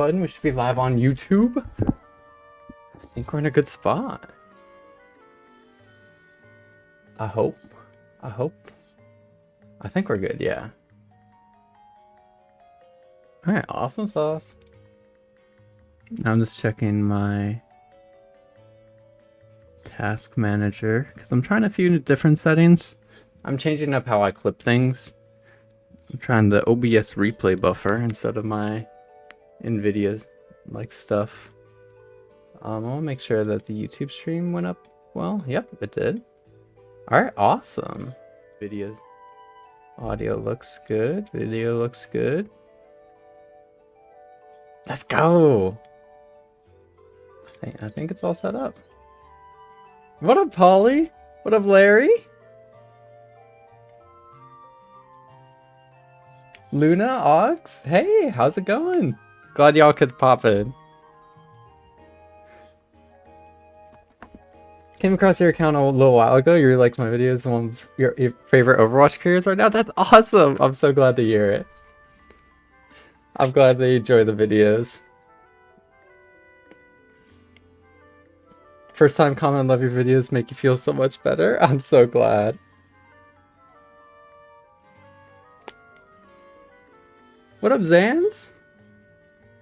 button. We should be live on YouTube. I think we're in a good spot. I hope. I think we're good, yeah. Alright, awesome sauce. I'm just checking my task manager because I'm trying a few different settings. I'm changing up how I clip things. I'm trying the OBS replay buffer instead of my NVIDIA like stuff. I want to make sure that the YouTube stream went up well. Yep, it did. Alright, awesome. Videos. Audio looks good. Video looks good. Let's go! I think it's all set up. What up, Polly? What up, Larry? Luna, Ox? Hey, how's it going? Glad y'all could pop in. Came across your account a little while ago. You really liked my videos. One of your favorite Overwatch creators right now. That's awesome. I'm so glad to hear it. I'm glad they enjoy the videos. First time comment, love your videos, make you feel so much better. I'm so glad. What up, Zans?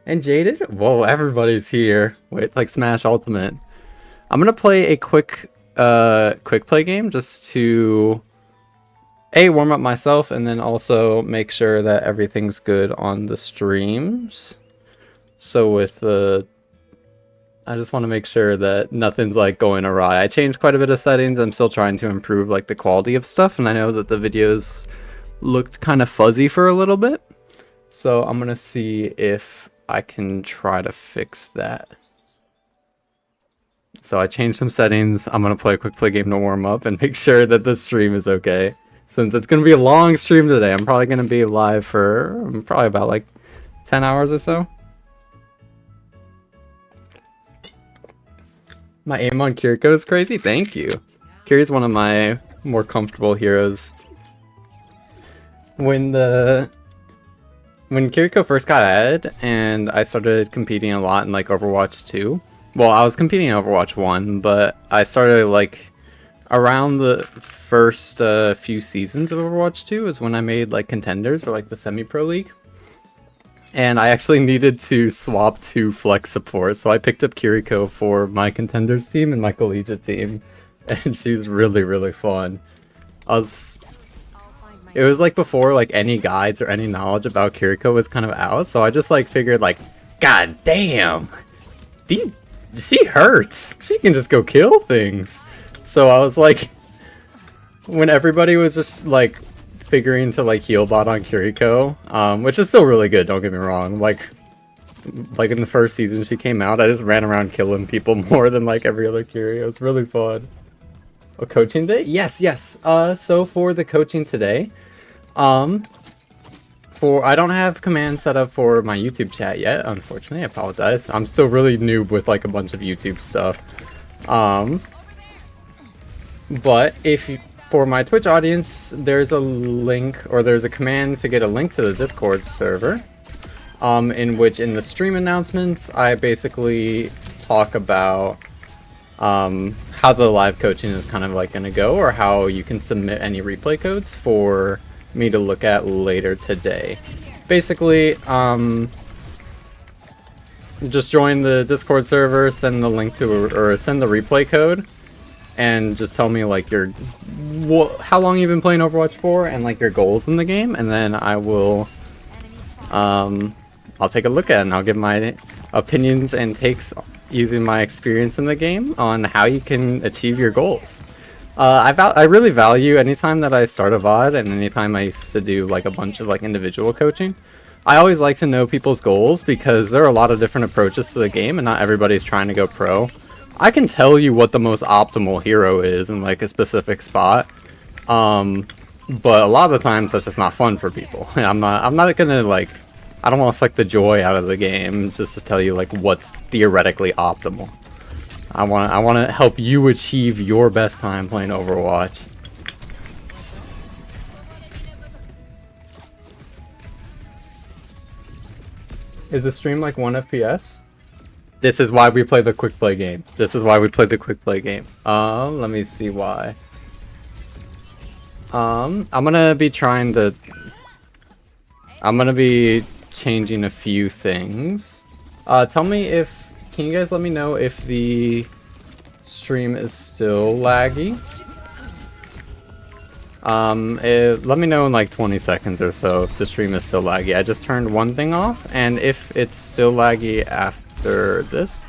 And Jaded? Whoa, everybody's here. Wait, it's like Smash Ultimate. I'm gonna play a quick play game just to warm up myself and then also make sure that everything's good on the streams. So with I just want to make sure that nothing's like going awry. I changed quite a bit of settings. I'm still trying to improve like the quality of stuff, and I know that the videos looked kind of fuzzy for a little bit. So I'm gonna see if I can try to fix that. So I changed some settings. I'm gonna play a quick play game to warm up and make sure that the stream is okay. Since it's gonna be a long stream today, I'm probably gonna be live for probably about like 10 hours or so. My aim on Kiriko is crazy. Thank you. Kiri's one of my more comfortable heroes. When Kiriko first got added and I started competing a lot in like Overwatch 2. Well, I was competing in Overwatch 1, but I started like around the first few seasons of Overwatch 2 is when I made like contenders or like the semi-pro league. And I actually needed to swap to flex support, so I picked up Kiriko for my contenders team and my collegiate team. And she's really, really fun. It was like before like any guides or any knowledge about Kiriko was kind of out, so I just like figured like, god damn, she hurts. She can just go kill things. So I was like, when everybody was just like figuring to like heal bot on Kiriko, which is still really good, don't get me wrong. Like in the first season she came out, I just ran around killing people more than like every other Kiryu. It was really fun. A coaching day? Yes. So for the coaching today, I don't have commands set up for my YouTube chat yet, unfortunately. I apologize. I'm still really noob with like a bunch of YouTube stuff. But for my Twitch audience, there's a link, or there's a command to get a link to the Discord server, in which in the stream announcements, I basically talk about how the live coaching is kind of like going to go, or how you can submit any replay codes for me to look at later today. Basically, just join the Discord server, send the link to, or send the replay code, and just tell me like how long you've been playing Overwatch for and like your goals in the game, and then I will I'll take a look at it and I'll give my opinions and takes using my experience in the game on how you can achieve your goals. I really value anytime that I start a VOD and anytime I used to do like a bunch of like individual coaching. I always like to know people's goals because there are a lot of different approaches to the game and not everybody's trying to go pro. I can tell you what the most optimal hero is in like a specific spot, but a lot of the times that's just not fun for people. I'm not gonna like, I don't want to suck the joy out of the game just to tell you like what's theoretically optimal. I want to help you achieve your best time playing Overwatch. Is the stream like 1 FPS? This is why we play the quick play game. This is why we play the quick play game. Let me see why. I'm gonna be changing a few things. Tell me if, can you guys let me know if the stream is still laggy? Let me know in like 20 seconds or so if the stream is still laggy. I just turned one thing off, and if it's still laggy after this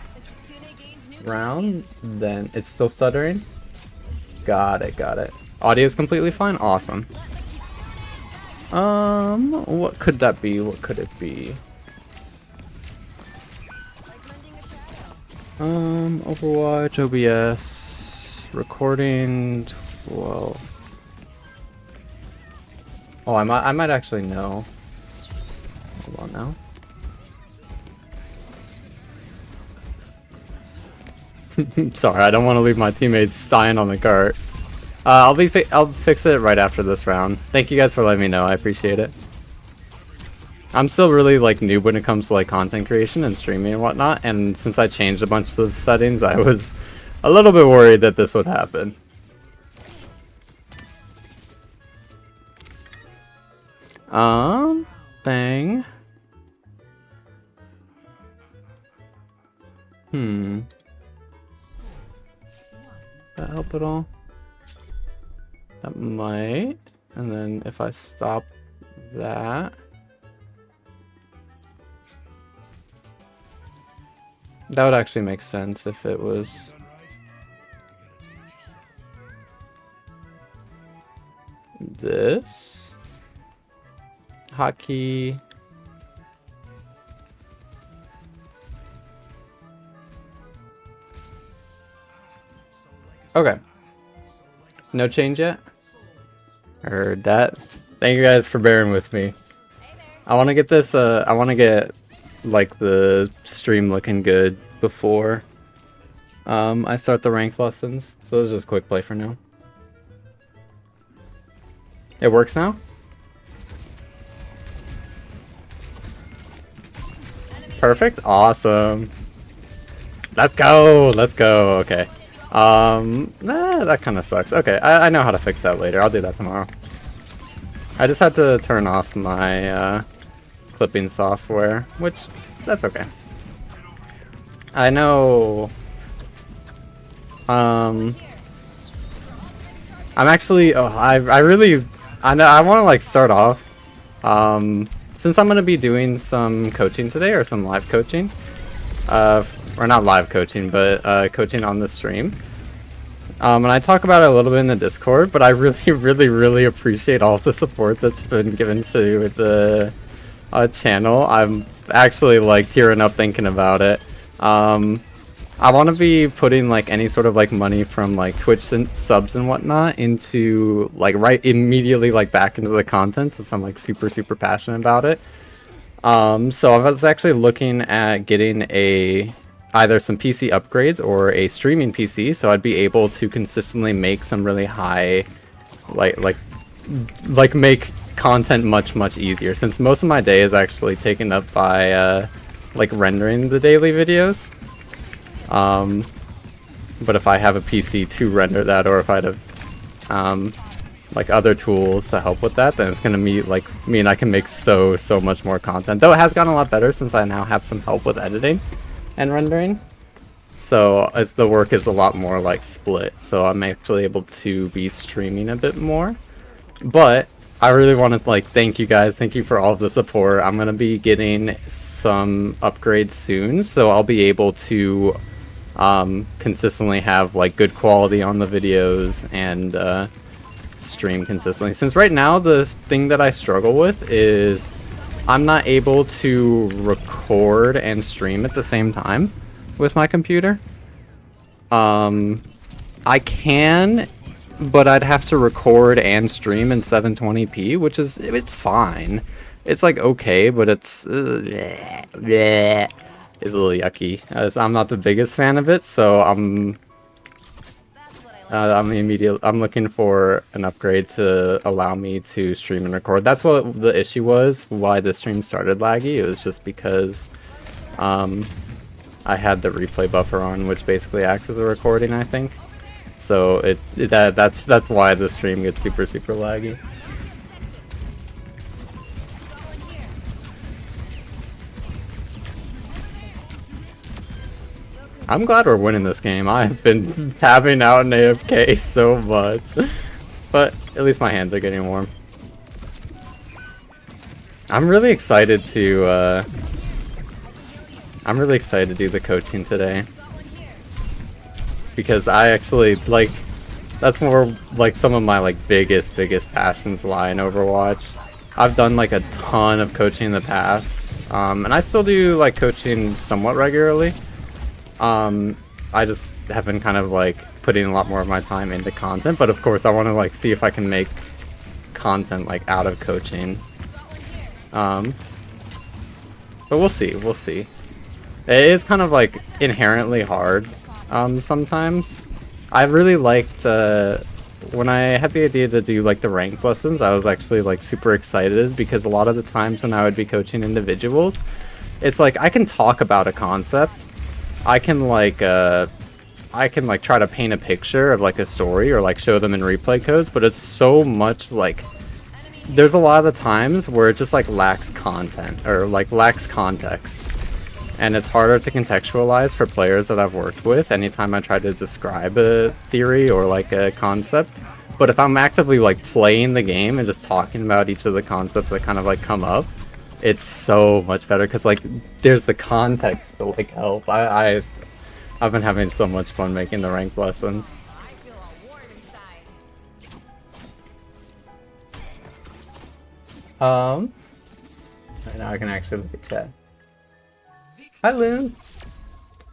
round, then it's still stuttering. Got it, got it. Audio is completely fine? Awesome. What could that be? What could it be? Overwatch, OBS, recording, 12. Oh, I might actually know. Hold on now. Sorry, I don't want to leave my teammates dying on the cart. I'll fix it right after this round. Thank you guys for letting me know. I appreciate it. I'm still really like new when it comes to like content creation and streaming and whatnot, and since I changed a bunch of settings, I was a little bit worried that this would happen. Bang. That help at all? That might. And then if I stop that. That would actually make sense if it was. This. Hotkey. Okay. No change yet? Heard that. Thank you guys for bearing with me. I want to get this, I want to get like the stream looking good before I start the ranks lessons. So it's just quick play for now. It works now? Perfect. Awesome. Let's go. Let's go. Okay. That kind of sucks. Okay, I know how to fix that later. I'll do that tomorrow. I just had to turn off my clipping software, which that's okay. I know. I'm actually. Oh, I know. I want to like start off. Since I'm gonna be doing some coaching today, or some live coaching, or not live coaching, but coaching on the stream. And I talk about it a little bit in the Discord, but I really appreciate all of the support that's been given to the channel. I'm actually like tearing up thinking about it. I want to be putting like any sort of like money from like Twitch and subs and whatnot into like right immediately like back into the content, since I'm like super passionate about it. So I was actually looking at getting either some PC upgrades or a streaming PC, so I'd be able to consistently make some really high like make content much easier, since most of my day is actually taken up by like rendering the daily videos. But if I have a PC to render that, or if I have like other tools to help with that, then it's gonna mean I can make so much more content. Though it has gotten a lot better since I now have some help with editing and rendering. So as the work is a lot more like split, so I'm actually able to be streaming a bit more. But I really want to like thank you guys. Thank you for all of the support. I'm gonna be getting some upgrades soon, so I'll be able to consistently have like good quality on the videos and stream consistently. Since right now the thing that I struggle with is I'm not able to record and stream at the same time with my computer. I can, but I'd have to record and stream in 720p, which is, it's fine. It's like okay, but it's a little yucky, as I'm not the biggest fan of it, so I'm looking for an upgrade to allow me to stream and record. That's what the issue was, why the stream started laggy. It was just because I had the replay buffer on, which basically acts as a recording, I think. So that's why the stream gets super laggy. I'm glad we're winning this game. I've been tapping out in AFK so much. But at least my hands are getting warm. I'm really excited to do the coaching today. Because I actually, like, that's more like some of my like biggest passions lie in Overwatch. I've done like a ton of coaching in the past. And I still do like coaching somewhat regularly. I just have been kind of like putting a lot more of my time into content, but of course I want to like see if I can make content like out of coaching. But we'll see. It is kind of like inherently hard sometimes. I really liked when I had the idea to do like the ranked lessons, I was actually like super excited because a lot of the times when I would be coaching individuals, it's like I can talk about a concept. I can like try to paint a picture of like a story or like show them in replay codes, but it's so much like there's a lot of the times where it just like lacks content or like lacks context, and it's harder to contextualize for players that I've worked with anytime I try to describe a theory or like a concept. But if I'm actively like playing the game and just talking about each of the concepts that kind of like come up, it's so much better because like there's the context to like help. I've been having so much fun making the ranked lessons. Right now I can actually look at chat. Hi Loon!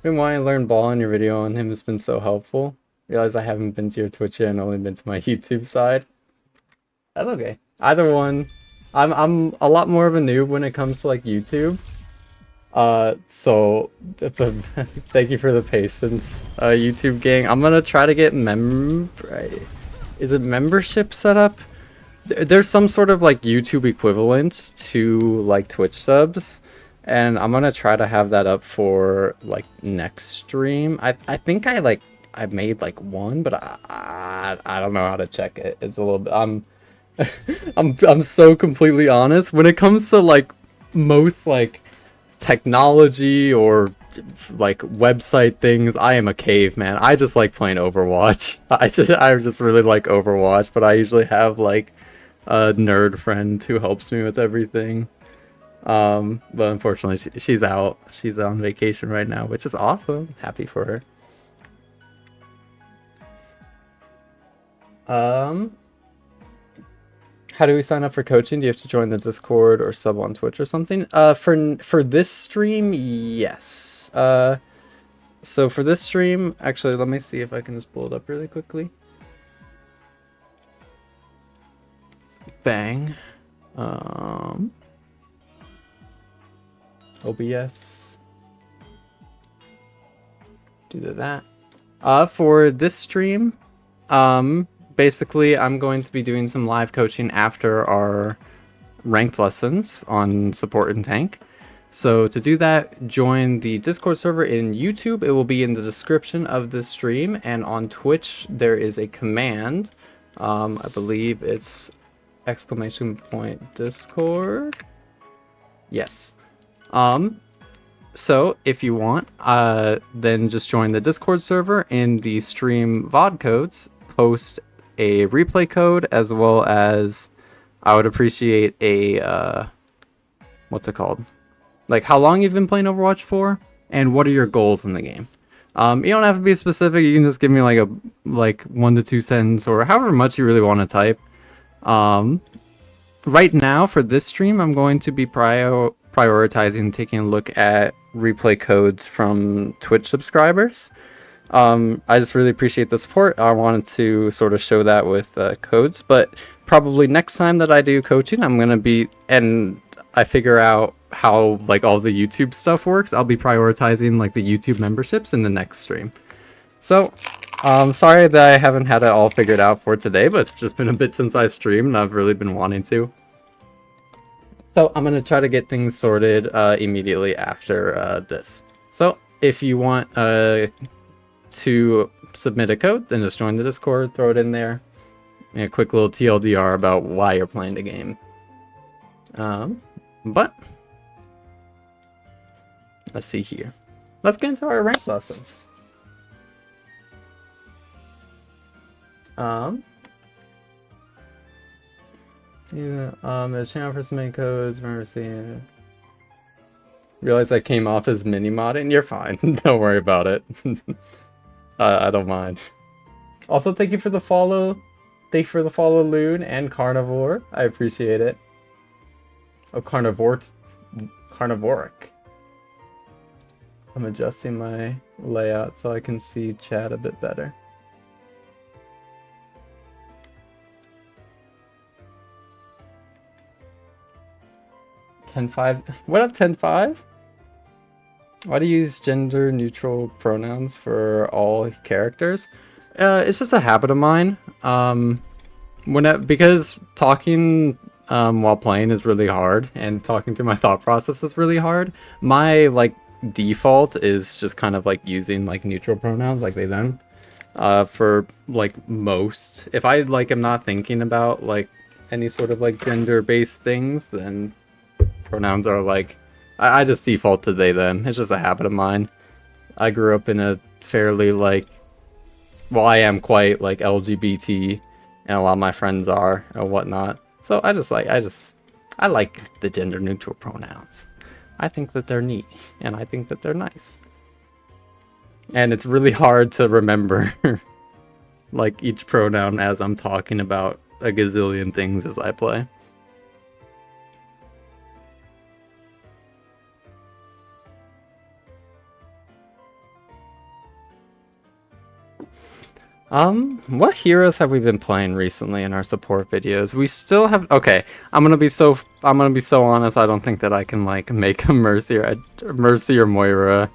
Been wanting to learn ball, and your video on him has been so helpful. Realize I haven't been to your Twitch yet and only been to my YouTube side. That's okay. Either one. I'm a lot more of a noob when it comes to like YouTube. So thank you for the patience, YouTube gang. I'm gonna try to get is it membership set up? There's some sort of like YouTube equivalent to like Twitch subs, and I'm gonna try to have that up for like next stream. I think I made like one, but I don't know how to check it. It's a little bit I'm so completely honest when it comes to like most like technology or like website things. I am a caveman. I just like playing Overwatch. I just really like Overwatch, but I usually have like a nerd friend who helps me with everything. But unfortunately she's out. She's on vacation right now, which is awesome. Happy for her. How do we sign up for coaching? Do you have to join the Discord or sub on Twitch or something? For this stream, yes. So for this stream, actually, let me see if I can just pull it up really quickly. Bang. OBS. Do that. For this stream, basically, I'm going to be doing some live coaching after our ranked lessons on support and tank. So to do that, join the Discord server in YouTube. It will be in the description of this stream. And on Twitch, there is a command. I believe it's !Discord. Yes. So if you want, then just join the Discord server. In the stream VOD codes, post a replay code, as well as I would appreciate a what's it called, like how long you've been playing Overwatch for and what are your goals in the game. You don't have to be specific. You can just give me like a 1 to 2 sentence or however much you really want to type. Right now for this stream, I'm going to be prioritizing taking a look at replay codes from Twitch subscribers. I just really appreciate the support. I wanted to sort of show that with codes, but probably next time that I do coaching, I'm going to be, and I figure out how like all the YouTube stuff works, I'll be prioritizing like the YouTube memberships in the next stream. So Sorry that I haven't had it all figured out for today, but it's just been a bit since I streamed and I've really been wanting to. So I'm gonna try to get things sorted immediately after this. So if you want to submit a code, then just join the Discord, throw it in there. And a quick little TLDR about why you're playing the game. But let's see here. Let's get into our rank lessons. There's channel for submitting codes. Remember seeing. Realize I came off as mini modding. You're fine. Don't worry about it. I don't mind. Also, thank you for the follow. Thank you for the follow, Loon and Carnivore. I appreciate it. Oh, Carnivoric. I'm adjusting my layout so I can see chat a bit better. What up, 10-5? Why do you use gender neutral pronouns for all characters? It's just a habit of mine. Because talking while playing is really hard, and talking through my thought process is really hard. My default is just kind of using neutral pronouns, like they them, for most. If I am not thinking about any sort of gender based things, then pronouns are I just default to they them. It's just a habit of mine. I grew up in a fairly well, I am quite LGBT, and a lot of my friends are and whatnot. So I like the gender neutral pronouns. I think that they're neat, and I think that they're nice. And it's really hard to remember each pronoun as I'm talking about a gazillion things as I play. What heroes have we been playing recently in our support videos? We still have. Okay, I'm gonna be so honest. I don't think that I can make a Mercy or Moira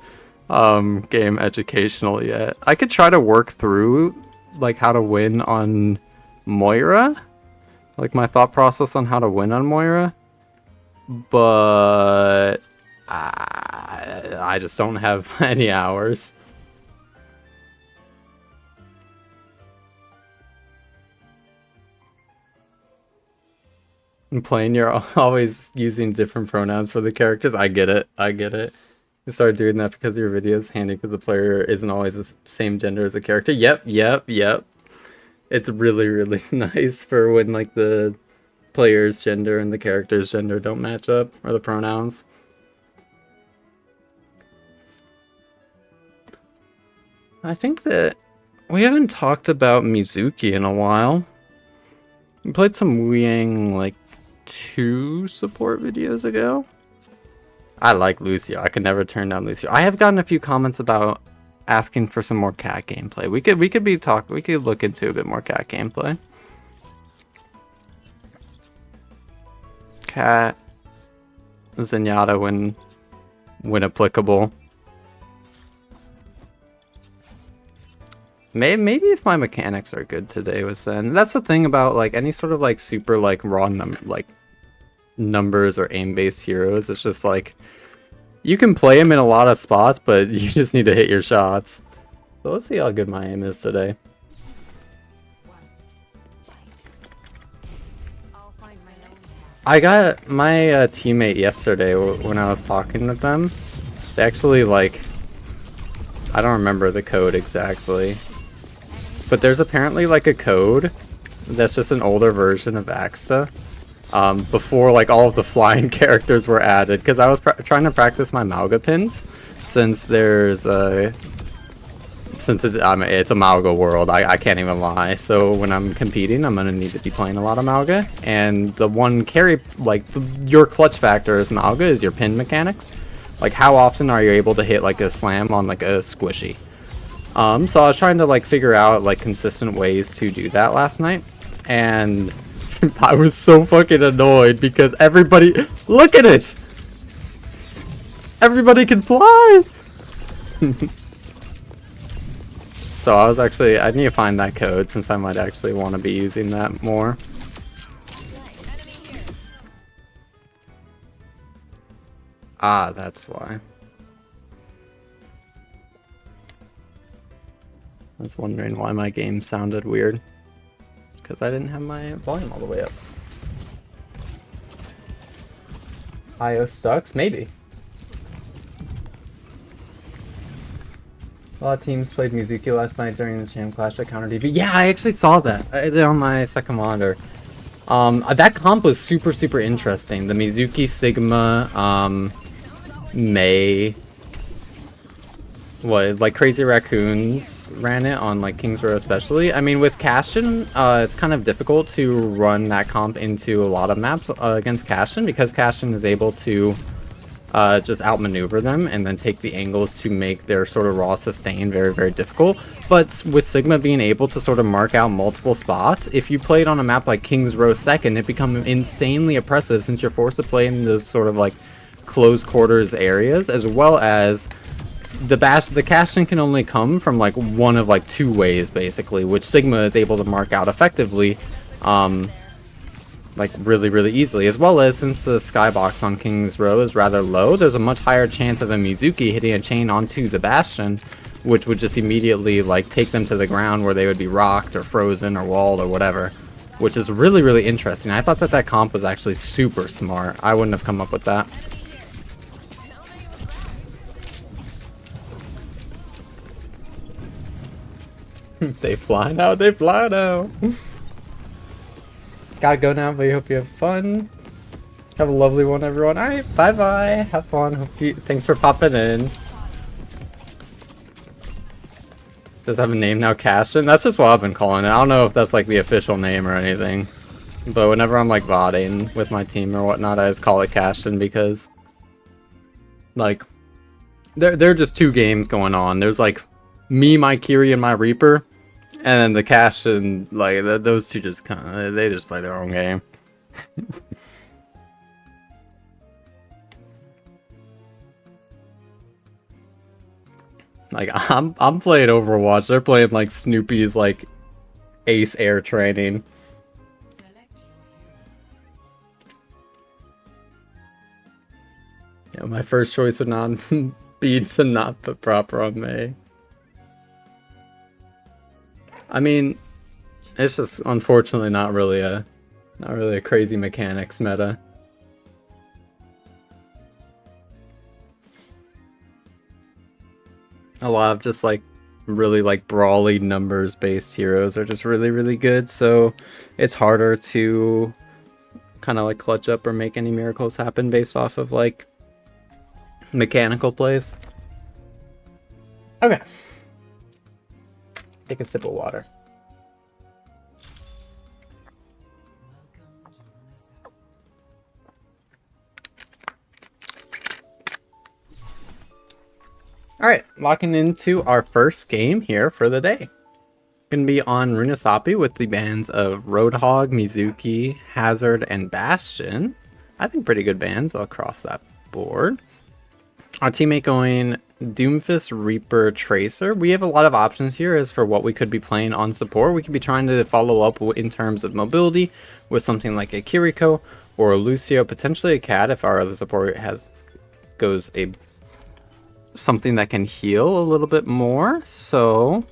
game educational yet. I could try to work through how to win on Moira, my thought process on how to win on Moira, but I just don't have any hours. And playing, you're always using different pronouns for the characters. I get it. You started doing that because your video is handy because the player isn't always the same gender as the character. Yep. It's really, really nice for when the player's gender and the character's gender don't match up, or the pronouns. I think that we haven't talked about Mizuki in a while. We played some Wu Yang 2 support videos ago. I like Lucio. I could never turn down Lucio. I have gotten a few comments about asking for some more cat gameplay. We could look into a bit more cat gameplay. Cat, Zenyatta when applicable. Maybe if my mechanics are good today with Zen. That's the thing about any sort of super raw numbers or aim-based heroes. It's just you can play them in a lot of spots, but you just need to hit your shots. So let's see how good my aim is today. I got my teammate yesterday when I was talking with them. They actually I don't remember the code exactly, but there's apparently a code that's just an older version of Axta. Before all of the flying characters were added, because I was trying to practice my Mauga pins, since there's it's a Mauga world. I can't even lie. So when I'm competing, I'm gonna need to be playing a lot of Mauga, and the one carry your clutch factor as Mauga is your pin mechanics. How often are you able to hit a slam on a squishy? So I was trying to figure out consistent ways to do that last night, and I was so fucking annoyed because everybody, look at it! Everybody can fly! So I need to find that code since I might actually want to be using that more. Ah, that's why. I was wondering why my game sounded weird. Because I didn't have my volume all the way up. IO Stux? Maybe. A lot of teams played Mizuki last night during the Cham Clash at Counter TV. Yeah, I actually saw that. I did it on my second monitor. That comp was super interesting. The Mizuki, Sigma, Mei, like Crazy Raccoons ran it on like Kings Row especially. I mean, with Cashin, it's kind of difficult to run that comp into a lot of maps against Cashin because Cashin is able to just outmaneuver them and then take the angles to make their sort of raw sustain very difficult. But with Sigma being able to sort of mark out multiple spots, if you played on a map like Kings Row 2nd, it becomes insanely oppressive since you're forced to play in those sort of like close quarters areas, as well as the Cashin can only come from like one of like two ways basically, which Sigma is able to mark out effectively. Like really easily, as well as since the skybox on King's Row is rather low, there's a much higher chance of a Mizuki hitting a chain onto the Bastion, which would just immediately like take them to the ground where they would be rocked or frozen or walled or whatever, which is really interesting. I thought that comp was actually super smart. I wouldn't have come up with that. They fly now, they fly now. Gotta go now, but I hope you have fun. Have a lovely one, everyone. Alright, bye-bye. Have fun. Thanks for popping in. Does it have a name now, Cashin? That's just what I've been calling it. I don't know if that's like the official name or anything. But whenever I'm like VODing with my team or whatnot, I just call it Cashin because like there are just two games going on. There's like me, my Kiri, and my Reaper. And then the Cashin, like, those two just kind of, they just play their own game. Like, I'm playing Overwatch. They're playing, like, Snoopy's, like, Ace Air Training. Yeah, my first choice would not be to not put proper on Mei. I mean, it's just unfortunately not really a crazy mechanics meta. A lot of just like really like brawly numbers based heroes are just really good, so it's harder to kind of like clutch up or make any miracles happen based off of like mechanical plays. Okay. Take a sip of water. Alright, locking into our first game here for the day. Gonna be on Runesapi with the bands of Roadhog, Mizuki, Hazard, and Bastion. I think pretty good bands across that board. Our teammate going Doomfist, Reaper, Tracer. We have a lot of options here as for what we could be playing on support. We could be trying to follow up in terms of mobility with something like a Kiriko or a Lucio, potentially a Cat if our other support goes something that can heal a little bit more. So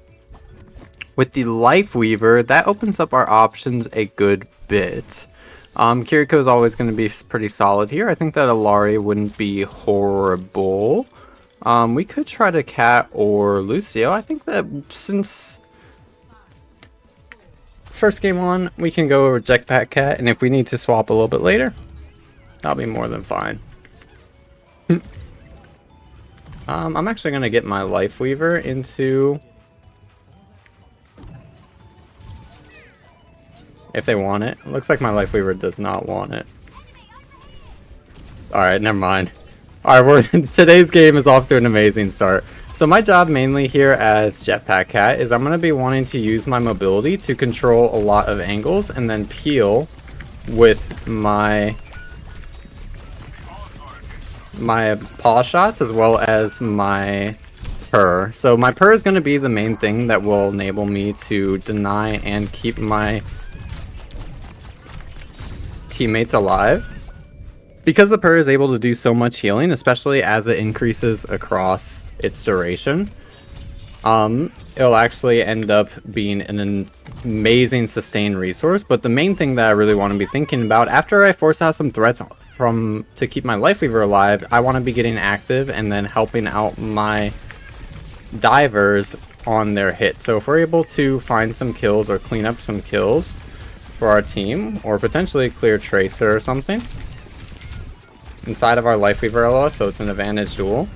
with the Life Weaver, that opens up our options a good bit. Kiriko is always going to be pretty solid here. I think that Illari wouldn't be horrible. We could try to Cat or Lucio. I think that since it's first game on, we can go over Jetpack Cat, and if we need to swap a little bit later, that'll be more than fine. I'm actually going to get my Life Weaver into... if they want it. It looks like my Life Weaver does not want it. Alright, never mind. Alright, today's game is off to an amazing start. So my job mainly here as Jetpack Cat is I'm going to be wanting to use my mobility to control a lot of angles and then peel with my paw shots as well as my Purr. So my Purr is going to be the main thing that will enable me to deny and keep my teammates alive. Because the Purr is able to do so much healing, especially as it increases across its duration, it'll actually end up being an amazing sustained resource. But the main thing that I really want to be thinking about after I force out some threats to keep my Lifeweaver alive, I want to be getting active and then helping out my divers on their hit. So if we're able to find some kills or clean up some kills for our team, or potentially clear Tracer or something inside of our Lifeweaver LOS, so it's an advantage duel,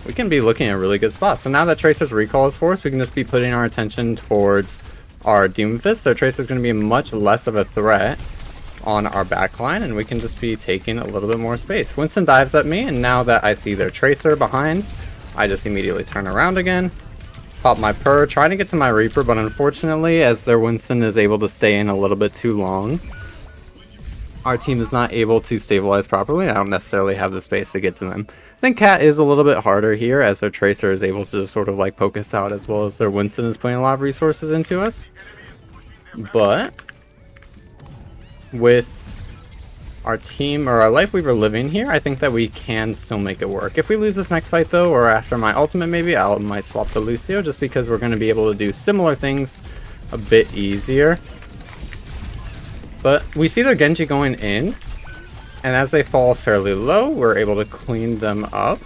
we can be looking at a really good spot. So now that Tracer's recall is forced, we can just be putting our attention towards our Doomfist. So Tracer's going to be much less of a threat on our backline, and we can just be taking a little bit more space. Winston dives at me, and now that I see their Tracer behind, I just immediately turn around again, pop my Purr, trying to get to my Reaper, but unfortunately, as their Winston is able to stay in a little bit too long, our team is not able to stabilize properly. I don't necessarily have the space to get to them. I think Cat is a little bit harder here, as their Tracer is able to just sort of like poke us out, as well as their Winston is putting a lot of resources into us. But with our team, or our Lifeweaver living here, I think that we can still make it work. If we lose this next fight though, or after my ultimate maybe, I might swap to Lucio, just because we're going to be able to do similar things a bit easier. But we see their Genji going in, and as they fall fairly low, we're able to clean them up.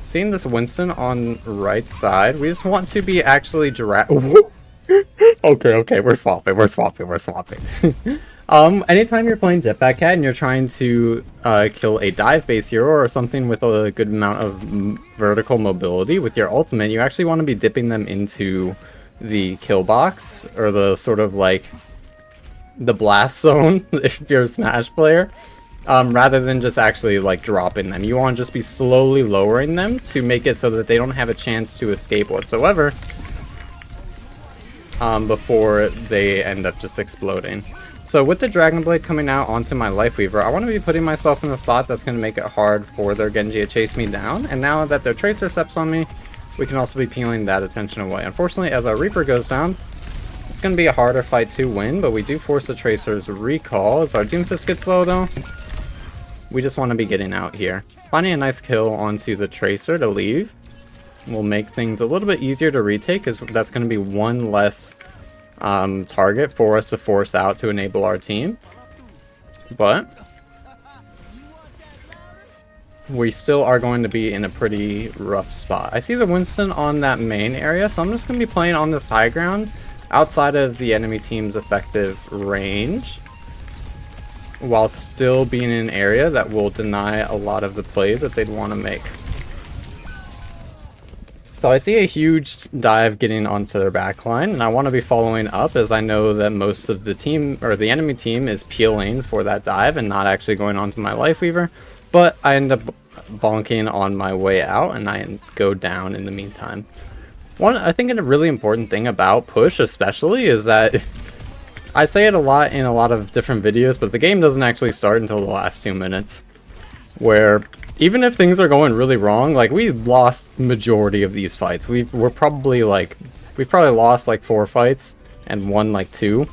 Seeing this Winston on right side, we just want to be actually Okay, we're swapping. Anytime you're playing Jetpack Cat and you're trying to kill a dive base hero or something with a good amount of vertical mobility with your ultimate, you actually want to be dipping them into the kill box, or the sort of like the blast zone if you're a Smash player, rather than just actually like dropping them. You want to just be slowly lowering them to make it so that they don't have a chance to escape whatsoever, before they end up just exploding. So with the Dragon Blade coming out onto my Lifeweaver, I want to be putting myself in a spot that's going to make it hard for their Genji to chase me down, and now that their Tracer steps on me, we can also be peeling that attention away. Unfortunately, as our Reaper goes down, it's going to be a harder fight to win, but we do force the Tracer's recall. As our Doomfist gets low though, we just want to be getting out here. Finding a nice kill onto the Tracer to leave will make things a little bit easier to retake, because that's going to be one less target for us to force out to enable our team. But we still are going to be in a pretty rough spot. I see the Winston on that main area, so I'm just going to be playing on this high ground outside of the enemy team's effective range, while still being in an area that will deny a lot of the plays that they'd want to make. So I see a huge dive getting onto their backline, and I want to be following up, as I know that most of the team, or the enemy team, is peeling for that dive and not actually going onto my Lifeweaver. But I end up bonking on my way out, and I go down in the meantime. I think a really important thing about push especially is that I say it a lot in a lot of different videos, but the game doesn't actually start until the last 2 minutes, where even if things are going really wrong, like we lost majority of these fights. We've probably lost like 4 fights and won like 2,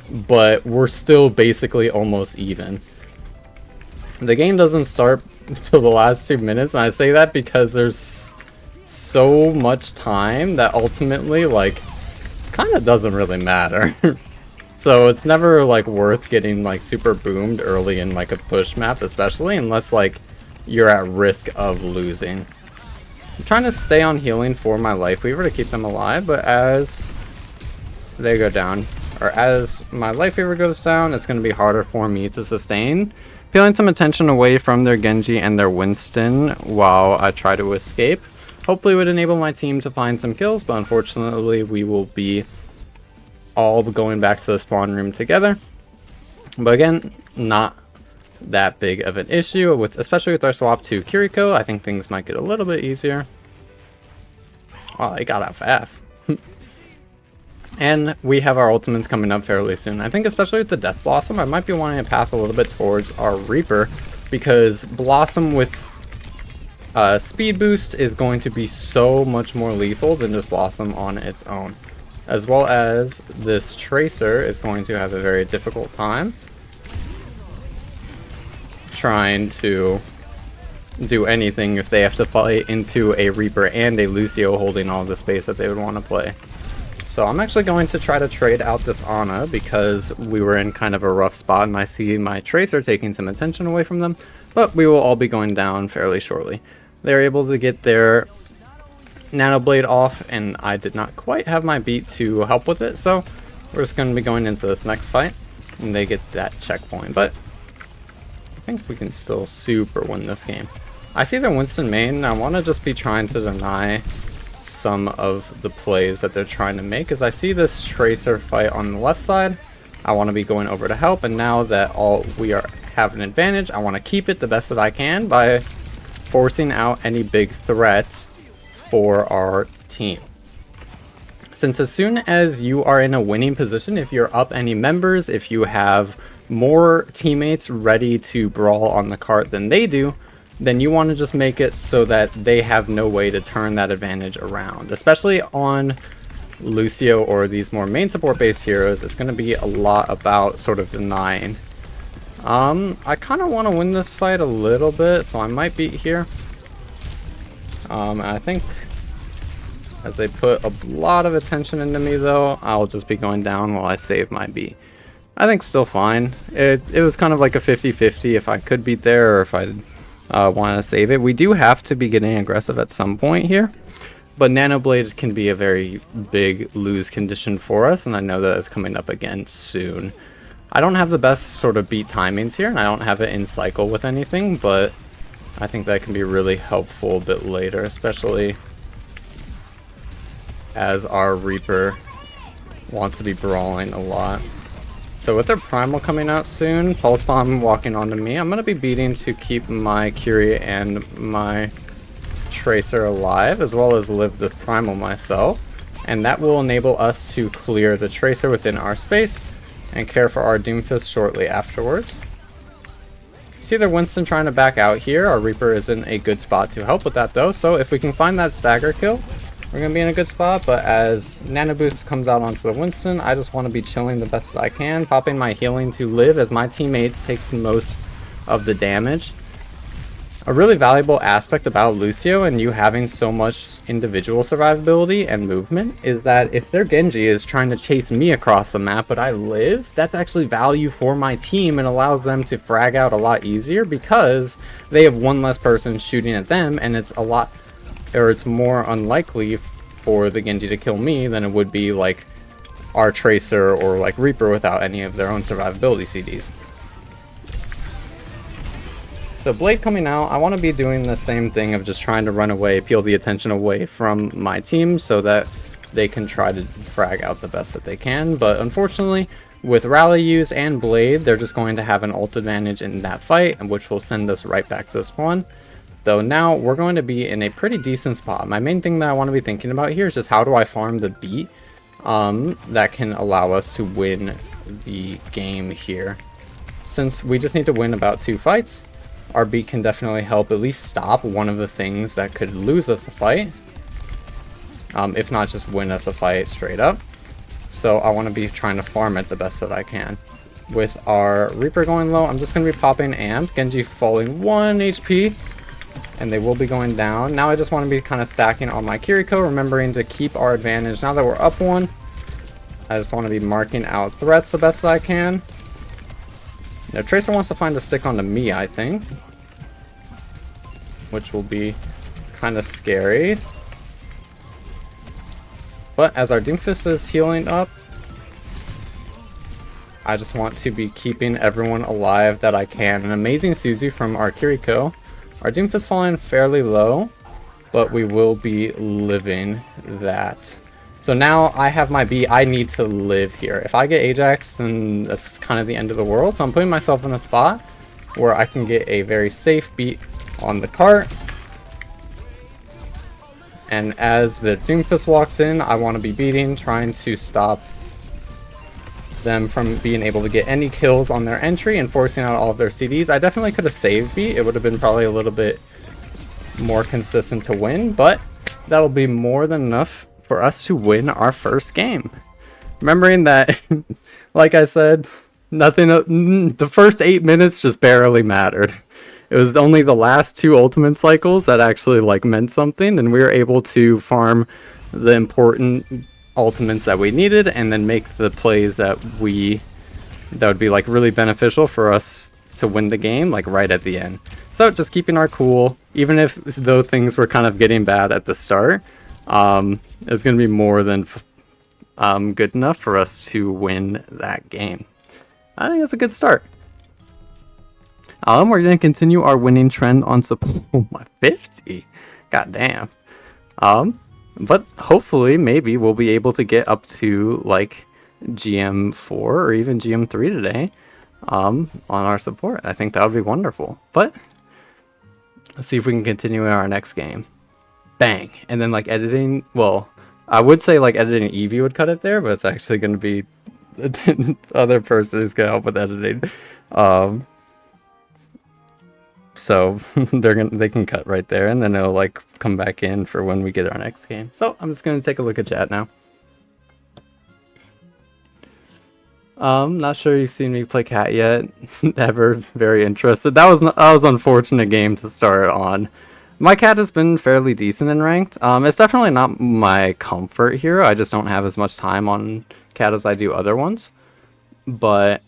but we're still basically almost even. The game doesn't start until the last 2 minutes, and I say that because there's so much time that ultimately, like, kind of doesn't really matter. So it's never, like, worth getting, like, super boomed early in, like, a push map, especially, unless, like, you're at risk of losing. I'm trying to stay on healing for my Lifeweaver to keep them alive, but as they go down, or as my Lifeweaver goes down, it's going to be harder for me to sustain. Peeling some attention away from their Genji and their Winston while I try to escape. Hopefully would enable my team to find some kills, but unfortunately we will be all going back to the spawn room together. But again, not that big of an issue, especially with our swap to Kiriko. I think things might get a little bit easier. Oh, it got out fast. And we have our ultimates coming up fairly soon. I think especially with the Death Blossom, I might be wanting to path a little bit towards our Reaper, because Blossom with speed boost is going to be so much more lethal than just Blossom on its own. As well as this Tracer is going to have a very difficult time trying to do anything if they have to fight into a Reaper and a Lucio holding all the space that they would want to play. So I'm actually going to try to trade out this Ana because we were in kind of a rough spot and I see my Tracer taking some attention away from them, but we will all be going down fairly shortly. They're able to get their Nano Blade off and I did not quite have my beat to help with it, so we're just going to be going into this next fight and they get that checkpoint, but I think we can still super win this game. I see their Winston main and I want to just be trying to deny some of the plays that they're trying to make. As I see this Tracer fight on the left side, I want to be going over to help, and now that we have an advantage, I want to keep it the best that I can by forcing out any big threats for our team. Since as soon as you are in a winning position, if you're up any members, if you have more teammates ready to brawl on the cart than they do, then you want to just make it so that they have no way to turn that advantage around. Especially on Lucio or these more main support based heroes, it's going to be a lot about sort of denying. I kind of want to win this fight a little bit, so I might beat here. I think as they put a lot of attention into me though, I'll just be going down while I save my beat. I think still fine. It was kind of like a 50-50 if I could beat there or if I want to save it. We do have to be getting aggressive at some point here, but Nano Blade can be a very big lose condition for us, and I know that it's coming up again soon. I don't have the best sort of beat timings here, and I don't have it in cycle with anything, but I think that can be really helpful a bit later, especially as our Reaper wants to be brawling a lot. So with their Primal coming out soon, Pulse Bomb walking onto me, I'm going to be beating to keep my Curie and my Tracer alive, as well as live the Primal myself. And that will enable us to clear the Tracer within our space and care for our Doomfist shortly afterwards. See their Winston trying to back out here. Our Reaper is in a good spot to help with that though, so if we can find that stagger kill, we're going to be in a good spot. But as Nano Boost comes out onto the Winston, I just want to be chilling the best that I can, popping my healing to live as my teammates takes most of the damage. A really valuable aspect about Lucio and you having so much individual survivability and movement is that if their Genji is trying to chase me across the map but I live, that's actually value for my team and allows them to frag out a lot easier because they have one less person shooting at them, and it's more unlikely for the Genji to kill me than it would be like our Tracer or like Reaper without any of their own survivability CDs. So Blade coming out, I want to be doing the same thing of just trying to run away, peel the attention away from my team so that they can try to frag out the best that they can. But unfortunately, with Rally use and Blade, they're just going to have an ult advantage in that fight, which will send us right back to the spawn. Though now we're going to be in a pretty decent spot. My main thing that I want to be thinking about here is just how do I farm the beat that can allow us to win the game here. Since we just need to win about 2 fights, our beat can definitely help at least stop one of the things that could lose us a fight. If not just win us a fight straight up. So I want to be trying to farm it the best that I can. With our Reaper going low, I'm just going to be popping Amp. Genji falling 1 HP. And they will be going down. Now I just want to be kind of stacking on my Kiriko, remembering to keep our advantage. Now that we're up 1, I just want to be marking out threats the best that I can. Now Tracer wants to find a stick onto me, I think. Which will be kind of scary. But as our Doomfist is healing up, I just want to be keeping everyone alive that I can. An amazing Suzu from our Kiriko. Our Doomfist falling fairly low, but we will be living that. So now I have my B. I need to live here. If I get Ajax, then that's kind of the end of the world. So I'm putting myself in a spot where I can get a very safe beat on the cart. And as the Doomfist walks in, I want to be beating, trying to stop them from being able to get any kills on their entry and forcing out all of their CDs. I definitely could have saved B. It would have been probably a little bit more consistent to win, but that'll be more than enough for us to win our first game. Remembering that, like I said, the first 8 minutes just barely mattered. It was only the last 2 ultimate cycles that actually like meant something, and we were able to farm the important ultimates that we needed and then make the plays that would be like really beneficial for us to win the game like right at the end. So just keeping our cool, even if though things were kind of getting bad at the start, it's going to be more than good enough for us to win that game. I think it's a good start. We're going to continue our winning trend on support. Oh my, 50. God damn. But hopefully, maybe we'll be able to get up to like GM4 or even GM3 today on our support. I think that would be wonderful. But let's see if we can continue in our next game. Bang. And then like editing, well, I would say like editing Eevee would cut it there, but it's actually going to be the other person who's going to help with editing. So they can cut right there, and then it'll like come back in for when we get our next game. So I'm just gonna take a look at chat now. Not sure you've seen me play cat yet. Never very interested. That was an unfortunate game to start on. My cat has been fairly decent in ranked. It's definitely not my comfort hero. I just don't have as much time on cat as I do other ones. But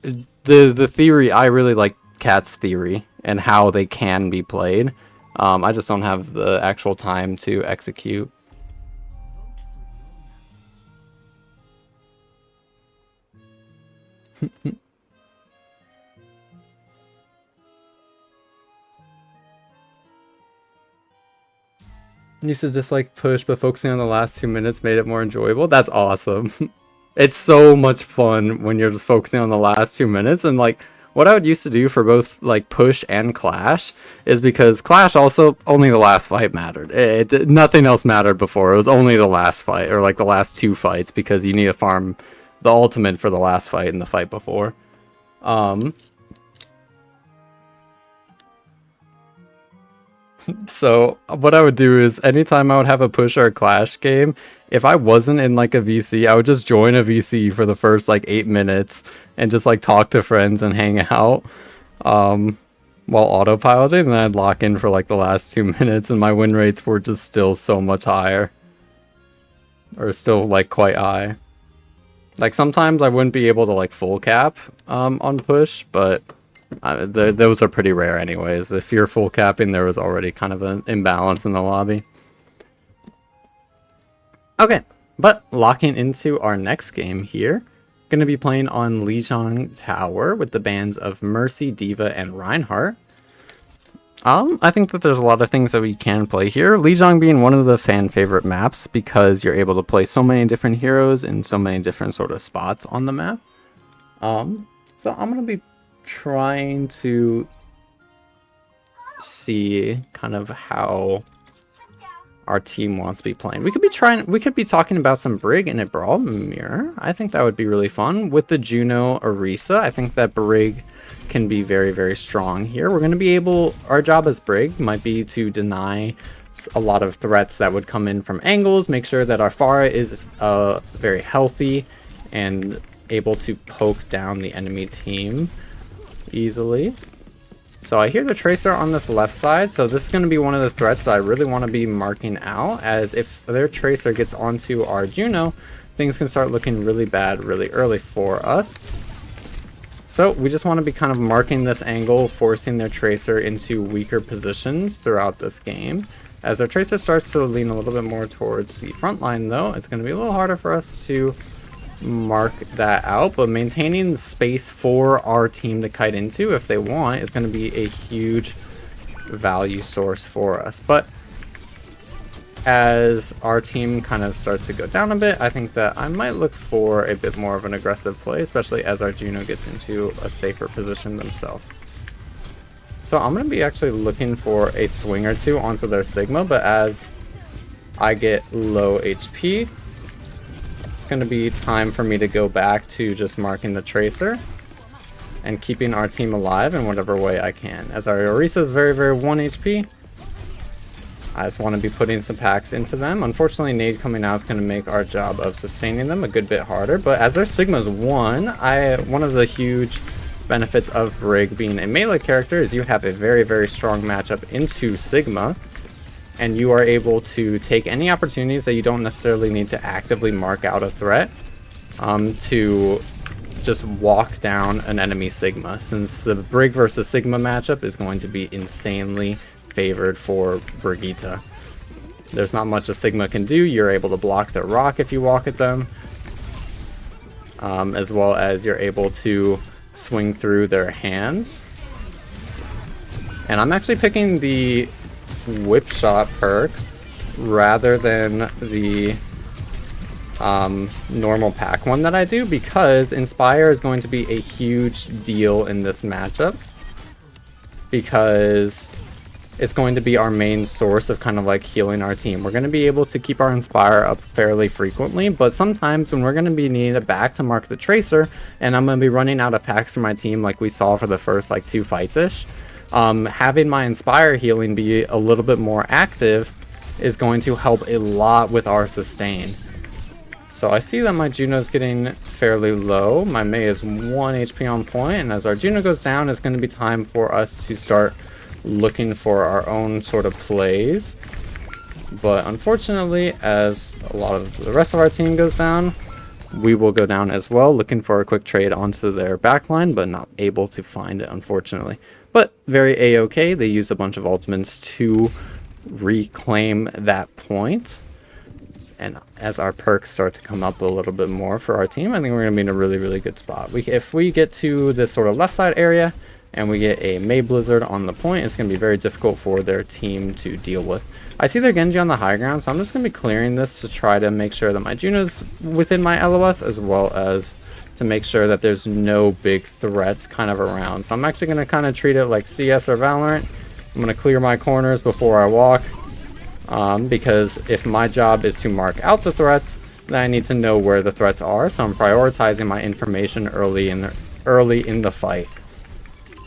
the theory, I really like cat's theory and how they can be played. I just don't have the actual time to execute. Used to just like push, but focusing on the last 2 minutes made it more enjoyable. That's awesome. It's so much fun when you're just focusing on the last 2 minutes. And like what I would used to do for both like push and clash is because clash also only the last fight mattered. Nothing else mattered before. It was only the last fight or like the last 2 fights because you need to farm the ultimate for the last fight and the fight before. So what I would do is anytime I would have a push or a clash game, if I wasn't in like a VC, I would just join a VC for the first like 8 minutes and just like talk to friends and hang out while autopiloting, and then I'd lock in for like the last 2 minutes, and my win rates were just still so much higher, or still like quite high. Like sometimes I wouldn't be able to like full cap on push, but those are pretty rare anyways. If you're full capping, there was already kind of an imbalance in the lobby. Okay, but locking into our next game here, going to be playing on Lijiang Tower with the bands of Mercy, D.Va, and Reinhardt. I think that there's a lot of things that we can play here. Lijiang being one of the fan favorite maps because you're able to play so many different heroes in so many different sort of spots on the map. So I'm going to be trying to see kind of how our team wants to be playing. We could be talking about some Brig in a Brawl Mirror. I think that would be really fun. With the Juno Orisa, I think that Brig can be very, very strong here. We're going to be able, our job as Brig might be to deny a lot of threats that would come in from angles, make sure that our Pharah is very healthy and able to poke down the enemy team easily. So I hear the Tracer on this left side, so this is going to be one of the threats that I really want to be marking out, as if their Tracer gets onto our Juno, things can start looking really bad really early for us. So we just want to be kind of marking this angle, forcing their Tracer into weaker positions throughout this game. As their Tracer starts to lean a little bit more towards the front line though, it's going to be a little harder for us to mark that out, but maintaining the space for our team to kite into if they want is going to be a huge value source for us. But as our team kind of starts to go down a bit, I think that I might look for a bit more of an aggressive play, especially as our Juno gets into a safer position themselves. So I'm going to be actually looking for a swing or two onto their Sigma, but as I get low HP, it's going to be time for me to go back to just marking the Tracer and keeping our team alive in whatever way I can. As our Orisa is very, very 1 HP, I just want to be putting some packs into them. Unfortunately, nade coming out is going to make our job of sustaining them a good bit harder, but as their Sigma's 1, one of the huge benefits of Brig being a melee character is you have a very, very strong matchup into Sigma, and you are able to take any opportunities that you don't necessarily need to actively mark out a threat to just walk down an enemy Sigma, since the Brig versus Sigma matchup is going to be insanely favored for Brigitte. There's not much a Sigma can do. You're able to block their rock if you walk at them, as well as you're able to swing through their hands. And I'm actually picking the Whip Shot perk rather than the normal pack one that I do, because Inspire is going to be a huge deal in this matchup, because it's going to be our main source of kind of like healing our team. We're going to be able to keep our Inspire up fairly frequently, but sometimes when we're going to be needing it back to mark the Tracer, and I'm going to be running out of packs for my team like we saw for the first like 2 fights-ish, having my Inspire healing be a little bit more active is going to help a lot with our sustain. So I see that my Juno's getting fairly low. My Mei is 1 HP on point, and as our Juno goes down, it's going to be time for us to start looking for our own sort of plays. But unfortunately, as a lot of the rest of our team goes down, we will go down as well, looking for a quick trade onto their backline, but not able to find it, unfortunately. But very a-okay. They used a bunch of ultimates to reclaim that point. And as our perks start to come up a little bit more for our team, I think we're going to be in a really, really good spot. If we get to this sort of left side area and we get a Mei Blizzard on the point, it's going to be very difficult for their team to deal with. I see their Genji on the high ground, so I'm just going to be clearing this to try to make sure that my Juno's within my LOS, as well as to make sure that there's no big threats kind of around. So I'm actually going to kind of treat it like CS or Valorant. I'm going to clear my corners before I walk. Because if my job is to mark out the threats, then I need to know where the threats are, so I'm prioritizing my information early in the fight.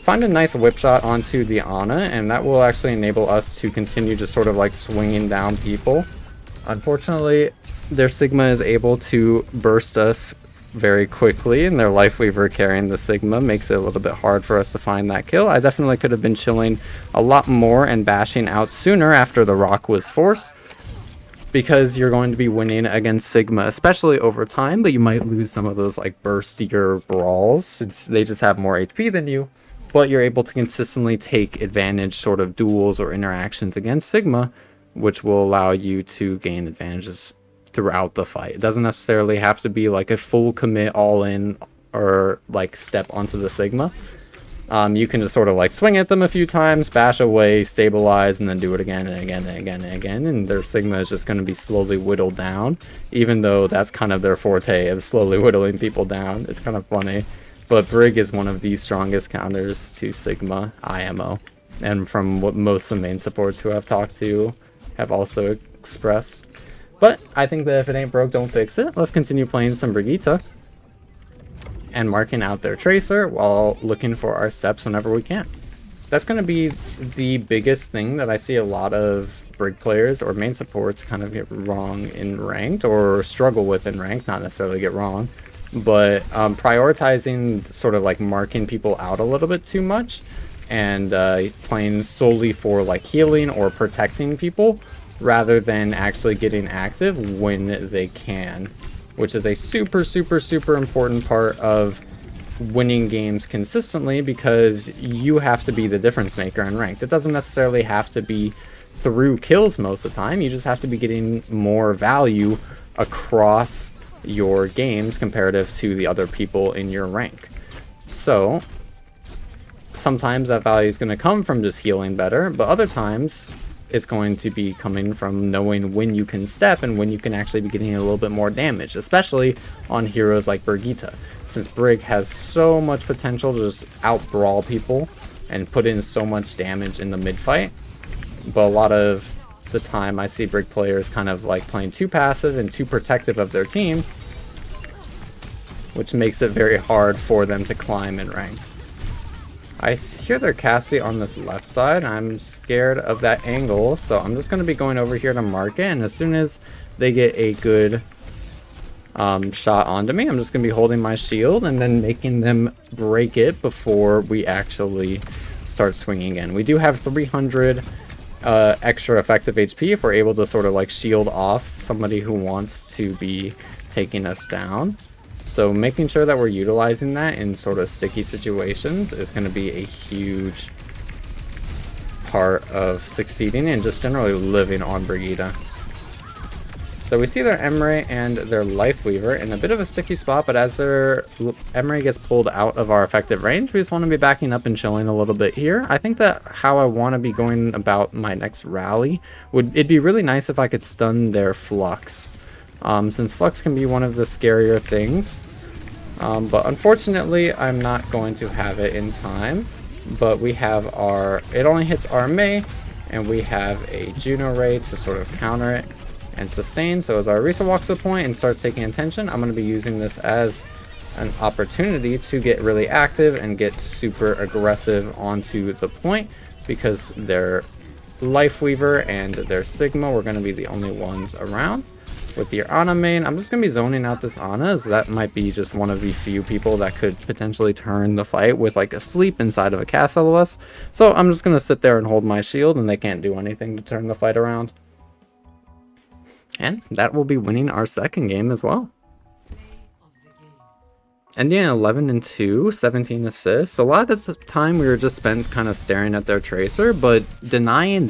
Find a nice whip shot onto the Ana, and that will actually enable us to continue just sort of like swinging down people. Unfortunately, their Sigma is able to burst us very quickly, and their Life Weaver carrying the Sigma makes it a little bit hard for us to find that kill. I definitely could have been chilling a lot more and bashing out sooner after the rock was forced, because you're going to be winning against Sigma, especially over time, but you might lose some of those like burstier brawls since they just have more HP than you, but you're able to consistently take advantage sort of duels or interactions against Sigma, which will allow you to gain advantages throughout the fight. It doesn't necessarily have to be like a full commit all in or like step onto the Sigma. You can just sort of like swing at them a few times, bash away, stabilize, and then do it again and again and again and again, and their Sigma is just going to be slowly whittled down, even though that's kind of their forte of slowly whittling people down. It's kind of funny, but Brig is one of the strongest counters to Sigma IMO, and from what most of the main supports who I've talked to have also expressed. But I think that if it ain't broke, don't fix it. Let's continue playing some Brigitte and marking out their Tracer while looking for our steps whenever we can. That's going to be the biggest thing that I see a lot of Brig players or main supports kind of get wrong in ranked, or struggle with in ranked, not necessarily get wrong, but prioritizing sort of like marking people out a little bit too much and playing solely for like healing or protecting people, rather than actually getting active when they can, which is a super, super, super important part of winning games consistently, because you have to be the difference maker in ranked. It doesn't necessarily have to be through kills most of the time. You just have to be getting more value across your games comparative to the other people in your rank. So sometimes that value is going to come from just healing better, but other times it's going to be coming from knowing when you can step and when you can actually be getting a little bit more damage, especially on heroes like Brigitte, since Brig has so much potential to just out-brawl people and put in so much damage in the mid-fight. But a lot of the time I see Brig players kind of like playing too passive and too protective of their team, which makes it very hard for them to climb in ranked. I hear their Cassie on this left side. I'm scared of that angle, so I'm just going to be going over here to mark it, and as soon as they get a good shot onto me, I'm just going to be holding my shield and then making them break it before we actually start swinging in. We do have 300 extra effective HP if we're able to sort of like shield off somebody who wants to be taking us down. So making sure that we're utilizing that in sort of sticky situations is going to be a huge part of succeeding and just generally living on Brigitte. So we see their Emre and their Lifeweaver in a bit of a sticky spot, but as their Emre gets pulled out of our effective range, we just want to be backing up and chilling a little bit here. I think that how I want to be going about my next rally it'd be really nice if I could stun their Flux. Since Flux can be one of the scarier things. But unfortunately, I'm not going to have it in time. But we have it only hits our Mei, and we have a Juno Ray to sort of counter it and sustain. So as our Orisa walks to the point and starts taking attention, I'm going to be using this as an opportunity to get really active and get super aggressive onto the point, because their Lifeweaver and their Sigma were going to be the only ones around. With your Ana main, I'm just going to be zoning out this Ana, as that might be just one of the few people that could potentially turn the fight with like a sleep inside of a Cass LOS. So I'm just going to sit there and hold my shield, and they can't do anything to turn the fight around. And that will be winning our second game as well. Ending 11-2, 17 assists. A lot of the time we were just spent kind of staring at their Tracer, but denying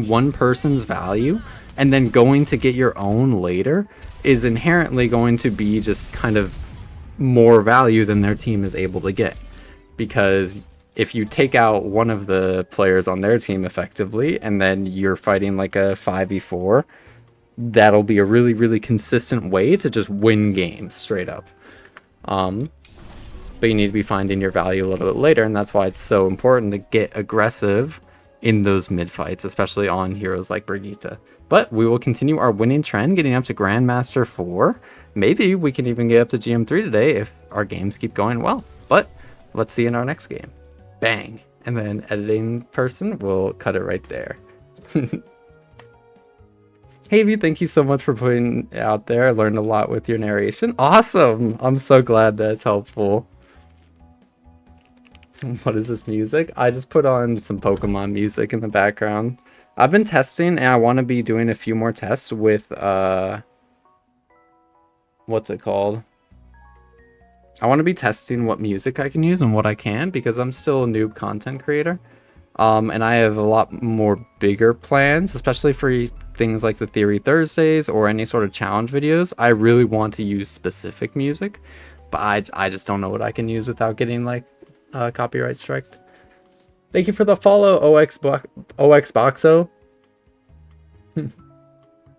one person's value and then going to get your own later is inherently going to be just kind of more value than their team is able to get. Because if you take out one of the players on their team effectively, and then you're fighting like a 5v4, that'll be a really, really consistent way to just win games straight up. But you need to be finding your value a little bit later, and that's why it's so important to get aggressive in those mid fights, especially on heroes like Brigitte. But we will continue our winning trend, getting up to Grandmaster 4. Maybe we can even get up to GM3 today if our games keep going well. But let's see in our next game. Bang. And then editing person will cut it right there. Hey, V, thank you so much for putting it out there. I learned a lot with your narration. Awesome. I'm so glad that's helpful. What is this music? I just put on some Pokemon music in the background. I've been testing, and I want to be doing a few more tests with, what's it called? I want to be testing what music I can use and what I can, because I'm still a noob content creator. And I have a lot more bigger plans, especially for things like the Theory Thursdays or any sort of challenge videos. I really want to use specific music, but I just don't know what I can use without getting like copyright striked. Thank you for the follow, OXBoxo.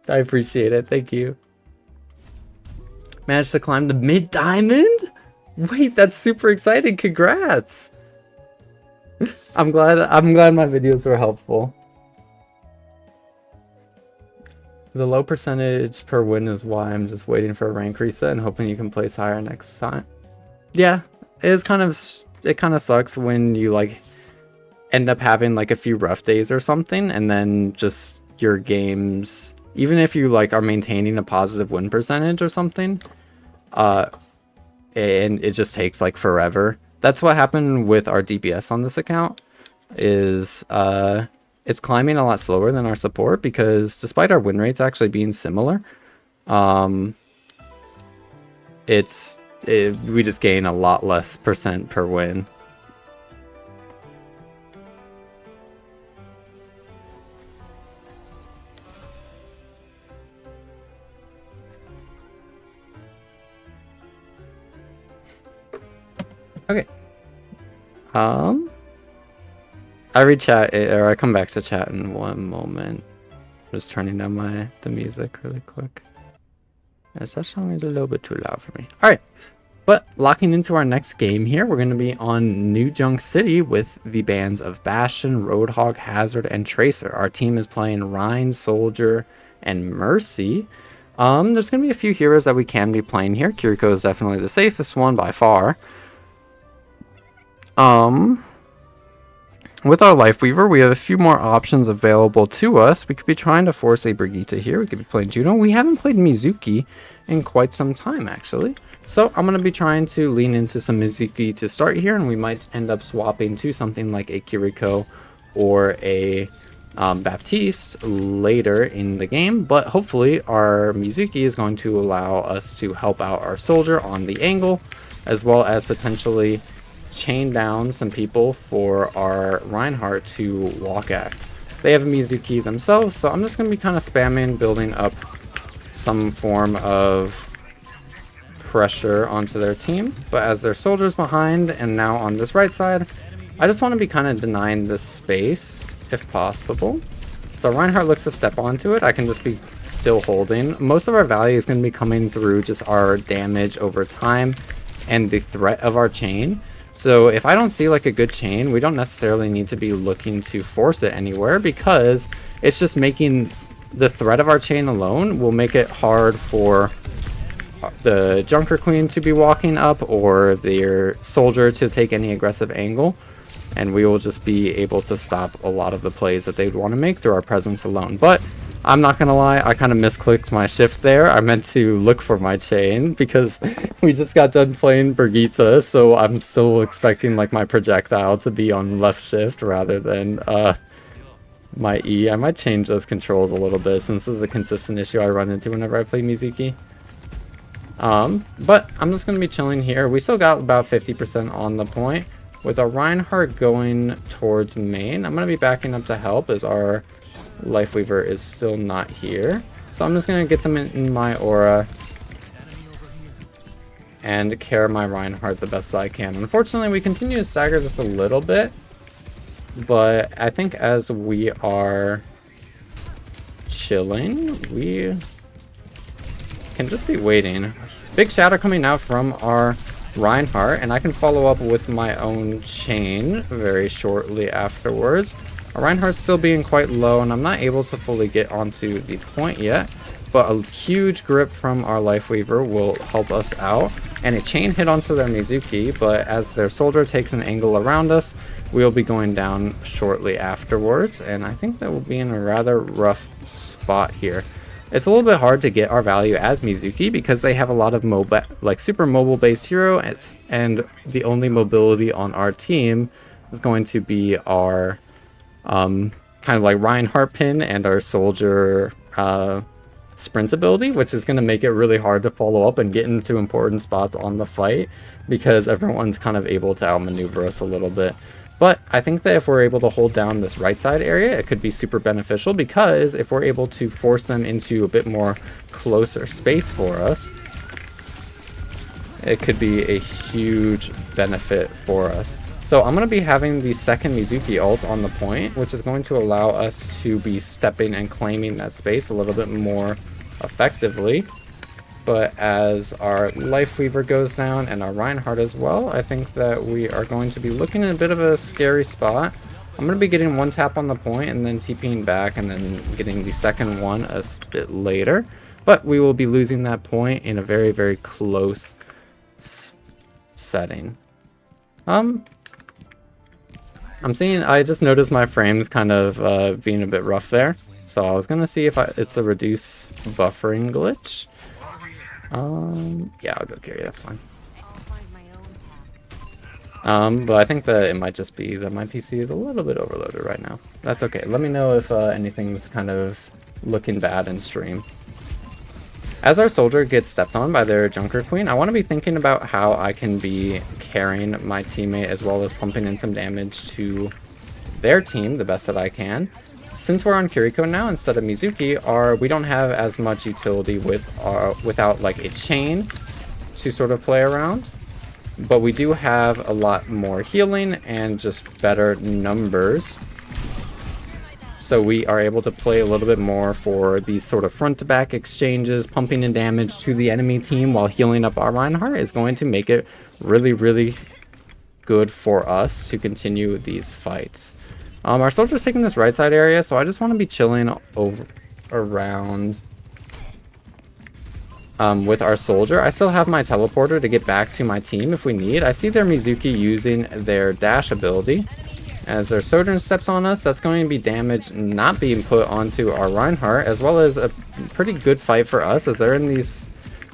I appreciate it. Thank you. Managed to climb the mid-diamond? Wait, that's super exciting. Congrats. I'm glad my videos were helpful. The low percentage per win is why I'm just waiting for a rank reset and hoping you can place higher next time. Yeah, it kind of sucks when you like end up having like a few rough days or something, and then just your games, even if you like are maintaining a positive win percentage or something, and it just takes like forever. That's what happened with our DPS on this account, is it's climbing a lot slower than our support, because despite our win rates actually being similar, we just gain a lot less percent per win. Okay. I read chat, or I come back to chat in one moment. Just turning down the music really quick. Yes, that song is a little bit too loud for me. Alright, but locking into our next game here, we're going to be on New Junk City with the bands of Bastion, Roadhog, Hazard, and Tracer. Our team is playing Rein, Soldier, and Mercy. There's gonna be a few heroes that we can be playing here. Kiriko is definitely the safest one by far. With our Life Weaver, we have a few more options available to us. We could be trying to force a Brigitte here. We could be playing Juno. We haven't played Mizuki in quite some time, actually. So I'm going to be trying to lean into some Mizuki to start here, and we might end up swapping to something like a Kiriko or a Baptiste later in the game. But hopefully our Mizuki is going to allow us to help out our soldier on the angle, as well as potentially chain down some people for our Reinhardt to walk at. They have a Mizuki themselves, so I'm just going to be kind of spamming, building up some form of pressure onto their team. But as their soldiers behind and now on this right side, I just want to be kind of denying this space if possible. So Reinhardt looks to step onto it. I can just be still holding. Most of our value is going to be coming through just our damage over time and the threat of our chain. So if I don't see like a good chain, we don't necessarily need to be looking to force it anywhere, because it's just making the threat of our chain alone will make it hard for the Junker Queen to be walking up or their soldier to take any aggressive angle, and we will just be able to stop a lot of the plays that they'd want to make through our presence alone. But I'm not gonna lie, I kind of misclicked my shift there. I meant to look for my chain because we just got done playing Brigitte, so I'm still expecting like my projectile to be on left shift rather than my E. I might change those controls a little bit since this is a consistent issue I run into whenever I play Mizuki. But I'm just gonna be chilling here. We still got about 50% on the point. With our Reinhardt going towards main, I'm gonna be backing up to help as our Life Weaver is still not here. So I'm just going to get them in my aura and care my Reinhardt the best I can. Unfortunately, we continue to stagger just a little bit, but I think as we are chilling, we can just be waiting. Big shadow coming out from our Reinhardt, and I can follow up with my own chain very shortly afterwards. Our Reinhardt's still being quite low, and I'm not able to fully get onto the point yet, but a huge grip from our Life Weaver will help us out, and a chain hit onto their Mizuki, but as their soldier takes an angle around us, we'll be going down shortly afterwards, and I think that we'll be in a rather rough spot here. It's a little bit hard to get our value as Mizuki because they have a lot of super mobile based hero, and the only mobility on our team is going to be our kind of like Reinhardt pin and our soldier sprint ability, which is going to make it really hard to follow up and get into important spots on the fight because everyone's kind of able to outmaneuver us a little bit. But I think that if we're able to hold down this right side area, it could be super beneficial, because if we're able to force them into a bit more closer space for us, it could be a huge benefit for us. So I'm going to be having the second Mizuki ult on the point, which is going to allow us to be stepping and claiming that space a little bit more effectively. But as our Life Weaver goes down and our Reinhardt as well, I think that we are going to be looking at a bit of a scary spot. I'm going to be getting one tap on the point and then TPing back and then getting the second one a bit later. But we will be losing that point in a very, very close setting. I just noticed my frame's kind of being a bit rough there. So I was going to see if it's a reduce buffering glitch. Yeah, I'll go carry, that's fine. But I think that it might just be that my PC is a little bit overloaded right now. That's okay. Let me know if anything's kind of looking bad in stream. As our soldier gets stepped on by their Junker Queen, I want to be thinking about how I can be carrying my teammate as well as pumping in some damage to their team the best that I can. Since we're on Kiriko now instead of Mizuki, we don't have as much utility without like a chain to sort of play around. But we do have a lot more healing and just better numbers. So we are able to play a little bit more for these sort of front-to-back exchanges. Pumping in damage to the enemy team while healing up our Reinhardt is going to make it really, really good for us to continue these fights. Our soldier's taking this right side area, so I just want to be chilling around with our soldier. I still have my teleporter to get back to my team if we need. I see their Mizuki using their dash ability. As their Sojourn steps on us, that's going to be damage not being put onto our Reinhardt, as well as a pretty good fight for us as they're in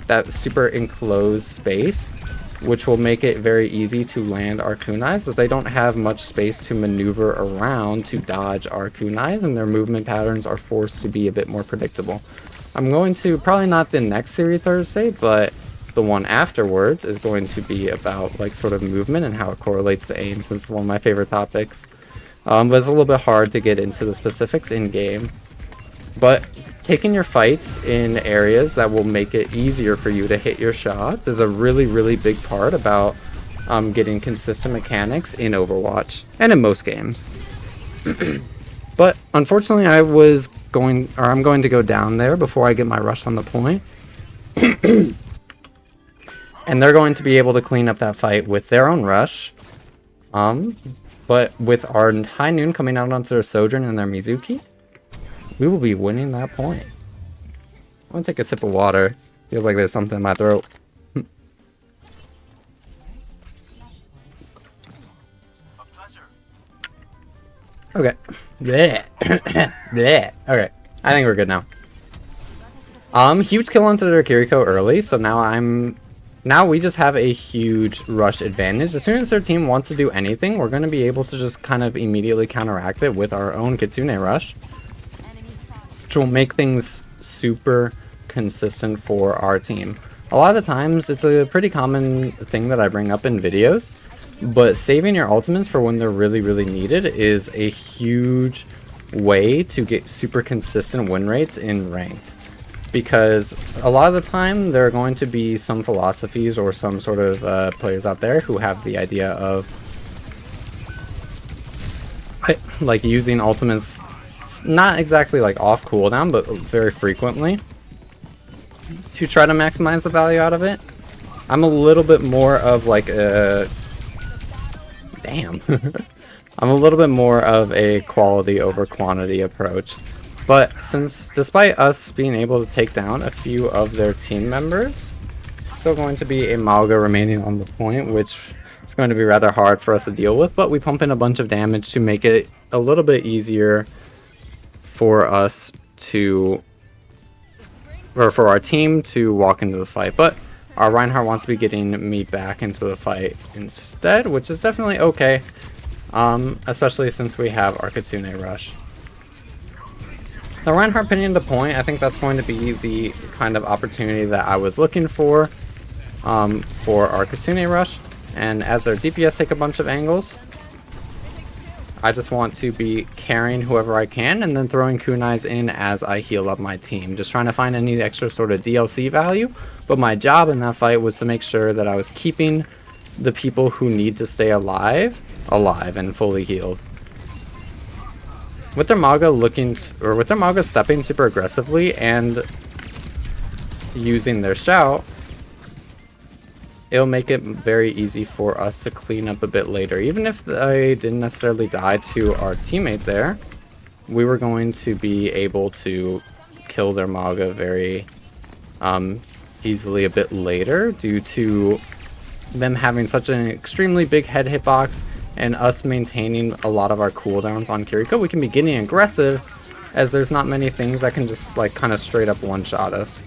that super enclosed space, which will make it very easy to land our kunais, as they don't have much space to maneuver around to dodge our kunais, and their movement patterns are forced to be a bit more predictable. I'm going to, probably not the next series Thursday, but the one afterwards is going to be about like sort of movement and how it correlates to aim, since it's one of my favorite topics. But it's a little bit hard to get into the specifics in game. But taking your fights in areas that will make it easier for you to hit your shots is a really, really big part about getting consistent mechanics in Overwatch and in most games. But unfortunately, I'm going to go down there before I get my rush on the point. And they're going to be able to clean up that fight with their own rush. But with our High Noon coming out onto their Sojourn and their Mizuki, we will be winning that point. I'm gonna take a sip of water. Feels like there's something in my throat. Okay. Blech. Blech. Okay. I think we're good now. Huge kill onto their Kiriko early, so now we just have a huge rush advantage. As soon as their team wants to do anything, we're going to be able to just kind of immediately counteract it with our own Kitsune rush, which will make things super consistent for our team. A lot of the times, it's a pretty common thing that I bring up in videos, but saving your ultimates for when they're really, really needed is a huge way to get super consistent win rates in ranked. Because a lot of the time, there are going to be some philosophies or some sort of players out there who have the idea of like using ultimates, not exactly like off cooldown, but very frequently to try to maximize the value out of it. I'm a little bit more of like a I'm a little bit more of a quality over quantity approach. But since, despite us being able to take down a few of their team members, still going to be a Mauga remaining on the point, which is going to be rather hard for us to deal with, but we pump in a bunch of damage to make it a little bit easier for us to, or for our team to walk into the fight. But our Reinhardt wants to be getting me back into the fight instead, which is definitely okay, especially since we have our Kitsune rush. The Reinhardt pinning the point, I think that's going to be the kind of opportunity that I was looking for our Kitsune rush. And as their DPS take a bunch of angles, I just want to be carrying whoever I can and then throwing kunais in as I heal up my team. Just trying to find any extra sort of DLC value. But my job in that fight was to make sure that I was keeping the people who need to stay alive and fully healed. With their Mauga with their Mauga stepping super aggressively and using their shout, it'll make it very easy for us to clean up a bit later. Even if they didn't necessarily die to our teammate there, we were going to be able to kill their Mauga very easily a bit later due to them having such an extremely big head hitbox and us maintaining a lot of our cooldowns on Kiriko. We can be getting aggressive as there's not many things that can just like kind of straight up one-shot us.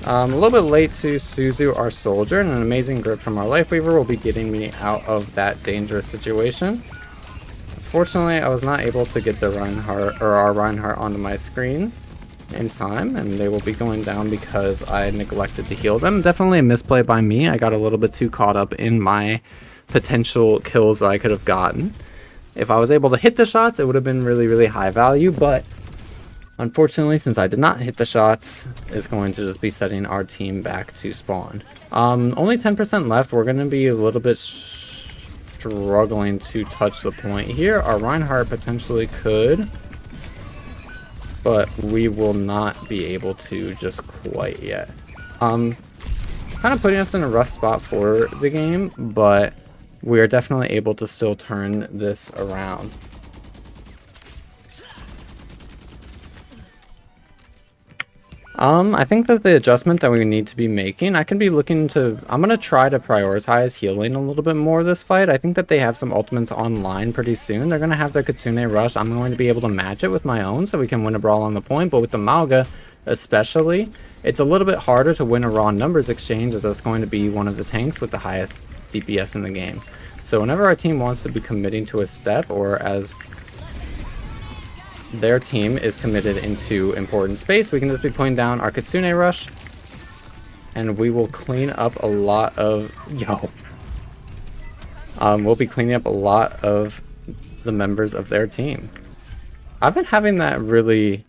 A little bit late to Suzu, our soldier, and an amazing grip from our Lifeweaver will be getting me out of that dangerous situation. Fortunately, I was not able to get the Reinhardt, or our Reinhardt, onto my screen in time, and they will be going down because I neglected to heal them. Definitely a misplay by me. I got a little bit too caught up in my potential kills that I could have gotten. If I was able to hit the shots, it would have been really, really high value, but unfortunately, since I did not hit the shots, it's going to just be setting our team back to spawn. Only 10% left. We're going to be a little bit struggling to touch the point here. Our Reinhardt potentially could, but we will not be able to just quite yet. Kind of putting us in a rough spot for the game, but we are definitely able to still turn this around. I think that the adjustment that we need to be making, I'm going to try to prioritize healing a little bit more this fight. I think that they have some ultimates online pretty soon. They're going to have their Kitsune Rush. I'm going to be able to match it with my own so we can win a brawl on the point. But with the Mauga especially, it's a little bit harder to win a raw numbers exchange, as that's going to be one of the tanks with the highest DPS in the game. So whenever our team wants to be committing to a step, or as their team is committed into important space, we can just be putting down our Kitsune Rush, and we will clean up a lot of... we'll be cleaning up a lot of the members of their team. I've been having that really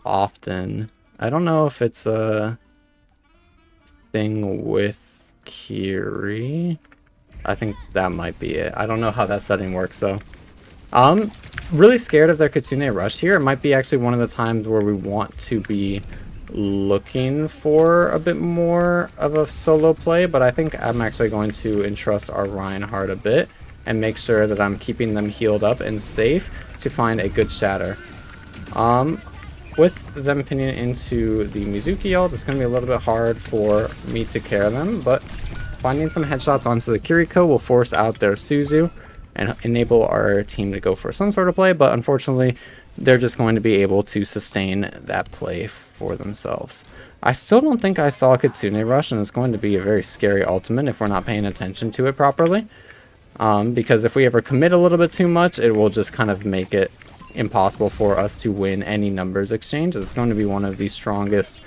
often. I don't know if it's a thing with Kiri. I think that might be it. I don't know how that setting works, though. Really scared of their Kitsune Rush here. It might be actually one of the times where we want to be looking for a bit more of a solo play, but I think I'm actually going to entrust our Reinhardt a bit and make sure that I'm keeping them healed up and safe to find a good shatter. With them pinning into the Mizuki ult, it's going to be a little bit hard for me to carry them, but finding some headshots onto the Kiriko will force out their Suzu and enable our team to go for some sort of play, but unfortunately they're just going to be able to sustain that play for themselves. I still don't think I saw Kitsune Rush, and it's going to be a very scary ultimate if we're not paying attention to it properly, because if we ever commit a little bit too much, it will just kind of make it impossible for us to win any numbers exchange. It's going to be one of the strongest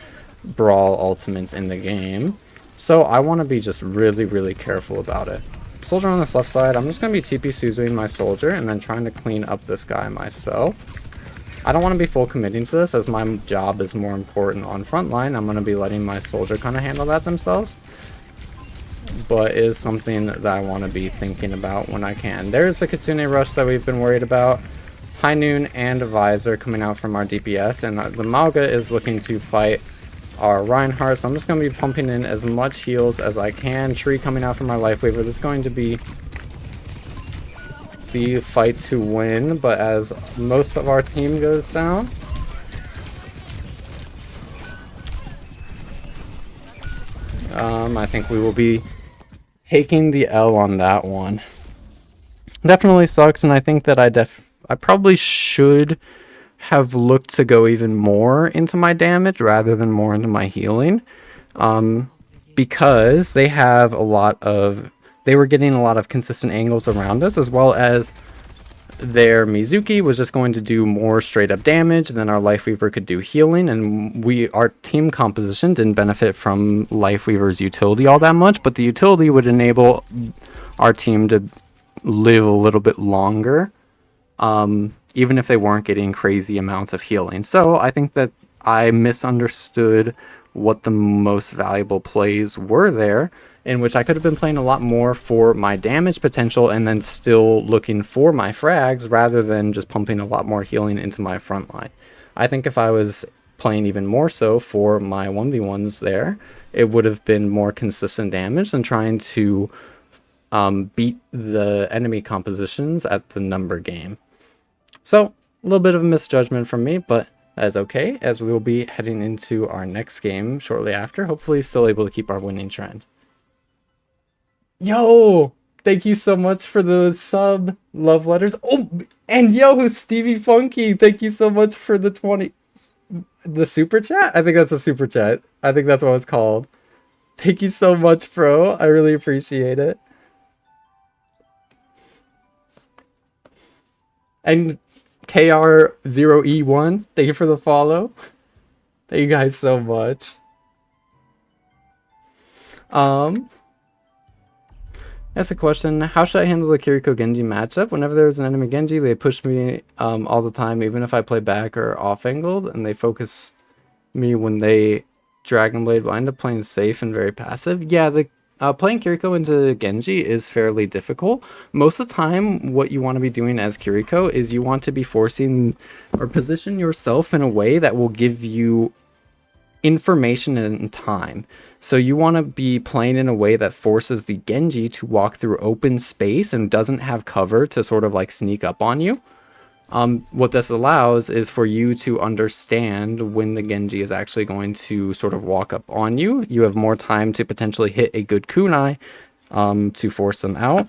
brawl ultimates in the game, so I want to be just really careful about it. Soldier on this left side, I'm just going to be TP Suzuing my soldier and then trying to clean up this guy myself. I don't want to be full committing to this, as my job is more important on front line. I'm going to be letting my soldier kind of handle that themselves, but it is something that I want to be thinking about when I can. There's the Kitsune Rush that we've been worried about. High Noon and Visor coming out from our DPS, and the Mauga is looking to fight our Reinhardt, so I'm just going to be pumping in as much heals as I can. Tree coming out from our Life Weaver. This is going to be the fight to win, but as most of our team goes down, I think we will be taking the L on that one. Definitely sucks, and I think that I probably should have looked to go even more into my damage rather than more into my healing, because they were getting a lot of consistent angles around us, as well as their Mizuki was just going to do more straight up damage than our Life Weaver could do healing, and our team composition didn't benefit from Life Weaver's utility all that much, but the utility would enable our team to live a little bit longer, even if they weren't getting crazy amounts of healing. So I think that I misunderstood what the most valuable plays were there, in which I could have been playing a lot more for my damage potential and then still looking for my frags rather than just pumping a lot more healing into my front line. I think if I was playing even more so for my 1v1s there, it would have been more consistent damage than trying to beat the enemy compositions at the number game. So, a little bit of a misjudgment from me, but that is okay, as we will be heading into our next game shortly after, hopefully still able to keep our winning trend. Yo! Thank you so much for the sub, love letters. Oh, and yo, Stevie Funky, thank you so much for the 20... The super chat? I think that's a super chat. I think that's what it's called. Thank you so much, bro. I really appreciate it. And KR0E1, thank you for the follow. Thank you guys so much. That's a question. How should I handle the Kiriko Genji matchup? Whenever there's an enemy Genji, they push me all the time, even if I play back or off-angled, and they focus me when they Dragon Blade, but I end up playing safe and very passive. Yeah, playing Kiriko into Genji is fairly difficult. Most of the time, what you want to be doing as Kiriko is you want to be forcing or position yourself in a way that will give you information and time. So you want to be playing in a way that forces the Genji to walk through open space and doesn't have cover to sort of like sneak up on you. What this allows is for you to understand when the Genji is actually going to sort of walk up on you. You have more time to potentially hit a good kunai to force them out.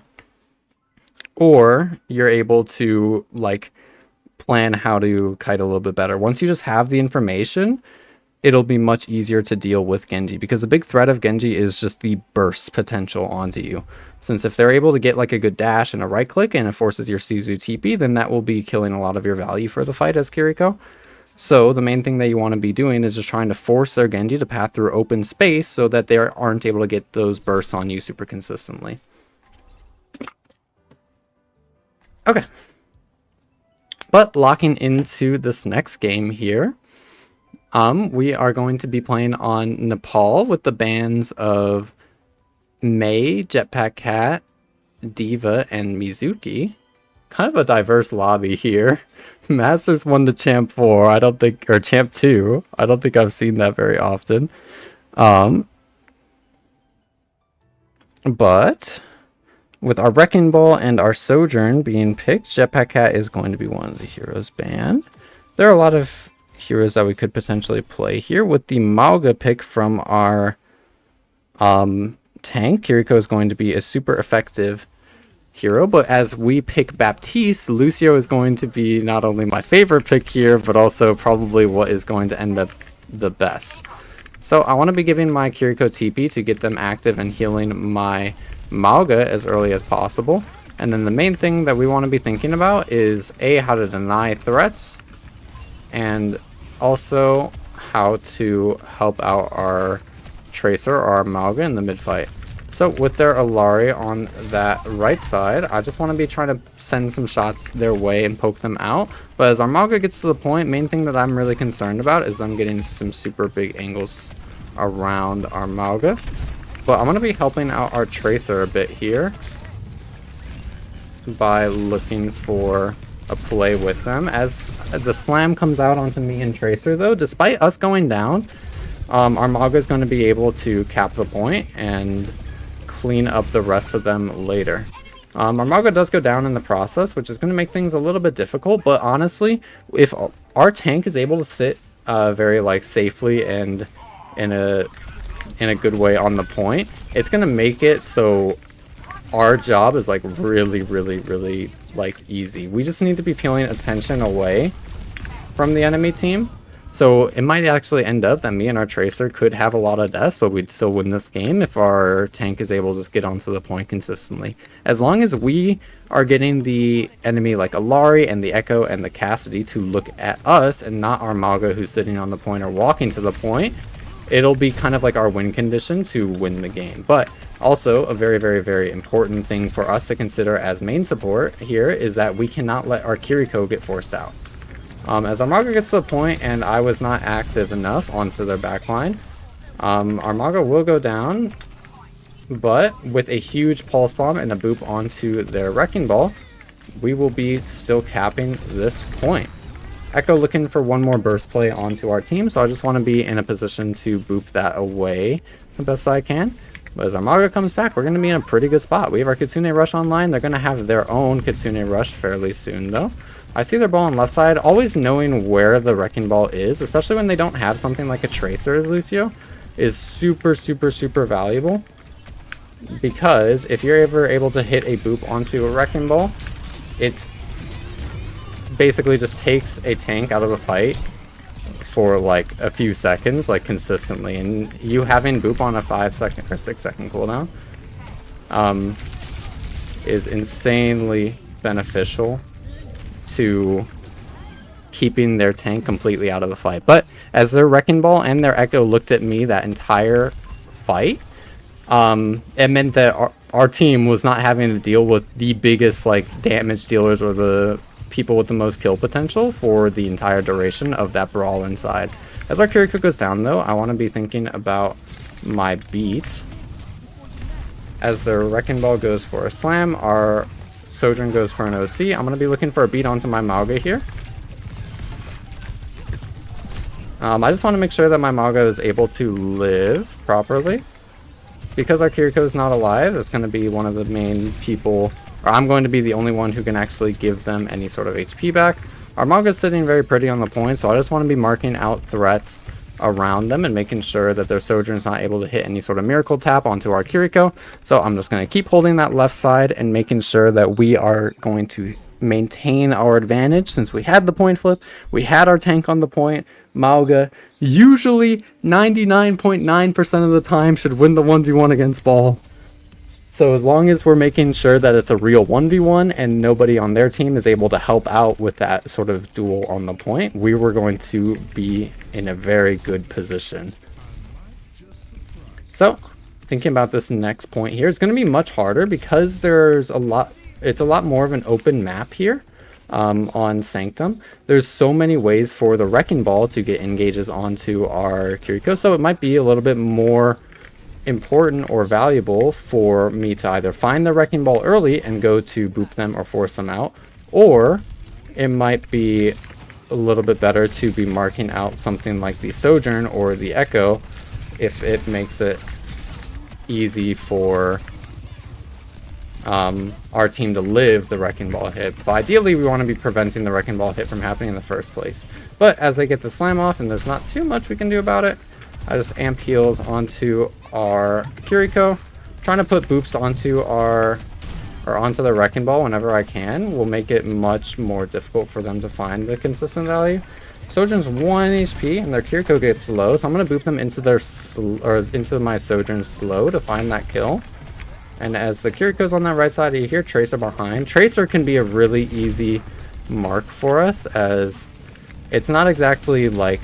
Or you're able to like plan how to kite a little bit better. Once you just have the information, it'll be much easier to deal with Genji, because the big threat of Genji is just the burst potential onto you. Since if they're able to get like a good dash and a right click and it forces your Suzu TP, then that will be killing a lot of your value for the fight as Kiriko. So the main thing that you want to be doing is just trying to force their Genji to path through open space so that they aren't able to get those bursts on you super consistently. Okay. But locking into this next game here, we are going to be playing on Nepal with the bands of Mei, Jetpack Cat, D.Va, and Mizuki. Kind of a diverse lobby here. Masters 1 to Champ 4, I don't think, or Champ 2, I don't think I've seen that very often. But with our Wrecking Ball and our Sojourn being picked, Jetpack Cat is going to be one of the heroes banned. There are a lot of heroes that we could potentially play here. With the Mauga pick from our tank, Kiriko is going to be a super effective hero, but as we pick Baptiste, Lucio is going to be not only my favorite pick here, but also probably what is going to end up the best. So I want to be giving my Kiriko TP to get them active and healing my Mauga as early as possible. And then the main thing that we want to be thinking about is how to deny threats, and also how to help out our Tracer or our Mauga in the mid fight. So with their Illari on that right side, I just want to be trying to send some shots their way and poke them out. But as our Mauga gets to the point, main thing that I'm really concerned about is them getting some super big angles around our Mauga. But I'm going to be helping out our Tracer a bit here by looking for a play with them. As the slam comes out onto me and Tracer, though, despite us going down, our Mauga is going to be able to cap the point and clean up the rest of them later. Our Mauga does go down in the process, which is going to make things a little bit difficult, but honestly, if our tank is able to sit very like safely and in a good way on the point, it's going to make it so our job is like really like easy. We just need to be peeling attention away from the enemy team. So it might actually end up that me and our Tracer could have a lot of deaths, but we'd still win this game if our tank is able to just get onto the point consistently. As long as we are getting the enemy like Illari and the Echo and the Cassidy to look at us and not our Mauga who's sitting on the point or walking to the point, it'll be kind of like our win condition to win the game. But also a very important thing for us to consider as main support here is that we cannot let our Kiriko get forced out. As our Mauga gets to the point and I was not active enough onto their backline, our Mauga will go down, but with a huge pulse bomb and a boop onto their Wrecking Ball, we will be still capping this point. Echo looking for one more burst play onto our team, so I just want to be in a position to boop that away the best I can. But as our Mauga comes back, we're going to be in a pretty good spot. We have our Kitsune Rush online. They're going to have their own Kitsune Rush fairly soon, though. I see their ball on left side. Always knowing where the Wrecking Ball is, especially when they don't have something like a Tracer as Lucio, is super valuable. Because if you're ever able to hit a boop onto a Wrecking Ball, it's basically just takes a tank out of a fight for like a few seconds, like consistently, and you having boop on a 5-second or 6-second cooldown is insanely beneficial to keeping their tank completely out of the fight. But as their Wrecking Ball and their Echo looked at me that entire fight, it meant that our team was not having to deal with the biggest like damage dealers or the people with the most kill potential for the entire duration of that brawl inside. As our Kiriko goes down, though, I want to be thinking about my beat. As their Wrecking Ball goes for a slam, our Sojourn goes for an OC. I'm going to be looking for a beat onto my Mauga here. I just want to make sure that my Mauga is able to live properly. Because our Kiriko is not alive, it's going to be one of the main people, or I'm going to be the only one who can actually give them any sort of HP back. Our Mauga's sitting very pretty on the point, so I just want to be marking out threats around them and making sure that their Sojourn's not able to hit any sort of miracle tap onto our Kiriko. So I'm just going to keep holding that left side and making sure that we are going to maintain our advantage. Since we had the point flip, we had our tank on the point, Mauga usually 99.9% of the time should win the 1v1 against Ball. So as long as we're making sure that it's a real 1v1 and nobody on their team is able to help out with that sort of duel on the point, we were going to be in a very good position. So thinking about this next point here, it's going to be much harder because it's a lot more of an open map here on Sanctum. There's so many ways for the Wrecking Ball to get engages onto our Kiriko, so it might be a little bit more important or valuable for me to either find the Wrecking Ball early and go to boop them or force them out, or it might be a little bit better to be marking out something like the Sojourn or the Echo if it makes it easy for our team to live the Wrecking Ball hit. But ideally we want to be preventing the Wrecking Ball hit from happening in the first place. But as I get the slam off and there's not too much we can do about it, I just amp heals onto our Kiriko. Trying to put boops onto the Wrecking Ball whenever I can will make it much more difficult for them to find the consistent value. Sojourn's 1 HP and their Kiriko gets low, so I'm going to boop them into my Sojourn slow to find that kill. And as the Kiriko's on that right side, you hear Tracer behind. Tracer can be a really easy mark for us, as it's not exactly like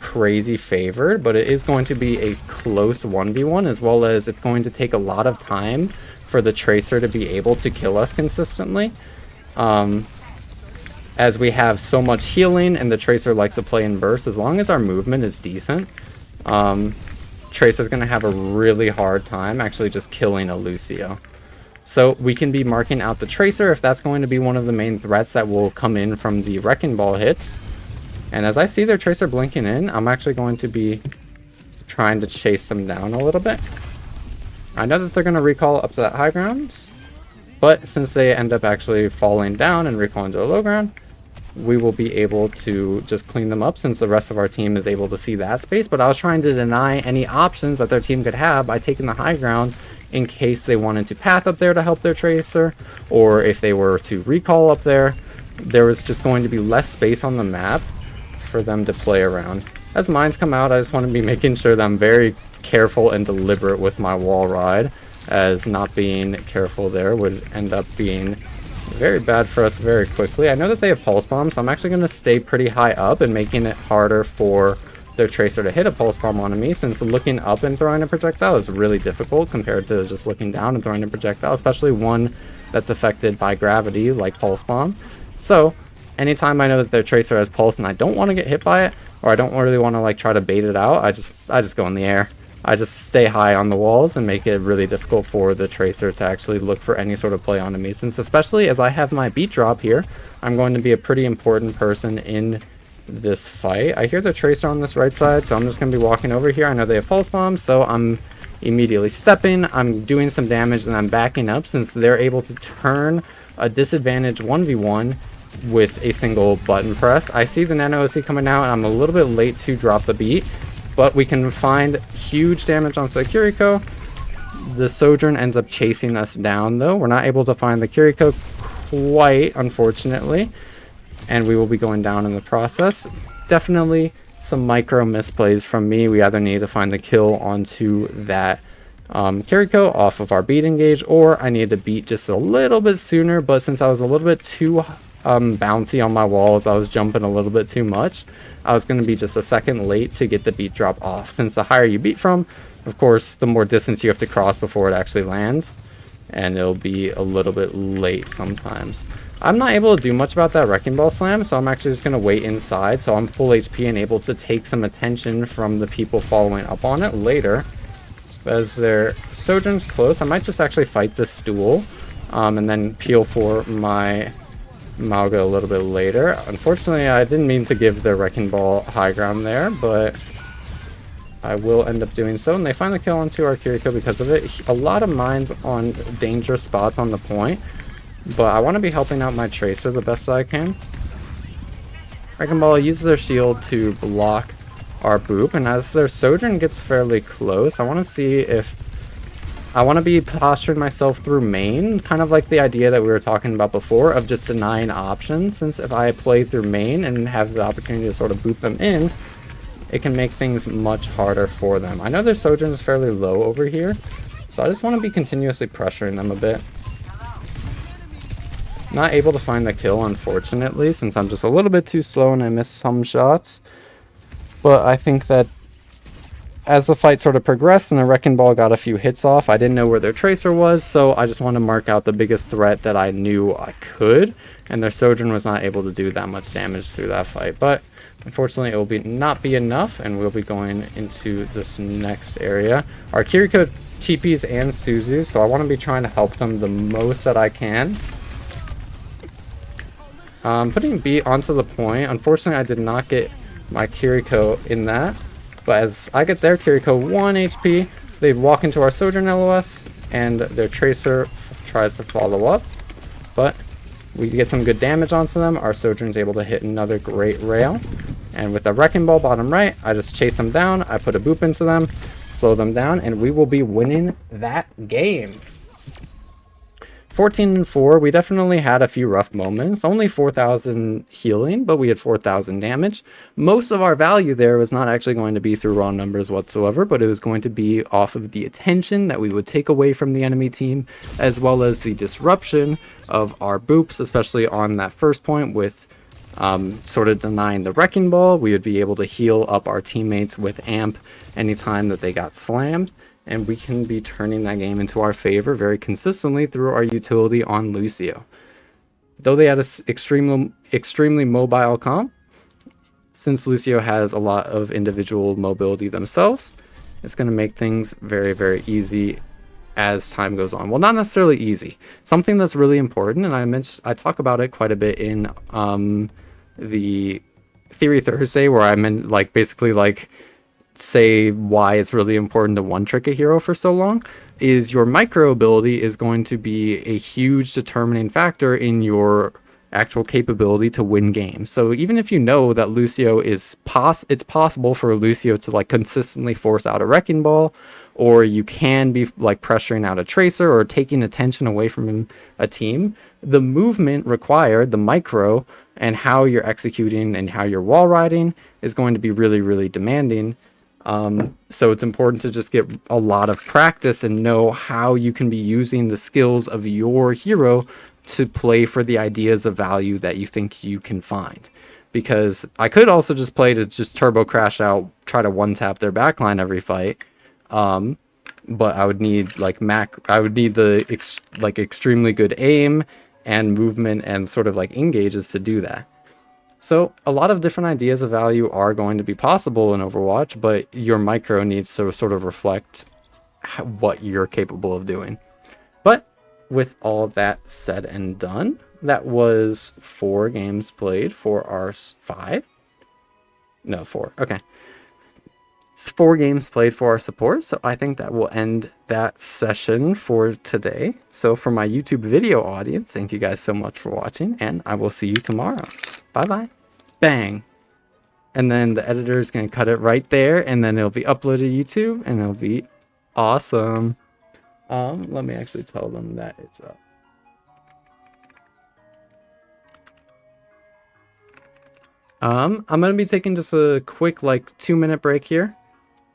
crazy favored, but it is going to be a close 1v1, as well as it's going to take a lot of time for the Tracer to be able to kill us consistently, as we have so much healing and the Tracer likes to play in bursts. As long as our movement is decent, Tracer's going to have a really hard time actually just killing a Lucio. So we can be marking out the Tracer if that's going to be one of the main threats that will come in from the Wrecking Ball hits. And as I see their Tracer blinking in, I'm actually going to be trying to chase them down a little bit. I know that they're going to recall up to that high ground, but since they end up actually falling down and recalling to the low ground, we will be able to just clean them up since the rest of our team is able to see that space. But I was trying to deny any options that their team could have by taking the high ground in case they wanted to path up there to help their Tracer, or if they were to recall up there, there was just going to be less space on the map for them to play around. As mines come out, I just want to be making sure that I'm very careful and deliberate with my wall ride, as not being careful there would end up being very bad for us very quickly. I know that they have Pulse Bomb, so I'm actually going to stay pretty high up and making it harder for their Tracer to hit a Pulse Bomb onto me, since looking up and throwing a projectile is really difficult compared to just looking down and throwing a projectile, especially one that's affected by gravity like Pulse Bomb. So anytime I know that their Tracer has Pulse and I don't want to get hit by it, or I don't really want to like try to bait it out, I just go in the air. I just stay high on the walls and make it really difficult for the Tracer to actually look for any sort of play onto me, since especially as I have my beat drop here, I'm going to be a pretty important person in this fight. I hear the Tracer on this right side, so I'm just going to be walking over here. I know they have Pulse Bombs, so I'm immediately stepping, I'm doing some damage, and I'm backing up since they're able to turn a disadvantage 1v1 with a single button press. I see the Nano OC coming out, and I'm a little bit late to drop the beat, but we can find huge damage on the Kiriko. The Sojourn ends up chasing us down, though. We're not able to find the Kiriko quite, unfortunately, and we will be going down in the process. Definitely some micro misplays from me. We either need to find the kill onto that Kiriko off of our beat engage, or I need to beat just a little bit sooner, but since I was a little bit too bouncy on my walls, I was jumping a little bit too much, I was going to be just a second late to get the beat drop off, since the higher you beat from, of course, the more distance you have to cross before it actually lands, and it'll be a little bit late sometimes. I'm not able to do much about that Wrecking Ball slam, so I'm actually just going to wait inside so I'm full HP and able to take some attention from the people following up on it later. As their Sojourn's close, I might just actually fight this duel and then peel for my Mauga a little bit later. Unfortunately, I didn't mean to give the Wrecking Ball high ground there, but I will end up doing so. And they find the kill onto our Kiriko because of it. A lot of mines on dangerous spots on the point, but I want to be helping out my Tracer the best I can. Wrecking Ball uses their shield to block our Boop, and as their Sojourn gets fairly close, I want to see if I want to be posturing myself through main, kind of like the idea that we were talking about before of just denying options, since if I play through main and have the opportunity to sort of boot them in, it can make things much harder for them. I know their Sojourn is fairly low over here, so I just want to be continuously pressuring them a bit. Not able to find the kill, unfortunately, since I'm just a little bit too slow and I miss some shots. But I think that as the fight sort of progressed and the Wrecking Ball got a few hits off, I didn't know where their Tracer was, so I just wanted to mark out the biggest threat that I knew I could, and their Sojourn was not able to do that much damage through that fight. But unfortunately, it will not be enough, and we'll be going into this next area. Our Kiriko TPs and Suzu, so I want to be trying to help them the most that I can. Putting B onto the point. Unfortunately, I did not get my Kiriko in that. But as I get their Kiriko 1 HP, they walk into our Sojourn LOS, and their Tracer tries to follow up. But we get some good damage onto them. Our Sojourn's able to hit another great rail. And with the Wrecking Ball bottom right, I just chase them down. I put a boop into them, slow them down, and we will be winning that game. 14-4, we definitely had a few rough moments. Only 4,000 healing, but we had 4,000 damage. Most of our value there was not actually going to be through raw numbers whatsoever, but it was going to be off of the attention that we would take away from the enemy team, as well as the disruption of our boops, especially on that first point with sort of denying the Wrecking Ball. We would be able to heal up our teammates with Amp anytime that they got slammed. And we can be turning that game into our favor very consistently through our utility on Lucio. Though they had an extremely mobile comp, since Lucio has a lot of individual mobility themselves, it's going to make things very, very easy as time goes on. Well, not necessarily easy. Something that's really important, and I talk about it quite a bit in the Theory Thursday, where I meant basically say why it's really important to one trick a hero for so long, is your micro ability is going to be a huge determining factor in your actual capability to win games. So even if you know that Lucio is it's possible for Lucio to consistently force out a Wrecking Ball, or you can be pressuring out a Tracer or taking attention away from a team, the movement required, the micro, and how you're executing and how you're wall riding is going to be really, really demanding. So it's important to just get a lot of practice and know how you can be using the skills of your hero to play for the ideas of value that you think you can find. Because I could also just play to just turbo crash out, try to one tap their backline every fight. But I would need the extremely good aim and movement and sort of engages to do that. So a lot of different ideas of value are going to be possible in Overwatch, but your micro needs to sort of reflect what you're capable of doing. But with all that said and done, that was 4 games played for our 5. No, 4. Okay. It's 4 games played for our support, so I think that will end that session for today. So for my YouTube video audience, thank you guys so much for watching, and I will see you tomorrow. Bye-bye. Bang. And then the editor is going to cut it right there, and then it'll be uploaded to YouTube, and it'll be awesome. Let me actually tell them that it's up. I'm going to be taking just a quick 2-minute break here.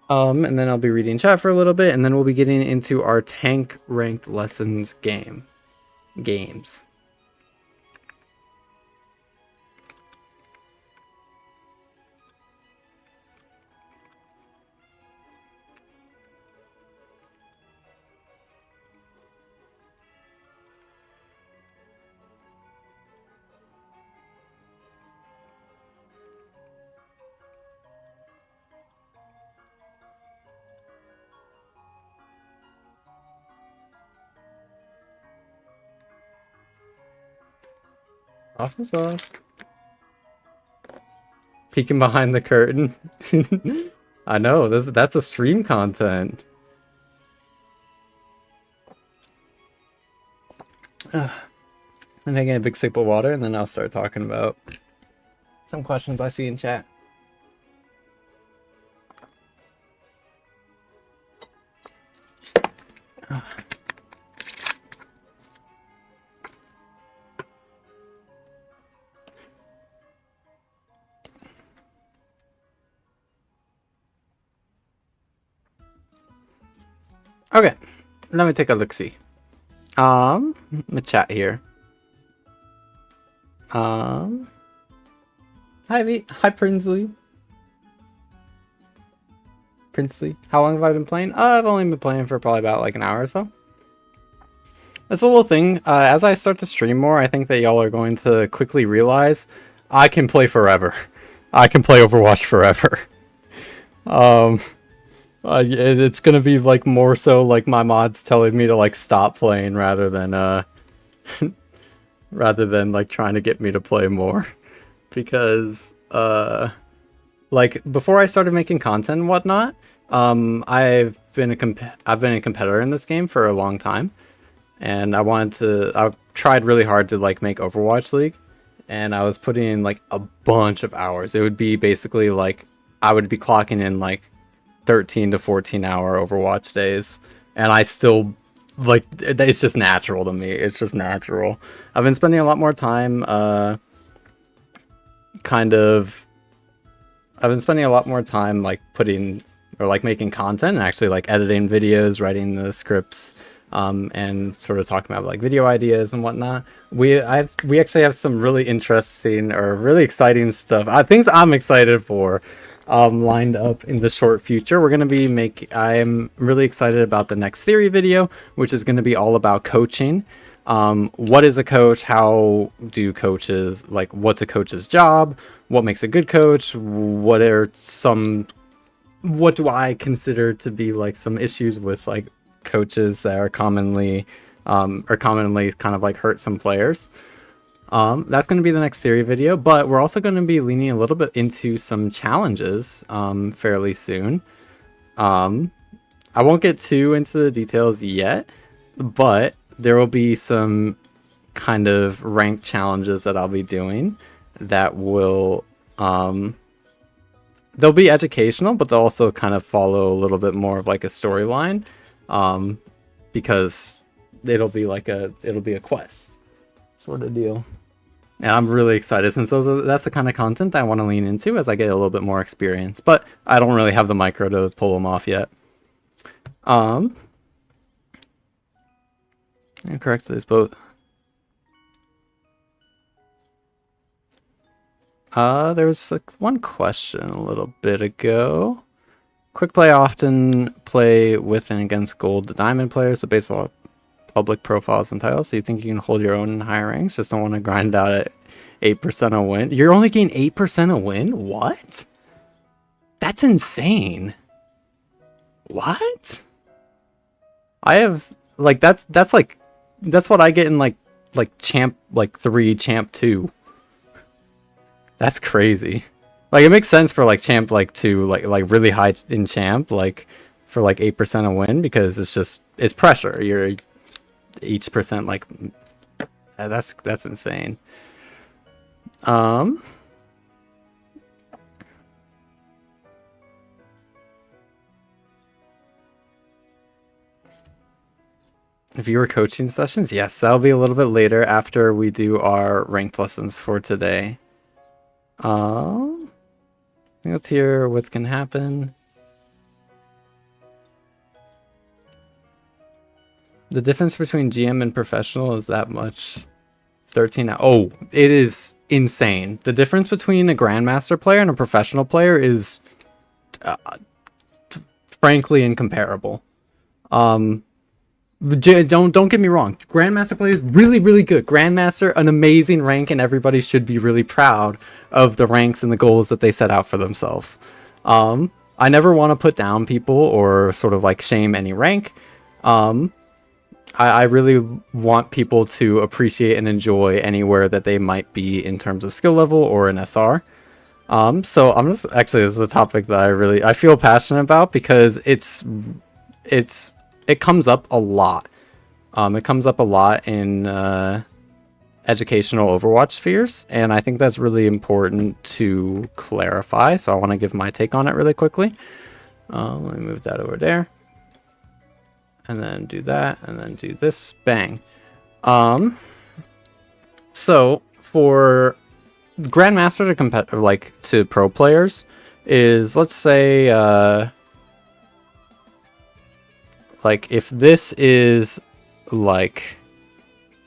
And then I'll be reading chat for a little bit, and then we'll be getting into our tank ranked lessons games. Awesome sauce. Peeking behind the curtain. I know, that's a stream content. I'm taking a big sip of water and then I'll start talking about some questions I see in chat. Okay, let me take a look-see. Let me chat here. Hi V, hi Princely. How long have I been playing? I've only been playing for probably about like an hour or so. It's a little thing. As I start to stream more, I think that y'all are going to quickly realize I can play forever. I can play Overwatch forever. It's gonna be like more so like my mods telling me to like stop playing rather than rather than like trying to get me to play more, because like before I started making content and whatnot, I've been a competitor in this game for a long time, and I've tried really hard to like make Overwatch League, and I was putting in like a bunch of hours. It would be basically like I would be clocking in like 13 to 14 hour Overwatch days, and I still like it's just natural to me. It's just natural. I've been spending a lot more time I've been spending a lot more time like putting or like making content and actually like editing videos, writing the scripts, and sort of talking about like video ideas and whatnot. We actually have some really interesting or really exciting stuff, things I'm excited for, lined up in the short future. I'm really excited about the next theory video, which is going to be all about coaching. What is a coach? How do coaches, like, what's a coach's job? What makes a good coach? What do I consider to be like some issues with like coaches that are commonly kind of like hurt some players? That's going to be the next theory video, but we're also going to be leaning a little bit into some challenges fairly soon. I won't get too into the details yet, but there will be some kind of ranked challenges that I'll be doing that will they'll be educational, but they'll also kind of follow a little bit more of like a storyline, because it'll be a quest sort of deal. And I'm really excited, since that's the kind of content that I want to lean into as I get a little bit more experience, but I don't really have the micro to pull them off yet. And correct these both. There was like one question a little bit ago. Quick play often play with and against gold to diamond players, so based on public profiles and titles, so you think you can hold your own in higher ranks, just don't want to grind out at 8% a win. You're only getting 8% a win? What? That's insane. What? I have like that's what I get in like champ 3, champ 2. That's crazy. Like it makes sense for like champ 2, like really high in champ, like for like 8% a win, because it's pressure. You're each percent, like that's insane. Viewer coaching sessions, yes, that'll be a little bit later after we do our ranked lessons for today. Let's hear what can happen. The difference between GM and professional is that much. 13. Oh, it is insane. The difference between a grandmaster player and a professional player is frankly incomparable. Don't get me wrong. Grandmaster player is really, really good. Grandmaster, an amazing rank, and everybody should be really proud of the ranks and the goals that they set out for themselves. I never want to put down people or sort of like shame any rank. I really want people to appreciate and enjoy anywhere that they might be in terms of skill level or an SR. So I'm just actually, this is a topic that I feel passionate about, because it comes up a lot. It comes up a lot in educational Overwatch spheres, and I think that's really important to clarify. So I want to give my take on it really quickly. Let me move that over there, and then do that, and then do this. Bang. So for Grandmaster to like to pro players is, let's say, like if this is like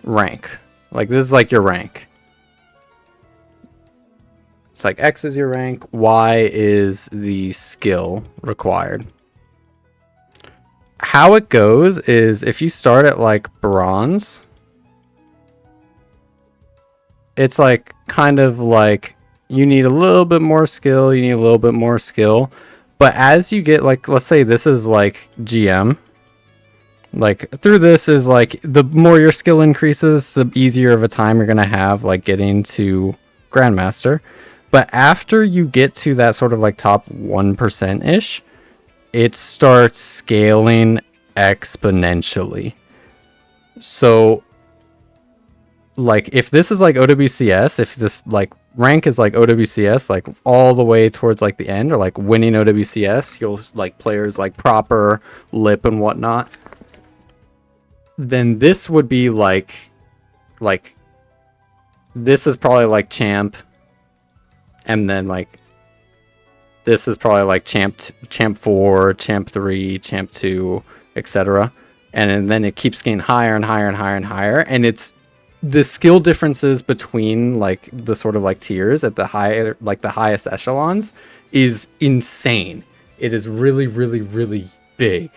rank, like this is like your rank. It's like X is your rank, Y is the skill required. How it goes is if you start at like bronze, it's like kind of like you need a little bit more skill, you need a little bit more skill. But as you get, like, let's say this is like GM, like through this is like the more your skill increases, the easier of a time you're going to have like getting to Grandmaster. But after you get to that sort of like top 1% ish, it starts scaling exponentially. So like if this is like OWCS, if this like rank is like OWCS, like all the way towards like the end, or like winning OWCS, you'll like players like Proper, Lip, and whatnot, then this would be like this is probably like champ, and then like this is probably like champ 4, champ 3, champ 2, etc. And then it keeps getting higher and higher and higher and higher, and it's the skill differences between like the sort of like tiers at the higher, like the highest echelons, is insane. It is really, really, really big.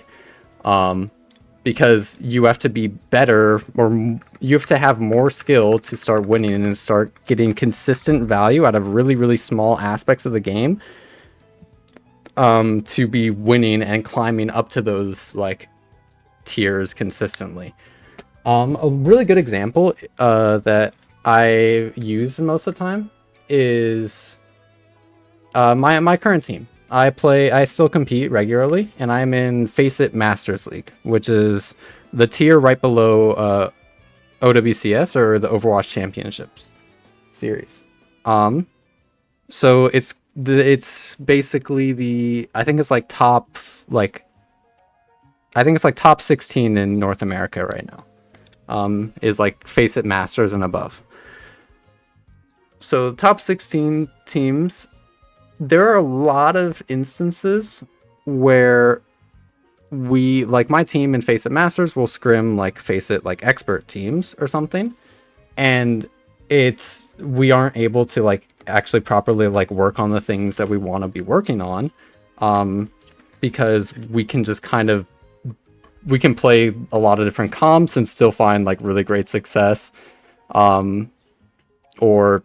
Because you have to be better, or you have to have more skill to start winning and start getting consistent value out of really, really small aspects of the game, to be winning and climbing up to those like tiers consistently. A really good example that I use most of the time is my current team. I still compete regularly, and I'm in FACEIT Masters League, which is the tier right below OWCS, or the Overwatch Championships series. So it's basically I think it's like top 16 in North America right now. Is like FACEIT Masters and above. So top 16 teams. There are a lot of instances where we, like my team in FACEIT Masters, will scrim like FACEIT like expert teams or something, and we aren't able to like actually properly like work on the things that we want to be working on, because we can just we can play a lot of different comps and still find like really great success, or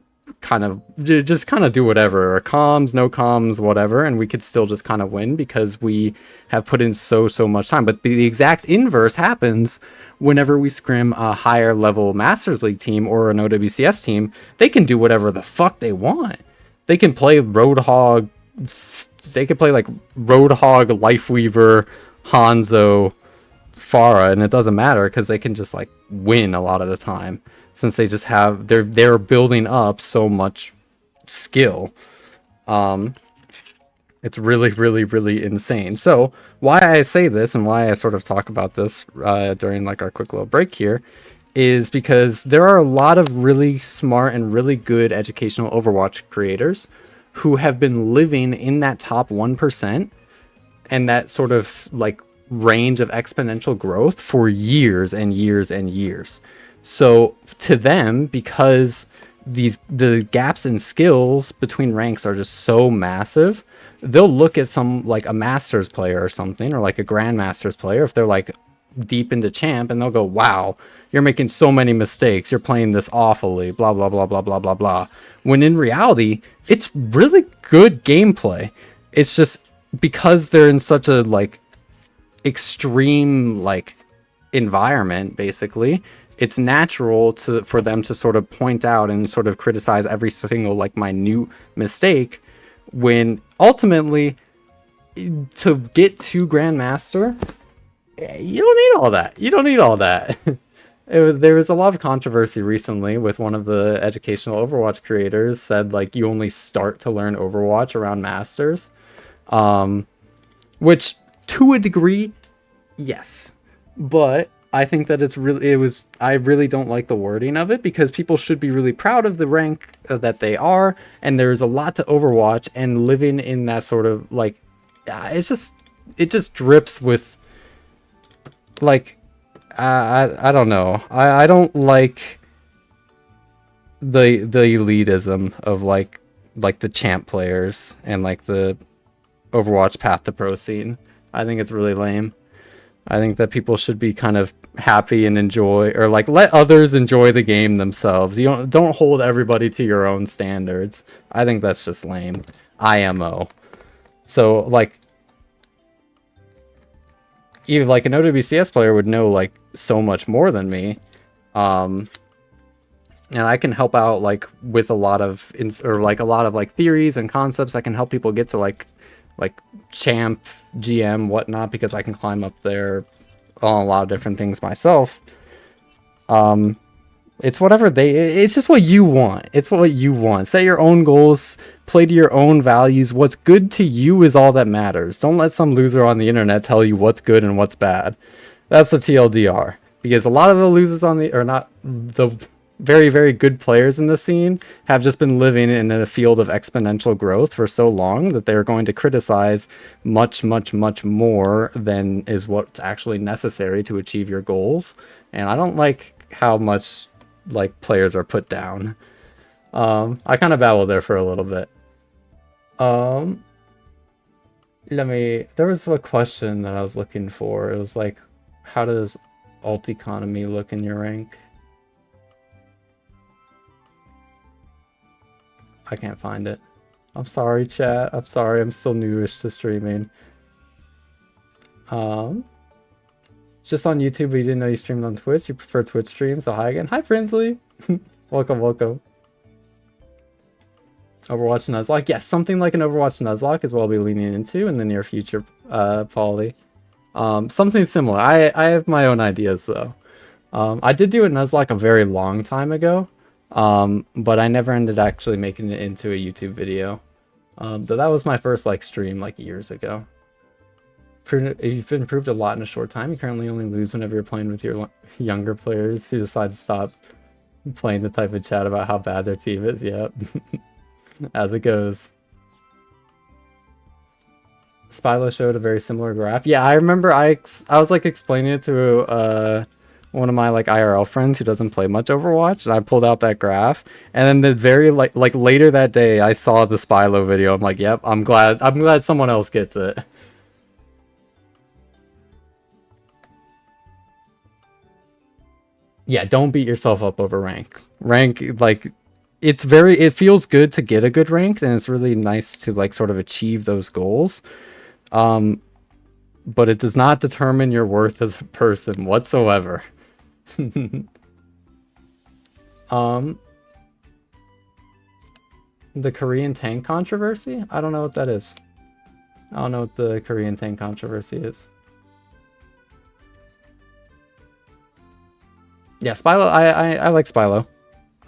just do whatever, or comms, no comms, whatever, and we could still just kind of win because we have put in so much time. But the exact inverse happens whenever we scrim a higher level Masters League team or an OWCS team. They can do whatever the fuck they want. They can play Roadhog, they could play like Roadhog, Lifeweaver, Hanzo, Pharah, and it doesn't matter because they can just like win a lot of the time, since they just have they're building up so much skill. It's really, really, really insane. So why I say this and why I sort of talk about this during like our quick little break here is because there are a lot of really smart and really good educational Overwatch creators who have been living in that top 1% and that sort of like range of exponential growth for years and years and years. So to them, because the gaps in skills between ranks are just so massive, they'll look at some like a Masters player or something, or like a Grandmasters player, if they're like deep into champ, and they'll go, wow, you're making so many mistakes, you're playing this awfully, blah blah blah blah blah blah blah, when in reality it's really good gameplay. It's just because they're in such a like extreme like environment, basically, it's natural for them to sort of point out and sort of criticize every single like minute mistake, when ultimately to get to Grandmaster, you don't need all that. There was a lot of controversy recently with one of the educational Overwatch creators said like you only start to learn Overwatch around Masters, um, which to a degree, yes, but I think that I really don't like the wording of it because people should be really proud of the rank that they are, and there's a lot to Overwatch, and living in that sort of like, it just drips with like, I don't know. I don't like the elitism of like the champ players and like the Overwatch path to pro scene. I think it's really lame. I think that people should be kind of happy and enjoy, or like let others enjoy the game themselves. You don't hold everybody to your own standards. I think that's just lame. IMO. So like, even like an OWCS player would know like so much more than me, and I can help out like with a lot of like theories and concepts. I can help people get to like champ, GM, whatnot, because I can climb up there on a lot of different things myself. It's whatever it's just what you want. It's what you want. Set your own goals, play to your own values. What's good to you is all that matters. Don't let some loser on the internet tell you what's good and what's bad. That's the TLDR. Because a lot of the losers not the very, very good players in the scene have just been living in a field of exponential growth for so long that they're going to criticize much, much, much more than is what's actually necessary to achieve your goals. And I don't like how much like players are put down. I kind of babbled there for a little bit. There was a question that I was looking for. It was like, how does alt economy look in your rank? I can't find it. I'm sorry, chat. I'm sorry. I'm still newish to streaming. Just on YouTube, but you didn't know you streamed on Twitch. You prefer Twitch streams, so hi again. Hi, Prinsley. Welcome, welcome. Overwatch Nuzlocke. Yes, something like an Overwatch Nuzlocke is what I'll be leaning into in the near future, Polly. Something similar. I have my own ideas, though. I did do a Nuzlocke a very long time ago. But I never ended actually making it into a YouTube video. Though that was my first like stream like years ago. You've improved a lot in a short time. You currently only lose whenever you're playing with your younger players who decide to stop playing the type of chat about how bad their team is. Yep. As it goes. Spylo showed a very similar graph. Yeah, I remember I was like explaining it to one of my like IRL friends who doesn't play much Overwatch, and I pulled out that graph, and then the very like later that day I saw the Spylo video. I'm like, yep, I'm glad someone else gets it. Yeah, don't beat yourself up over rank. Rank, like, it feels good to get a good rank, and it's really nice to like sort of achieve those goals. But it does not determine your worth as a person whatsoever. The Korean tank controversy? I don't know what that is. I don't know what the Korean tank controversy is. Yeah, Spylo, I like Spylo.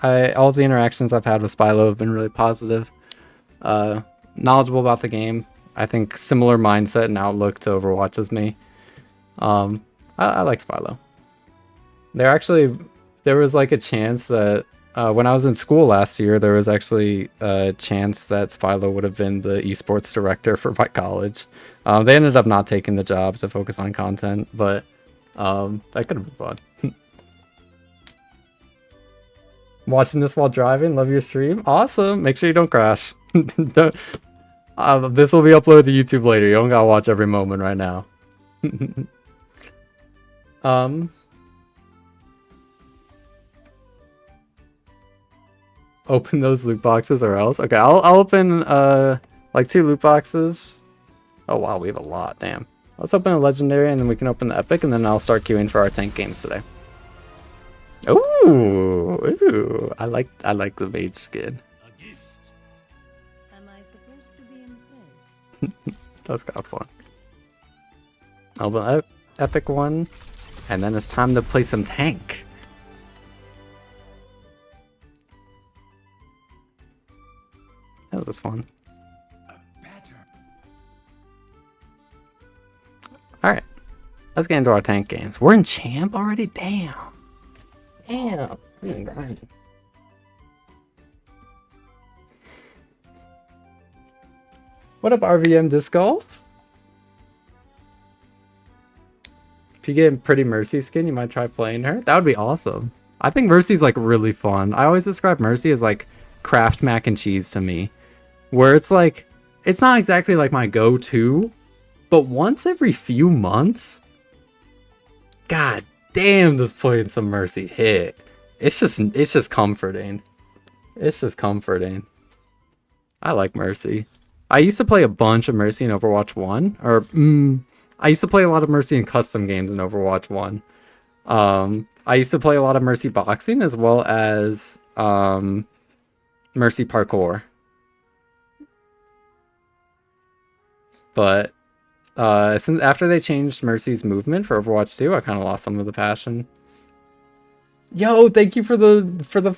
All the interactions I've had with Spylo have been really positive. Knowledgeable about the game. I think similar mindset and outlook to Overwatch as me. I like Spylo. There was like a chance that when I was in school last year, there was actually a chance that Spylo would have been the esports director for my college. They ended up not taking the job to focus on content, but that could have been fun. Watching this while driving, love your stream. Awesome. Make sure you don't crash. This will be uploaded to YouTube later. You don't gotta watch every moment right now. Open those loot boxes or else. Okay, I'll open like 2 loot boxes. Oh wow, we have a lot. Damn. Let's open a legendary and then we can open the epic, and then I'll start queuing for our tank games today. Ooh, I like the mage skin. Am I supposed to be impressed? That's kind of fun. Open epic one, and then it's time to play some tank. was fun. Alright. Let's get into our tank games. We're in champ already? Damn. Damn. I'm grinding. What up, RVM Disc Golf? If you get a pretty Mercy skin, you might try playing her. That would be awesome. I think Mercy's like really fun. I always describe Mercy as like Kraft mac and cheese to me. Where it's like, it's not exactly like my go-to, but once every few months, god damn, does playing some Mercy hit. It's just comforting. It's just comforting. I like Mercy. I used to play a bunch of Mercy in Overwatch 1. Or, I used to play a lot of Mercy in custom games in Overwatch 1. I used to play a lot of Mercy boxing as well as Mercy parkour. But since after they changed Mercy's movement for Overwatch 2, I kind of lost some of the passion. Yo, thank you for the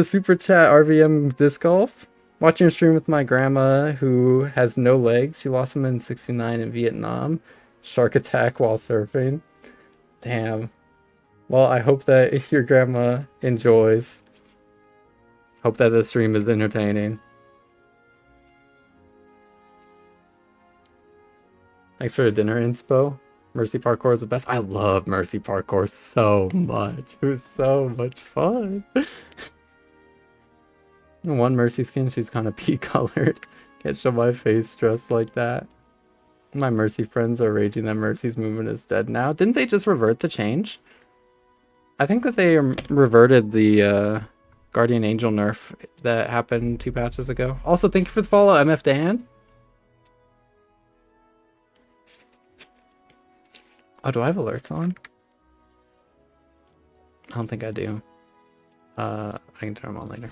super chat, RVM Disc Golf. Watching a stream with my grandma who has no legs. She lost them in '69 in Vietnam. Shark attack while surfing. Damn. Well, I hope that your grandma enjoys. Hope that the stream is entertaining. Thanks for the dinner inspo. Mercy parkour is the best. I love Mercy parkour so much. It was so much fun. One Mercy skin, she's kind of pea colored. Can't show my face dressed like that. My Mercy friends are raging that Mercy's movement is dead now. Didn't they just revert the change? I think that they reverted the Guardian Angel nerf that happened 2 patches ago. Also, thank you for the follow, MF Dan. Oh, do I have alerts on? I don't think I do. I can turn them on later.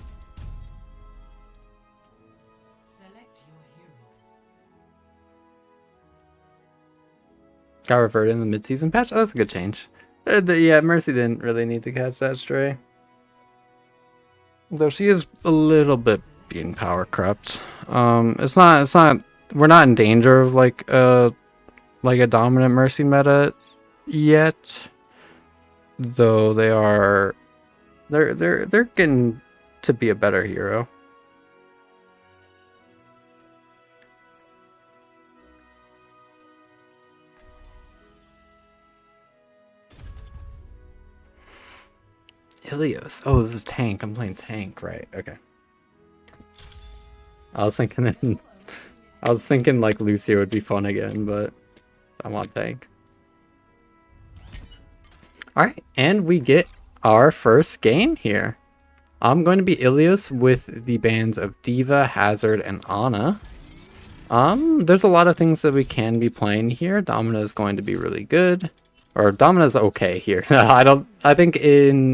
Got reverted in the mid-season patch? Oh, that's a good change. Yeah, Mercy didn't really need to catch that stray. Though she is a little bit being power crept. It's not, we're not in danger of like a dominant Mercy meta yet. Though they're getting to be a better hero. Ilios. Oh, this is tank. I'm playing tank, right? Okay. I was thinking like Lucio would be fun again, but I want tank. Alright, and we get our first game here. I'm going to be Ilios with the bands of D.Va, Hazard, and Ana. There's a lot of things that we can be playing here. Domina is going to be really good. Or Domina's okay here. I think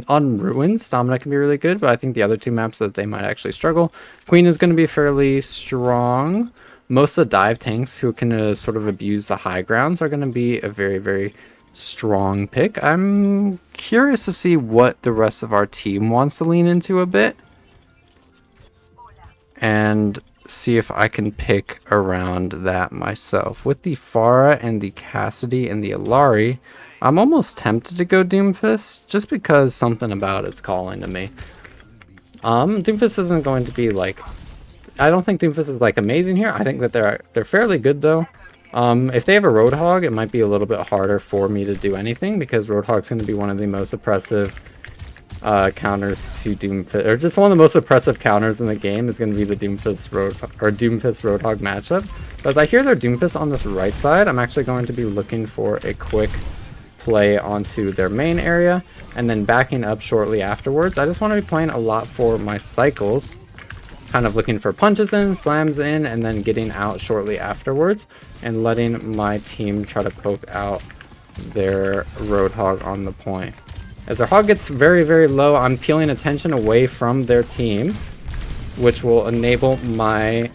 on Ruins, Domina can be really good, but I think the other 2 maps that they might actually struggle. Queen is going to be fairly strong. Most of the dive tanks who can sort of abuse the high grounds are going to be a very, very strong pick. I'm curious to see what the rest of our team wants to lean into a bit. And see if I can pick around that myself. With the Pharah and the Cassidy and the Illari, I'm almost tempted to go Doomfist just because something about it's calling to me. Doomfist isn't going to be like, I don't think Doomfist is like amazing here. I think that they're fairly good though. If they have a Roadhog, it might be a little bit harder for me to do anything because Roadhog's going to be one of the most oppressive counters to Doomfist, or just one of the most oppressive counters in the game is going to be the Doomfist Roadhog matchup. But as I hear their Doomfist on this right side, I'm actually going to be looking for a quick play onto their main area and then backing up shortly afterwards. I just want to be playing a lot for my cycles, kind of looking for punches in, slams in, and then getting out shortly afterwards and letting my team try to poke out their Roadhog on the point. As their hog gets very, very low, I'm peeling attention away from their team, which will enable my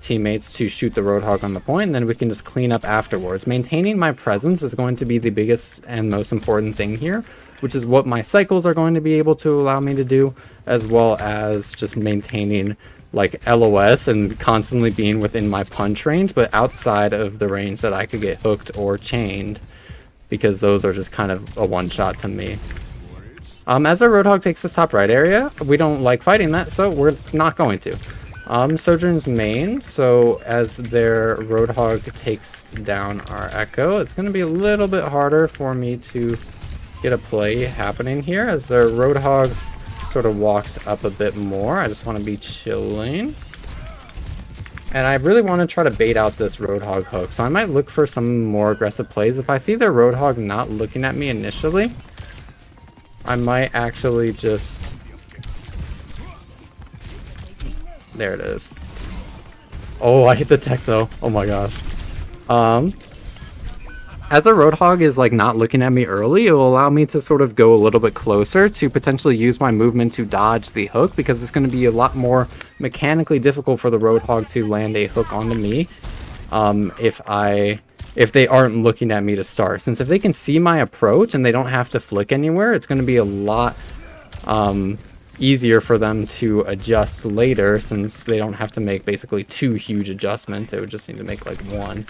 teammates to shoot the Roadhog on the point, and then we can just clean up afterwards. Maintaining my presence is going to be the biggest and most important thing here, which is what my cycles are going to be able to allow me to do, as well as just maintaining like LOS and constantly being within my punch range, but outside of the range that I could get hooked or chained, because those are just kind of a one-shot to me. As our Roadhog takes this top right area, we don't like fighting that, so we're not going to. Sojourn's main, so as their Roadhog takes down our Echo, it's going to be a little bit harder for me to get a play happening here, as their Roadhog sort of walks up a bit more. I just want to be chilling. And I really want to try to bait out this Roadhog hook, so I might look for some more aggressive plays. If I see their Roadhog not looking at me initially, I might actually just... There it is. Oh, I hit the tech though. Oh my gosh. As a Roadhog is like not looking at me early, it will allow me to sort of go a little bit closer to potentially use my movement to dodge the hook, because it's going to be a lot more mechanically difficult for the Roadhog to land a hook onto me if they aren't looking at me to start. Since if they can see my approach and they don't have to flick anywhere, it's going to be a lot easier for them to adjust later, since they don't have to make basically 2 huge adjustments. They would just need to make like 1.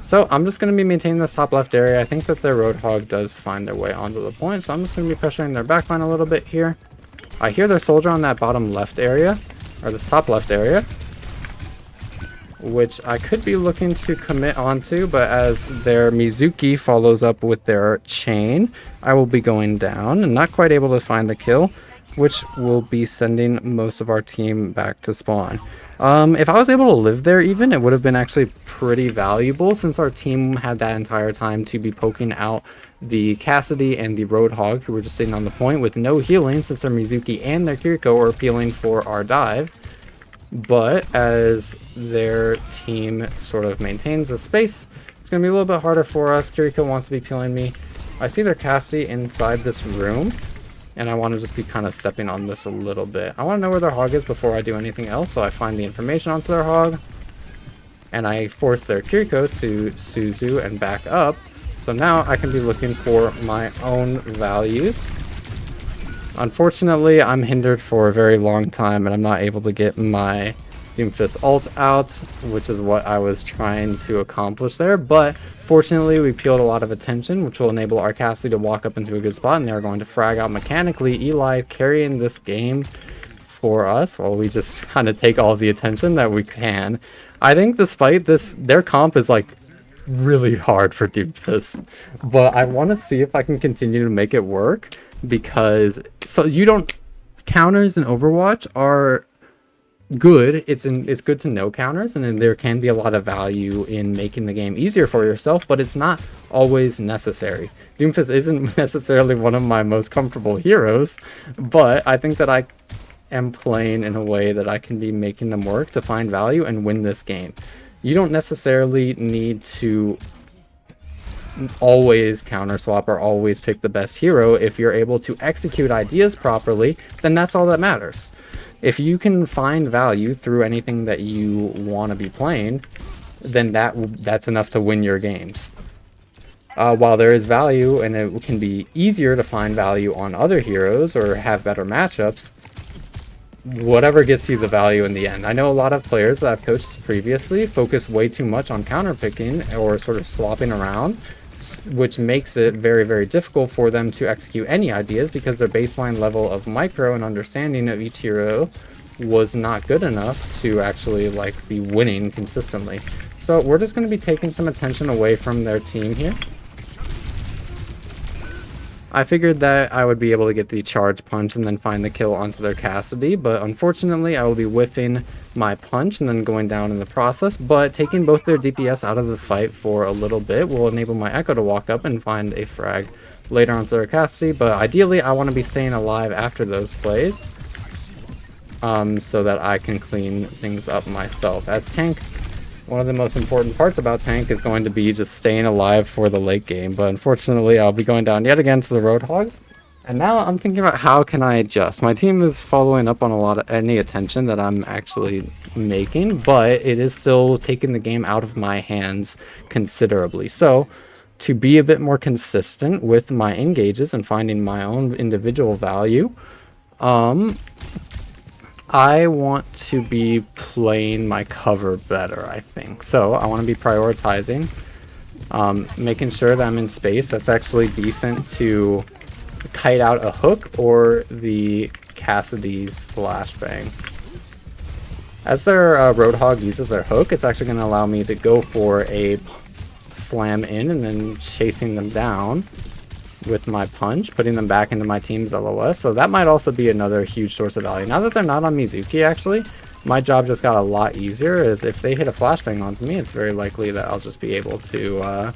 So I'm just going to be maintaining this top left area. I think that their Roadhog does find their way onto the point, so I'm just going to be pressuring their backline a little bit here. I hear their soldier on that bottom left area, or the top left area, which I could be looking to commit onto, but as their Mizuki follows up with their chain, I will be going down and not quite able to find the kill, which will be sending most of our team back to spawn. If I was able to live there even, it would have been actually pretty valuable, since our team had that entire time to be poking out the Cassidy and the Roadhog, who were just sitting on the point with no healing, since their Mizuki and their Kiriko are peeling for our dive. But as their team sort of maintains the space, it's going to be a little bit harder for us. Kiriko wants to be peeling me. I see their Cassidy inside this room, and I want to just be kind of stepping on this a little bit. I want to know where their hog is before I do anything else, so I find the information onto their hog, and I force their Kiriko to Suzu and back up. So now I can be looking for my own values. Unfortunately, I'm hindered for a very long time, and I'm not able to get my Doomfist ult out, which is what I was trying to accomplish there. But fortunately, we peeled a lot of attention, which will enable our Cassidy to walk up into a good spot, and they're going to frag out mechanically. Eli carrying this game for us while we just kind of take all of the attention that we can. I think despite this, their comp is like really hard for Doomfist, but I want to see if I can continue to make it work, because counters in Overwatch are good. It's good to know counters, and then there can be a lot of value in making the game easier for yourself, but it's not always necessary. Doomfist isn't necessarily one of my most comfortable heroes, but I think that I am playing in a way that I can be making them work to find value and win this game. You don't necessarily need to always counter swap or always pick the best hero. If you're able to execute ideas properly, then that's all that matters. If you can find value through anything that you want to be playing, then that's enough to win your games. While there is value, and it can be easier to find value on other heroes or have better matchups, whatever gets you the value in the end. I know a lot of players that I've coached previously focus way too much on counter picking or sort of swapping around, which makes it very, very difficult for them to execute any ideas, because their baseline level of micro and understanding of each hero was not good enough to actually like be winning consistently. So we're just going to be taking some attention away from their team here. I figured that I would be able to get the charge punch and then find the kill onto their Cassidy, but unfortunately I will be whiffing my punch and then going down in the process. But taking both their DPS out of the fight for a little bit will enable my Echo to walk up and find a frag later onto their Cassidy, but ideally I want to be staying alive after those plays, so that I can clean things up myself. As tank, one of the most important parts about tank is going to be just staying alive for the late game, but unfortunately I'll be going down yet again to the Roadhog. And now I'm thinking about how can I adjust. My team is following up on any attention that I'm actually making, but it is still taking the game out of my hands considerably. So to be a bit more consistent with my engages and finding my own individual value, I want to be playing my cover better, I think. So I want to be prioritizing, making sure that I'm in space that's actually decent to kite out a hook or the Cassidy's flashbang. As their Roadhog uses their hook, it's actually going to allow me to go for a slam in and then chasing them down with my punch, putting them back into my team's LOS. So that might also be another huge source of value. Now that they're not on Mizuki, actually, my job just got a lot easier, as if they hit a flashbang onto me, it's very likely that I'll just be able to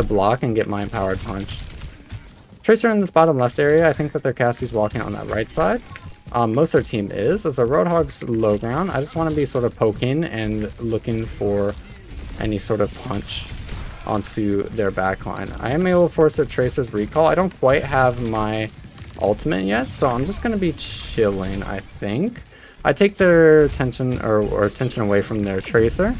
block and get my empowered punch. Tracer in this bottom left area, I think that their Cassie's walking on that right side. Most of their team is. As a Roadhog's low ground, I just want to be sort of poking and looking for any sort of punch onto their backline. I am able to force their Tracer's recall. I don't quite have my ultimate yet, so I'm just going to be chilling, I think. I take their attention or attention away from their Tracer.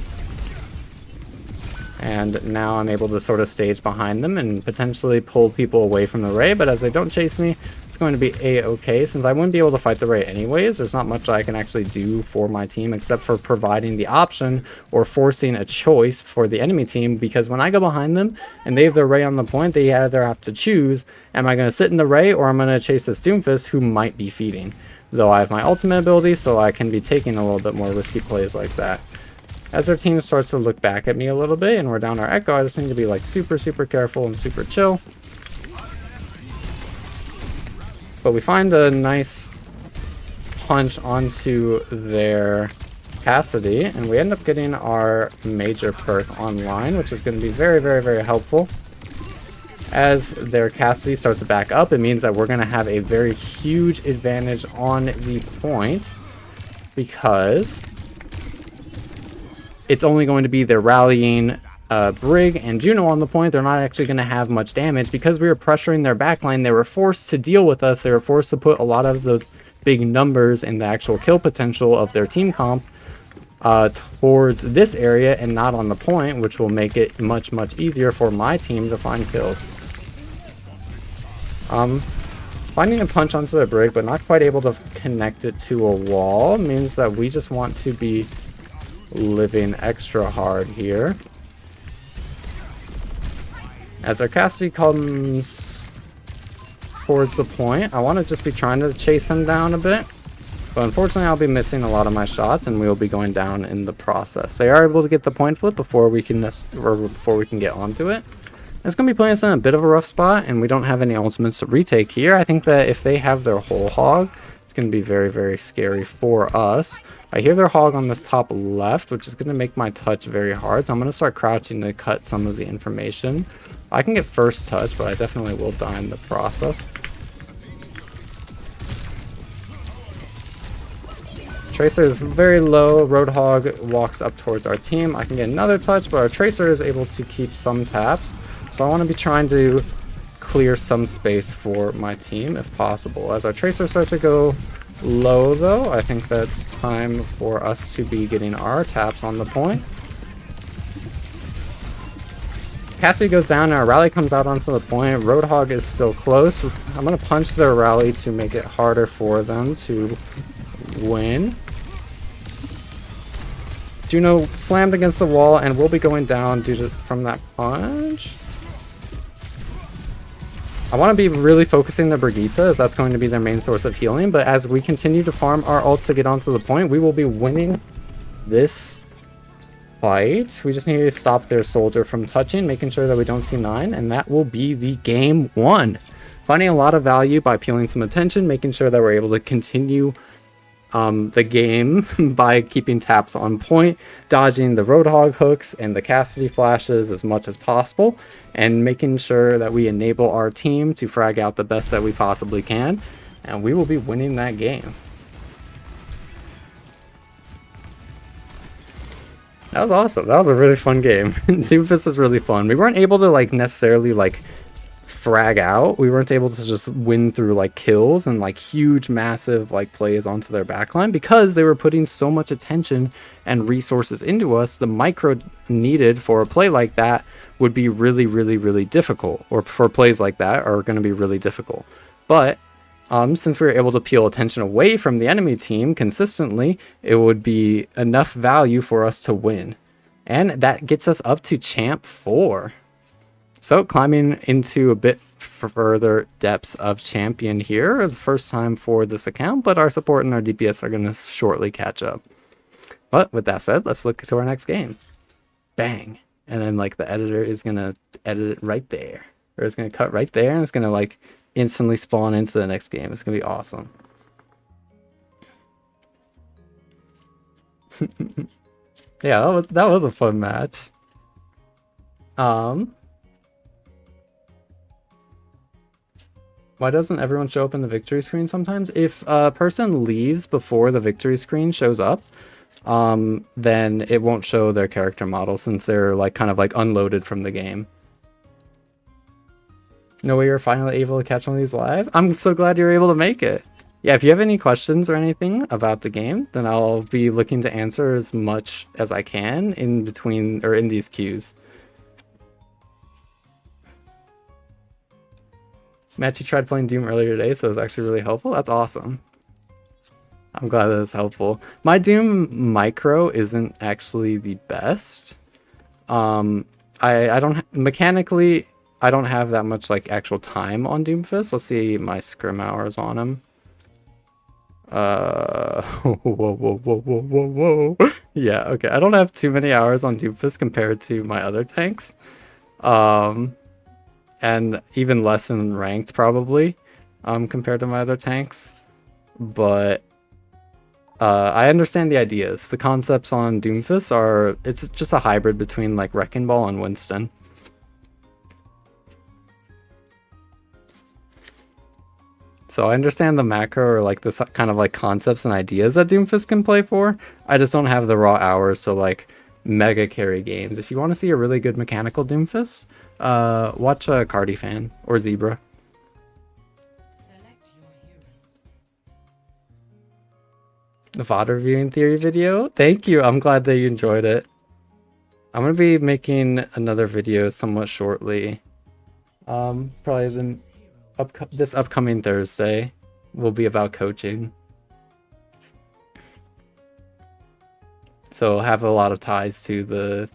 And now I'm able to sort of stage behind them and potentially pull people away from the Ray, but as they don't chase me, it's going to be a-okay. Since I wouldn't be able to fight the Ray anyways, there's not much I can actually do for my team except for providing the option or forcing a choice for the enemy team, because when I go behind them and they have their Ray on the point, they either have to choose, am I going to sit in the Ray or I'm going to chase this Doomfist who might be feeding. Though I have my ultimate ability, so I can be taking a little bit more risky plays like that. As our team starts to look back at me a little bit and we're down our Echo, I just need to be like super careful and super chill. But we find a nice punch onto their Cassidy, and we end up getting our major perk online, which is going to be very helpful. As their Cassidy starts to back up, it means that we're going to have a very huge advantage on the point, because it's only going to be their rallying Brig and Juno on the point. They're not actually going to have much damage because we were pressuring their backline. They were forced to deal with us. They were forced to put a lot of the big numbers and the actual kill potential of their team comp towards this area and not on the point, which will make it much easier for my team to find kills. Finding a punch onto the Brig but not quite able to connect it to a wall means that we just want to be living extra hard here. As our Cassidy comes towards the point, I want to just be trying to chase him down a bit, but unfortunately I'll be missing a lot of my shots and we'll be going down in the process. They are able to get the point flip before we can get onto it. It's going to be putting us in a bit of a rough spot, and we don't have any ultimates to retake here. I think that if they have their whole hog, it's going to be very scary for us. I hear their hog on this top left, which is going to make my touch very hard, so I'm going to start crouching to cut some of the information. I can get first touch, but I definitely will die in the process. Tracer is very low. Roadhog walks up towards our team. I can get another touch, but our Tracer is able to keep some taps. So I want to be trying to clear some space for my team if possible. As our Tracer starts to go low though, I think that's time for us to be getting our taps on the point. Cassidy goes down and our rally comes out onto the point. Roadhog is still close. I'm going to punch their rally to make it harder for them to win. Juno slammed against the wall and will be going down from that punch. I want to be really focusing the Brigitte, as that's going to be their main source of healing, but as we continue to farm our ults to get onto the point, we will be winning this fight. We just need to stop their soldier from touching, making sure that we don't see 9, and that will be the game 1. Finding a lot of value by peeling some attention, making sure that we're able to continue the game by keeping taps on point, dodging the Roadhog hooks and the Cassidy flashes as much as possible, and making sure that we enable our team to frag out the best that we possibly can, and we will be winning that game. That was awesome. That was a really fun game. Doomfist is really fun. We weren't able to necessarily frag out. We weren't able to just win through kills and huge massive plays onto their backline because they were putting so much attention and resources into us. The micro needed for a play like that would be really difficult, or for plays like that are going to be really difficult. But Since we were able to peel attention away from the enemy team consistently, it would be enough value for us to win. And that gets us up to Champ 4. So climbing into a bit further depths of Champion here, the first time for this account, but our support and our DPS are going to shortly catch up. But with that said, let's look to our next game. Bang. And then like the editor is going to edit it right there. Or it's going to cut right there and it's going to like instantly spawn into the next game. It's going to be awesome. Yeah, that was a fun match. Why doesn't everyone show up in the victory screen sometimes? If a person leaves before the victory screen shows up, then it won't show their character model since they're like kind of like unloaded from the game. No way you're finally able to catch one of these live? I'm so glad you're able to make it. Yeah, if you have any questions or anything about the game, then I'll be looking to answer as much as I can in between or in these queues. Matchy tried playing Doom earlier today, so it was actually really helpful. That's awesome. I'm glad that it's helpful. My Doom micro isn't actually the best. I don't mechanically I don't have that much like actual time on Doomfist. Let's see my scrim hours on him. Whoa. Yeah, okay. I don't have too many hours on Doomfist compared to my other tanks. And even less in ranked probably, compared to my other tanks. But I understand the ideas. The concepts on Doomfist are, it's just a hybrid between like Wrecking Ball and Winston. So I understand the macro or like this kind of like concepts and ideas that Doomfist can play for. I just don't have the raw hours to like mega carry games. If you want to see a really good mechanical Doomfist, watch a Cardi fan or Zebra. The VOD reviewing theory video. Thank you. I'm glad that you enjoyed it. I'm gonna be making another video somewhat shortly. Probably this upcoming Thursday will be about coaching. So I'll have a lot of ties to the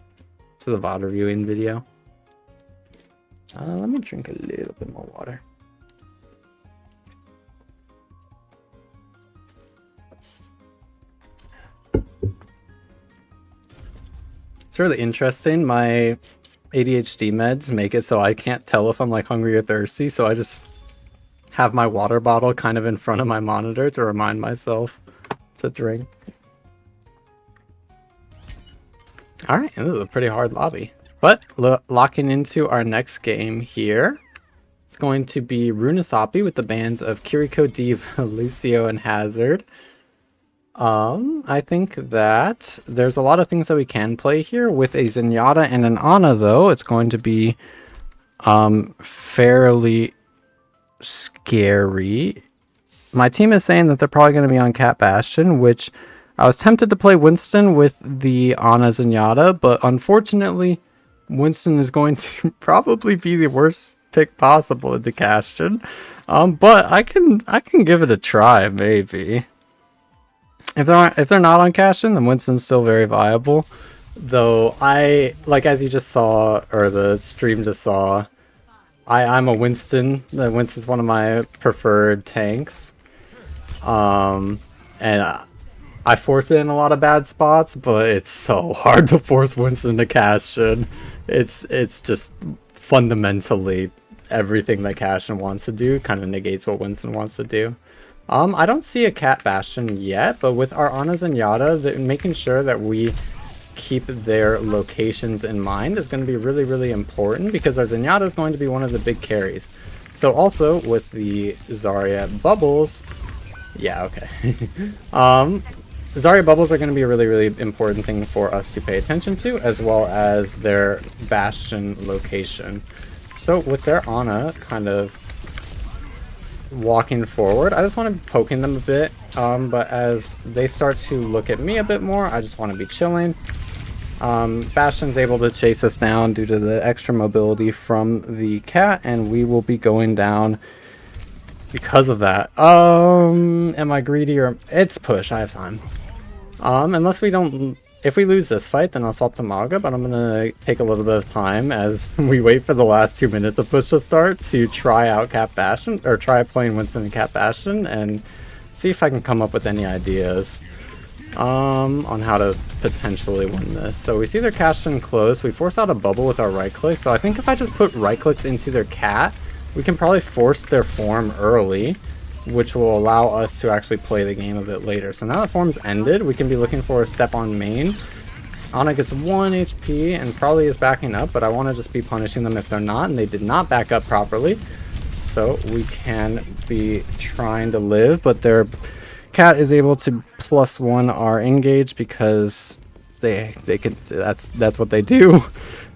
VOD reviewing video. Let me drink a little bit more water. It's really interesting. My ADHD meds make it so I can't tell if I'm like hungry or thirsty, so I just have my water bottle kind of in front of my monitor to remind myself to drink. Alright, this is a pretty hard lobby. But locking into our next game here, it's going to be Runesapi with the bands of Kiriko, Diva, Lucio, and Hazard. I think that there's a lot of things that we can play here. With a Zenyatta and an Ana, though, it's going to be fairly scary. My team is saying that they're probably going to be on Cat Bastion, which I was tempted to play Winston with the Ana Zenyatta, but unfortunately, Winston is going to probably be the worst pick possible into Bastion. But I can give it a try, maybe. If they're not on Bastion, then Winston's still very viable. Though as you just saw, or the stream just saw, I'm a Winston. Winston's one of my preferred tanks. And I force it in a lot of bad spots, but it's so hard to force Winston to Bastion. It's just fundamentally everything that Bastion wants to do kind of negates what Winston wants to do. I don't see a Cat Bastion yet, but with our Ana Zenyatta, making sure that we keep their locations in mind is going to be really, really important, because our Zenyatta is going to be one of the big carries. So also with the Zarya bubbles, yeah, okay. Zarya bubbles are going to be a really, really important thing for us to pay attention to, as well as their Bastion location. So with their Ana kind of walking forward, I just want to be poking them a bit, but as they start to look at me a bit more, I just want to be chilling. Bastion's able to chase us down due to the extra mobility from the cat, and we will be going down because of that. Am I greedy or it's push? I have time. Unless we don't, if we lose this fight, then I'll swap to Maga. But I'm gonna take a little bit of time as we wait for the last 2 minutes of push to start to try out Cat Bastion, or try playing Winston and Cat Bastion, and see if I can come up with any ideas on how to potentially win this. So we see their Castion close. We force out a bubble with our right click. So I think if I just put right clicks into their cat, we can probably force their form early, which will allow us to actually play the game a bit later. So now that form's ended, we can be looking for a step on main. Ana gets 1 HP and probably is backing up, but I want to just be punishing them if they're not, and they did not back up properly. So we can be trying to live, but their cat is able to +1 our engage because they can, that's what they do.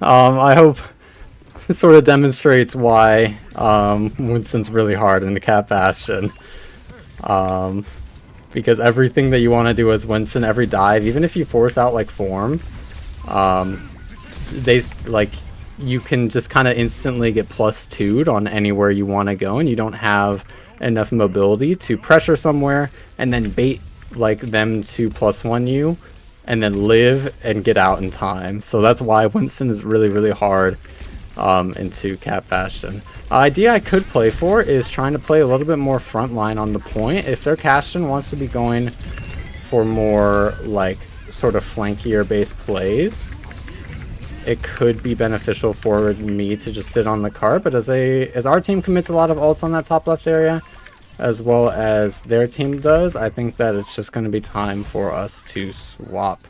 I hope this sort of demonstrates why Winston's really hard in the Cat Bastion. Because everything that you want to do as Winston, every dive, even if you force out like form, they like, you can just kind of instantly get +2'd on anywhere you want to go, and you don't have enough mobility to pressure somewhere and then bait like them to +1 you and then live and get out in time. So that's why Winston is really, really hard into Cat Bastion. Idea I could play for is trying to play a little bit more front line on the point. If their Castion wants to be going for more like sort of flankier based plays, it could be beneficial for me to just sit on the cart. But as our team commits a lot of ults on that top left area, as well as their team does, I think that it's just going to be time for us to swap.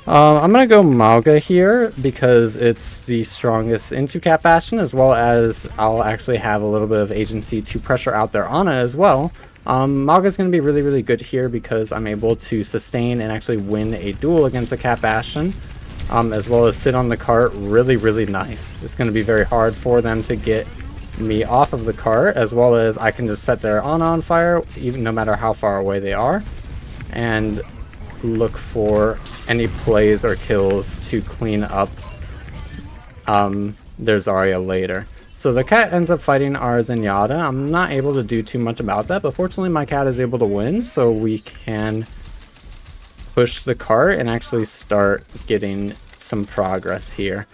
I'm going to go Mauga here because it's the strongest into Cat Bastion, as well as I'll actually have a little bit of agency to pressure out their Ana as well. Mauga is going to be really, really good here because I'm able to sustain and actually win a duel against a Cat Bastion, as well as sit on the cart really, really nice. It's going to be very hard for them to get me off of the cart, as well as I can just set their Ana on fire, even no matter how far away they are, and look for any plays or kills to clean up their Zarya later. So the cat ends up fighting our Zenyatta. I'm not able to do too much about that, but fortunately my cat is able to win, so we can push the cart and actually start getting some progress here.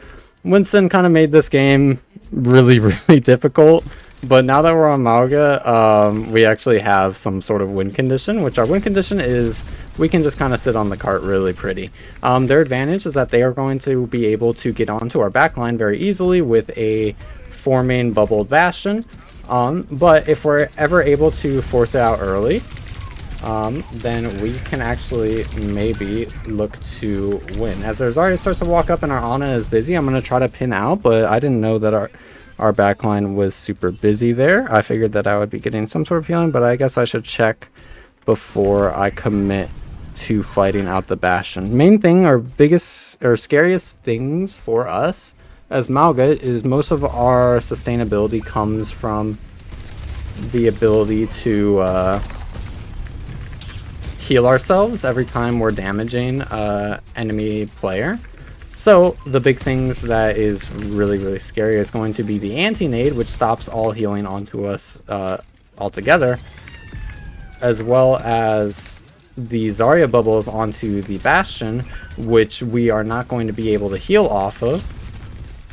Winston kind of made this game really, really difficult, but now that we're on Mauga, we actually have some sort of win condition, which our win condition is we can just kind of sit on the cart really pretty. Their advantage is that they are going to be able to get onto our backline very easily with a 4-main bubbled Bastion, but if we're ever able to force it out early, then we can actually maybe look to win. As their Zarya starts to walk up and our Ana is busy, I'm going to try to pin out, but I didn't know that our backline was super busy there. I figured that I would be getting some sort of healing, but I guess I should check before I commit to fighting out the Bastion. Main thing, our biggest or scariest things for us as Mauga is most of our sustainability comes from the ability to heal ourselves every time we're damaging enemy player. So the big things that is really, really scary is going to be the anti-nade, which stops all healing onto us altogether, as well as the Zarya bubbles onto the Bastion, which we are not going to be able to heal off of,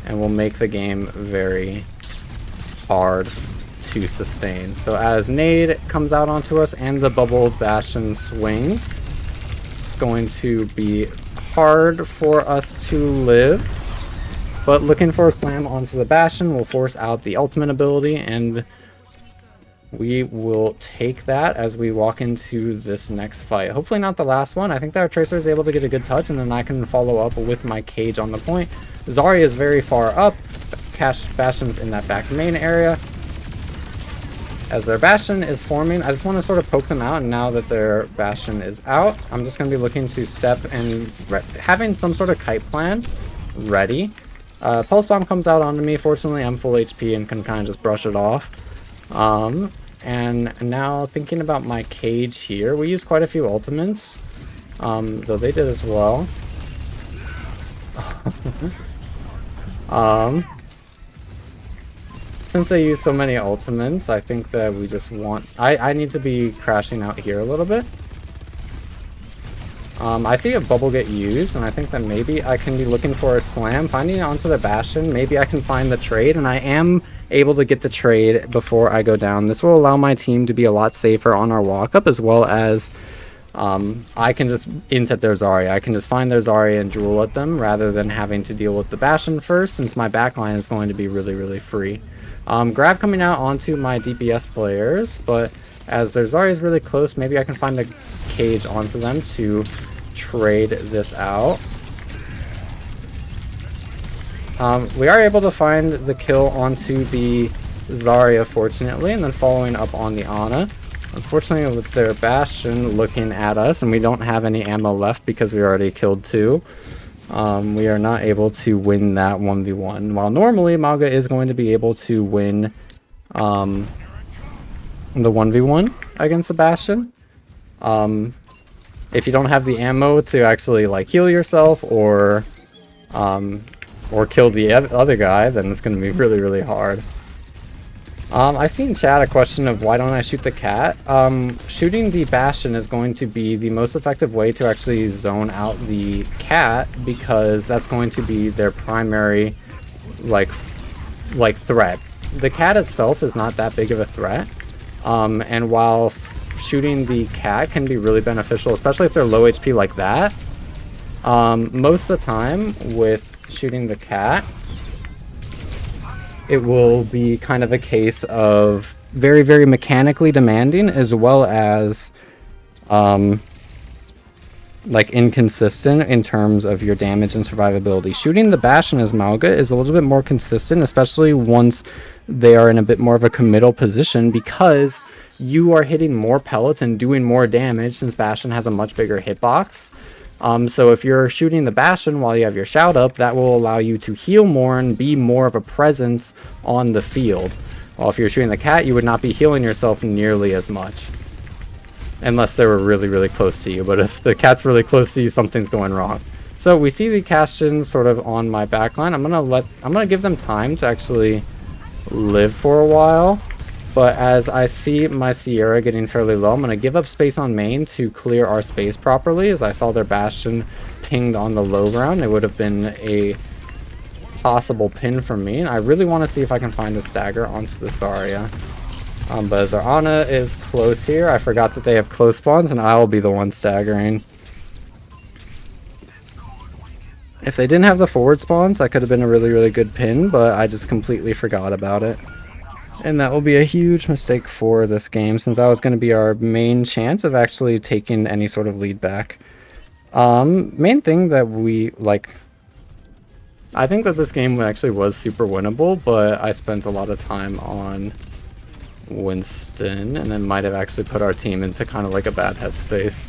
and will make the game very hard to sustain. So as nade comes out onto us and the bubbled Bastion swings, it's going to be hard for us to live, but looking for a slam onto the Bastion will force out the ultimate ability, and we will take that as we walk into this next fight. Hopefully not the last one. I think that our Tracer is able to get a good touch, and then I can follow up with my Cage on the point. Zarya is very far up. Bastion's in that back main area. As their Bastion is forming, I just want to sort of poke them out, and now that their Bastion is out, I'm just going to be looking to step and having some sort of kite plan ready. Pulse Bomb comes out onto me. Fortunately, I'm full HP and can kind of just brush it off. And now thinking about my Cage here, we use quite a few ultimates, though they did as well. since they use so many ultimates, I think that we just want... I need to be crashing out here a little bit. I see a bubble get used, and I think that maybe I can be looking for a slam, finding it onto the Bastion. Maybe I can find the trade, and I am able to get the trade before I go down. This will allow my team to be a lot safer on our walk-up, as well as I can just int at their Zarya. I can just find their Zarya and jewel at them, rather than having to deal with the Bastion first, since my backline is going to be really, really free. Grab coming out onto my DPS players, but as their Zarya is really close, maybe I can find the cage onto them to trade this out. We are able to find the kill onto the Zarya, fortunately, and then following up on the Ana. Unfortunately, with their Bastion looking at us, and we don't have any ammo left because we already killed 2, we are not able to win that 1v1. While normally Mauga is going to be able to win the 1v1 against the Bastion. If you don't have the ammo to actually like heal yourself or kill the other guy, then it's going to be really, really hard. I see in chat a question of why don't I shoot the cat. Shooting the Bastion is going to be the most effective way to actually zone out the cat, because that's going to be their primary like threat. The cat itself is not that big of a threat, and while shooting the cat can be really beneficial, especially if they're low HP like that, most of the time with shooting the cat, it will be kind of a case of very, very mechanically demanding, as well as like inconsistent in terms of your damage and survivability. Shooting the Bastion as Mauga is a little bit more consistent, especially once they are in a bit more of a committal position, because you are hitting more pellets and doing more damage, since Bastion has a much bigger hitbox. So if you're shooting the Bastion while you have your shout up, that will allow you to heal more and be more of a presence on the field. While if you're shooting the cat, you would not be healing yourself nearly as much. Unless they were really, really close to you. But if the cat's really close to you, something's going wrong. So we see the Bastion sort of on my backline. I'm gonna give them time to actually live for a while. But as I see my Sierra getting fairly low, I'm going to give up space on main to clear our space properly. As I saw their Bastion pinged on the low ground, it would have been a possible pin for me. And I really want to see if I can find a stagger onto the Zarya. But as our Ana is close here, I forgot that they have close spawns, and I will be the one staggering. If they didn't have the forward spawns, that could have been a really, really good pin, but I just completely forgot about it. And that will be a huge mistake for this game, since that was going to be our main chance of actually taking any sort of lead back. Main thing that we, like... I think that this game actually was super winnable, but I spent a lot of time on Winston, and it might have actually put our team into kind of like a bad headspace.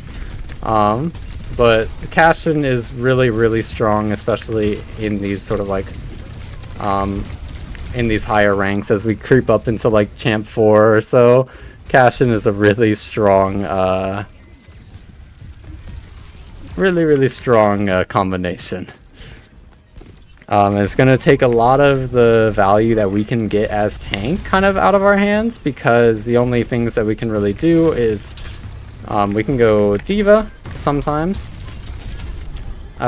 But Cashin is really, really strong, especially in these sort of like... in these higher ranks as we creep up into like champ 4 or so. Cashin is a really strong really strong combination. It's gonna take a lot of the value that we can get as tank kind of out of our hands, because the only things that we can really do is we can go D.Va sometimes.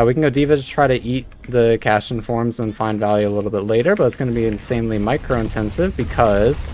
We can go D.Va to try to eat the Cashin forms and find value a little bit later, but it's going to be insanely micro-intensive, because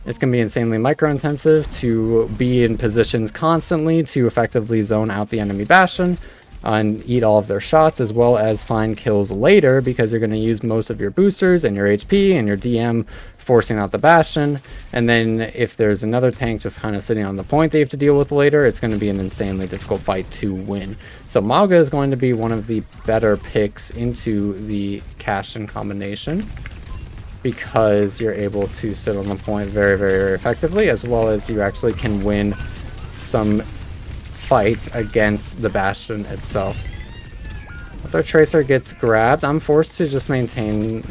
it's going to be insanely micro-intensive to be in positions constantly to effectively zone out the enemy Bastion and eat all of their shots, as well as find kills later, because you're going to use most of your boosters and your HP and your DM forcing out the Bastion. And then if there's another tank just kind of sitting on the point that you have to deal with later, it's going to be an insanely difficult fight to win. So Mauga is going to be one of the better picks into the Cashin combination, because you're able to sit on the point very, very, very effectively, as well as you actually can win some fights against the Bastion itself. As our Tracer gets grabbed, I'm forced to just maintain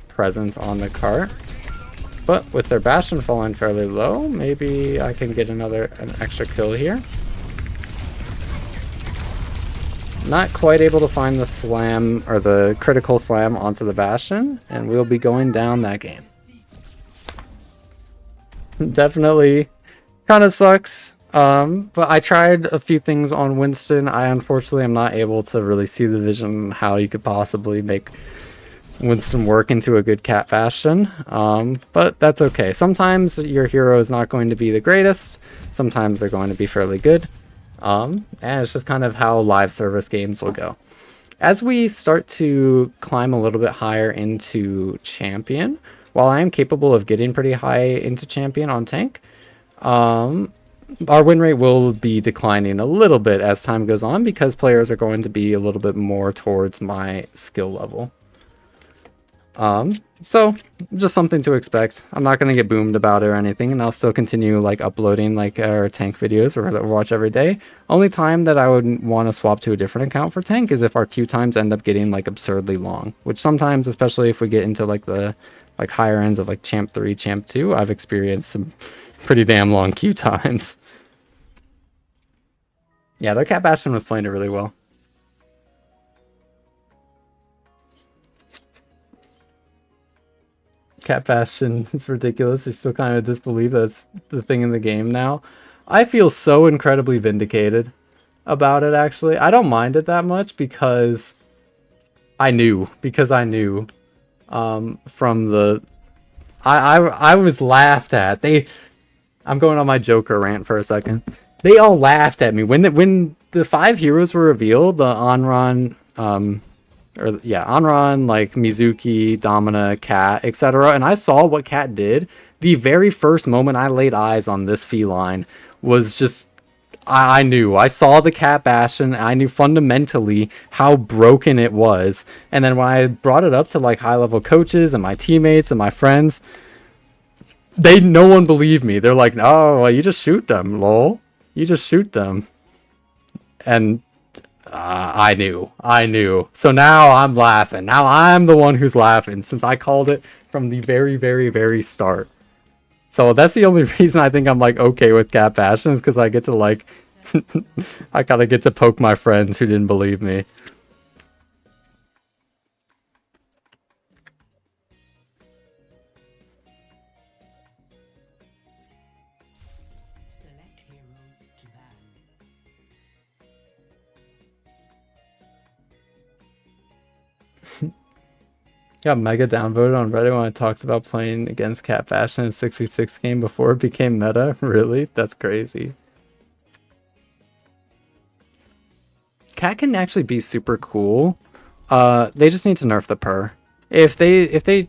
presence on the cart. But with their Bastion falling fairly low, maybe I can get an extra kill here. Not quite able to find the slam, or the critical slam onto the Bastion, and we'll be going down that game. Definitely kind of sucks. But I tried a few things on Winston. I unfortunately am not able to really see the vision how you could possibly make Winston work into a good cat Bastion. But that's okay. Sometimes your hero is not going to be the greatest. Sometimes they're going to be fairly good. And it's just kind of how live service games will go. As we start to climb a little bit higher into champion, while I am capable of getting pretty high into champion on tank, our win rate will be declining a little bit as time goes on because players are going to be a little bit more towards my skill level. So just something to expect. I'm not going to get boomed about it or anything, and I'll still continue like uploading like our tank videos or Overwatch every day. Only time that I would want to swap to a different account for tank is if our queue times end up getting like absurdly long, which sometimes, especially if we get into like the higher ends of like champ 3, champ 2, I've experienced some pretty damn long queue times. Yeah, their cat Bastion was playing it really well. Cat Bastion is ridiculous. I still kind of disbelieve that's the thing in the game now. I feel so incredibly vindicated about it, actually. I don't mind it that much because I knew. From the... I was laughed at. I'm going on my Joker rant for a second. They all laughed at me. When the 5 heroes were revealed, the Onron... Onron, like Mizuki, Domina, Cat, etc. And I saw what Cat did. The very first moment I laid eyes on this feline was just... I knew. I saw the Cat Bastion. I knew fundamentally how broken it was. And then when I brought it up to like high-level coaches and my teammates and my friends, no one believed me. They're like, "Oh, well, you just shoot them, lol. You just shoot them." And I knew. So now I'm laughing. Now I'm the one who's laughing since I called it from the very, very, very start. So that's the only reason I think I'm like okay with Cat Bastion is because I get to like, I kind of get to poke my friends who didn't believe me. Got mega downvoted on Reddit when I talked about playing against Cat Bastion in a 6v6 game before it became meta. Really? That's crazy. Cat can actually be super cool. They just need to nerf the purr. If they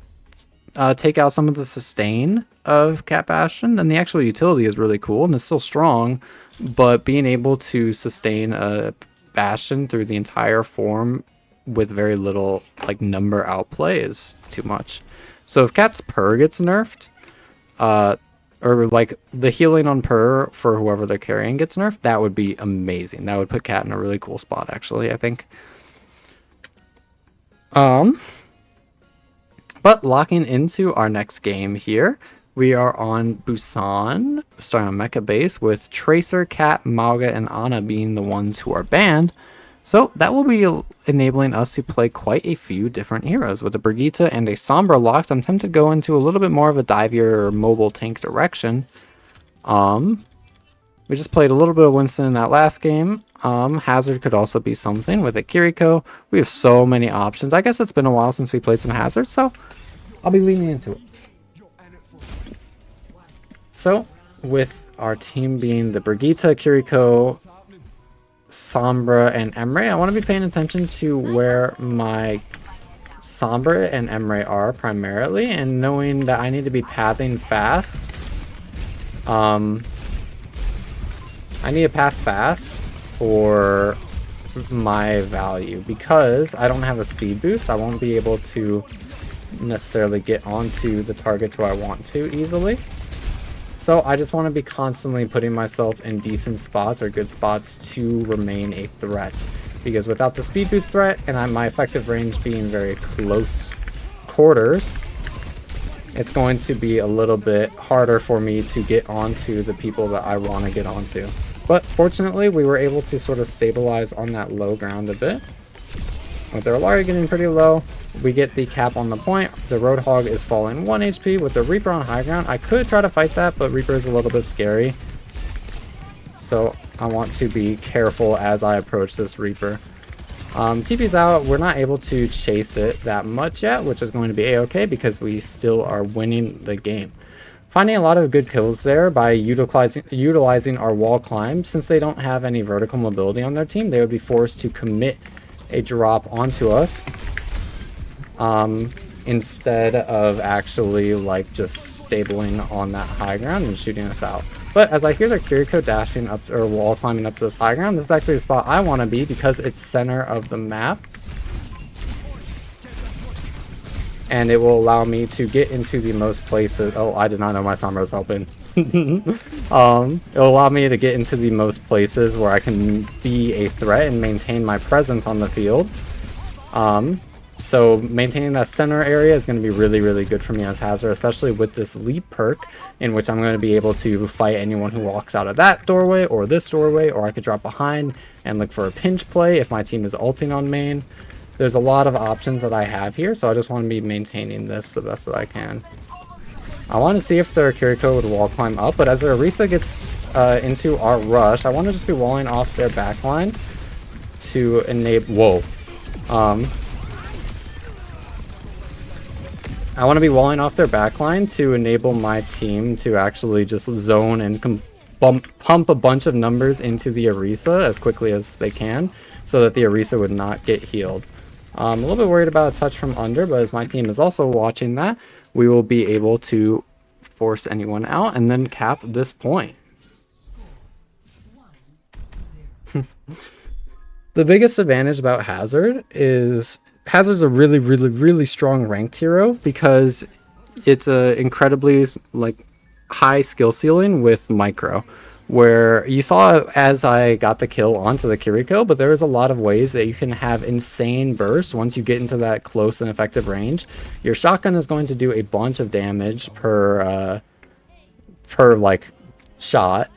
take out some of the sustain of Cat Bastion, then the actual utility is really cool and it's still strong. But being able to sustain a Bastion through the entire form with very little like number outplay is too much. So if Cat's purr gets nerfed, or like the healing on purr for whoever they're carrying gets nerfed, that would be amazing. That would put Cat in a really cool spot, actually, I think. But locking into our next game here, we are on Busan, starting on Mecha Base, with Tracer, Cat, Mauga, and Ana being the ones who are banned. So that will be enabling us to play quite a few different heroes. With a Brigitte and a Sombra locked, I'm tempted to go into a little bit more of a divier or mobile tank direction. We just played a little bit of Winston in that last game. Hazard could also be something with a Kiriko. We have so many options. I guess it's been a while since we played some Hazard, so I'll be leaning into it. So, with our team being the Brigitte, Kiriko, Sombra, and Emre, I want to be paying attention to where my Sombra and Emre are primarily, and knowing that I need to be pathing fast. I need a path fast for my value, because I don't have a speed boost. I won't be able to necessarily get onto the targets who I want to easily. So I just want to be constantly putting myself in decent spots or good spots to remain a threat. Because without the speed boost threat and my effective range being very close quarters, it's going to be a little bit harder for me to get onto the people that I want to get onto. But fortunately, we were able to sort of stabilize on that low ground a bit. With their Illari getting pretty low, we get the cap on the point. The Roadhog is falling 1 HP with the Reaper on high ground. I could try to fight that, but Reaper is a little bit scary. So I want to be careful as I approach this Reaper. TP's out. We're not able to chase it that much yet, which is going to be a-okay because we still are winning the game. Finding a lot of good kills there by utilizing our wall climb. Since they don't have any vertical mobility on their team, they would be forced to commit a drop onto us instead of actually like just stabling on that high ground and shooting us out. But as I hear their Kiriko dashing up or wall climbing up to this high ground, this is actually the spot I want to be because it's center of the map. And it will allow me to get into the most places. Oh, I did not know my Sombra was open. It'll allow me to get into the most places where I can be a threat and maintain my presence on the field. So maintaining that center area is going to be really, really good for me as Hazard, especially with this leap perk, in which I'm going to be able to fight anyone who walks out of that doorway or this doorway, or I could drop behind and look for a pinch play if my team is ulting on main. There's a lot of options that I have here, so I just want to be maintaining this the best that I can. I want to see if their Kiriko would wall climb up, but as their Orisa gets into our rush, I want to just be walling off their backline to enable... Whoa. I want to be walling off their backline to enable my team to actually just zone and pump a bunch of numbers into the Orisa as quickly as they can, so that the Orisa would not get healed. I'm a little bit worried about a touch from under, but as my team is also watching that, we will be able to force anyone out and then cap this point. The biggest advantage about Hazard is Hazard's a really, really, really strong ranked hero because it's a incredibly like high skill ceiling with micro, where you saw as I got the kill onto the Kiriko, but there's a lot of ways that you can have insane bursts once you get into that close and effective range. Your shotgun is going to do a bunch of damage per like shot.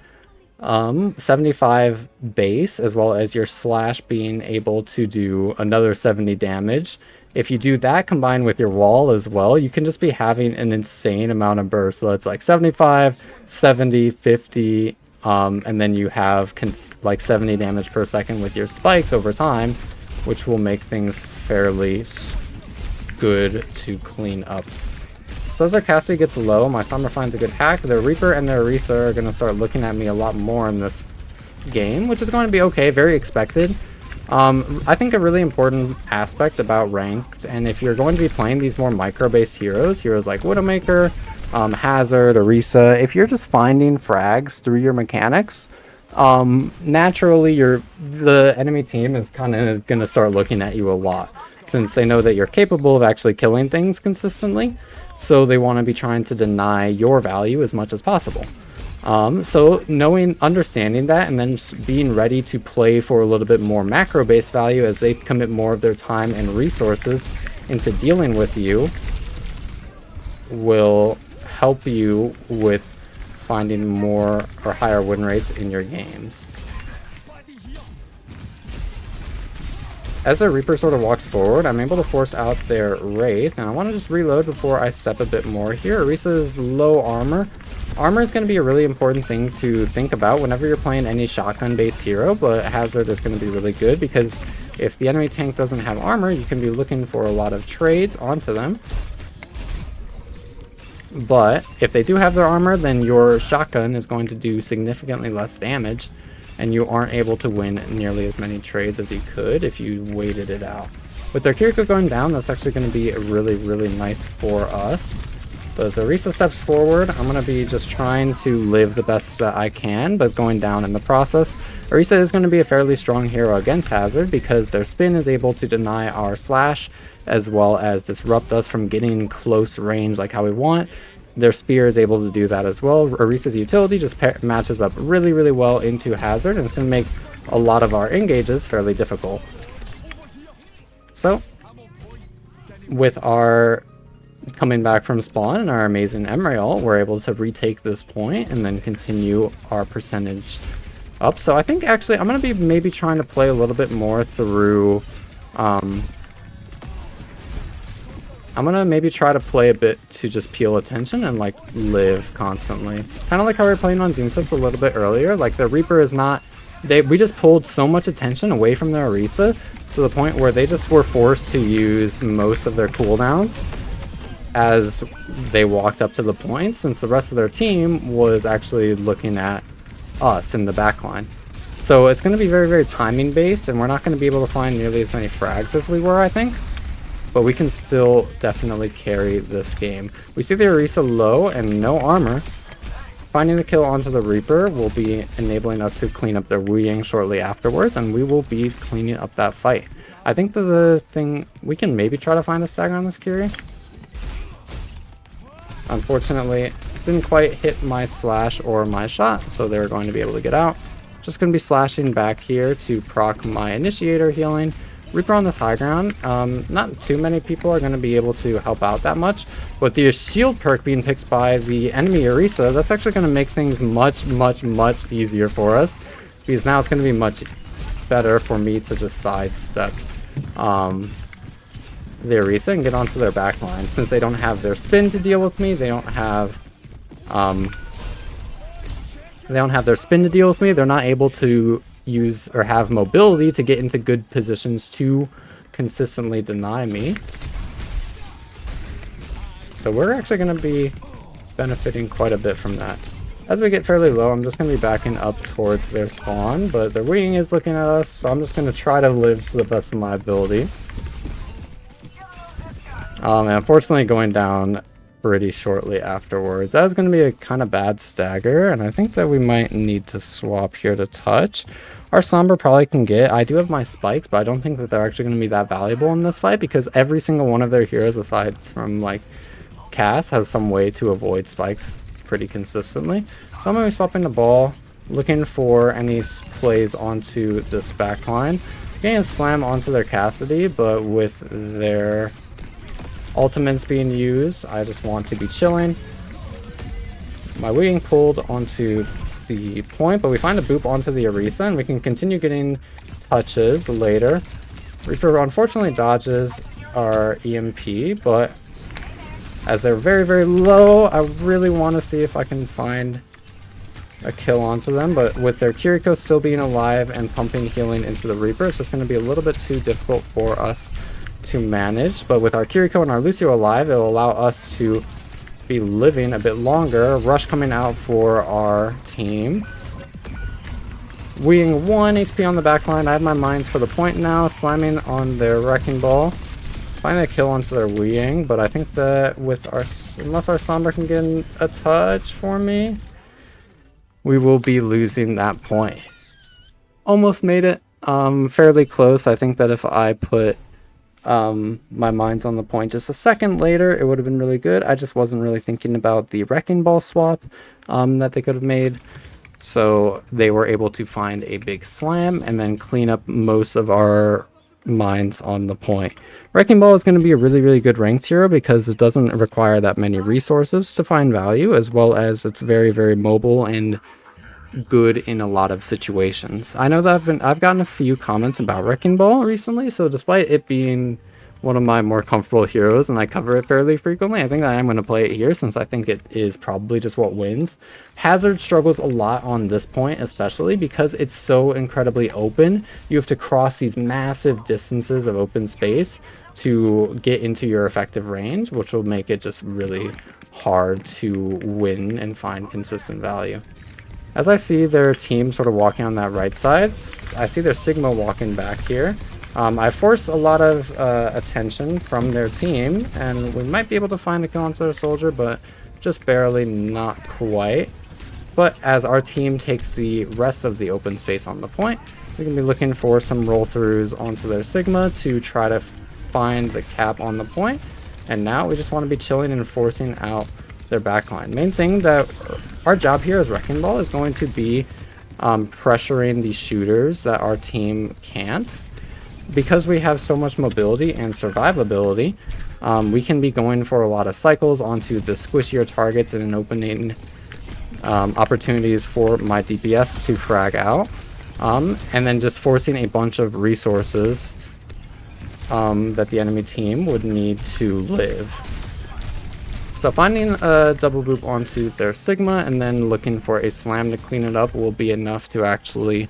75 base, as well as your slash being able to do another 70 damage. If you do that combined with your wall as well, you can just be having an insane amount of burst. So it's like 75, 70, 50, and then you have like 70 damage per second with your spikes over time, which will make things fairly good to clean up. So as their Cassidy gets low, my Sombra finds a good hack. Their Reaper and their Orisa are going to start looking at me a lot more in this game, which is going to be okay, very expected. I think a really important aspect about ranked, and if you're going to be playing these more micro-based heroes like Widowmaker, Hazard, Orisa, if you're just finding frags through your mechanics, naturally the enemy team is kind of going to start looking at you a lot, since they know that you're capable of actually killing things consistently. So they want to be trying to deny your value as much as possible. So understanding that, and then being ready to play for a little bit more macro-based value as they commit more of their time and resources into dealing with you, will help you with finding more or higher win rates in your games. As their Reaper sort of walks forward, I'm able to force out their Wraith, and I want to just reload before I step a bit more here. Orisa's low armor. Armor is going to be a really important thing to think about whenever you're playing any shotgun-based hero, but Hazard is going to be really good because if the enemy tank doesn't have armor, you can be looking for a lot of trades onto them. But if they do have their armor, then your shotgun is going to do significantly less damage, and you aren't able to win nearly as many trades as you could if you waited it out. With their Kiriko going down, that's actually going to be really, really nice for us. But as Orisa steps forward, I'm going to be just trying to live the best that I can, but going down in the process. Orisa is going to be a fairly strong hero against Hazard because their spin is able to deny our slash, as well as disrupt us from getting close range like how we want. Their spear is able to do that as well. Orisa's utility just matches up really, really well into Hazard, and it's going to make a lot of our engages fairly difficult. So, with our coming back from spawn and our amazing Emreal, we're able to retake this point and then continue our percentage up. So I think actually I'm going to be maybe trying to play a little bit more through... I'm gonna maybe try to play a bit to just peel attention and like live constantly. Kind of like how we were playing on Doomfist a little bit earlier. Like the Reaper is not... we just pulled so much attention away from their Orisa to the point where they just were forced to use most of their cooldowns as they walked up to the point, since the rest of their team was actually looking at us in the backline. So it's going to be very, very timing based, and we're not going to be able to find nearly as many frags as we were, I think. But we can still definitely carry this game. We see the Orisa low and no armor. Finding the kill onto the Reaper will be enabling us to clean up their Wu Yang shortly afterwards, and we will be cleaning up that fight. I think that the thing... we can maybe try to find a stagger on this Kiri. Unfortunately, didn't quite hit my slash or my shot, so they're going to be able to get out. Just going to be slashing back here to proc my initiator healing. Reaper on this high ground, not too many people are going to be able to help out that much, but the shield perk being picked by the enemy Orisa, that's actually going to make things much, much, much easier for us, because now it's going to be much better for me to just sidestep the Orisa and get onto their back line. Since they don't have their spin to deal with me, they don't have their spin to deal with me, they're not able to use or have mobility to get into good positions to consistently deny me. So we're actually going to be benefiting quite a bit from that. As we get fairly low, I'm just going to be backing up towards their spawn, but their wing is looking at us, so I'm just going to try to live to the best of my ability. And unfortunately going down pretty shortly afterwards. That was going to be a kind of bad stagger, and I think that we might need to swap here to touch. Our Sombra probably can get... I do have my spikes, but I don't think that they're actually going to be that valuable in this fight, because every single one of their heroes, aside from like Cass, has some way to avoid spikes pretty consistently. So I'm going to be swapping the ball, looking for any plays onto this backline. Getting a slam onto their Cassidy, but with their ultimates being used, I just want to be chilling. My wing pulled onto the point, but we find a boop onto the Orisa, and we can continue getting touches later. Reaper unfortunately dodges our EMP, but as they're very, very low, I really want to see if I can find a kill onto them, but with their Kiriko still being alive and pumping healing into the Reaper, it's just going to be a little bit too difficult for us to manage. But with our Kiriko and our Lucio alive, it will allow us to be living a bit longer. Rush coming out for our team. Wing 1 HP on the backline. I have my mines for the point now, slamming on their Wrecking Ball. Find a kill onto their Wu Yang, but I think that with our... unless our Sombra can get a touch for me, we will be losing that point. Almost made it. Fairly close. I think that if I put my mines on the point just a second later, it would have been really good. I just wasn't really thinking about the Wrecking Ball swap that they could have made. So they were able to find a big slam and then clean up most of our mines on the point. Wrecking Ball is going to be a really, really good ranked hero because it doesn't require that many resources to find value, as well as it's very, very mobile and good in a lot of situations. I know that I've gotten a few comments about Wrecking Ball recently, so despite it being one of my more comfortable heroes and I cover it fairly frequently, I think that I'm going to play it here since I think it is probably just what wins. Hazard struggles a lot on this point, especially because it's so incredibly open. You have to cross these massive distances of open space to get into your effective range, which will make it just really hard to win and find consistent value. As I see their team sort of walking on that right side, I see their Sigma walking back here. I forced a lot of attention from their team, and we might be able to find a kill onto their soldier, but just barely, not quite. But as our team takes the rest of the open space on the point, we can be looking for some roll-throughs onto their Sigma to try to find the cap on the point. And now we just want to be chilling and forcing out their backline. Main thing that our job here as Wrecking Ball is going to be pressuring the shooters that our team can't. Because we have so much mobility and survivability, we can be going for a lot of cycles onto the squishier targets in an opening opportunities for my DPS to frag out, and then just forcing a bunch of resources that the enemy team would need to live. So finding a double boop onto their Sigma and then looking for a slam to clean it up will be enough to actually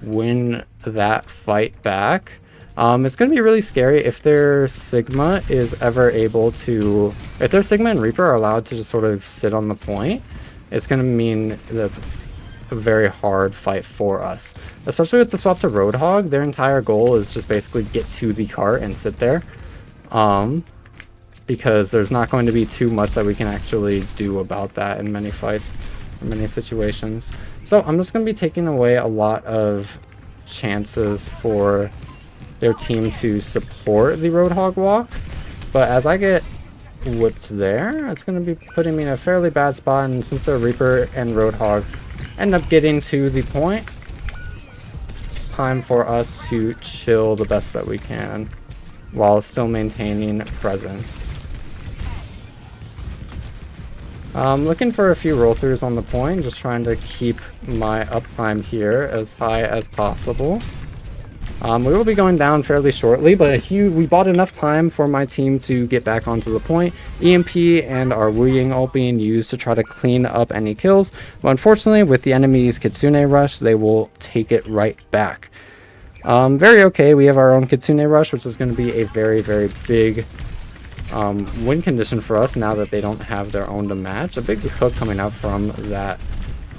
win that fight back. It's going to be really scary if their Sigma is ever able to... If their Sigma and Reaper are allowed to just sort of sit on the point, it's going to mean that's a very hard fight for us. Especially with the swap to Roadhog, their entire goal is just basically get to the cart and sit there. Because there's not going to be too much that we can actually do about that in many fights, in many situations. So I'm just going to be taking away a lot of chances for their team to support the Roadhog walk. But as I get whipped there, it's going to be putting me in a fairly bad spot, and since their Reaper and Roadhog end up getting to the point, it's time for us to chill the best that we can while still maintaining presence. Looking for a few roll-throughs on the point, just trying to keep my uptime here as high as possible. We will be going down fairly shortly, but we bought enough time for my team to get back onto the point. EMP and our Wu Ying ult being used to try to clean up any kills, but unfortunately with the enemy's Kitsune Rush, they will take it right back. Very okay, we have our own Kitsune Rush, which is going to be a very, very big win condition for us now that they don't have their own to match. A big hook coming out from that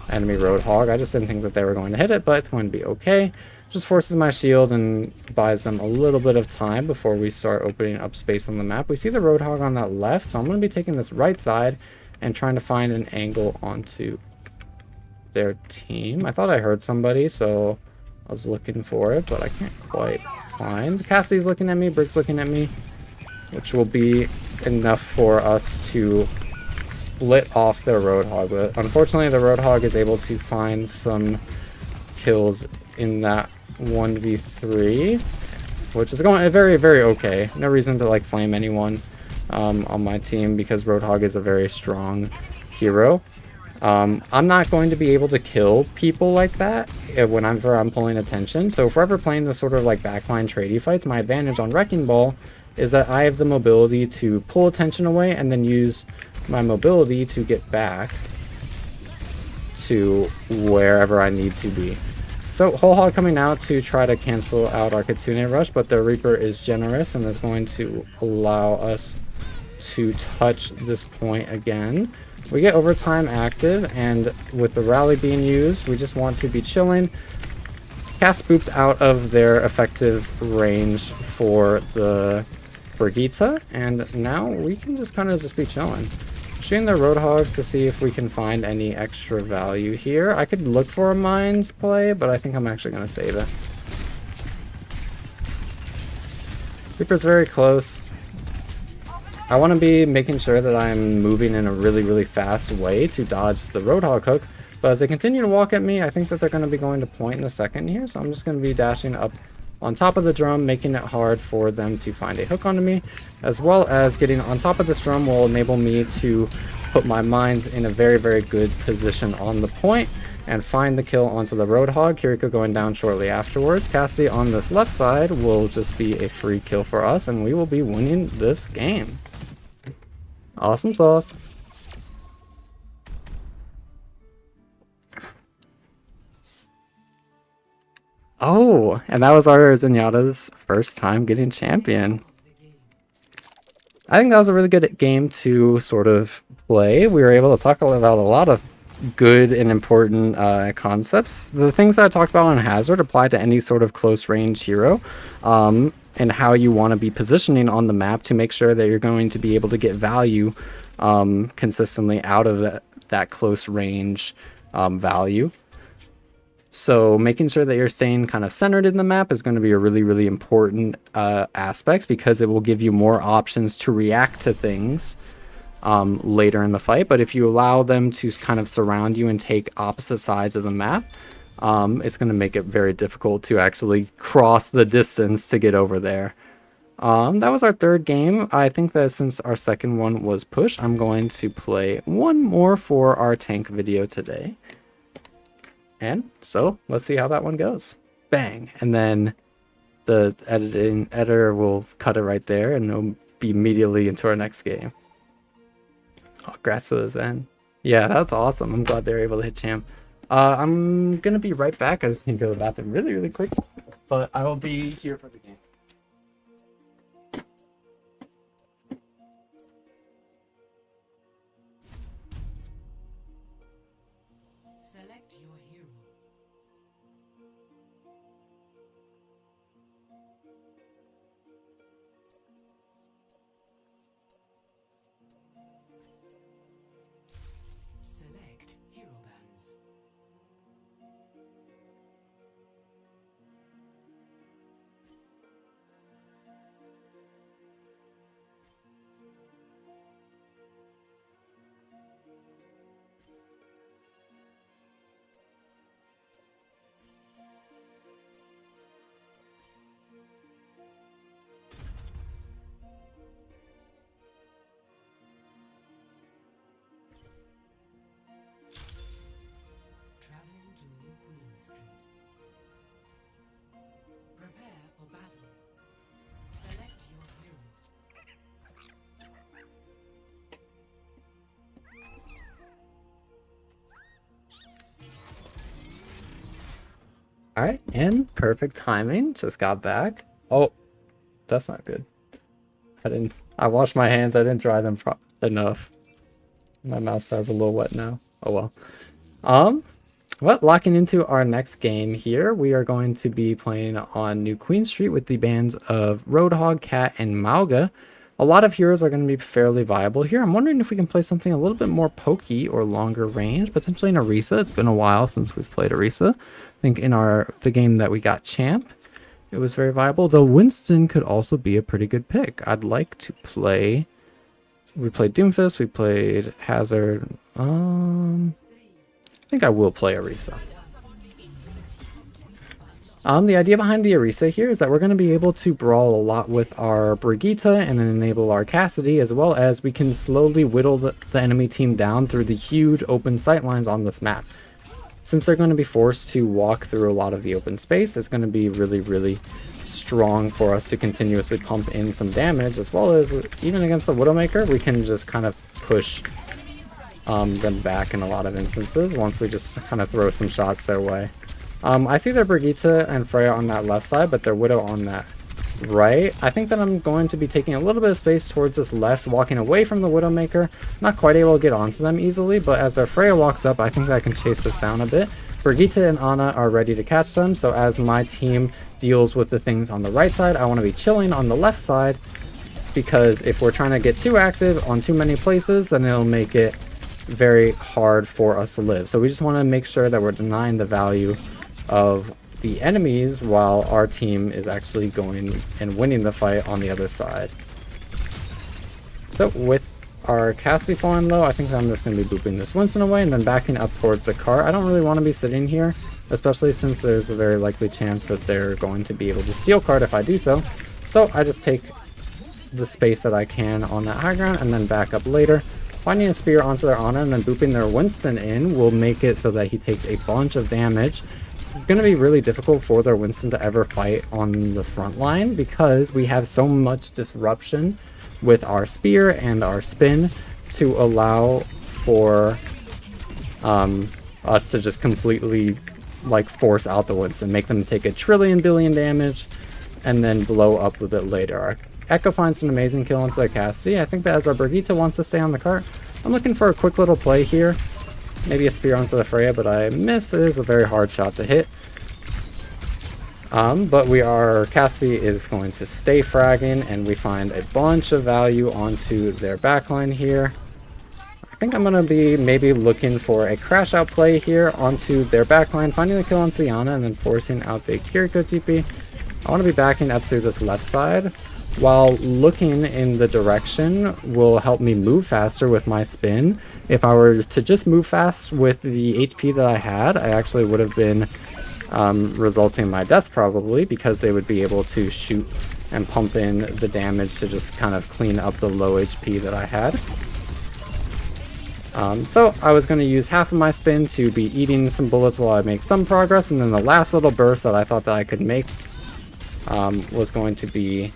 enemy Roadhog. I just didn't think that they were going to hit it, but it's going to be okay. Just forces my shield and buys them a little bit of time before we start opening up space on the map. We see the Roadhog on that left, so I'm going to be taking this right side and trying to find an angle onto their team. I thought I heard somebody, so I was looking for it, but I can't quite find. Cassie's looking at me, Brick's looking at me, which will be enough for us to split off their Roadhog. But unfortunately, the Roadhog is able to find some kills in that 1v3, which is going very, very okay. No reason to like flame anyone on my team because Roadhog is a very strong hero. I'm not going to be able to kill people like that whenever I'm pulling attention. So if we're ever playing this sort of like backline tradey fights, my advantage on Wrecking Ball is that I have the mobility to pull attention away and then use my mobility to get back to wherever I need to be. So Whole Hog coming out to try to cancel out our Kitsune Rush, but the Reaper is generous and is going to allow us to touch this point again. We get overtime active, and with the rally being used, we just want to be chilling. Cass spooked out of their effective range for the Brigitte, and now we can just kind of just be chilling. Shooting the Roadhog to see if we can find any extra value here. I could look for a mines play, but I think I'm actually going to save it. Reaper's very close. I want to be making sure that I'm moving in a really, really fast way to dodge the Roadhog hook, but as they continue to walk at me, I think that they're going to be going to point in a second here, so I'm just going to be dashing up on top of the drum, making it hard for them to find a hook onto me, as well as getting on top of this drum will enable me to put my mines in a very, very good position on the point and find the kill onto the Roadhog. Kiriko going down shortly afterwards. Cassie on this left side will just be a free kill for us, and we will be winning this game. Awesome sauce. Oh, and that was our Zenyatta's first time getting champion. I think that was a really good game to sort of play. We were able to talk about a lot of good and important concepts. The things that I talked about on Hazard apply to any sort of close range hero, and how you want to be positioning on the map to make sure that you're going to be able to get value consistently out of that close range value. So making sure that you're staying kind of centered in the map is going to be a really, really important aspect, because it will give you more options to react to things later in the fight. But if you allow them to kind of surround you and take opposite sides of the map, it's going to make it very difficult to actually cross the distance to get over there. That was our third game. I think that since our second one was push, I'm going to play one more for our tank video today. And so let's see how that one goes. Bang. And then the editor will cut it right there and it'll be immediately into our next game. Oh, grass to the Zen. Yeah, that's awesome. I'm glad they were able to hit champ. I'm gonna be right back. I just need to go to the bathroom really, really quick. But I will be here for the game. Select your hero. Select hero bands. Traveling to New Queen Street. Prepare for battle. Select your hero. Alright, and perfect timing. Just got back. Oh, that's not good. I washed my hands. I didn't dry them enough. My mouse pad's a little wet now. Oh well. Well, locking into our next game here, we are going to be playing on New Queen Street with the bands of Roadhog, Cat, and Mauga. A lot of heroes are going to be fairly viable here. I'm wondering if we can play something a little bit more pokey or longer range, potentially an Orisa. It's been a while since we've played Orisa. I think in the game that we got champ, it was very viable, though Winston could also be a pretty good pick. I'd like to play... We played Doomfist, we played Hazard. I think I will play Orisa. The idea behind the Orisa here is that we're going to be able to brawl a lot with our Brigitte and then enable our Cassidy, as well as we can slowly whittle the enemy team down through the huge open sightlines on this map. Since they're going to be forced to walk through a lot of the open space, it's going to be really, really strong for us to continuously pump in some damage, as well as even against the Widowmaker, we can just kind of push them back in a lot of instances once we just kind of throw some shots their way. I see their Brigitte and Freya on that left side, but their Widow on that right. I think that I'm going to be taking a little bit of space towards this left, walking away from the Widowmaker. Not quite able to get onto them easily, but as their Freya walks up, I think that I can chase this down a bit. Brigitte and Ana are ready to catch them, so as my team deals with the things on the right side, I want to be chilling on the left side, because if we're trying to get too active on too many places, then it'll make it very hard for us to live. So we just want to make sure that we're denying the value of the enemies while our team is actually going and winning the fight on the other side. So with our Cassie falling low, I think I'm just going to be booping this Winston away and then backing up towards the cart. I don't really want to be sitting here, especially since there's a very likely chance that they're going to be able to steal cart if I do so. So I just take the space that I can on that high ground and then back up later. Finding a spear onto their Ana and then booping their Winston in will make it so that he takes a bunch of damage. It's going to be really difficult for their Winston to ever fight on the front line because we have so much disruption with our spear and our spin to allow for us to just completely like force out the Winston, make them take a trillion billion damage and then blow up a bit later. Our Echo finds an amazing kill into the Cassidy. I think that as our Brigitte wants to stay on the cart, I'm looking for a quick little play here. Maybe a spear onto the Freya, but I miss. It is a very hard shot to hit. But Cassie is going to stay fragging, and we find a bunch of value onto their backline here. I think I'm going to be maybe looking for a crash out play here onto their backline, finding the kill onto the Ana, and then forcing out the Kiriko TP. I want to be backing up through this left side, while looking in the direction will help me move faster with my spin. If I were to just move fast with the HP that I had, I actually would have been resulting in my death probably, because they would be able to shoot and pump in the damage to just kind of clean up the low HP that I had. So I was going to use half of my spin to be eating some bullets while I make some progress, and then the last little burst that I thought that I could make was going to be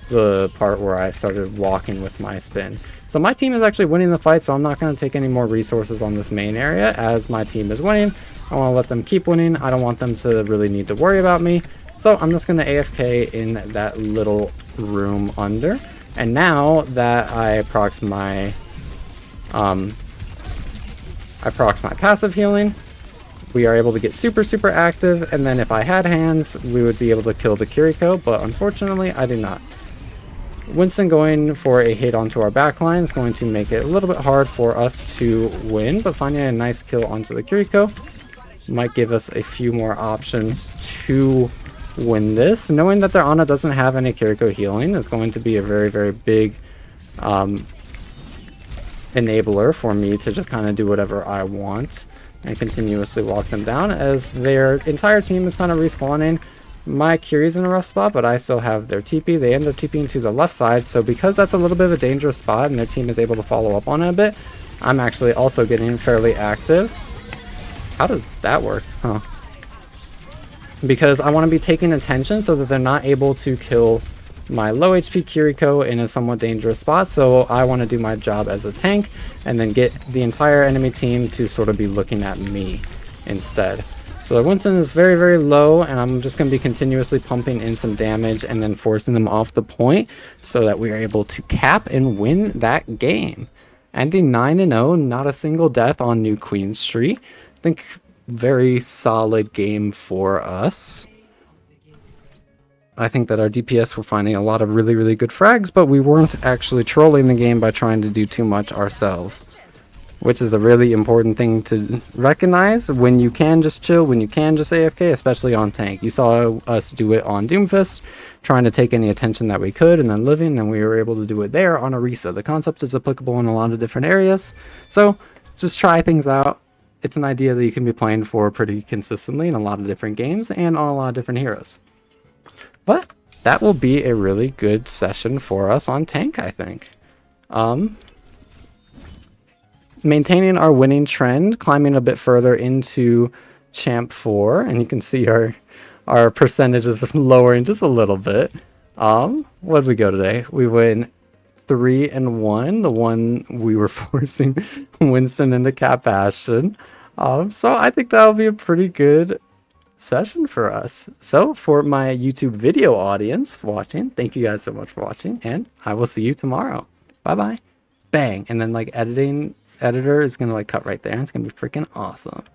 the part where I started walking with my spin. So my team is actually winning the fight, so I'm not going to take any more resources on this main area as my team is winning. I want to let them keep winning. I don't want them to really need to worry about me. So I'm just going to AFK in that little room under. And now that I procs my passive healing, we are able to get super active, and then if I had hands, we would be able to kill the Kiriko, but unfortunately I do not. Winston going for a hit onto our backline is going to make it a little bit hard for us to win, but finding a nice kill onto the Kiriko might give us a few more options to win this. Knowing that their Ana doesn't have any Kiriko healing is going to be a very big enabler for me to just kind of do whatever I want and continuously walk them down, as their entire team is kind of respawning. My Curie's in a rough spot, but I still have their TP. They end up TPing to the left side, so because that's a little bit of a dangerous spot and their team is able to follow up on it a bit, I'm actually also getting fairly active. How does that work? Huh. Because I want to be taking attention so that they're not able to kill my low HP Kiriko in a somewhat dangerous spot, so I want to do my job as a tank and then get the entire enemy team to sort of be looking at me instead. So the Winston is very low, and I'm just going to be continuously pumping in some damage and then forcing them off the point so that we are able to cap and win that game. Ending 9-0, not a single death on New Queen Street. I think very solid game for us. I think that our DPS were finding a lot of really good frags, but we weren't actually trolling the game by trying to do too much ourselves, which is a really important thing to recognize. When you can just chill, when you can just AFK, especially on tank. You saw us do it on Doomfist, trying to take any attention that we could, and then living, and we were able to do it there on Orisa. The concept is applicable in a lot of different areas, so just try things out. It's an idea that you can be playing for pretty consistently in a lot of different games and on a lot of different heroes. But that will be a really good session for us on tank, I think. Maintaining our winning trend, climbing a bit further into Champ 4, and you can see our percentages lowering just a little bit. What did we go today? We went 3-1, the one we were forcing Winston into Cap Bastion. So I think that'll be a pretty good session for us. So for my YouTube video audience watching, thank you guys so much for watching, and I will see you tomorrow. Bye bang. And then like editor is gonna like cut right there, and it's gonna be freaking awesome.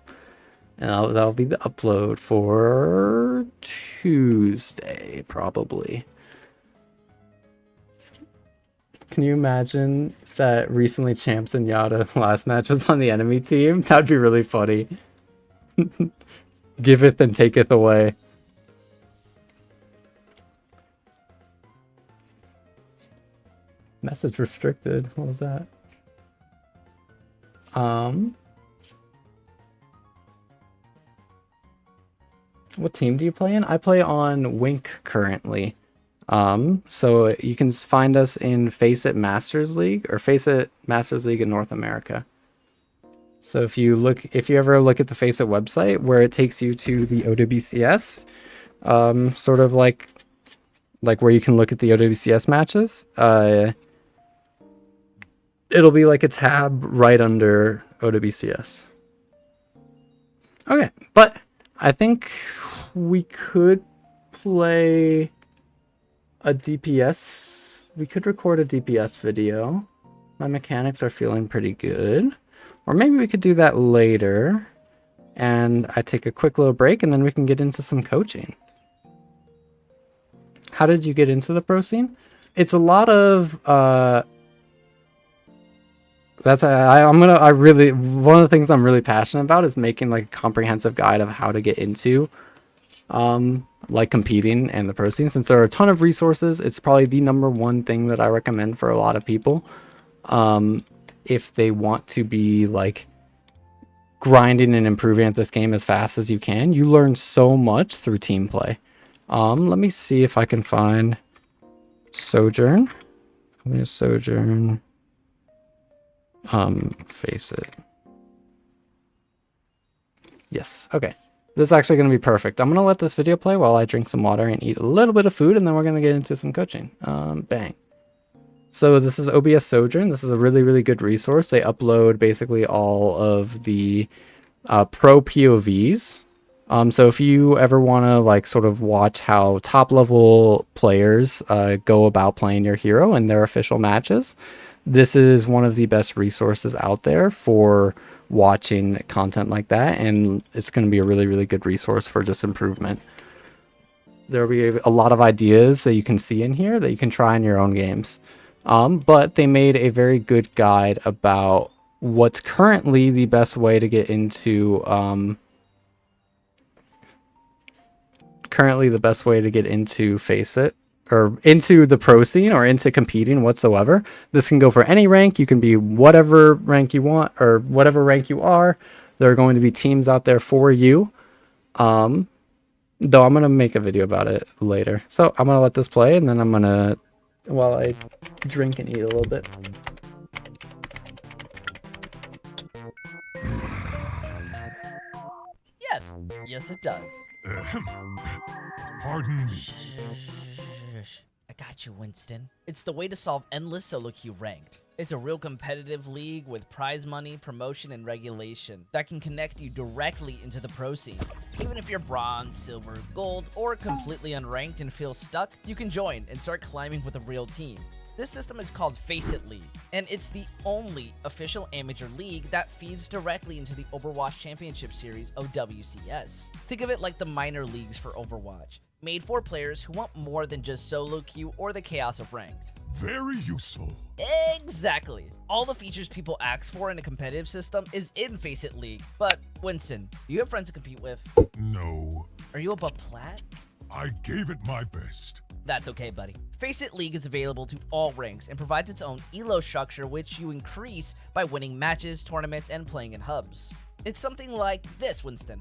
And that'll be the upload for Tuesday probably. Can you imagine that recently Champs and Yada last match was on the enemy team? That'd be really funny. Giveth and taketh away. Message restricted. What was that? What team do you play in? I play on Wink currently. So you can find us in Faceit Masters League or Faceit Masters League in North America. So if you ever look at the Faceit website where it takes you to the OWCS, sort of like where you can look at the OWCS matches, it'll be like a tab right under OWCS. Okay, but I think we could play a DPS. We could record a DPS video. My mechanics are feeling pretty good. Or maybe we could do that later, and I take a quick little break, and then we can get into some coaching. How did you get into the pro scene? It's a lot of one of the things I'm really passionate about is making like a comprehensive guide of how to get into like competing and the pro scene. Since there are a ton of resources, it's probably the #1 thing that I recommend for a lot of people. If they want to be like grinding and improving at this game as fast as you can, you learn so much through team play. Let me see if I can find Sojourn. I'm gonna Sojourn. Face it. Yes. Okay. This is actually going to be perfect. I'm going to let this video play while I drink some water and eat a little bit of food, and then we're going to get into some coaching. Bang. So this is OBS Sojourn. This is a really, really good resource. They upload basically all of the pro POVs. So if you ever want to like sort of watch how top level players go about playing your hero in their official matches, this is one of the best resources out there for watching content like that, and it's going to be a really, really good resource for just improvement. There'll be a lot of ideas that you can see in here that you can try in your own games. But they made a very good guide about what's currently the best way to get into Face It, or into the pro scene, or into competing whatsoever. This can go for any rank. You can be whatever rank you want, or whatever rank you are. There are going to be teams out there for you. Though I'm going to make a video about it later. So I'm going to let this play, and then I'm going to, while I drink and eat a little bit. Yes, it does. Pardon me. Shh. I got you, Winston. It's the way to solve endless solo queue ranked. It's a real competitive league with prize money, promotion, and regulation that can connect you directly into the pro scene. Even if you're bronze, silver, gold, or completely unranked and feel stuck, you can join and start climbing with a real team. This system is called Face It League, and it's the only official amateur league that feeds directly into the Overwatch Championship Series, OWCS. Think of it like the minor leagues for Overwatch, made for players who want more than just solo queue or the chaos of ranked. Very useful. Exactly. All the features people ask for in a competitive system is in Face It League. But, Winston, do you have friends to compete with? No. Are you above plat? I gave it my best. That's okay, buddy. Face It League is available to all ranks and provides its own elo structure, which you increase by winning matches, tournaments, and playing in hubs. It's something like this, Winston.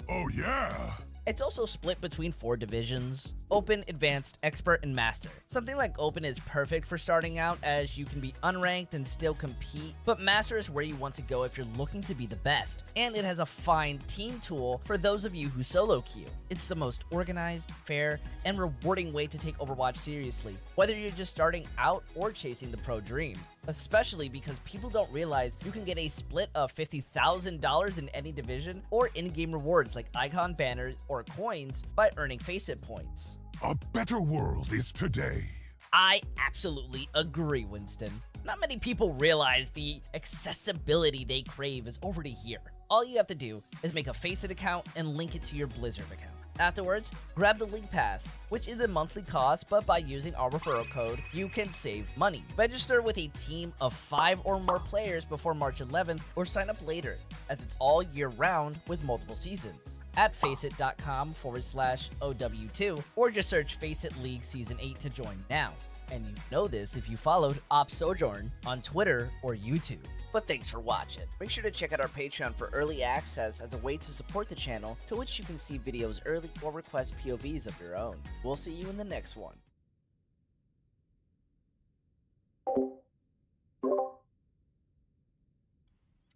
Oh yeah. It's also split between 4 divisions: Open, Advanced, Expert, and Master. Something like Open is perfect for starting out, as you can be unranked and still compete, but Master is where you want to go if you're looking to be the best, and it has a fine team tool for those of you who solo queue. It's the most organized, fair, and rewarding way to take Overwatch seriously, whether you're just starting out or chasing the pro dream. Especially because people don't realize you can get a split of $50,000 in any division, or in-game rewards like icon banners or coins by earning Face It points. A better world is today. I absolutely agree, Winston. Not many people realize the accessibility they crave is already here. All you have to do is make a Face It account and link it to your Blizzard account. Afterwards, grab the League Pass, which is a monthly cost, but by using our referral code, you can save money. Register with a team of 5 or more players before March 11th, or sign up later, as it's all year round with multiple seasons. At faceit.com/OW2, or just search Face It League Season 8 to join now. And you know this if you followed OpSojourn on Twitter or YouTube. But thanks for watching. Make sure to check out our Patreon for early access as a way to support the channel, to which you can see videos early or request POVs of your own. We'll see you in the next one.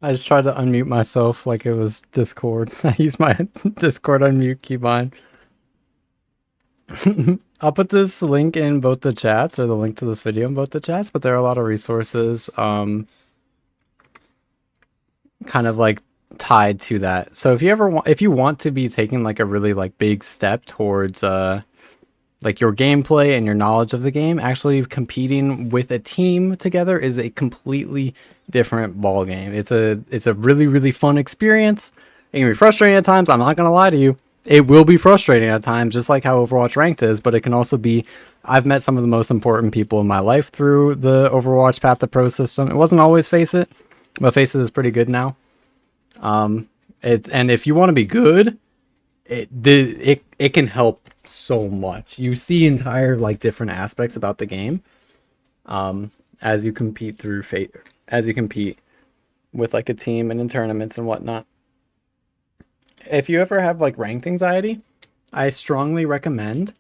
I just tried to unmute myself like it was Discord. I used my Discord unmute keybind. I'll put this link in both the chats, or the link to this video in both the chats, but there are a lot of resources kind of like tied to that. So if you ever want, if you want to be taking like a really like big step towards like your gameplay and your knowledge of the game, actually competing with a team together is a completely different ball game. It's a really, really fun experience. It can be frustrating at times. I'm not gonna lie to you. It will be frustrating at times, just like how Overwatch Ranked is, but it can also be, I've met some of the most important people in my life through the Overwatch Path to Pro system. It wasn't always Face It, but Face It is pretty good now. And if you want to be good, it can help so much. You see entire like different aspects about the game as you compete with like a team and in tournaments and whatnot. If you ever have like ranked anxiety, I strongly recommend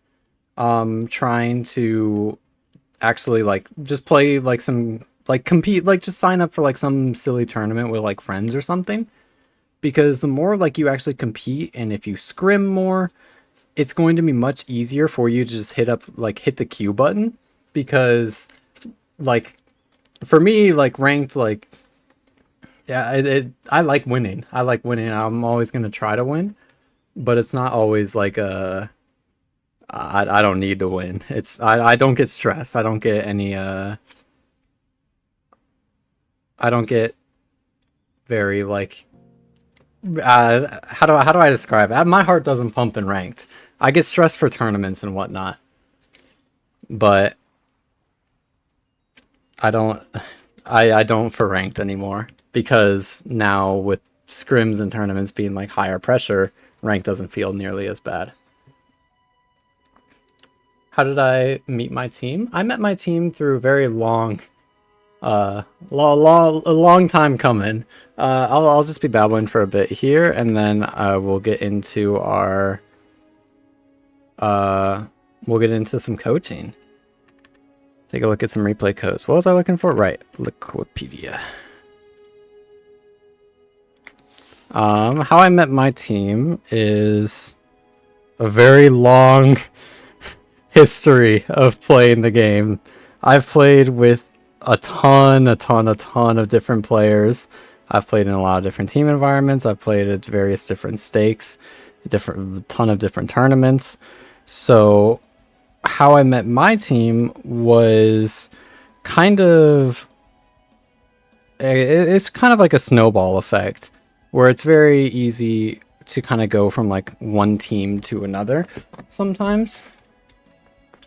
trying to actually like just play like some like compete, like just sign up for like some silly tournament with like friends or something. Because the more like you actually compete and if you scrim more, it's going to be much easier for you to just hit the Q button. Because like for me, like ranked, like yeah, I like winning. I like winning. I'm always gonna try to win, but it's not always like I don't need to win. I don't get stressed. I don't get any I don't get very like how do I describe it? My heart doesn't pump in ranked. I get stressed for tournaments and whatnot, but I don't for ranked anymore, because now with scrims and tournaments being like higher pressure, ranked doesn't feel nearly as bad. How did I meet my team? I met my team through a very long a long time coming. I'll just be babbling for a bit here, and then we'll get into our we'll get into some coaching. Take a look at some replay codes. What was I looking for? Right, Liquipedia. How I met my team is a very long history of playing the game. I've played with a ton of different players. I've played in a lot of different team environments. I've played at various different stakes, a ton of different tournaments. So how I met my team was kind of, it's kind of like a snowball effect, where it's very easy to kind of go from like one team to another sometimes,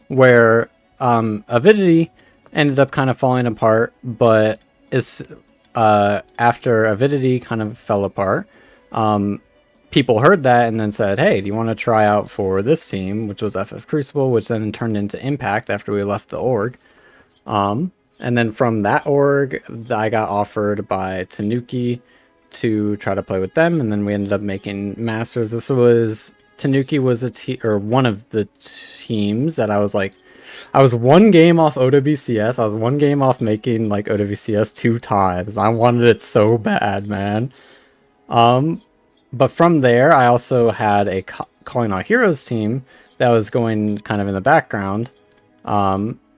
where Avidity ended up kind of falling apart, but it's after Avidity kind of fell apart, people heard that and then said, hey, do you want to try out for this team, which was FF Crucible, which then turned into Impact after we left the org. And then from that org, I got offered by Tanuki to try to play with them, and then we ended up making Masters. This was, Tanuki was one of the teams that I was like, I was one game off OWCS. I was one game off making like OWCS 2 times. I wanted it so bad, man. But from there, I also had a Calling All Heroes team that was going kind of in the background,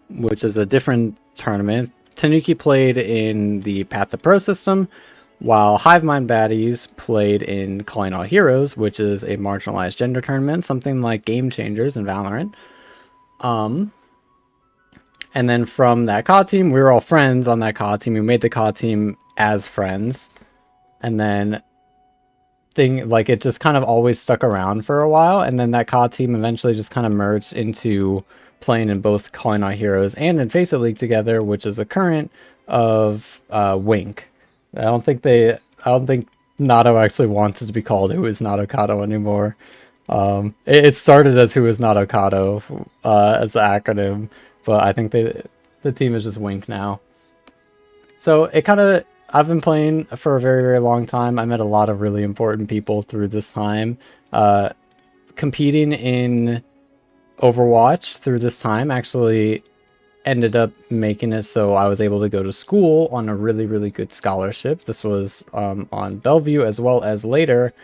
which is a different tournament. Tanuki played in the Path to Pro system, while Hivemind Baddies played in Calling All Heroes, which is a marginalized gender tournament, something like Game Changers in Valorant. And then from that COD team, we were all friends on that COD team. We made the COD team as friends. And then it just kind of always stuck around for a while. And then that COD team eventually just kind of merged into playing in both Calling All Heroes and in Face It League together, which is a current of Wink. I don't think Nato actually wants it to be called Who Is Not Okado anymore. It started as Who Is Not Okado as the acronym, but I think the team is just Wink now. So I've been playing for a very, very long time. I met a lot of really important people through this time. Competing in Overwatch through this time actually ended up making it so I was able to go to school on a really, really good scholarship. This was on Bellevue, as well as later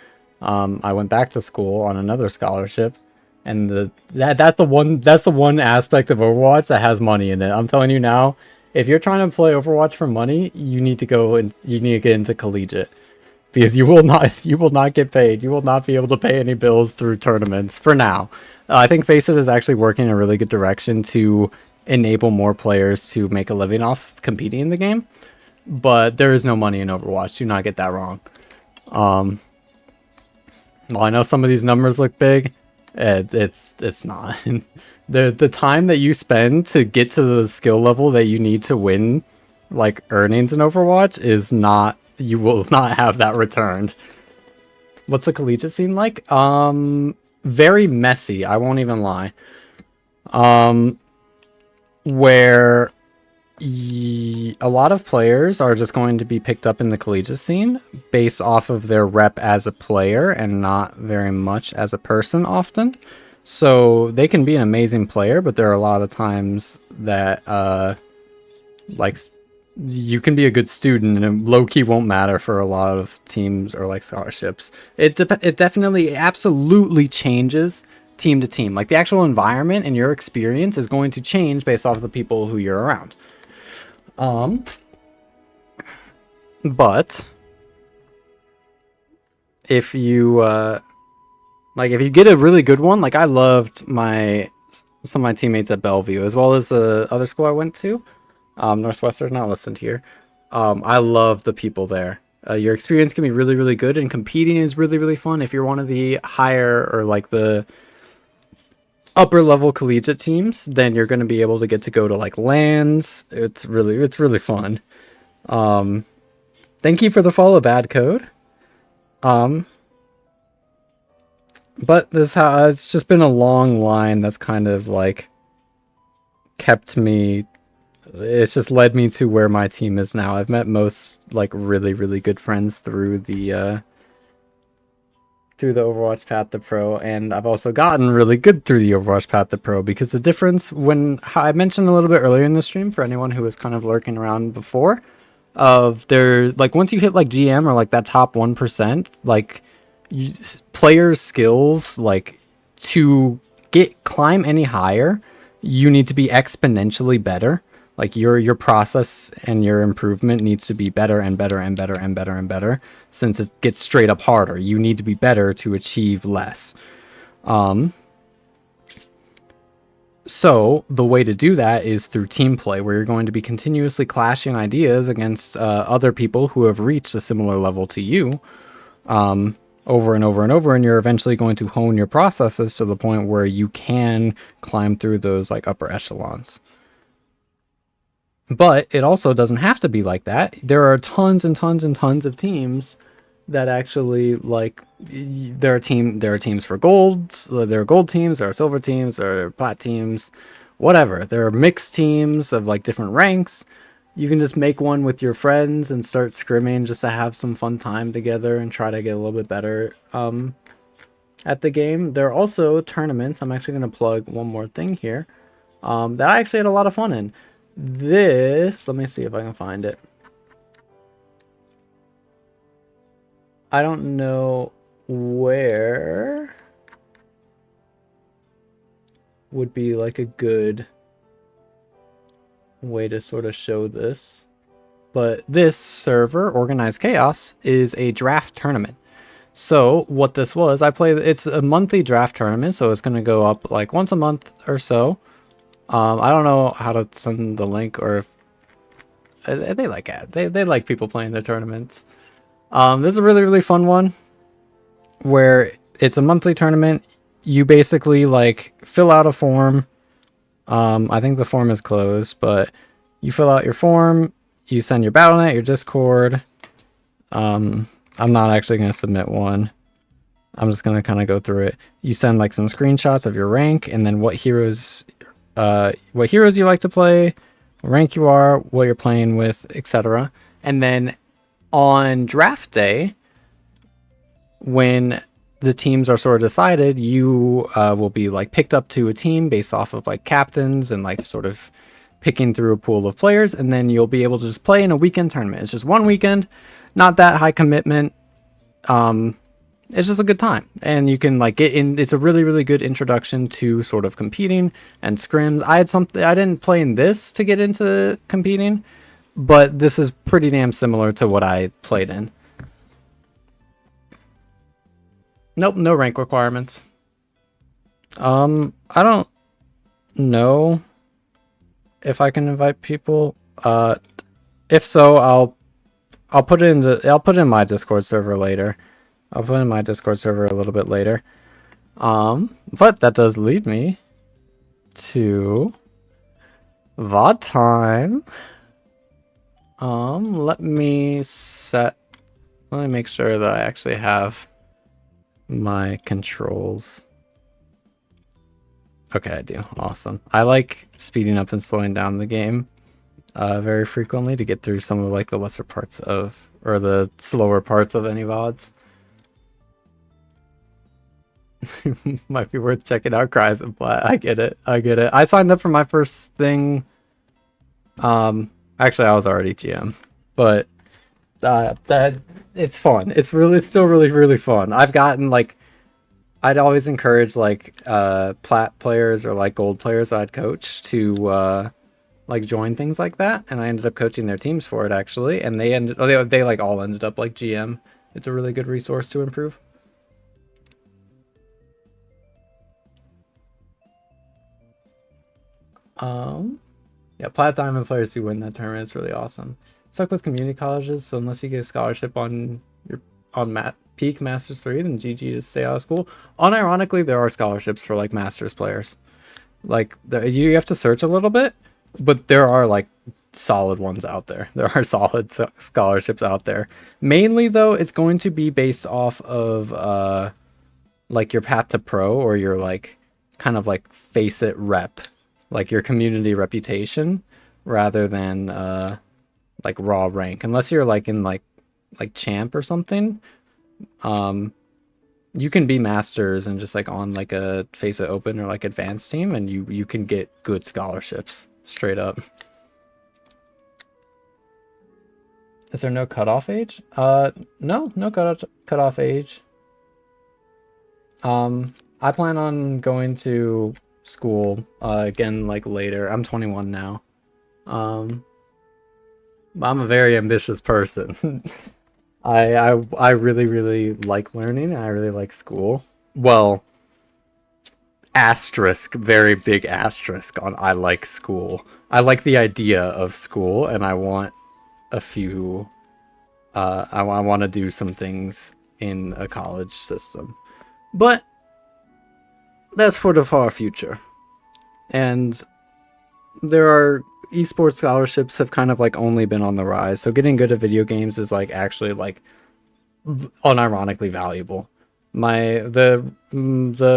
I went back to school on another scholarship. And that's the one aspect of Overwatch that has money in it. I'm telling you now, if you're trying to play Overwatch for money, you need to get into collegiate, because you will not get paid. You will not be able to pay any bills through tournaments for now. I think Faceit is actually working in a really good direction to enable more players to make a living off competing in the game, but there is no money in Overwatch. Do not get that wrong. Well, I know some of these numbers look big. It's not. The time that you spend to get to the skill level that you need to win like earnings in Overwatch is not, you will not have that returned. What's the collegiate scene like? Very messy, I won't even lie. Where a lot of players are just going to be picked up in the collegiate scene based off of their rep as a player and not very much as a person often. So they can be an amazing player, but there are a lot of times that like you can be a good student and it low key won't matter for a lot of teams or like scholarships. It definitely absolutely changes team to team. Like the actual environment and your experience is going to change based off of the people who you're around. But if you like if you get a really good one, like I loved some of my teammates at Bellevue as well as the other school I went to, Northwestern, not listed here. I love the people there. Your experience can be really, really good, and competing is really, really fun. If you're one of the higher or like the upper level collegiate teams, then you're going to be able to get to go to like LANs. It's really fun. Thank you for the follow, Bad Code. But this how it's just been a long line that's kind of like kept me. It's just led me to where my team is now. I've met most like really, really good friends through the Overwatch Path to Pro, and I've also gotten really good through the Overwatch Path to Pro because the difference how I mentioned a little bit earlier in the stream for anyone who was kind of lurking around before, of there like once you hit like GM or like that top 1%, like players' skills like to climb any higher, you need to be exponentially better. Like your process and your improvement needs to be better and better and better and better and better, since it gets straight up harder. You need to be better to achieve less. So the way to do that is through team play, where you're going to be continuously clashing ideas against other people who have reached a similar level to you, over and over and over, and you're eventually going to hone your processes to the point where you can climb through those like upper echelons. But it also doesn't have to be like that. There are tons and tons and tons of teams that actually like there are teams for golds, there are gold teams, there are silver teams, there are plat teams, whatever. There are mixed teams of like different ranks. You can just make one with your friends and start scrimming just to have some fun time together and try to get a little bit better at the game. There are also tournaments. I'm actually going to plug one more thing here that I actually had a lot of fun in. Let me see if I can find it. I don't know where would be like a good way to sort of show this, but this server, Organized Chaos, is a draft tournament. So what this was, it's a monthly draft tournament, so it's going to go up like once a month or so. I don't know how to send the link, or if they like it. They like people playing their tournaments. This is a really, really fun one where it's a monthly tournament. You basically like fill out a form. I think the form is closed, but you fill out your form, you send your Battle.net, your Discord. I'm not actually going to submit one. I'm just going to kind of go through it. You send like some screenshots of your rank, and then what heroes you like to play, what rank you are, what you're playing with, etc. And then on draft day, when the teams are sort of decided, you will be like picked up to a team based off of like captains and like sort of picking through a pool of players, and then you'll be able to just play in a weekend tournament. It's just one weekend, not that high commitment. It's just a good time, and you can like get in. It's a really, really good introduction to sort of competing and scrims. I didn't play in this to get into competing, but this is pretty damn similar to what I played in. Nope, no rank requirements. I don't know if I can invite people. If so, I'll put it in my Discord server later. I'll put in my Discord server a little bit later. But that does lead me to VOD time. Let me make sure that I actually have my controls. Okay, I do. Awesome. I like speeding up and slowing down the game very frequently to get through some of like the lesser parts or the slower parts of any VODs. Might be worth checking out Cries and Plat. I get it. I get it. I signed up for my first thing. Actually, I was already GM, but that it's fun. It's still really fun. I've gotten like, I'd always encourage like plat players or like gold players that I'd coach to like join things like that, and I ended up coaching their teams for it actually, and they like all ended up like GM. It's a really good resource to improve. Yeah, Plat Diamond players do win that tournament. It's really awesome. Stuck with community colleges, so unless you get a scholarship on your peak Masters 3, then GG to stay out of school. Unironically, there are scholarships for like Masters players. Like you have to search a little bit, but there are like solid ones out there. There are solid scholarships out there. Mainly though, it's going to be based off of like your path to pro, or your like kind of like face it rep, like your community reputation, rather than like raw rank. Unless you're like in like champ or something, you can be masters and just like on like a face it open or like advanced team, and you can get good scholarships straight up. Is there no cutoff age? No cutoff age. I plan on going to school again like later. I'm 21 now. I'm a very ambitious person. I really like learning, and I really like school. Well, asterisk, very big asterisk on I like school. I like the idea of school, and I want a few I want to do some things in a college system. But that's for the far future. And there are esports scholarships have kind of like only been on the rise. So getting good at video games is like actually like unironically valuable. The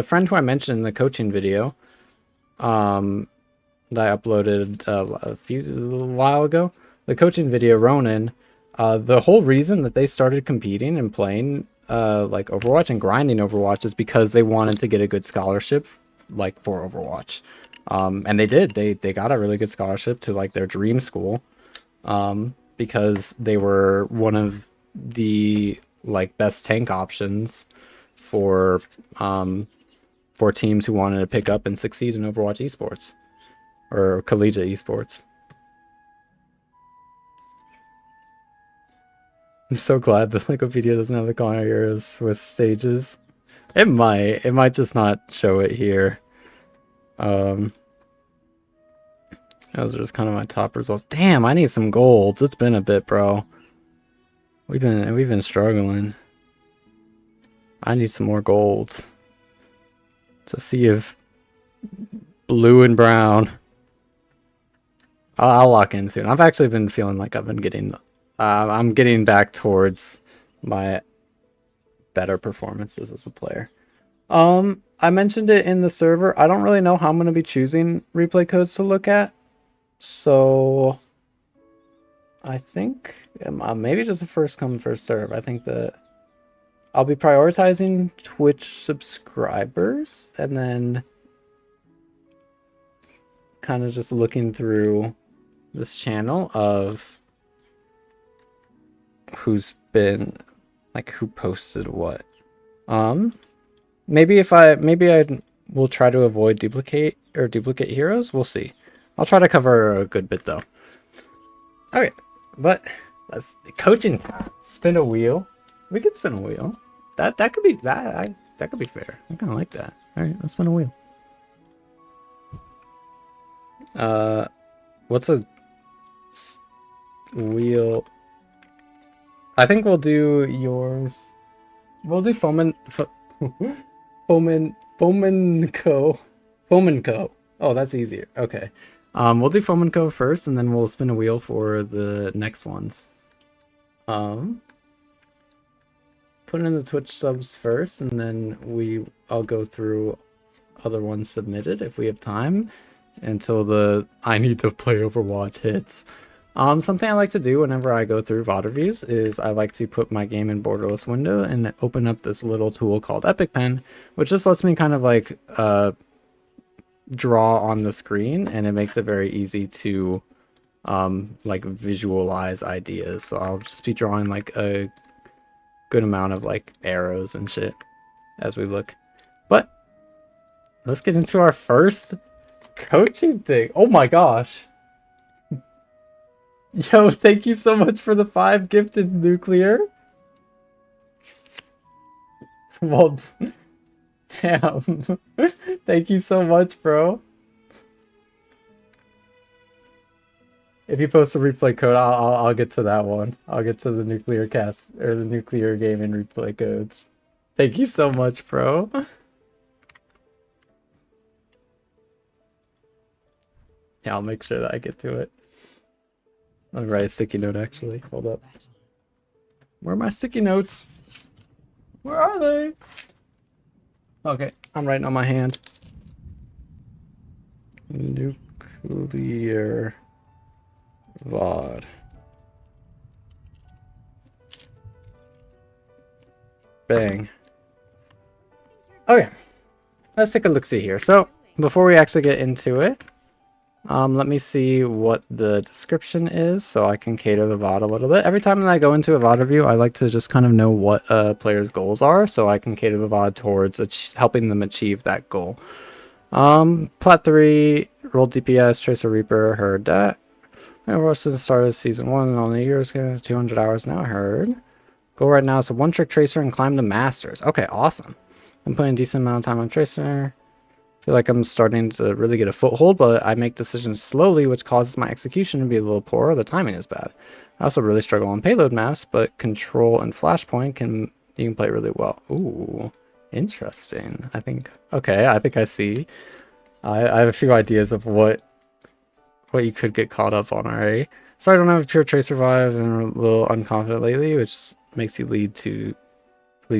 friend who I mentioned in the coaching video that I uploaded a while ago, the coaching video, Ronan, the whole reason that they started competing and playing like Overwatch and grinding Overwatch is because they wanted to get a good scholarship like for Overwatch. And they did. They got a really good scholarship to like their dream school, because they were one of the like best tank options for teams who wanted to pick up and succeed in Overwatch esports or collegiate esports. I'm so glad that Wikipedia doesn't have the Connor Heroes with stages. It might just not show it here. Those are just kind of my top results. Damn, I need some golds. It's been a bit, bro. We've been struggling. I need some more golds to see if blue and brown. I'll lock in soon. I've actually been feeling like I've been getting. I'm getting back towards my better performances as a player. I mentioned it in the server. I don't really know how I'm going to be choosing replay codes to look at. So I think maybe just a first come first serve. I think that I'll be prioritizing Twitch subscribers and then kind of just looking through this channel of who's been like who posted what. Maybe I will try to avoid duplicate heroes. We'll see. I'll try to cover a good bit though. Okay, but that's coaching time. Spin a wheel. We could spin a wheel. That could be that could be fair. I kind of like that. All right, let's spin a wheel. What's a wheel? I think we'll do yours. We'll do Fomenco. Oh, that's easier. Okay. We'll do Fomenco first, and then we'll spin a wheel for the next ones. Put in the Twitch subs first, and then I'll go through other ones submitted if we have time until the I need to play Overwatch hits. Something I like to do whenever I go through VOD reviews is I like to put my game in borderless window and open up this little tool called Epic Pen, which just lets me kind of like draw on the screen, and it makes it very easy to like visualize ideas. So I'll just be drawing like a good amount of like arrows and shit as we look. But let's get into our first coaching thing. Oh my gosh. Yo, thank you so much for the 5 gifted, Nuclear. Well, damn. Thank you so much, bro. If you post a replay code, I'll get to that one. I'll get to the Nuclear cast or the Nuclear gaming replay codes. Thank you so much, bro. Yeah, I'll make sure that I get to it. I'll write a sticky note actually. Hold up. Where are my sticky notes? Where are they? Okay, I'm writing on my hand. Nuclear VOD. Bang. Okay, let's take a look-see here. So, before we actually get into it, let me see what the description is so I can cater the VOD a little bit. Every time that I go into a VOD review, I like to just kind of know what a player's goals are so I can cater the VOD towards helping them achieve that goal. Plat 3, rolled DPS, Tracer Reaper, heard that. Overall since the start of season 1 and only years, 200 hours now, heard. Goal right now is a one-trick Tracer and climb the Masters. Okay, awesome. I'm putting a decent amount of time on Tracer. Feel like I'm starting to really get a foothold, but I make decisions slowly, which causes my execution to be a little poor. The timing is bad. I also really struggle on payload maps, but control and flashpoint you can play really well. Ooh, interesting. I think I see. I have a few ideas of what you could get caught up on already. Sorry, I don't have a pure Tracer vibe and I'm a little unconfident lately, which makes you leads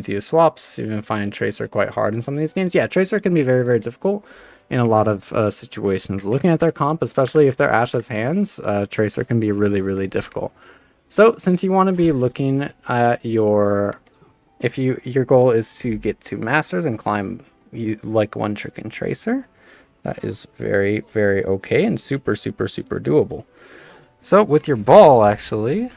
you to swaps, even finding Tracer quite hard in some of these games. Yeah, Tracer can be very, very difficult in a lot of situations. Looking at their comp, especially if they're Ashe's hands, Tracer can be really, really difficult. So, since you want to be looking at your goal is to get to Masters and climb like one trick and Tracer, that is very, very okay and super, super, super doable. So, with your ball, actually,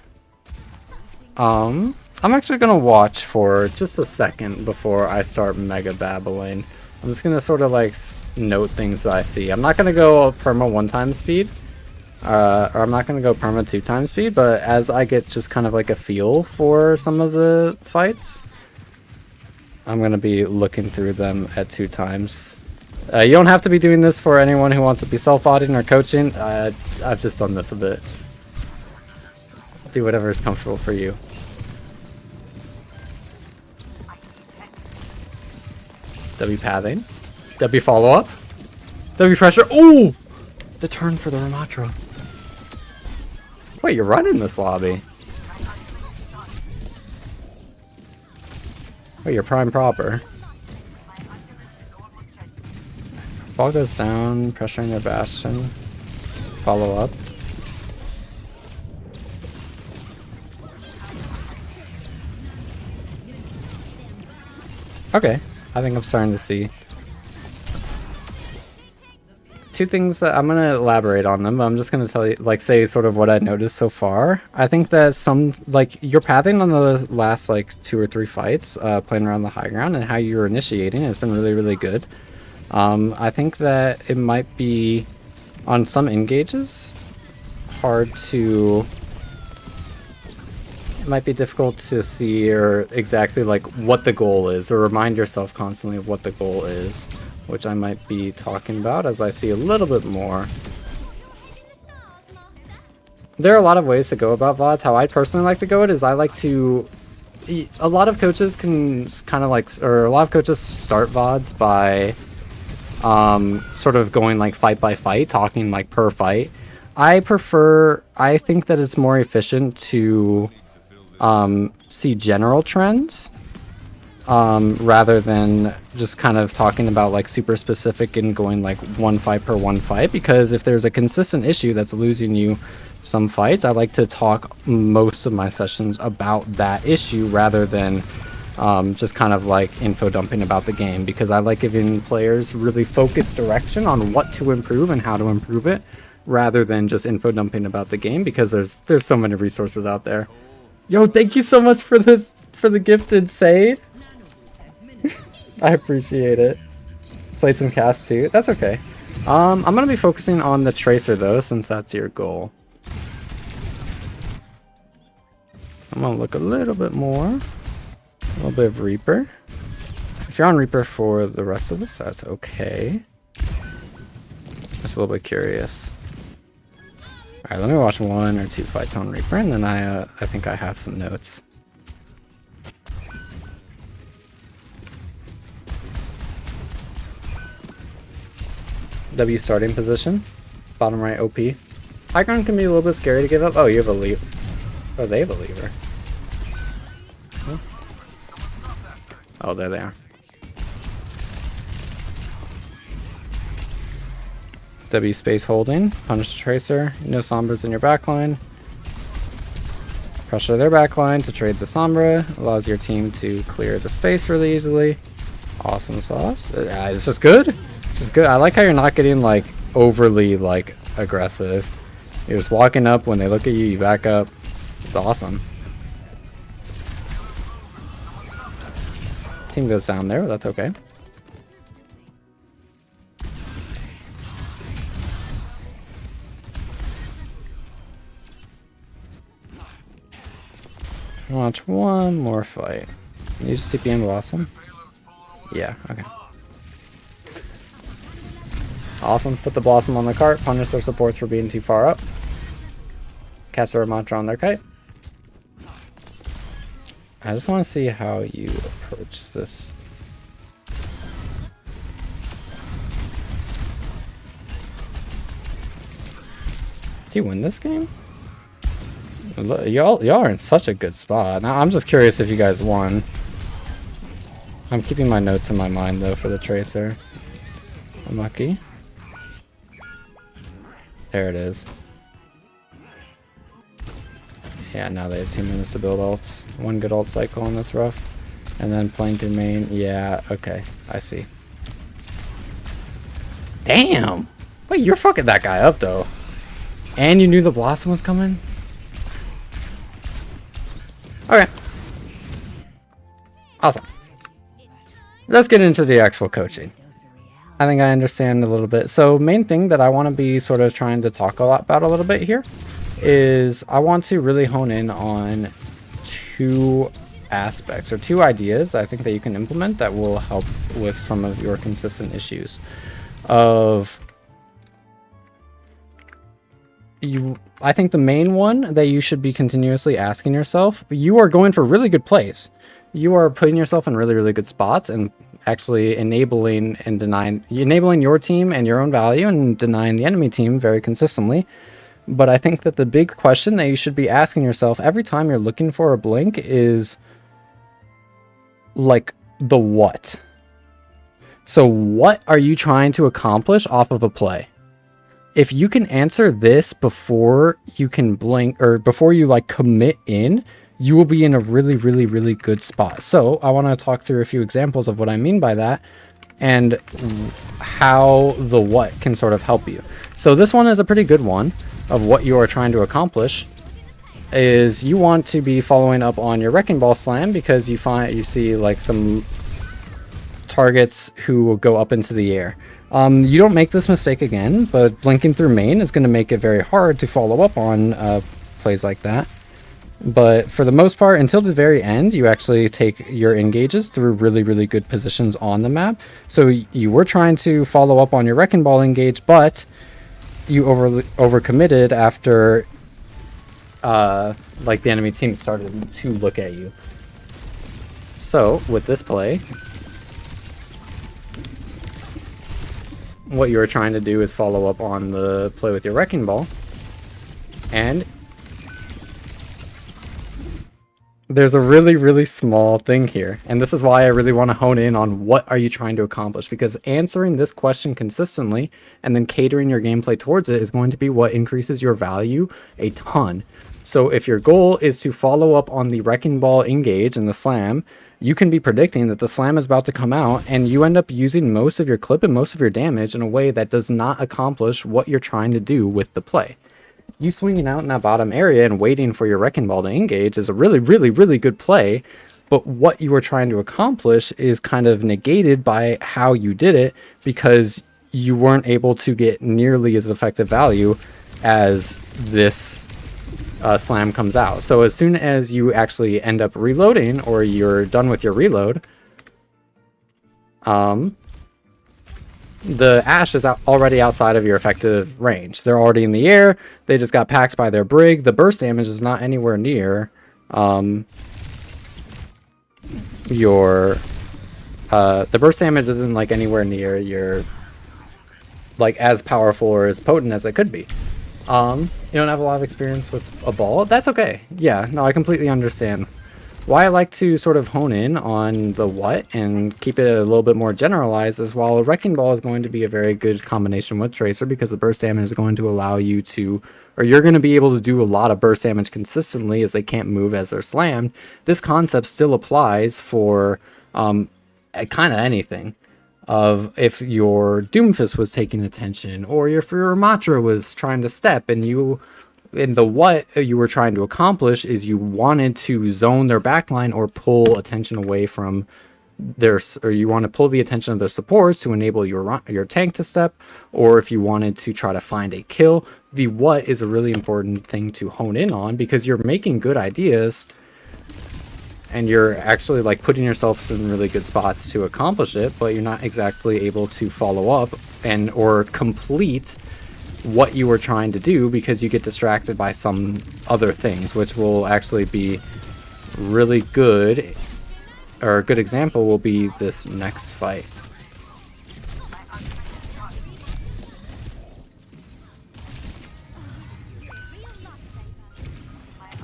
I'm actually going to watch for just a second before I start mega babbling. I'm just going to sort of like note things that I see. I'm not going to go perma 1x speed, or I'm not going to go perma 2x speed, but as I get just kind of like a feel for some of the fights, I'm going to be looking through them at 2x. You don't have to be doing this for anyone who wants to be self-auditing or coaching. I've just done this a bit. Do whatever is comfortable for you. W pathing. W follow up. W pressure. Ooh! The turn for the Ramatra. Wait, you're running this lobby. Wait, you're prime proper. Ball goes down, pressuring their bastion. Follow up. Okay. I think I'm starting to see two things that I'm going to elaborate on them, but I'm just going to tell you, like, say sort of what I noticed so far. I think that your pathing on the last, like, 2 or 3 fights, playing around the high ground and how you're initiating has been really, really good. I think that it might be, on some engages, it might be difficult to see or exactly like what the goal is, or remind yourself constantly of what the goal is, which I might be talking about as I see a little bit more. There are a lot of ways to go about VODs. How I personally like to go it is I like to... A lot of coaches can kind of like... Or a lot of coaches start VODs by sort of going like fight by fight, talking like per fight. I think that it's more efficient to see general trends rather than just kind of talking about like super specific and going like one fight per one fight, because if there's a consistent issue that's losing you some fights, I like to talk most of my sessions about that issue rather than just kind of like info dumping about the game, because I like giving players really focused direction on what to improve and how to improve it, rather than just info dumping about the game, because there's so many resources out there. Yo, thank you so much for the gifted Sade. I appreciate it. Played some cast too. That's okay. I'm gonna be focusing on the Tracer though, since that's your goal. I'm gonna look a little bit more. A little bit of Reaper. If you're on Reaper for the rest of this, that's okay. Just a little bit curious. Alright, let me watch 1 or 2 fights on Reaper, and then I think I have some notes. W starting position. Bottom right OP. High ground can be a little bit scary to give up. Oh, you have a lever. Oh, they have a lever. Huh? Oh, there they are. W space holding. Punish the Tracer. No Sombras in your backline. Pressure their backline to trade the Sombra. Allows your team to clear the space really easily. Awesome sauce. It's just good. Just good. I like how you're not getting like overly like aggressive. You're just walking up. When they look at you, you back up. It's awesome. Team goes down there, but that's okay. Watch one more fight. You just TPM Blossom? Yeah, okay. Awesome. Put the Blossom on the cart. Punish their supports for being too far up. Cast a Ramattra on their kite. I just want to see how you approach this. Do you win this game? Y'all are in such a good spot. Now, I'm just curious if you guys won. I'm keeping my notes in my mind though for the Tracer. Unlucky. There it is. Yeah, now they have 2 minutes to build ults. 1 good ult cycle in this rough. And then playing through main. Yeah, okay. I see. Damn! Wait, you're fucking that guy up though. And you knew the Blossom was coming? Okay. Awesome. Let's get into the actual coaching. I think I understand a little bit. So main thing that I want to be sort of trying to talk about a little bit here is I want to really hone in on 2 aspects or 2 ideas I think that you can implement that will help with some of your consistent issues of I think the main one that you should be continuously asking yourself, you are going for really good plays. You are putting yourself in really, really good spots and actually enabling your team and your own value and denying the enemy team very consistently. But I think that the big question that you should be asking yourself every time you're looking for a blink is like the what. So what are you trying to accomplish off of a play? If you can answer this before you can blink or before you like commit in, you will be in a really, really, really good spot. So I want to talk through a few examples of what I mean by that and how the what can sort of help you. So this one is a pretty good one of what you are trying to accomplish is you want to be following up on your Wrecking Ball slam because you see like some targets who will go up into the air. You don't make this mistake again, but blinking through main is going to make it very hard to follow up on plays like that. But for the most part, until the very end, you actually take your engages through really, really good positions on the map. So you were trying to follow up on your Wrecking Ball engage, but you overcommitted after like the enemy team started to look at you. So with this play, what you're trying to do is follow up on the play with your Wrecking Ball, and there's a really, really small thing here. And this is why I really want to hone in on what are you trying to accomplish, because answering this question consistently and then catering your gameplay towards it is going to be what increases your value a ton. So if your goal is to follow up on the Wrecking Ball engage and the slam, you can be predicting that the slam is about to come out and you end up using most of your clip and most of your damage in a way that does not accomplish what you're trying to do with the play. You swinging out in that bottom area and waiting for your Wrecking Ball to engage is a really, really, really good play, but what you were trying to accomplish is kind of negated by how you did it, because you weren't able to get nearly as effective value as this slam comes out. So as soon as you actually end up reloading, or you're done with your reload, the Ashe is already outside of your effective range. They're already in the air. They just got packed by their Brig. The burst damage is not anywhere near your the burst damage isn't like anywhere near your, like, as powerful or as potent as it could be. You don't have a lot of experience with a ball. That's okay. Yeah, no, I completely understand. Why I like to sort of hone in on the what and keep it a little bit more generalized is, while a Wrecking Ball is going to be a very good combination with Tracer, because the burst damage is going to allow you to, or you're going to be able to do a lot of burst damage consistently as they can't move as they're slammed. This concept still applies for kind of anything. Of if your Doomfist was taking attention, or if your Ramattra was trying to step, and the what you were trying to accomplish is you wanted to zone their backline or pull attention away from their, or you want to pull the attention of their supports to enable your tank to step, or if you wanted to try to find a kill. The what is a really important thing to hone in on, because you're making good ideas and you're actually like putting yourself in really good spots to accomplish it, but you're not exactly able to follow up and or complete what you were trying to do because you get distracted by some other things, which will actually be really good, or a good example will be this next fight.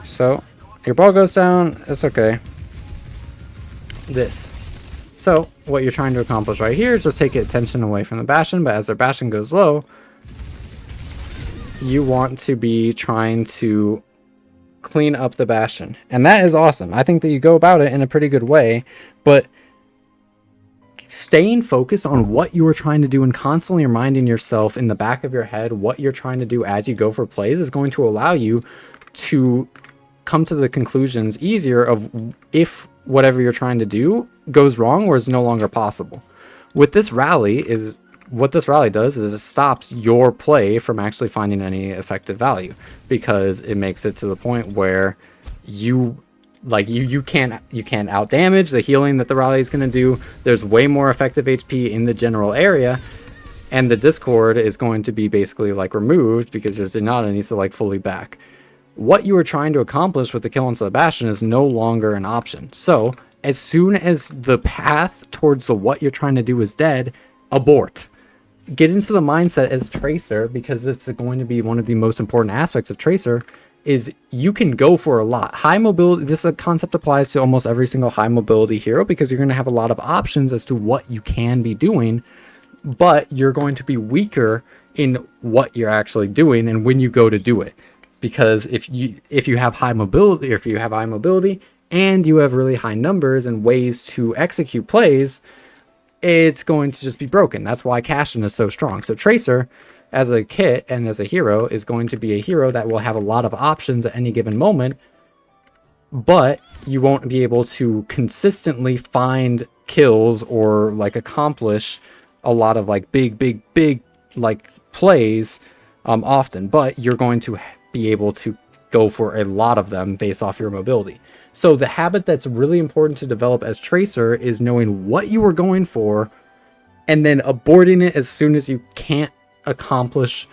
So your ball goes down, it's okay. So what you're trying to accomplish right here is just take attention away from the Bastion, but as their Bastion goes low, you want to be trying to clean up the Bastion. And that is awesome. I think that you go about it in a pretty good way, but staying focused on what you are trying to do and constantly reminding yourself in the back of your head what you're trying to do as you go for plays is going to allow you to come to the conclusions easier of if whatever you're trying to do goes wrong or is no longer possible. With this rally is what this rally does is it stops your play from actually finding any effective value, because it makes it to the point where you can't out damage the healing that the rally is going to do. There's way more effective HP in the general area, and the Discord is going to be basically like removed because there's Zenyatta needs to like fully back. What you were trying to accomplish with the kill on Sebastian is no longer an option. So as soon as the path towards the what you're trying to do is dead, abort. Get into the mindset as Tracer, because this is going to be one of the most important aspects of Tracer, is you can go for a lot. High mobility, this concept applies to almost every single high mobility hero, because you're going to have a lot of options as to what you can be doing, but you're going to be weaker in what you're actually doing and when you go to do it. Because if you have high mobility, or if you have high mobility and you have really high numbers and ways to execute plays, it's going to just be broken. That's why Cashin is so strong. So Tracer, as a kit and as a hero, is going to be a hero that will have a lot of options at any given moment, but you won't be able to consistently find kills or like accomplish a lot of like big like plays often, but you're going to be able to go for a lot of them based off your mobility. So the habit that's really important to develop as Tracer is knowing what you were going for and then aborting it as soon as you can't accomplish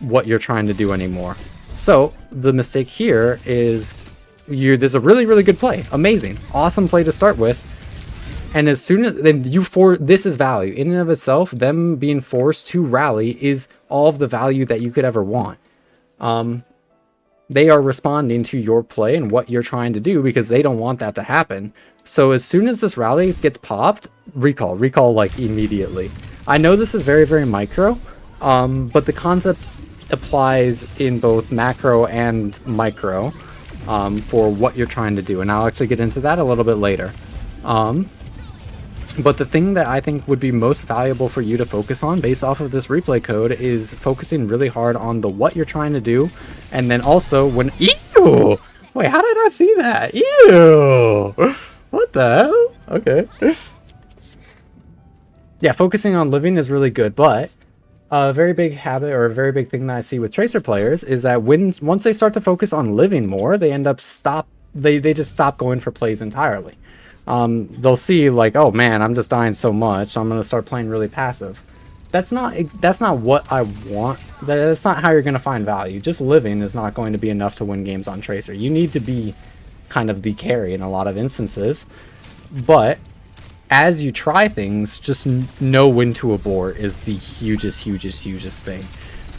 what you're trying to do anymore. So the mistake here is there's a really good play, amazing, awesome play to start with, and as soon as then this is value in and of itself. Them being forced to rally is all of the value that you could ever want. they are responding to your play and what you're trying to do because they don't want that to happen. So as soon as this rally gets popped, recall like immediately. I know this is very, very micro, but the concept applies in both macro and micro for what you're trying to do. And I'll actually get into that a little bit later. But the thing that I think would be most valuable for you to focus on based off of this replay code is focusing really hard on the what you're trying to do. And then also when... Ew! Wait, how did I see that? Ew! What the hell? Okay. Yeah, focusing on living is really good, but a very big habit or a very big thing that I see with Tracer players is that once they start to focus on living more, they end up they just stop going for plays entirely. They'll see like, oh man, I'm just dying so much, so I'm gonna start playing really passive. That's not what I want. That's not how you're gonna find value. Just living is not going to be enough to win games on Tracer. You need to be kind of the carry in a lot of instances, but as you try things, just know when to abort is the hugest thing.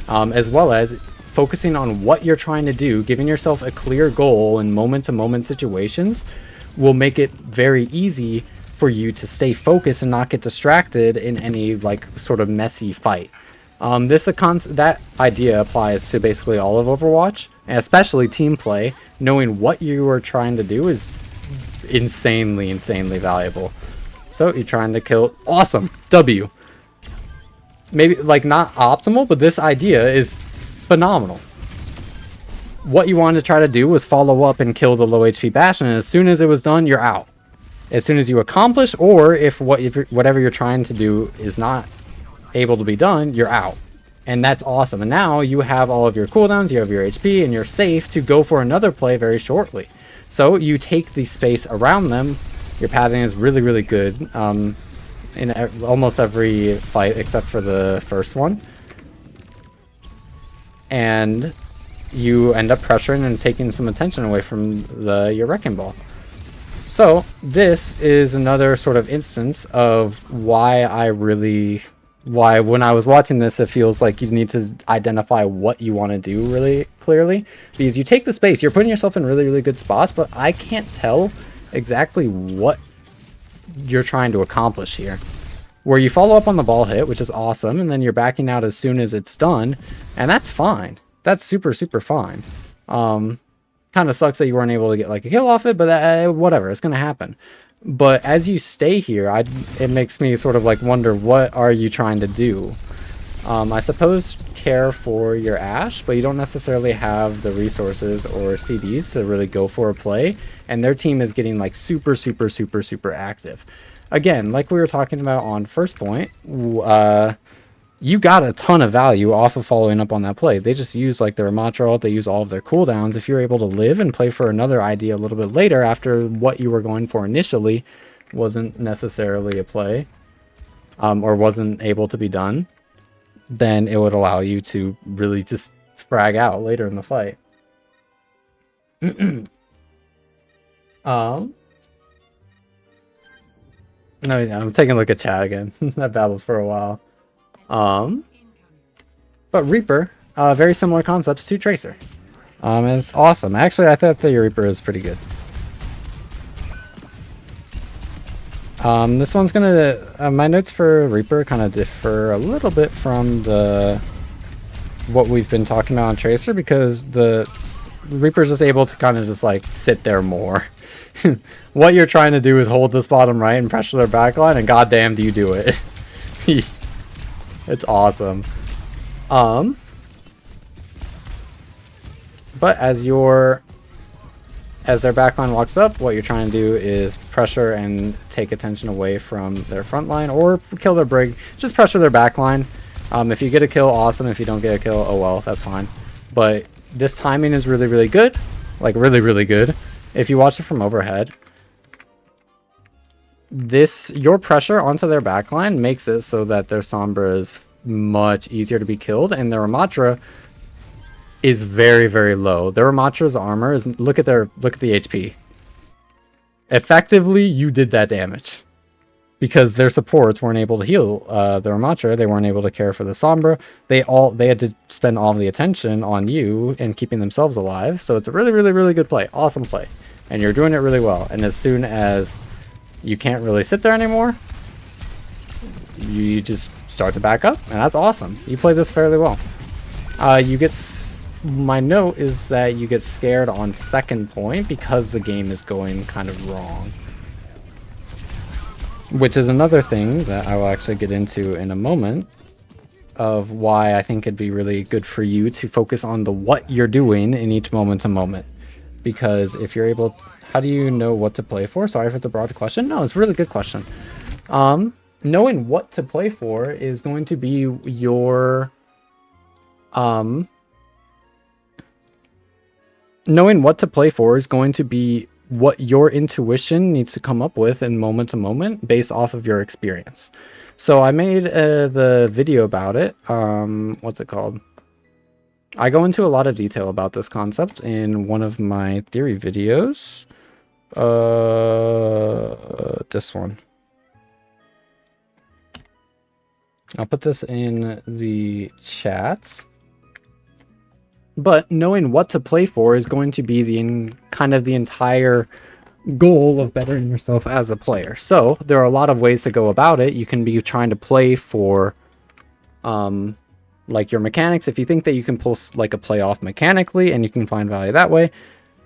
As well as focusing on what you're trying to do, giving yourself a clear goal in moment-to-moment situations will make it very easy for you to stay focused and not get distracted in any like sort of messy fight. That idea applies to basically all of Overwatch, and especially team play. Knowing what you are trying to do is insanely valuable. So you're trying to kill, awesome, W. Maybe like not optimal, but this idea is phenomenal. What you wanted to try to do was follow up and kill the low HP Bastion, and as soon as it was done, you're out. As soon as you accomplish, or if whatever you're trying to do is not able to be done, you're out. And that's awesome. And now you have all of your cooldowns, you have your HP, and you're safe to go for another play very shortly. So you take the space around them. Your pathing is really good in almost every fight except for the first one. And you end up pressuring and taking some attention away from your Wrecking Ball. So this is another sort of instance of why when I was watching this, it feels like you need to identify what you want to do really clearly. Because you take the space, you're putting yourself in really good spots, but I can't tell exactly what you're trying to accomplish here. Where you follow up on the ball hit, which is awesome, and then you're backing out as soon as it's done, and that's fine. That's super fine. Kind of sucks that you weren't able to get like a kill off it, but whatever, it's gonna happen. But as you stay here, it makes me sort of like wonder, what are you trying to do? I suppose care for your Ashe, but you don't necessarily have the resources or CDs to really go for a play, and their team is getting like super active. Again, like we were talking about on first point, you got a ton of value off of following up on that play. They just use like their Ramattra ult, they use all of their cooldowns. If you're able to live and play for another idea a little bit later after what you were going for initially wasn't necessarily a play, or wasn't able to be done, then it would allow you to really just frag out later in the fight. No, yeah, I'm taking a look at chat again. I babbled for a while. But Reaper, very similar concepts to Tracer. It's awesome. Actually, I thought the Reaper is pretty good. This one's gonna, my notes for Reaper kind of differ a little bit from what we've been talking about on Tracer, because the Reaper's just able to kind of just like sit there more. What you're trying to do is hold this bottom right and pressure their backline, and goddamn do you do it. It's awesome. But as their backline walks up, what you're trying to do is pressure and take attention away from their front line, or kill their Brig. Just pressure their backline. If you get a kill, awesome. If you don't get a kill, oh well, that's fine. But this timing is really good. Like really good. If you watch it from overhead, your pressure onto their backline makes it so that their Sombra is much easier to be killed, and their Ramattra is very low. Their Ramatra's armor is, look at the HP. Effectively, you did that damage. because their supports weren't able to heal the Ramatra, they weren't able to care for the Sombra. They had to spend all the attention on you and keeping themselves alive. So it's a really, really, really good play. Awesome play. And you're doing it really well. And as soon as you can't really sit there anymore, you just start to back up, and that's awesome. You play this fairly well. My note is that you get scared on second point because the game is going kind of wrong. Which is another thing that I will actually get into in a moment of why I think it'd be really good for you to focus on the what you're doing in each moment to moment. Because if you're able, how do you know what to play for? Sorry if it's a broad question. No, it's a really good question. Knowing what to play for is going to be your, knowing what to play for is going to be what your intuition needs to come up with in moment to moment based off of your experience. So I made the video about it. What's it called? I go into a lot of detail about this concept in one of my theory videos. This one. I'll put this in the chats. But knowing what to play for is going to be the kind of the entire goal of bettering yourself as a player. So there are a lot of ways to go about it. You can be trying to play for like your mechanics. If you think that you can pull like a play off mechanically and you can find value that way,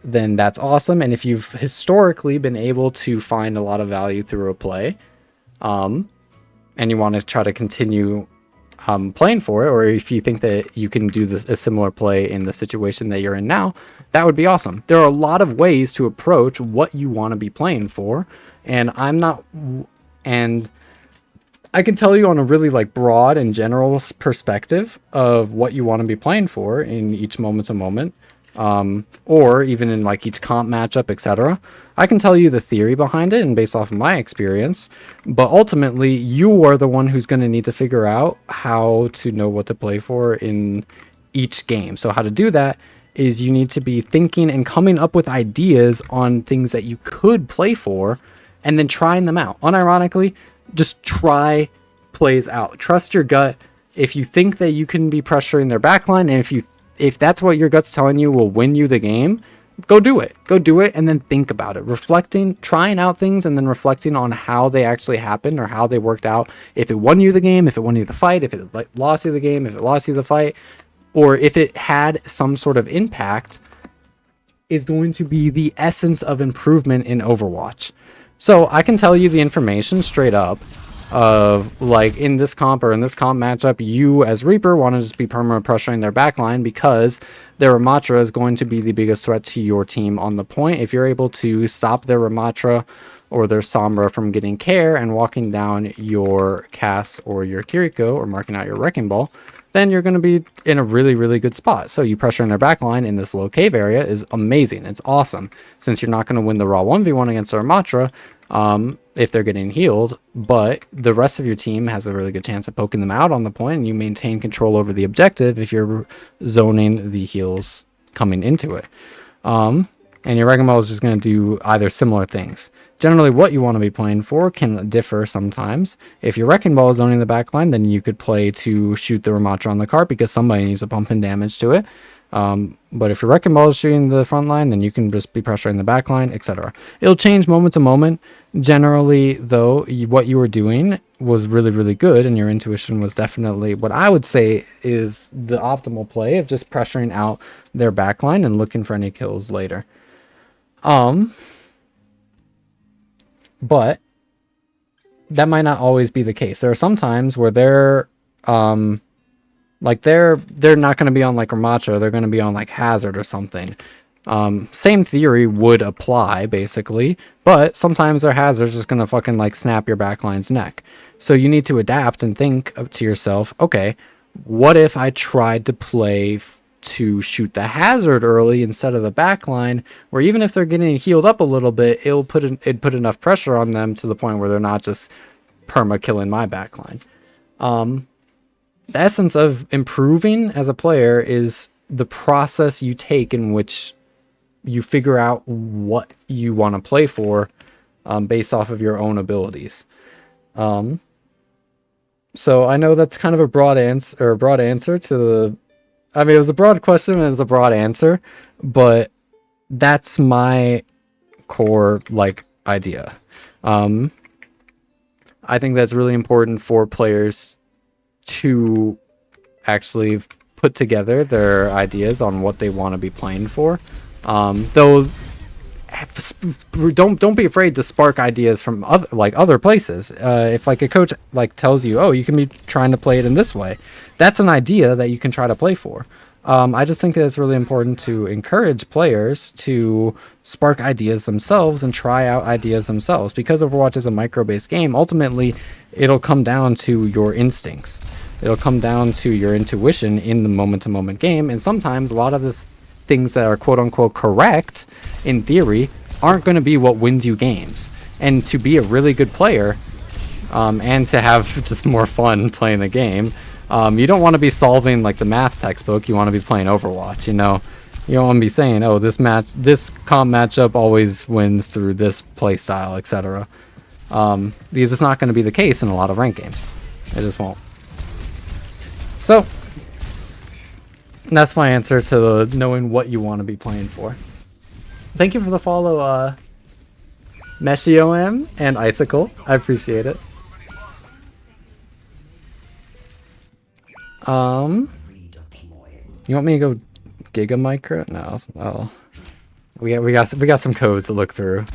then that's awesome. And if you've historically been able to find a lot of value through a play, and you want to try to continue playing for it, or if you think that you can do a similar play in the situation that you're in now, that would be awesome. There are a lot of ways to approach what you want to be playing for, and I can tell you on a really like broad and general perspective of what you want to be playing for in each moment to moment, or even in like each comp matchup, etc. I can tell you the theory behind it and based off of my experience, but ultimately you are the one who's going to need to figure out how to know what to play for in each game. So how to do that is you need to be thinking and coming up with ideas on things that you could play for and then trying them out. Unironically, just try plays out. Trust your gut. If you think that you can be pressuring their backline, and if that's what your gut's telling you will win you the game, go do it. Go do it and then think about it. Reflecting, trying out things and then reflecting on how they actually happened or how they worked out. If it won you the game, if it won you the fight, if it lost you the game, if it lost you the fight, or if it had some sort of impact, is going to be the essence of improvement in Overwatch. So I can tell you the information straight up of like in this comp or in this comp matchup, you as Reaper want to just be perma pressuring their backline because their Ramatra is going to be the biggest threat to your team on the point. If you're able to stop their Ramatra or their Sombra from getting care and walking down your Cass or your Kiriko or marking out your Wrecking Ball, then you're going to be in a really, really good spot. So you pressuring their backline in this low cave area is amazing. It's awesome. Since you're not going to win the raw 1v1 against their Ramatra, if they're getting healed, but the rest of your team has a really good chance of poking them out on the point, and you maintain control over the objective if you're zoning the heals coming into it. And your Wrecking Ball is just going to do either similar things. Generally, what you want to be playing for can differ sometimes. If your Wrecking Ball is zoning the backline, then you could play to shoot the Ramatra on the cart because somebody needs to pump in damage to it. But if your Wrecking Ball is shooting the front line, then you can just be pressuring the back line, etc. It'll change moment to moment. Generally, though, what you were doing was really, really good, and your intuition was definitely what I would say is the optimal play of just pressuring out their backline and looking for any kills later. But that might not always be the case. There are some times where they're like they're not going to be on like Ramatra, they're going to be on like Hazard or something. Same theory would apply basically, but sometimes their Hazard's just going to fucking like snap your backline's neck. So you need to adapt and think to yourself, okay, what if I tried to play to shoot the Hazard early instead of the backline, where even if they're getting healed up a little bit, it'd put enough pressure on them to the point where they're not just perma killing my backline. The essence of improving as a player is the process you take in which you figure out what you want to play for based off of your own abilities. So I know that's kind of a broad answer to the. I mean, it was a broad question and it's a broad answer, but that's my core like idea. I think that's really important for players to actually put together their ideas on what they want to be playing for. Though don't be afraid to spark ideas from other places. If like a coach like tells you, oh, you can be trying to play it in this way, that's an idea that you can try to play for. I just think that it's really important to encourage players to spark ideas themselves and try out ideas themselves, because Overwatch is a micro-based game. Ultimately, it'll come down to your instincts. It'll come down to your intuition in the moment-to-moment game, and sometimes a lot of the things that are quote-unquote correct in theory aren't going to be what wins you games. And to be a really good player, and to have just more fun playing the game, you don't want to be solving like the math textbook. You want to be playing Overwatch. You know, you don't want to be saying, "Oh, this comp matchup always wins through this play style, etc." Because it's not going to be the case in a lot of ranked games. It just won't. So that's my answer to the knowing what you want to be playing for. Thank you for the follow, Meshiom and Icicle. I appreciate it. You want me to go Giga Micro? No. Oh, we got some codes to look through.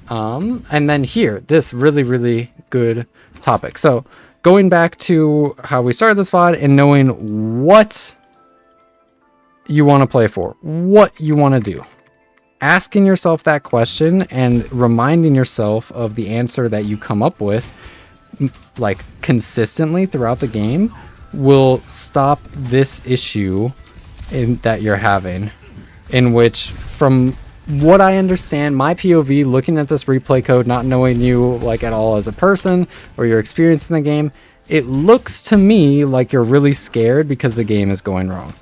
And then here, this really good topic. So going back to how we started this VOD and knowing what you want to play for, what you want to do. Asking yourself that question and reminding yourself of the answer that you come up with like consistently throughout the game will stop this issue that you're having, in which, from what I understand, my POV looking at this replay code, not knowing you like at all as a person or your experience in the game, it looks to me like you're really scared because the game is going wrong.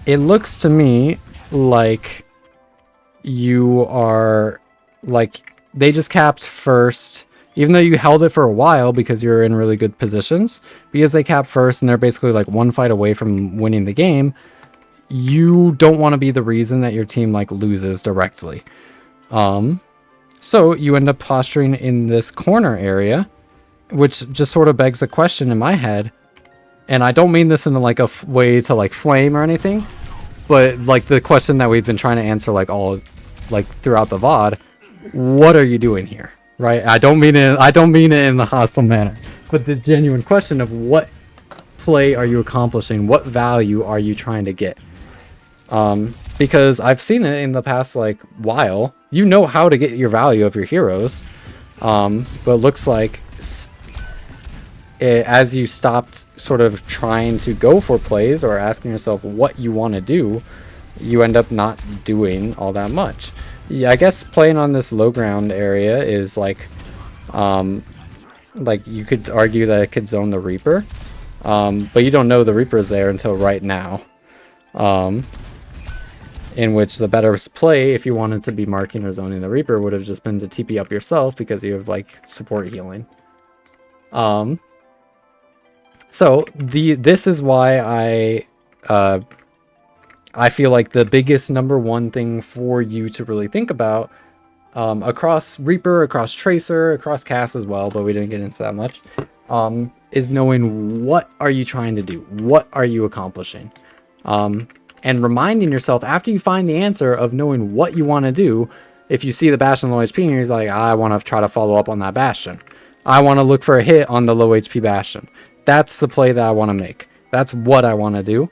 It looks to me like you are like, they just capped first, even though you held it for a while because you're in really good positions, because they capped first and they're basically like one fight away from winning the game. You don't want to be the reason that your team like loses directly. So you end up posturing in this corner area, which just sort of begs a question in my head. And I don't mean this in like a way to like flame or anything, but like the question that we've been trying to answer like all like throughout the VOD, what are you doing here? Right? I don't mean it in the hostile manner, but the genuine question of what play are you accomplishing? What value are you trying to get? Because I've seen it in the past like while. You know how to get your value of your heroes, but it looks like as you stopped sort of trying to go for plays or asking yourself what you want to do, you end up not doing all that much. Yeah, I guess playing on this low ground area is like you could argue that it could zone the Reaper, but you don't know the Reaper is there until right now. In which the better play, if you wanted to be marking or zoning the Reaper, would have just been to TP up yourself because you have like support healing. So this is why I feel like the biggest number one thing for you to really think about, across Reaper, across Tracer, across Cass as well, but we didn't get into that much, is knowing what are you trying to do? What are you accomplishing? And reminding yourself after you find the answer of knowing what you want to do. If you see the Bastion low HP and you're like, I want to try to follow up on that Bastion. I want to look for a hit on the low HP Bastion. That's the play that I want to make. That's what I want to do.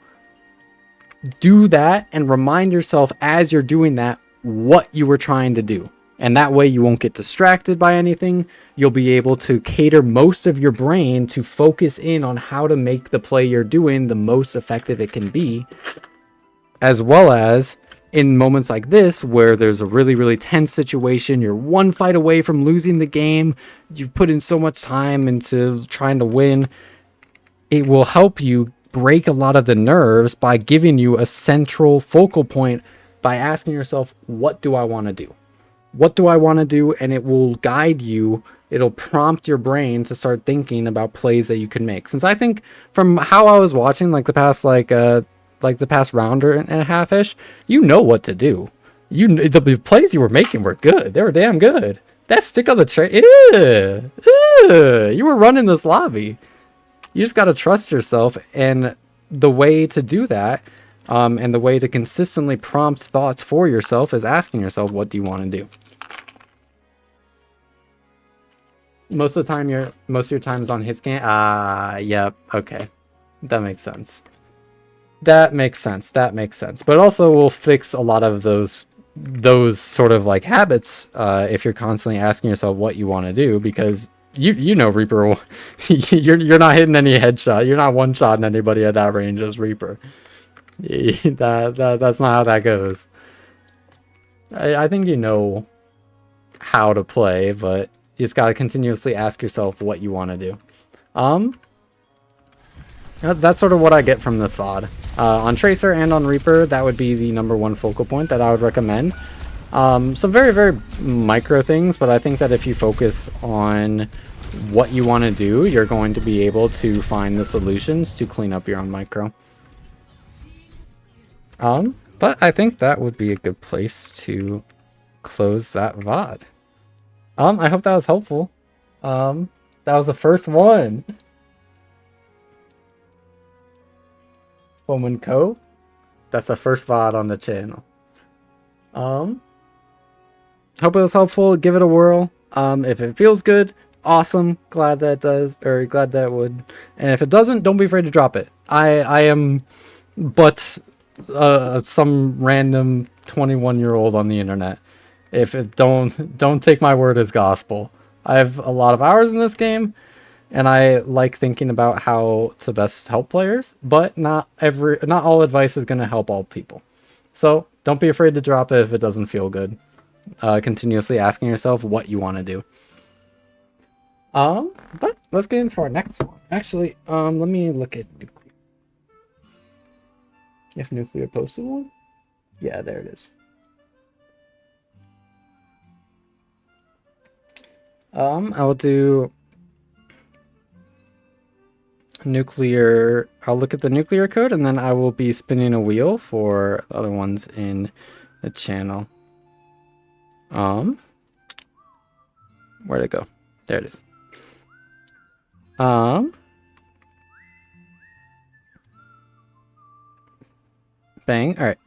Do that and remind yourself as you're doing that what you were trying to do. And that way you won't get distracted by anything. You'll be able to cater most of your brain to focus in on how to make the play you're doing the most effective it can be. As well as in moments like this where there's a really tense situation, you're one fight away from losing the game, you put in so much time into trying to win, it will help you break a lot of the nerves by giving you a central focal point by asking yourself, what do I want to do? What do I want to do? And it will guide you. It'll prompt your brain to start thinking about plays that you can make. Since I think from how I was watching, like the past rounder and a half-ish, you know what to do. The plays you were making were good. They were damn good. That stick on the tray, you were running this lobby. You just got to trust yourself, and the way to do that, and the way to consistently prompt thoughts for yourself is asking yourself, what do you want to do? Most of your time is on his game. Yep, okay. That makes sense. That makes sense. But also will fix a lot of those sort of like habits if you're constantly asking yourself what you want to do, because you know Reaper you're not hitting any headshot. You're not one-shotting anybody at that range as Reaper. That's not how that goes. I think you know how to play, but you just got to continuously ask yourself what you want to do. That's sort of what I get from this VOD. On Tracer and on Reaper, that would be the #1 focal point that I would recommend. Some very, very micro things, but I think that if you focus on what you want to do, you're going to be able to find the solutions to clean up your own micro. But I think that would be a good place to close that VOD. I hope that was helpful. That was the first one. Foman Co. That's the first VOD on the channel. Hope it was helpful. Give it a whirl. If it feels good, awesome. Glad that does, or glad that would. And if it doesn't, don't be afraid to drop it. I am but some random 21-year-old on the internet. If it don't take my word as gospel. I have a lot of hours in this game, and I like thinking about how to best help players, but not all advice is going to help all people. So don't be afraid to drop it if it doesn't feel good. Continuously asking yourself what you want to do. But let's get into our next one. Actually, let me look at Nuclear. If Nuclear posted one? Yeah, there it is. I will do Nuclear. I'll look at the Nuclear code, and then I will be spinning a wheel for other ones in the channel. Where'd it go? There it is. Bang. All right.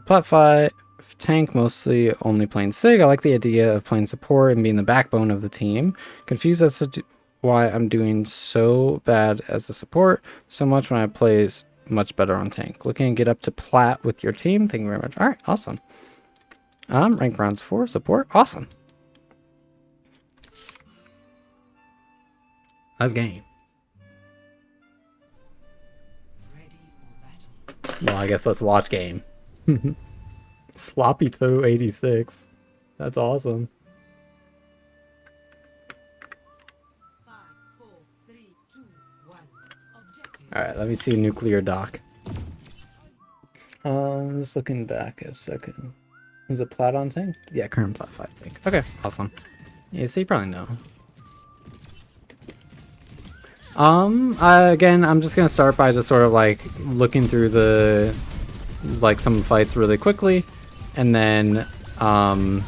Plat 5 tank, mostly only playing Sig. I like the idea of playing support and being the backbone of the team. Confused as to why I'm doing so bad as a support so much when I play much better on tank. Looking to get up to plat with your team. Thank you very much. All right, awesome. Rank rounds 4 support. Awesome. Nice game. Ready for battle. Well, I guess let's watch game. Sloppy Toe 86. That's awesome. 5, 4, 3, 2, 1. Objective. Alright, let me see Nuclear Doc. Just looking back a second. Is it plat on tank? Yeah, current plat 5 tank. Okay, awesome. Yeah, so you probably know. Again, I'm just gonna start by just sort of like looking through some fights really quickly, and then I'm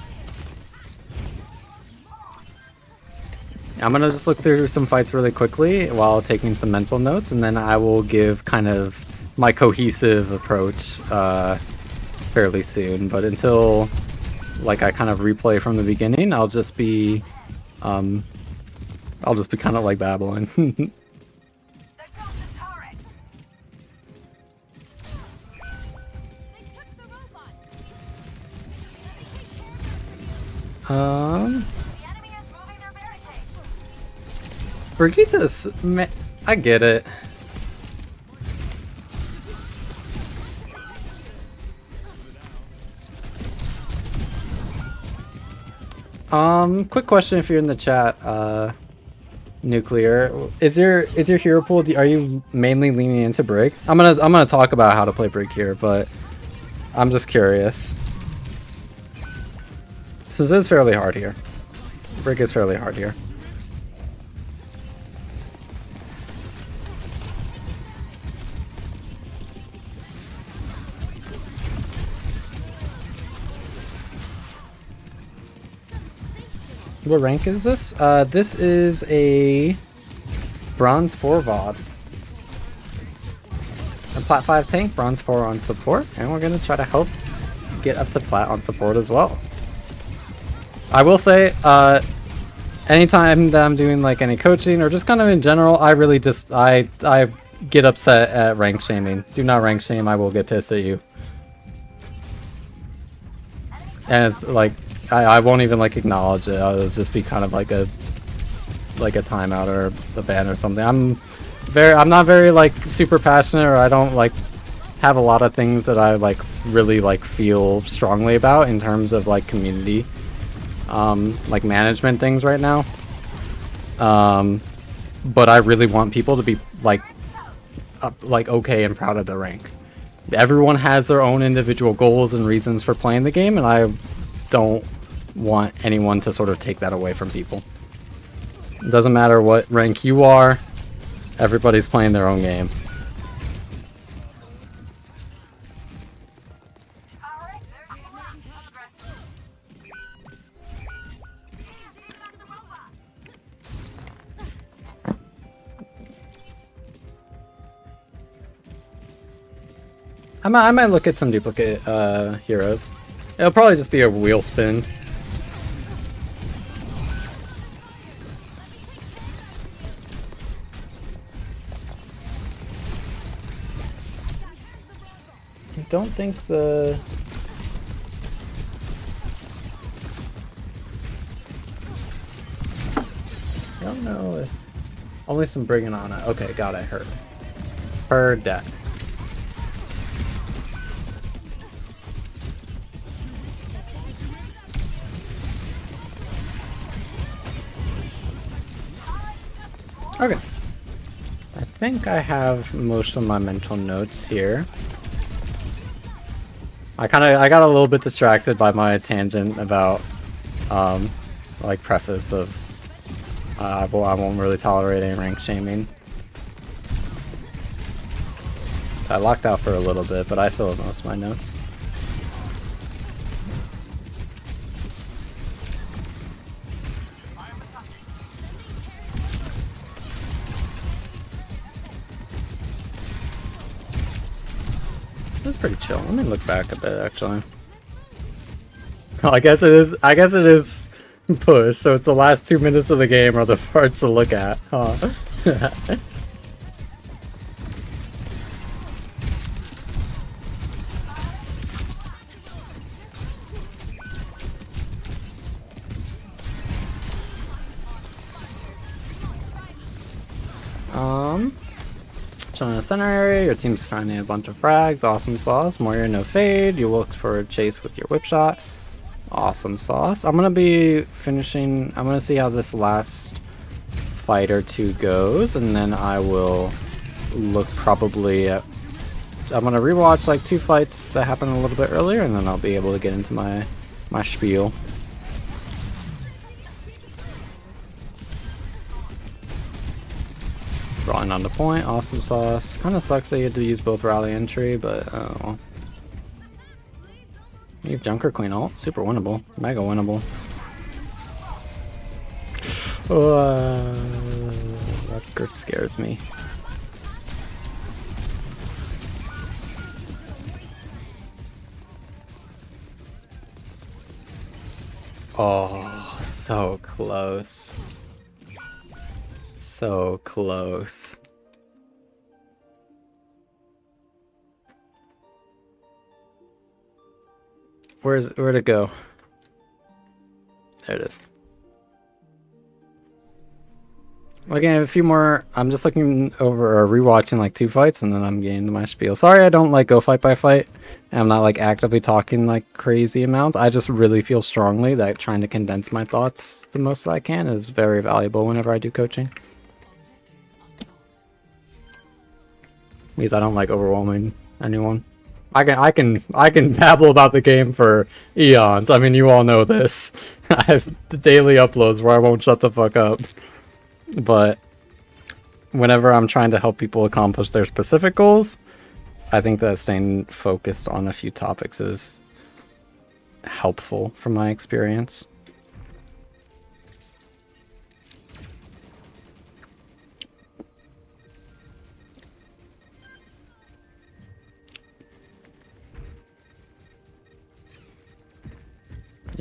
gonna just look through some fights really quickly while taking some mental notes, and then I will give kind of my cohesive approach fairly soon. But until like I kind of replay from the beginning, I'll just be kind of like babbling. Brigitta's, I get it. Quick question if you're in the chat, Nuclear. Is your hero pool, are you mainly leaning into Brig? I'm gonna talk about how to play Brig here, but I'm just curious. This is fairly hard here. Brick is fairly hard here. What rank is this? This is a Bronze 4 VOD. A Plat 5 tank, Bronze 4 on support, and we're gonna try to help get up to Plat on support as well. I will say, anytime that I'm doing like any coaching or just kind of in general, I really just, I get upset at rank shaming. Do not rank shame, I will get pissed at you. And it's like, I won't even like acknowledge it. I'll just be kind of like a timeout or a ban or something. I'm not very like super passionate, or I don't like have a lot of things that I like really like feel strongly about in terms of like community like management things right now. But I really want people to be like okay and proud of their rank. Everyone has their own individual goals and reasons for playing the game, and I don't want anyone to sort of take that away from people. It doesn't matter what rank you are, everybody's playing their own game. I might look at some duplicate heroes. It'll probably just be a wheel spin. I don't think the... I don't know if... Only some bringing on it. Okay, got it. Heard that. Okay. I think I have most of my mental notes here. I got a little bit distracted by my tangent about like preface of I won't really tolerate any rank shaming. So I locked out for a little bit, but I still have most of my notes. That's pretty chill. Let me look back a bit, actually. Oh, I guess it is push. So it's the last 2 minutes of the game are the parts to look at. Huh? Chilling in the center area, your team's finding a bunch of frags, awesome sauce. Moira no fade, you look for a chase with your whip shot. Awesome sauce. I'm gonna be finishing, I'm gonna see how this last fight or two goes, and then I will look probably at, I'm gonna rewatch like 2 fights that happened a little bit earlier, and then I'll be able to get into my spiel. Drawing on the point, awesome sauce. Kind of sucks that you had to use both rally entry, but oh. You have Junker Queen ult, super winnable, mega winnable. That grip scares me. Oh, so close. So close. Where'd it go? There it is. Again, a few more. I'm just looking over or rewatching like 2 fights, and then I'm getting to my spiel. Sorry, I don't like go fight by fight. And I'm not like actively talking like crazy amounts. I just really feel strongly that trying to condense my thoughts the most that I can is very valuable whenever I do coaching. Because I don't like overwhelming anyone. I can babble about the game for eons. I mean, you all know this. I have the daily uploads where I won't shut the fuck up. But whenever I'm trying to help people accomplish their specific goals, I think that staying focused on a few topics is helpful from my experience.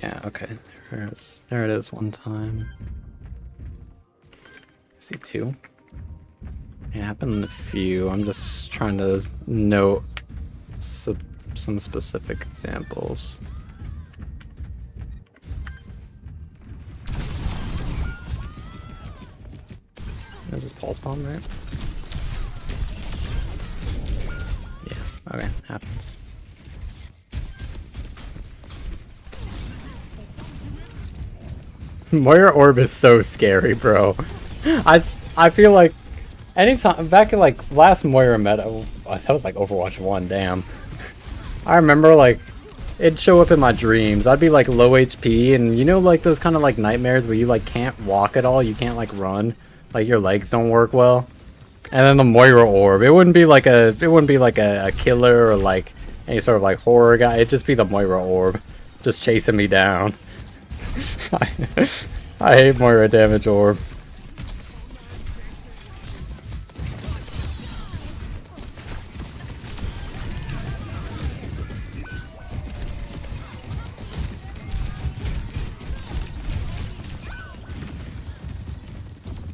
Yeah, okay. There it is one time. See two. It happened a few. I'm just trying to note some specific examples. This is Paul's palm, right? Yeah, okay, happens. Moira Orb is so scary, bro. I feel like anytime back in like last Moira meta, that was like Overwatch 1, damn. I remember like it'd show up in my dreams. I'd be like low HP, and you know like those kind of like nightmares where you like can't walk at all, you can't like run, like your legs don't work well. And then the Moira Orb, it wouldn't be like a killer or like any sort of like horror guy. It'd just be the Moira Orb just chasing me down. I hate Moira Damage Orb.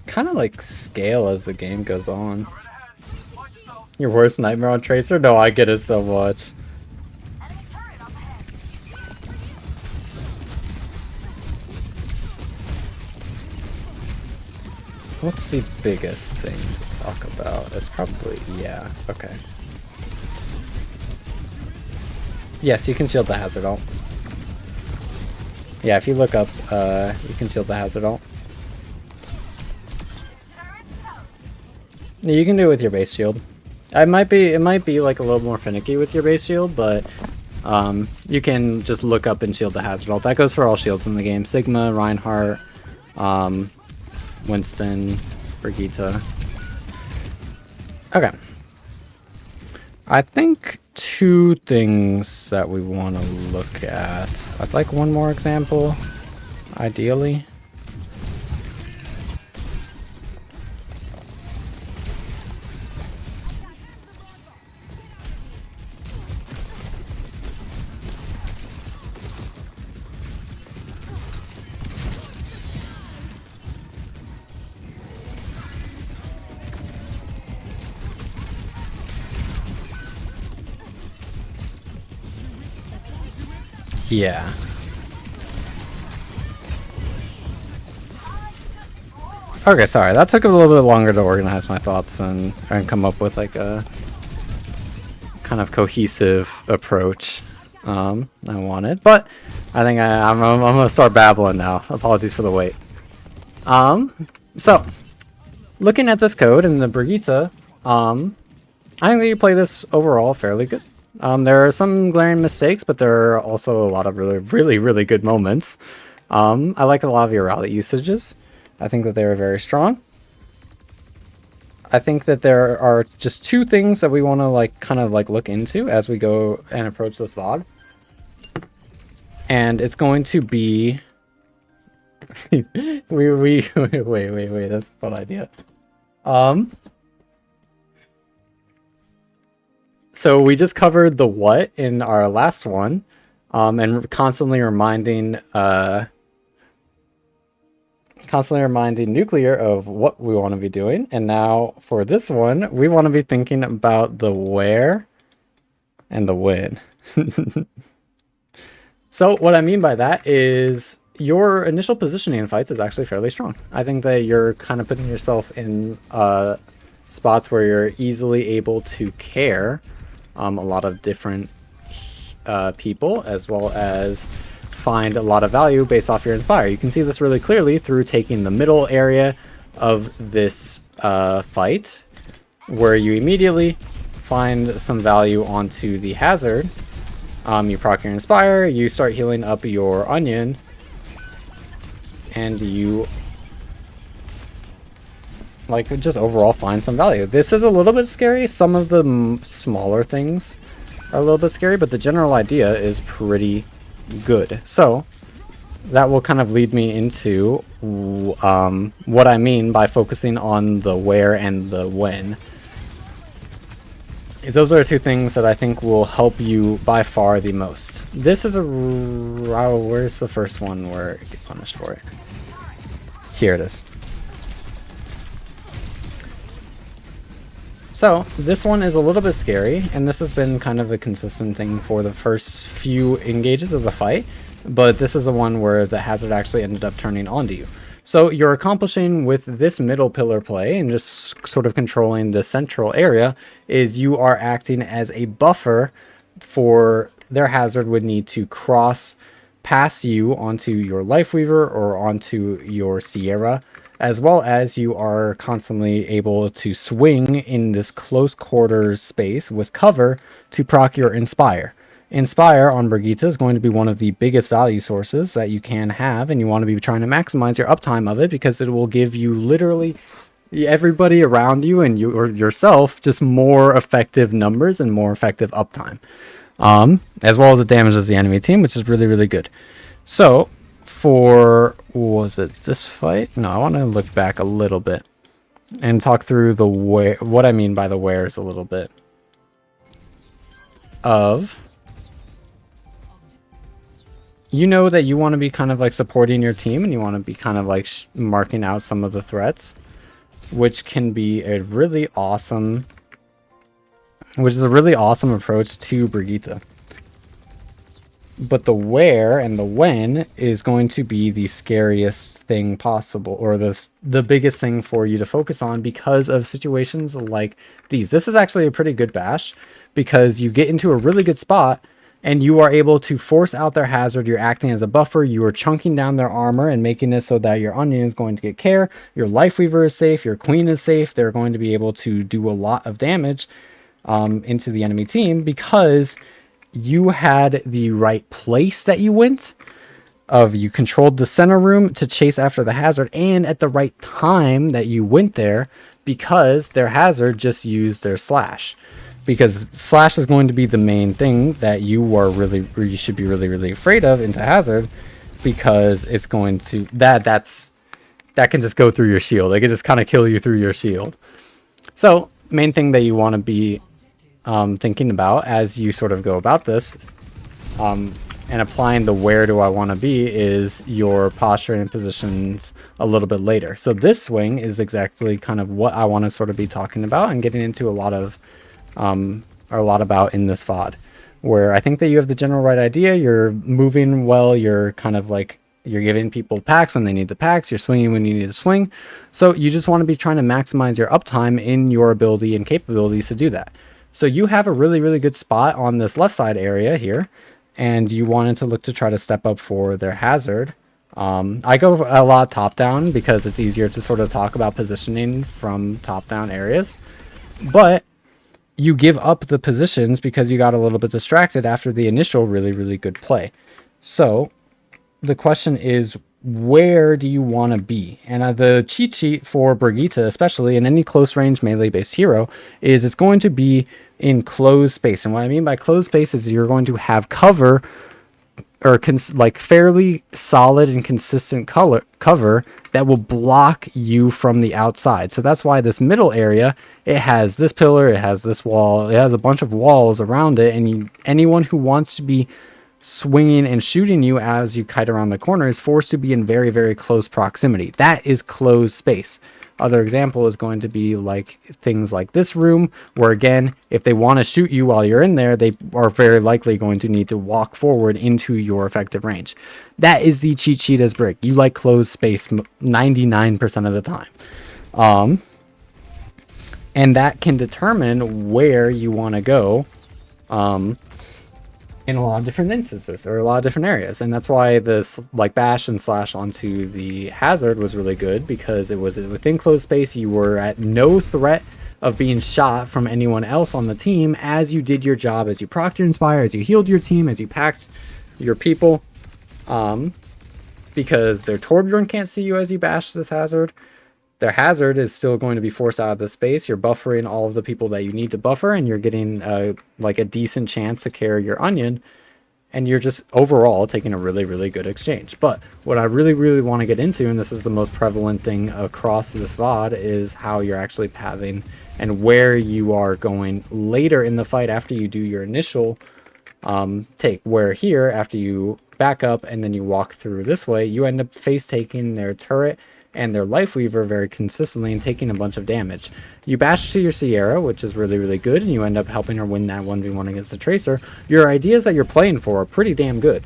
Kind of like scale as the game goes on. Your worst nightmare on Tracer? No, I get it so much. What's the biggest thing to talk about? It's probably, yeah, okay. Yes, you can shield the hazard ult. Yeah, if you look up, you can shield the hazard ult. You can do it with your base shield. It might be like a little more finicky with your base shield, but you can just look up and shield the hazard ult. That goes for all shields in the game. Sigma, Reinhardt, Winston, Brigitte. Okay. I think two things that we want to look at. I'd like one more example, ideally. Yeah. Okay, sorry. That took a little bit longer to organize my thoughts and come up with like a kind of cohesive approach I wanted. But I think I'm gonna start babbling now. Apologies for the wait. So looking at this code in the Brigitte, I think that you play this overall fairly good. There are some glaring mistakes, but there are also a lot of really good moments. I liked a lot of your rally usages. I think that they were very strong. I think that there are just two things that we want to like kind of like look into as we go and approach this VOD. And it's going to be wait, that's a fun idea. So we just covered the what in our last one, and constantly reminding Nuclear of what we want to be doing. And now for this one, we want to be thinking about the where and the when. So what I mean by that is your initial positioning in fights is actually fairly strong. I think that you're kind of putting yourself in spots where you're easily able to care a lot of different people, as well as find a lot of value based off your Inspire. You can see this really clearly through taking the middle area of this fight, where you immediately find some value onto the hazard, you proc your Inspire, you start healing up your Onion, and you like just overall find some value. This is a little bit scary. Some of the smaller things are a little bit scary, but the general idea is pretty good. So that will kind of lead me into what I mean by focusing on the where and the when. Is those are two things that I think will help you by far the most. This is a... where's the first one where I get punished for it? Here it is. So, this one is a little bit scary, and this has been kind of a consistent thing for the first few engages of the fight, but this is the one where the hazard actually ended up turning onto you. So you're accomplishing with this middle pillar play and just sort of controlling the central area is you are acting as a buffer for their hazard would need to cross past you onto your Lifeweaver or onto your Sierra, as well as you are constantly able to swing in this close quarters space with cover to proc your Inspire. Inspire on Brigitte is going to be one of the biggest value sources that you can have, and you want to be trying to maximize your uptime of it because it will give you literally everybody around you and you or yourself just more effective numbers and more effective uptime, as well as it damages the enemy team, which is really, really good. So for, was it this fight? No, I want to look back a little bit and talk through the where, what I mean by the wheres a little bit of... You know that you want to be kind of like supporting your team and you want to be kind of like marking out some of the threats, which can be a really awesome, which is a really awesome approach to Brigitte. But the where and the when is going to be the scariest thing possible, or the biggest thing for you to focus on because of situations like these. This is actually a pretty good bash because you get into a really good spot and you are able to force out their hazard. You're acting as a buffer. You are chunking down their armor and making it so that your Onion is going to get care. Your Lifeweaver is safe. Your Queen is safe. They're going to be able to do a lot of damage into the enemy team because you had the right place that you went. You controlled the center room to chase after the hazard, and at the right time that you went there because their hazard just used their slash. Because slash is going to be the main thing that you should be really, really afraid of into hazard, because it's going to that can just go through your shield. It can just kind of kill you through your shield. So main thing that you want to be thinking about as you sort of go about this and applying the where do I want to be is your posture and positions a little bit later. So this swing is exactly kind of what I want to sort of be talking about and getting into a lot about in this VOD, where I think that you have the general right idea. You're moving well, you're kind of like, you're giving people packs when they need the packs, you're swinging when you need to swing. So you just want to be trying to maximize your uptime in your ability and capabilities to do that. So you have a really, really good spot on this left side area here, and you wanted to look to try to step up for their hazard. I go a lot top down because it's easier to sort of talk about positioning from top down areas, but you give up the positions because you got a little bit distracted after the initial really, really good play. So the question is, where do you want to be? And the cheat sheet for Brigitte, especially in any close range melee based hero, is it's going to be in closed space. And what I mean by closed space is you're going to have cover, or like fairly solid and consistent cover that will block you from the outside. So that's why this middle area, it has this pillar, it has this wall, it has a bunch of walls around it, and anyone who wants to be swinging and shooting you as you kite around the corner is forced to be in very, very close proximity. That is closed space. Other example is going to be like things like this room, where again, if they want to shoot you while you're in there, they are very likely going to need to walk forward into your effective range. That is the cheat sheet as Brick. You like closed space 99% of the time. And that can determine where you want to go in a lot of different instances or a lot of different areas. And that's why this like bash and slash onto the hazard was really good, because it was within closed space. You were at no threat of being shot from anyone else on the team as you did your job, as you procced your inspire, as you healed your team, as you packed your people. Because their Torbjorn can't see you as you bash this hazard. Their hazard is still going to be forced out of the space. You're buffering all of the people that you need to buffer, and you're getting like a decent chance to carry your onion. And you're just overall taking a really, really good exchange. But what I really, really want to get into, and this is the most prevalent thing across this VOD, is how you're actually pathing and where you are going later in the fight after you do your initial take. Where here, after you back up and then you walk through this way, you end up face taking their turret and their Life Weaver very consistently and taking a bunch of damage. You bash to your Sierra, which is really, really good, and you end up helping her win that 1v1 against the Tracer. Your ideas that you're playing for are pretty damn good.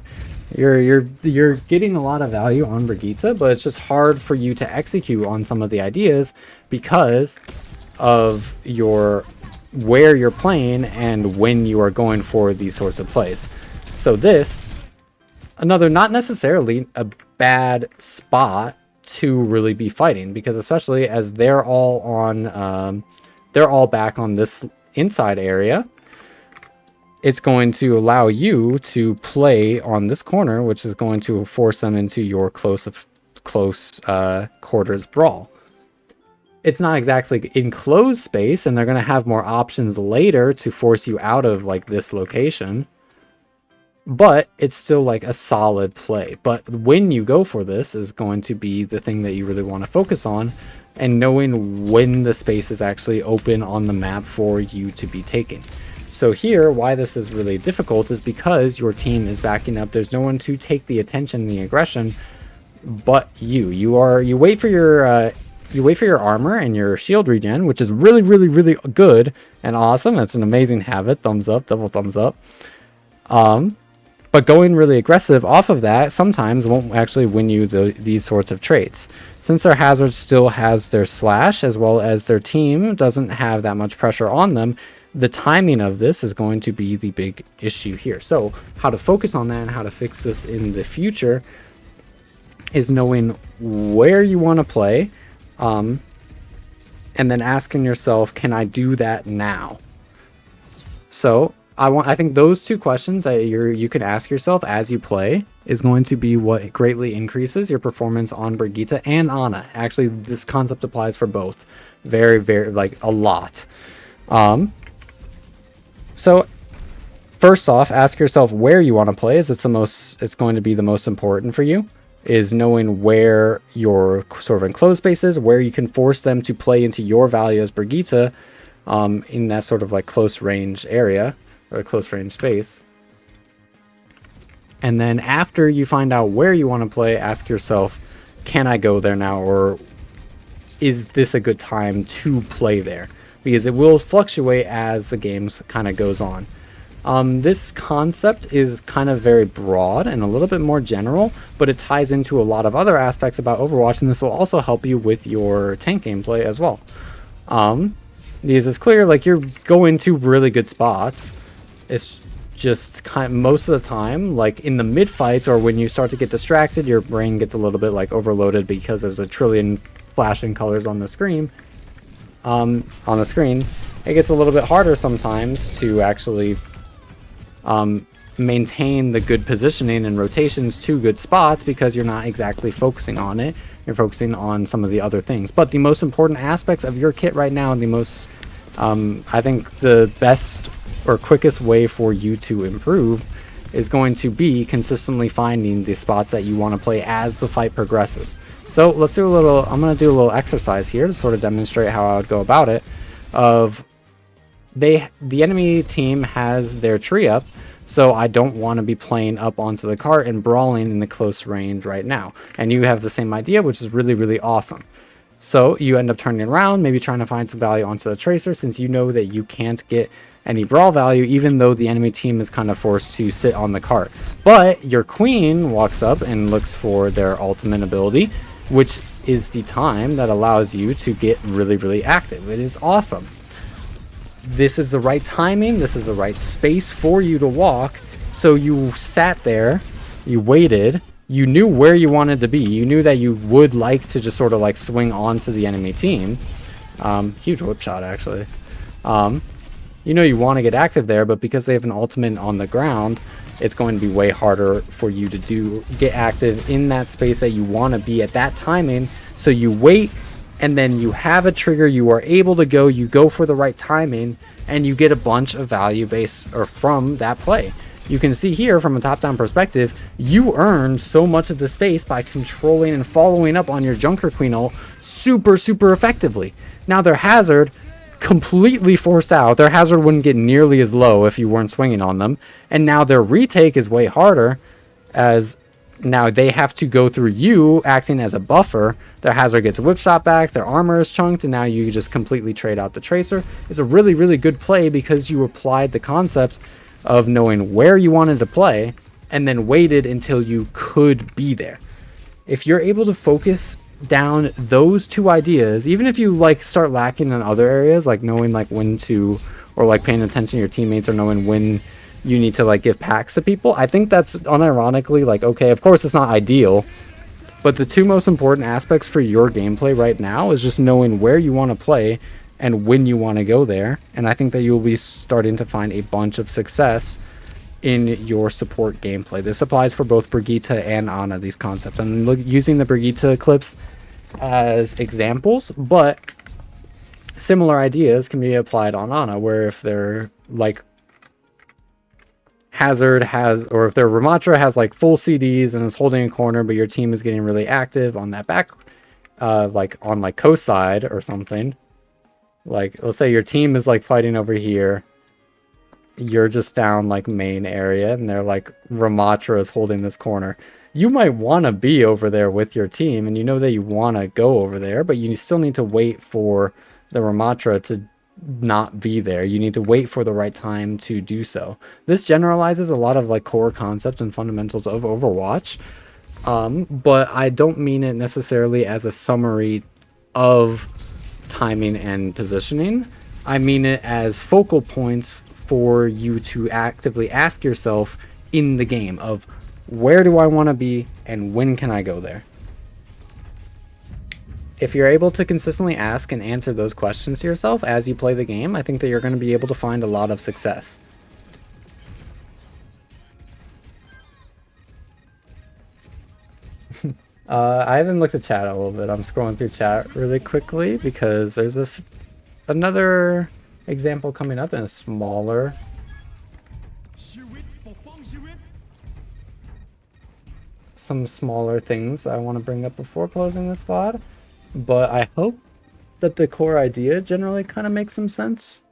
You're getting a lot of value on Brigitte, but it's just hard for you to execute on some of the ideas because of where you're playing and when you are going for these sorts of plays. So this, another not necessarily a bad spot to really be fighting, because especially as they're all back on this inside area, it's going to allow you to play on this corner, which is going to force them into your close quarters brawl. It's not exactly enclosed space, and they're going to have more options later to force you out of like this location. But it's still like a solid play. But when you go for this is going to be the thing that you really want to focus on, and knowing when the space is actually open on the map for you to be taking. So here, why this is really difficult is because your team is backing up. There's no one to take the attention and the aggression but you. You wait for your armor and your shield regen, which is really, really, really good and awesome. It's an amazing habit. Thumbs up, double thumbs up. But going really aggressive off of that sometimes won't actually win you these sorts of traits. Since their hazard still has their slash, as well as their team doesn't have that much pressure on them, the timing of this is going to be the big issue here. So how to focus on that and how to fix this in the future is knowing where you want to play, and then asking yourself, can I do that now? So I think those two questions that you can ask yourself as you play is going to be what greatly increases your performance on Brigitte and Ana. Actually, this concept applies for both. Very, very, like, a lot. So first off, ask yourself where you want to play. It's going to be the most important for you, is knowing where your sort of enclosed space is, where you can force them to play into your value as Brigitte, in that sort of like close range area, or a close range space. And then after you find out where you want to play, ask yourself, can I go there now, or is this a good time to play there? Because it will fluctuate as the game kind of goes on. This concept is kind of very broad and a little bit more general, but it ties into a lot of other aspects about Overwatch, and this will also help you with your tank gameplay as well. Because it's clear, like, you're going to really good spots. It's just kind of, most of the time, like in the mid fights or when you start to get distracted, your brain gets a little bit like overloaded because there's a trillion flashing colors on the screen. It gets a little bit harder sometimes to actually maintain the good positioning and rotations to good spots because you're not exactly focusing on it. You're focusing on some of the other things. But the most important aspects of your kit right now, and the most, I think the best or quickest way for you to improve is going to be consistently finding the spots that you want to play as the fight progresses. So let's do I'm going to do a little exercise here to sort of demonstrate how I would go about it. The enemy team has their tree up, so I don't want to be playing up onto the cart and brawling in the close range right now. And you have the same idea, which is really, really awesome. So you end up turning around, maybe trying to find some value onto the Tracer, since you know that you can't get any brawl value, even though the enemy team is kind of forced to sit on the cart. But your Queen walks up and looks for their ultimate ability, which is the time that allows you to get really, really active. It is awesome. This is the right timing, this is the right space for you to walk. So you sat there, you waited, you knew where you wanted to be, you knew that you would like to just sort of like swing onto the enemy team. Huge whip shot, actually. You know you want to get active there, but because they have an ultimate on the ground, it's going to be way harder for you to get active in that space that you want to be at that timing. So you wait, and then you have a trigger, you are able to go, you go for the right timing, and you get a bunch of value from that play. You can see here from a top-down perspective, you earned so much of the space by controlling and following up on your Junker Queen ult super effectively. Now their hazard completely forced out. Their hazard wouldn't get nearly as low if you weren't swinging on them. And now their retake is way harder, as now they have to go through you acting as a buffer. Their hazard gets whip shot back, their armor is chunked, and now you just completely trade out the Tracer. It's a really good play because you applied the concept of knowing where you wanted to play and then waited until you could be there. If you're able to focus down those two ideas, even if you like start lacking in other areas, like knowing like when to, or like paying attention to your teammates, or knowing when you need to like give packs to people, I think that's unironically like okay. Of course it's not ideal, but the two most important aspects for your gameplay right now is just knowing where you want to play and when you want to go there. And I think that you'll be starting to find a bunch of success in your support gameplay. This applies for both Brigitte and Ana, these concepts. I'm using the Brigitte clips as examples, but similar ideas can be applied on Ana, where if they're like hazard has, or if their Ramattra has like full CDs and is holding a corner, but your team is getting really active on that back, like on like coast side or something. Like let's say your team is like fighting over here, you're just down like main area, and they're like Ramattra is holding this corner. You might want to be over there with your team, and you know that you want to go over there, but you still need to wait for the Ramattra to not be there. You need to wait for the right time to do so. This generalizes a lot of like core concepts and fundamentals of Overwatch, but I don't mean it necessarily as a summary of timing and positioning. I mean it as focal points for you to actively ask yourself in the game of where do I want to be and when can I go there. If you're able to consistently ask and answer those questions to yourself as you play the game, I think that you're going to be able to find a lot of success. I haven't looked at chat a little bit. I'm scrolling through chat really quickly because there's another example coming up in a smaller. Some smaller things I want to bring up before closing this VOD, but I hope that the core idea generally kind of makes some sense.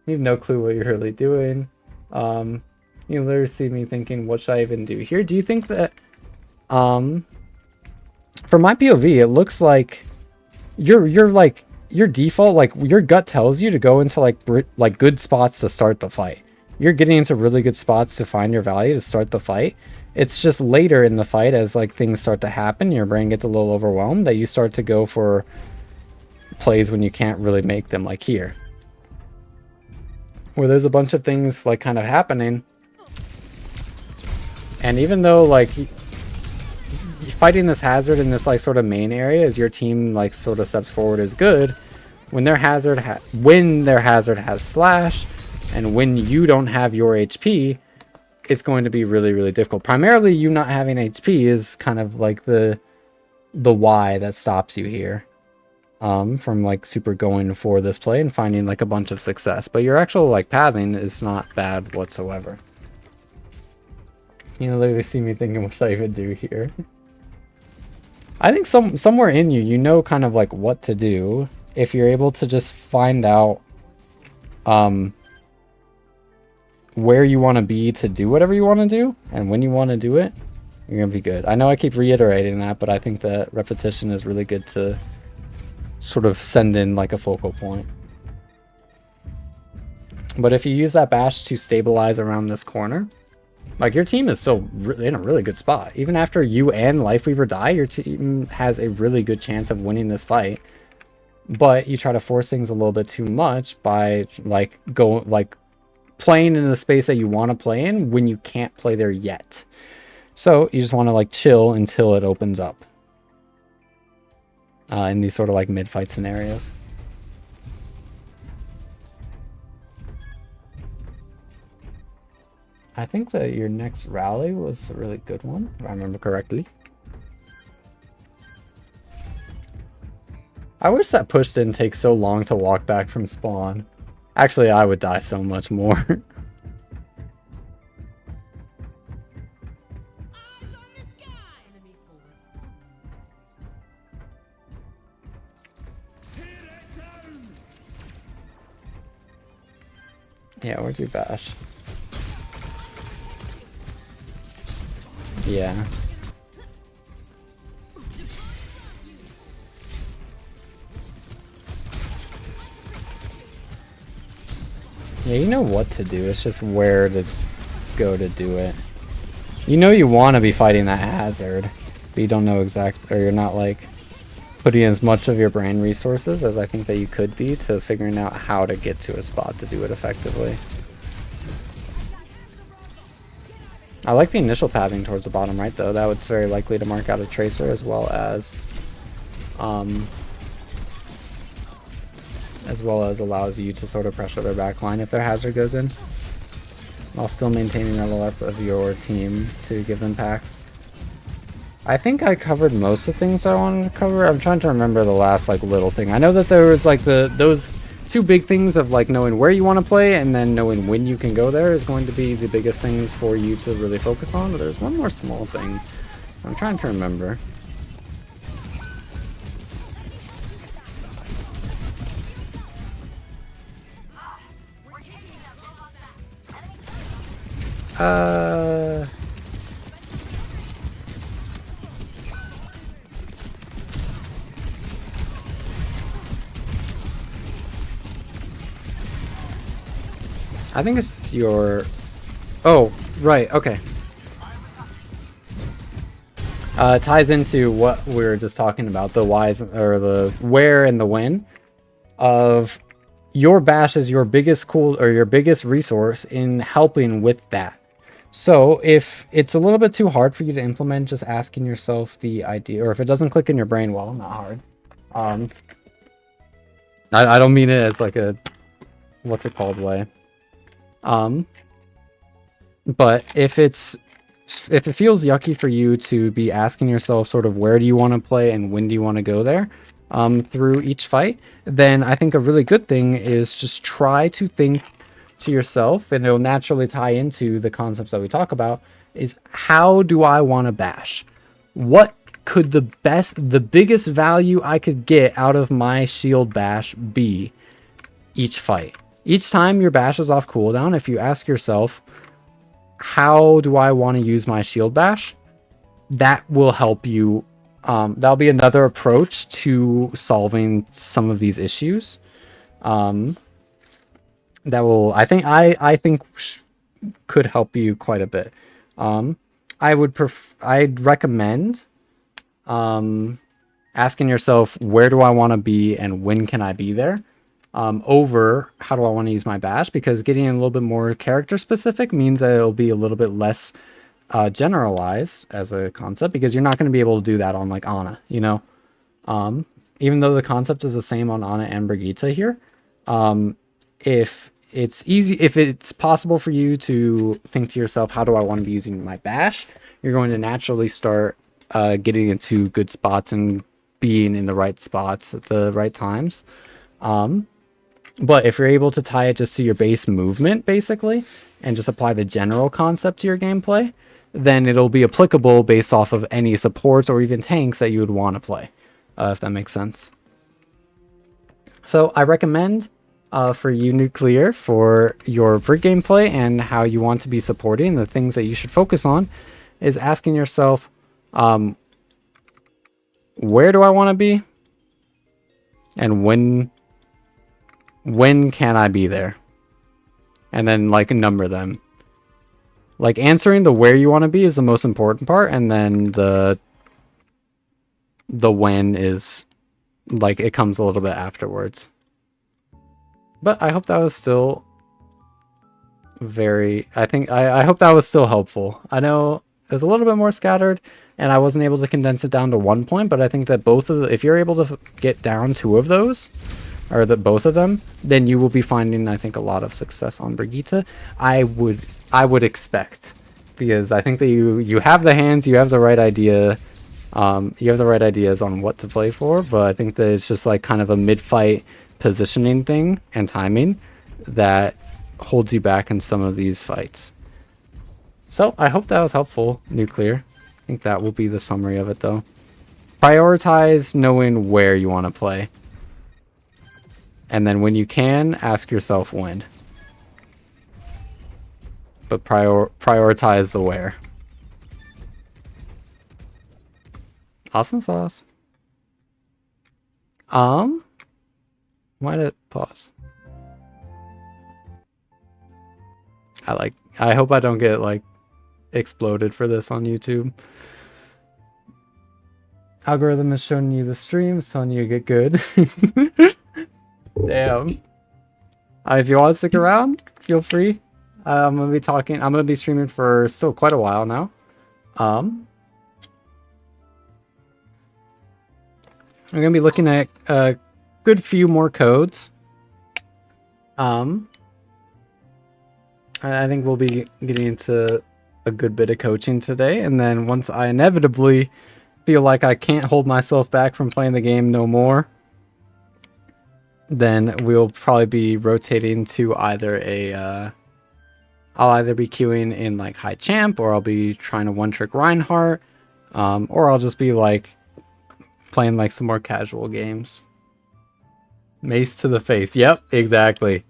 You have no clue what you're really doing. You literally see me thinking, what should I even do here? Do you think that, from my POV, it looks like you're like, your default, like your gut tells you to go into like good spots to start the fight. You're getting into really good spots to find your value to start the fight. It's just later in the fight, as like things start to happen, your brain gets a little overwhelmed, that you start to go for plays when you can't really make them, like here, where there's a bunch of things like kind of happening, and even though like fighting this hazard in this like sort of main area as your team like sort of steps forward is good, when their hazard has slash and when you don't have your HP, it's going to be really difficult. Primarily you not having HP is kind of like the why that stops you here from like super going for this play and finding like a bunch of success. But your actual like pathing is not bad whatsoever. You know, literally see me thinking, what should I even do here? I think somewhere in you, you know kind of like what to do if you're able to just find out where you want to be to do whatever you want to do and when you want to do it. You're gonna be good. I know I keep reiterating that, but I think that repetition is really good to sort of send in like a focal point. But if you use that bash to stabilize around this corner, like your team is still in a really good spot. Even after you and Lifeweaver die, your team has a really good chance of winning this fight. But you try to force things a little bit too much by like playing in the space that you want to play in when you can't play there yet. So you just want to like chill until it opens up in these sort of like mid-fight scenarios. I think that your next rally was a really good one, if I remember correctly. I wish that push didn't take so long to walk back from spawn. Actually, I would die so much more. Enemy forwards. Yeah, where'd you bash? Yeah. Yeah, you know what to do. It's just where to go to do it. You know you want to be fighting that hazard, but you don't know or you're not like putting as much of your brain resources as I think that you could be to figuring out how to get to a spot to do it effectively. I like the initial pathing towards the bottom right though. That was very likely to mark out a tracer as well as allows you to sort of pressure their backline if their hazard goes in, while still maintaining the LS of your team to give them packs. I think I covered most of the things I wanted to cover. I'm trying to remember the last like little thing. I know that there was like those two big things of like knowing where you want to play and then knowing when you can go there is going to be the biggest things for you to really focus on. But there's one more small thing I'm trying to remember. I think it's your... Oh, right, okay. Ties into what we were just talking about, the whys, or the where and the when of your bash is your biggest your biggest resource in helping with that. So if it's a little bit too hard for you to implement, just asking yourself the idea, or if it doesn't click in your brain, well, not hard. I don't mean it as like a, what's it called way. But if it feels yucky for you to be asking yourself sort of where do you want to play and when do you want to go there, through each fight, then I think a really good thing is just try to think to yourself, and it'll naturally tie into the concepts that we talk about, is how do I want to bash? What could the biggest value I could get out of my shield bash be each fight? Each time your bash is off cooldown, if you ask yourself, how do I want to use my shield bash? That will help you. That'll be another approach to solving some of these issues. That will, I think could help you quite a bit. I'd recommend asking yourself, where do I want to be and when can I be there? Over how do I want to use my bash, because getting a little bit more character specific means that it'll be a little bit less generalized as a concept, because you're not going to be able to do that on like Ana, you know. Even though the concept is the same on Ana and Brigitte here, if it's possible for you to think to yourself, how do I want to be using my bash, you're going to naturally start getting into good spots and being in the right spots at the right times. But if you're able to tie it just to your base movement, basically, and just apply the general concept to your gameplay, then it'll be applicable based off of any supports or even tanks that you would want to play, if that makes sense. So I recommend for you, Nuclear, for your Brig gameplay and how you want to be supporting, the things that you should focus on is asking yourself, where do I want to be? And when can I be there? And then like number them. Like answering the where you want to be is the most important part, and then the when is like it comes a little bit afterwards. But I hope that was still I hope that was still helpful. I know is a little bit more scattered, and I wasn't able to condense it down to 1 point. But I think that if you're able to get down 2 of those, or both of them, then you will be finding, I think, a lot of success on Brigitte. I would expect, because I think that you have the hands, you have the right idea, you have the right ideas on what to play for. But I think that it's just like kind of a mid-fight positioning thing and timing that holds you back in some of these fights. So I hope that was helpful, Nuclear. I think that will be the summary of it, though. Prioritize knowing where you want to play. And then when you can, ask yourself when. But prioritize the where. Awesome sauce. Why did it pause? I hope I don't get like exploded for this on YouTube. Algorithm is showing you the stream, it's telling you to get good. Damn. If you want to stick around, feel free. I'm gonna be streaming for still quite a while now. I'm gonna be looking at a good few more codes. I think we'll be getting into a good bit of coaching today, and then once I inevitably feel like I can't hold myself back from playing the game no more, then we'll probably be rotating to either I'll either be queuing in like high champ, or I'll be trying to one-trick Reinhardt, or I'll just be like playing like some more casual games. Mace to the face. Yep, exactly.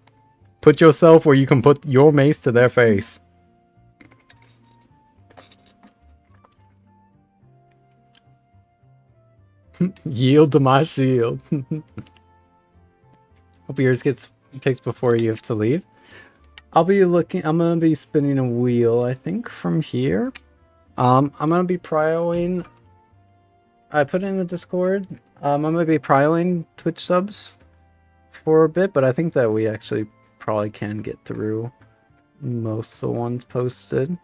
Put yourself where you can put your mace to their face. Yield to my shield. Hope yours gets picked before you have to leave. I'm gonna be spinning a wheel, I think, from here. I'm gonna be prioing. I put it in the Discord. I'm gonna be prioing Twitch subs for a bit, but I think that we actually probably can get through most of the ones posted.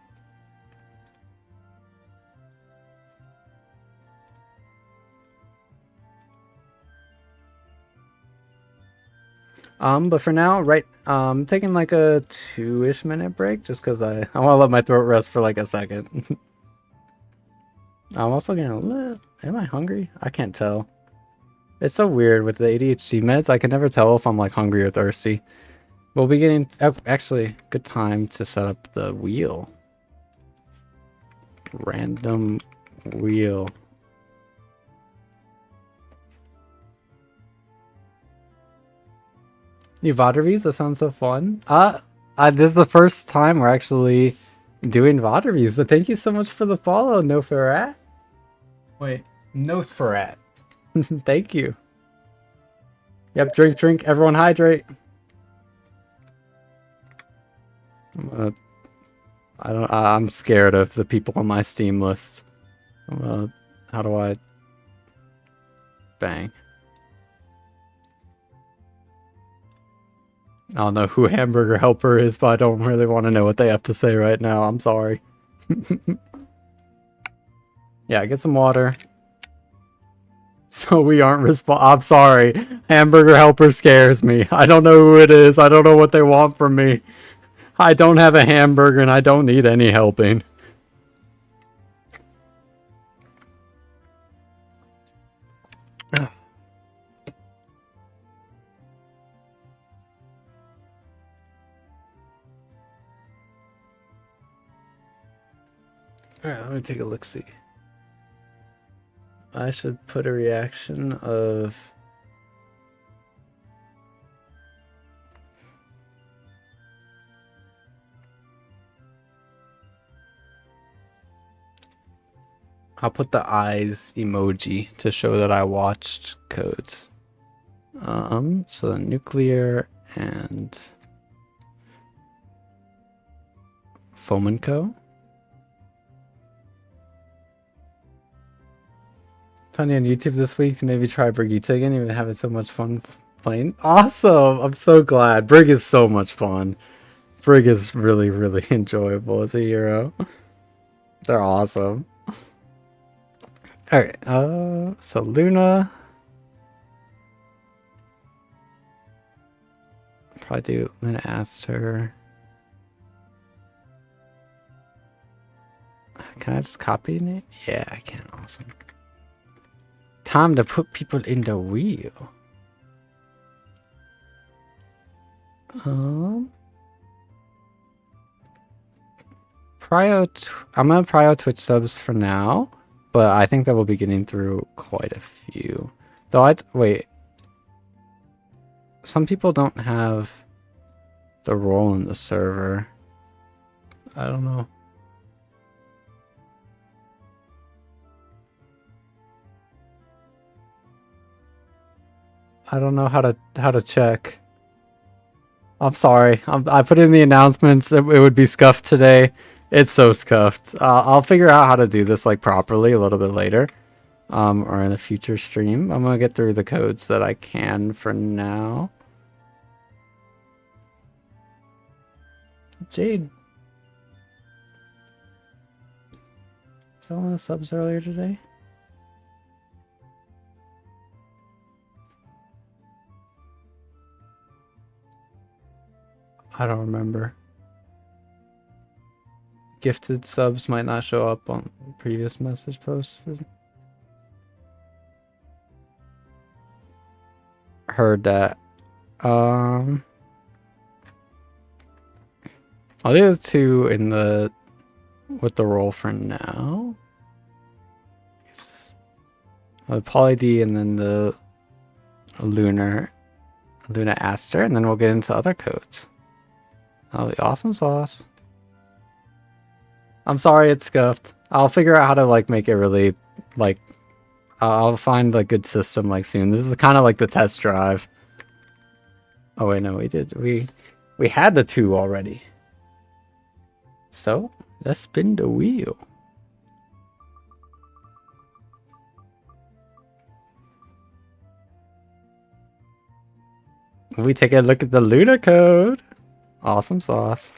But for now, right, I'm taking like a 2-ish minute break just because I want to let my throat rest for like a second. I'm also gonna, am I hungry? I can't tell. It's so weird with the ADHD meds. I can never tell if I'm like hungry or thirsty. We'll be getting, actually, good time to set up the wheel. Random wheel. New VOD reviews? That sounds so fun. This is the first time we're actually doing VOD reviews, but thank you so much for the follow, Noferat. Wait, Nosferat. Thank you. Yep, drink, everyone hydrate. I'm scared of the people on my Steam list. How do I... Bang. I don't know who Hamburger Helper is, but I don't really want to know what they have to say right now. I'm sorry. Yeah, get some water. So we aren't I'm sorry. Hamburger Helper scares me. I don't know who it is. I don't know what they want from me. I don't have a hamburger and I don't need any helping. Alright, let me take a look-see. I should put a reaction of... I'll put the eyes emoji to show that I watched codes. So the Nuclear and Fomenco. Tony on YouTube this week, maybe try Brigitte again. You've been having so much fun playing. Awesome! I'm so glad. Brig is so much fun. Brig is really, really enjoyable as a hero. They're awesome. Alright, so Luna. Probably do Luna Aster. Can I just copy it? Yeah, I can. Awesome. Time to put people in the wheel. I'm gonna prio Twitch subs for now, but I think that we'll be getting through quite a few. Though wait. Some people don't have the role in the server. I don't know. I don't know how to check. I'm sorry. I put in the announcements. It would be scuffed today. It's so scuffed. I'll figure out how to do this like properly a little bit later, or in a future stream. I'm gonna get through the codes that I can for now. Jade, selling the subs earlier today. I don't remember. Gifted subs might not show up on previous message posts. Heard that. I'll do the two in the with the roll for now. Yes. The Poly D and then the Luna Aster, and then we'll get into other codes. Oh, the awesome sauce. I'm sorry it's scuffed. I'll figure out how to like make it really like I'll find a good system like soon. This is kind of like the test drive. Oh wait, no, we had the two already. So let's spin the wheel. We take a look at the Luna code. Awesome sauce.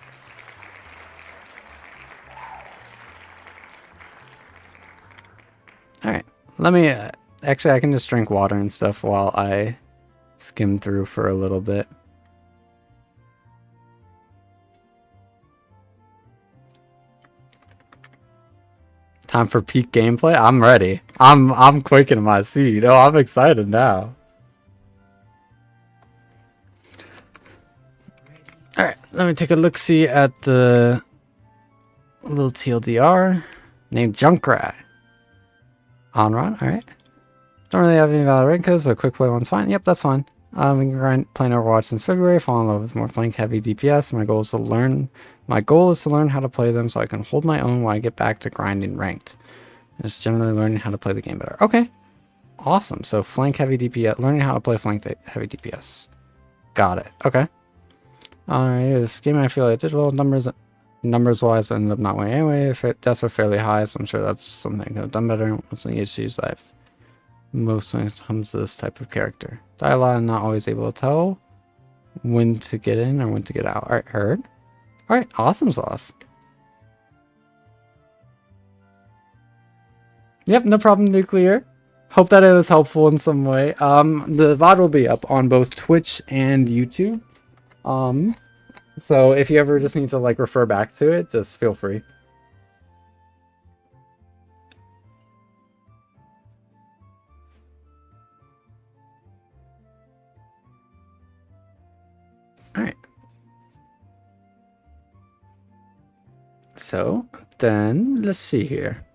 Alright, let me, actually I can just drink water and stuff while I skim through for a little bit. Time for peak gameplay? I'm ready. I'm quaking in my seat. Oh, I'm excited now. Alright, let me take a look-see at the little TLDR named Junkrat. Onron, alright. Don't really have any valid rank codes, so a quick play one's fine. Yep, that's fine. I've been playing Overwatch since February, falling in love with more flank heavy DPS. My goal is to learn how to play them so I can hold my own while I get back to grinding ranked. Just generally learning how to play the game better. Okay. Awesome. So flank heavy DPS, learning how to play flank heavy DPS. Got it. Okay. Alright, this game I feel like I did well numbers wise, but ended up not winning anyway. Deaths were fairly high, so I'm sure that's something I could have done better. Most of the issues I've most when it comes to this type of character. Dialogue, I'm not always able to tell when to get in or when to get out. Alright, heard. Alright, awesome sauce. Yep, no problem, Nuclear. Hope that it was helpful in some way. The VOD will be up on both Twitch and YouTube. So if you ever just need to like refer back to it, just feel free. Alright. So then let's see here.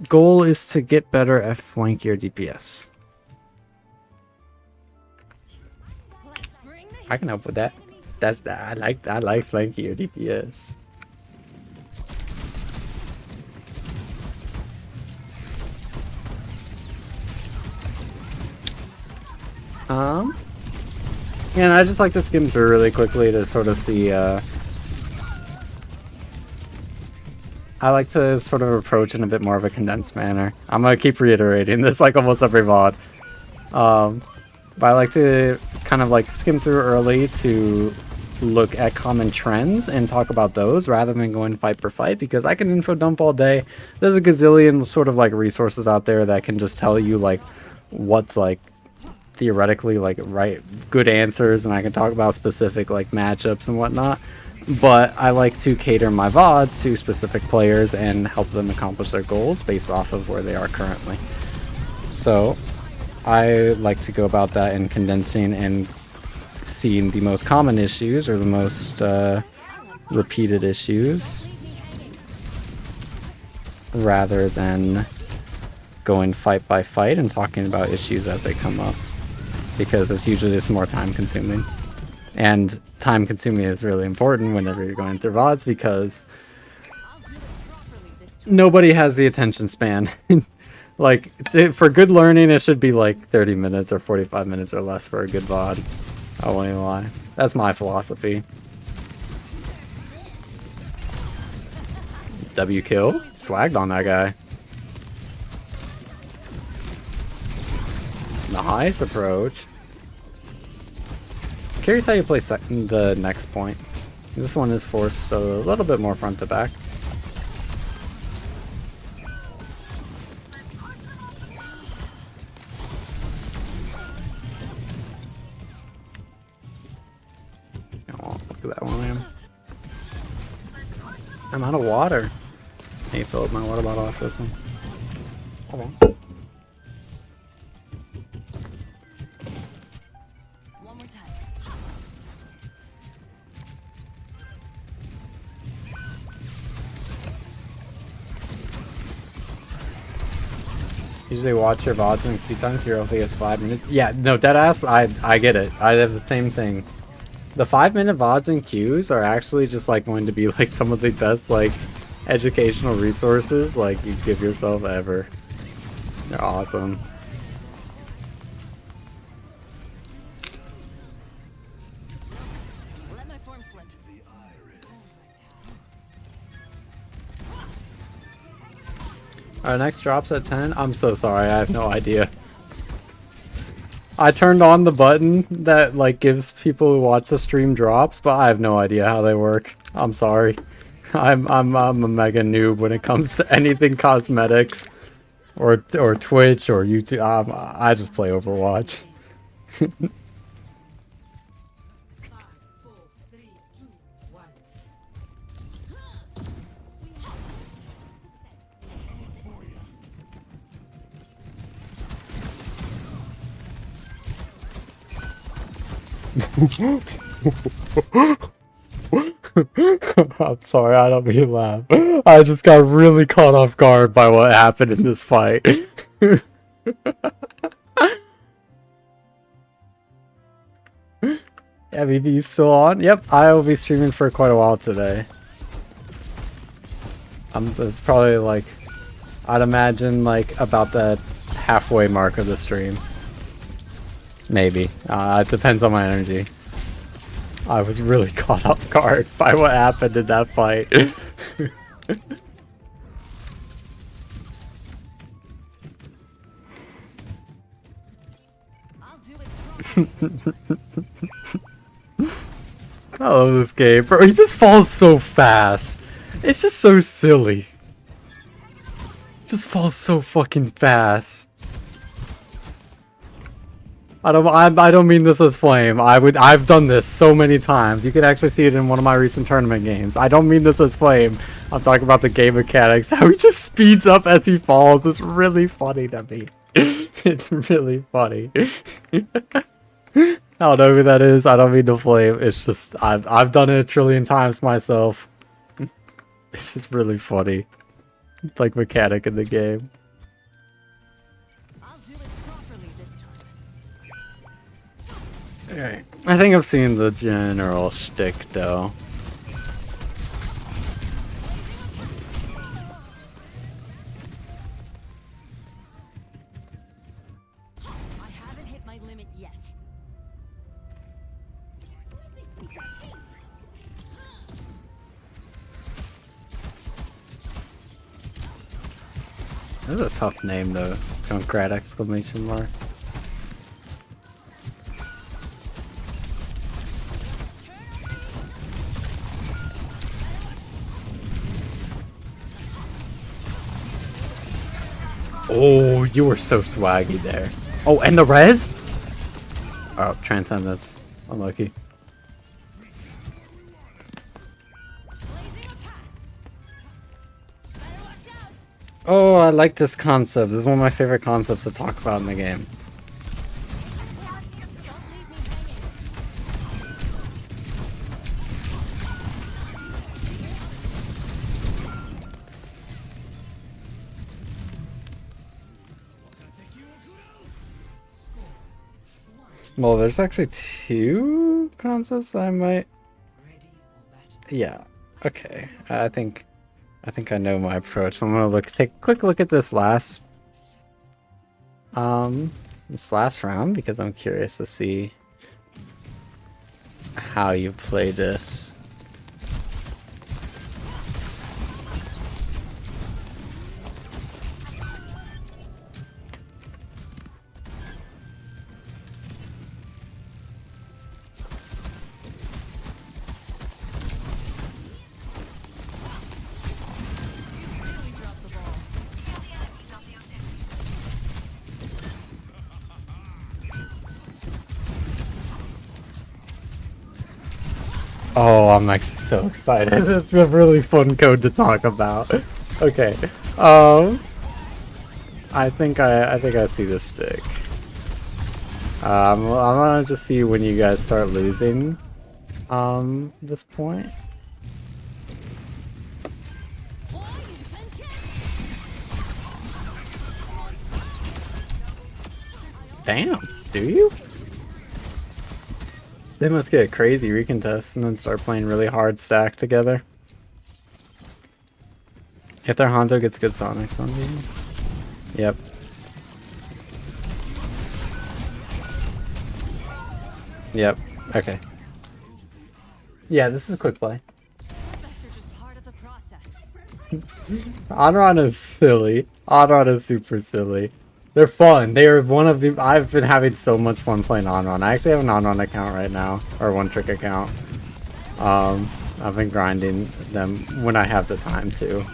Goal is to get better at flankier DPS. I can help with that. That's that. I like flankier DPS. Yeah, and I just like to skim through really quickly to sort of see. I like to sort of approach in a bit more of a condensed manner. I'm gonna keep reiterating this like almost every VOD. But I like to kind of like skim through early to look at common trends and talk about those rather than going fight per fight, because I can info dump all day. There's a gazillion sort of like resources out there that can just tell you like what's like theoretically like right good answers, and I can talk about specific like matchups and whatnot. But I like to cater my VODs to specific players and help them accomplish their goals based off of where they are currently. So I like to go about that in condensing and seeing the most common issues or the most repeated issues rather than going fight by fight and talking about issues as they come up, because it's usually just more time consuming. And time consuming is really important whenever you're going through VODs, because nobody has the attention span. Like, for good learning, it should be like 30 minutes or 45 minutes or less for a good VOD. I won't even lie. That's my philosophy. W kill? Swagged on that guy. Nice approach. Curious how you play the next point. This one is forced, so a little bit more front to back. Oh, look at that one, man. I'm out of water. I need to fill up my water bottle after this one. Hold on. Usually watch your VODs in a few times, you're only gets 5 minutes. Yeah, no, deadass, I get it. I have the same thing. The 5-minute VODs and queues are actually just like going to be like some of the best like educational resources like you give yourself ever. They're awesome. Our next drop's at 10. I'm so sorry, I have no idea. I turned on the button that like gives people who watch the stream drops, but I have no idea how they work. I'm sorry. I'm a mega noob when it comes to anything cosmetics or Twitch or YouTube. I just play Overwatch. 5, 4, 3, 2, 1. I'm sorry, I don't mean to laugh. I just got really caught off guard by what happened in this fight. MVP still on? Yep, I will be streaming for quite a while today. It's probably like, I'd imagine like about the halfway mark of the stream. Maybe. It depends on my energy. I was really caught off guard by what happened in that fight. I love this game, bro. He just falls so fast. It's just so silly. Just falls so fucking fast. I don't mean this as flame. I've done this so many times. You can actually see it in one of my recent tournament games. I don't mean this as flame. I'm talking about the game mechanics. How he just speeds up as he falls. It's really funny to me. It's really funny. I don't know who that is. I don't mean to flame. It's just I've done it a trillion times myself. It's just really funny. Like mechanic in the game. Okay. I think I've seen the general shtick though. I haven't hit my limit yet. This is a tough name though. Junkrat exclamation mark. Oh, you were so swaggy there. Oh, and the res? Oh, Transcendence. Unlucky. Oh, I like this concept. This is one of my favorite concepts to talk about in the game. Well, there's actually two concepts that I might... Yeah. Okay. I think I know my approach. I'm gonna take a quick look at this last round because I'm curious to see how you play this. Oh, I'm actually so excited. It's a really fun code to talk about. Okay. I think I see the stick. I'm gonna just see when you guys start losing this point. Damn, do you? They must get a crazy recontest and then start playing really hard stack together. If their Hanzo gets good Sonics on me. Yep. Yep. Okay. Yeah, this is a quick play. Onron is silly. Onron is super silly. They're fun. They are one of the... I've been having so much fun playing Onron. I actually have an Onron account right now. Or one trick account. I've been grinding them when I have the time to.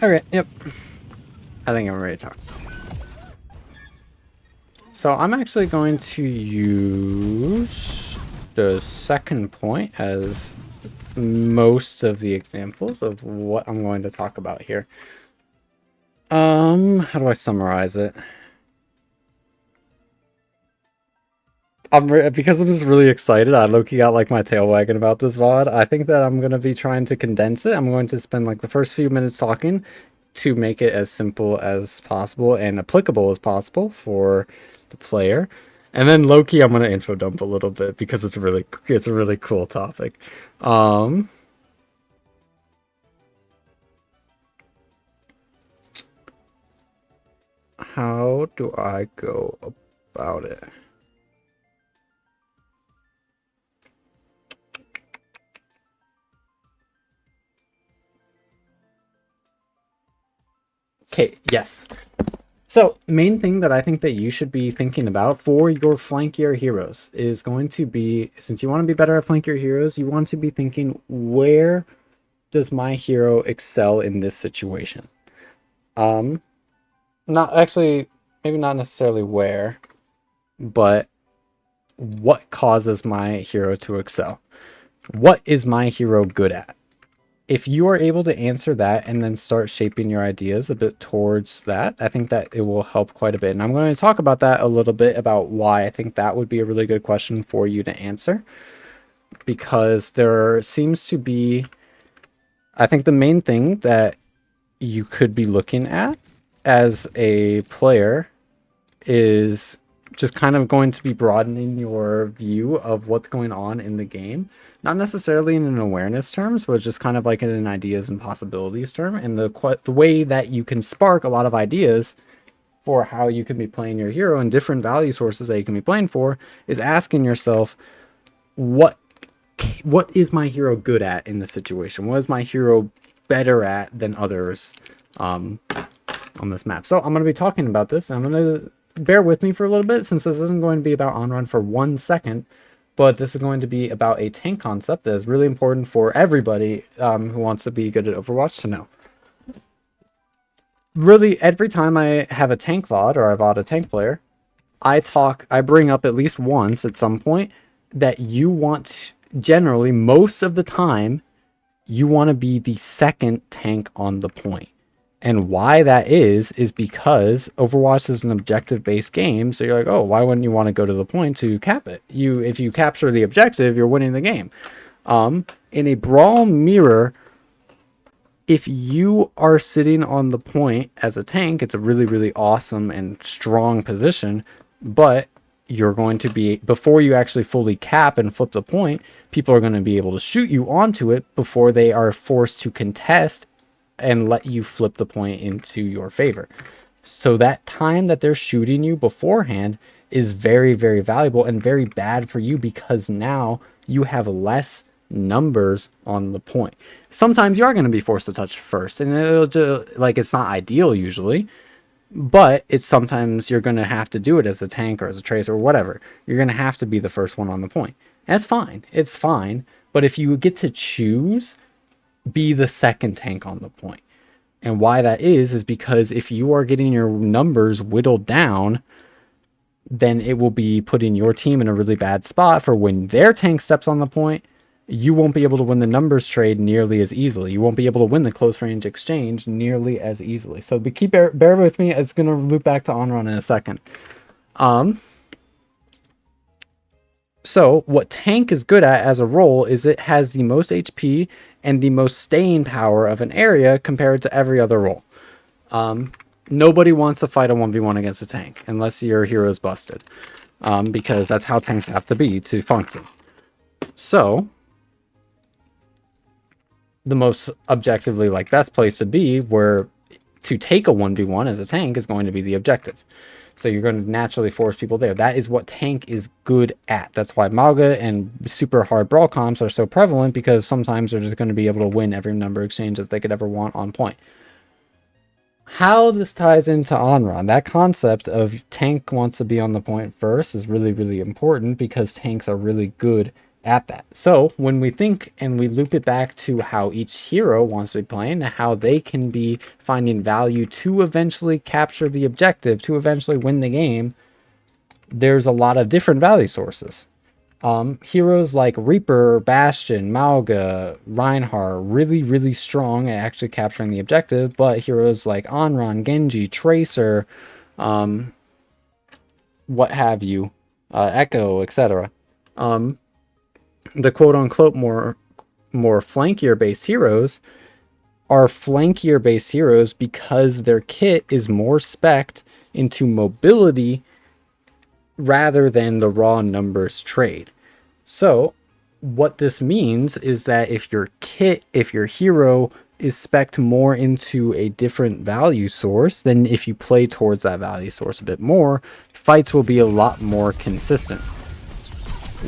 Okay, yep. I think I'm ready to talk. So I'm actually going to use the second point as most of the examples of what I'm going to talk about here. How do I summarize it? Because I'm just really excited. I low-key got like my tail wagging about this VOD. I think that I'm going to be trying to condense it. I'm going to spend like the first few minutes talking to make it as simple as possible and applicable as possible for the player. And then low-key I'm going to info dump a little bit because it's a really cool topic. How do I go about it? Okay, yes. So, main thing that I think that you should be thinking about for your flankier heroes is going to be, since you want to be better at flankier heroes, you want to be thinking, where does my hero excel in this situation? Not actually, maybe not necessarily where, but what causes my hero to excel? What is my hero good at? If you are able to answer that and then start shaping your ideas a bit towards that, I think that it will help quite a bit. And I'm going to talk about that a little bit, about why I think that would be a really good question for you to answer. Because there seems to be, I think the main thing that you could be looking at as a player is just kind of going to be broadening your view of what's going on in the game. Not necessarily in an awareness terms, but just kind of like in an ideas and possibilities term. And the way that you can spark a lot of ideas for how you can be playing your hero and different value sources that you can be playing for is asking yourself, what is my hero good at in this situation? What is my hero better at than others on this map. So I'm going to be talking about this. I'm going to bear with me for a little bit, since this isn't going to be about on-run for 1 second, but this is going to be about a tank concept that is really important for everybody who wants to be good at Overwatch to know. Really, every time I have a tank VOD or I VOD a tank player, I bring up at least once at some point that you want, generally, most of the time, you want to be the second tank on the point. And why that is because Overwatch is an objective-based game, so you're like, oh, why wouldn't you want to go to the point to cap it? If you capture the objective, you're winning the game. In a brawl mirror, if you are sitting on the point as a tank, it's a really, really awesome and strong position, but you're going to be, before you actually fully cap and flip the point, people are going to be able to shoot you onto it before they are forced to contest and let you flip the point into your favor. So that time that they're shooting you beforehand is very, very valuable and very bad for you, because now you have less numbers on the point. Sometimes you are going to be forced to touch first, and it'll just, like, it's not ideal usually, but it's sometimes you're going to have to do it as a tank or as a tracer or whatever. You're going to have to be the first one on the point. That's fine. It's fine. But if you get to choose, be the second tank on the point. And why that is because if you are getting your numbers whittled down, then it will be putting your team in a really bad spot for when their tank steps on the point. You won't be able to win the numbers trade nearly as easily. You won't be able to win the close range exchange nearly as easily. So bear with me. It's going to loop back to on-run in a second. So what tank is good at as a role is it has the most HP and the most staying power of an area compared to every other role. Nobody wants to fight a 1v1 against a tank unless your hero's busted, because that's how tanks have to be to function. So the most objectively best place to be, where to take a 1v1 as a tank, is going to be the objective. So you're going to naturally force people there. That is what tank is good at. That's why Mauga and super hard brawl comps are so prevalent, because sometimes they're just going to be able to win every number exchange that they could ever want on point. How this ties into on-run, that concept of tank wants to be on the point first, is really, really important, because tanks are really good at that. So when we think and we loop it back to how each hero wants to be playing, how they can be finding value to eventually capture the objective, to eventually win the game, there's a lot of different value sources. Heroes like Reaper, Bastion, Mauga, Reinhardt, really, really strong at actually capturing the objective, but heroes like Onron, Genji, Tracer, what have you, Echo, etc. The quote-unquote more flankier-based heroes are flankier-based heroes because their kit is more spec'd into mobility rather than the raw numbers trade. So what this means is that if your hero is spec'd more into a different value source, then if you play towards that value source a bit more, fights will be a lot more consistent.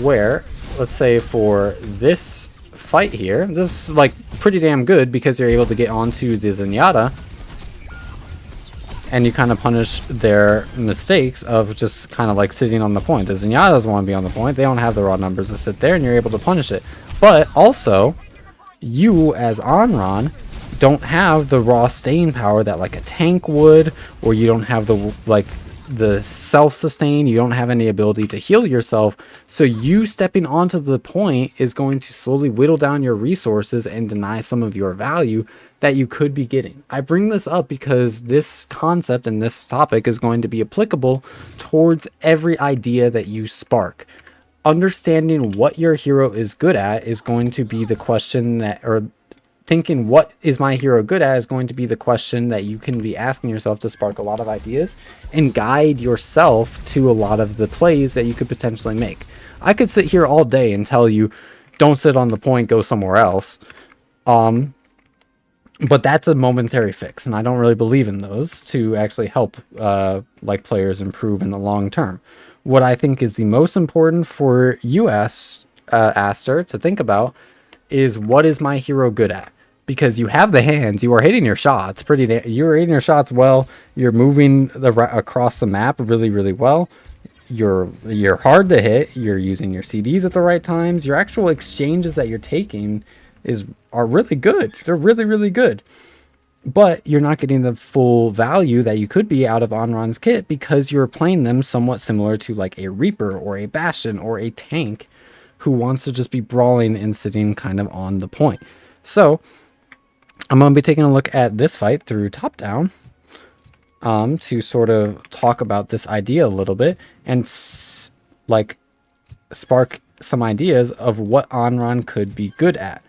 Where, let's say for this fight here, this is pretty damn good because you're able to get onto the Zenyatta and you kind of punish their mistakes of just kind of sitting on the point. The Zenyatta doesn't want to be on the point. They don't have the raw numbers to sit there, and you're able to punish it. But also, you as Onron don't have the raw staying power that a tank would, or you don't have the self-sustain. You don't have any ability to heal yourself, so you stepping onto the point is going to slowly whittle down your resources and deny some of your value that you could be getting. I bring this up because this concept and this topic is going to be applicable towards every idea that you spark. Understanding what your hero is good at is going to be the question that, or thinking what is my hero good at, is going to be the question that you can be asking yourself to spark a lot of ideas and guide yourself to a lot of the plays that you could potentially make. I could sit here all day and tell you, don't sit on the point, go somewhere else. But that's a momentary fix, and I don't really believe in those to actually help players improve in the long term. What I think is the most important for you, Aster, to think about is, what is my hero good at? because you have the hands, you are hitting your shots you're hitting your shots well, you're moving across the map really, really well. You're hard to hit, you're using your CDs at the right times, your actual exchanges that you're taking are really good. They're really, really good. But you're not getting the full value that you could be out of Onron's kit because you're playing them somewhat similar to like a Reaper or a Bastion or a tank who wants to just be brawling and sitting kind of on the point. So I'm going to be taking a look at this fight through top down to sort of talk about this idea a little bit and like spark some ideas of what Onron could be good at.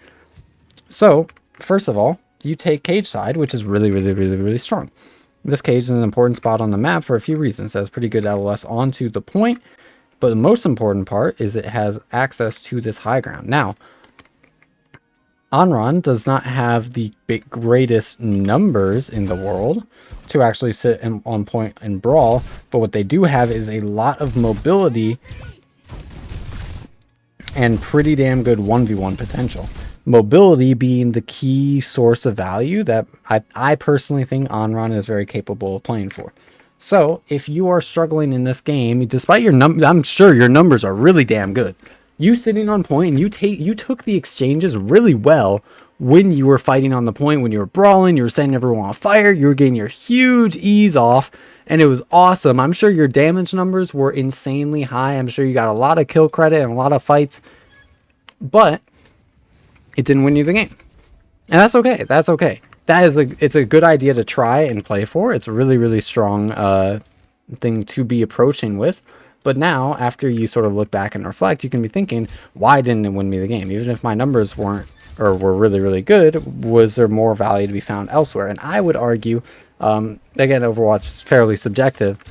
So first of all, you take cage side, which is really, really, really, really strong. This cage is an important spot on the map for a few reasons. It has pretty good LOS onto the point, but the most important part is it has access to this high ground. Now, Onron does not have the greatest numbers in the world to actually sit on point and brawl, but what they do have is a lot of mobility and pretty damn good 1v1 potential. Mobility being the key source of value that I personally think Onron is very capable of playing for. So if you are struggling in this game, despite your I'm sure your numbers are really damn good. You sitting on point and you took the exchanges really well when you were fighting on the point, when you were brawling, you were setting everyone on fire, you were getting your huge ease off, and it was awesome. I'm sure your damage numbers were insanely high. I'm sure you got a lot of kill credit and a lot of fights, but it didn't win you the game. And that's okay. That's okay. It's a good idea to try and play for. It's a really, really strong thing to be approaching with. But now, after you sort of look back and reflect, you can be thinking, why didn't it win me the game? Even if my numbers were really, really good, was there more value to be found elsewhere? And I would argue, again, Overwatch is fairly subjective.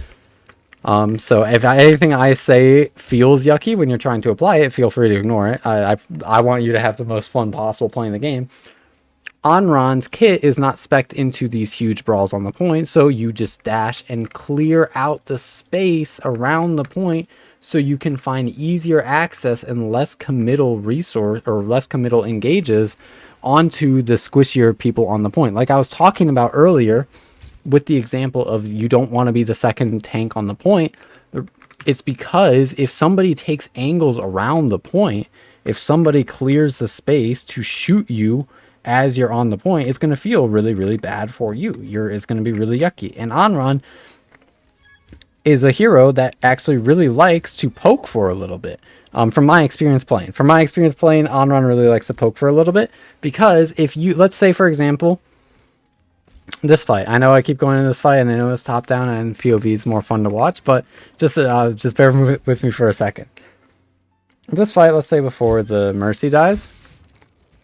So if anything I say feels yucky when you're trying to apply it, feel free to ignore it. I want you to have the most fun possible playing the game. Onron's kit is not spec'd into these huge brawls on the point, so you just dash and clear out the space around the point so you can find easier access and less committal resource or less committal engages onto the squishier people on the point. Like I was talking about earlier with the example of you don't want to be the second tank on the point. It's because if somebody takes angles around the point, if somebody clears the space to shoot you as you're on the point, it's going to feel really, really bad for you. It's going to be really yucky. And Onron is a hero that actually really likes to poke for a little bit. From my experience playing, Onron really likes to poke for a little bit because if you, let's say for example, this fight. I know I keep going in this fight, and I know it's top down, and POV is more fun to watch. But just bear with me for a second. This fight, let's say before the Mercy dies,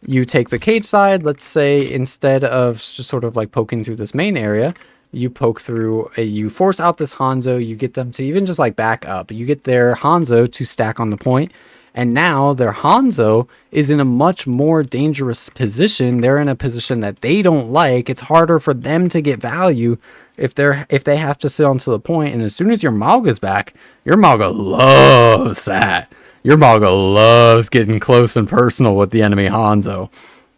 you take the cage side. Let's say instead of just sort of like poking through this main area, you poke through. You force out this Hanzo. You get them to even just like back up. You get their Hanzo to stack on the point. And now their Hanzo is in a much more dangerous position. They're in a position that they don't like. It's harder for them to get value if they have to sit onto the point. And as soon as your Mauga's back, your Mauga loves that. Your Mauga loves getting close and personal with the enemy Hanzo,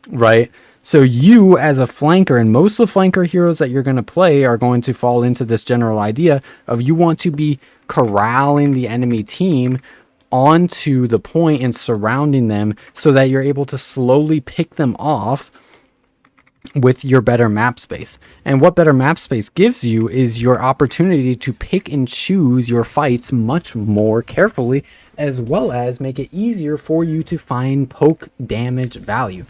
right? So you as a flanker, and most of the flanker heroes that you're going to play are going to fall into this general idea of you want to be corralling the enemy team onto the point and surrounding them so that you're able to slowly pick them off with your better map space. And what better map space gives you is your opportunity to pick and choose your fights much more carefully, as well as make it easier for you to find poke damage value,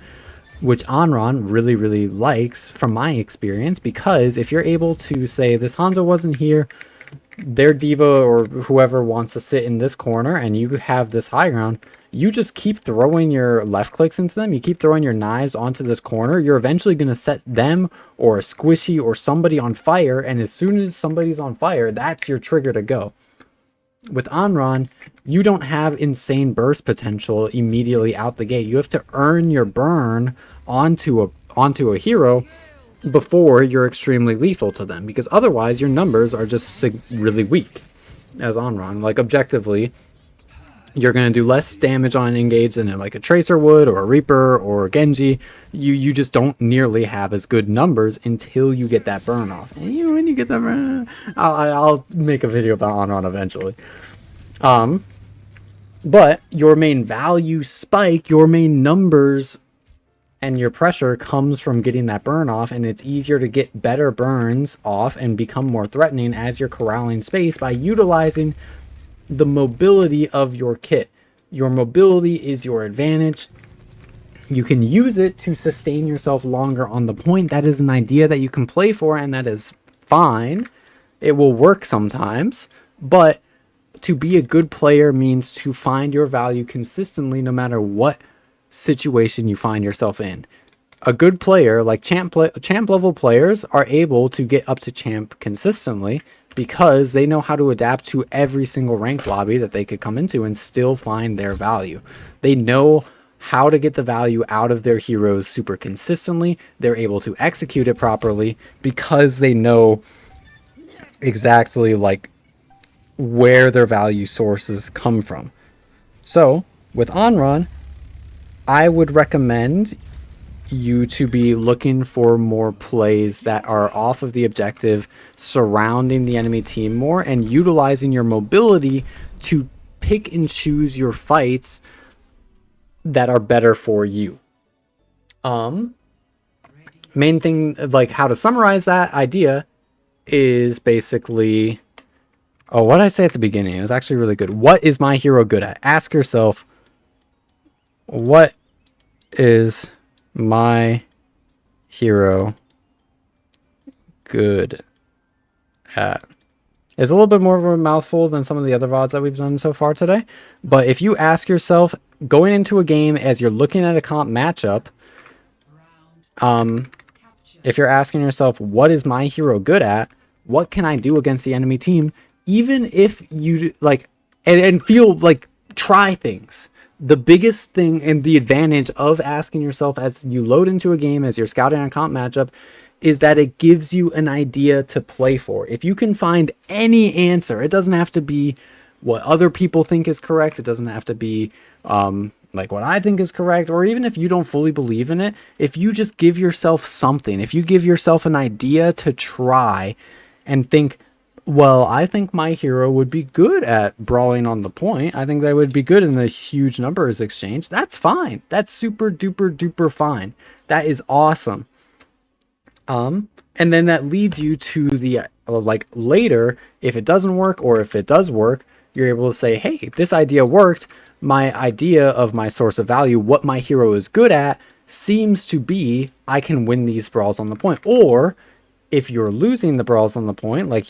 which Onron really, really likes from my experience, because if you're able to say this Hanzo wasn't here, their diva or whoever wants to sit in this corner and you have this high ground, you just keep throwing your left clicks into them, you keep throwing your knives onto this corner, you're eventually going to set them or a squishy or somebody on fire, and as soon as somebody's on fire, that's your trigger to go. With Onron, you don't have insane burst potential immediately out the gate. You have to earn your burn onto a hero before you're extremely lethal to them, because otherwise your numbers are just really weak as Onron. Like objectively, You're going to do less damage on engage than like a Tracer would, or a Reaper, or a Genji. You just don't nearly have as good numbers until you get that burn off. And when you get that burn, I'll make a video about Onron eventually. But your main value spike, your main numbers, and your pressure comes from getting that burn off, and it's easier to get better burns off and become more threatening as you're corralling space by utilizing the mobility of your kit. Your mobility is your advantage. You can use it to sustain yourself longer on the point. That is an idea that you can play for, and that is fine. It will work sometimes, but to be a good player means to find your value consistently no matter what situation you find yourself in. A good player, like champ level players, are able to get up to champ consistently because they know how to adapt to every single rank lobby that they could come into and still find their value. They know how to get the value out of their heroes super consistently. They're able to execute it properly because they know exactly like where their value sources come from. So with Onron, I would recommend you to be looking for more plays that are off of the objective, surrounding the enemy team more, and utilizing your mobility to pick and choose your fights that are better for you. Main thing, like how to summarize that idea, is basically, oh, what did I say at the beginning? It was actually really good. What is my hero good at? Ask yourself, what is my hero good at? It's a little bit more of a mouthful than some of the other VODs that we've done so far today. But if you ask yourself, going into a game as you're looking at a comp matchup, if you're asking yourself, what is my hero good at? What can I do against the enemy team? Even if you like, and feel like, try things. The biggest thing and the advantage of asking yourself as you load into a game, as you're scouting a comp matchup, is that it gives you an idea to play for. If you can find any answer, it doesn't have to be what other people think is correct. It doesn't have to be like what I think is correct, or even if you don't fully believe in it, if you just give yourself something, if you give yourself an idea to try and think, well, I think my hero would be good at brawling on the point. I think they would be good in the huge numbers exchange. That's fine. That's super duper duper fine. That is awesome. And then that leads you to the, like later, if it doesn't work or if it does work, you're able to say, hey, this idea worked. My idea of my source of value, what my hero is good at, seems to be I can win these brawls on the point. Or if you're losing the brawls on the point, like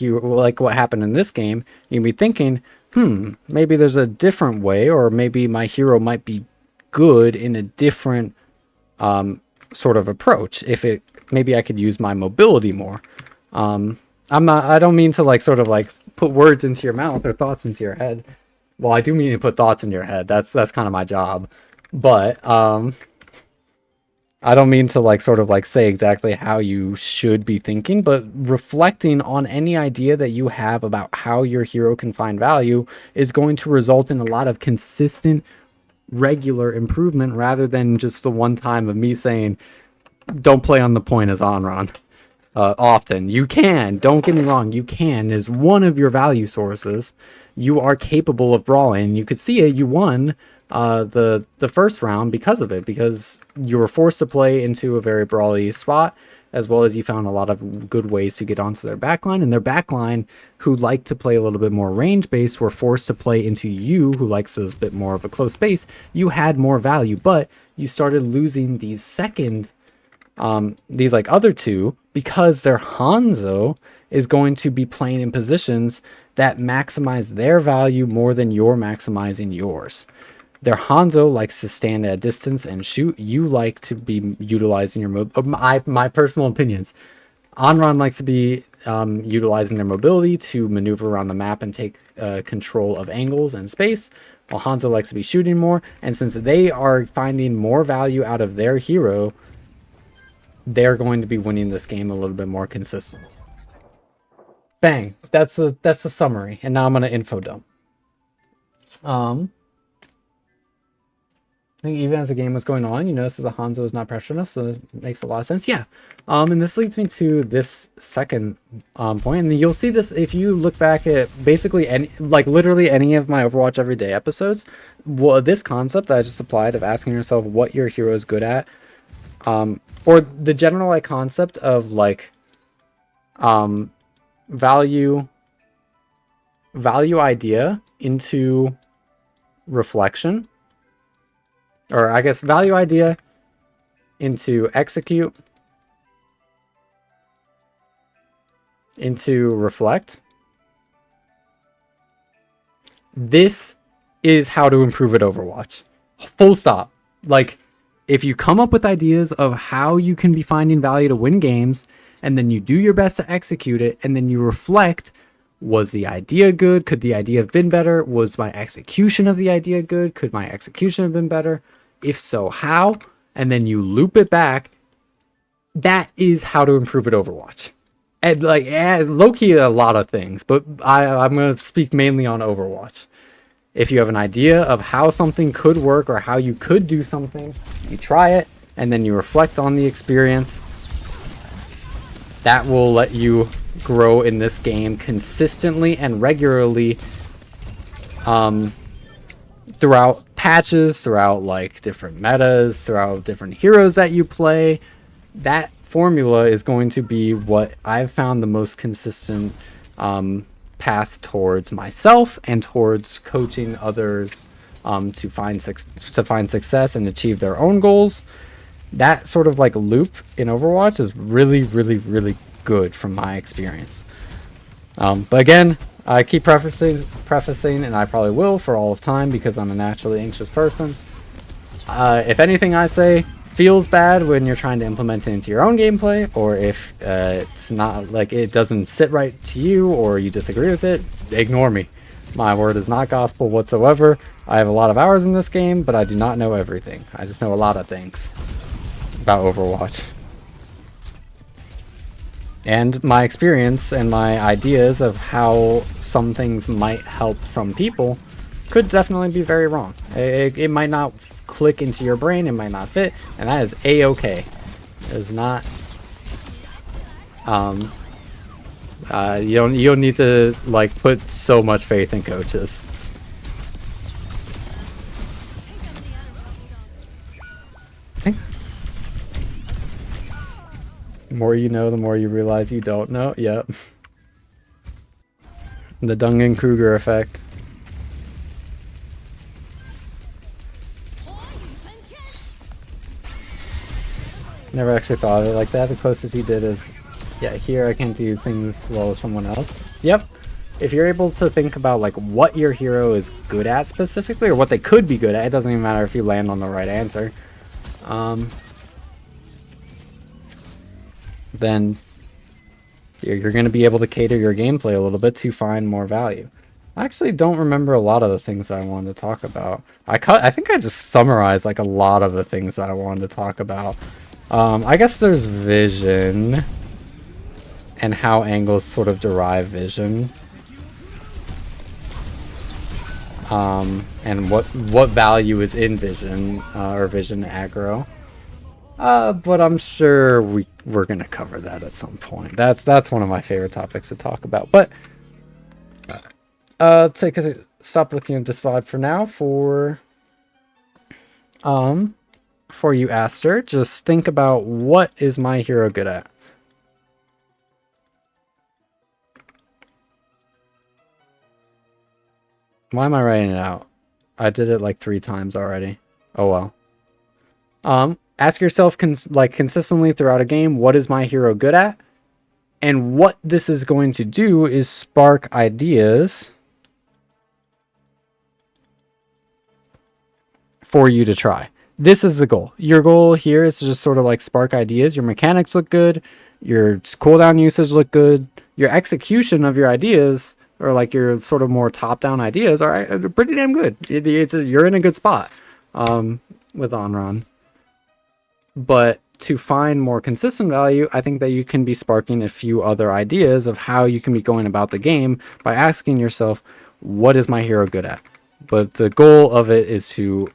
what happened in this game, you'd be thinking, maybe there's a different way, or maybe my hero might be good in a different sort of approach. Maybe I could use my mobility more. I don't mean to like sort of like put words into your mouth or thoughts into your head. Well, I do mean to put thoughts in your head. That's kind of my job. But I don't mean to like sort of like say exactly how you should be thinking, but reflecting on any idea that you have about how your hero can find value is going to result in a lot of consistent, regular improvement, rather than just the one time of me saying, don't play on the point as Onron. Often. You can, don't get me wrong, you can, is one of your value sources. You are capable of brawling. You could see it, you won the first round because of it, because you were forced to play into a very brawly spot, as well as you found a lot of good ways to get onto their backline, and their backline, who like to play a little bit more range based, were forced to play into you, who likes a bit more of a close space. You had more value, but you started losing these these like other two, because their Hanzo is going to be playing in positions that maximize their value more than you're maximizing yours. Their Hanzo likes to stand at a distance and shoot. You like to be utilizing your my personal opinions. Onron likes to be utilizing their mobility to maneuver around the map and take control of angles and space, while Hanzo likes to be shooting more. And since they are finding more value out of their hero, they're going to be winning this game a little bit more consistently. Bang. That's the summary. And now I'm going to info dump. think even as the game was going on, you noticed that the Hanzo is not pressured enough, so it makes a lot of sense. Yeah. And this leads me to this second point, and you'll see this if you look back at basically any, like literally any of my Overwatch Everyday episodes. Well, this concept that I just applied of asking yourself what your hero is good at, or the general like concept of like value idea into reflection, or I guess value idea into execute into reflect. This is how to improve at Overwatch. Full stop. Like, if you come up with ideas of how you can be finding value to win games, and then you do your best to execute it, and then you reflect, was the idea good? Could the idea have been better? Was my execution of the idea good? Could my execution have been better? If so, how? And then you loop it back. That is how to improve at Overwatch. And like, low-key a lot of things, but I'm going to speak mainly on Overwatch. If you have an idea of how something could work or how you could do something, you try it, and then you reflect on the experience. That will let you grow in this game consistently and regularly throughout patches, throughout like different metas, throughout different heroes that you play. That formula is going to be what I've found the most consistent path towards myself and towards coaching others to find success and achieve their own goals. That sort of like loop in Overwatch is really, really, really good from my experience. But again, I keep prefacing, and I probably will for all of time because I'm a naturally anxious person. If anything I say feels bad when you're trying to implement it into your own gameplay, or if it's not like it doesn't sit right to you or you disagree with it, ignore me. My word is not gospel whatsoever. I have a lot of hours in this game, but I do not know everything. I just know a lot of things about Overwatch. And my experience and my ideas of how some things might help some people could definitely be very wrong. It might not click into your brain, it might not fit, and that is a-okay. It is not you don't need to like put so much faith in coaches. Okay. The more you know, the more you realize you don't know. Yep. The Dunning-Kruger effect. Never actually thought of it like that. The closest he did is, yeah, here I can't do things well with someone else. Yep. If you're able to think about like what your hero is good at specifically, or what they could be good at, it doesn't even matter if you land on the right answer. Then you're going to be able to cater your gameplay a little bit to find more value. I actually don't remember a lot of the things I wanted to talk about. I think I just summarized like a lot of the things that I wanted to talk about. I guess there's vision and how angles sort of derive vision. And what value is in vision, or vision aggro. But I'm sure we're gonna cover that at some point. That's one of my favorite topics to talk about. But stop looking at this VOD for now. For you, Aster, just think about, what is my hero good at? Why am I writing it out? I did it like 3 times already. Oh well. Ask yourself consistently throughout a game, what is my hero good at? And what this is going to do is spark ideas for you to try. This is the goal. Your goal here is to just sort of like spark ideas. Your mechanics look good. Your cooldown usage look good. Your execution of your ideas, or like your sort of more top-down ideas, are pretty damn good. You're in a good spot with Onron. But to find more consistent value, I think that you can be sparking a few other ideas of how you can be going about the game by asking yourself, what is my hero good at? But the goal of it is to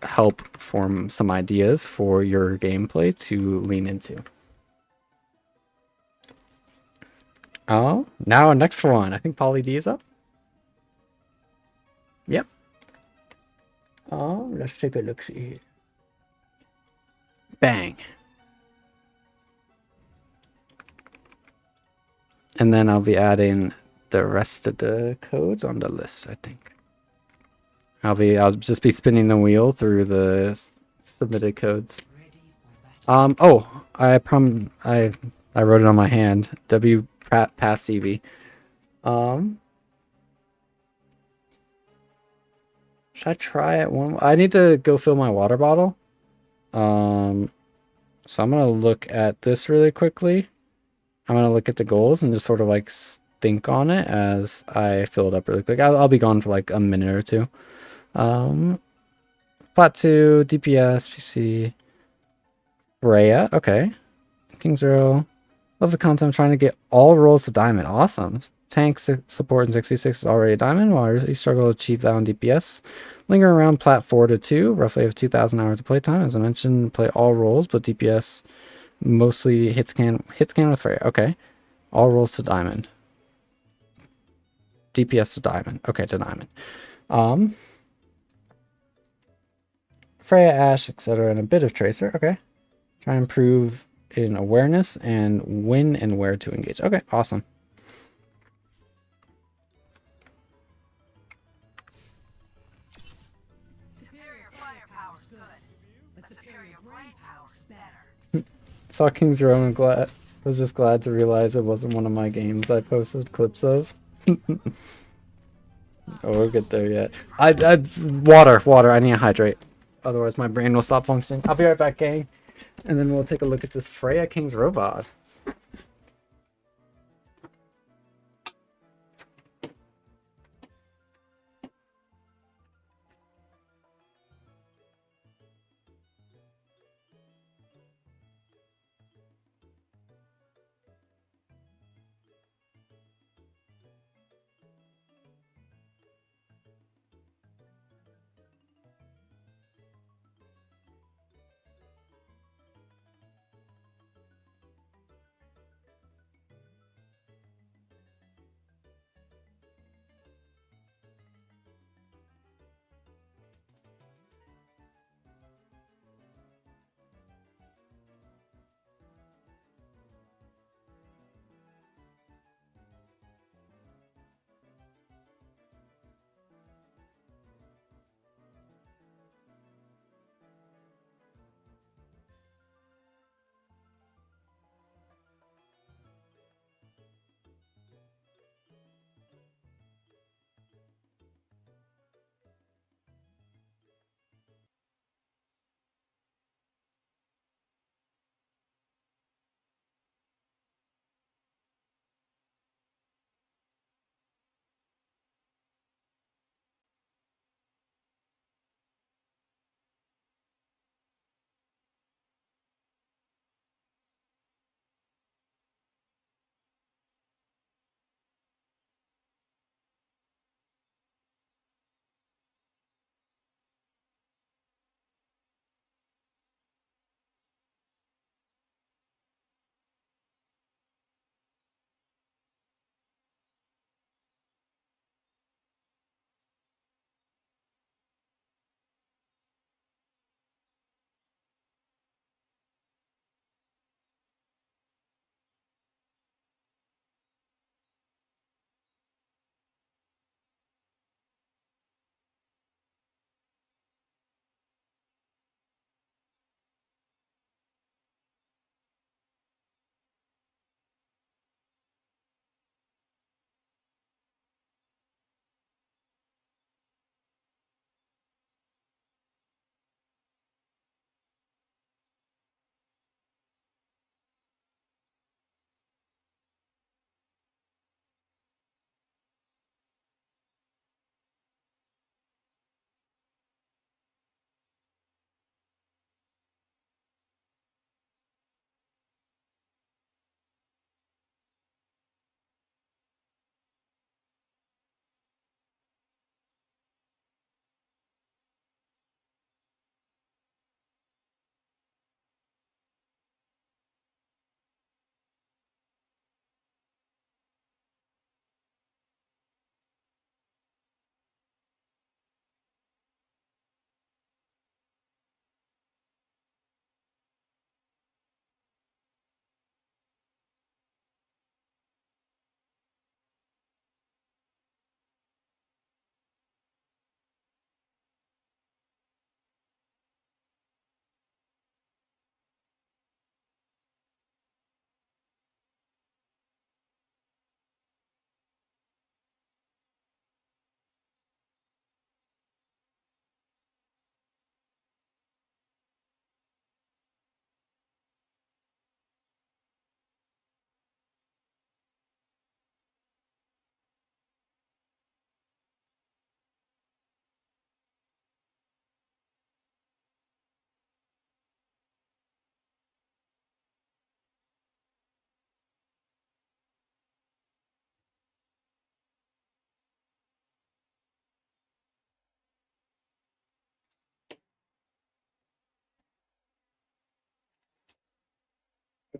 help form some ideas for your gameplay to lean into. Oh, now next one. I think Polly D is up. Yep. Oh, let's take a look see here. Bang. And then I'll be adding the rest of the codes on the list, I think. I'll just be spinning the wheel through the submitted codes. Oh, I wrote it on my hand. W pass CV. Should I try it one? I need to go fill my water bottle. So I'm gonna look at this really quickly. I'm gonna look at the goals and just sort of like think on it as I fill it up really quick. I'll be gone for like a minute or two. Plat 2, DPS, PC, Freya. Okay. King Zero. Love the content. I'm trying to get all roles to diamond. Awesome. Tank support in 66 is already a diamond, while you struggle to achieve that on DPS. Linger around plat 4 to 2. Roughly have 2,000 hours of playtime. As I mentioned, play all roles, but DPS mostly hit scan with Freya. Okay. All rolls to diamond. DPS to diamond. Okay, to diamond. Freya, Ashe, etc., and a bit of Tracer. Okay. Try and improve in awareness and when and where to engage. Okay, awesome. Superior firepower's good, but superior brain power's better. Saw King's Row and was just glad to realize it wasn't one of my games I posted clips of. Oh, we'll get there yet. Water. I need to hydrate. Otherwise, my brain will stop functioning. I'll be right back, gang. And then we'll take a look at this Freya King's Robot.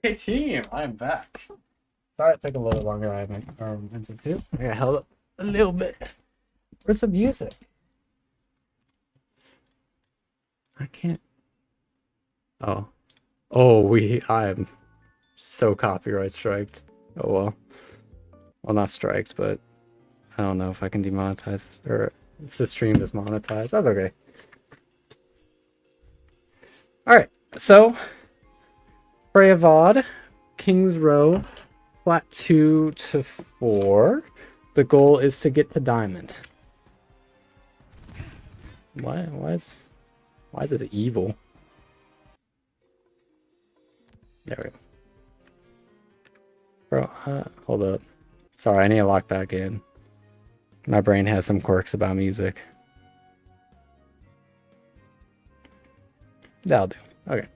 Okay, team, I'm back. Sorry it took a little longer. I haven't invented too. I got held up a little bit. Where's the music? I can't. Oh. Oh, I am so copyright striked. Oh well. Well, not striked, but I don't know if I can demonetize or if the stream is monetized. That's okay. Alright, so Freya VOD, King's Row, flat 2 to 4. The goal is to get to diamond. Why is this evil? There we go. Bro, hold up. Sorry, I need to lock back in. My brain has some quirks about music. That'll do. Okay.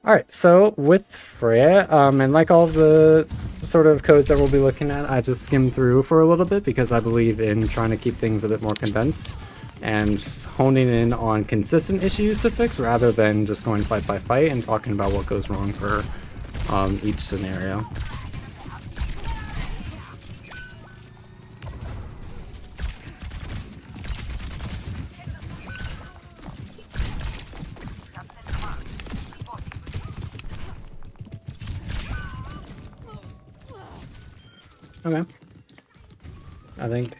Alright, so with Freya, and like all the sort of codes that we'll be looking at, I just skimmed through for a little bit because I believe in trying to keep things a bit more condensed and just honing in on consistent issues to fix rather than just going fight by fight and talking about what goes wrong for each scenario. Okay. I think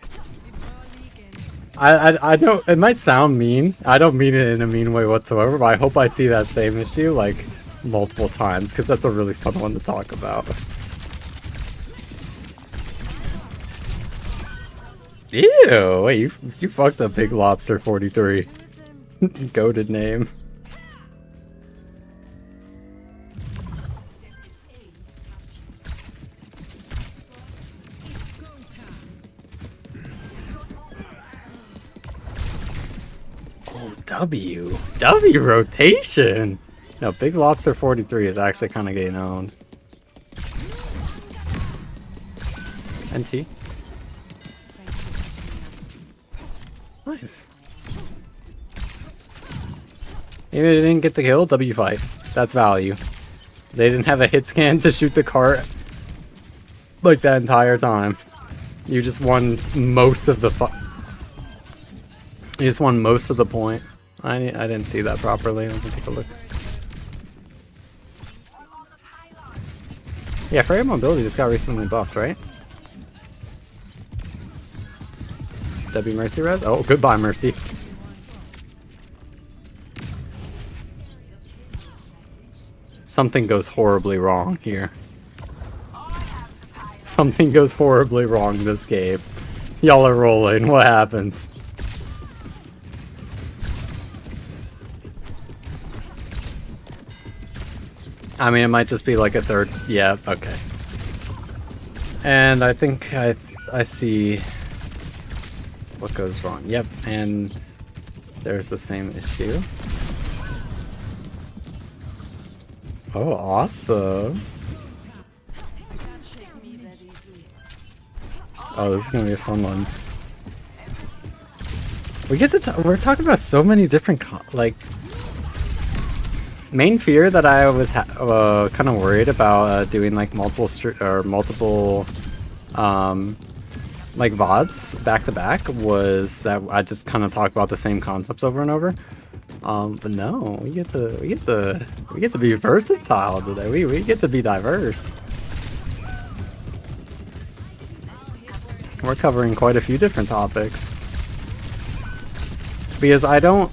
I know it might sound mean. I don't mean it in a mean way whatsoever, but I hope I see that same issue like multiple times because that's a really fun one to talk about. Ew, wait, you fucked up Big Lobster 43. Goated name. W rotation. No, Big Lobster 43 is actually kind of getting owned. NT. Nice. Maybe they didn't get the kill. W fight. That's value. They didn't have a hit scan to shoot the cart like that entire time. You just won most of the You just won most of the point. I didn't see that properly. Let me take a look. Yeah, Freya mobility just got recently buffed, right? W Mercy res? Oh, goodbye Mercy. Something goes horribly wrong here. Something goes horribly wrong this game. Y'all are rolling. What happens? I mean, it might just be like a third. Yeah, okay. And I think I see what goes wrong. Yep, and there's the same issue. Oh, awesome. Oh, this is gonna be a fun one. We're talking about so many different like. Main fear that I was kind of worried about doing like multiple like VODs back to back was that I just kind of talk about the same concepts over and over. But no, we get to be versatile today. We get to be diverse. We're covering quite a few different topics because I don't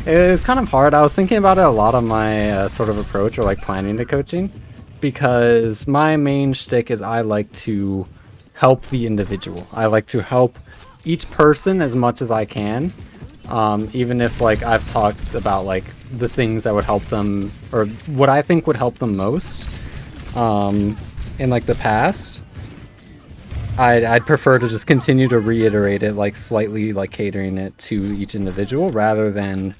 it's kind of hard. I was thinking about it a lot on my sort of approach or like planning to coaching because my main shtick is I like to help the individual. I like to help each person as much as I can, even if like I've talked about like the things that would help them or what I think would help them most in like the past. I'd prefer to just continue to reiterate it, like slightly like catering it to each individual rather than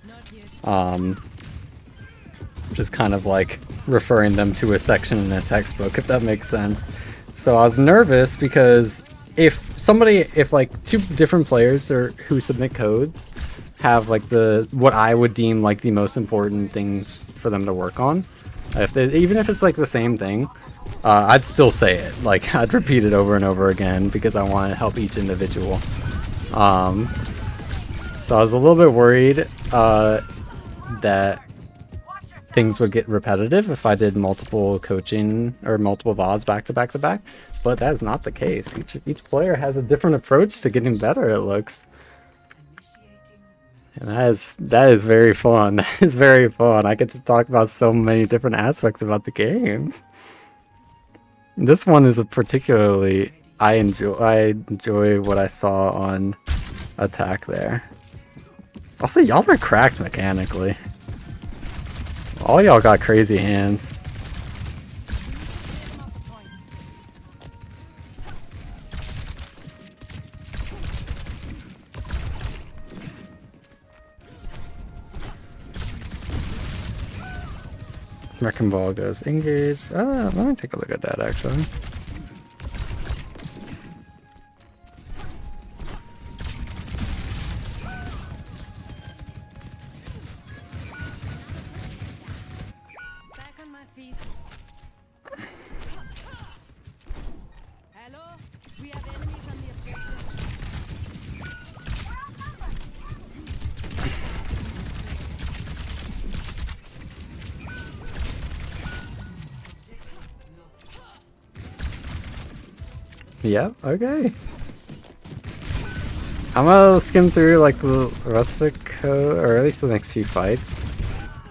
just kind of like referring them to a section in a textbook, if that makes sense. So I was nervous because if like two different players or who submit codes have like the what I would deem like the most important things for them to work on, if they, even if it's like the same thing, I'd still say it. Like I'd repeat it over and over again because I want to help each individual. So I was a little bit worried that things would get repetitive if I did multiple coaching or multiple VODs back to back to back, but that is not the case. Each player has a different approach to getting better, it looks. And that is very fun. That is very fun. I get to talk about so many different aspects about the game. This one is a particularly I enjoy what I saw on attack there. Also, y'all are cracked mechanically. All y'all got crazy hands. Wrecking Ball goes engage. Let me take a look at that actually. Back on my feet. Hello? We have enemies on the objective. Yep, okay. I'm gonna skim through like the rest of the code, or at least the next few fights.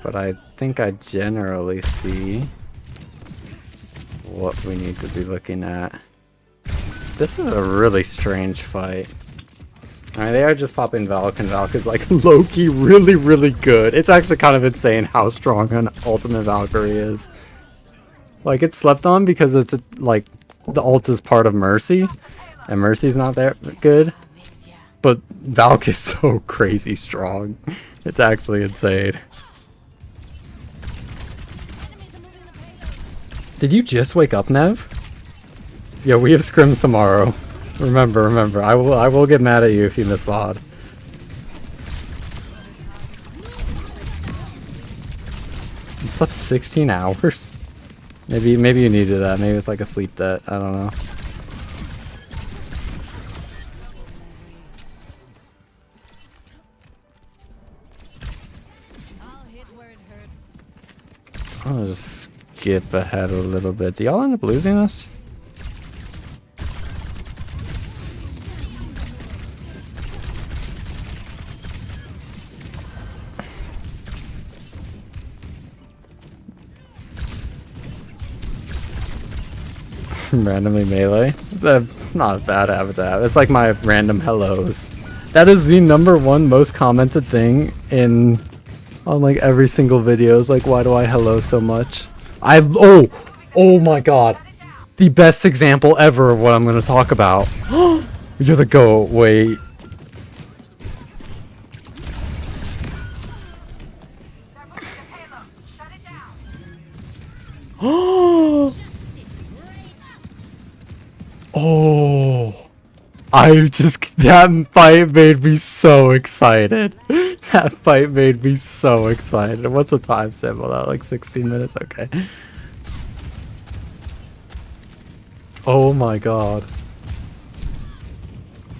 But I think I generally see what we need to be looking at. This is a really strange fight. Alright, they are just popping Valk, and Valk is like low-key really good. It's actually kind of insane how strong an ultimate Valkyrie is. Like, it's slept on because it's like the ult is part of Mercy, and Mercy's not that good. But Valk is so crazy strong. It's actually insane. Did you just wake up, Nev? Yo, we have scrims tomorrow. Remember. I will get mad at you if you miss VOD. You slept 16 hours? Maybe you needed that. Maybe it's like a sleep debt. I don't know. I'll hit where it hurts. I'll just skip ahead a little bit. Do y'all end up losing this? Randomly melee. It's not a bad habit to have. It's like my random hellos. That is the #1 most commented thing on like every single video. Is like, why do I hello so much? Oh my god, the best example ever of what I'm gonna talk about. You're the goat. Wait. Oh, that fight made me so excited. That fight made me so excited. What's the time symbol? That like 16 minutes? Okay. Oh my god.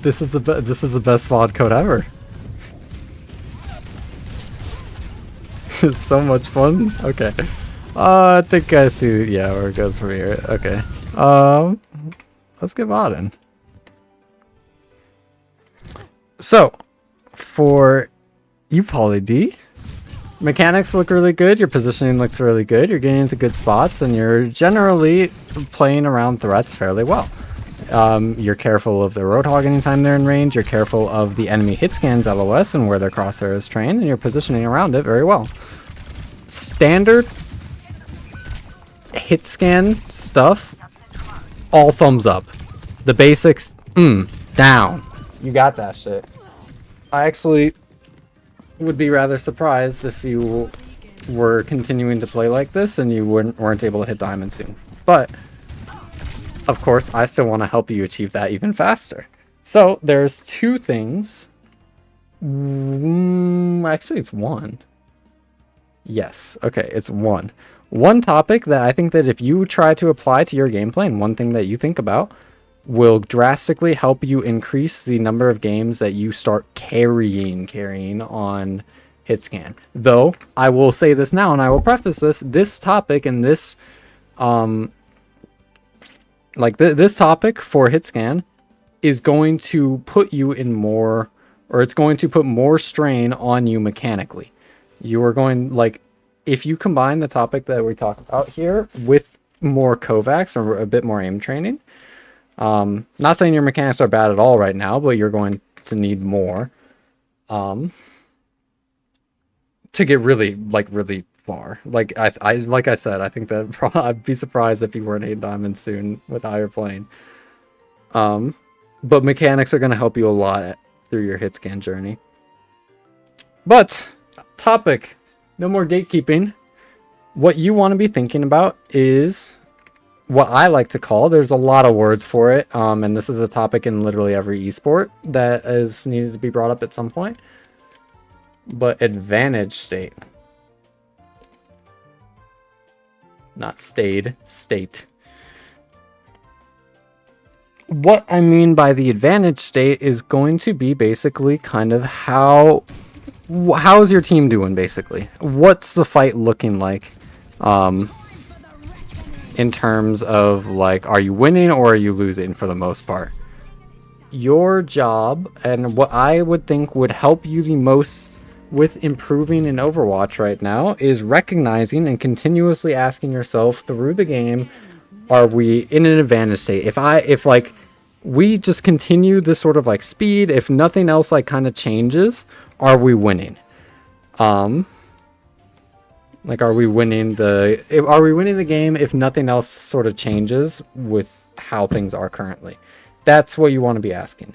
This is the best VOD code ever. It's so much fun. Okay. I think I see, yeah, where it goes from here. Okay. Let's get modding. So, for you, Pauly D, mechanics look really good, your positioning looks really good, you're getting into good spots, and you're generally playing around threats fairly well. You're careful of the Roadhog anytime they're in range, you're careful of the enemy hit scans LOS and where their crosshair is trained, and you're positioning around it very well. Standard hit scan stuff, all thumbs up. The basics, down. You got that shit. I actually would be rather surprised if you were continuing to play like this and you weren't able to hit diamond soon. But of course, I still want to help you achieve that even faster. So there's two things. Actually, it's one. Yes. Okay, it's one. One topic that I think that if you try to apply to your gameplay, and one thing that you think about, will drastically help you increase the number of games that you start carrying on Hitscan. Though, I will say this now, and I will preface this topic and this, this topic for Hitscan is going to put you in more, or it's going to put more strain on you mechanically. You are going, like, if you combine the topic that we talked about here with more Kovacs or a bit more aim training, not saying your mechanics are bad at all right now, but you're going to need more to get really far. Like I said, I think that I'd be surprised if you weren't 8 diamonds soon with how you're playing. But mechanics are going to help you a lot through your Hitscan journey. But topic, no more gatekeeping. What you want to be thinking about is what I like to call, there's a lot of words for it, and this is a topic in literally every esport that needs to be brought up at some point, but advantage state. Not state. What I mean by the advantage state is going to be basically kind of how is your team doing, basically. What's the fight looking like? In terms of, like, are you winning or are you losing for the most part? Your job, and what I would think would help you the most with improving in Overwatch right now, is recognizing and continuously asking yourself through the game, are we in an advantage state? If like we just continue this sort of like speed, if nothing else like kind of changes, are we winning? Like, are we winning the game if nothing else sort of changes with how things are currently? That's what you want to be asking.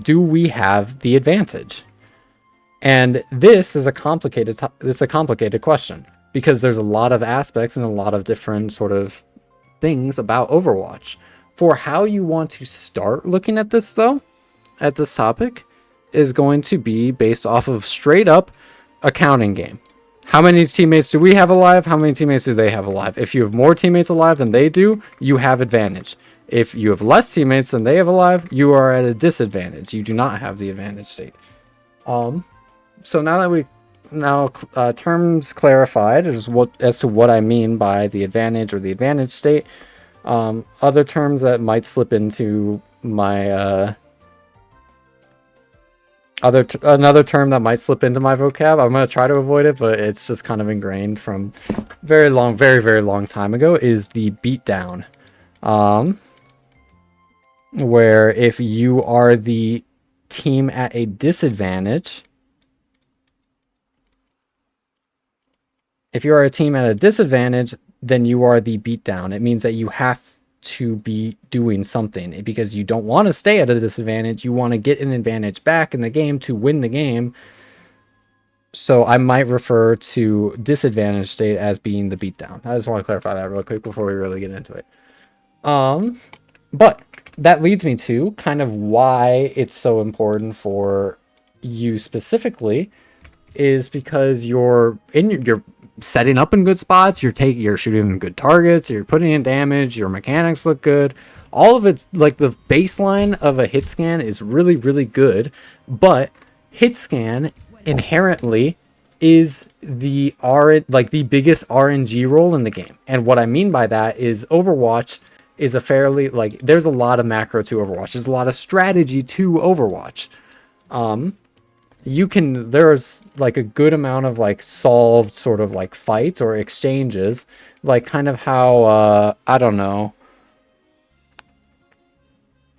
Do we have the advantage? And this is a complicated question, because there's a lot of aspects and a lot of different sort of things about Overwatch. For how you want to start looking at this, though, at this topic, is going to be based off of straight up a counting game. How many teammates do we have alive? How many teammates do they have alive? If you have more teammates alive than they do, you have advantage. If you have less teammates than they have alive, you are at a disadvantage. You do not have the advantage state. So now that terms clarified as to what I mean by the advantage or the advantage state. Other terms that might slip into my another term that might slip into my vocab. I'm gonna try to avoid it, but it's just kind of ingrained from very long time ago. Is the beatdown, where if you are the team at a disadvantage. If you are a team at a disadvantage, then you are the beatdown. It means that you have to be doing something, because you don't want to stay at a disadvantage. You want to get an advantage back in the game to win the game. So I might refer to disadvantage state as being the beatdown. I just want to clarify that real quick before we really get into it. But that leads me to kind of why it's so important for you specifically, is because you're setting up in good spots, you're shooting good targets, you're putting in damage, your mechanics look good. All of it's like the baseline of a hit scan is really, really good, but hit scan inherently is the biggest RNG role in the game. And what I mean by that is Overwatch is a fairly, like, there's a lot of macro to Overwatch. There's a lot of strategy to Overwatch. There's like a good amount of like solved sort of like fights or exchanges, like kind of how I don't know,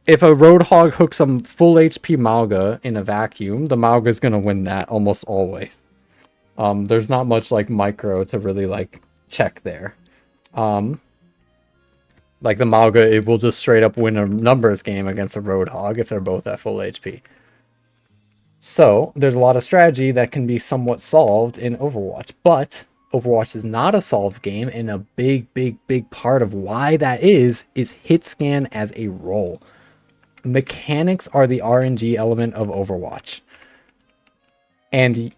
if a Roadhog hooks a full HP Mauga in a vacuum, the Mauga is gonna win that almost always. There's not much like micro to really like check there. Like the Mauga, it will just straight up win a numbers game against a Roadhog if they're both at full HP. So there's a lot of strategy that can be somewhat solved in Overwatch, but Overwatch is not a solved game, and a big part of why that is hit scan as a role. Mechanics are the RNG element of Overwatch. And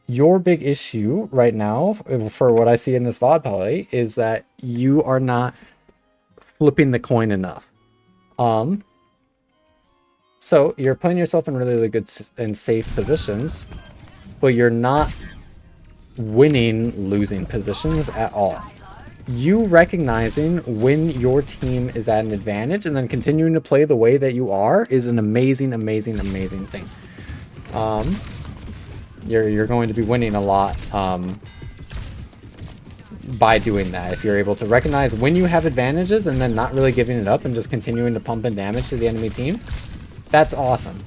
your big issue right now, for what I see in this VOD play, is that you are not flipping the coin enough. So you're putting yourself in really good and safe positions, but you're not winning losing positions at all. You recognizing when your team is at an advantage and then continuing to play the way that you are is an amazing thing. You're going to be winning a lot by doing that. If you're able to recognize when you have advantages and then not really giving it up and just continuing to pump in damage to the enemy team, that's awesome.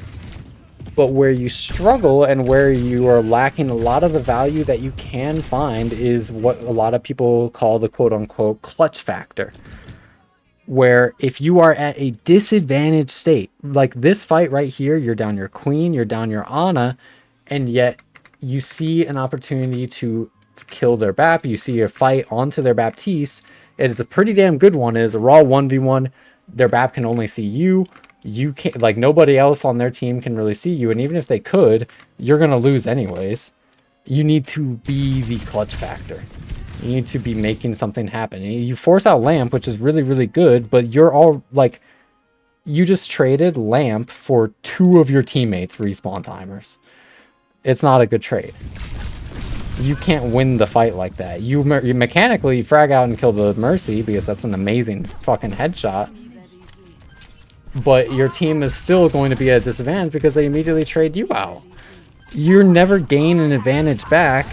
But where you struggle and where you are lacking a lot of the value that you can find is what a lot of people call the quote-unquote clutch factor. Where if you are at a disadvantaged state, like this fight right here, you're down your queen, you're down your Ana, and yet you see an opportunity to kill their BAP, you see a fight onto their Baptiste, it's a pretty damn good one, it is a raw 1v1, their BAP can only see you. You can't, like, nobody else on their team can really see you, and even if they could, you're gonna lose anyways. You need to be the clutch factor. You need to be making something happen. You force out Lamp, which is really good, but you're all like, you just traded Lamp for 2 of your teammates' respawn timers. It's not a good trade. You can't win the fight like that. You mechanically frag out and kill the Mercy because that's an amazing fucking headshot. But your team is still going to be at a disadvantage because they immediately trade you out. You're never gain an advantage back.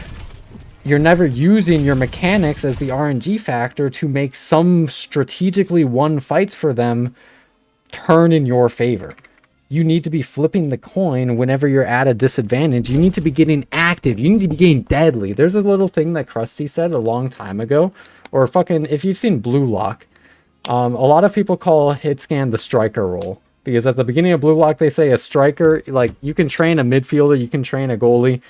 You're never using your mechanics as the RNG factor to make some strategically won fights for them turn in your favor. You need to be flipping the coin whenever you're at a disadvantage. You need to be getting active. You need to be getting deadly. There's a little thing that Krusty said a long time ago. Or fucking, if you've seen Blue Lock, a lot of people call Hitscan the striker role. Because at the beginning of Blue Lock, they say a striker, like, you can train a midfielder, you can train a goalie,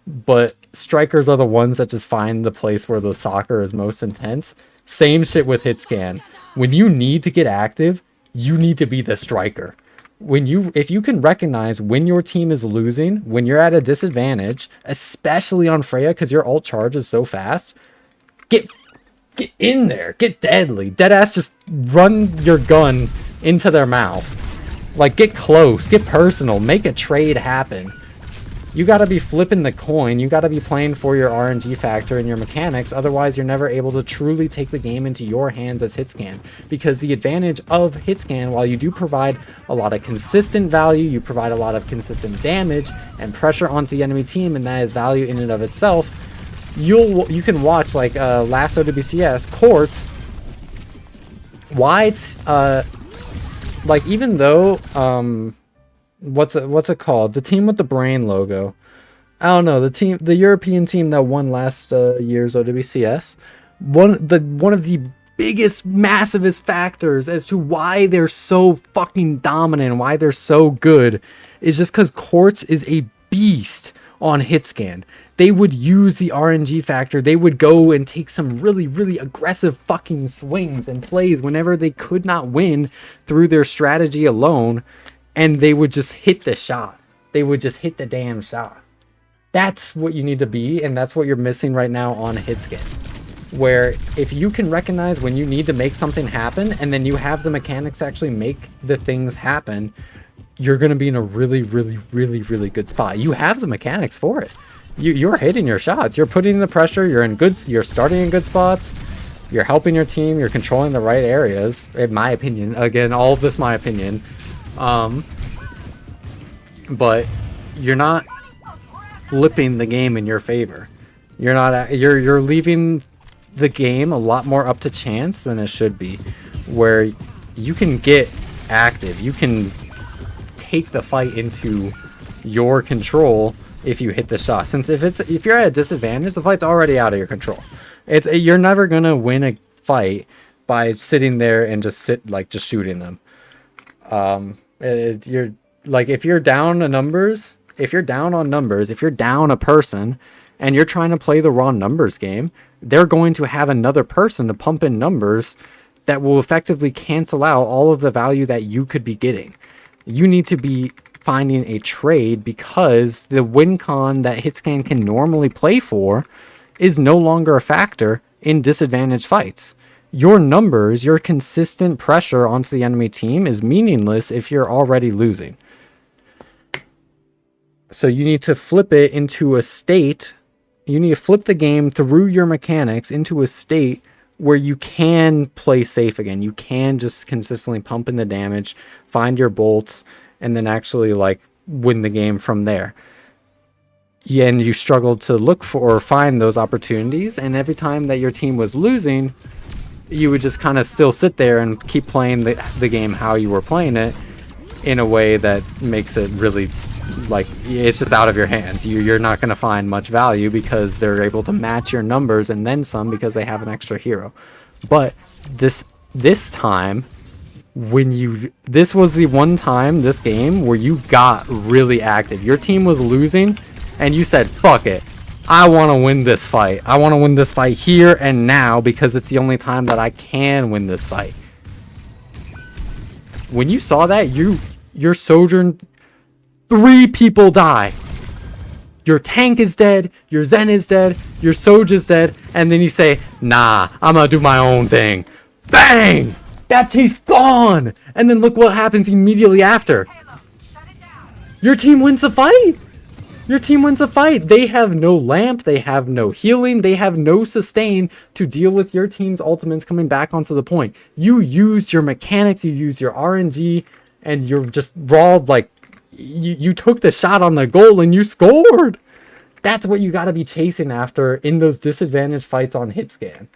but strikers are the ones that just find the place where the soccer is most intense. Same shit with Hitscan. When you need to get active, you need to be the striker. If you can recognize when your team is losing, when you're at a disadvantage, especially on Freya because your ult charge is so fast, get in there, get deadly. Deadass, just run your gun into their mouth. Like, get close, get personal, make a trade happen. You gotta be flipping the coin, you gotta be playing for your RNG factor and your mechanics, otherwise you're never able to truly take the game into your hands as Hitscan. Because the advantage of Hitscan, while you do provide a lot of consistent value, you provide a lot of consistent damage and pressure onto the enemy team, and that is value in and of itself. You can watch, like, last OWCS, Quartz, White's, like, even though, what's it called? The team with the brain logo. I don't know, the European team that won last year's OWCS. One of the biggest, massivest factors as to why they're so fucking dominant, why they're so good, is just because Quartz is a beast on Hitscan. They would use the RNG factor. They would go and take some really aggressive fucking swings and plays whenever they could not win through their strategy alone, and they would just hit the shot. They would just hit the damn shot. That's what you need to be, and that's what you're missing right now on Hitscan. Where if you can recognize when you need to make something happen, and then you have the mechanics actually make the things happen, you're going to be in a really good spot. You have the mechanics for it. You're hitting your shots. You're putting the pressure. You're starting in good spots. You're helping your team. You're controlling the right areas, in my opinion. Again, all of this my opinion. But you're not flipping the game in your favor. You're leaving the game a lot more up to chance than it should be, where you can get active. You can take the fight into your control if you hit the shot. Since if you're at a disadvantage, the fight's already out of your control. You're never gonna win a fight by sitting there and just shooting them. You're like, if you're down on numbers, if you're down a person, and you're trying to play the raw numbers game, they're going to have another person to pump in numbers that will effectively cancel out all of the value that you could be getting. You need to be finding a trade because the win con that Hitscan can normally play for is no longer a factor in disadvantaged fights. Your numbers, your consistent pressure onto the enemy team is meaningless if you're already losing. So you need to flip it into a state. You need to flip the game through your mechanics into a state where you can play safe again. You can just consistently pump in the damage, find your bolts, and then actually like win the game from there. Yeah, and you struggled to look for or find those opportunities, and every time that your team was losing, you would just kind of still sit there and keep playing the game how you were playing it in a way that makes it really like it's just out of your hands. You're not going to find much value because they're able to match your numbers and then some because they have an extra hero. But this time, this was the one time this game where you got really active. Your team was losing and you said, fuck it, I want to win this fight. I want to win this fight here and now because it's the only time that I can win this fight. When you saw that, your Sojourn, 3 people die. Your tank is dead, your Zen is dead, your Soj is dead, and then you say, nah, I'm gonna do my own thing. Bang! Baptiste's gone! And then look what happens immediately after. Your team wins the fight! Your team wins the fight! They have no lamp, they have no healing, they have no sustain to deal with your team's ultimates coming back onto the point. You used your mechanics, you used your RNG, and you're just raw, like, you took the shot on the goal and you scored! That's what you gotta be chasing after in those disadvantaged fights on Hitscan.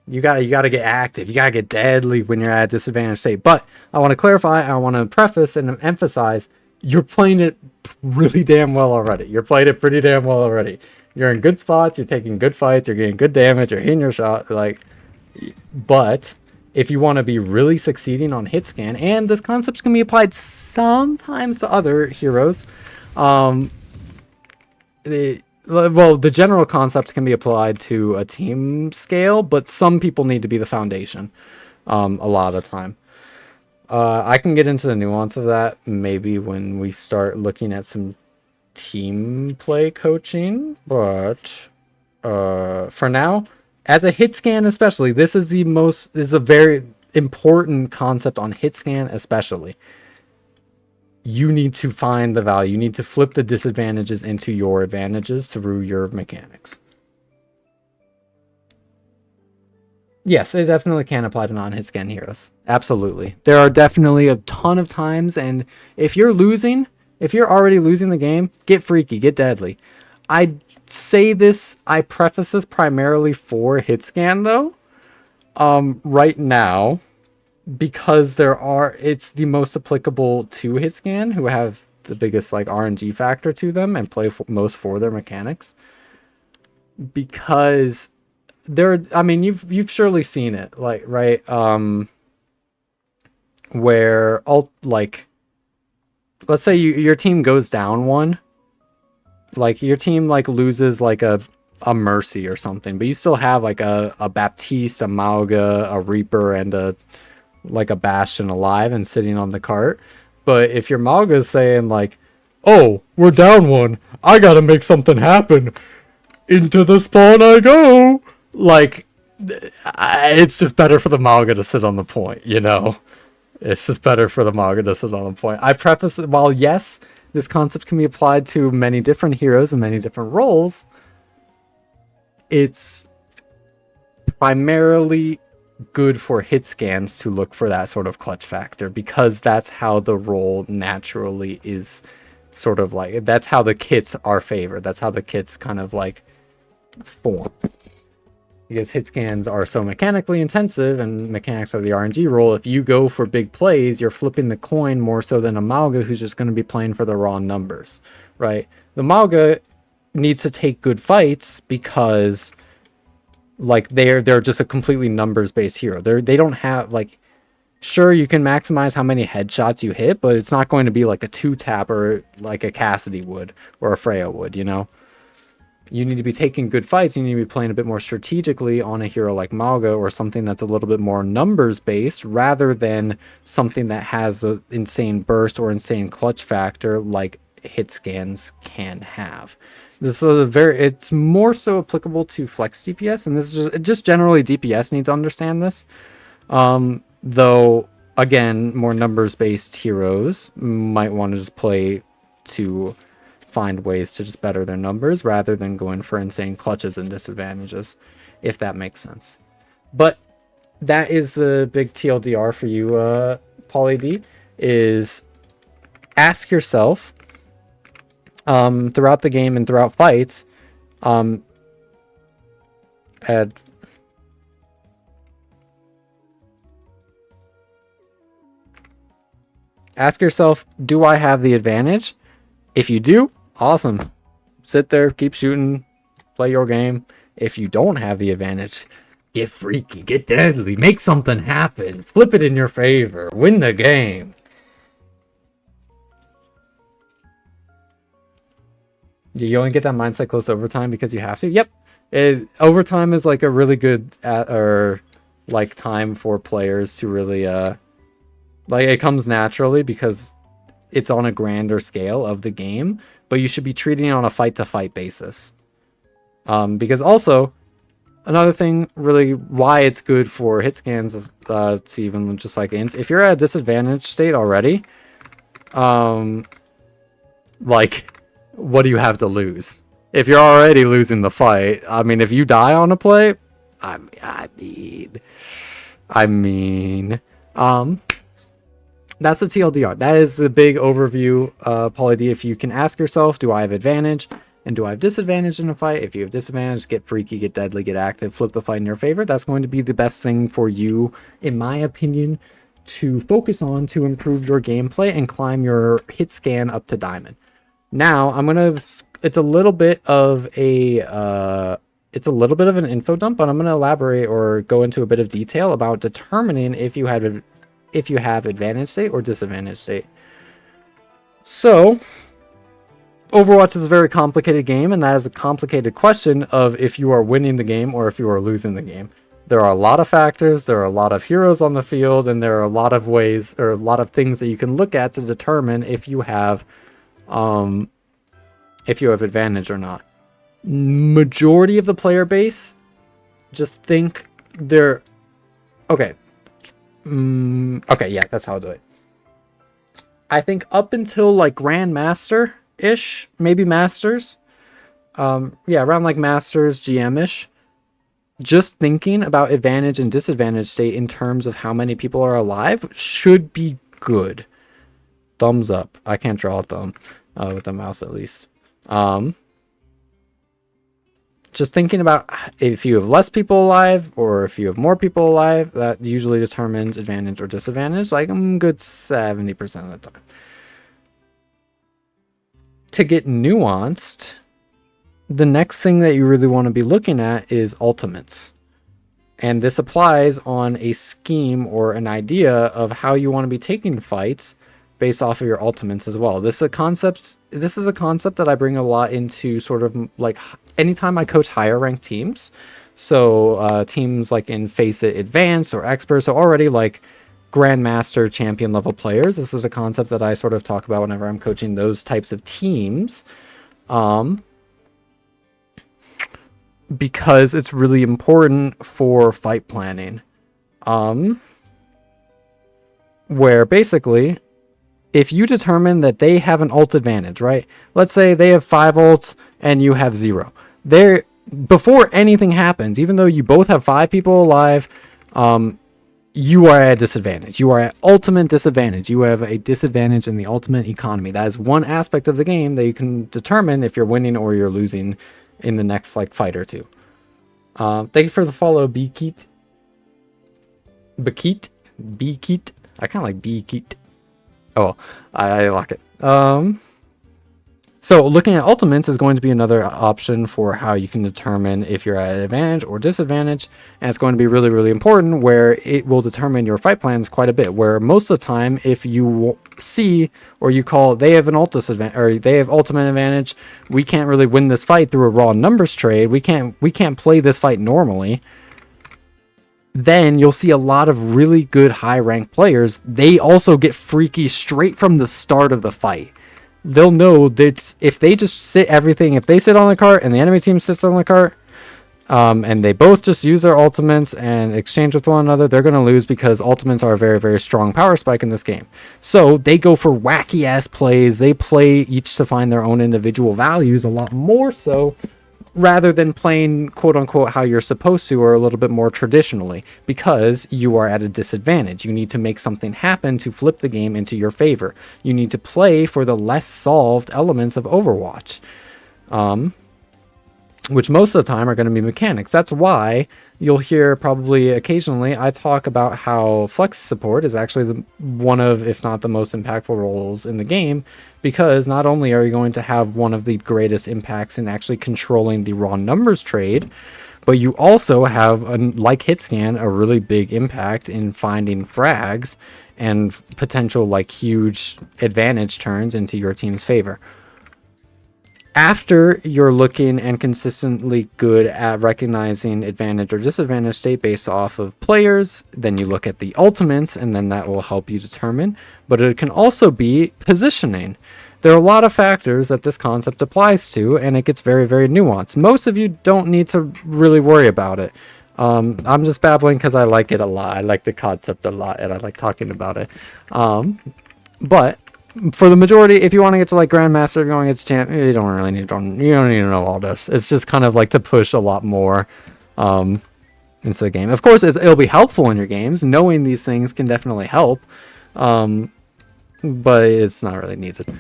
You gotta get active. You gotta get deadly when you're at a disadvantaged state. But I want to clarify, I want to preface and emphasize, you're playing it really damn well already. You're playing it pretty damn well already. You're in good spots, you're taking good fights, you're getting good damage, you're hitting your shot, but if you want to be really succeeding on Hitscan, and this concept can be applied sometimes to other heroes, the general concept can be applied to a team scale, but some people need to be the foundation a lot of the time. I can get into the nuance of that maybe when we start looking at some team play coaching, but for now, as a Hitscan especially, this is a very important concept on Hitscan especially. You need to find the value. You need to flip the disadvantages into your advantages through your mechanics. Yes, it definitely can apply to non-Hitscan heroes. Absolutely. There are definitely a ton of times, and if you're already losing the game, get freaky, get deadly. I preface this primarily for Hitscan though, right now, because it's the most applicable to Hitscan, who have the biggest RNG factor to them and play most for their mechanics. Because you've surely seen it, right? Where let's say your team goes down 1. Your team loses a Mercy or something, but you still have a Baptiste, a Mauga, a Reaper, and a Bastion alive and sitting on the cart. But if your Mauga is saying oh, we're down 1, I gotta make something happen, into the spawn I go, it's just better for the Mauga to sit on the point, you know? It's just better for the Mauga to sit on the point. I preface it, while yes, this concept can be applied to many different heroes and many different roles, it's primarily good for Hitscans to look for that sort of clutch factor, because that's how the role naturally is that's how the kits are favored. That's how the kits kind of form. Because Hitscans are so mechanically intensive, and mechanics are the RNG role. If you go for big plays, you're flipping the coin more so than a Mauga who's just going to be playing for the raw numbers, right? The Mauga needs to take good fights because they're just a completely numbers based hero. They don't have Sure, you can maximize how many headshots you hit, but it's not going to be like a 2-tap or like a Cassidy would or a Freya would, you know? You need to be taking good fights. You need to be playing a bit more strategically on a hero like Malga or something that's a little bit more numbers based rather than something that has an insane burst or insane clutch factor like hit scans can have. This is it's more so applicable to flex DPS, and this is just generally DPS need to understand this. Though again, more numbers based heroes might want to just play to find ways to just better their numbers rather than going for insane clutches and disadvantages, if that makes sense. But that is the big TLDR for you, Pauly D, is ask yourself throughout the game and throughout fights, ask yourself, do I have the advantage? If you do, awesome. Sit there, keep shooting, play your game. If you don't have the advantage, get freaky, get deadly, make something happen, flip it in your favor, win the game. You only get that mindset close to overtime because you have to. Yep, overtime is like a really good time for players to really like it comes naturally because it's on a grander scale of the game, but you should be treating it on a fight-to-fight basis. Because also, another thing really why it's good for hit scans is to even just like if you're at a disadvantaged state already, like what do you have to lose? If you're already losing the fight, I mean, if you die on a play, I mean, that's the TLDR. That is the big overview, Pauly D. If you can ask yourself, do I have advantage? And do I have disadvantage in a fight? If you have disadvantage, get freaky, get deadly, get active, flip the fight in your favor. That's going to be the best thing for you, in my opinion, to focus on to improve your gameplay and climb your hit scan up to diamond. Now, it's a little bit of an info dump, but I'm going to elaborate or go into a bit of detail about determining if you have advantage state or disadvantage state. So, Overwatch is a very complicated game, and that is a complicated question of if you are winning the game or if you are losing the game. There are a lot of factors, there are a lot of heroes on the field, and there are a lot of ways or a lot of things that you can look at to determine if you have advantage or not. Majority of the player base just think they're okay. Okay, yeah, that's how I'll do it. I think up until like Grandmaster-ish, maybe Masters. Yeah, around like Masters, GM-ish. Just thinking about advantage and disadvantage state in terms of how many people are alive should be good. Thumbs up. I can't draw a thumb with the mouse at least. Just thinking about if you have less people alive or if you have more people alive, that usually determines advantage or disadvantage, like a good 70% of the time. To get nuanced, the next thing that you really want to be looking at is ultimates. And this applies on a scheme or an idea of how you want to be taking fights based off of your ultimates as well. This is a concept that I bring a lot into sort of like anytime I coach higher ranked teams. So teams like in FACEIT Advanced or Expert, so already like Grandmaster champion level players. This is a concept that I sort of talk about whenever I'm coaching those types of teams. Because it's really important for fight planning. Where basically, if you determine that they have an ult advantage, right? Let's say they have 5 ults and you have 0. Before anything happens, even though you both have 5 people alive, you are at a disadvantage. You are at ultimate disadvantage. You have a disadvantage in the ultimate economy. That is one aspect of the game that you can determine if you're winning or you're losing in the next like fight or two. Thank you for the follow, Beakeet. Beakeet. I kind of like Beakeet. Oh, I like it. So looking at ultimates is going to be another option for how you can determine if you're at advantage or disadvantage, and it's going to be really, really important where it will determine your fight plans quite a bit, where most of the time if you see or you call they have an ult disadvantage or they have ultimate advantage, we can't really win this fight through a raw numbers trade, we can't play this fight normally, then you'll see a lot of really good high ranked players, they also get freaky straight from the start of the fight. They'll know that if they just sit if they sit on the cart and the enemy team sits on the cart, and they both just use their ultimates and exchange with one another, they're going to lose because ultimates are a very, very strong power spike in this game. So they go for wacky ass plays. They play each to find their own individual values a lot more so, rather than playing quote unquote how you're supposed to or a little bit more traditionally, because you are at a disadvantage. You need to make something happen to flip the game into your favor. You need to play for the less solved elements of Overwatch, which most of the time are going to be mechanics. That's why you'll hear probably occasionally I talk about how flex support is actually one of, if not the most impactful roles in the game, because not only are you going to have one of the greatest impacts in actually controlling the raw numbers trade, but you also have, like Hitscan, a really big impact in finding frags and potential like huge advantage turns into your team's favor. After you're looking and consistently good at recognizing advantage or disadvantage state based off of players, then you look at the ultimates, and then that will help you determine. But it can also be positioning. There are a lot of factors that this concept applies to, and it gets very, very nuanced. Most of you don't need to really worry about it. I'm just babbling because I like it a lot. I like the concept a lot, and I like talking about it. But for the majority, if you want to get to like Grandmaster, if you want to get to Champ, you don't really need to know all this. It's just kind of like to push a lot more into the game. Of course, it'll be helpful in your games. Knowing these things can definitely help, but it's not really needed.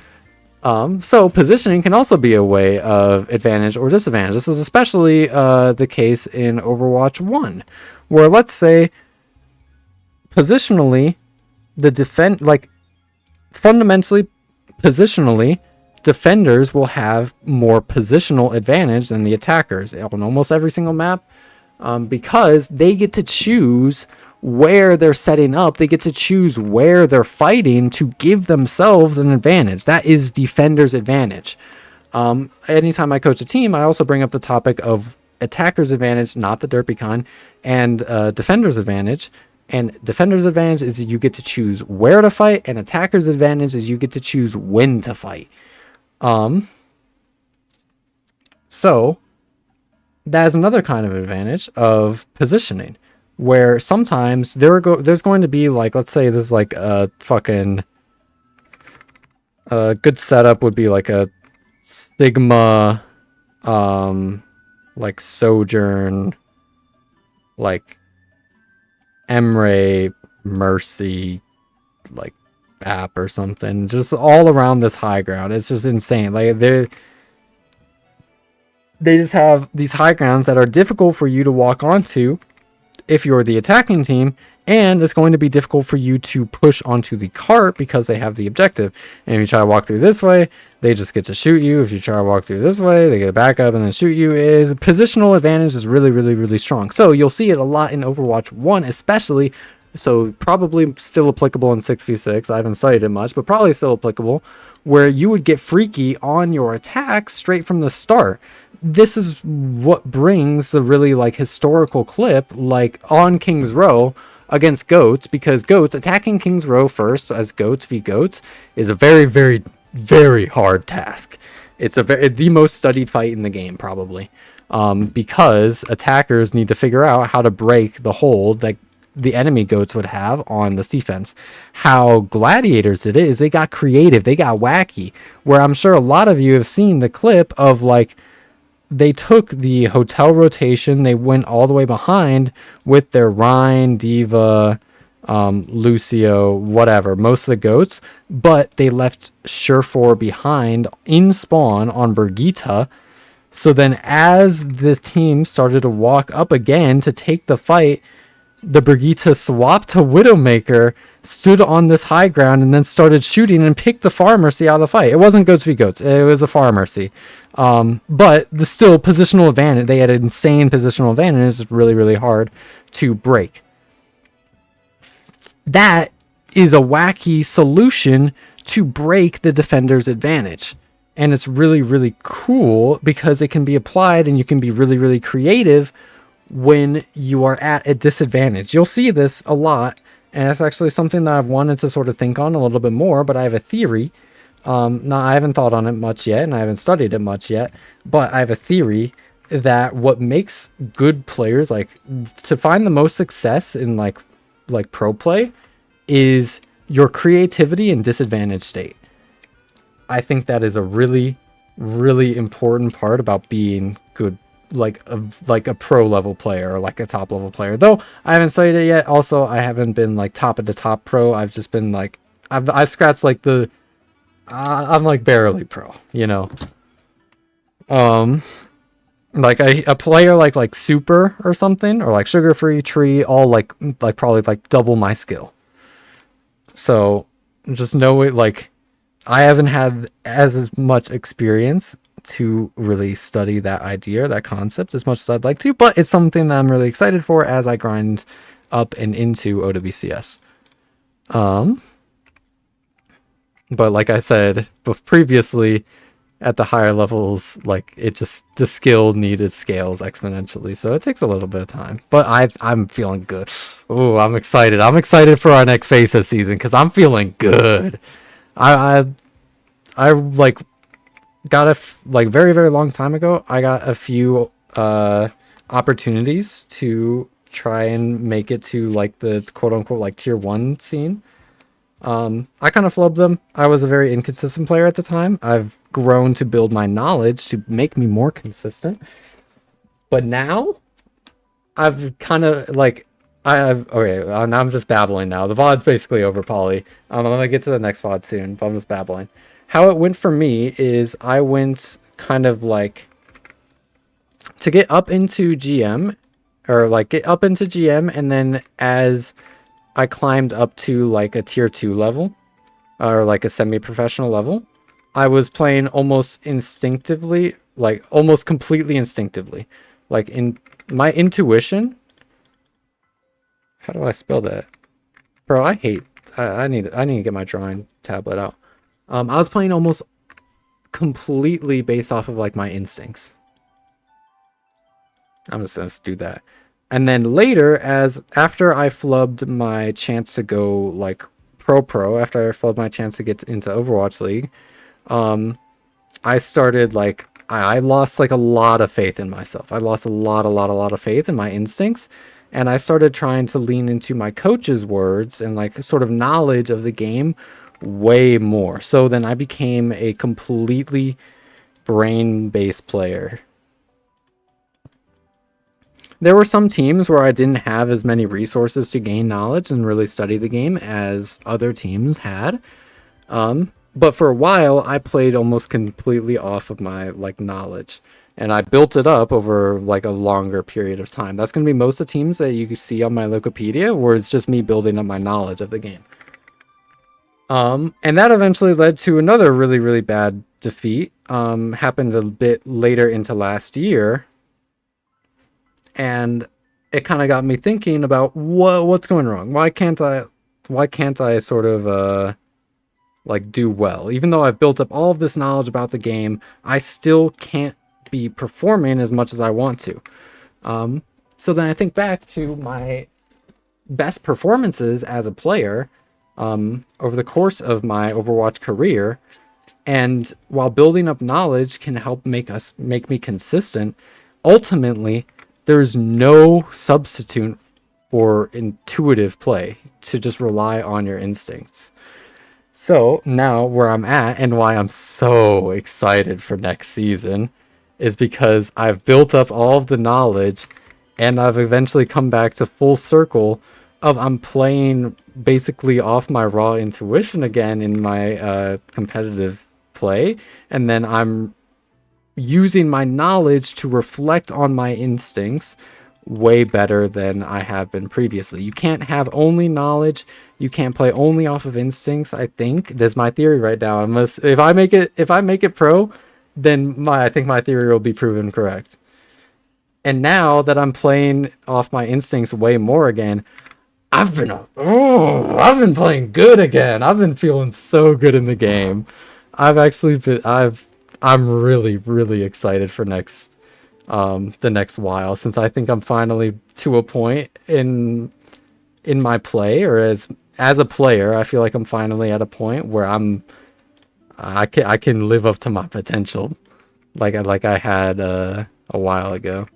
So positioning can also be a way of advantage or disadvantage. This is especially the case in Overwatch 1, where let's say positionally, fundamentally, positionally, defenders will have more positional advantage than the attackers on almost every single map, because they get to choose where they're setting up. They get to choose where they're fighting to give themselves an advantage. That is defender's advantage. Anytime I coach a team, I also bring up the topic of attacker's advantage, not the derpy kind, and defender's advantage. And defender's advantage is you get to choose where to fight, and attacker's advantage is you get to choose when to fight. So that is another kind of advantage of positioning, where sometimes there's going to be like, let's say there's like a fucking good setup would be like a Sigma, like Sojourn, like Emre, Mercy, like app or something, just all around this high ground. It's just insane. Like they just have these high grounds that are difficult for you to walk onto if you're the attacking team, and it's going to be difficult for you to push onto the cart because they have the objective. And if you try to walk through this way, they just get to shoot you. If you try to walk through this way, they get back up and then shoot you. Positional advantage is really, really, really strong. So you'll see it a lot in Overwatch 1 especially, so probably still applicable in 6v6. I haven't cited it much, but probably still applicable, where you would get freaky on your attacks straight from the start. This is what brings the really like historical clip like on King's Row against Goats, because Goats attacking King's Row first as Goats v Goats is a very, very, very hard task. It's the most studied fight in the game probably, because attackers need to figure out how to break the hold that the enemy Goats would have on this defense. How Gladiators did it is they got creative, they got wacky, where I'm sure a lot of you have seen the clip of like they took the hotel rotation, they went all the way behind with their Rhine, Diva, Lucio, whatever, most of the Goats, but they left Surefour behind in spawn on Brigitte. So then as the team started to walk up again to take the fight, the Brigitte swapped to Widowmaker, stood on this high ground, and then started shooting and picked the Far Mercy out of the fight. It wasn't Goats v Goats. It was a Far Mercy. But the still positional advantage, they had an insane positional advantage. It's really, really hard to break. That is a wacky solution to break the defender's advantage. And it's really, really cool because it can be applied and you can be really, really creative when you are at a disadvantage. You'll see this a lot, and it's actually something that I've wanted to sort of think on a little bit more, but I have a theory. Now, I haven't thought on it much yet, and I haven't studied it much yet, but I have a theory that what makes good players, like, to find the most success in, like pro play, is your creativity in disadvantage state. I think that is a really, really important part about being good, like a pro level player or like a top level player. Though I haven't studied it yet. Also, I haven't been like top of the top pro. I've just been like, I've scratched like the, I'm like barely pro, you know. Like a player like Super or something, or like Sugar Free Tree, all like probably like double my skill. So just know it, like, I haven't had as much experience to really study that idea, that concept, as much as I'd like to, but it's something that I'm really excited for as I grind up and into OWCS. But like I said previously, at the higher levels, like, it just, the skill needed scales exponentially, so it takes a little bit of time. But I'm feeling good. Oh, I'm excited. I'm excited for our next phase this season because I'm feeling good. I like got like very, very long time ago, I got a few opportunities to try and make it to like the quote unquote like tier 1 scene. I kind of flubbed them. I was a very inconsistent player at the time. I've grown to build my knowledge to make me more consistent. But now I've kind of like, okay, now I'm just babbling now. The VOD's basically over, Polly. I'm gonna get to the next VOD soon, but I'm just babbling. How it went for me is I went kind of like, to get up into GM, or like get up into GM, and then as I climbed up to like a tier 2 level, or like a semi-professional level, I was playing almost instinctively, like almost completely instinctively. Like in my intuition, how do I spell that? Bro, I need to get my drawing tablet out. I was playing almost completely based off of like my instincts. I'm just gonna do that. And then later, after I flubbed my chance to go like pro, after I flubbed my chance to get into Overwatch League, I started like, I lost like a lot of faith in myself. I lost a lot of faith in my instincts. And I started trying to lean into my coach's words and like sort of knowledge of the game way more. So then I became a completely brain-based player. There were some teams where I didn't have as many resources to gain knowledge and really study the game as other teams had. But for a while, I played almost completely off of my like knowledge. And I built it up over like a longer period of time. That's going to be most of the teams that you see on my Wikipedia, where it's just me building up my knowledge of the game. And that eventually led to another really, really bad defeat. Happened a bit later into last year. And it kind of got me thinking about what's going wrong. Why can't I sort of like do well? Even though I've built up all of this knowledge about the game, I still can't be performing as much as I want to. So then I think back to my best performances as a player over the course of my Overwatch career, and while building up knowledge can help make me consistent, ultimately there's no substitute for intuitive play, to just rely on your instincts. So now where I'm at and why I'm so excited for next season is because I've built up all of the knowledge, and I've eventually come back to full circle of I'm playing basically off my raw intuition again in my competitive play, and then I'm using my knowledge to reflect on my instincts way better than I have been previously. You can't have only knowledge. You can't play only off of instincts. I think that's my theory right now. Unless if I make it pro, then I think my theory will be proven correct. And now that I'm playing off my instincts way more again, I've been playing good again. I've been feeling so good in the game. I'm really, really excited for the next while, since I think I'm finally to a point in my play, or as a player, I feel like I'm finally at a point where I can live up to my potential, like I had a while ago.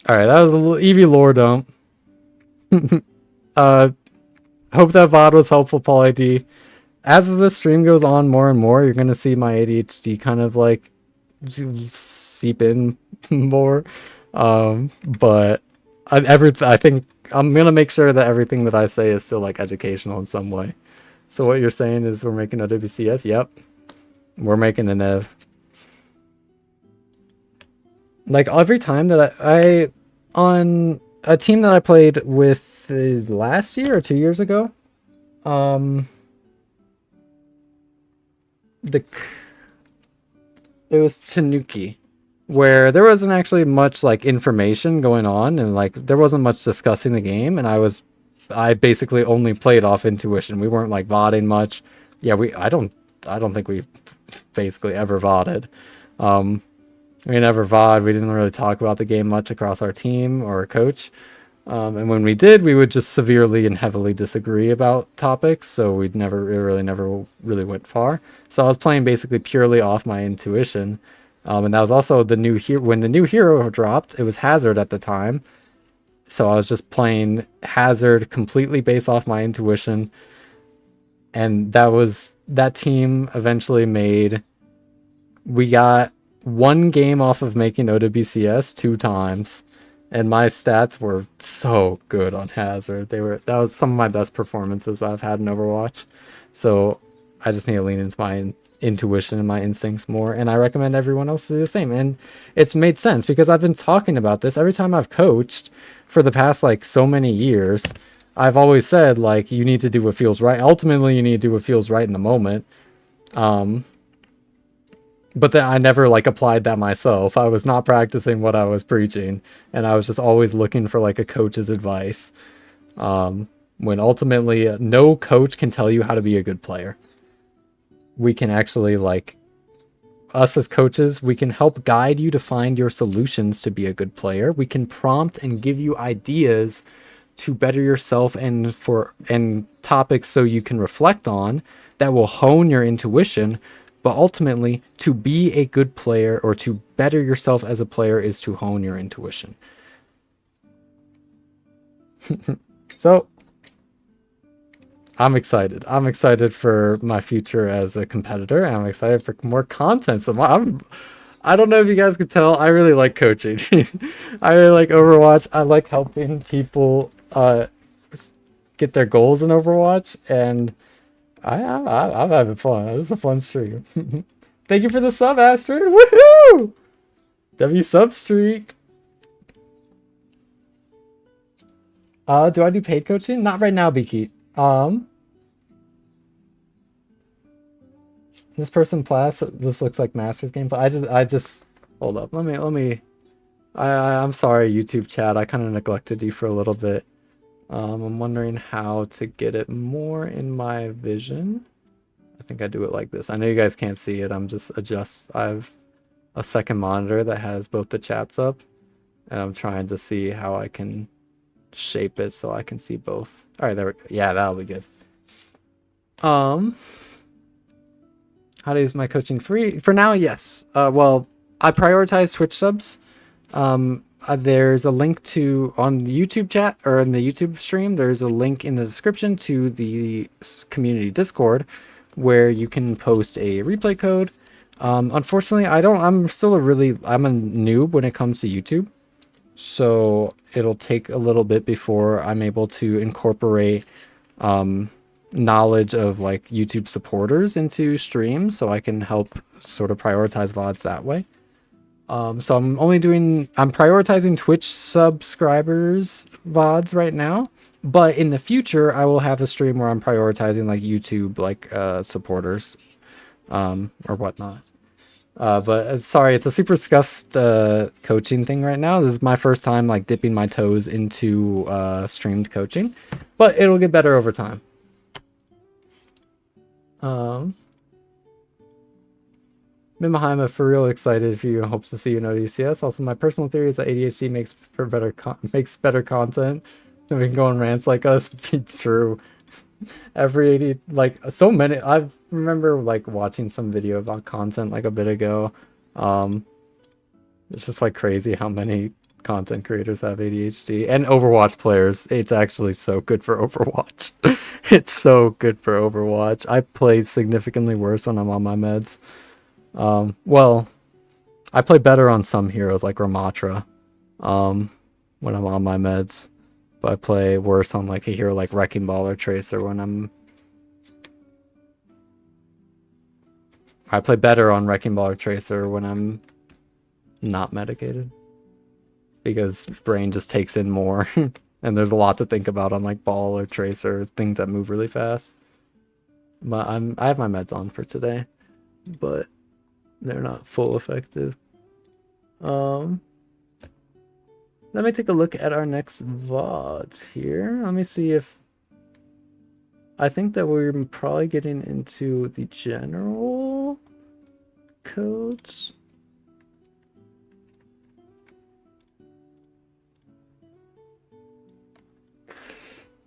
All right, that was a little Eevee lore dump. Hope that VOD was helpful, Pauly D. As this stream goes on more and more, you're gonna see my ADHD kind of like seep in more. But I think I'm gonna make sure that everything that I say is still like educational in some way. So what you're saying is we're making a WCS? Yep, we're making an EV. Like every time that I on a team that I played with is last year or 2 years ago, it was Tanuki, where there wasn't actually much like information going on, and like there wasn't much discussing the game, and I basically only played off intuition. We weren't like VODing much. Yeah, I don't think we basically ever VODed. We never VOD. We didn't really talk about the game much across our team or coach. And when we did, we would just severely and heavily disagree about topics. So it never really went far. So I was playing basically purely off my intuition. And that was also when the new hero dropped. It was Hazard at the time. So I was just playing Hazard completely based off my intuition. And that team eventually we got one game off of making OWCS 2 times, and my stats were so good on Hazard. That was some of my best performances I've had in Overwatch. So I just need to lean into my intuition and my instincts more, and I recommend everyone else do the same. And it's made sense because I've been talking about this every time I've coached for the past like so many years. I've always said like you need to do what feels right. Ultimately, you need to do what feels right in the moment. But then I never like applied that myself. I was not practicing what I was preaching, and I was just always looking for like a coach's advice. When ultimately no coach can tell you how to be a good player. We can actually us as coaches, we can help guide you to find your solutions to be a good player. We can prompt and give you ideas to better yourself and topics so you can reflect on that will hone your intuition. But ultimately, to be a good player or to better yourself as a player is to hone your intuition. So, I'm excited. I'm excited for my future as a competitor. I'm excited for more content. So I don't know if you guys could tell, I really like coaching. I really like Overwatch. I like helping people get their goals in Overwatch, and I'm having fun. This is a fun stream. Thank you for the sub, Astrid. Woohoo! W sub streak. Do I do paid coaching? Not right now, Beaky. This person this looks like Masters gameplay. I just hold up. Let me. I'm sorry, YouTube chat. I kind of neglected you for a little bit. I'm wondering how to get it more in my vision. I think I do it like this. I know you guys can't see it. I have a second monitor that has both the chats up, and I'm trying to see how I can shape it so I can see both. All right, there we go. Yeah, that'll be good. How to use my coaching free? For now, yes. Well, I prioritize Twitch subs. There's a link on the YouTube chat or in the YouTube stream. There's a link in the description to the community Discord where you can post a replay code. Unfortunately, I'm a noob when it comes to YouTube. So it'll take a little bit before I'm able to incorporate knowledge of like YouTube supporters into streams so I can help sort of prioritize VODs that way. So I'm prioritizing Twitch subscribers VODs right now, but in the future I will have a stream where I'm prioritizing like YouTube like supporters or whatnot. But sorry, it's a super scuffed coaching thing right now. This is my first time like dipping my toes into streamed coaching, but it'll get better over time. Mimahaima for real excited for you and hopes to see you in ODCS. Also, my personal theory is that ADHD makes better content. And we can go on rants like us. Be true. Every 80 like so many. I remember like watching some video about content like a bit ago. It's just like crazy how many content creators have ADHD and Overwatch players. It's actually so good for Overwatch. It's so good for Overwatch. I play significantly worse when I'm on my meds. Well, I play better on some heroes like Ramatra, when I'm on my meds, but I play worse on like a hero like Wrecking Ball or Tracer when I play better on Wrecking Ball or Tracer when I'm not medicated, because brain just takes in more, and there's a lot to think about on like Ball or Tracer, things that move really fast. But I have my meds on for today, but they're not full effective. Let me take a look at our next VODs here. Let me see if... I think that we're probably getting into the general codes.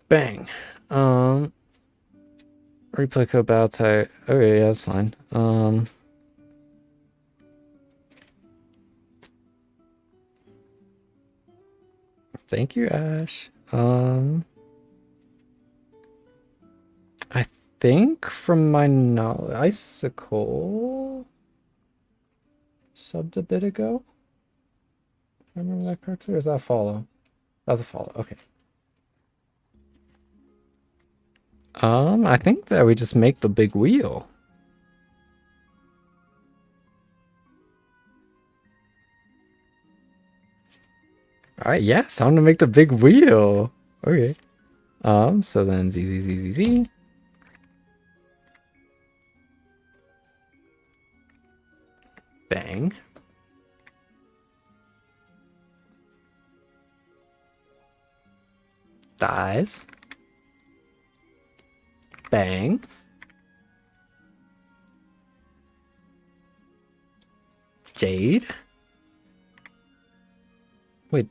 Bang. Replay code battle type. Okay, yeah, that's fine. Thank you, Ash. I think from my knowledge, Icicle subbed a bit ago. I remember that character. Or is that a follow? That's a follow. Okay. I think that we just make the big wheel. Alright, yeah, it's time to make the big wheel. Okay. So then Z. Bang. Dies. Bang. Jade. Wait.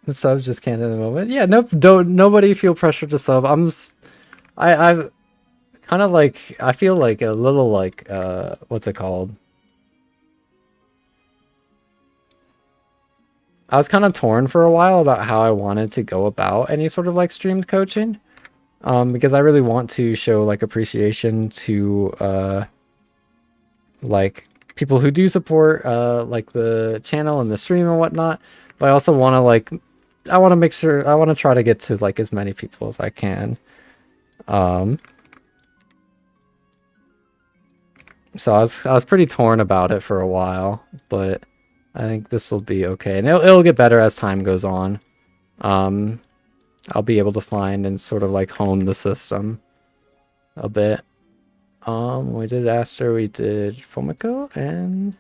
The subs just can't at the moment. Yeah, nope. Nobody feel pressure to sub. I kind of like, I feel like a little like, what's it called? I was kind of torn for a while about how I wanted to go about any sort of like streamed coaching, because I really want to show like appreciation to like people who do support like the channel and the stream and whatnot, but I also want to like, I want to make sure, I want to try to get to like as many people as I can. So I was pretty torn about it for a while, but I think this will be okay, and it'll get better as time goes on. I'll be able to find and sort of like hone the system a bit. We did Aster, we did Fumiko, and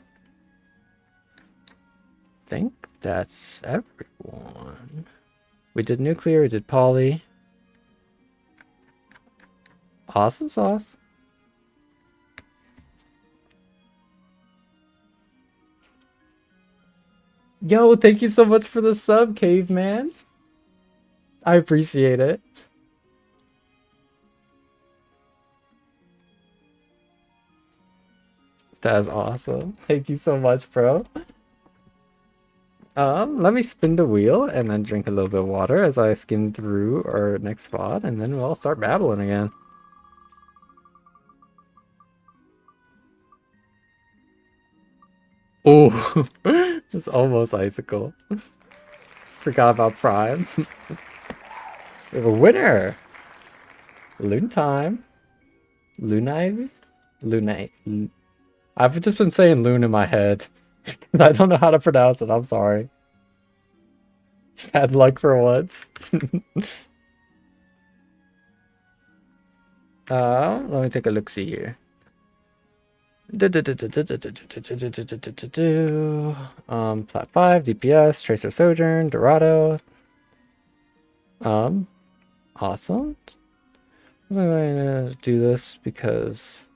I think that's everyone. We did Nuclear, we did Poly. Awesome sauce. Yo, thank you so much for the sub, Caveman. I appreciate it. That's awesome. Thank you so much, bro. Let me spin the wheel and then drink a little bit of water as I skim through our next spot, and then we'll start battling again. Oh, it's almost Icicle. Forgot about Prime. We have a winner! Loon time. Lunite? I've just been saying loon in my head. I don't know how to pronounce it. I'm sorry. Bad luck for once. Let me take a look. See here. Plat 5, DPS, Tracer Sojourn, Dorado. Awesome. I'm going to do this because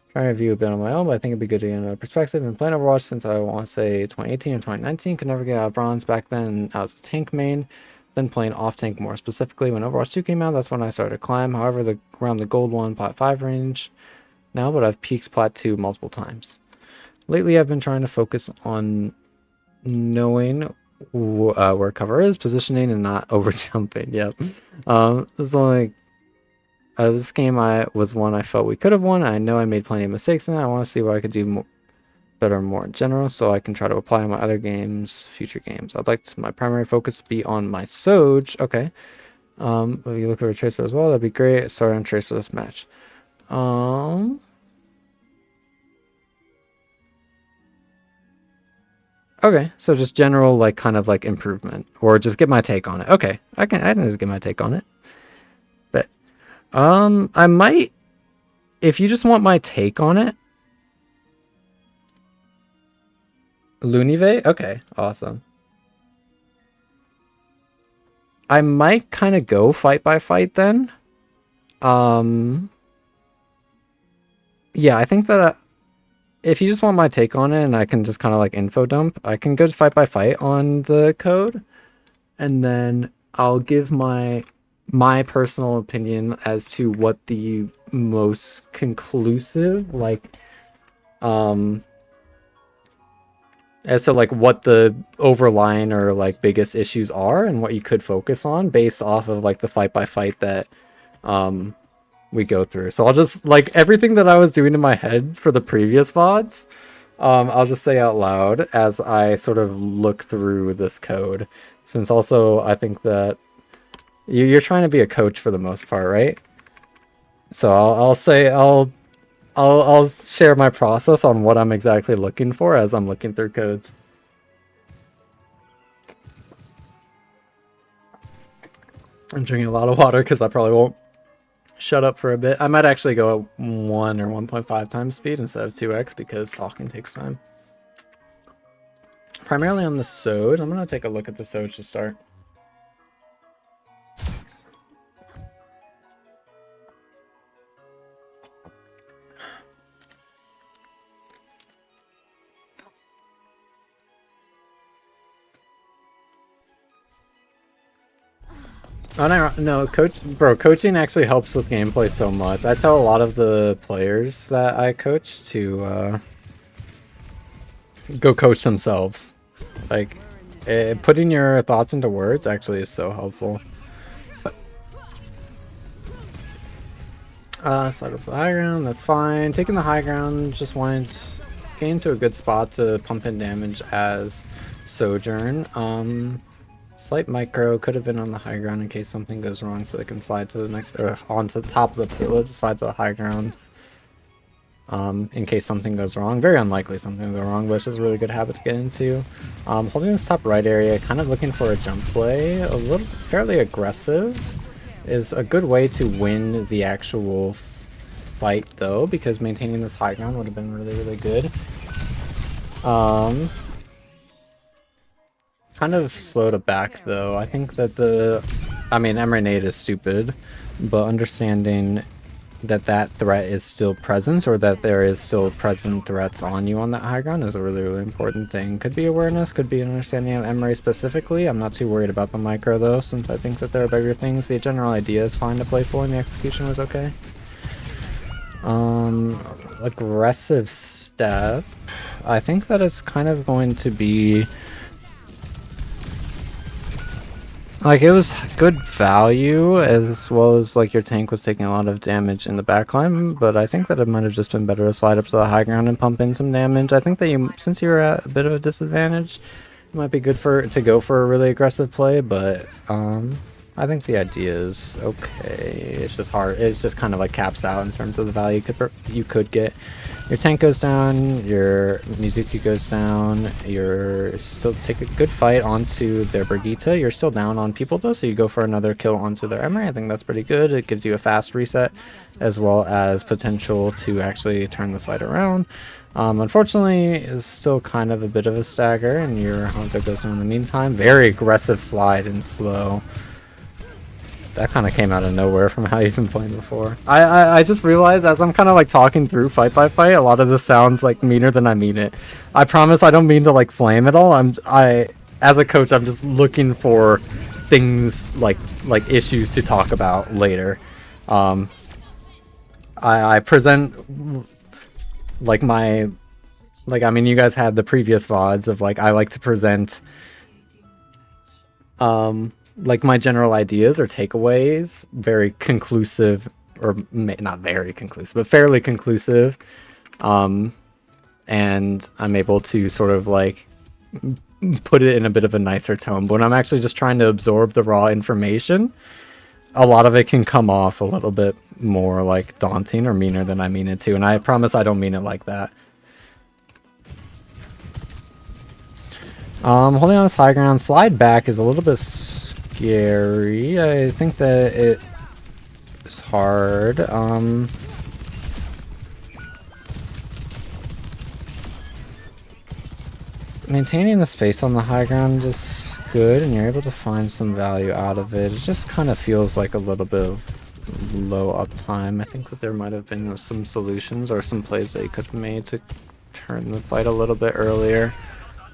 I'm trying to review a bit on my own, but I think it'd be good to get another perspective. And playing Overwatch since I want to say 2018 or 2019, could never get out of bronze back then. I was a tank main, then playing off tank more specifically. When Overwatch 2 came out, that's when I started to climb. However, around the gold 1, plat 5 range now, but I've peaked plat 2 multiple times. Lately, I've been trying to focus on knowing where cover is, positioning, and not over jumping. Yep. This game was one I felt we could have won. I know I made plenty of mistakes in it. I want to see what I could do better more in general, so I can try to apply in my other games, future games. I'd like my primary focus to be on my Soj. Okay. But if you look for a Tracer as well, that'd be great. Sorry, on Tracer this match. Okay, so just general, like, kind of like improvement, or just get my take on it. Okay, I can just get my take on it. But I might, if you just want my take on it. Lunive? Okay, awesome. I might kind of go fight by fight then. Yeah, I think that if you just want my take on it and I can just kind of like info dump, I can go fight by fight on the code, and then I'll give my personal opinion as to what the most conclusive, like, as to like what the overlying or like biggest issues are and what you could focus on based off of like the fight by fight that we go through. So I'll just, like, everything that I was doing in my head for the previous VODs, I'll just say out loud as I sort of look through this code, since also I think that you're trying to be a coach for the most part, right? So I'll share my process on what I'm exactly looking for as I'm looking through codes. I'm drinking a lot of water because I probably won't shut up for a bit. I might actually go at 1 or 1.5 times speed instead of 2x because talking takes time. Primarily on the Soj. I'm going to take a look at the Soj to start. Oh no, coaching actually helps with gameplay so much. I tell a lot of the players that I coach to go coach themselves. Like, putting your thoughts into words actually is so helpful. Slide up to the high ground, that's fine. Taking the high ground, just wanted to get into a good spot to pump in damage as Sojourn. Slight micro, could have been on the high ground in case something goes wrong, so they can slide to the next, or onto the top of the pillage, slide to the high ground. In case something goes wrong. Very unlikely something will go wrong, but it's just a really good habit to get into. Holding this top right area, kind of looking for a jump play, a little fairly aggressive, is a good way to win the actual fight though, because maintaining this high ground would have been really, really good. Kind of slow to back though. I think that Emery Nade is stupid, but understanding that threat is still present, or that there is still present threats on you on that high ground, is a really, really important thing. Could be awareness, could be an understanding of Emery specifically. I'm not too worried about the micro though, since I think that there are bigger things. The general idea is fine to play for, and the execution was okay. Aggressive step. I think that it's kind of going to be like, it was good value, as well as like your tank was taking a lot of damage in the backline, but I think that it might have just been better to slide up to the high ground and pump in some damage. I think that since you're at a bit of a disadvantage, it might be good to go for a really aggressive play, but I think the idea is okay. It's just hard. It's just kind of like caps out in terms of the value you could get. Your tank goes down, your Mizuki goes down, you're still take a good fight onto their Brigitte. You're still down on people though, so you go for another kill onto their Emery. I think that's pretty good. It gives you a fast reset as well as potential to actually turn the fight around. Unfortunately, is still kind of a bit of a stagger, and your Hanzo goes down in the meantime. Very aggressive slide and slow. That kind of came out of nowhere from how you've been playing before. I just realized as I'm kind of like talking through fight by fight, a lot of this sounds like meaner than I mean it. I promise I don't mean to like flame at all. As a coach, I'm just looking for things like issues to talk about later. I present like I mean, you guys had the previous VODs of like I like to present like my general ideas or takeaways, very conclusive, or not very conclusive, but fairly conclusive. And I'm able to sort of like put it in a bit of a nicer tone. But when I'm actually just trying to absorb the raw information, a lot of it can come off a little bit more like daunting or meaner than I mean it to. And I promise I don't mean it like that. Holding on this high ground, slide back is a little bit scary. I think that it is hard. Maintaining the space on the high ground is good, and you're able to find some value out of it. It just kind of feels like a little bit of low uptime. I think that there might have been some solutions or some plays that you could have made to turn the fight a little bit earlier.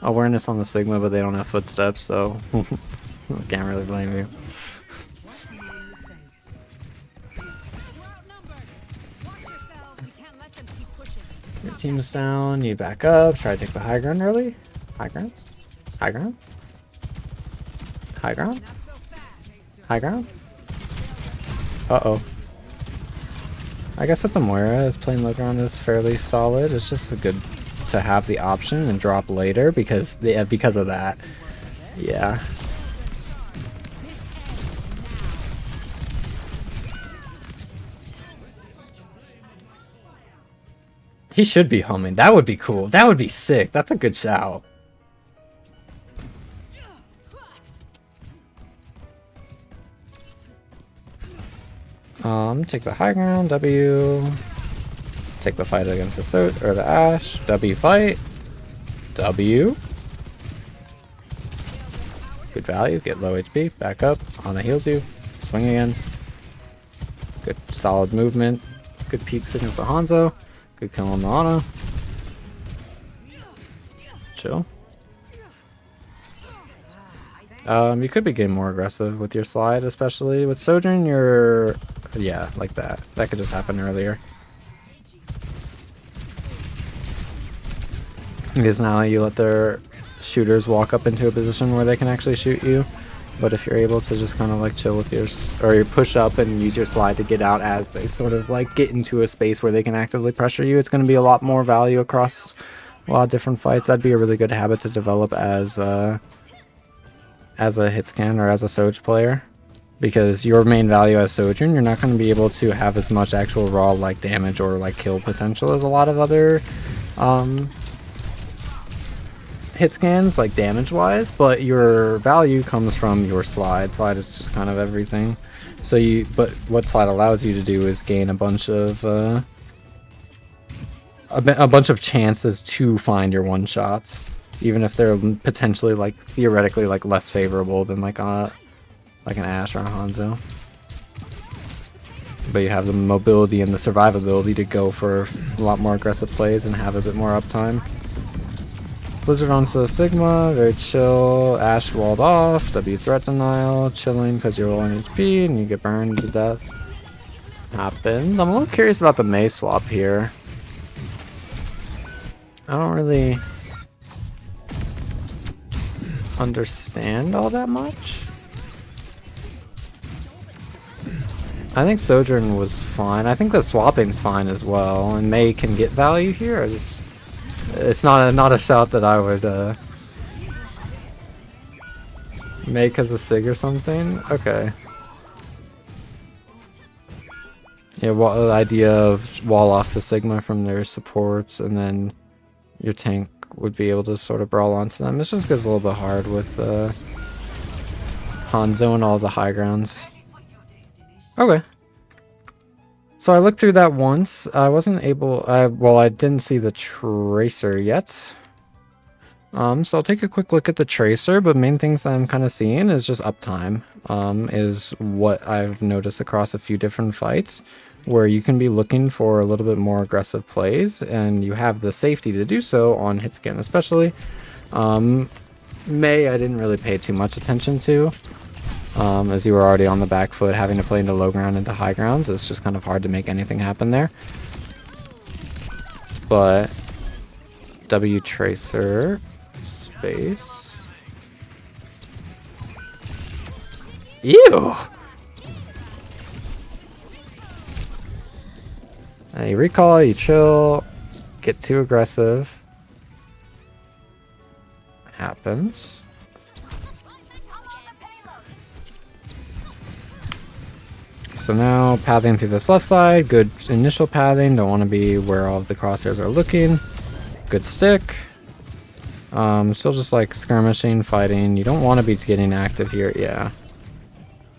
Awareness on the Sigma, but they don't have footsteps, so I can't really blame you. Your team's down, you back up, try to take the high ground early. High ground? High ground? High ground? High ground? Uh-oh. I guess with the Moira, as playing low ground is fairly solid. It's just a good to have the option and drop later because of that. Yeah. He should be homing. That would be cool. That would be sick. That's a good shout. Take the high ground, W. Take the fight against the Ashe. W fight. W. Good value. Get low HP. Back up. Ana heals you. Swing again. Good solid movement. Good peeks against the Hanzo. Good kill on the Ana. Chill. You could be getting more aggressive with your slide, especially with Sojourn. You're, yeah, like that. That could just happen earlier. Because now you let their shooters walk up into a position where they can actually shoot you. But if you're able to just kind of like chill with your, or you push up and use your slide to get out as they sort of like get into a space where they can actively pressure you, it's going to be a lot more value across a lot of different fights. That'd be a really good habit to develop as a hitscan or as a Soj player. Because your main value as Sojourn, you're not going to be able to have as much actual raw like damage or like kill potential as a lot of other hit scans, like damage wise, but your value comes from your slide. Slide is just kind of everything. So but what slide allows you to do is gain a bunch of a bunch of chances to find your one shots, even if they're potentially like theoretically like less favorable than like an Ashe or a Hanzo. But you have the mobility and the survivability to go for a lot more aggressive plays and have a bit more uptime. Blizzard onto the Sigma, very chill. Ashe walled off, W threat denial, chilling because you're low on HP and you get burned to death. Happens. I'm a little curious about the Mei swap here. I don't really understand all that much. I think Sojourn was fine. I think the swapping's fine as well, and Mei can get value here. It's not a shout that I would make as a Sig or something. Okay. Yeah, well, the idea of wall off the Sigma from their supports, and then your tank would be able to sort of brawl onto them. It just gets a little bit hard with Hanzo and all the high grounds. Okay. So I looked through that once. I wasn't able... well, I didn't see the Tracer yet. So I'll take a quick look at the Tracer, but main things I'm kind of seeing is just uptime. Is what I've noticed across a few different fights, where you can be looking for a little bit more aggressive plays, and you have the safety to do so on hitscan especially. Mei I didn't really pay too much attention to, as you were already on the back foot, having to play into low ground into high grounds. It's just kind of hard to make anything happen there. But W Tracer space. Ew! You recall, you chill, get too aggressive. Happens. So now pathing through this left side, good initial pathing, don't want to be where all of the crosshairs are looking. Good stick. Still just like skirmishing, fighting. You don't want to be getting active here, yeah.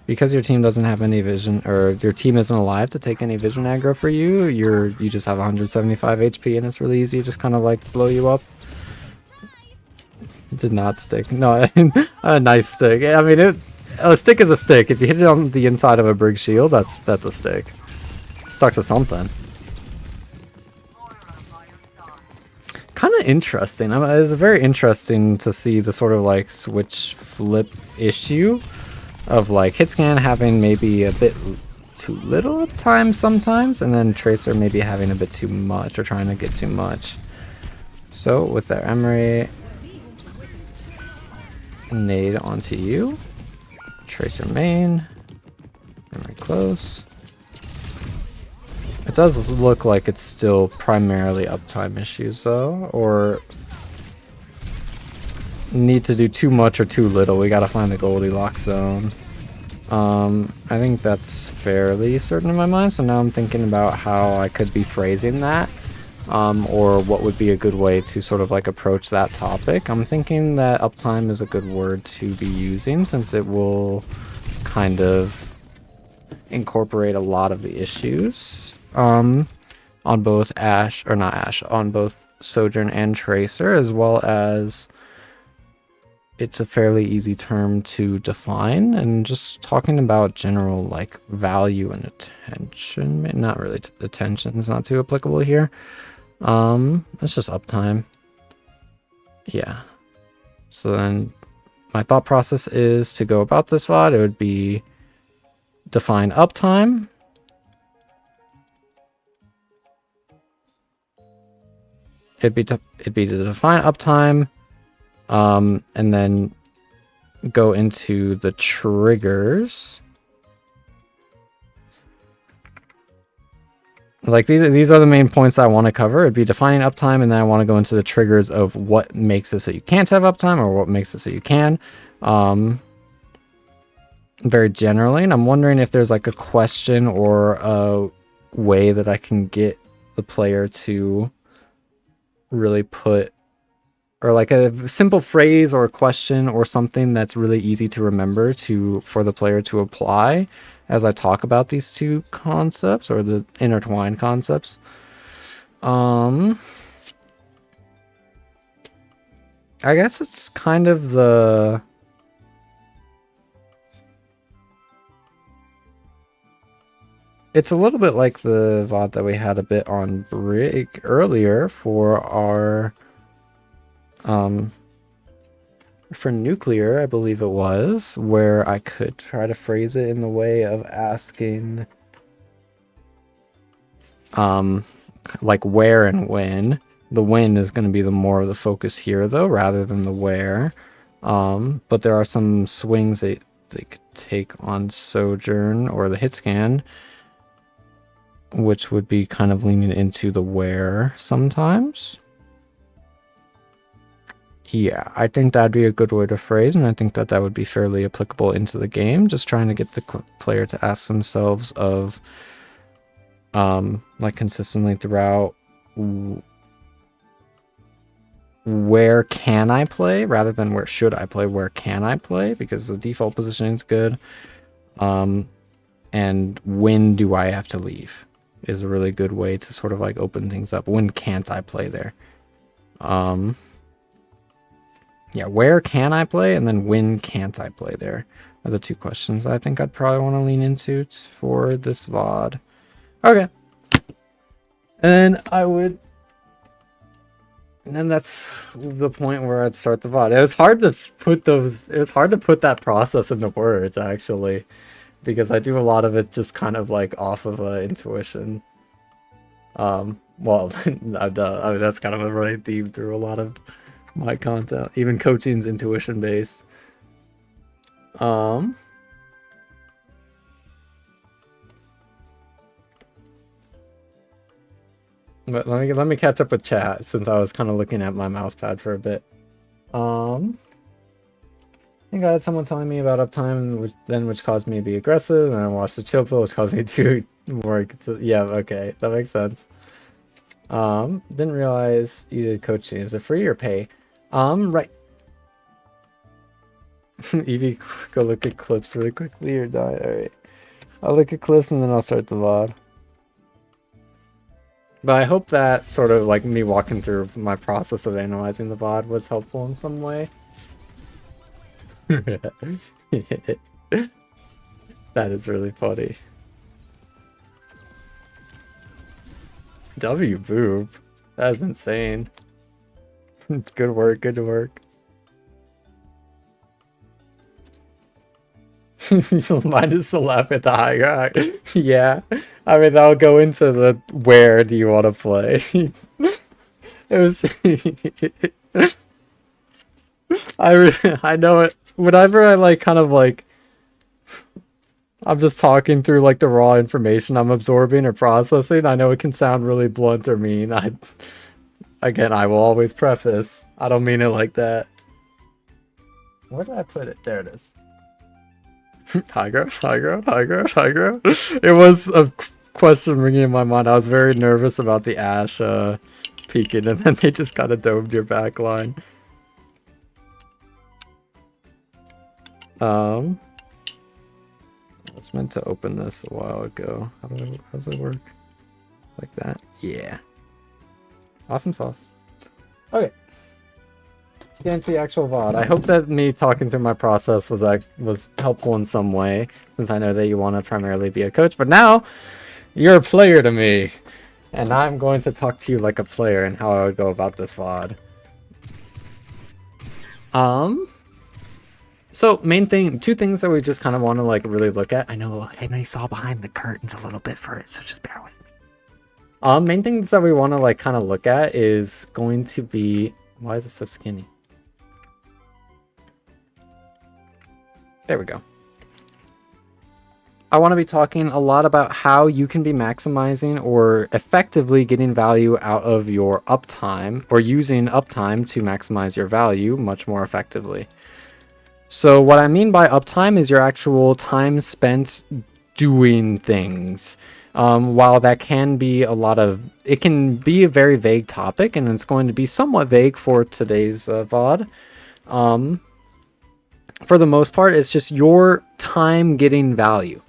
Because your team doesn't have any vision, or your team isn't alive to take any vision aggro for you, you just have 175 HP and it's really easy to just kind of like blow you up. Did not stick. No, a nice stick. I mean, a stick is a stick. If you hit it on the inside of a Brig shield, that's a stick. Stuck to something. Kind of interesting. It's very interesting to see the sort of like switch flip issue of like hitscan having maybe a bit too little uptime sometimes, and then Tracer maybe having a bit too much or trying to get too much. So with their Emery, nade onto you, Tracer main, Emery close. It does look like it's still primarily uptime issues though, or need to do too much or too little. We gotta find the Goldilocks zone. I think that's fairly certain in my mind, so now I'm thinking about how I could be phrasing that, or what would be a good way to sort of like approach that topic. I'm thinking that uptime is a good word to be using, since it will kind of incorporate a lot of the issues on both on both Sojourn and Tracer, as well as it's a fairly easy term to define, and just talking about general like value and attention. Not really, attention is not too applicable here. It's just uptime. Yeah. So then my thought process is to go about this VOD. It would be define uptime. It'd be to define uptime, and then go into the triggers. Like these are the main points I want to cover. It'd be defining uptime, and then I want to go into the triggers of what makes it so you can't have uptime, or what makes it so you can. Very generally, and I'm wondering if there's like a question or a way that I can get the player to really put, or like a simple phrase or a question or something that's really easy to remember for the player to apply as I talk about these two concepts, or the intertwined concepts. I guess it's kind of it's a little bit like the VOD that we had a bit on Brig earlier for our for nuclear, I believe it was, where I could try to phrase it in the way of asking like where and when. The when is going to be the more of the focus here though, rather than the where. But there are some swings that they could take on Sojourn or the hit scan, which would be kind of leaning into the where sometimes. Yeah, I think that'd be a good way to phrase, and I think that that would be fairly applicable into the game. Just trying to get the player to ask themselves of like consistently throughout. Where can I play rather than where should I play? Where can I play? Because the default positioning is good. And when do I have to leave is a really good way to sort of like open things up. When can't I play there? Yeah, where can I play? And then when can't I play there are the two questions I think I'd probably want to lean into for this VOD. Okay. And then that's the point where I'd start the VOD. It was hard to put that process into words, actually, because I do a lot of it just kind of like off of intuition. Well, I mean, that's kind of a running theme through a lot of my content. Even coaching's intuition based. But let me catch up with chat since I was kind of looking at my mouse pad for a bit. I think I had someone telling me about uptime, which caused me to be aggressive, and I watched the chill pill, which caused me to work. Yeah, okay, that makes sense. Didn't realize you did coaching. Is it free or pay? Right. Evie, go look at clips really quickly or die. Alright. I'll look at clips and then I'll start the VOD. But I hope that sort of like me walking through my process of analyzing the VOD was helpful in some way. That is really funny. W boob. That is insane. Good work, good work. Minus the laugh at the high ground. Yeah. I mean, that'll go into the where do you want to play. It was... I know it. Whenever I like kind of like... I'm just talking through like the raw information I'm absorbing or processing. I know it can sound really blunt or mean. Again, I will always preface. I don't mean it like that. Where did I put it? There it is. High ground, high ground, high ground, high ground. It was a question ringing in my mind. I was very nervous about the Ashe peeking, and then they just kind of domed your back line. I was meant to open this a while ago. How does it work? Like that? Yeah. Awesome sauce. Okay. Let's get into the actual VOD. I hope that me talking through my process was helpful in some way, since I know that you want to primarily be a coach. But now, you're a player to me, and I'm going to talk to you like a player and how I would go about this VOD. So main thing, two things that we just kind of want to like really look at. I know Henry saw behind the curtains a little bit for it, so just bear with me. Main things that we want to like kind of look at is going to be, why is it so skinny? There we go. I want to be talking a lot about how you can be maximizing or effectively getting value out of your uptime, or using uptime to maximize your value much more effectively. So what I mean by uptime is your actual time spent doing things. While that can be it can be a very vague topic, and it's going to be somewhat vague for today's VOD. For the most part, it's just your time getting value.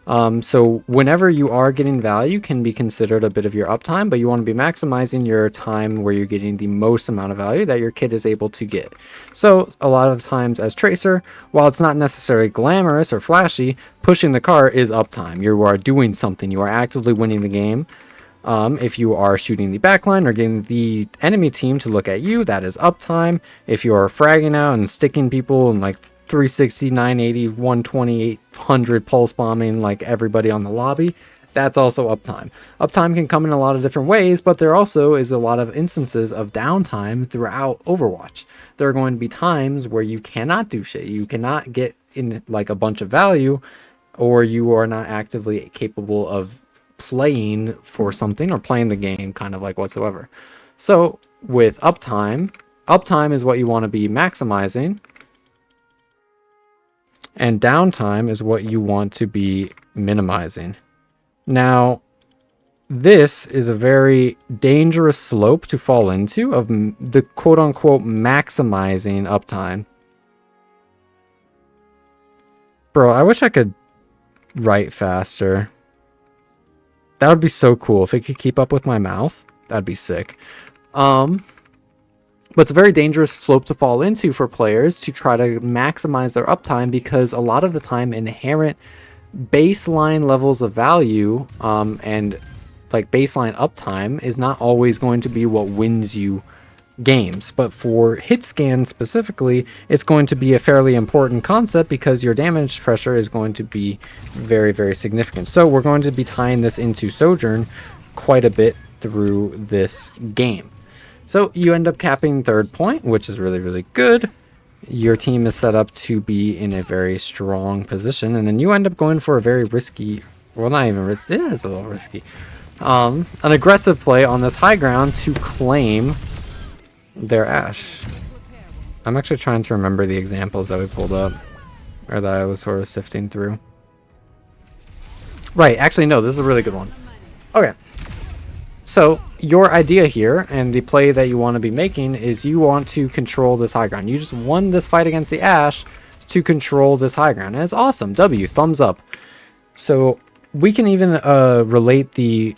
So whenever you are getting value can be considered a bit of your uptime, but you want to be maximizing your time where you're getting the most amount of value that your kid is able to get. So a lot of times as Tracer, while it's not necessarily glamorous or flashy, pushing the car is uptime. You are doing something. You are actively winning the game. If you are shooting the backline or getting the enemy team to look at you, that is uptime. If you are fragging out and sticking people and like 360, 980, 120, 800 pulse bombing like everybody on the lobby, that's also uptime. Uptime can come in a lot of different ways, but there also is a lot of instances of downtime throughout Overwatch. There are going to be times where you cannot do shit. You cannot get in like a bunch of value, or you are not actively capable of playing for something or playing the game kind of like whatsoever. So with uptime is what you want to be maximizing, and downtime is what you want to be minimizing. Now, this is a very dangerous slope to fall into of the quote-unquote maximizing uptime. Bro, I wish I could write faster. That would be so cool if it could keep up with my mouth. That'd be sick. But it's a very dangerous slope to fall into for players to try to maximize their uptime, because a lot of the time inherent baseline levels of value and like baseline uptime is not always going to be what wins you games. But for hit scan specifically, it's going to be a fairly important concept because your damage pressure is going to be very, very significant. So we're going to be tying this into Sojourn quite a bit through this game. So you end up capping third point, which is really, really good. Your team is set up to be in a very strong position, and then you end up going for a very risky, well, not even risky, it is a little risky, an aggressive play on this high ground to claim their Ashe. I'm actually trying to remember the examples that we pulled up, or that I was sort of sifting through. Right, actually, no, this is a really good one. Okay. So your idea here and the play that you want to be making is you want to control this high ground. You just won this fight against the Ashe to control this high ground. And it's awesome. W, thumbs up. So we can even relate the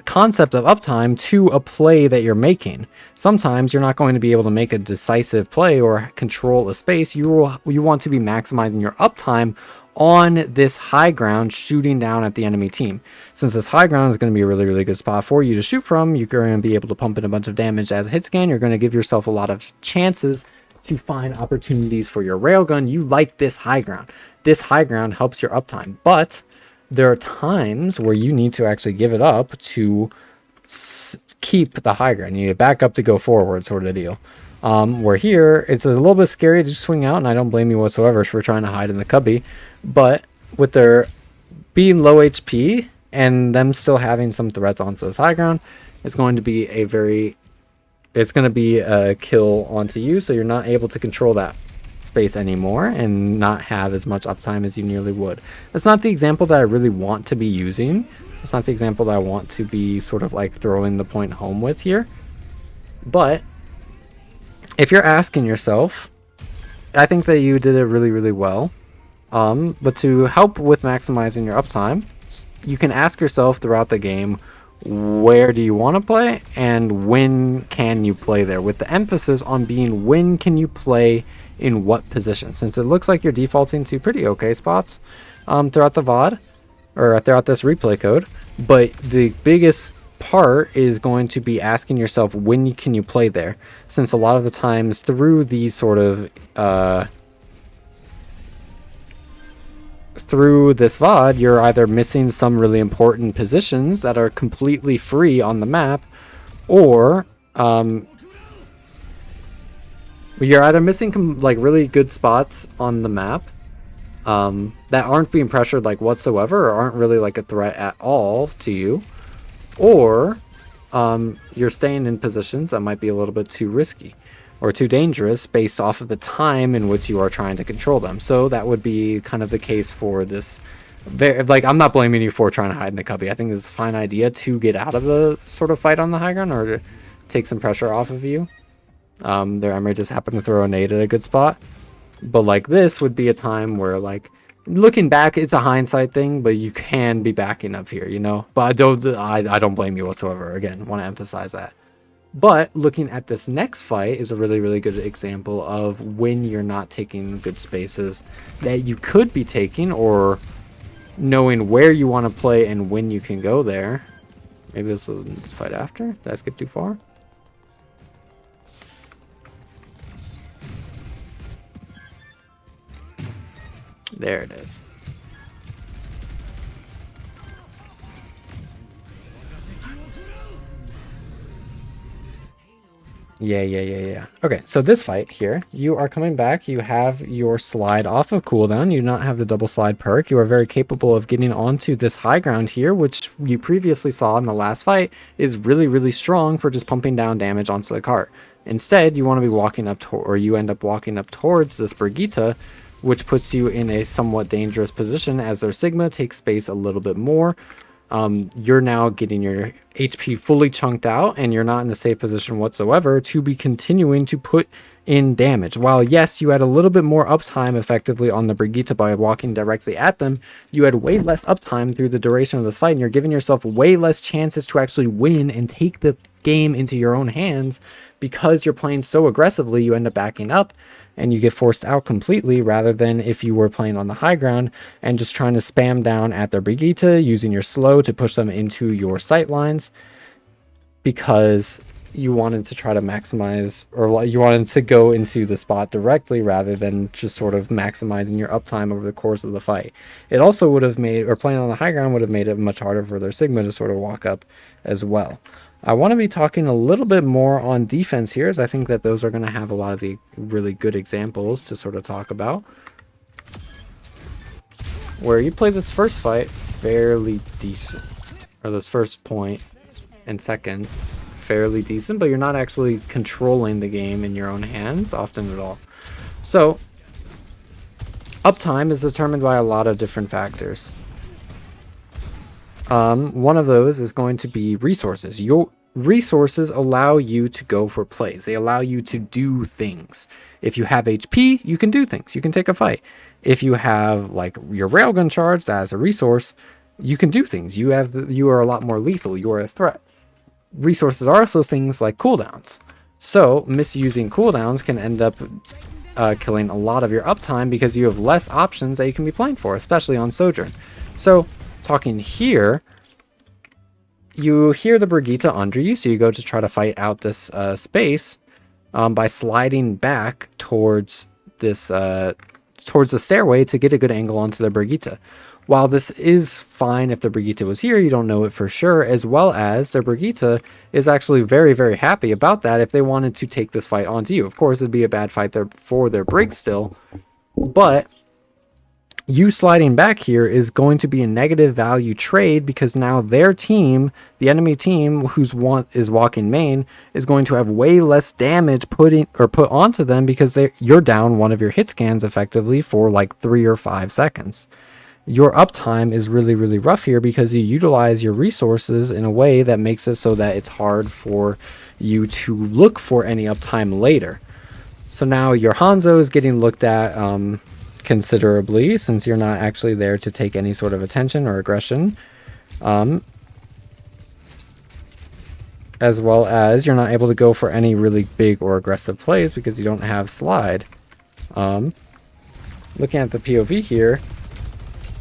concept of uptime to a play that you're making. Sometimes you're not going to be able to make a decisive play or control a space. You want to be maximizing your uptime on this high ground, shooting down at the enemy team. Since this high ground is going to be a really, really good spot for you to shoot from, you're going to be able to pump in a bunch of damage as a hit scan. You're going to give yourself a lot of chances to find opportunities for your railgun. You like this high ground. This high ground helps your uptime, but there are times where you need to actually give it up to keep the high ground. You need to back up to go forward, sort of deal. Where here, it's a little bit scary to swing out, and I don't blame you whatsoever for trying to hide in the cubby. But with their being low HP and them still having some threats onto this high ground, it's going to be a kill onto you, so you're not able to control that space anymore and not have as much uptime as you nearly would. That's not the example that I really want to be using. It's not the example that I want to be sort of like throwing the point home with here. But if you're asking yourself, I think that you did it really, really well. But to help with maximizing your uptime, you can ask yourself throughout the game, where do you want to play and when can you play there, with the emphasis on being when can you play in what position, since it looks like you're defaulting to pretty okay spots throughout the VOD or throughout this replay code. But the biggest part is going to be asking yourself when can you play there, since a lot of the times through these sort of through this VOD, you're either missing some really important positions that are completely free on the map, or you're either missing like really good spots on the map that aren't being pressured like whatsoever, or aren't really like a threat at all to you, or you're staying in positions that might be a little bit too risky or too dangerous based off of the time in which you are trying to control them. So that would be kind of the case for this. Like, I'm not blaming you for trying to hide in the cubby. I think it's a fine idea to get out of the sort of fight on the high ground or to take some pressure off of you. Their Emery just happened to throw a nade at a good spot. But like this would be a time where, like, looking back, it's a hindsight thing, but you can be backing up here, you know? But I don't blame you whatsoever. Again, want to emphasize that. But looking at this next fight is a really, really good example of when you're not taking good spaces that you could be taking, or knowing where you want to play and when you can go there. Maybe this will fight after. Did I skip too far? There it is. Yeah. Okay, so this fight here, you are coming back. You have your slide off of cooldown. You do not have the double slide perk. You are very capable of getting onto this high ground here, which you previously saw in the last fight is really, really strong for just pumping down damage onto the cart. Instead, you want to be walking up to, or you end up walking up towards this Brigitte, which puts you in a somewhat dangerous position as their Sigma takes space a little bit more. you're now getting your HP fully chunked out, and you're not in a safe position whatsoever to be continuing to put in damage. While yes, you had a little bit more uptime effectively on the Brigitte by walking directly at them, you had way less uptime through the duration of this fight, and you're giving yourself way less chances to actually win and take the game into your own hands. Because you're playing so aggressively, you end up backing up and you get forced out completely, rather than if you were playing on the high ground and just trying to spam down at their Brigitte, using your slow to push them into your sight lines, because you wanted to try to maximize, or you wanted to go into the spot directly rather than just sort of maximizing your uptime over the course of the fight. It also would have made, or playing on the high ground would have made it much harder for their Sigma to sort of walk up as well. I want to be talking a little bit more on defense here, as I think that those are going to have a lot of the really good examples to sort of talk about. Where you play this first fight fairly decent, or this first point and second fairly decent, but you're not actually controlling the game in your own hands often at all. So uptime is determined by a lot of different factors. One of those is going to be resources. Your resources allow you to go for plays. They allow you to do things. If you have HP, you can do things. You can take a fight. If you have like your railgun charge as a resource, you can do things. You are a lot more lethal. You are a threat. Resources are also things like cooldowns. So misusing cooldowns can end up killing a lot of your uptime, because you have less options that you can be playing for, especially on Sojourn. So talking here, you hear the Brigitte under you, so you go to try to fight out this space by sliding back towards this towards the stairway to get a good angle onto the Brigitte. While this is fine if the Brigitte was here, you don't know it for sure, as well as the Brigitte is actually very, very happy about that if they wanted to take this fight onto you. Of course, it'd be a bad fight there for their break still, but you sliding back here is going to be a negative value trade, because now their team, the enemy team who's is walking main, is going to have way less damage put onto them, because you're down one of your hit scans effectively for like 3 or 5 seconds. Your uptime is really, really rough here, because you utilize your resources in a way that makes it so that it's hard for you to look for any uptime later. So now your Hanzo is getting looked at considerably, since you're not actually there to take any sort of attention or aggression, as well as you're not able to go for any really big or aggressive plays because you don't have slide. Looking at the POV here,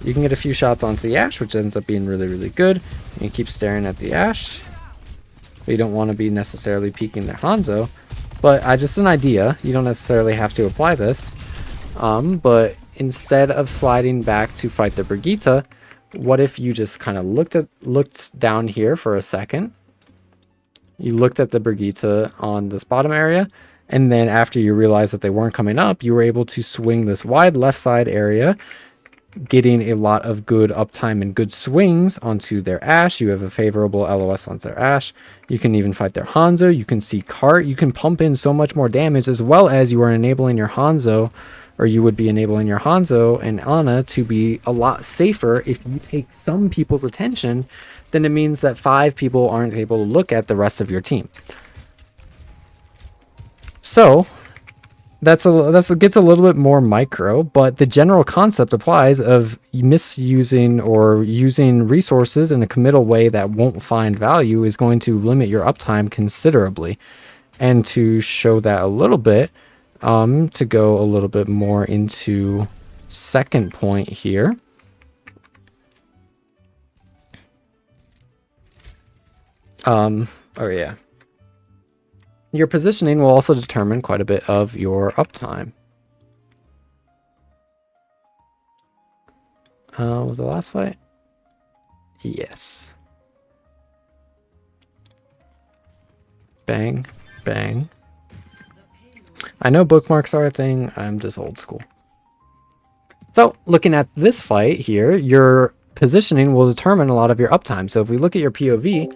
you can get a few shots onto the Ashe, which ends up being really, really good. You keep staring at the Ashe, but you don't want to be necessarily peeking their Hanzo. But just an idea, you don't necessarily have to apply this. But instead of sliding back to fight the Brigitte, what if you just kind of looked down here for a second? You looked at the Brigitte on this bottom area, and then after you realized that they weren't coming up, you were able to swing this wide left side area, getting a lot of good uptime and good swings onto their Ashe. You have a favorable LOS on their Ashe. You can even fight their Hanzo. You can see cart. You can pump in so much more damage, as well as you are enabling your Hanzo, or you would be enabling your Hanzo and Ana to be a lot safer. If you take some people's attention, then it means that 5 people aren't able to look at the rest of your team. So that gets a little bit more micro, but the general concept applies of misusing or using resources in a committal way that won't find value is going to limit your uptime considerably. And to show that a little bit, to go a little bit more into second point here. Oh yeah. Your positioning will also determine quite a bit of your uptime. Was the last fight? Yes. Bang, bang. I know bookmarks are a thing, I'm just old school. So, looking at this fight here, your positioning will determine a lot of your uptime. So if we look at your POV,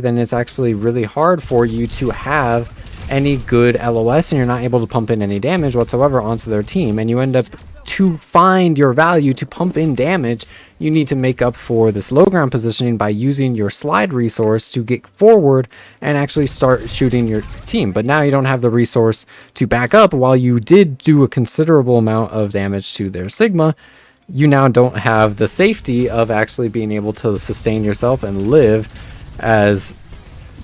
then it's actually really hard for you to have any good LOS, and you're not able to pump in any damage whatsoever onto their team, and you end up to find your value, to pump in damage, you need to make up for this low ground positioning by using your slide resource to get forward and actually start shooting your team. But now you don't have the resource to back up. While you did do a considerable amount of damage to their Sigma, you now don't have the safety of actually being able to sustain yourself and live as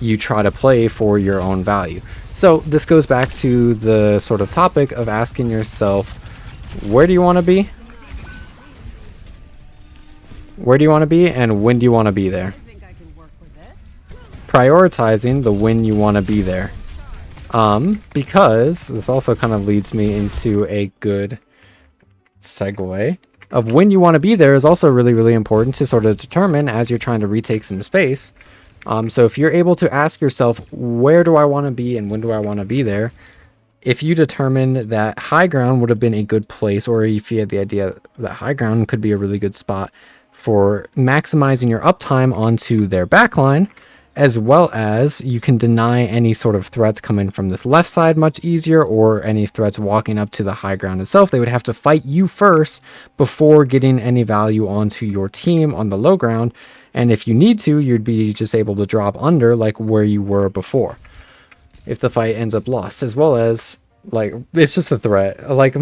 you try to play for your own value. So this goes back to the sort of topic of asking yourself, where do you want to be? Where do you want to be, and when do you want to be there? Think I can work with this? Prioritizing the when you want to be there. Because this also kind of leads me into a good segue of when you want to be there is also really, really important to sort of determine as you're trying to retake some space. So if you're able to ask yourself, where do I want to be and when do I want to be there? If you determine that high ground would have been a good place, or if you had the idea that high ground could be a really good spot for maximizing your uptime onto their backline, as well as you can deny any sort of threats coming from this left side much easier, or any threats walking up to the high ground itself. They would have to fight you first before getting any value onto your team on the low ground. And if you need to, you'd be just able to drop under like where you were before if the fight ends up lost. As well as, like, it's just a threat. Like,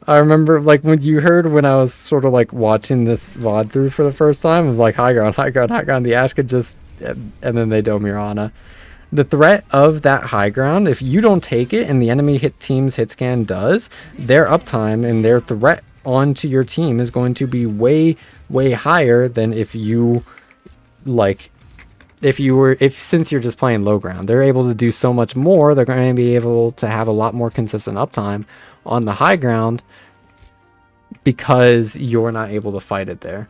I remember, like, when you heard when I was sort of like watching this VOD through for the first time, it was like high ground, high ground, high ground. The Ashe could just, and then they dome your Ana. The threat of that high ground, if you don't take it and the enemy team's hit scan does, their uptime and their threat onto your team is going to be way, way higher than if you, like, since you're just playing low ground. They're able to do so much more. They're going to be able to have a lot more consistent uptime on the high ground because you're not able to fight it there.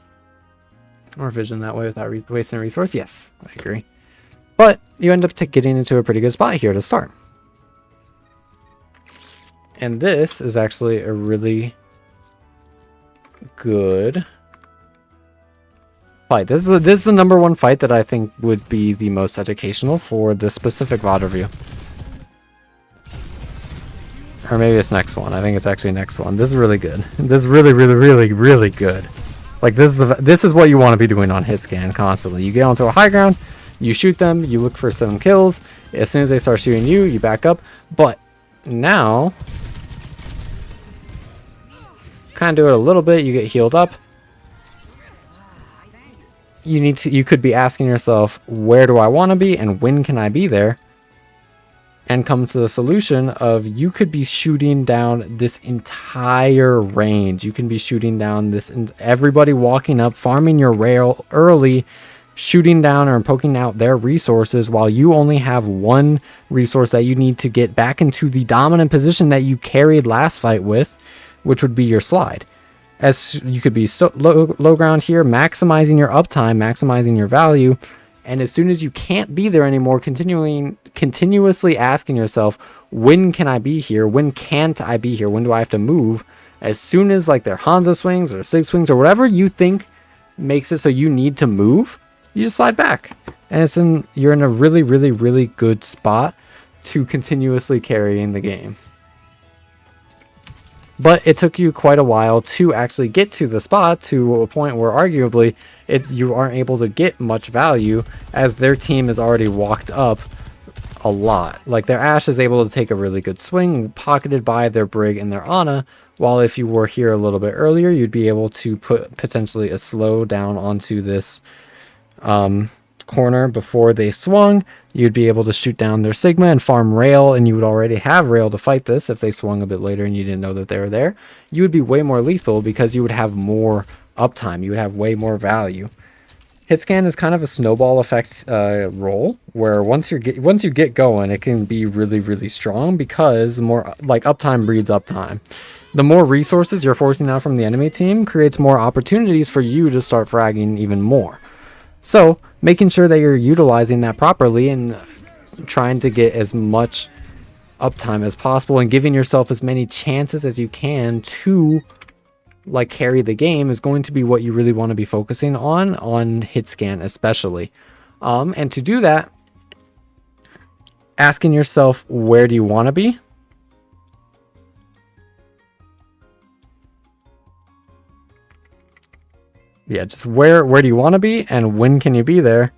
Or vision that way without wasting a resource. Yes, I agree. But you end up getting into a pretty good spot here to start. And this is actually a really good fight. This is the number one fight that I think would be the most educational for this specific VOD review. Or maybe it's next one. I think it's actually next one. This is really good. This is really, really, really, really good. Like, this is what you want to be doing on hit scan constantly. You get onto a high ground, you shoot them, you look for some kills. As soon as they start shooting you, you back up. But now, kind of do it a little bit. You get healed up. You could be asking yourself, where do I want to be and when can I be there? And come to the solution of, you could be shooting down this entire range. You can be shooting down this, and everybody walking up, farming your rail early, shooting down or poking out their resources while you only have one resource that you need to get back into the dominant position that you carried last fight with, which would be your slide. As you could be so low ground here, maximizing your uptime, maximizing your value. And as soon as you can't be there anymore, continuously asking yourself, when can I be here? When can't I be here? When do I have to move? As soon as, like, their Hanzo swings or Sig swings or whatever you think makes it so you need to move, you just slide back. And you're in a really, really, really good spot to continuously carrying the game. But it took you quite a while to actually get to the spot, to a point where arguably you aren't able to get much value, as their team is already walked up a lot. Like, their Ashe is able to take a really good swing, pocketed by their Brig and their Ana, while if you were here a little bit earlier, you'd be able to put potentially a slow down onto this corner before they swung. You'd be able to shoot down their Sigma and farm rail, and you would already have rail to fight this. If they swung a bit later and you didn't know that they were there, you would be way more lethal because you would have more uptime. You would have way more value. Hitscan is kind of a snowball effect role, where once you get going, it can be really, really strong, because more, like, uptime breeds uptime. The more resources you're forcing out from the enemy team creates more opportunities for you to start fragging even more. So making sure that you're utilizing that properly and trying to get as much uptime as possible and giving yourself as many chances as you can to, like, carry the game is going to be what you really want to be focusing on hit scan especially. And to do that, asking yourself, where do you want to be? yeah, just where do you want to be and when can you be there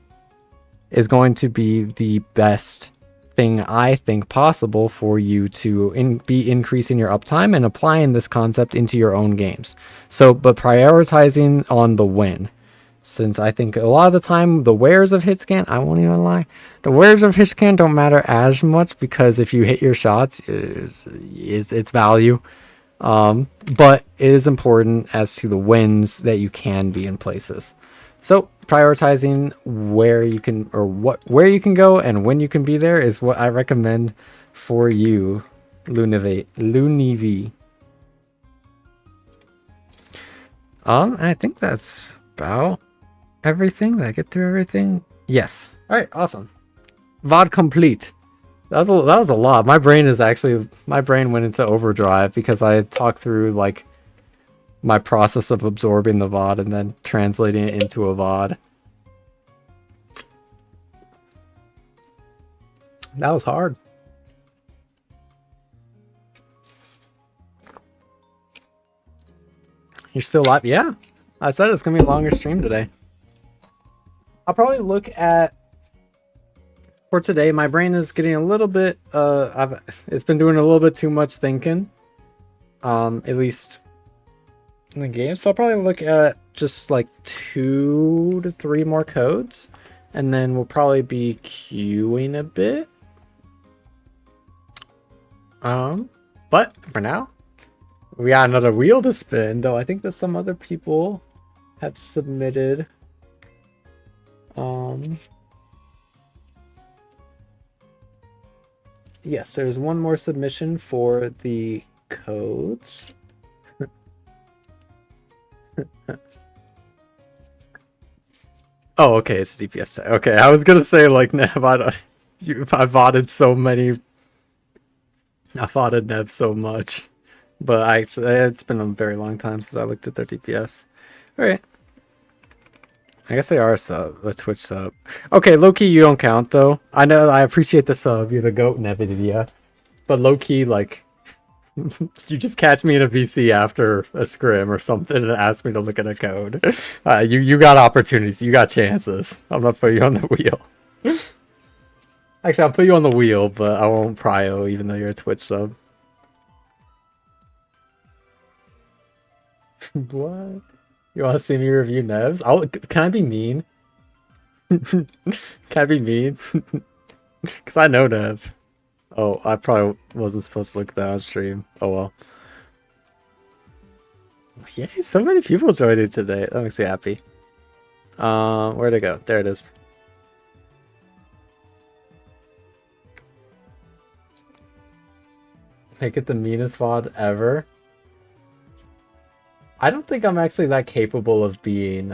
is going to be the best thing I think possible for you to be increasing your uptime and applying this concept into your own games. So, but prioritizing on the win. Since I think a lot of the time the wares of hitscan, I won't even lie, the wares of hitscan don't matter as much because if you hit your shots, it's value. But it is important as to the wins that you can be in places. So prioritizing where you can where you can go and when you can be there is what I recommend for you, Luniv. I think that's about everything. Did I get through everything? Yes. All right, awesome. VOD complete. That was a lot. My brain went into overdrive because I had talked through like my process of absorbing the VOD and then translating it into a VOD. That was hard. You're still live? Yeah. I said it's going to be a longer stream today. I'll probably look at... For today, my brain is getting a little bit... it's been doing a little bit too much thinking. At least... in the game, so I'll probably look at just like 2 to 3 more codes, and then we'll probably be queuing a bit. But for now, we got another wheel to spin. Though I think that some other people have submitted. Yes, there's one more submission for the codes. Oh, okay, it's DPS tag. Okay, I was gonna say like Nev, I vodded so many. I vodded Nev so much, but it's been a very long time since I looked at their DPS. All right, I guess they are a Twitch sub. Okay, low-key you don't count though. I know, I appreciate the sub. You're the goat, Nevidia, but low-key like. You just catch me in a VC after a scrim or something and ask me to look at a code. You got opportunities. You got chances. I'm gonna put you on the wheel. Actually, I'll put you on the wheel, but I won't prio even though you're a Twitch sub. What? You want to see me review Nevs? Can I be mean? Can I be mean? Because I know Nev. Oh, I probably wasn't supposed to look at that on stream. Oh well. Yay, so many people joined it today. That makes me happy. Where'd it go? There it is. Make it the meanest VOD ever. I don't think I'm actually that capable of being,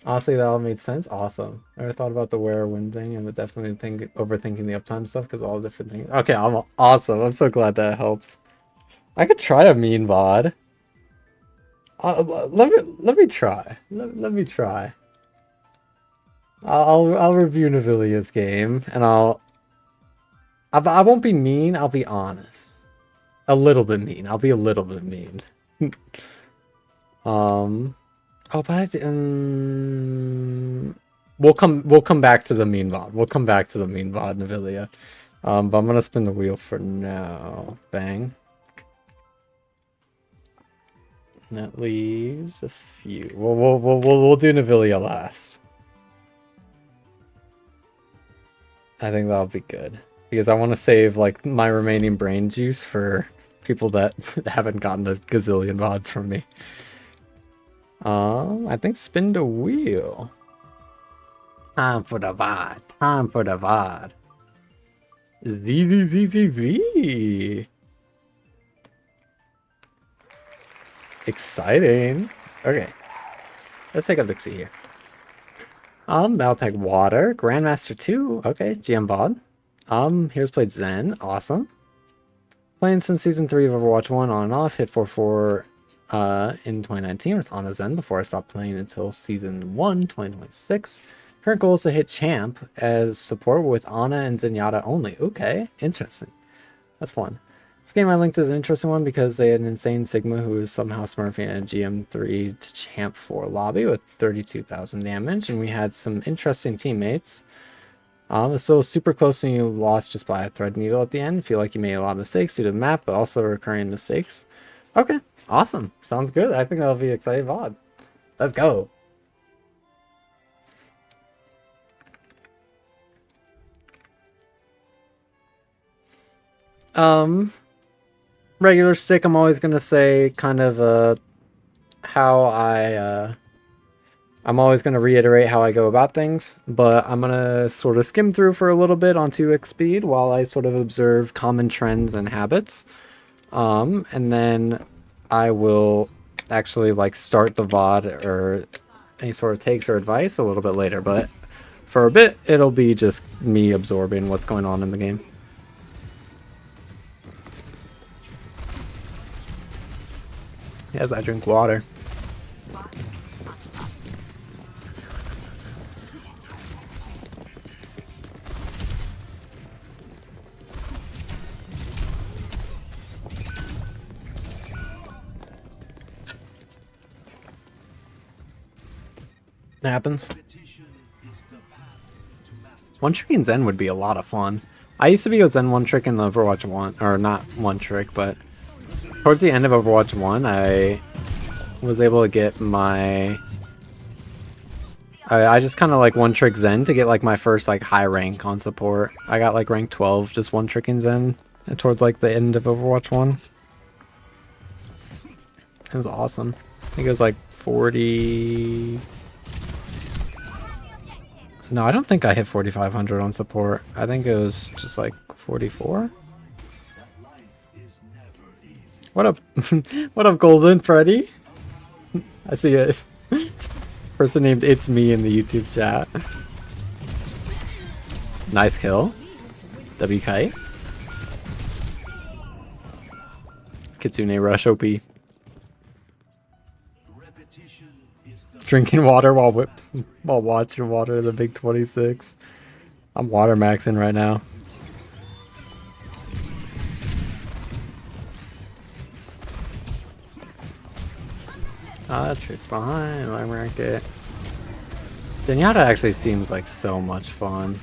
honestly, that all made sense. Awesome. I never thought about the where win thing and would definitely overthinking the uptime stuff because all different things. Okay, I'm awesome. I'm so glad that helps. I could try a mean VOD. Let me try. Let me try. I'll review Navilia's game and I won't be mean. I'll be honest. A little bit mean. I'll be a little bit mean. Oh, but we'll come back to the mean VOD. We'll come back to the mean VOD, Navilia. But I'm gonna spin the wheel for now. Bang. That leaves a few. We'll do Navilia last. I think that'll be good because I want to save like my remaining brain juice for people that haven't gotten a gazillion VODs from me. I think spin the wheel. Time for the VOD. Time for the VOD. Z. Exciting. Okay. Let's take a look-see here. Maltech Water. Grandmaster 2. Okay, GM VOD. Here's played Zen. Awesome. Playing since Season 3 of Overwatch 1 on and off. Hit 4-4 in 2019 with Ana Zen before I stopped playing until Season 1, 2026. Current goal is to hit Champ as support with Ana and Zenyatta only. Okay, interesting. That's fun. This game I linked is an interesting one because they had an insane Sigma who was somehow smurfing a GM3 to Champ 4 lobby with 32,000 damage, and we had some interesting teammates. It's still super close and you lost just by a thread needle at the end. Feel like you made a lot of mistakes due to the map, but also recurring mistakes. Okay, awesome. Sounds good. I think that'll be an exciting VOD. Let's go. Regular stick, I'm always gonna say kind of how I'm always gonna reiterate how I go about things, but I'm gonna sort of skim through for a little bit on 2x speed while I sort of observe common trends and habits. And then I will actually like start the VOD or any sort of takes or advice a little bit later, but for a bit it'll be just me absorbing what's going on in the game. As I drink water. It happens. One trick in Zen would be a lot of fun. I used to be a Zen one trick in the Overwatch 1, or not one trick, but towards the end of Overwatch 1, I was able to get my... I just kind of like one trick Zen to get like my first like high rank on support. I got like rank 12, just one trick in Zen towards like the end of Overwatch 1. It was awesome. I think it was like 40... No, I don't think I hit 4,500 on support. I think it was just like 44. What up? What up, Golden Freddy? I see a person named It's Me in the YouTube chat. Nice kill. WK. Kitsune Rush OP. Drinking water while watching Water the Big 26. I'm water maxing right now. Trace behind, I rank it. Zenyatta actually seems like so much fun.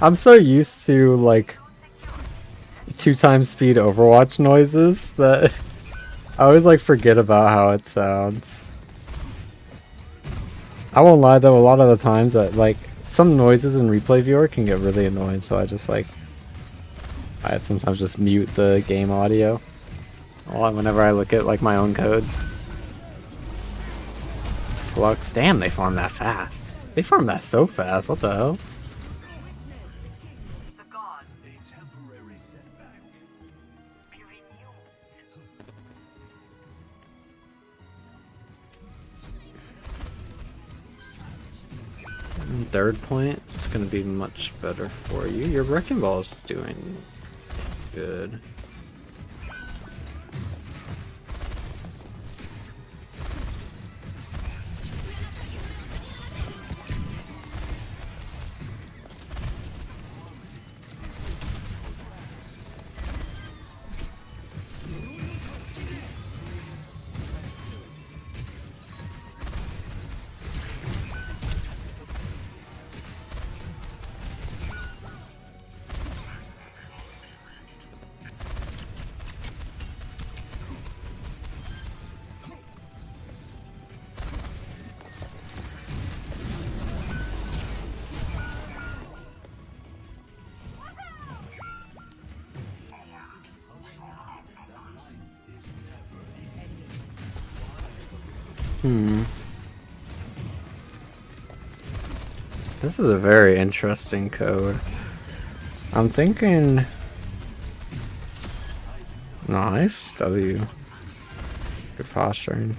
I'm so used to like 2x speed Overwatch noises that I always like forget about how it sounds. I won't lie though, a lot of the times that like some noises in Replay Viewer can get really annoying, so I sometimes just mute the game audio whenever I look at like my own codes. Flux, damn, they farm that fast. They farm that so fast. What the hell? The god. A temporary setback. Be renewed. Third point, it's going to be much better for you. Your Wrecking Ball is doing good. This is a very interesting code. I'm thinking... Nice. W. Good posturing.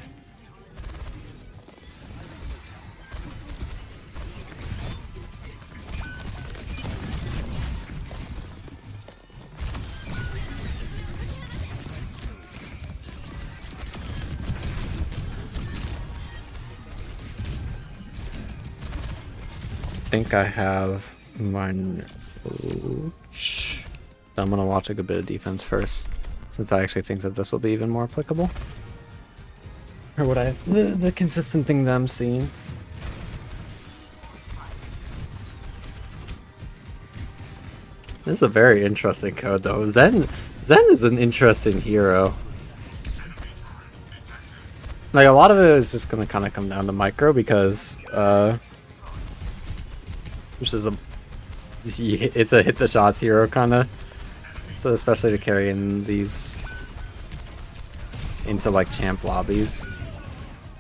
think I have my notes. I'm gonna watch a good bit of defense first, since I actually think that this will be even more applicable. Or what the consistent thing that I'm seeing. This is a very interesting code though. Zen is an interesting hero. Like a lot of it is just gonna kind of come down to micro because which is it's a hit the shots hero kind of. So especially to carry in these into like champ lobbies.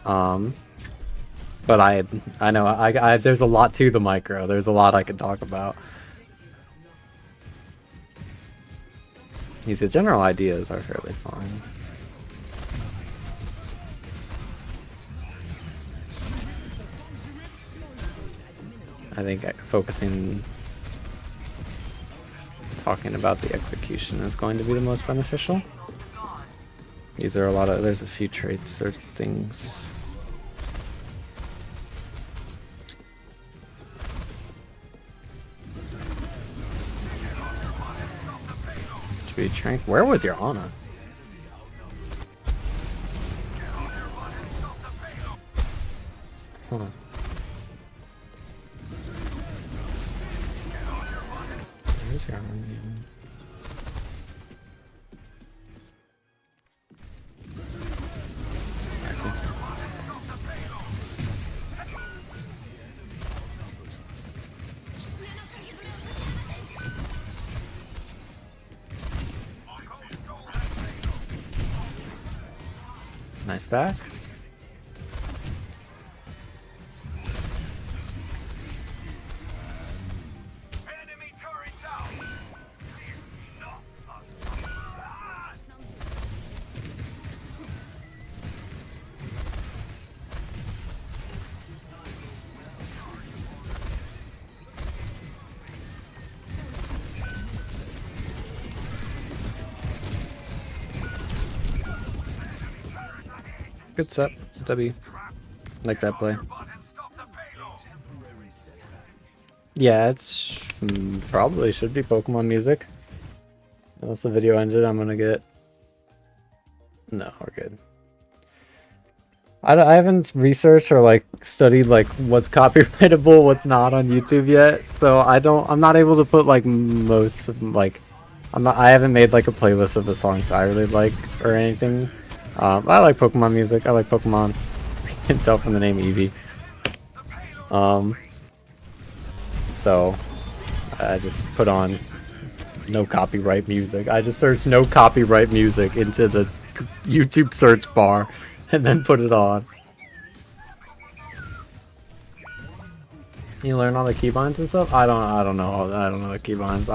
But I know I there's a lot to the micro. There's a lot I could talk about. These general ideas are fairly fine. I think focusing, talking about the execution is going to be the most beneficial. These are a lot of, there's a few traits or things. Where was your Ana? Huh. Where's your Ana? I see. Nice back. Enemy turret down. Good set. W. Like that play. Yeah, it's probably should be Pokemon music. Unless the video ended, I'm gonna get. No, we're good. I haven't researched or like studied like what's copyrightable, what's not on YouTube yet. So I'm not able to put like most of like, I haven't made like a playlist of the songs I really like or anything. I like Pokemon music. I like Pokemon. You can tell from the name Eevee. So I just put on no copyright music. I just searched no copyright music into the YouTube search bar and then put it on. You learn all the keybinds and stuff? I don't know the keybinds.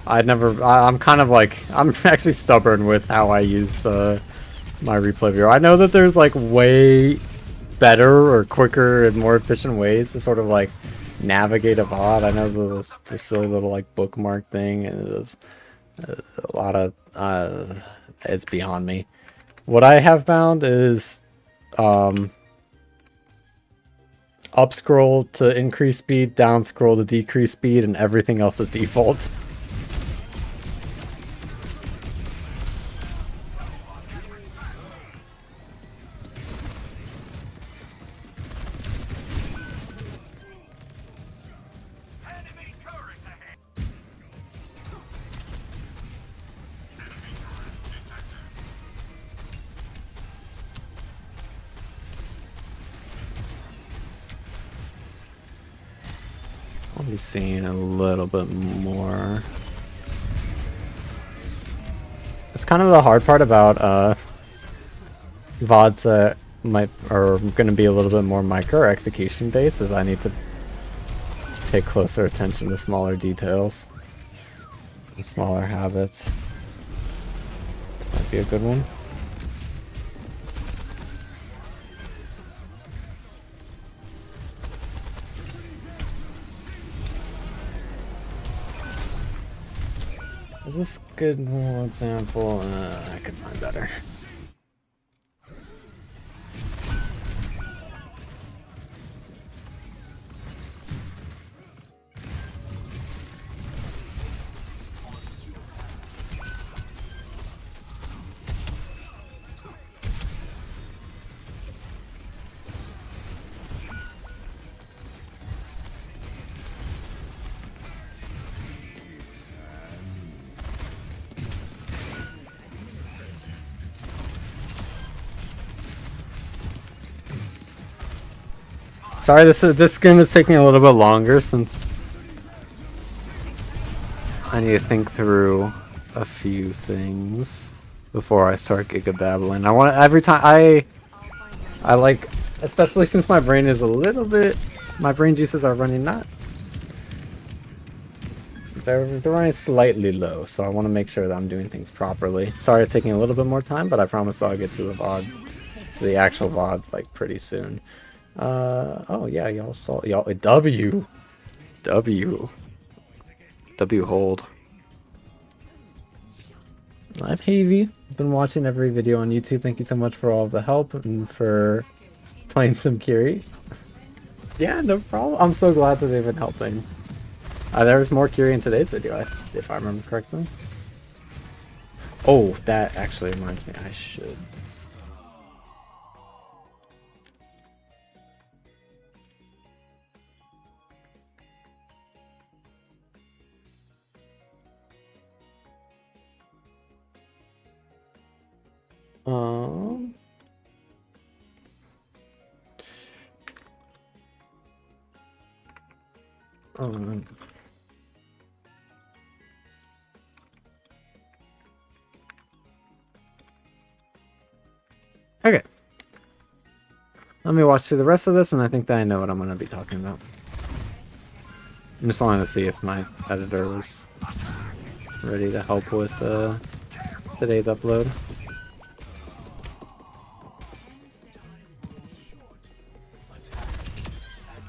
I'm kind of like, I'm actually stubborn with how I use my replay viewer. I know that there's like way better or quicker and more efficient ways to sort of like navigate a VOD. I know there's this silly little like bookmark thing, and there's a lot of it's beyond me. What I have found is up scroll to increase speed, down scroll to decrease speed, and everything else is default. I'll be seeing a little bit more. It's kind of the hard part about VODs that are going to be a little bit more micro or execution based, is I need to pay closer attention to smaller details and smaller habits. This might be a good one. Is this a good example? I could find better. Sorry, this game is taking a little bit longer since I need to think through a few things before I start Giga babbling. I want every time I like, especially since my brain is a little bit, my brain juices are running not. They're running slightly low, so I want to make sure that I'm doing things properly. Sorry, it's taking a little bit more time, but I promise I'll get to the VOD, to the actual VOD, like pretty soon. Oh yeah, y'all saw W hold. I've Havy. Been watching every video on YouTube. Thank you so much for all the help and for playing some Kiri. Yeah, no problem. I'm so glad that they've been helping. There was more Kiri in today's video, if I remember correctly. Oh, that actually reminds me. I should. Um. Okay. Let me watch through the rest of this, and I think that I know what I'm going to be talking about. I'm just wanting to see if my editor was ready to help with today's upload.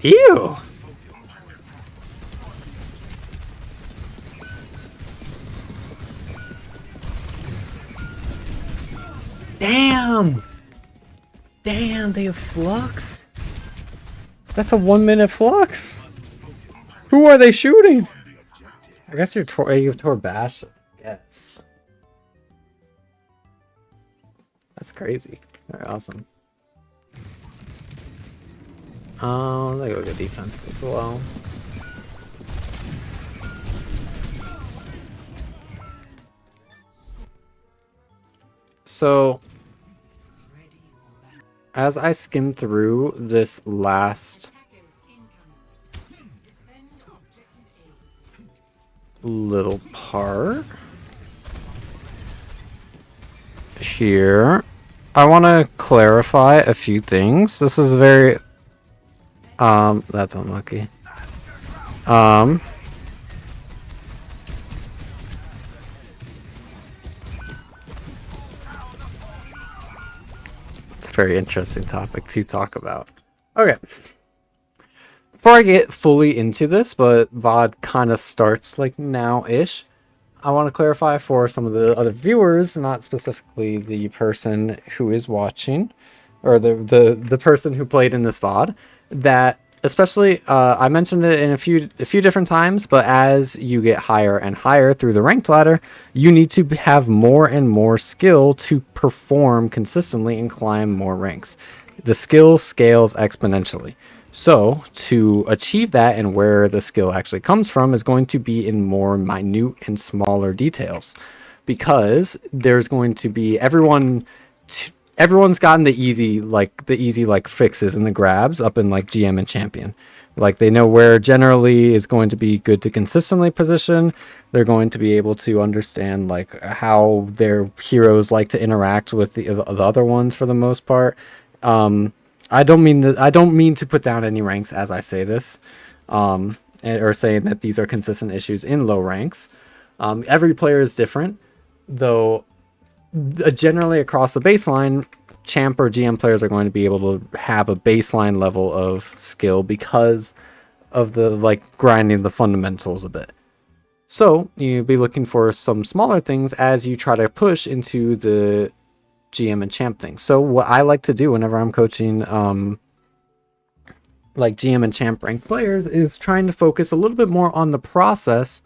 Ew! Damn! Damn, they have flux? That's a 1 minute flux? Who are they shooting? I guess you have Torbash. Yes. That's crazy. Very awesome. They go good defense as well. So, as I skim through this last little part here, I want to clarify a few things. This is very that's unlucky. It's a very interesting topic to talk about. Okay. Before I get fully into this, but VOD kind of starts like now-ish, I want to clarify for some of the other viewers, not specifically the person who is watching, or the person who played in this VOD, that especially I mentioned it in a few different times, but as you get higher and higher through the ranked ladder, you need to have more and more skill to perform consistently and climb more ranks. The skill scales exponentially. So to achieve that, and where the skill actually comes from, is going to be in more minute and smaller details, because there's going to be everyone's gotten the easy fixes and the grabs up in like GM and champion. Like they know where generally is going to be good to consistently position. They're going to be able to understand like how their heroes like to interact with the other ones for the most part. I don't mean to put down any ranks as I say this, or saying that these are consistent issues in low ranks. Every player is different, though. Generally across the baseline, champ or GM players are going to be able to have a baseline level of skill because of the like grinding the fundamentals a bit. So you'll be looking for some smaller things as you try to push into the GM and champ thing. So what I like to do whenever I'm coaching like GM and champ ranked players is trying to focus a little bit more on the process,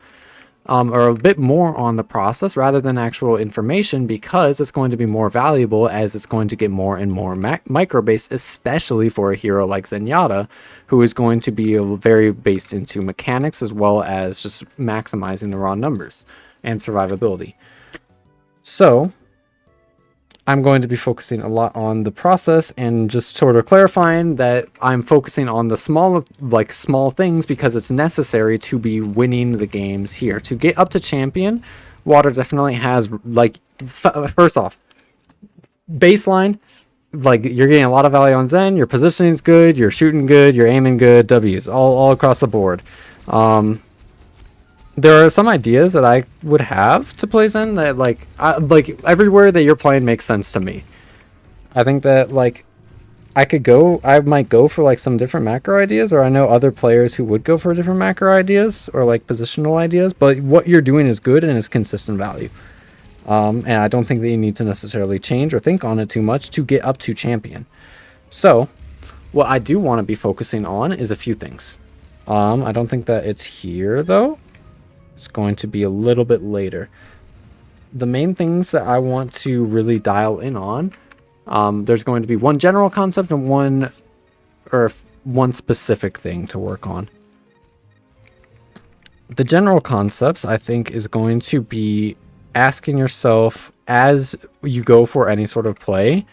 or a bit more on the process rather than actual information, because it's going to be more valuable as it's going to get more and more micro based, especially for a hero like Zenyatta, who is going to be very based into mechanics as well as just maximizing the raw numbers and survivability. So I'm going to be focusing a lot on the process and just sort of clarifying that I'm focusing on the small things because it's necessary to be winning the games here. To get up to champion, water definitely has, like, first off, baseline, like, you're getting a lot of value on Zen, your positioning's good, you're shooting good, you're aiming good, W's, all across the board. There are some ideas that I would have to play Zen that, like, everywhere that you're playing makes sense to me. I think that, like, I might go for, like, some different macro ideas, or I know other players who would go for different macro ideas, or, like, positional ideas, but what you're doing is good and is consistent value. And I don't think that you need to necessarily change or think on it too much to get up to champion. So, what I do want to be focusing on is a few things. I don't think that it's here, though. It's going to be a little bit later. The main things that I want to really dial in on, there's going to be one general concept and one specific thing to work on. The general concepts, I think, is going to be asking yourself as you go for any sort of play,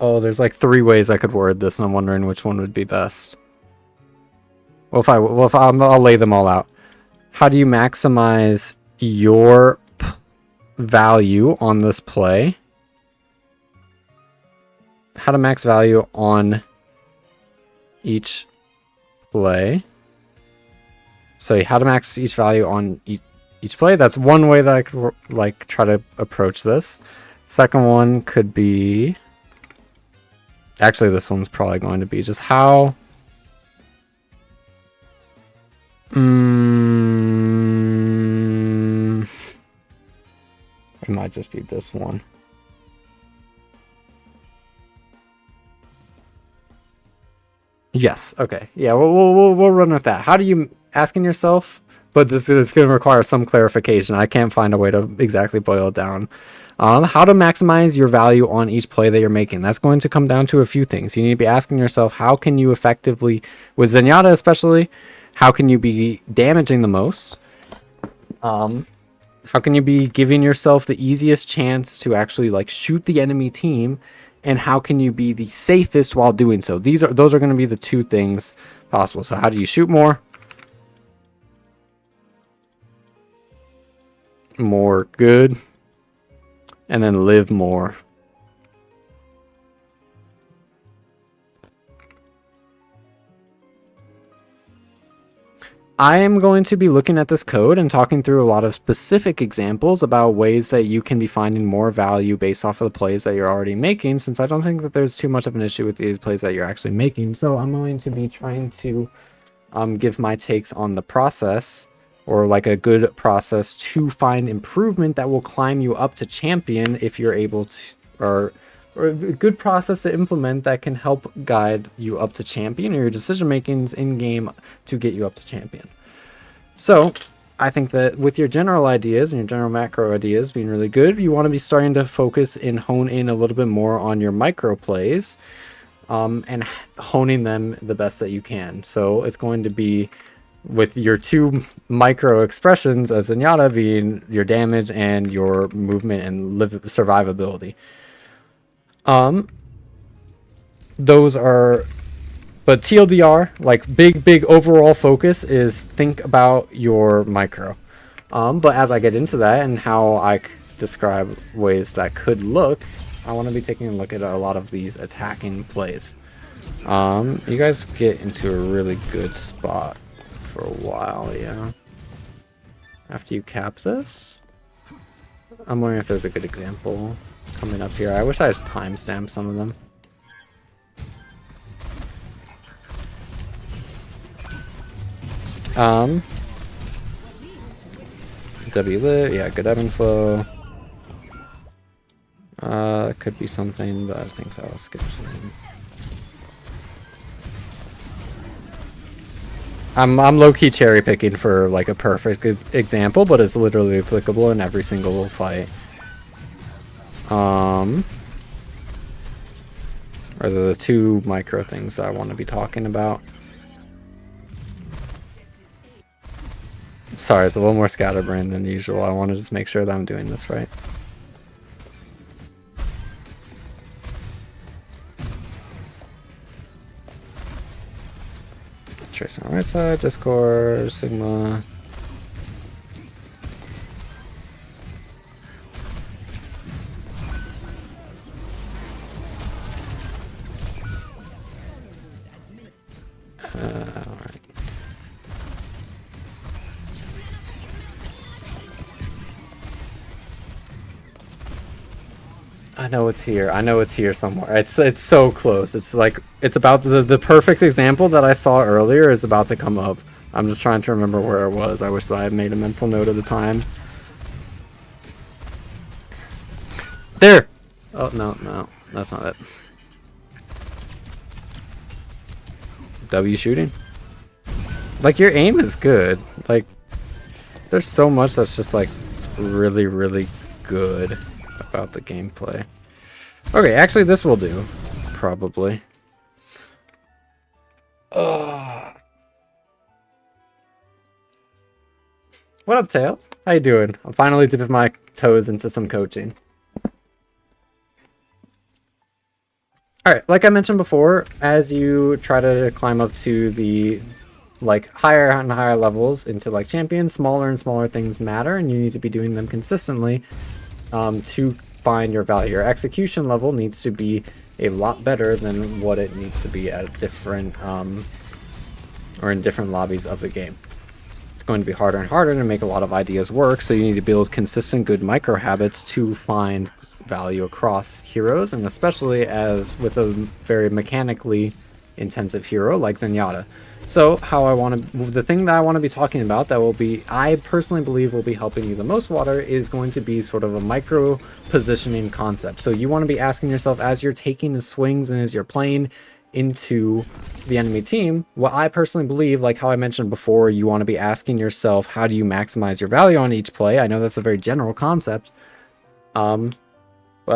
oh, there's like 3 ways I could word this, and I'm wondering which one would be best. I'll lay them all out. How do you maximize your value on this play? How to max value on each play. So how to max each value on each play. That's one way that I could, like, try to approach this. Second one could be... Actually, this one's probably going to be just how... It might just be this one. Yes, okay. Yeah, we'll run with that. How do you... Asking yourself... But this is going to require some clarification. I can't find a way to exactly boil it down. How to maximize your value on each play that you're making. That's going to come down to a few things. You need to be asking yourself, how can you effectively, with Zenyatta especially, how can you be damaging the most? How can you be giving yourself the easiest chance to actually, like, shoot the enemy team? And how can you be the safest while doing so? Those are going to be the 2 things possible. So how do you shoot more? More good. And then live more. I am going to be looking at this code and talking through a lot of specific examples about ways that you can be finding more value based off of the plays that you're already making, since I don't think that there's too much of an issue with these plays that you're actually making. So I'm going to be trying to give my takes on the process, or like a good process to find improvement that will climb you up to champion if you're able to, or a good process to implement that can help guide you up to champion, or your decision makings in game to get you up to champion. So I think that with your general ideas and your general macro ideas being really good, you want to be starting to focus and hone in a little bit more on your micro plays, and honing them the best that you can. So it's going to be with your 2 micro expressions as Zenyatta being your damage and your movement and survivability. Those are, but TLDR, like, big overall focus is think about your micro. But as I get into that and how I describe ways that could look, I want to be taking a look at a lot of these attacking plays. You guys get into a really good spot for a while, yeah. After you cap this, I'm wondering if there's a good example coming up here. I wish I had timestamped some of them. W lit, yeah, good ebb and flow. Could be something, but I think I'll skip some. I'm low-key cherry picking for like a perfect example, but it's literally applicable in every single fight. Are the 2 micro things that I want to be talking about. Sorry, it's a little more scatterbrained than usual. I want to just make sure that I'm doing this right. Tracer on right side, Discord, Sigma. Alright. I know it's here. I know it's here somewhere. It's so close. It's like it's about the perfect example that I saw earlier is about to come up. I'm just trying to remember where it was. I wish I had made a mental note of the time. There. Oh no, that's not it. W shooting. Like your aim is good. Like there's so much that's just like really, really good about the gameplay. Okay, actually this will do. Probably. What up, Tail? How you doing? I'm finally dipping my toes into some coaching. Alright, like I mentioned before, as you try to climb up to the like higher and higher levels into like champions, smaller and smaller things matter, and you need to be doing them consistently to find your value. Your execution level needs to be a lot better than what it needs to be at different or in different lobbies of the game. It's going to be harder and harder to make a lot of ideas work, so you need to build consistent good micro habits to find value across heroes, and especially as with a very mechanically intensive hero like Zenyatta. So the thing that I want to be talking about that will be, I personally believe will be helping you the most, Water, is going to be sort of a micro positioning concept. So you want to be asking yourself as you're taking the swings and as you're playing into the enemy team, what I personally believe, like how I mentioned before, you want to be asking yourself, how do you maximize your value on each play? I know that's a very general concept. But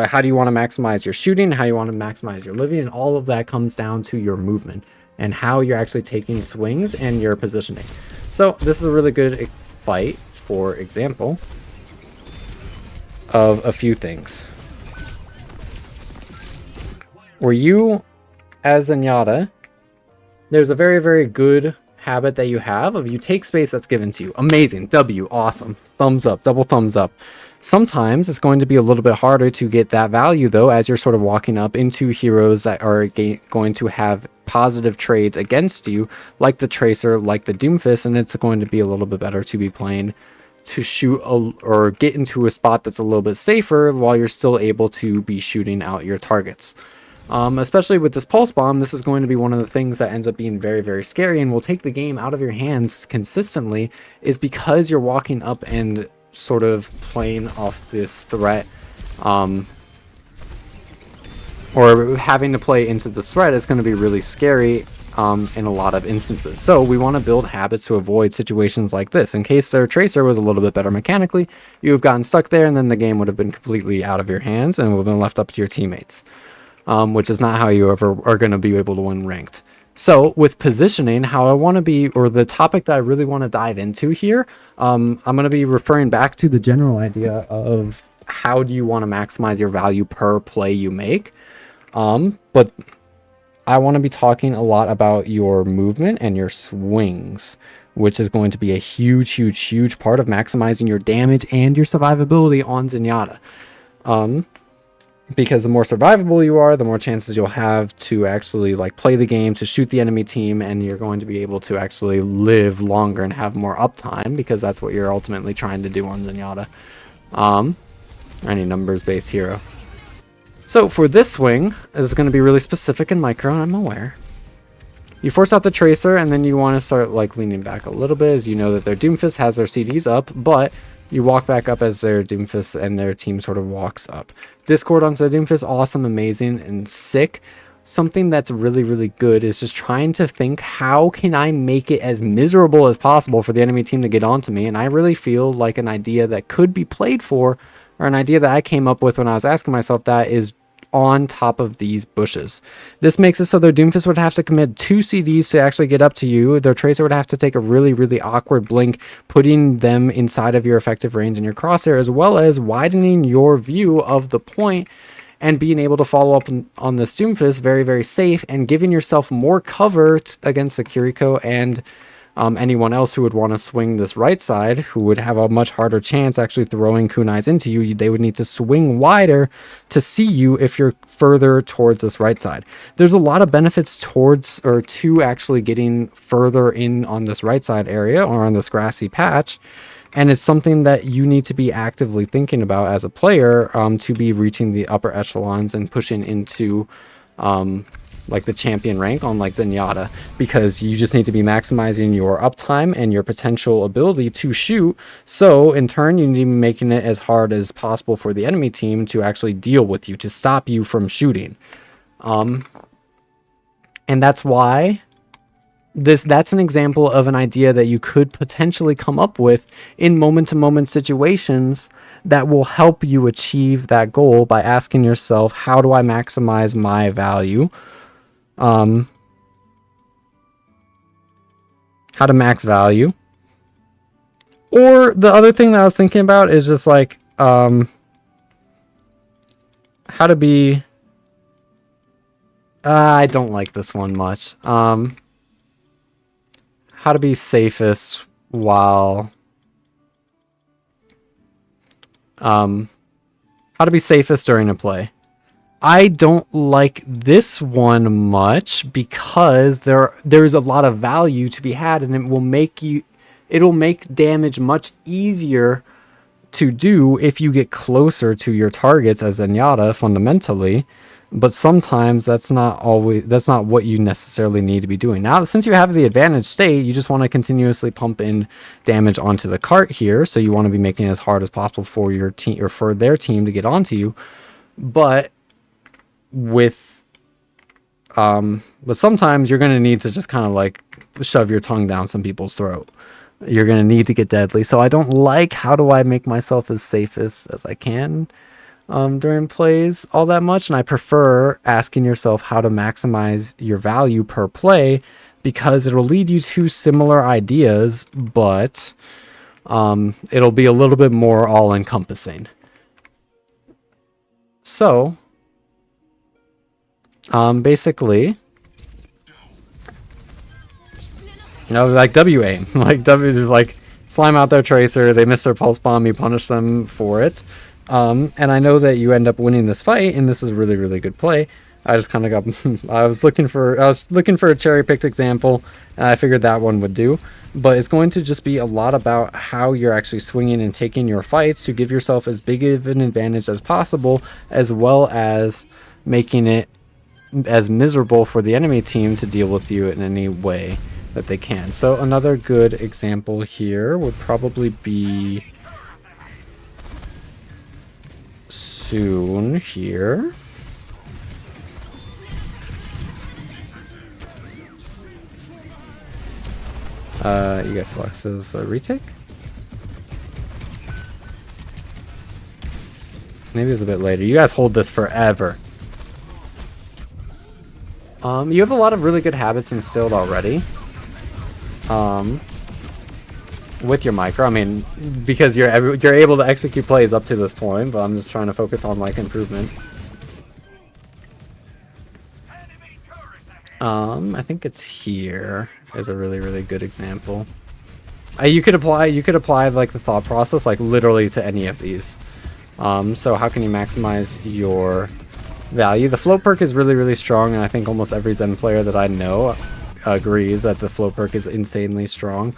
how do you want to maximize your shooting, how you want to maximize your living, and all of that comes down to your movement and how you're actually taking swings and your positioning. So this is a really good fight, for example, of a few things. Where you, as Zenyatta, there's a very, very good habit that you have of you take space that's given to you. Amazing. W. Awesome. Thumbs up. Double thumbs up. Sometimes it's going to be a little bit harder to get that value, though, as you're sort of walking up into heroes that are going to have positive trades against you, like the Tracer, like the Doomfist, and it's going to be a little bit better to be playing to shoot or get into a spot that's a little bit safer while you're still able to be shooting out your targets. Especially with this Pulse Bomb, this is going to be one of the things that ends up being very, very scary and will take the game out of your hands consistently, is because you're walking up and sort of playing off this threat, or having to play into the threat is going to be really scary in a lot of instances. So we want to build habits to avoid situations like this. In case their Tracer was a little bit better mechanically, you have gotten stuck there and then the game would have been completely out of your hands and would have been left up to your teammates, which is not how you ever are going to be able to win ranked. So with positioning, how I want to be, or the topic that I really want to dive into here, I'm going to be referring back to the general idea of how do you want to maximize your value per play you make. But I want to be talking a lot about your movement and your swings, which is going to be a huge, huge, huge part of maximizing your damage and your survivability on Zenyatta. Because the more survivable you are, the more chances you'll have to actually like play the game, to shoot the enemy team, and you're going to be able to actually live longer and have more uptime, because that's what you're ultimately trying to do on Zenyatta. Any numbers-based hero. So for this swing, it's going to be really specific and micro, and I'm aware. You force out the Tracer, and then you want to start like leaning back a little bit, as you know that their Doomfist has their CDs up, but you walk back up as their Doomfist and their team sort of walks up. Discord onto the Doomfist, awesome, amazing, and sick. Something that's really, really good is just trying to think, how can I make it as miserable as possible for the enemy team to get onto me? And I really feel like an idea that could be played for, or an idea that I came up with when I was asking myself that, is on top of these bushes. This makes it so their Doomfist would have to commit 2 CDs to actually get up to you. Their Tracer would have to take a really, really awkward blink, putting them inside of your effective range in your crosshair, as well as widening your view of the point and being able to follow up on this Doomfist very, very safe, and giving yourself more cover against the Kiriko and anyone else who would want to swing this right side, who would have a much harder chance actually throwing kunais into you. They would need to swing wider to see you if you're further towards this right side. There's a lot of benefits towards or to actually getting further in on this right side area or on this grassy patch. And it's something that you need to be actively thinking about as a player to be reaching the upper echelons and pushing into like the champion rank on like Zenyatta, because you just need to be maximizing your uptime and your potential ability to shoot. So in turn, you need to be making it as hard as possible for the enemy team to actually deal with you, to stop you from shooting. And that's why that's an example of an idea that you could potentially come up with in moment-to-moment situations that will help you achieve that goal by asking yourself, how do I maximize my value? How to max value. Or the other thing that I was thinking about is just like how to be I don't like this one much. How to be safest while how to be safest during a play. I don't like this one much because there's a lot of value to be had, and it'll make damage much easier to do if you get closer to your targets as Zenyatta fundamentally. But sometimes that's not what you necessarily need to be doing. Now, since you have the advantage state, you just want to continuously pump in damage onto the cart here. So you want to be making it as hard as possible for your team or for their team to get onto you. But sometimes you're going to need to just kind of like shove your tongue down some people's throat. You're going to need to get deadly. So I don't like, how do I make myself as safest as I can during plays all that much, and I prefer asking yourself how to maximize your value per play, because it'll lead you to similar ideas, but it'll be a little bit more all-encompassing. So basically, like W aim, like W, like slime out their Tracer, they miss their pulse bomb, you punish them for it. And I know that you end up winning this fight, and this is a really, really good play. I just kind of got I was looking for a cherry-picked example, and I figured that one would do. But it's going to just be a lot about how you're actually swinging and taking your fights to give yourself as big of an advantage as possible, as well as making it as miserable for the enemy team to deal with you in any way that they can. So another good example here would probably be soon here. You get Flux's retake. Maybe it's a bit later. You guys hold this forever. You have a lot of really good habits instilled already. With your micro, I mean, because you're able to execute plays up to this point, but I'm just trying to focus on like improvement. I think it's here is a really, really good example. You could apply like the thought process like literally to any of these. So how can you maximize your value? The float perk is really, really strong, and I think almost every Zen player that I know agrees that the float perk is insanely strong.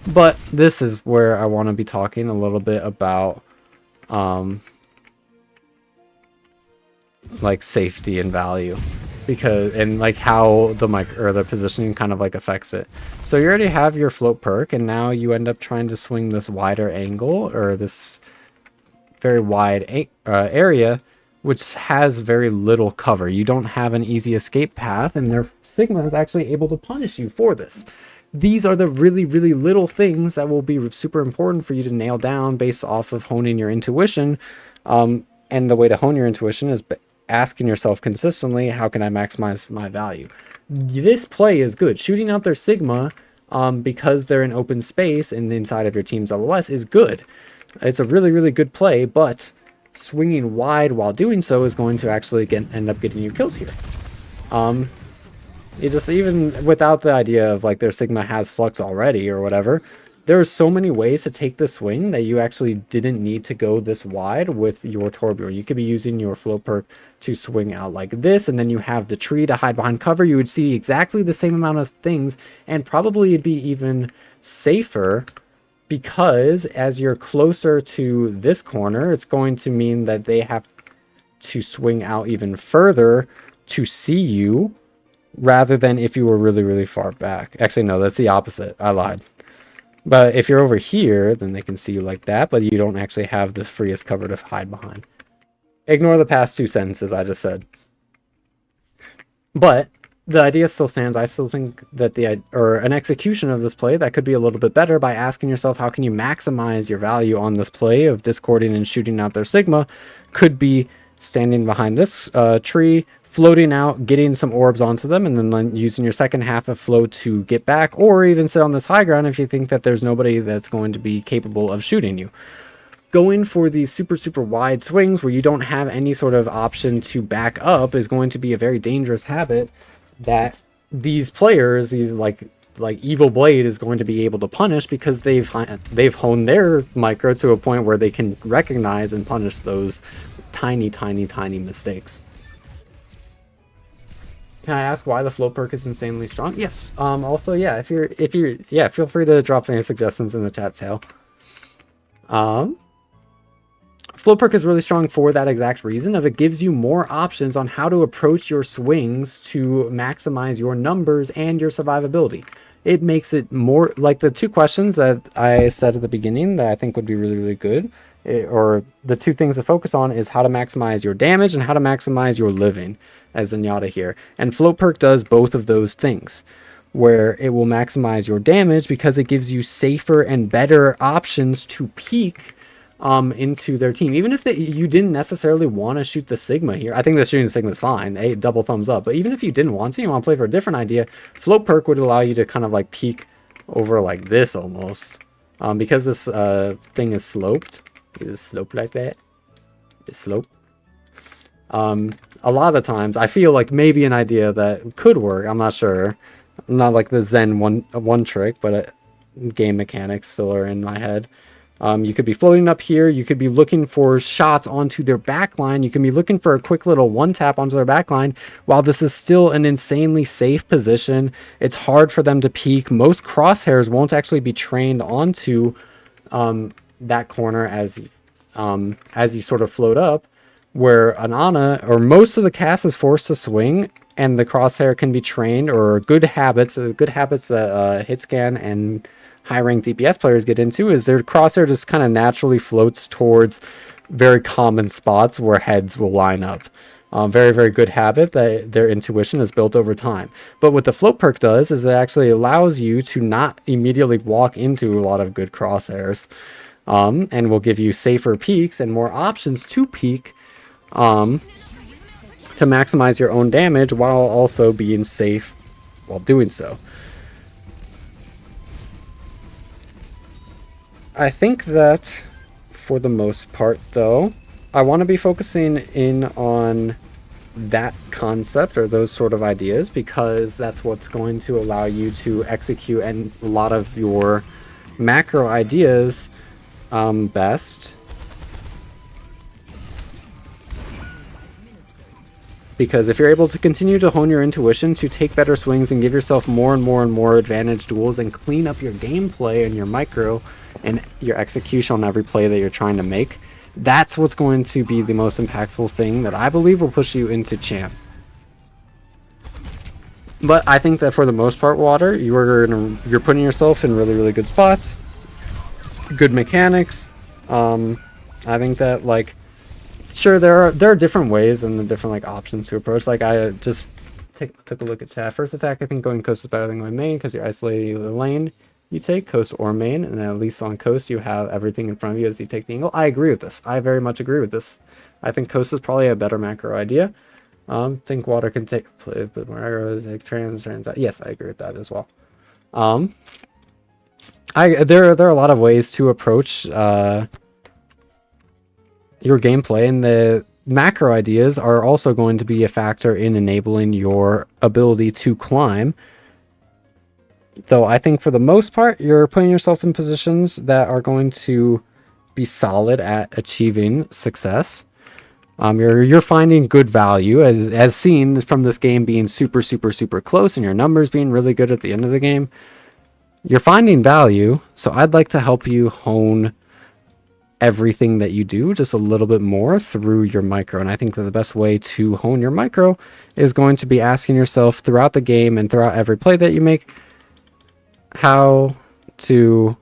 But this is where I want to be talking a little bit about like safety and value, and like how the mic or the positioning kind of like affects it. So you already have your float perk, and now you end up trying to swing this wider angle or this very wide area, which has very little cover. You don't have an easy escape path, and their Sigma is actually able to punish you for this. These are the really, really little things that will be super important for you to nail down based off of honing your intuition. And the way to hone your intuition is asking yourself consistently, how can I maximize my value? This play is good. Shooting out their Sigma, because they're in open space and inside of your team's LOS is good. It's a really, really good play, but swinging wide while doing so is going to actually end up getting you killed here. You just, even without the idea of like their Sigma has flux already or whatever, there are so many ways to take the swing that you actually didn't need to go this wide with your Torbjorn. You could be using your float perk to swing out like this, and then you have the tree to hide behind cover. You would see exactly the same amount of things, and probably it'd be even safer, because as you're closer to this corner, it's going to mean that they have to swing out even further to see you, rather than if you were really, really far back. Actually, no, that's the opposite. I lied. But if you're over here, then they can see you like that, but you don't actually have the freest cover to hide behind. Ignore the past 2 sentences I just said. But the idea still stands. I still think that an execution of this play that could be a little bit better by asking yourself, how can you maximize your value on this play of discording and shooting out their Sigma, could be standing behind this tree, floating out, getting some orbs onto them, and then using your second half of float to get back, or even sit on this high ground if you think that there's nobody that's going to be capable of shooting you. Going for these super, super wide swings where you don't have any sort of option to back up is going to be a very dangerous habit that these players, these like Evil Blade, is going to be able to punish, because they've honed their micro to a point where they can recognize and punish those tiny, tiny, tiny mistakes. Can I ask why the float perk is insanely strong? Yes. Also, yeah, if you're, yeah, feel free to drop any suggestions in the chat tail. Float perk is really strong for that exact reason of it gives you more options on how to approach your swings to maximize your numbers and your survivability. It makes it more like the 2 questions that I said at the beginning that I think would be really, really good. Or the 2 things to focus on is how to maximize your damage and how to maximize your living, as Zenyatta here. And float perk does both of those things, where it will maximize your damage because it gives you safer and better options to peek into their team. Even if you didn't necessarily want to shoot the Sigma here, I think the shooting the Sigma is fine, a double thumbs up. But even if you didn't want to, you want to play for a different idea, float perk would allow you to kind of like peek over like this almost, because this thing is sloped. Is it sloped like that? It's sloped. A lot of the times I feel like maybe an idea that could work, I'm not sure, not like the Zen one trick, but game mechanics still are in my head. You could be floating up here, you could be looking for shots onto their backline, you can be looking for a quick little one tap onto their backline. While this is still an insanely safe position, it's hard for them to peek. Most crosshairs won't actually be trained onto that corner as you sort of float up, where an Ana or most of the cast is forced to swing, and the crosshair can be trained, or good habits that Hitscan and high-ranked DPS players get into is their crosshair just kind of naturally floats towards very common spots where heads will line up. Very, very good habit that their intuition is built over time. But what the float perk does is it actually allows you to not immediately walk into a lot of good crosshairs, and will give you safer peaks and more options to peek to maximize your own damage while also being safe while doing so. I think that for the most part, though, I want to be focusing in on that concept or those sort of ideas, because that's what's going to allow you to execute and a lot of your macro ideas best. Because if you're able to continue to hone your intuition to take better swings and give yourself more and more and more advantage duels and clean up your gameplay and your micro and your execution on every play that you're trying to make, that's what's going to be the most impactful thing that I believe will push you into champ. But I think that for the most part, Water, you're putting yourself in really, really good spots, good mechanics. I think that, like, sure, there are different ways and the different like options to approach. Like, I just took a look at chat. First attack, I think going coast is better than going main because you're isolating the lane you take, coast or main, and then at least on coast you have everything in front of you as you take the angle. I agree with this. I very much agree with this. I think Coast is probably a better macro idea. Think water can take play, but more arrows like trans. Yes, I agree with that as well. There are a lot of ways to approach your gameplay, and the macro ideas are also going to be a factor in enabling your ability to climb. Though I think for the most part, you're putting yourself in positions that are going to be solid at achieving success. You're finding good value, as seen from this game being super close, and your numbers being really good at the end of the game. You're finding value, so I'd like to help you hone everything that you do just a little bit more through your micro. And I think that the best way to hone your micro is going to be asking yourself throughout the game and throughout every play that you make, how to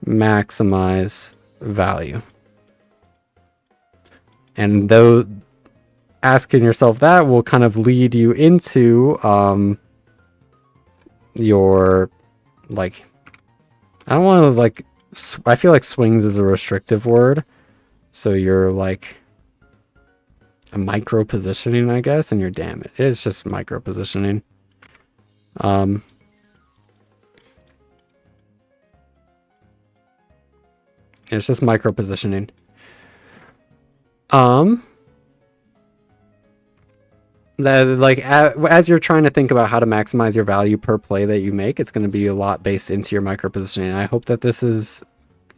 maximize value. And though asking yourself that will kind of lead you into your, like, I don't want to, like, I feel like swings is a restrictive word. So you're like a micro positioning, I guess, and you're damn it's just micro positioning. It's just micro positioning. That, like, as you're trying to think about how to maximize your value per play that you make, it's going to be a lot based into your micro positioning. I hope that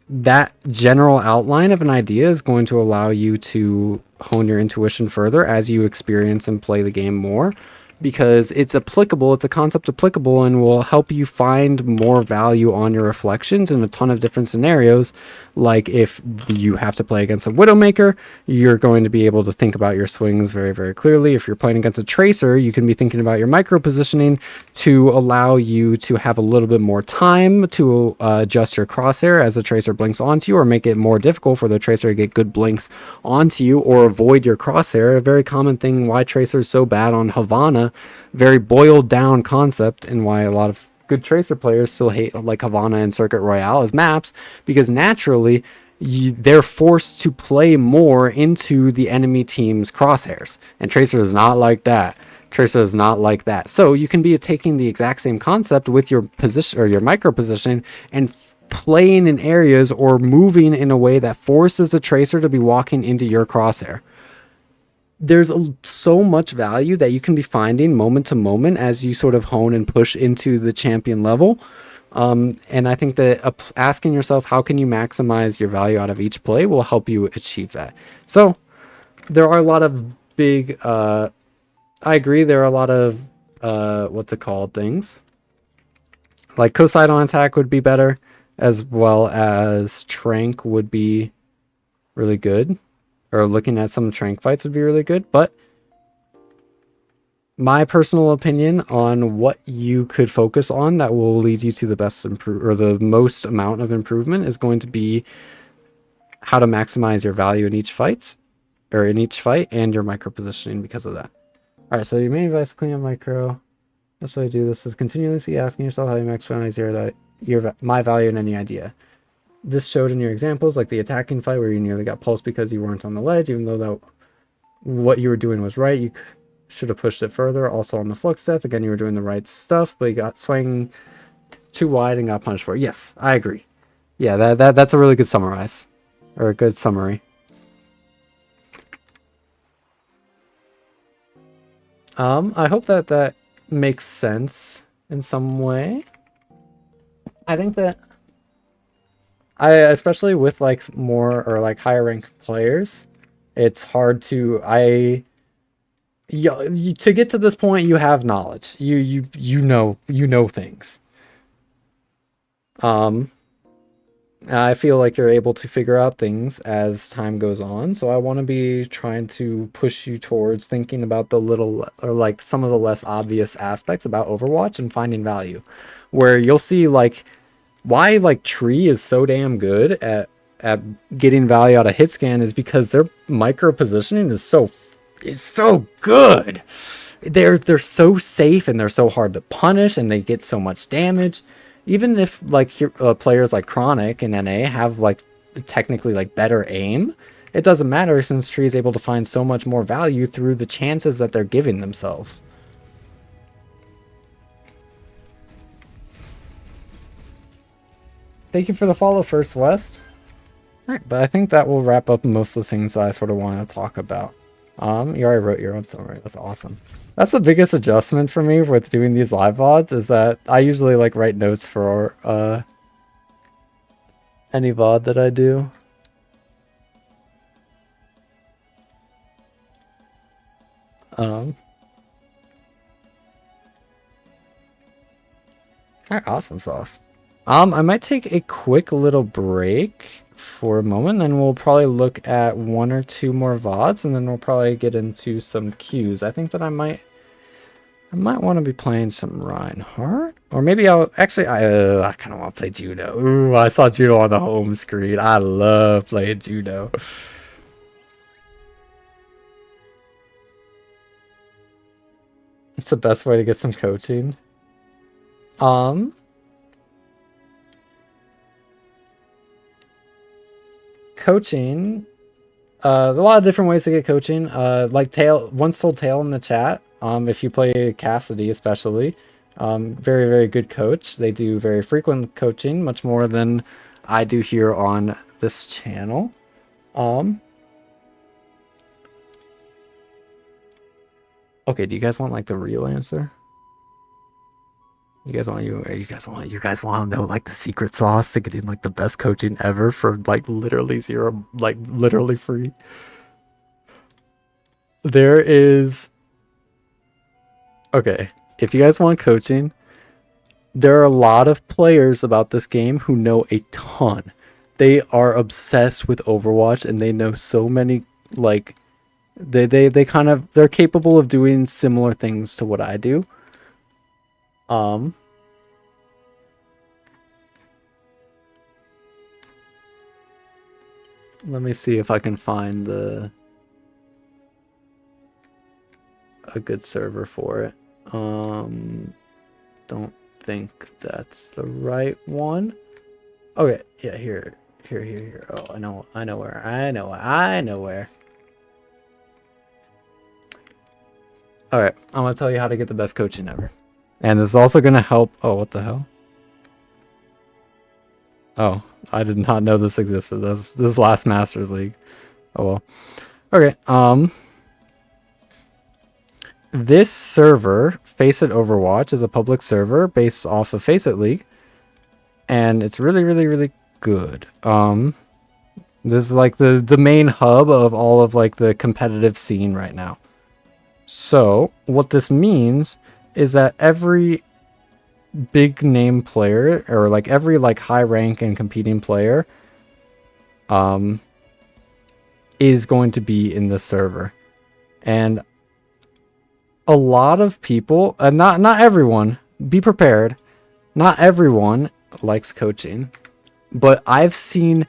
that general outline of an idea is going to allow you to hone your intuition further as you experience and play the game more, because it's applicable, it's a concept applicable, and will help you find more value on your reflections in a ton of different scenarios. Like if you have to play against a Widowmaker, you're going to be able to think about your swings very clearly. If you're playing against a Tracer, you can be thinking about your micro positioning to allow you to have a little bit more time to adjust your crosshair as the Tracer blinks onto you, or make it more difficult for the Tracer to get good blinks onto you, or avoid your crosshair. A very common thing why Tracer is so bad on Havana, very boiled down concept, and why a lot of good Tracer players still hate like Havana and Circuit Royale as maps, because naturally they're forced to play more into the enemy team's crosshairs, and Tracer is not like that. Tracer is not like that. So you can be taking the exact same concept with your position or your micro position and playing in areas or moving in a way that forces the Tracer to be walking into your crosshair. There's so much value that you can be finding moment to moment as you sort of hone and push into the champion level. And I think that asking yourself how can you maximize your value out of each play will help you achieve that. So there are a lot of big, I agree, there are a lot of, things. Like Poseidon attack would be better, as well as Trank would be really good. Or looking at some Trank fights would be really good. But my personal opinion on what you could focus on that will lead you to the best or the most amount of improvement is going to be how to maximize your value in each fight, and your micro positioning because of that. All right, so your main advice to clean up micro. That's what I do. This is continuously asking yourself how you maximize my value in any idea. This showed in your examples, like the attacking fight where you nearly got pulsed because you weren't on the ledge, even though what you were doing was right. You should have pushed it further. Also on the flux death, again, you were doing the right stuff, but you got swung too wide and got punished for it. Yes, I agree. Yeah, that's a really good summarize, or a good summary. I hope that makes sense in some way. I think that especially with like more or like higher ranked players, it's hard to to get to this point. You have knowledge. You know things. I feel like you're able to figure out things as time goes on. So I want to be trying to push you towards thinking about the little, or like some of the less obvious aspects about Overwatch and finding value, where you'll see like why like Tree is so damn good at getting value out of hit scan is because their micro positioning is so good. They're so safe, and they're so hard to punish, and they get so much damage. Even if like players like Chronic and NA have like technically like better aim, it doesn't matter since Tree is able to find so much more value through the chances that they're giving themselves. Thank you for the follow, First West. Alright, but I think that will wrap up most of the things that I sort of wanted to talk about. You already wrote your own summary. That's awesome. That's the biggest adjustment for me with doing these live VODs, is that I usually like write notes for any VOD that I do. Alright, awesome sauce. I might take a quick little break for a moment, then we'll probably look at 1 or 2 more VODs, and then we'll probably get into some queues. I think that I might want to be playing some Reinhardt, or maybe I'll actually I kind of want to play Judo. Ooh, I saw Judo on the home screen. I love playing Judo. It's the best way to get some coaching. Coaching, a lot of different ways to get coaching. Like Tail, once told Tail in the chat. If you play Cassidy, especially, very, very good coach. They do very frequent coaching, much more than I do here on this channel. Okay, do you guys want like the real answer? You guys want to know like the secret sauce to getting like the best coaching ever for like literally zero, like literally free? There is, okay, if you guys want coaching, there are a lot of players about this game who know a ton. They are obsessed with Overwatch and they know so many, like they kind of, they're capable of doing similar things to what I do. Let me see if I can find a good server for it. Don't think that's the right one. Okay, yeah, here. Oh, I know where. Alright, I'm gonna tell you how to get the best coaching ever. And this is also gonna help. Oh, what the hell? Oh, I did not know this existed. This last Masters League. Oh well. Okay, this server, Faceit Overwatch, is a public server based off of Faceit League. And it's really, really, really good. This is like the main hub of all of like the competitive scene right now. So what this means is that every big name player, or like every like high rank and competing player, is going to be in the server. And a lot of people, not everyone, be prepared, not everyone likes coaching, but I've seen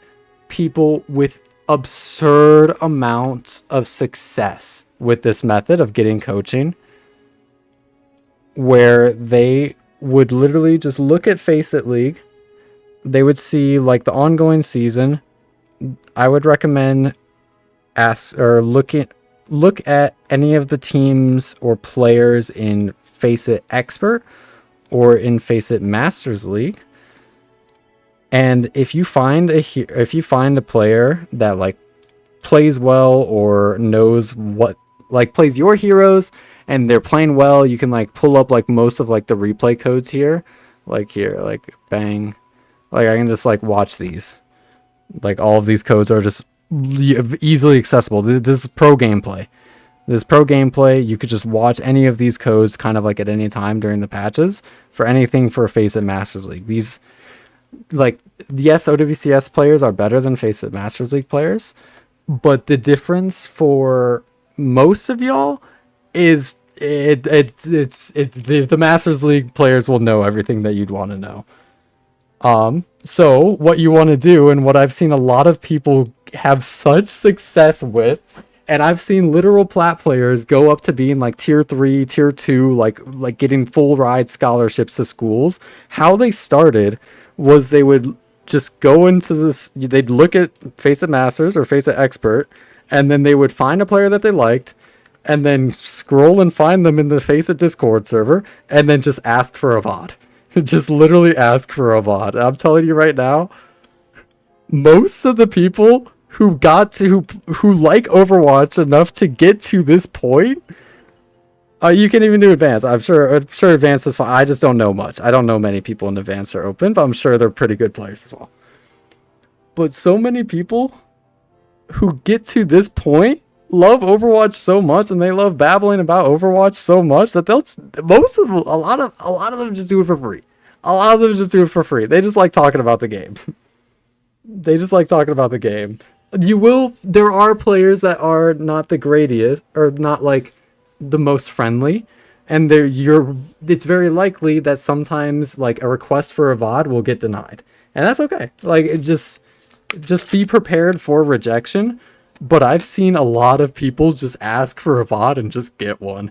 people with absurd amounts of success with this method of getting coaching, where they would literally just look at Faceit League. They would see like the ongoing season. I would recommend look at any of the teams or players in Faceit Expert or in Faceit Masters League. And if you find a player that like plays well or knows what, like plays your heroes and they're playing well, you can like pull up like most of like the replay codes here, like bang, like I can just like watch these, like all of these codes are just easily accessible. This is pro gameplay. You could just watch any of these codes kind of like at any time during the patches for anything for Faceit Masters League. These, like, yes, OWCS players are better than Faceit Masters League players, but the difference for most of y'all is the Masters League players will know everything that you'd want to know. So what you want to do, and what I've seen a lot of people have such success with, and I've seen literal plat players go up to being like tier 3, tier 2, like getting full ride scholarships to schools. How they started was they would just go into this, they'd look at Face It Masters or Face It Expert, and then they would find a player that they liked, and then scroll and find them in the Face It Discord server, and then just ask for a VOD. Just literally ask for a VOD. I'm telling you right now, most of the people who got to who like Overwatch enough to get to this point, you can even do advanced. I'm sure advanced is fine. I just don't know much. I don't know many people in advanced or open, but I'm sure they're pretty good players as well. But so many people who get to this point love Overwatch so much, and they love babbling about Overwatch so much that a lot of them just do it for free. A lot of them just do it for free. They just like talking about the game. They just like talking about the game. There are players that are not the greatest, or not like the most friendly, and it's very likely that sometimes like a request for a VOD will get denied, and that's okay. Like, just be prepared for rejection. But I've seen a lot of people just ask for a VOD and just get one.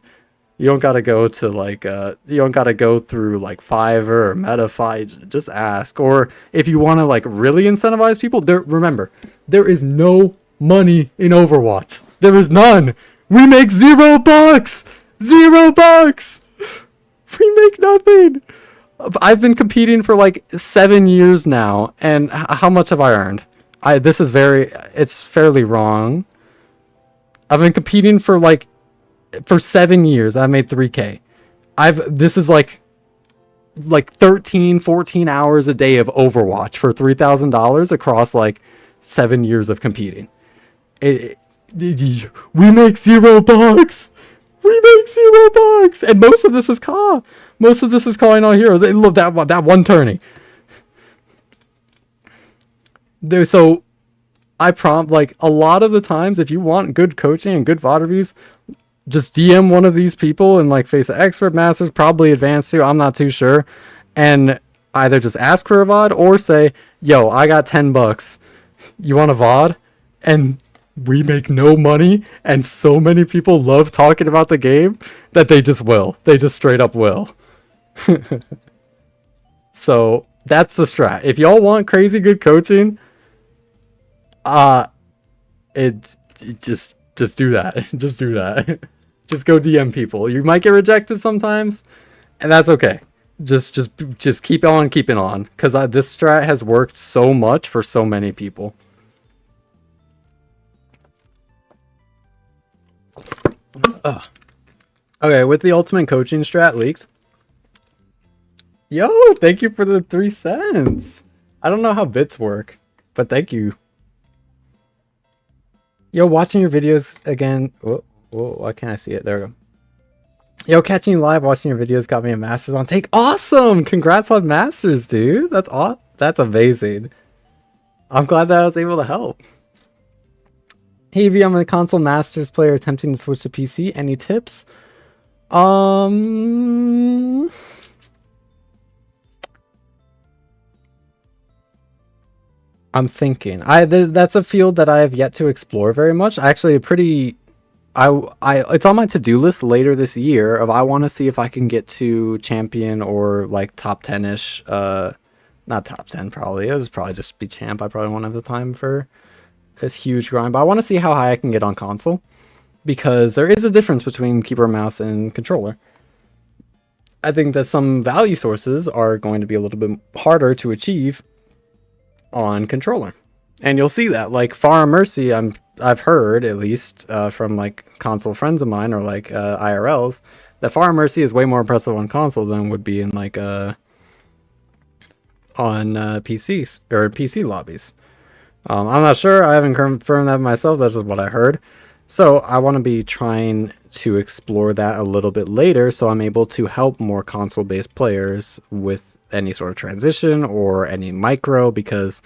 You don't gotta go to like you don't gotta go through like Fiverr or Metafy. Just ask. Or if you want to like really incentivize people, remember, there is no money in Overwatch. There is none. We make $0. $0. We make nothing. I've been competing for like 7 years now, and how much have I earned? It's fairly wrong. I've been competing for 7 years. I made 3K. This is like 13, 14 hours a day of Overwatch for $3,000 across like 7 years of competing. We make $0. We make $0. And most of this is CAW. Most of this is calling all heroes. They love that one tourney. So I prompt, like, a lot of the times, if you want good coaching and good VOD reviews, just DM one of these people and like Face It Expert, Masters, probably advanced too, I'm not too sure, and either just ask for a VOD or say, yo, I got $10, you want a VOD? And we make no money, and so many people love talking about the game that they just straight up will. So that's the strat. If y'all want crazy good coaching, just do that. Just do that. Just go DM people. You might get rejected sometimes, and that's okay. Just keep on keeping on, because this strat has worked so much for so many people. Okay, with the ultimate coaching strat leaks. Yo, thank you for the 3 cents. I don't know how bits work, but thank you. Yo, watching your videos again. Whoa, why can't I see it? There we go. Yo, catching you live, watching your videos got me a Masters on take. Awesome! Congrats on Masters, dude. That's amazing. I'm glad that I was able to help. Hey V, I'm a console Masters player attempting to switch to PC. Any tips? I'm thinking. That's a field that I have yet to explore very much. Actually, it's on my to-do list later this year. I want to see if I can get to champion or like top 10ish. Not top 10 probably. It was probably just be champ. I probably won't have the time for this huge grind, but I want to see how high I can get on console, because there is a difference between keyboard, mouse, and controller. I think that some value sources are going to be a little bit harder to achieve on controller, and you'll see that like Far Mercy. I've heard, at least from like console friends of mine or like IRLs, that Far Mercy is way more impressive on console than would be in like on PCs or PC lobbies. I'm not sure. I haven't confirmed that myself. That's just what I heard. So I want to be trying to explore that a little bit later, so I'm able to help more console-based players with any sort of transition or any micro, because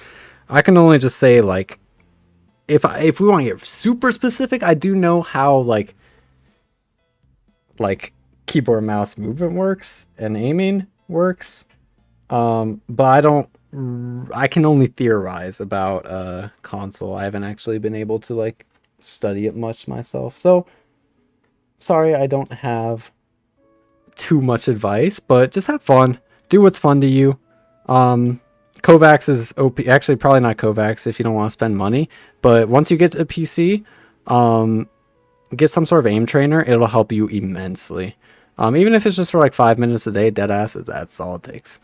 I can only just say, like, if we want to get super specific, I do know how like keyboard mouse movement works and aiming works, but I can only theorize about console. I haven't actually been able to like study it much myself, so sorry I don't have too much advice, but just have fun, do what's fun to you. Kovacs is OP. Actually, probably not Kovacs if you don't want to spend money. But once you get to a PC, get some sort of aim trainer. It'll help you immensely. Even if it's just for like 5 minutes a day, dead ass, that's all it takes.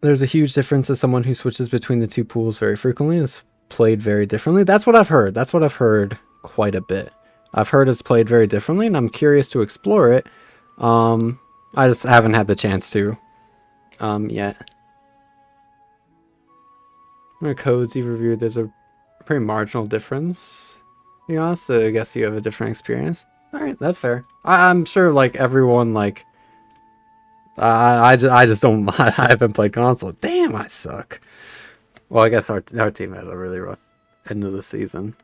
There's a huge difference as someone who switches between the two pools very frequently is played very differently. That's what I've heard. That's what I've heard quite a bit. I've heard it's played very differently, and I'm curious to explore it. I just haven't had the chance to yet. The codes you've reviewed, there's a pretty marginal difference. You know, so I guess you have a different experience. All right, that's fair. I'm sure like everyone like. I just don't. I haven't played console. Damn, I suck. Well, I guess our team had a really rough end of the season,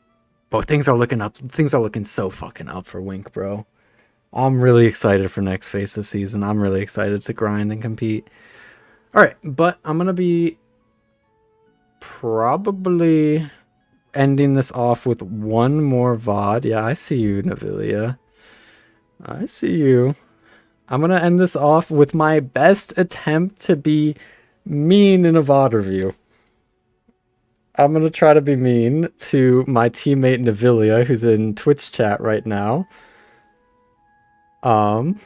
but things are looking up. Things are looking so fucking up for Wink, bro. I'm really excited for next phase of the season. I'm really excited to grind and compete. All right, but I'm gonna be probably ending this off with one more VOD. Yeah, I see you, Navilia. I see you. I'm going to end this off with my best attempt to be mean in a VOD review. I'm going to try to be mean to my teammate Navilia, who's in Twitch chat right now. I'm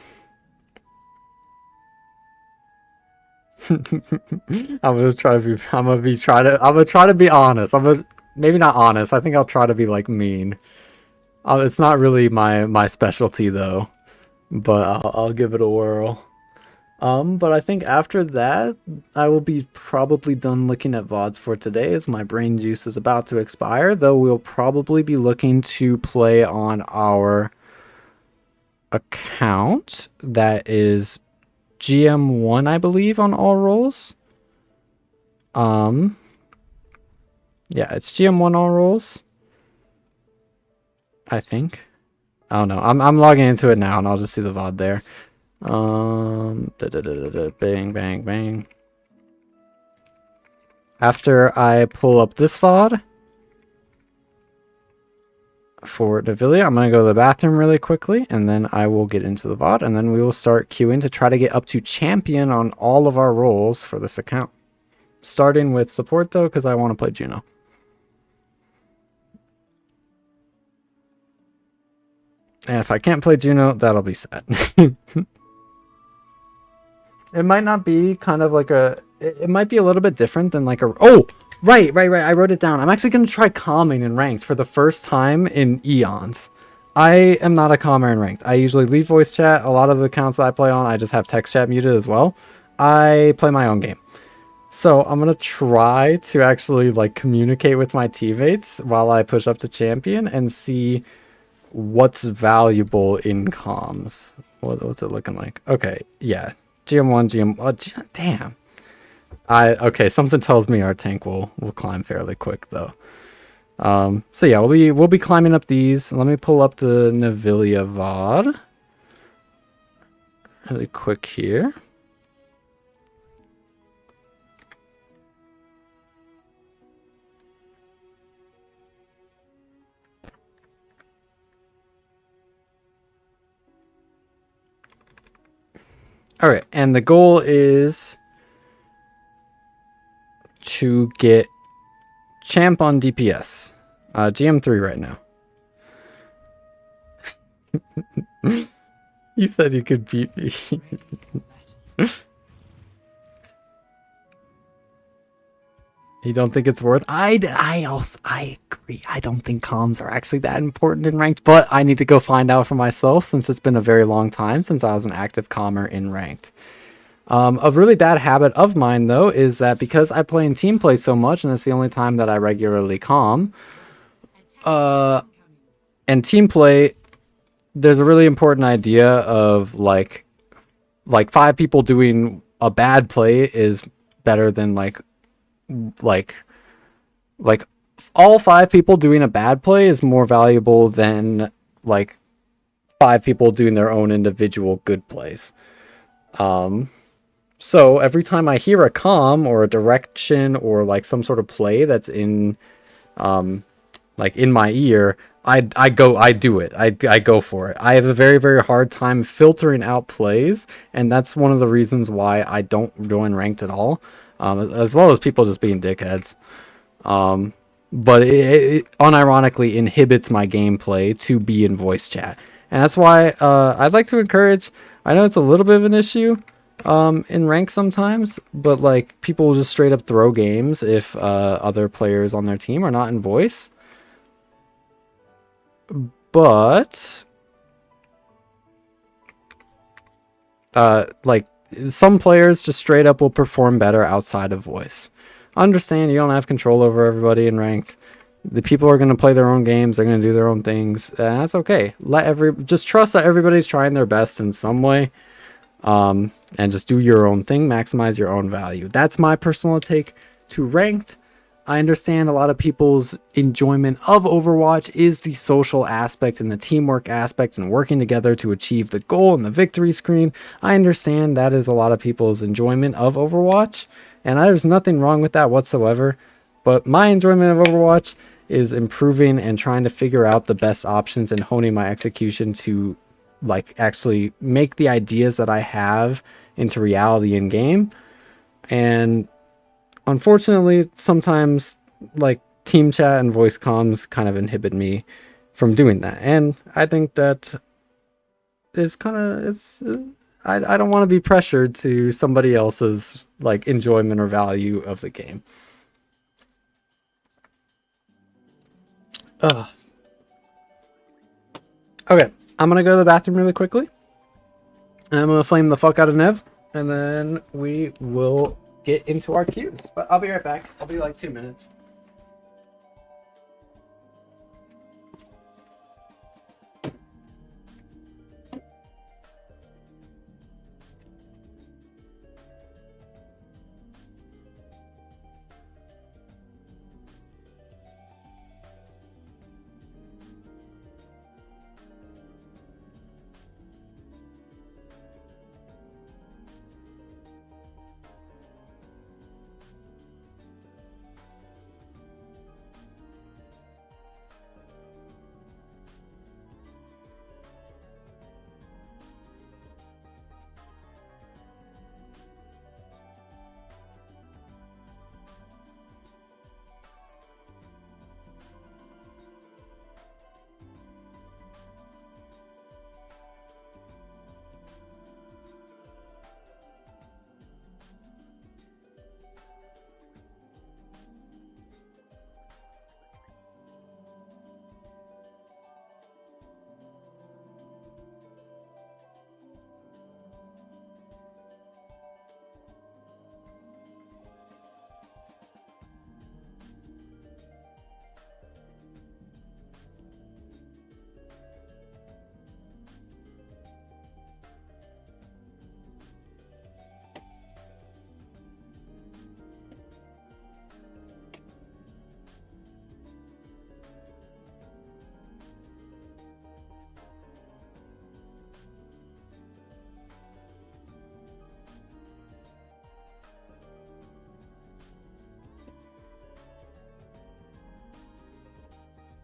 gonna try to be honest. Maybe not honest. I think I'll try to be like mean. It's not really my specialty though. But I'll give it a whirl. But I think after that, I will be probably done looking at VODs for today as my brain juice is about to expire, though we'll probably be looking to play on our account that is GM1, I believe, on all roles. Yeah, it's GM1 all roles. I think. I don't know. I'm logging into it now, and I'll just see the VOD there. Bang, bang, bang. After I pull up this VOD for Navilia, I'm going to go to the bathroom really quickly, and then I will get into the VOD, and then we will start queuing to try to get up to champion on all of our roles for this account. Starting with support, though, because I want to play Juno. And if I can't play Juno, that'll be sad. It might not be kind of like a... It might be a little bit different than like a... Oh! Right. I wrote it down. I'm actually going to try calming in ranked for the first time in eons. I am not a calmer in ranked. I usually leave voice chat. A lot of the accounts that I play on, I just have text chat muted as well. I play my own game. So I'm going to try to actually like communicate with my teammates while I push up to champion and see what's valuable in comms. What's it looking like? Okay, yeah. GM1, oh, damn. Okay, something tells me our tank will climb fairly quick though. So yeah, we'll be climbing up these. Let me pull up the Navilia VOD really quick here. All right, and the goal is to get champ on DPS. GM3 right now. You said you could beat me. You don't think it's worth? I agree. I don't think comms are actually that important in ranked, but I need to go find out for myself since it's been a very long time since I was an active commer in ranked. A really bad habit of mine though is that because I play in team play so much, and it's the only time that I regularly comm, and team play, there's a really important idea of like 5 people doing a bad play is better than like all 5 people doing a bad play is more valuable than like 5 people doing their own individual good plays. So every time I hear a comm or a direction or like some sort of play that's in like in my ear, I do it. I go for it. I have a very, very hard time filtering out plays, and that's one of the reasons why I don't join ranked at all, as well as people just being dickheads. But it unironically inhibits my gameplay to be in voice chat, and that's why I'd like to encourage. I know it's a little bit of an issue in rank sometimes, but like people will just straight up throw games if other players on their team are not in voice. But like some players just straight up will perform better outside of voice. Understand you don't have control over everybody in ranked. The people are going to play their own games, they're going to do their own things. That's okay. Just trust that everybody's trying their best in some way. And just do your own thing, maximize your own value. That's my personal take to ranked. I understand a lot of people's enjoyment of Overwatch is the social aspect and the teamwork aspect and working together to achieve the goal and the victory screen. I understand that is a lot of people's enjoyment of Overwatch, and there's nothing wrong with that whatsoever. But my enjoyment of Overwatch is improving and trying to figure out the best options and honing my execution to like actually make the ideas that I have into reality in game. And unfortunately, sometimes like team chat and voice comms kind of inhibit me from doing that. And I think that is kind of, I don't want to be pressured to somebody else's like enjoyment or value of the game. Ugh. Okay, I'm gonna go to the bathroom really quickly. I'm gonna flame the fuck out of Nev, and then we will get into our queues. But I'll be right back. I'll be like 2 minutes.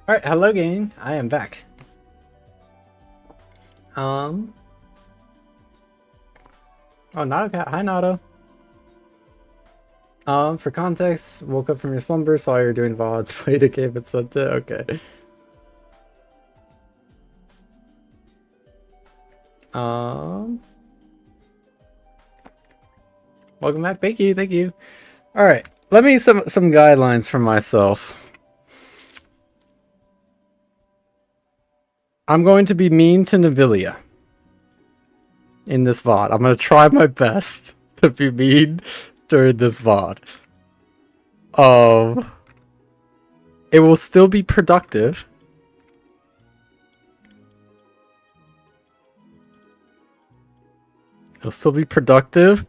Alright, hello gang, I am back. Oh, Nato, hi Nato. For context, woke up from your slumber, saw you're doing VODs, played a game and sent it, okay. Welcome back, thank you, thank you. Alright, let me some guidelines for myself. I'm going to be mean to Navilia in this VOD. I'm going to try my best to be mean during this VOD. It will still be productive. It'll still be productive.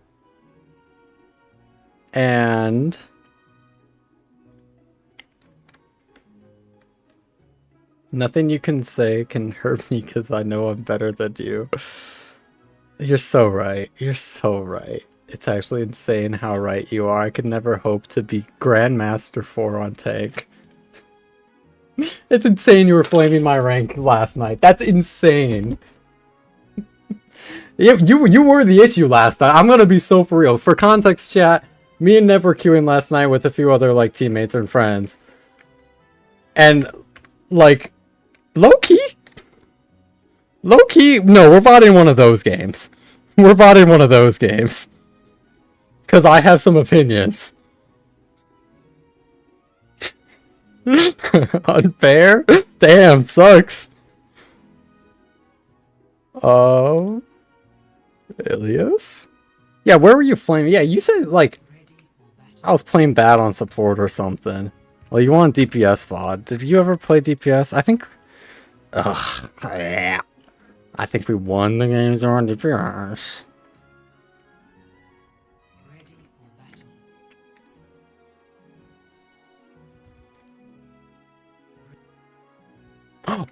And nothing you can say can hurt me because I know I'm better than you. You're so right. You're so right. It's actually insane how right you are. I could never hope to be Grandmaster 4 on tank. It's insane you were flaming my rank last night. That's insane. You were the issue last night. I'm gonna be so for real. For context, chat, me and Nev were queuing last night with a few other like teammates and friends. And like low-key, no, we're botting one of those games. We're botting one of those games. Cause I have some opinions. Unfair? Damn, sucks. Ilias? Yeah, where were you flaming? Yeah, you said, like, I was playing bad on support or something. Well, you want DPS VOD. Did you ever play DPS? I think... Ugh. Yeah. I think we won the games on DPS.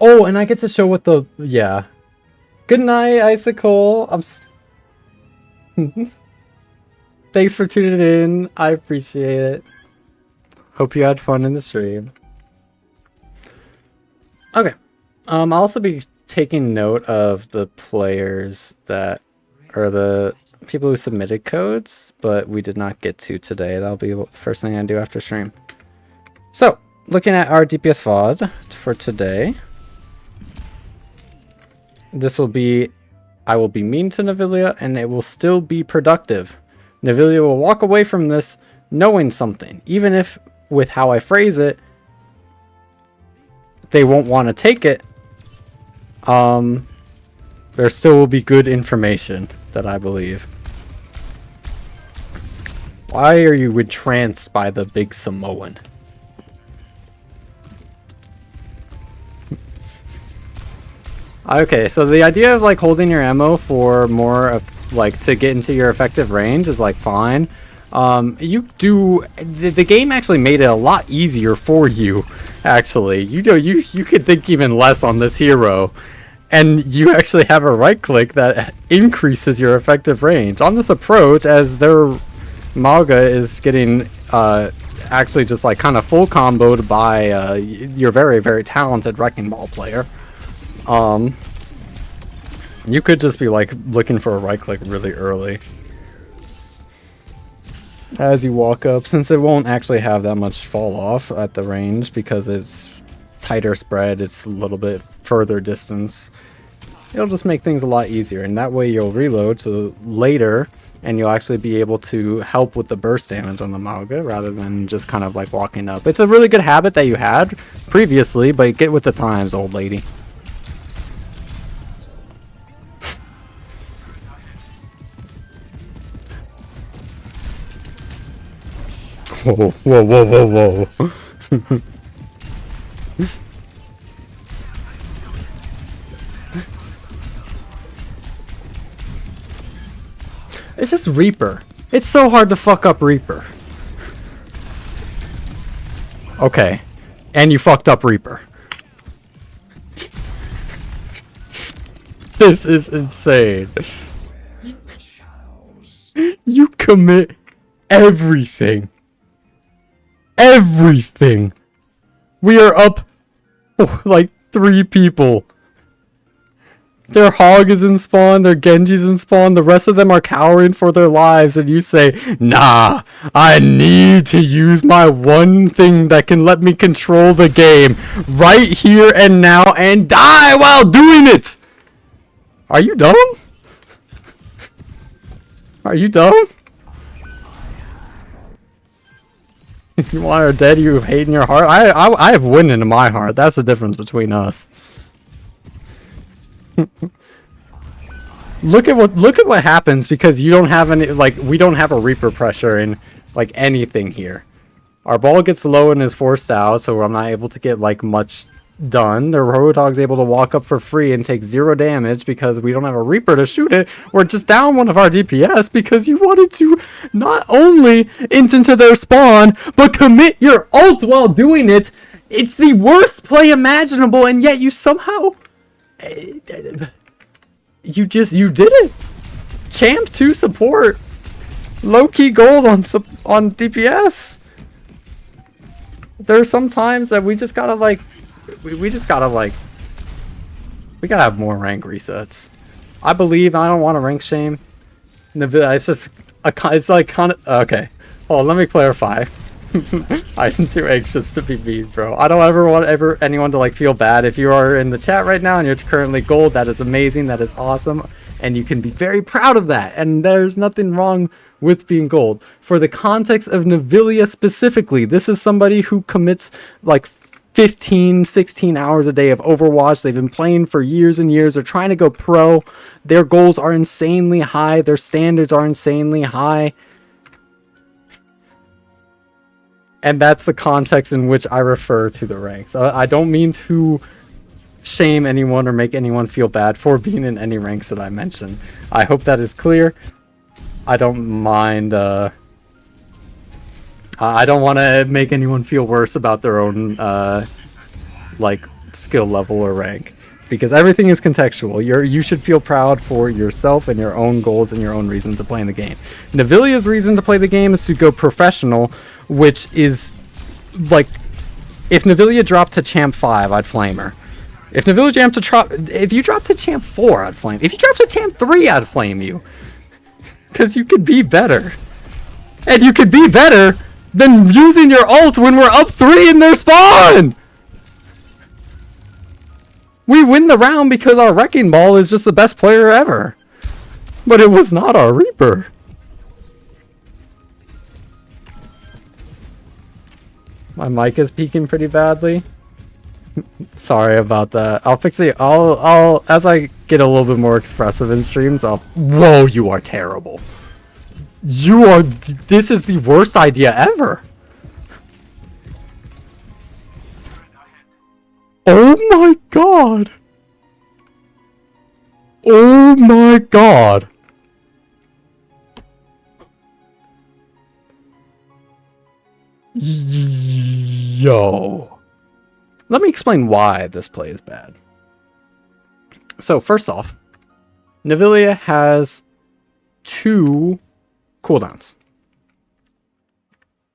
Oh, and I get to show what the... Yeah. Good night, Icicle. Thanks for tuning in. I appreciate it. Hope you had fun in the stream. Okay. I'll also be taking note of the players that... Or the people who submitted codes, but we did not get to today. That'll be the first thing I do after stream. So, looking at our DPS VOD for today. This will be, I will be mean to Navilia, and it will still be productive. Navilia will walk away from this knowing something, even if with how I phrase it, they won't want to take it. There still will be good information that I believe. Why are you entranced by the big Samoan? Okay, so the idea of like holding your ammo for more of like to get into your effective range is like fine. The game actually made it a lot easier for you. Actually, you could think even less on this hero, and you actually have a right click that increases your effective range on this approach as their Mauga is getting actually just like kind of full comboed by your very, very talented Wrecking Ball player. You could just be like looking for a right click really early as you walk up, since it won't actually have that much fall off at the range because it's tighter spread, it's a little bit further distance. It'll just make things a lot easier, and that way you'll reload to later and you'll actually be able to help with the burst damage on the Mauga rather than just kind of like walking up. It's a really good habit that you had previously, but get with the times, old lady. Whoa, whoa, whoa, whoa, whoa. It's just Reaper. It's so hard to fuck up Reaper. Okay. And you fucked up Reaper. This is insane. You commit everything. Everything. We are up like 3 people. Their Hog is in spawn, their Genji's in spawn, the rest of them are cowering for their lives, and you say, nah, I need to use my one thing that can let me control the game right here and now and die while doing it! Are you dumb? Are you dumb? You want her dead, you hate in your heart? I have win in my heart. That's the difference between us. Look at what happens because you don't have any, like, we don't have a Reaper pressure in like anything here. Our ball gets low and is forced out, so I'm not able to get like much done. The Roadhog's able to walk up for free and take 0 damage because we don't have a Reaper to shoot it. We're just down one of our DPS because you wanted to not only int into their spawn, but commit your ult while doing it. It's the worst play imaginable, and yet you somehow... You did it. Champ 2 support. Low-key gold on DPS. There are some times that we just gotta like we just gotta like, we gotta have more rank resets. I believe, I don't want to rank shame. It's just it's like kind of okay. Well, let me clarify. I'm too anxious to be mean, bro. I don't ever want anyone to like feel bad. If you are in the chat right now and you're currently gold, that is amazing. That is awesome, and you can be very proud of that. And there's nothing wrong with being gold. For the context of Navilia specifically, this is somebody who commits like 15, 16 hours a day of Overwatch. They've been playing for years and years. They're trying to go pro. Their goals are insanely high. Their standards are insanely high. And that's the context in which I refer to the ranks. I don't mean to shame anyone or make anyone feel bad for being in any ranks that I mention. I hope that is clear. I don't mind, I don't want to make anyone feel worse about their own, like, skill level or rank. Because everything is contextual. You should feel proud for yourself and your own goals and your own reasons of playing the game. Navilia's reason to play the game is to go professional, which is, like, if Navilia dropped to Champ 5, I'd flame her. If Navilia if you drop to Champ 4, I'd flame. If you drop to Champ 3, I'd flame you. Because you could be better. And you could be better than using your ult when we're up 3 in their spawn! We win the round because our Wrecking Ball is just the best player ever. But it was not our Reaper. My mic is peaking pretty badly. Sorry about that. I'll fix it. I'll as I get a little bit more expressive in streams, whoa, you are terrible. This is the worst idea ever. Oh my god. Oh my god. Yo. Let me explain why this play is bad. So first off, Navilia has 2 cooldowns.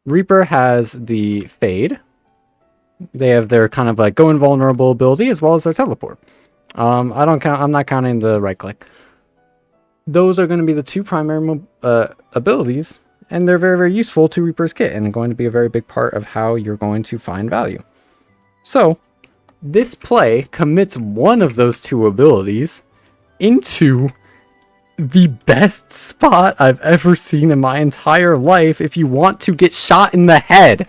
Reaper has the Fade. They have their kind of like go invulnerable ability as well as their teleport. I'm not counting the right click. Those are going to be the 2 primary abilities, and they're very, very useful to Reaper's kit and going to be a very big part of how you're going to find value. So, this play commits one of those 2 abilities into the best spot I've ever seen in my entire life if you want to get shot in the head.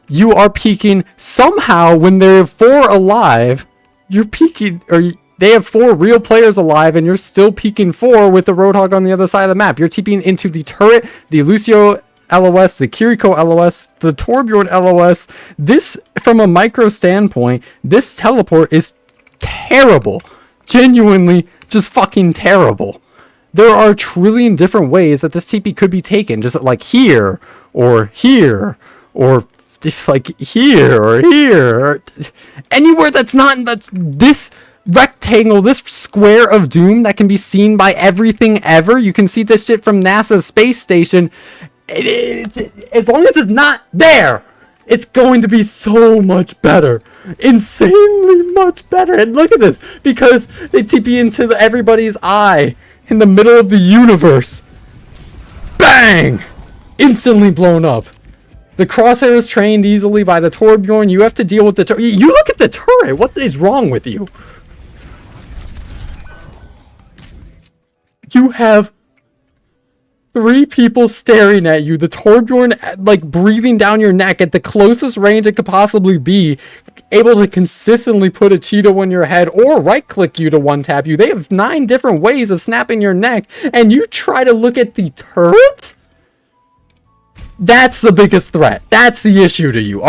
You are peeking somehow when there are 4 alive. You're peeking, or they have 4 real players alive, and you're still peeking 4 with the Roadhog on the other side of the map. You're TPing into the turret, the Lucio LOS, the Kiriko LOS, the Torbjorn LOS. This, from a micro standpoint, this teleport is terrible. Genuinely, just fucking terrible. There are a trillion different ways that this TP could be taken. Just like here, or just like here, or here. Or anywhere that's this rectangle, this square of doom that can be seen by everything ever. You can see this shit from NASA's space station. As long as it's not there, it's going to be so much better. Insanely much better. And look at this, because they TP into everybody's eye in the middle of the universe. Bang! Instantly blown up. The crosshair is trained easily by the Torbjorn. You have to deal with the turret. You look at the turret. What is wrong with you? You have 3 people staring at you. The Torbjorn, like, breathing down your neck at the closest range it could possibly be. Able to consistently put a Cheeto in your head or right-click you to one-tap you. They have 9 different ways of snapping your neck. And you try to look at the turret? That's the biggest threat. That's the issue to you.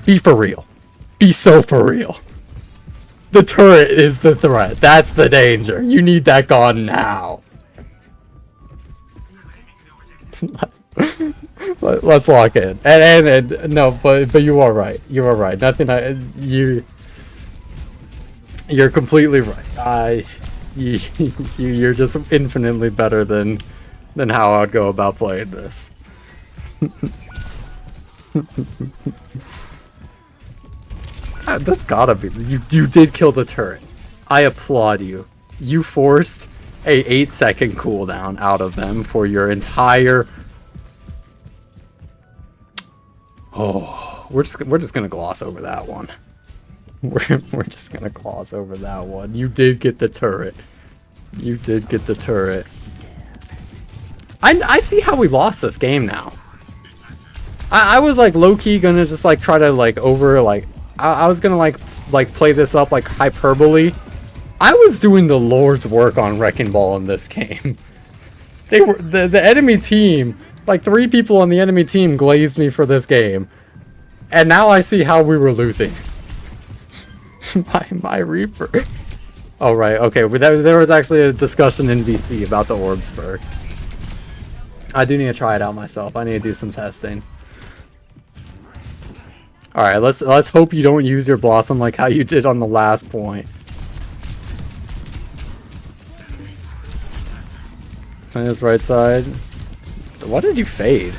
Be for real. Be so for real. The turret is the threat. That's the danger. You need that gone now. Let's lock in. And no, but you are right. You are right. You're completely right. You're just infinitely better than how I'd go about playing this. That's gotta be. You did kill the turret. I applaud you. You forced a 8-second cooldown out of them for your entire. Oh, we're just gonna gloss over that one. We're just gonna gloss over that one. You did get the turret. You did get the turret. I see how we lost this game now. I was like low-key gonna just like try to like I was gonna like play this up like hyperbole. I was doing the Lord's work on Wrecking Ball in this game. They were the enemy team, like 3 people on the enemy team glazed me for this game. And now I see how we were losing. my Reaper. Oh right, okay. There was actually a discussion in VC about the Orb Spur. I do need to try it out myself. I need to do some testing. Alright, let's hope you don't use your Blossom like how you did on the last point. On his right side. What did you fade?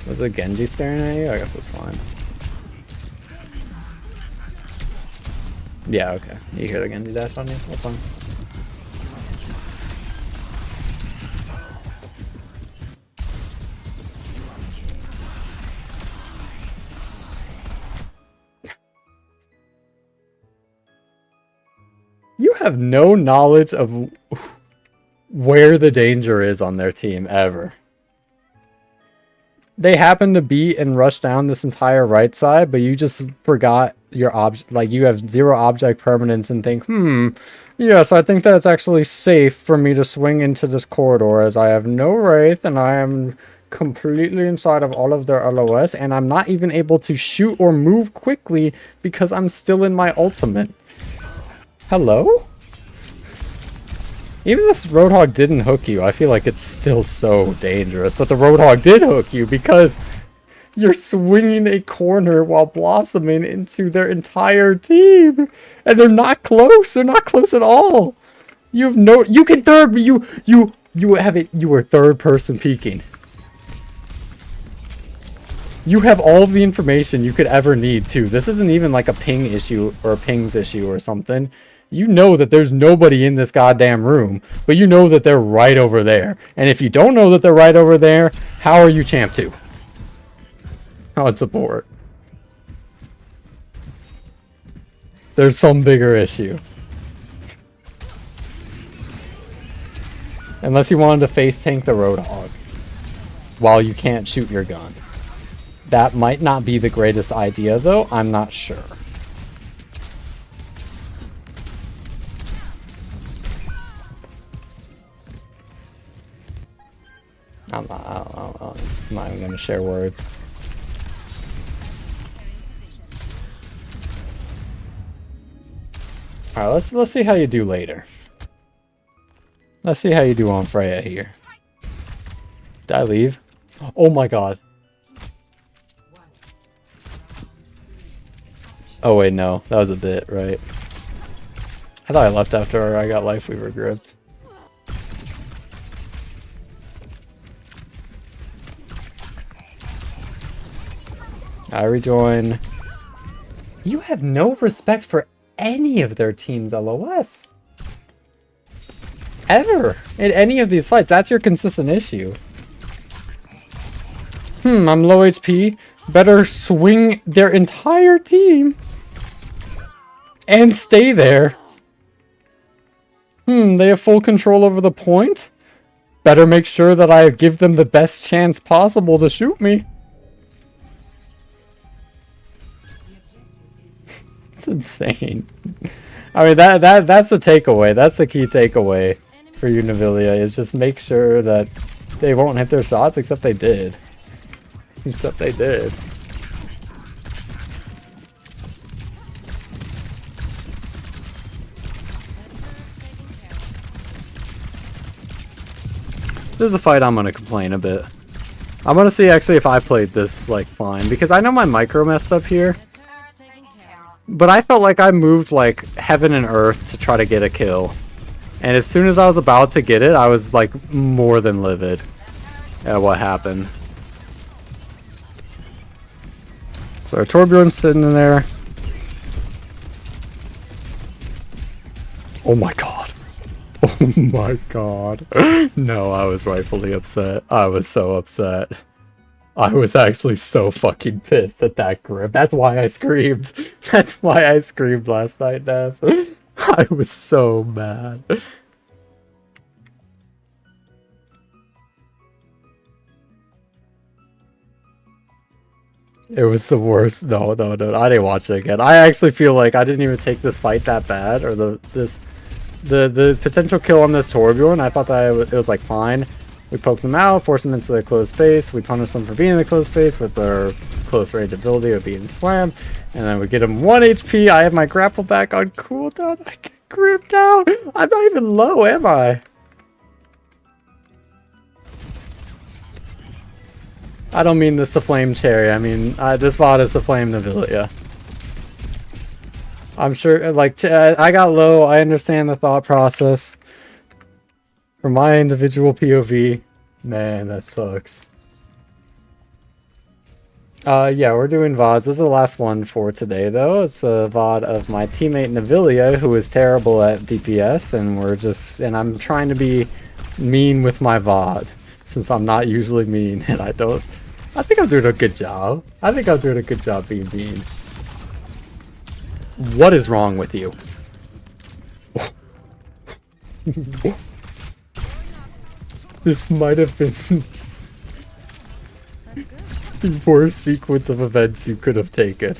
Was it Genji staring at you? I guess that's fine. Yeah, okay. You hear the Genji dash on you? That's fine. You have no knowledge of where the danger is on their team, ever. They happen to beat and rush down this entire right side, but you just forgot your object. Like, you have 0 object permanence and think, yes, I think that's actually safe for me to swing into this corridor as I have no Wraith and I am completely inside of all of their LOS and I'm not even able to shoot or move quickly because I'm still in my ultimate. Hello? Even if Roadhog didn't hook you, I feel like it's still so dangerous. But the Roadhog did hook you because you're swinging a corner while blossoming into their entire team. And they're not close. They're not close at all. You have no... You can third... You have it... You were third person peeking. You have all of the information you could ever need, too. This isn't even like a ping issue or a pings issue or something. You know that there's nobody in this goddamn room, but you know that they're right over there. And if you don't know that they're right over there, how are you champ 2? How would support? There's some bigger issue. Unless you wanted to face tank the Roadhog while you can't shoot your gun. That might not be the greatest idea, though. I'm not sure. I'm not even gonna share words. Alright, let's see how you do later. Let's see how you do on Freya here. Did I leave? Oh my god. Oh wait, no. That was a bit, right? I thought I left after I got Life Weaver gripped. I rejoin. You have no respect for any of their team's LOS. Ever. In any of these fights. That's your consistent issue. I'm low HP. Better swing their entire team. And stay there. They have full control over the point. Better make sure that I give them the best chance possible to shoot me. It's insane. I mean, that's the takeaway. That's the key takeaway for you, Navilia, is just make sure that they won't hit their shots, except they did. Except they did. This is a fight I'm gonna complain a bit. I'm gonna see actually if I played this like fine, because I know my micro messed up here. But I felt like I moved like heaven and earth to try to get a kill. And as soon as I was about to get it, I was like more than livid at what happened. So our Torbjorn's sitting in there. Oh my god. Oh my god. No, I was rightfully upset. I was so upset. I was actually so fucking pissed at that grip. That's why I screamed. That's why I screamed last night, Nev. I was so mad. It was the worst. No, I didn't watch it again. I actually feel like I didn't even take this fight that bad, or the potential kill on this Torbjorn. I thought that it was like fine. We poke them out, force them into the closed space. We punish them for being in the closed space with their close range ability of being slammed, and then we get them 1 HP. I have my grapple back on cooldown. I get gripped out. I'm not even low, am I? I don't mean this to flame Cherry. I mean this VOD is to flame Navilia. I'm sure, like, I got low. I understand the thought process. From my individual POV, man, that sucks. Yeah, we're doing VODs. This is the last one for today, though. It's a VOD of my teammate Navilia, who is terrible at DPS, and I'm trying to be mean with my VOD, since I'm not usually mean, and I think I'm doing a good job. I think I'm doing a good job being mean. What is wrong with you? This might have been the worst sequence of events you could have taken.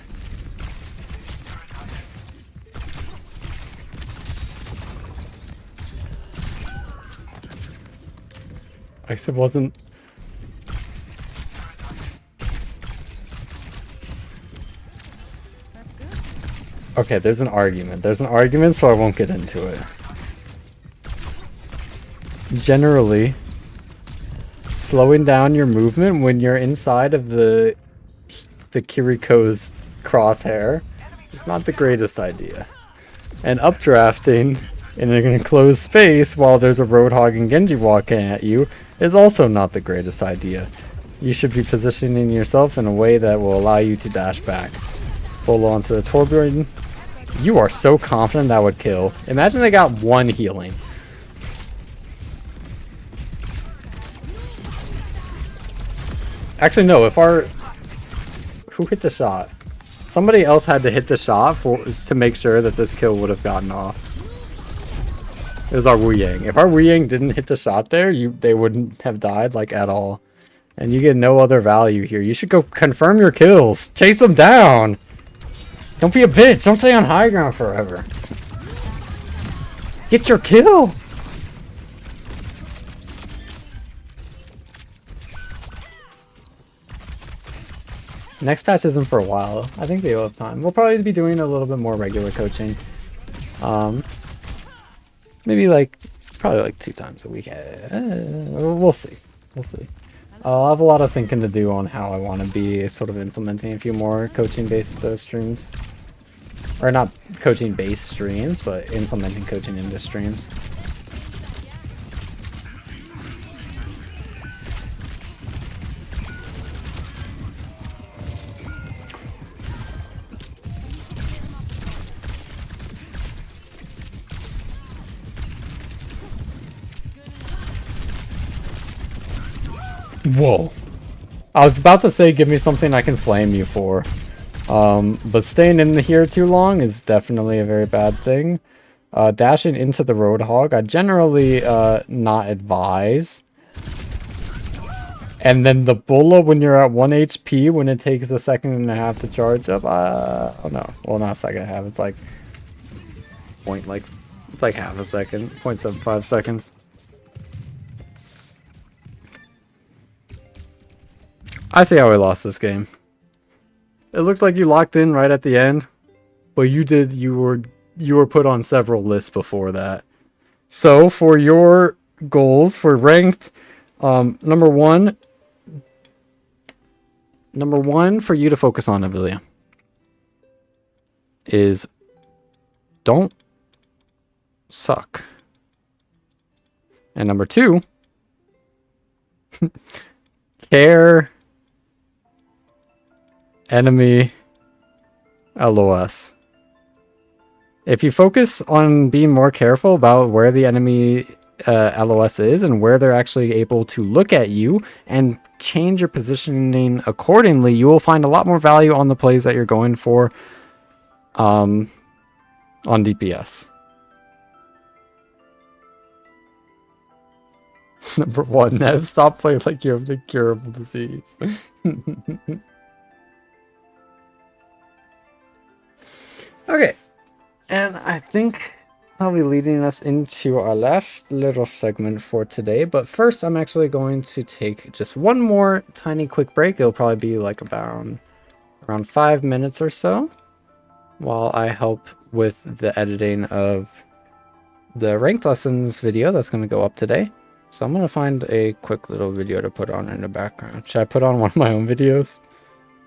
I said wasn't. Okay, there's an argument. There's an argument, so I won't get into it. Generally, slowing down your movement when you're inside of the Kiriko's crosshair is not the greatest idea. And updrafting in an enclosed space while there's a Roadhog and Genji walking at you is also not the greatest idea. You should be positioning yourself in a way that will allow you to dash back. Full onto the Torbjorn. You are so confident that would kill. Imagine they got 1 healing. Actually, no, if our... Who hit the shot? Somebody else had to hit the shot to make sure that this kill would have gotten off. It was our Wu Yang. If our Wu Yang didn't hit the shot there, they wouldn't have died, like, at all. And you get no other value here. You should go confirm your kills. Chase them down! Don't be a bitch. Don't stay on high ground forever. Get your kill! Next patch isn't for a while. I think they will have time. We'll probably be doing a little bit more regular coaching. Maybe probably like 2 times a week. We'll see. We'll see. I'll have a lot of thinking to do on how I want to be sort of implementing a few more coaching-based streams. Or not coaching-based streams, but implementing coaching into streams. Whoa. I was about to say give me something I can flame you for. But staying in here too long is definitely a very bad thing. Dashing into the Roadhog, I generally not advise. And then the Bulla when you're at 1 HP, when it takes a second and a half to charge up, oh no, well not a second and a half, it's like it's like half a second, 0.75 seconds. I see how we lost this game. It looks like you locked in right at the end, but you were put on several lists before that. So for your goals for ranked, number one for you to focus on, Navilia, is don't suck. And number 2, care enemy LOS. If you focus on being more careful about where the enemy LOS is and where they're actually able to look at you and change your positioning accordingly, you will find a lot more value on the plays that you're going for on DPS. Number 1, Nev, stop playing like you have the curable disease. Okay, and I think I'll be leading us into our last little segment for today. But first, I'm actually going to take just one more tiny quick break. It'll probably be like around 5 minutes or so while I help with the editing of the ranked lessons video that's going to go up today. So I'm going to find a quick little video to put on in the background. Should I put on one of my own videos?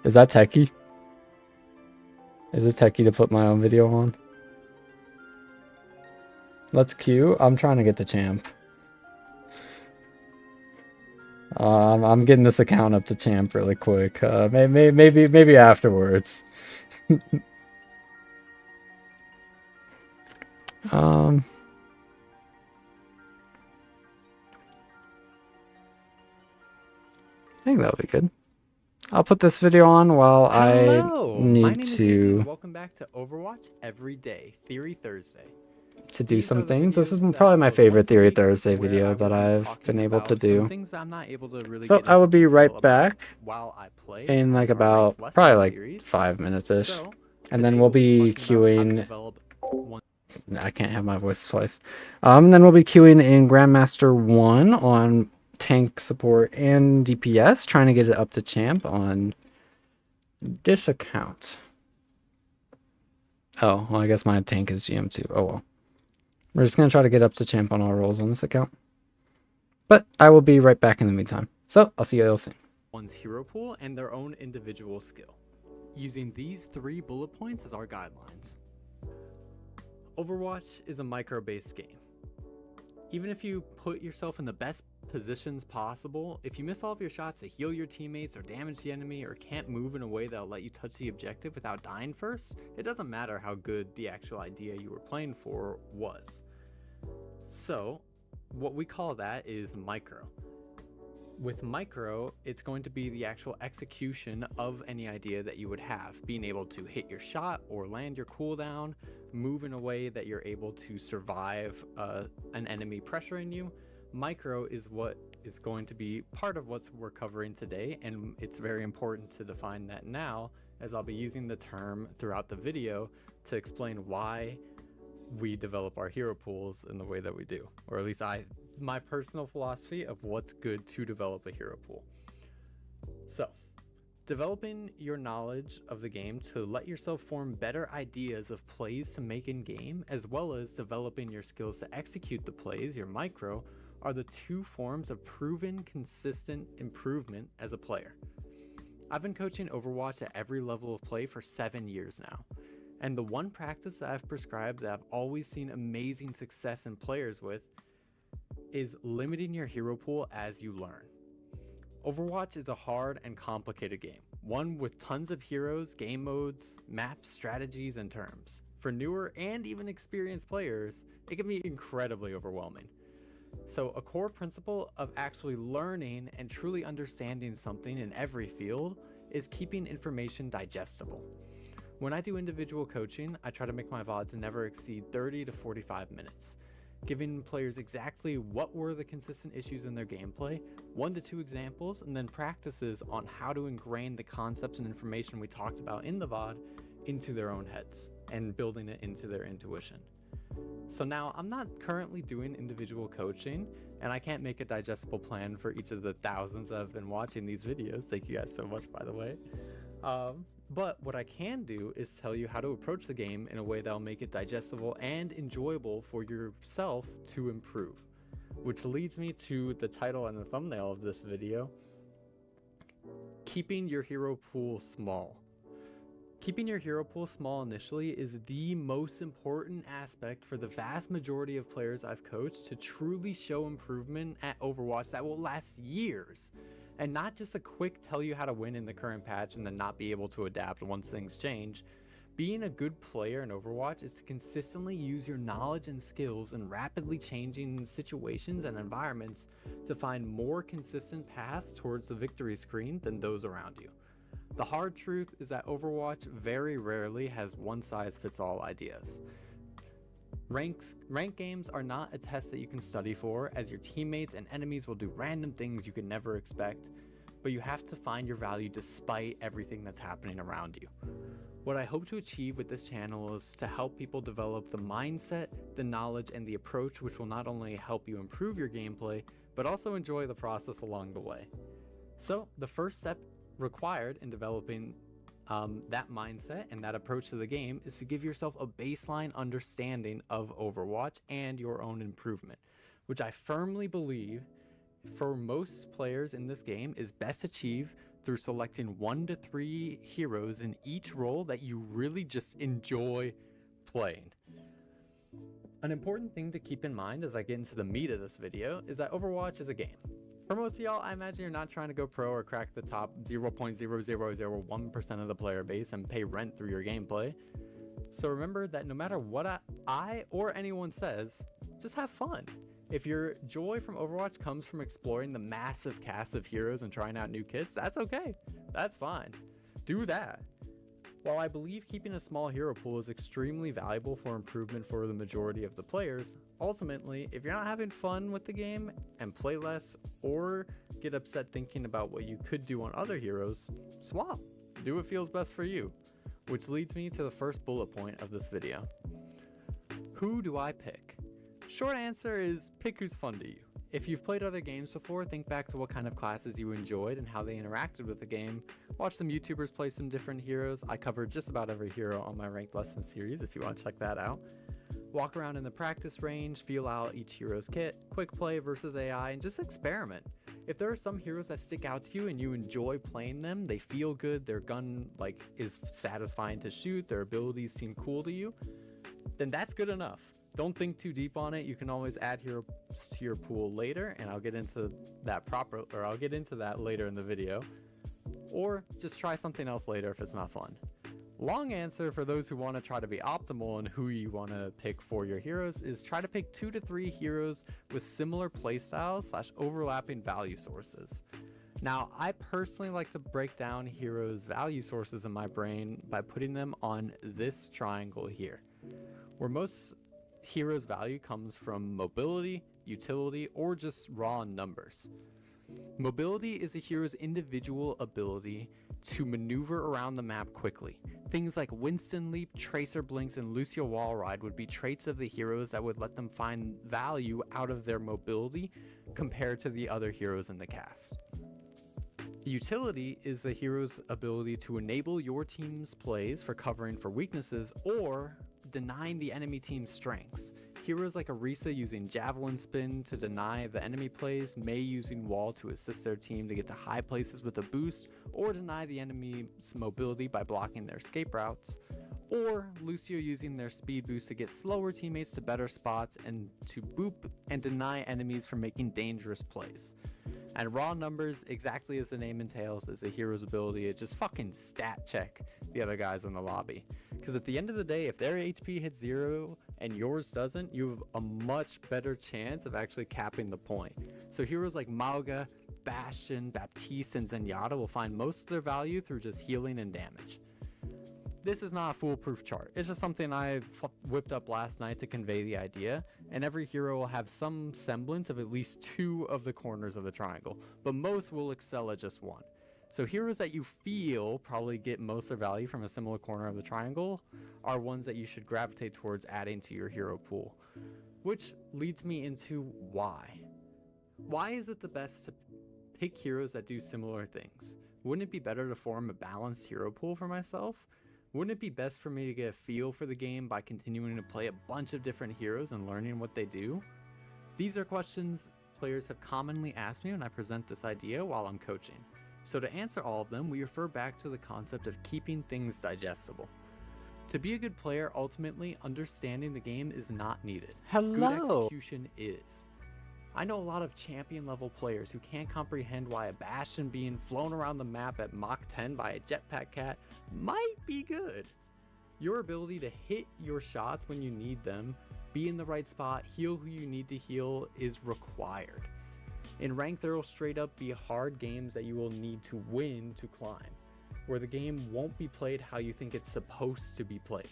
Is that techie? Is it techie to put my own video on? Let's queue. I'm trying to get the champ. I'm getting this account up to champ really quick. Maybe afterwards. I think that'll be good. I'll put this video on while Hello, I my need name is Ethan, to and welcome back to Overwatch Every Day, Theory Thursday. do These some are the things. This is videos that probably my upload favorite once a Theory week Thursday where video I that will be I've talking been able to about some do. things I'm not able to really So get I will into be right detail about back while I play in like our about ranked lesson probably like series. 5 minutes-ish. So, And then today we'll be be talking about how to queuing. develop one I can't have my voice twice. Then we'll be queuing in Grandmaster 1 on tank support and DPS, trying to get it up to champ on this account. Oh, well, I guess my tank is GM2. Oh well. We're just going to try to get up to champ on all roles on this account. But I will be right back in the meantime. So, I'll see you all soon. one's hero pool and their own individual skill, using these 3 bullet points as our guidelines. Overwatch is a micro-based game. Even if you put yourself in the best positions possible, if you miss all of your shots to heal your teammates or damage the enemy or can't move in a way that'll let you touch the objective without dying first, it doesn't matter how good the actual idea you were playing for was. So, what we call that is micro. With micro, it's going to be the actual execution of any idea that you would have. Being able to hit your shot or land your cooldown, move in a way that you're able to survive an enemy pressuring you. Micro is what is going to be part of what we're covering today, and it's very important to define that now, as I'll be using the term throughout the video to explain why we develop our hero pools in the way that we do, or at least my personal philosophy of what's good to develop a hero pool. So, developing your knowledge of the game to let yourself form better ideas of plays to make in game, as well as developing your skills to execute the plays, your micro, are the 2 forms of proven consistent improvement as a player. I've been coaching Overwatch at every level of play for 7 years now. And the one practice that I've prescribed that I've always seen amazing success in players with is limiting your hero pool as you learn. Overwatch is a hard and complicated game, one with tons of heroes, game modes, maps, strategies, and terms. For newer and even experienced players, it can be incredibly overwhelming. So a core principle of actually learning and truly understanding something in every field is keeping information digestible. When I do individual coaching, I try to make my VODs never exceed 30 to 45 minutes, giving players exactly what were the consistent issues in their gameplay, 1 to 2 examples, and then practices on how to ingrain the concepts and information we talked about in the VOD into their own heads and building it into their intuition. So now I'm not currently doing individual coaching, and I can't make a digestible plan for each of the thousands that have been watching these videos. Thank you guys so much, by the way. But what I can do is tell you how to approach the game in a way that'll make it digestible and enjoyable for yourself to improve. Which leads me to the title and the thumbnail of this video: keeping your hero pool small. Keeping your hero pool small initially is the most important aspect for the vast majority of players I've coached to truly show improvement at Overwatch that will last years. And not just a quick tell you how to win in the current patch and then not be able to adapt once things change, Being a good player in Overwatch is to consistently use your knowledge and skills in rapidly changing situations and environments to find more consistent paths towards the victory screen than those around you. The hard truth is that Overwatch very rarely has one-size-fits-all ideas. Rank games are not a test that you can study for, as your teammates and enemies will do random things you could never expect, but you have to find your value despite everything that's happening around you. What I hope to achieve with this channel is to help people develop the mindset, the knowledge, and the approach which will not only help you improve your gameplay, but also enjoy the process along the way. So the first step required in developing that mindset and that approach to the game is to give yourself a baseline understanding of Overwatch and your own improvement, which I firmly believe for most players in this game is best achieved through selecting 1 to 3 heroes in each role that you really just enjoy playing. An important thing to keep in mind as I get into the meat of this video is that Overwatch is a game. For most of y'all, I imagine you're not trying to go pro or crack the top 0.0001% of the player base and pay rent through your gameplay. So remember that no matter what I or anyone says, just have fun. If your joy from Overwatch comes from exploring the massive cast of heroes and trying out new kits, that's okay. That's fine. Do that. While I believe keeping a small hero pool is extremely valuable for improvement for the majority of the players, ultimately, if you're not having fun with the game and play less or get upset thinking about what you could do on other heroes, swap. Do what feels best for you. Which leads me to the first bullet point of this video. Who do I pick? Short answer is pick who's fun to you. If you've played other games before, think back to what kind of classes you enjoyed and how they interacted with the game. Watch some YouTubers play some different heroes. I covered just about every hero on my Ranked Lessons series if you want to check that out. Walk around in the practice range, feel out each hero's kit, quick play versus AI, and just experiment. If there are some heroes that stick out to you and you enjoy playing them, they feel good, their gun is satisfying to shoot, their abilities seem cool to you, then that's good enough. Don't think too deep on it. You can always add heroes to your pool later, and I'll get into that later in the video. Or just try something else later if it's not fun. Long answer for those who want to try to be optimal and who you want to pick for your heroes is try to pick 2 to 3 heroes with similar playstyles / overlapping value sources. Now, I personally like to break down heroes' value sources in my brain by putting them on this triangle here, where most heroes' value comes from mobility, utility, or just raw numbers. Mobility is a hero's individual ability to maneuver around the map quickly. Things like Winston Leap, Tracer Blinks, and Lucio Wallride would be traits of the heroes that would let them find value out of their mobility compared to the other heroes in the cast. Utility is the hero's ability to enable your team's plays for covering for weaknesses or denying the enemy team's strengths. Heroes like Orisa using Javelin Spin to deny the enemy plays, Mei using Wall to assist their team to get to high places with a boost, or deny the enemy's mobility by blocking their escape routes, or Lucio using their speed boost to get slower teammates to better spots and to boop and deny enemies from making dangerous plays. And raw numbers, exactly as the name entails, is a hero's ability to just fucking stat check the other guys in the lobby. Because at the end of the day, if their HP hits 0 and yours doesn't, you have a much better chance of actually capping the point. So heroes like Mauga, Bastion, Baptiste, and Zenyatta will find most of their value through just healing and damage. This is not a foolproof chart. It's just something I whipped up last night to convey the idea, and every hero will have some semblance of at least 2 of the corners of the triangle, but most will excel at just 1. So heroes that you feel probably get most of their value from a similar corner of the triangle are ones that you should gravitate towards adding to your hero pool. Which leads me into why. Why is it the best to pick heroes that do similar things? Wouldn't it be better to form a balanced hero pool for myself? Wouldn't it be best for me to get a feel for the game by continuing to play a bunch of different heroes and learning what they do? These are questions players have commonly asked me when I present this idea while I'm coaching. So to answer all of them, we refer back to the concept of keeping things digestible. To be a good player, ultimately, understanding the game is not needed. Good execution is. I know a lot of champion level players who can't comprehend why a Bastion being flown around the map at Mach 10 by a jetpack cat might be good. Your ability to hit your shots when you need them, be in the right spot, heal who you need to heal is required. In ranked, there will straight up be hard games that you will need to win to climb, where the game won't be played how you think it's supposed to be played.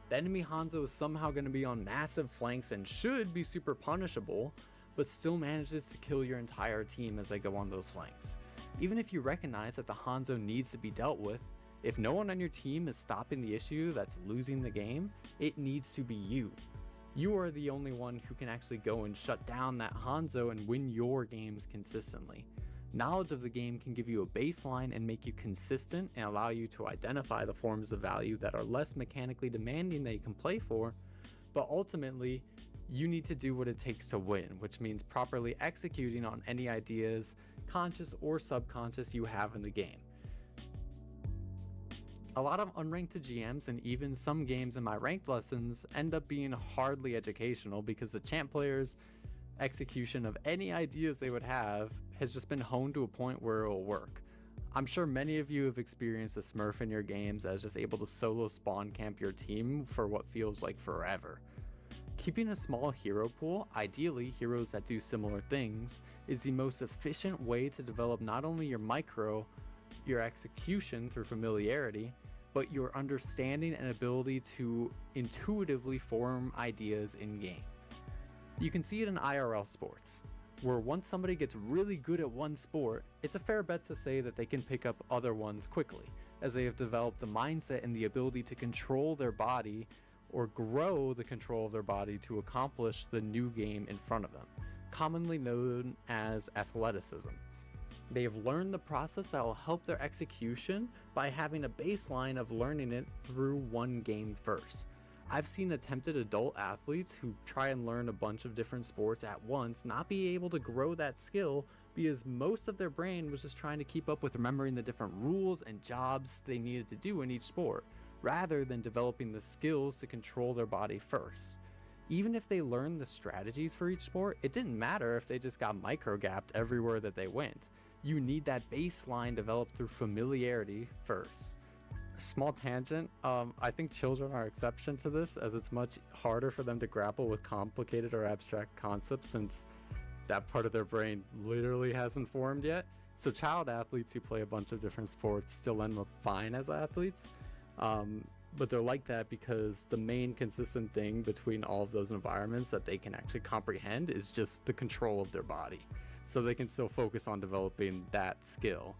The enemy Hanzo is somehow going to be on massive flanks and should be super punishable, but still manages to kill your entire team as they go on those flanks. Even if you recognize that the Hanzo needs to be dealt with, if no one on your team is stopping the issue that's losing the game, it needs to be you. You are the only one who can actually go and shut down that Hanzo and win your games consistently. Knowledge of the game can give you a baseline and make you consistent and allow you to identify the forms of value that are less mechanically demanding that you can play for, but ultimately, you need to do what it takes to win, which means properly executing on any ideas, conscious or subconscious, you have in the game. A lot of unranked GMs and even some games in my ranked lessons end up being hardly educational because the champ players' execution of any ideas they would have has just been honed to a point where it will work. I'm sure many of you have experienced a smurf in your games as just able to solo spawn camp your team for what feels like forever. Keeping a small hero pool, ideally heroes that do similar things, is the most efficient way to develop not only your micro, your execution through familiarity, but your understanding and ability to intuitively form ideas in game. You can see it in IRL sports, where once somebody gets really good at one sport, it's a fair bet to say that they can pick up other ones quickly, as they have developed the mindset and the ability to control their body or grow the control of their body to accomplish the new game in front of them, commonly known as athleticism. They have learned the process that will help their execution by having a baseline of learning it through one game first. I've seen attempted adult athletes who try and learn a bunch of different sports at once not be able to grow that skill because most of their brain was just trying to keep up with remembering the different rules and jobs they needed to do in each sport, rather than developing the skills to control their body first. Even if they learned the strategies for each sport, it didn't matter if they just got microgapped everywhere that they went. You need that baseline developed through familiarity first. A small tangent, I think children are exception to this, as it's much harder for them to grapple with complicated or abstract concepts since that part of their brain literally hasn't formed yet. So child athletes who play a bunch of different sports still end up fine as athletes, but they're like that because the main consistent thing between all of those environments that they can actually comprehend is just the control of their body. So they can still focus on developing that skill.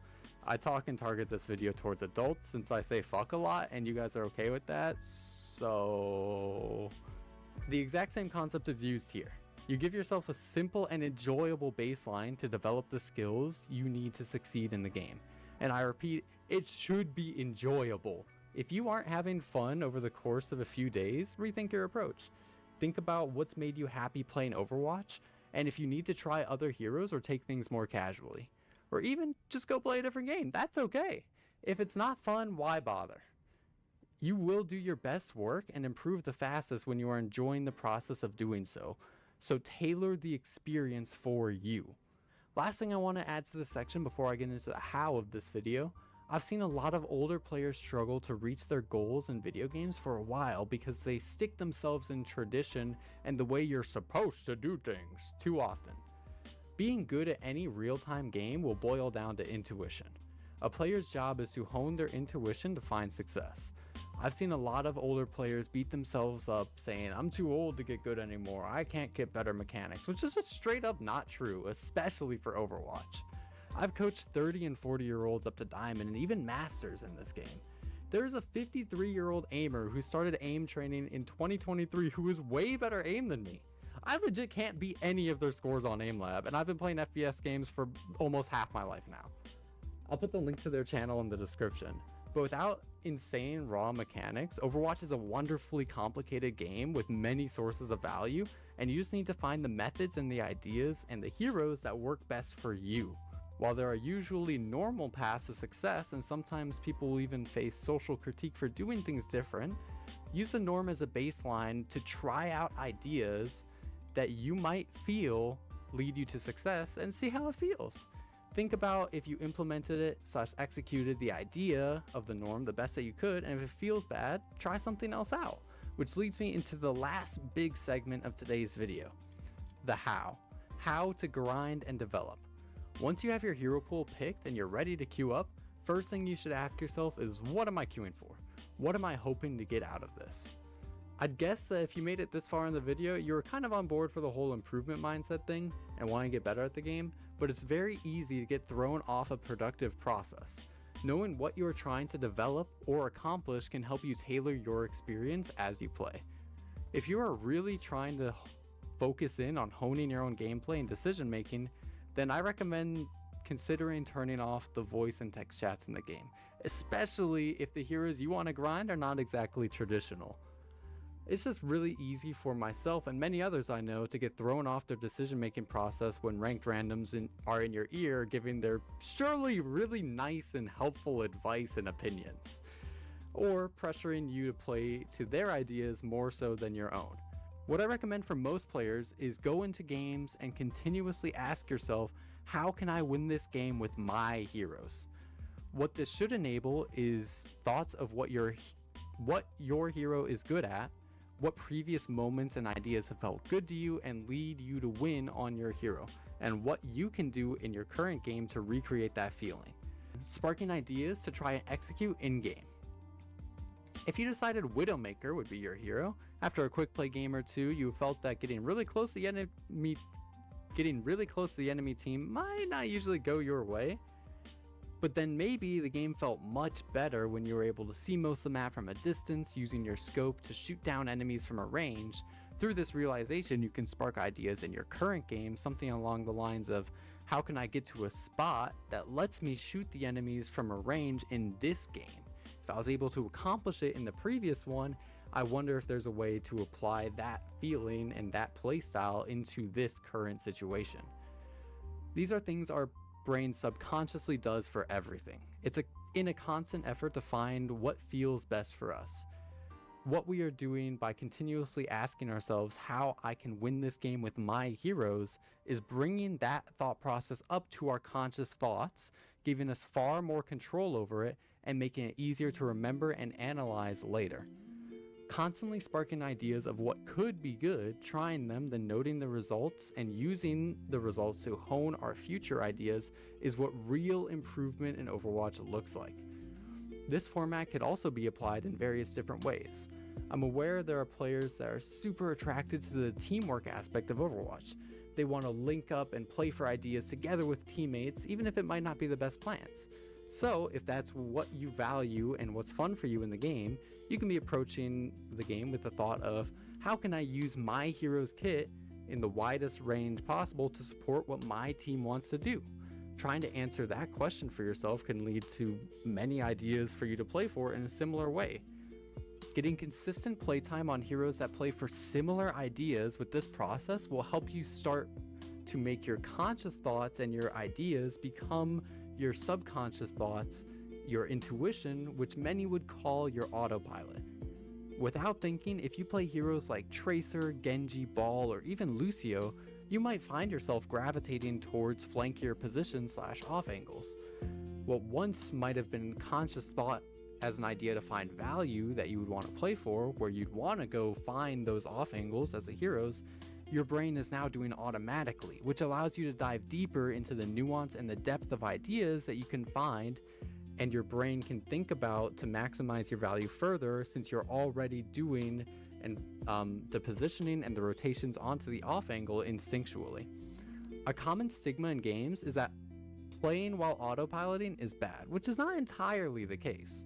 I talk and target this video towards adults since I say fuck a lot and you guys are okay with that, so the exact same concept is used here. You give yourself a simple and enjoyable baseline to develop the skills you need to succeed in the game. And I repeat, it should be enjoyable. If you aren't having fun over the course of a few days, rethink your approach. Think about what's made you happy playing Overwatch, and if you need to try other heroes or take things more casually. Or even just go play a different game, that's okay. If it's not fun, why bother? You will do your best work and improve the fastest when you are enjoying the process of doing so. So tailor the experience for you. Last thing I want to add to this section before I get into the how of this video, I've seen a lot of older players struggle to reach their goals in video games for a while because they stick themselves in tradition and the way you're supposed to do things too often. Being good at any real-time game will boil down to intuition. A player's job is to hone their intuition to find success. I've seen a lot of older players beat themselves up saying, I'm too old to get good anymore, I can't get better mechanics, which is just straight up not true, especially for Overwatch. I've coached 30 and 40-year-olds up to Diamond and even Masters in this game. There's a 53-year-old aimer who started aim training in 2023 who is way better aim than me. I legit can't beat any of their scores on AimLab, and I've been playing FPS games for almost half my life now. I'll put the link to their channel in the description. But without insane raw mechanics, Overwatch is a wonderfully complicated game with many sources of value, and you just need to find the methods and the ideas and the heroes that work best for you. While there are usually normal paths to success, and sometimes people will even face social critique for doing things different, use the norm as a baseline to try out ideas that you might feel lead you to success and see how it feels. Think about if you implemented it / executed the idea of the norm the best that you could, and if it feels bad, try something else out. Which leads me into the last big segment of today's video, the how. How to grind and develop. Once you have your hero pool picked and you're ready to queue up, first thing you should ask yourself is, what am I queuing for? What am I hoping to get out of this? I'd guess that if you made it this far in the video, you were kind of on board for the whole improvement mindset thing and want to get better at the game, but it's very easy to get thrown off a productive process. Knowing what you are trying to develop or accomplish can help you tailor your experience as you play. If you are really trying to focus in on honing your own gameplay and decision making, then I recommend considering turning off the voice and text chats in the game, especially if the heroes you want to grind are not exactly traditional. It's just really easy for myself and many others I know to get thrown off their decision-making process when ranked randoms are in your ear giving their surely really nice and helpful advice and opinions, or pressuring you to play to their ideas more so than your own. What I recommend for most players is go into games and continuously ask yourself, how can I win this game with my heroes? What this should enable is thoughts of what your hero is good at, what previous moments and ideas have felt good to you and lead you to win on your hero, and what you can do in your current game to recreate that feeling. Sparking ideas to try and execute in-game. If you decided Widowmaker would be your hero, after a quick play game or two, you felt that getting really close to the enemy team might not usually go your way. But then maybe the game felt much better when you were able to see most of the map from a distance using your scope to shoot down enemies from a range. Through this realization, you can spark ideas in your current game, something along the lines of, how can I get to a spot that lets me shoot the enemies from a range in this game? If I was able to accomplish it in the previous one, I wonder if there's a way to apply that feeling and that playstyle into this current situation. These are things our brain subconsciously does for everything. It's in a constant effort to find what feels best for us. What we are doing by continuously asking ourselves how I can win this game with my heroes is bringing that thought process up to our conscious thoughts, giving us far more control over it and making it easier to remember and analyze later. Constantly sparking ideas of what could be good, trying them, then noting the results, and using the results to hone our future ideas is what real improvement in Overwatch looks like. This format could also be applied in various different ways. I'm aware there are players that are super attracted to the teamwork aspect of Overwatch. They want to link up and play for ideas together with teammates, even if it might not be the best plans. So if that's what you value and what's fun for you in the game, you can be approaching the game with the thought of, how can I use my hero's kit in the widest range possible to support what my team wants to do? Trying to answer that question for yourself can lead to many ideas for you to play for in a similar way. Getting consistent playtime on heroes that play for similar ideas with this process will help you start to make your conscious thoughts and your ideas become your subconscious thoughts, your intuition, which many would call your autopilot. Without thinking, if you play heroes like Tracer, Genji, Ball, or even Lucio, you might find yourself gravitating towards flankier positions / off angles. What once might have been conscious thought as an idea to find value that you would want to play for, where you'd want to go find those off angles as the heroes, your brain is now doing automatically, which allows you to dive deeper into the nuance and the depth of ideas that you can find, and your brain can think about to maximize your value further, since you're already doing the positioning and the rotations onto the off angle instinctually. A common stigma in games is that playing while autopiloting is bad, which is not entirely the case.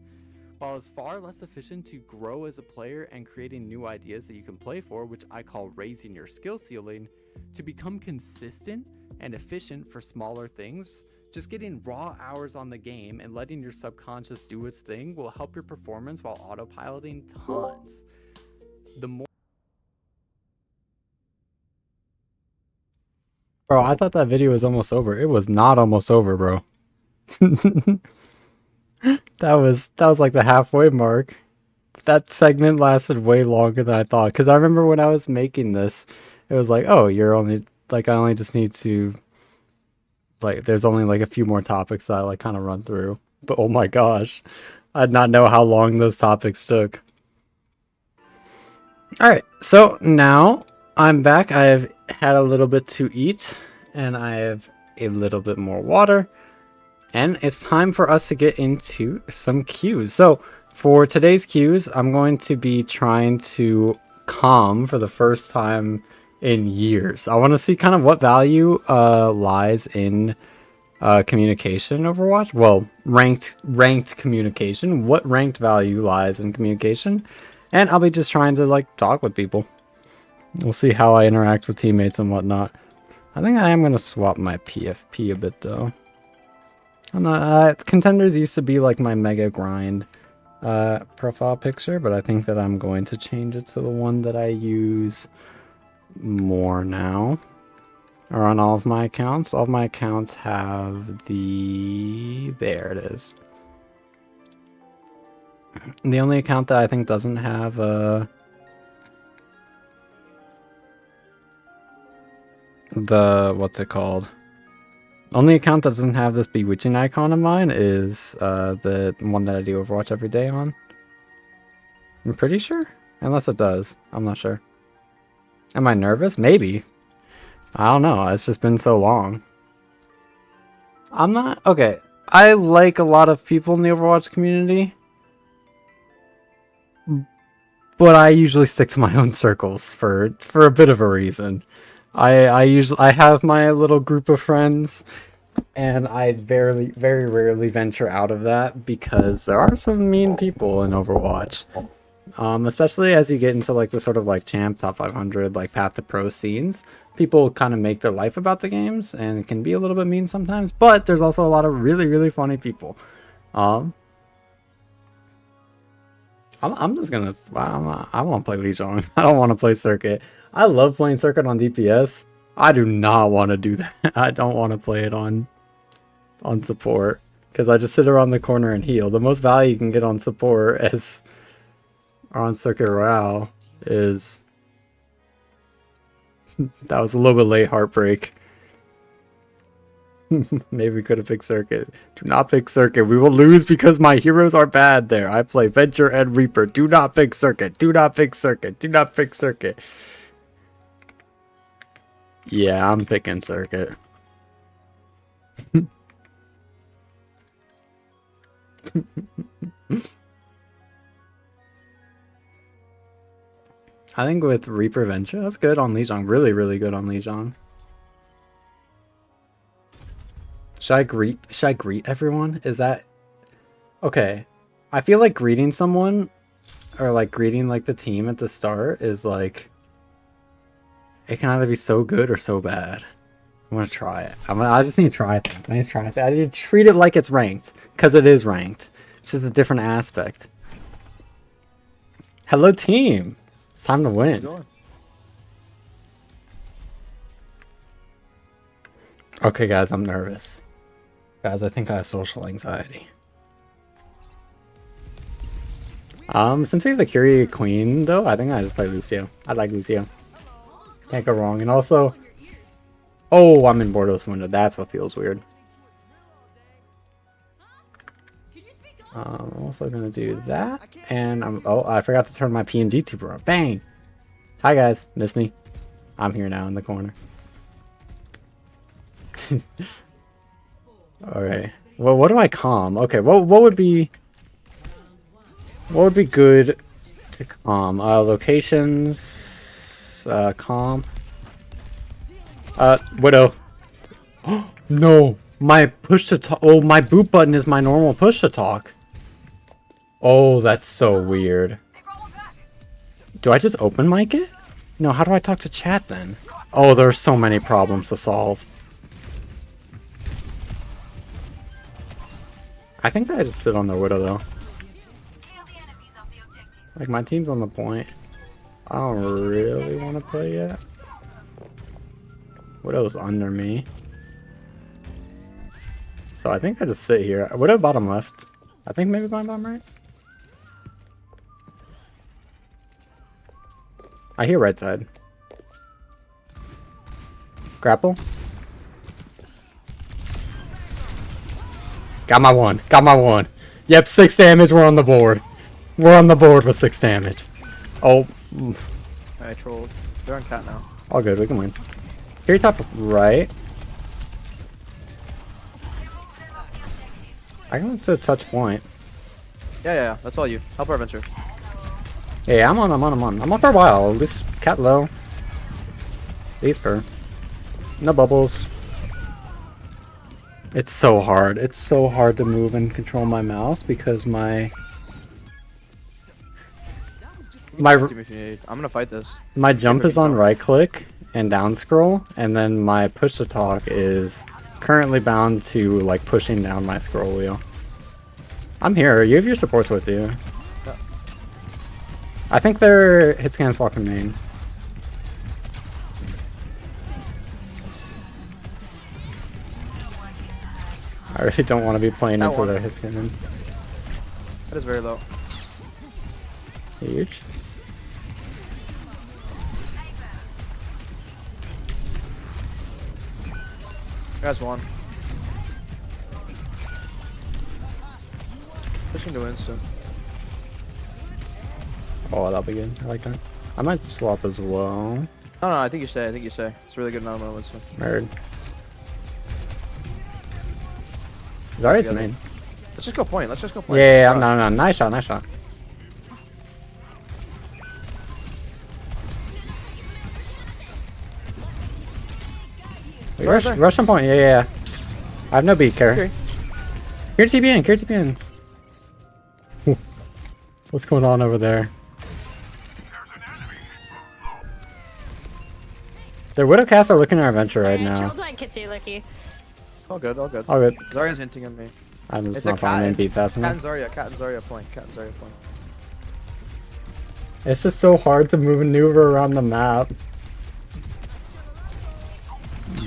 While it's far less efficient to grow as a player and creating new ideas that you can play for, which I call raising your skill ceiling, to become consistent and efficient for smaller things, just getting raw hours on the game and letting your subconscious do its thing will help your performance while autopiloting tons. The more Bro, I thought that video was almost over. It was not almost over, bro. That was like the halfway mark. That segment lasted way longer than I thought. Because I remember when I was making this, it was like, oh, you're only, like, I only just need to like there's only like a few more topics that I like kind of run through. But oh my gosh, I did not know how long those topics took. All right, so now I'm back. I've had a little bit to eat, and I have a little bit more water, and it's time for us to get into some queues. So for today's queues, I'm going to be trying to calm for the first time in years. I want to see kind of what value lies in communication in Overwatch. Well, ranked communication. What ranked value lies in communication? And I'll be just trying to like talk with people. We'll see how I interact with teammates and whatnot. I think I am going to swap my PFP a bit though. I'm not, contenders used to be like my mega grind profile picture, but I think that I'm going to change it to the one that I use more now. Or on all of my accounts. All of my accounts have the... There it is. The only account that I think doesn't have the... What's it called? Only account that doesn't have this bewitching icon of mine is the one that I do Overwatch every day on. I'm pretty sure? Unless it does. I'm not sure. Am I nervous? Maybe. I don't know. It's just been so long. I'm not... Okay. I like a lot of people in the Overwatch community. But I usually stick to my own circles for a bit of a reason. I have my little group of friends, and I very rarely venture out of that because there are some mean people in Overwatch. Especially as you get into like the sort of like champ, top 500, like path to pro scenes, people kind of make their life about the games, and it can be a little bit mean sometimes. But there's also a lot of really funny people. I'm just gonna. I want to play Lijiang. I don't want to play Circuit. I love playing Circuit on DPS. I do not want to do that. I don't want to play it on support because I just sit around the corner and heal. The most value you can get on support as or on Circuit Royale is that was a little bit late. Heartbreak. Maybe we could have picked Circuit. Do not pick Circuit. We will lose because my heroes are bad there. I play Venture and Reaper. Do not pick Circuit. Do not pick Circuit. Do not pick Circuit. Yeah, I'm picking Circuit. I think with Reaper Venture, that's good on Lijiang. Really good on Lijiang. Should I greet everyone? Is that okay? I feel like greeting someone or like greeting like the team at the start is like it can either be so good or so bad. I'm gonna try it. I just need to try it. I need to try it. I need to treat it like it's ranked because it is ranked. It's just a different aspect. Hello, team. It's time to win. Okay, guys, I'm nervous. Guys, I think I have social anxiety. Since we have the Curie Queen, though, I think I just play Lucio. I like Lucio. Can't go wrong. And also... Oh, I'm in Bordeaux window. That's what feels weird. I'm also going to do that. And oh, I forgot to turn my PNG tuber on. Bang! Hi, guys. Miss me? I'm here now in the corner. Alright. Well, what do I calm? Okay, what would be good to calm? Locations, calm. Widow. No, my push to talk. Oh, my boot button is my normal push to talk. Oh, that's so weird. Do I just open mic it? No, how do I talk to chat then? Oh, there's so many problems to solve. I think I just sit on the Widow though. Like my team's on the point. I don't really want to play yet. Widow's under me. So I think I just sit here. Widow bottom left. I think maybe my bottom right. I hear right side. Got my one. Got my one. Yep, 6 damage. We're on the board. We're on the board with 6 damage. Oh, I trolled. They're on cat now. all good. We can win. Here, top right. I can to touch point. Yeah. That's all you. Help our venture. Yeah, I'm on. I'm on for a while. At least cat low. These per. No bubbles. It's so hard. It's so hard to move and control my mouse because my Team if you need. I'm gonna fight this. jump is on right click and down scroll, and then my push to talk is currently bound to like pushing down my scroll wheel. I'm here. You have your supports with you. Yeah. I think they're hit scans walking main. I really don't want to be playing That into one. their hit scan. That is very low. Huge. Guys, one. Pushing to instant. Oh, that'll be good. I like that. I might swap as well. No, I think you stay. It's a really good amount of instant. Nerd. Zarya's Together. main. Let's just go point. Yeah, yeah, no. Nice shot, nice shot. Wait, Right rush, there. rush on point. Yeah. I have no beat, care. Okay. Here TPN, here TPN. What's going on over there? Their Widowcast are looking at our venture right now. Trolled my Kitsy Licky. All good. All good. Zarya's hinting at me. I'm just It's a not finding cat. beat fast Cat enough. and Zarya. Cat and Zarya point. It's just so hard to maneuver around the map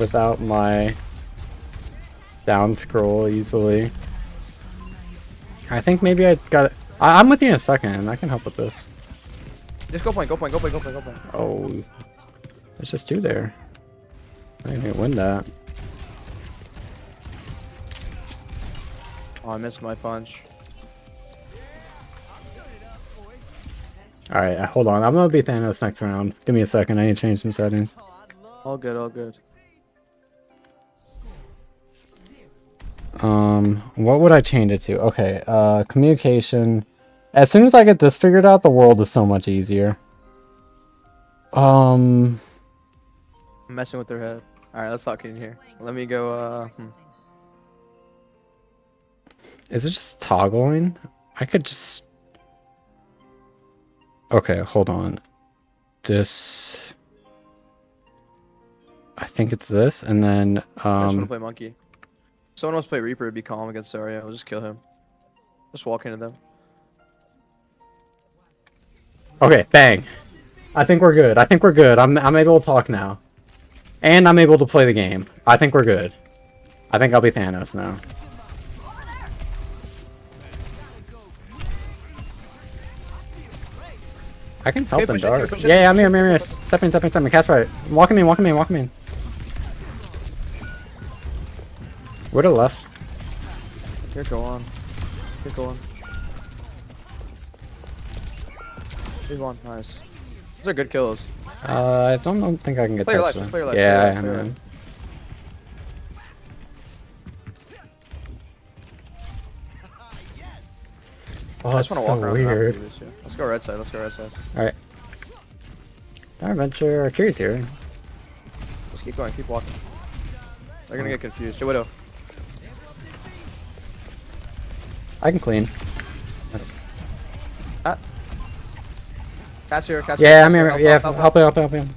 without my down scroll easily. I think maybe I got it. I'm with you in a second. I can help with this. Just go point. Oh, there's just 2 there. I think I can win that. Oh, I missed my punch. Alright, hold on. I'm gonna be Thanos next round. Give me a second. I need to change some settings. All good. What would I change it to? Okay, communication. As soon as I get this figured out, the world is so much easier. I'm messing with their head. Alright, let's talk in here. Let me go, Is it just toggling? I could just... Okay, hold on. This... I think it's this, and then, I just want to play monkey. If someone wants to play Reaper, it'd be calm against Zarya. We'll just kill him. Just walk into them. Okay, bang. I think we're good. I'm able to talk now. And I'm able to play the game. I think we're good. I think I'll be Thanos now. I can help Okay, in push it, dark. push it, Yeah, I'm push here, it, Step in. Cast right. Walking in. Where to the left? Here, go on. He's one. Nice. Those are good kills. I don't think I can get Play your touched. life, though. play your life, Yeah, play I your life, am. play your man. Oh, I that's just want to walk so around the map weird. and do this, yeah. Let's go right side. Alright. Our venture. Curious here. Just keep going. Keep walking. They're gonna get confused. Hey, Widow. I can clean. Yes. Cast here. Yeah, I'm here. Yeah, help him.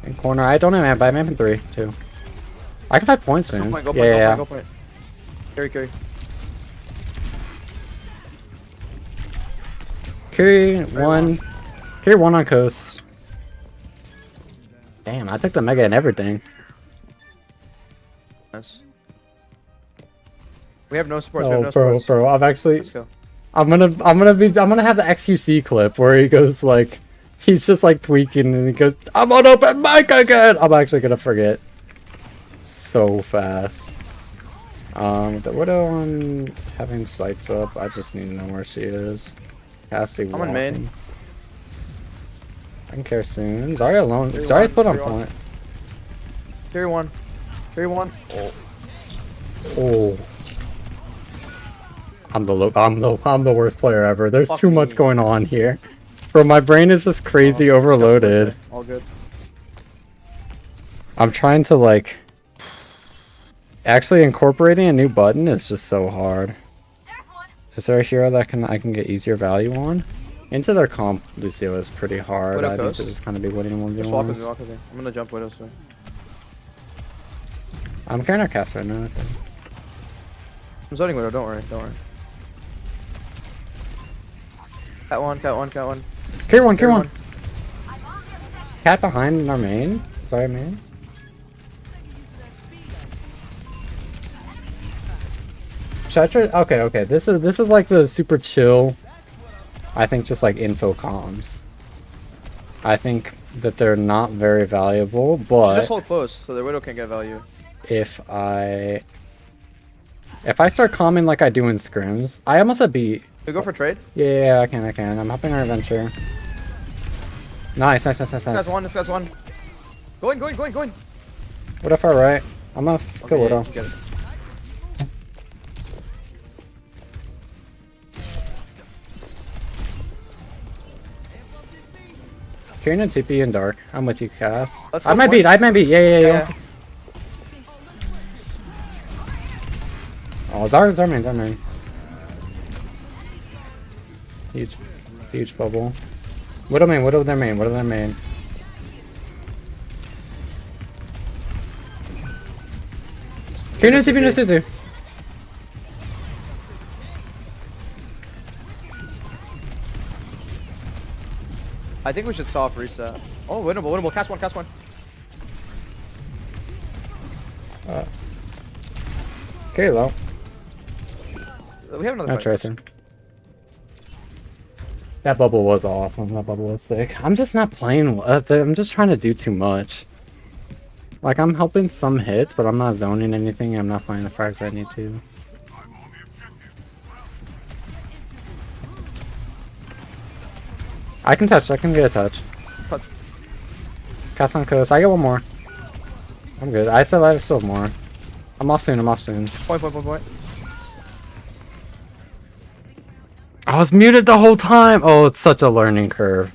In corner. I don't have amp, but I have amp in 3 too. I can 5 points soon. Go point. Yeah. Go point. Carry. Carry 1 on coast. Damn, I took the mega and everything. Nice. We have no supports. Oh, supports. bro, I'm actually. Let's go. I'm gonna have the XQC clip where he goes like, he's just like tweaking and he goes, "I'm on open mic again." I'm actually gonna forget so fast. The Widow on having sights up. I just need to know where she is. Cassie I'm on main. walking. I can care soon. Zarya alone. Zarya's put on point. Carry one. Carry one. Oh. I'm the worst player ever. There's Fuck too much me. going on here. Bro, my brain is just crazy overloaded. All good. I'm trying to like actually incorporating a new button is just so hard. Is there a hero that I can get easier value on? Into their comp, Lucio is pretty hard. Widow I need goes. to just kind of be winning Just walk with me, 1v1s. walk with me. I'm gonna jump Widow soon. I'm carrying our cast right now, I think. I'm zoning Widow, don't worry, don't worry. Cat one, cat one, cat one. Carry one, carry one. Cat behind our main. Sorry, main. Okay. This is like the super chill. I think just like info comms. I think that they're not very valuable, but Just hold close so their Widow can't get value. if I start calming like I do in scrims, I almost have beat. We go for trade. Yeah, I can. I'm helping our adventure. Nice. This guy's one, this guy's one. Going. What if I right? I'm gonna kill Widow. Get it. Carrying a TP in dark. I'm with you, Cass. Let's I go might for beat. it. I might beat. Yeah. Yeah. Oh, Zar's our main. Huge bubble. Widow their main. Carrying a TP no scissor. I think we should soft reset. Oh, winnable. Cast one. Carry low. We have another No fight. tracer. That bubble was awesome. That bubble was sick. I'm just not playing. I'm just trying to do too much. Like, I'm helping some hits, but I'm not zoning anything. I'm not playing the fires I need to. I can touch. I can get a touch. Touch. Cast on coast. I get one more. I'm good. I still have more. I'm off soon. Point. I was muted the whole time. Oh, it's such a learning curve.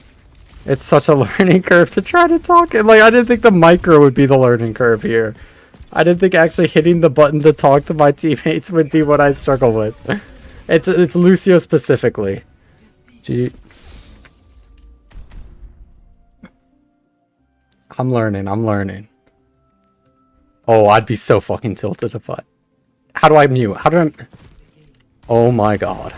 It's such a learning curve to try to talk. Like, I didn't think the micro would be the learning curve here. I didn't think actually hitting the button to talk to my teammates would be what I struggle with. It's Lucio specifically. I'm learning. Oh, I'd be so fucking tilted if I... How do I mute? How do I... Oh my god.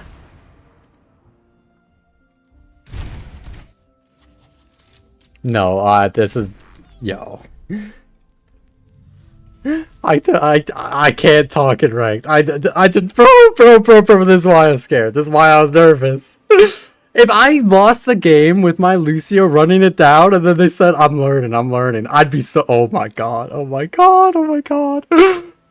No, this is... Yo. I can't talk in ranked. I did... Bro, this is why I was scared. This is why I was nervous. If I lost the game with my Lucio running it down and then they said, I'm learning, I'd be so... Oh my god.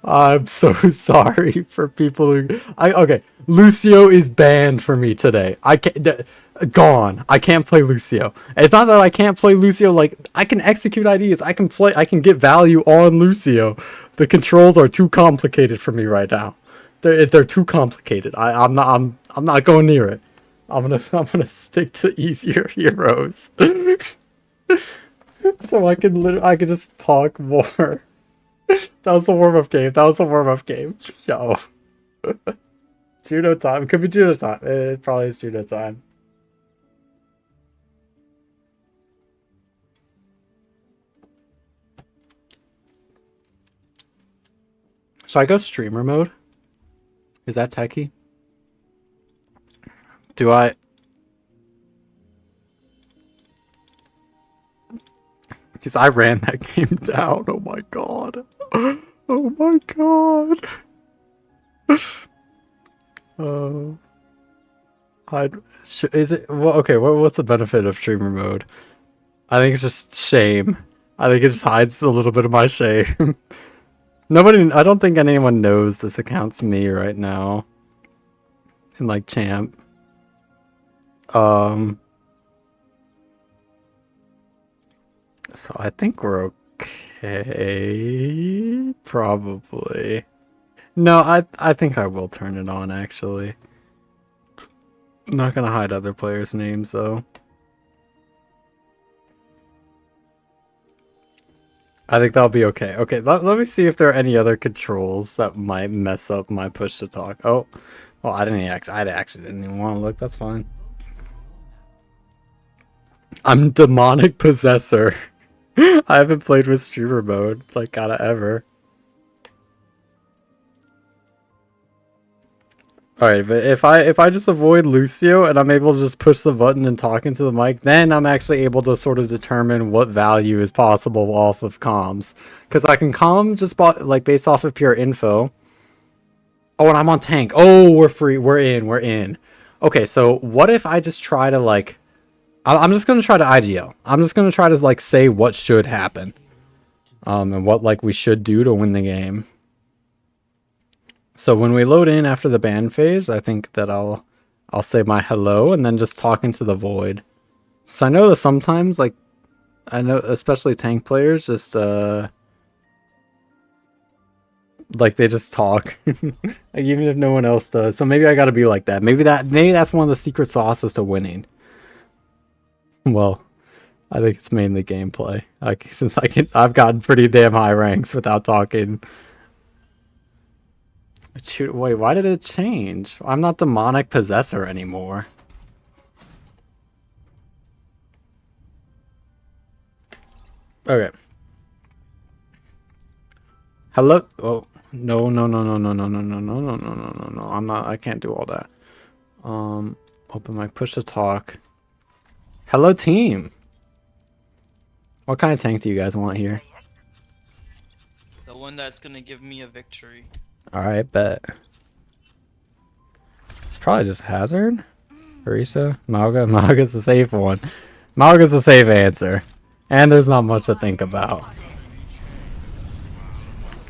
I'm so sorry for people who... Okay, Lucio is banned for me today. I can't... Gone. I can't play Lucio. It's not that I can't play Lucio, like, I can execute ideas. I can get value on Lucio. The controls are too complicated for me right now. They're too complicated. I'm not going near it. I'm gonna stick to easier heroes. So I can just talk more. That was the warm-up game. Yo. Judo time. Could be Judo time. It probably is Judo time. Should I go streamer mode? Is that techie? Do I... Because I ran that game down. Oh my god. Oh my god. Is it... Well, okay, what's the benefit of streamer mode? I think it's just shame. I think it just hides a little bit of my shame. Nobody, I don't think anyone knows this account's me right now. In like champ. So I think we're okay. Probably. No, I think I will turn it on actually. I'm not gonna hide other players' names though. I think that'll be okay. Okay, let me see if there are any other controls that might mess up my push to talk. Oh, well, I actually didn't even want to look. That's fine. I'm demonic possessor. I haven't played with streamer mode like kinda ever. Alright, but if I just avoid Lucio and I'm able to just push the button and talk into the mic, then I'm actually able to sort of determine what value is possible off of comms. Because I can comm just like based off of pure info. Oh, and I'm on tank. Oh, we're free. We're in. Okay, so what if I just try to like... I'm just going to try to IGL. I'm just going to try to like say what should happen. And what like we should do to win the game. So when we load in after the ban phase, I think that I'll say my hello and then just talk into the void. So I know that sometimes, like, I know especially tank players just like they just talk, like even if no one else does. So maybe I got to be like that. Maybe that's one of the secret sauces to winning. Well, I think it's mainly gameplay. Like since I've gotten pretty damn high ranks without talking. Shoot, wait, why did it change? I'm not demonic possessor anymore. Okay. Hello? Oh, no. I'm not, I can't do all that. Open my push to talk. Hello, team. What kind of tank do you guys want here? The one that's gonna give me a victory. Alright, bet. It's probably just Hazard? Orisa? Mauga? Mauga's the safe one. Mauga's the safe answer. And there's not much to think about.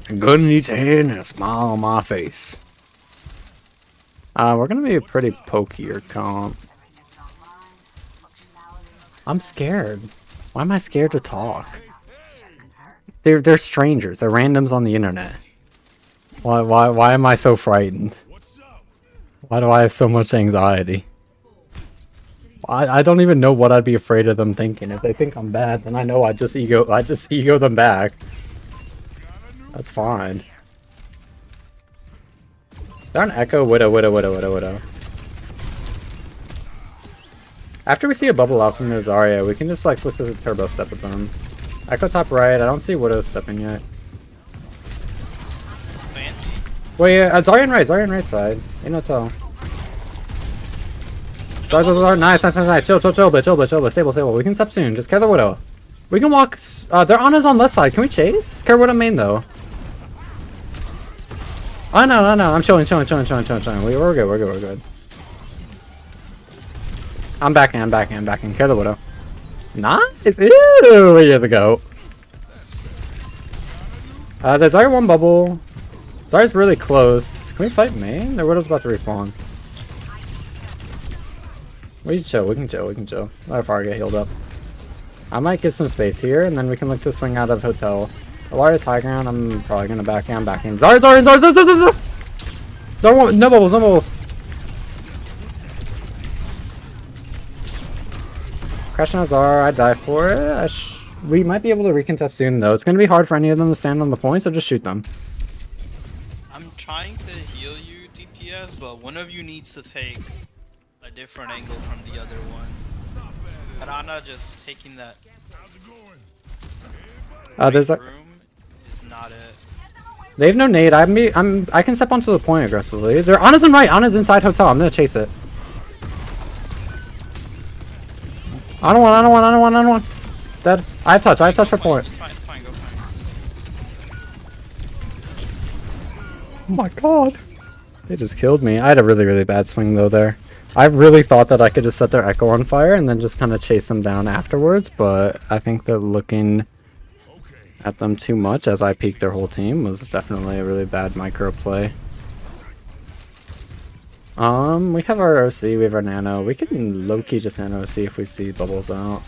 A gun in each hand and a smile on my face. We're gonna be a pretty pokier comp. I'm scared. Why am I scared to talk? They're strangers. They're randoms on the internet. Why am I so frightened? Why do I have so much anxiety? I don't even know what I'd be afraid of them thinking. If they think I'm bad, then I know I just ego them back. That's fine. Is there an echo? Widow. After we see a bubble out from the Zarya, we can just like flip to the turbo step with them. Echo top right. I don't see Widow stepping yet. Wait, Zarya right side. Ain't no tell. Zarya, nice. Chill. Stable. We can step soon. Just care the Widow. We can walk. They're on us on left side. Can we chase? Care Widow main though. Oh no. I'm chilling. We're good. I'm backing. Care the Widow. Nice. Ew, you're the goat. There's Zarya one bubble. Zarya's really close. Can we fight main? Their Widow's about to respawn. We can chill. Let our fire get healed up. I might get some space here, and then we can look to swing out of hotel. Alaria's high ground. I'm probably gonna back in. Zarya! No bubbles. Crashing on Zarya, I die for it. We might be able to recontest soon, though. It's gonna be hard for any of them to stand on the point, so just shoot them. I'm trying to heal you, DPS, but one of you needs to take a different angle from the other one. Piranha just taking that there's a room is not it. They have no nade. I can step onto the point aggressively. They're on us and right. On us inside hotel. I'm gonna chase it. I don't want. Dead. I have touch for point. It's fine, go fine. Oh my god. They just killed me. I had a really bad swing though there. I really thought that I could just set their echo on fire and then just kind of chase them down afterwards, but I think they're looking at them too much as I peeked their whole team was definitely a really bad micro play. We have our OC, we have our Nano. We can low-key just Nano OC if we see bubbles out.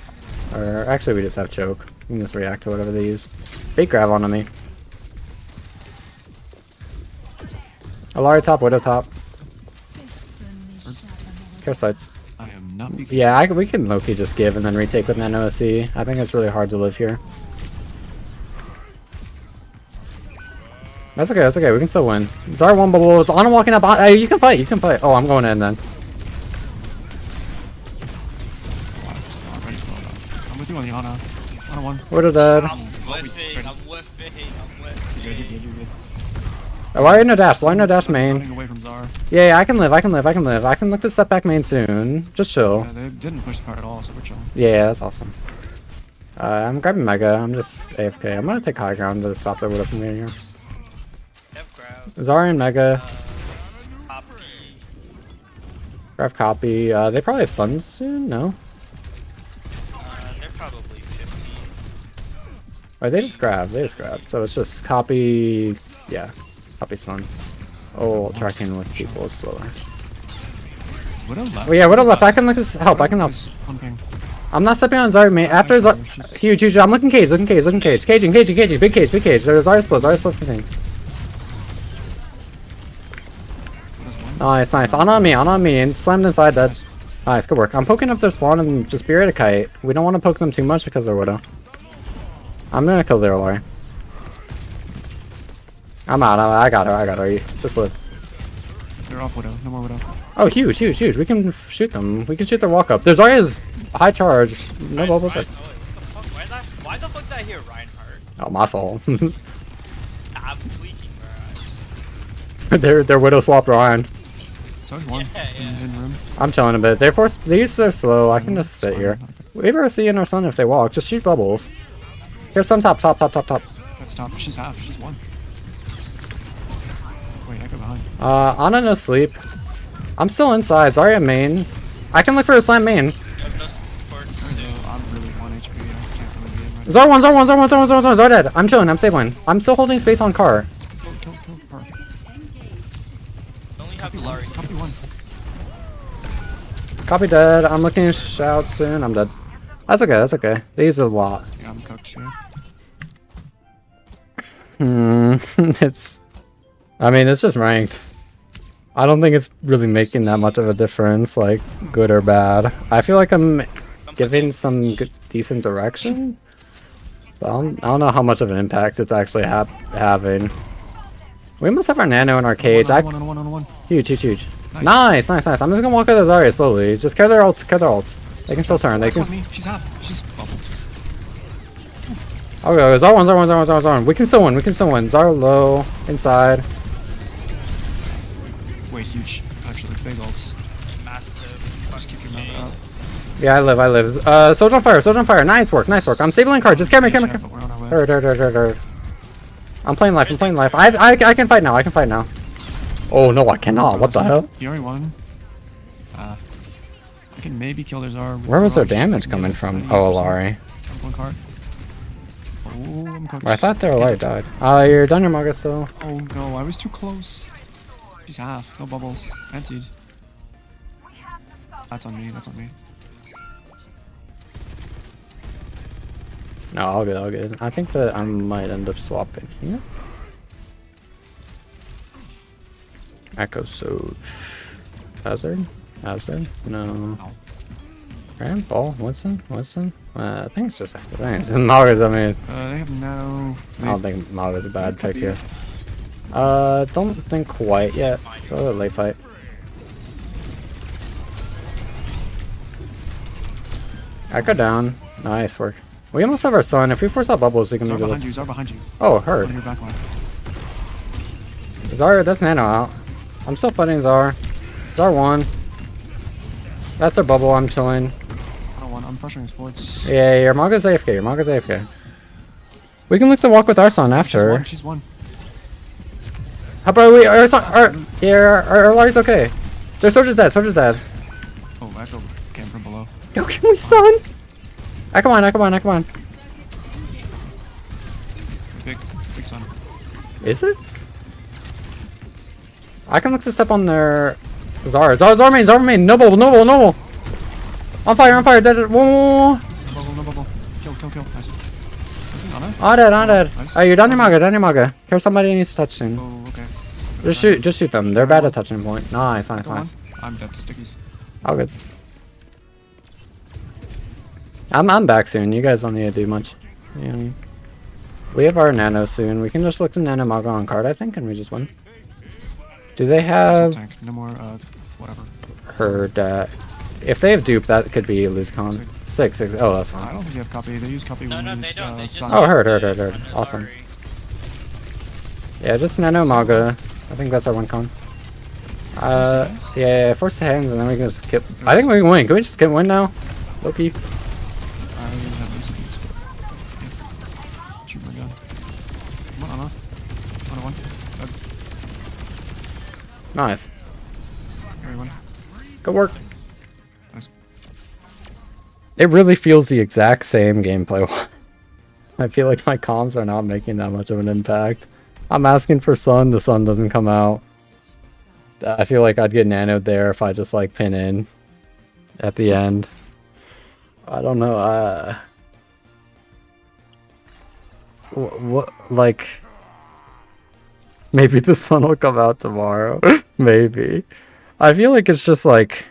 Or actually we just have choke. We can just react to whatever they use. Bait grab onto me. Alari top, Widow top. Care sights. I am not being Yeah, we can low-key just give and then retake with Nano OC. I think it's really hard to live here. That's okay, that's okay. We can still win. Zara one bubble. Ana walking up. Hey, you can fight, you can fight. Oh, I'm going in then. I'm with you on the Ana. Ana one. Widow dead. I'm whiffing, I'm whiffing, I'm whiffing. Alari no dash. Alari no dash main. Running away from Zara. Yeah, I can live, I can live, I can live. I can look to step back main soon. Just chill. Yeah, they didn't push the card at all, so we're chilling. Yeah, that's awesome. I'm grabbing Mega. I'm just AFK. I'm gonna take high ground to stop their Widow from getting here. Dev crowd. Zarya and Mega. Copy. Grab copy. They probably have Sun soon? No? They're probably 15. Or they just grabbed. They just grabbed. So it's just copy. Yeah. Copy Sun. Oh, tracking with people is slower. Widow left. Well, yeah, Widow left. I can look to help. I can help. One ping. I'm not stepping on Zarya mate. After Zarya. Huge, huge. I'm looking cage, looking cage, looking cage. Caging, caging, caging. Big cage, big cage. There's Zarya split. Zarya split for thing. Nice, nice. On me, on me. And slammed inside dead. Nice, good work. I'm poking up their spawn and just Spirit a Kite. We don't want to poke them too much because they're Widow. I'm gonna kill their Lori. I'm out. I got her. I got her. Just live. They're off Widow. No more Widow. Oh, huge, huge, huge. We can shoot them. We can shoot their walk up. There's Zarya's high charge. No bubbles. Ryan, why the fuck did I hear Reinhardt? Oh, my fault. I'm tweaking, bro. Their Widow swapped Ryan. So there's one in room. I'm chilling a bit. They're slow. I can just sit here. We have our C and our Sun if they walk. Just shoot bubbles. Here's Sun top, top, top, top, top. That's top. She's half. She's one. Wait, I go behind. Ana no sleep. I'm still inside. Zarya main. I can look for a slam main. You have no support to do. I'm really 1 HP. I can't really be in right Zar one, Zar one, Zar one, Zar one, Zar one, Zar dead. I'm chilling. I'm safe one. I'm still holding space on car. Kill, kill, kill. Perfect. I only have Lari. Copy one. Copy dead. I'm looking to shout soon. I'm dead. That's okay. That's okay. They use a lot. Yeah, I'm cooked here. It's. I mean, it's just ranked. I don't think it's really making that much of a difference, like good or bad. I feel like I'm giving some good, decent direction, but I don't know how much of an impact it's actually having. We must have our Nano in our cage. One. Huge, huge, huge. Nice, nice, nice. I'm just gonna walk out of Zarya slowly. Just carry their ults, carry their ults. They can still turn. They can. She's half. She's bubbled. Okay, Zar one, Zar one, Zar one, Zar one, Zar one. We can still win. We can still win. Zar low inside. Wait, huge. Actually, big ults. Massive. Just keep your mouth out. Yeah, I live, I live. Soldier on fire, soldier on fire. Nice work, nice work. I'm sabling card. Just carry me, carry me. But we're on our way. Hurt. I'm playing life, I'm playing life. I can fight now, I can fight now. Oh no, I cannot. What the hell? He already won. I can maybe kill their Zara. Where was their damage coming from? Oh, Alari. One card. Oh, I'm cooked. I thought their Alari died. You're done your Maga still. Oh no, I was too close. She's half. No bubbles. Emptied. That's on me. That's on me. No, all good, all good. I think that I might end up swapping here. Echo Soch. Hazard? No. Grand Ball? Winston? I think it's just active. I think Maga's, I mean, They have no. I don't think Maga's a bad pick here. Don't think quite yet. Go to late fight. Echo down. Nice work. We almost have our Sun. If we force out bubbles, we can Zara maybe behind you. look. Zara behind you. Oh, hurt. On your back line. Zara, that's Nano out. I'm still fighting Zara. Zara one. That's our bubble. I'm chilling. I don't want. I'm pressuring sports. Yeah, your Maga's AFK. Your Maga's AFK. We can look to walk with our Sun after. She's one. How about we? Our Lari's okay. Their Soldier's dead. Soldier's dead. Oh, Echo came from below. Yo, can we Sun? Come on. Is it? I can look to step on their Zara. Zara main. Noble. On fire. Dead. Whoa. No bubble. Kill. Nice. I'm dead. Nice. Oh, you're down your maga. Here, somebody needs to touch soon. Oh, okay. Just shoot them. They're bad at touching point. Nice. Go on. I'm dead to stickies. All good. I'm back soon. You guys don't need to do much. Yeah. We have our nano soon. We can just look to nano maga on card, I think, and we just win. Do they have Tank. No more, whatever. her dat? If they have dupe, that could be lose con. 6. Oh, that's I fine. don't think they have copy. They use copy No, when they use, don't. They just. Sun. Oh, heard. On Awesome. Azari. Yeah, just nano maga. I think that's our win con. Yeah, force the hands, and then we can just skip. I think we can win. Can we just get win now? OP. I don't even have this. Shoot my gun. Come on, Anna. 101. Nice. Very one. Good work. Nice. It really feels the exact same gameplay. I feel like my comms are not making that much of an impact. I'm asking for sun, the sun doesn't come out. I feel like I'd get nanoed there if I just like pin in at the end. I don't know. What like? Maybe the sun will come out tomorrow. Maybe. I feel like it's just like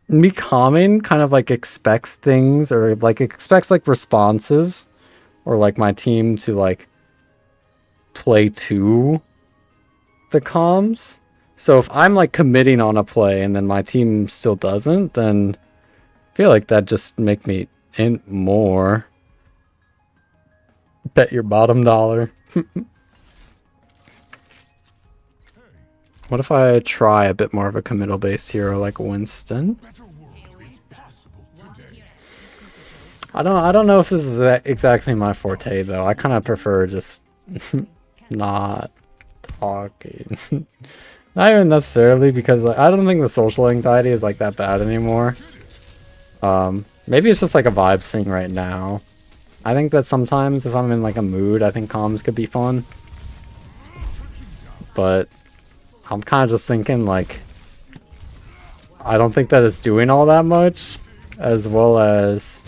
me calming kind of like expects things or like expects like responses or like my team to like play to the comms. So if I'm like committing on a play and then my team still doesn't, then I feel like that just make me in more. Bet your bottom dollar. What if I try a bit more of a committal based hero like Winston? I don't know if this is exactly my forte though. I kind of prefer just not talking. Not even necessarily because like, I don't think the social anxiety is like that bad anymore. Maybe it's just like a vibes thing right now. I think that sometimes if I'm in like a mood, I think comms could be fun. But I'm kind of just thinking like I don't think that it's doing all that much, as well as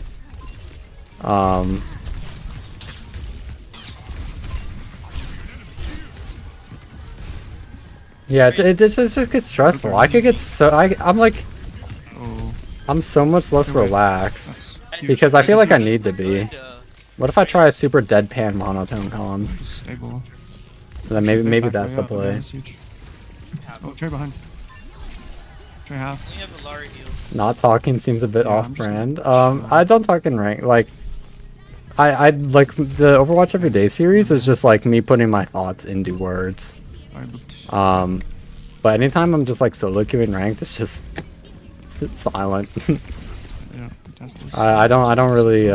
yeah, it just gets stressful. I could get so I'm like Oh, I'm so much less relaxed that's huge. because I feel like I need to be. Could, What if I try a super deadpan monotone comms? Just stable. Then maybe that's the play. That's huge. Oh, Trey behind. Trey half. we have a Lari heal. Not talking seems a bit Yeah, I'm just off-brand. gonna- I don't talk in rank. Like, I like the Overwatch Everyday series is just like me putting my thoughts into words. Alright, but But anytime I'm just like solo queuing ranked, it's just silent. yeah, fantastic. I don't really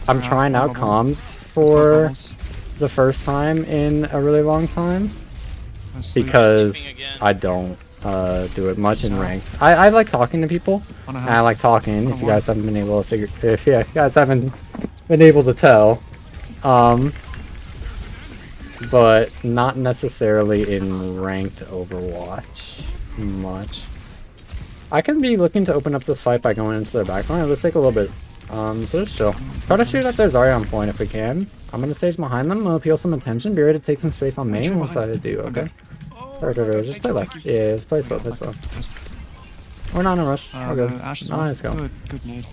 I'm trying out bubble. comms for Bubbles. the first time in a really long time Nice. because Sleeping again. I don't do it much in ranks. I like talking to people. On a And I half. like talking. If you one. guys haven't been able to figure, if you guys haven't been able to tell, but not necessarily in ranked Overwatch much. I can be looking to open up this fight by going into their backline. Let's take a little bit. So just chill. Try to shoot at their Zarya on point if we can. I'm gonna stage behind them. I'm gonna appeal some attention. Be ready to take some space on main once I do. Okay. Right. Just play left. Yeah, just play slow. Play slow. We're not in a rush. We're good. Ashe is Nice go. Good need.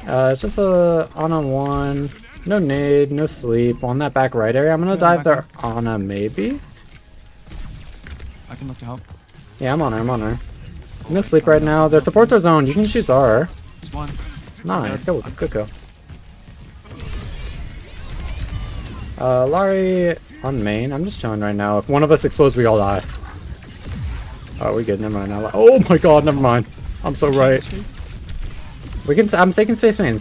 It's just a Ana one. No nade, no sleep. On that back right area, I'm gonna Yeah, dive back there. Ana maybe? I can look to help. Yeah, I'm on her, No sleep right now. Their supports are zoned. You can shoot Zara. There's one. Nice, good go. Lari on main. I'm just chilling right now. If one of us explodes, we all die. Oh, we good. Never mind. Oh my god, never mind. I'm so right. We can. I'm taking space main.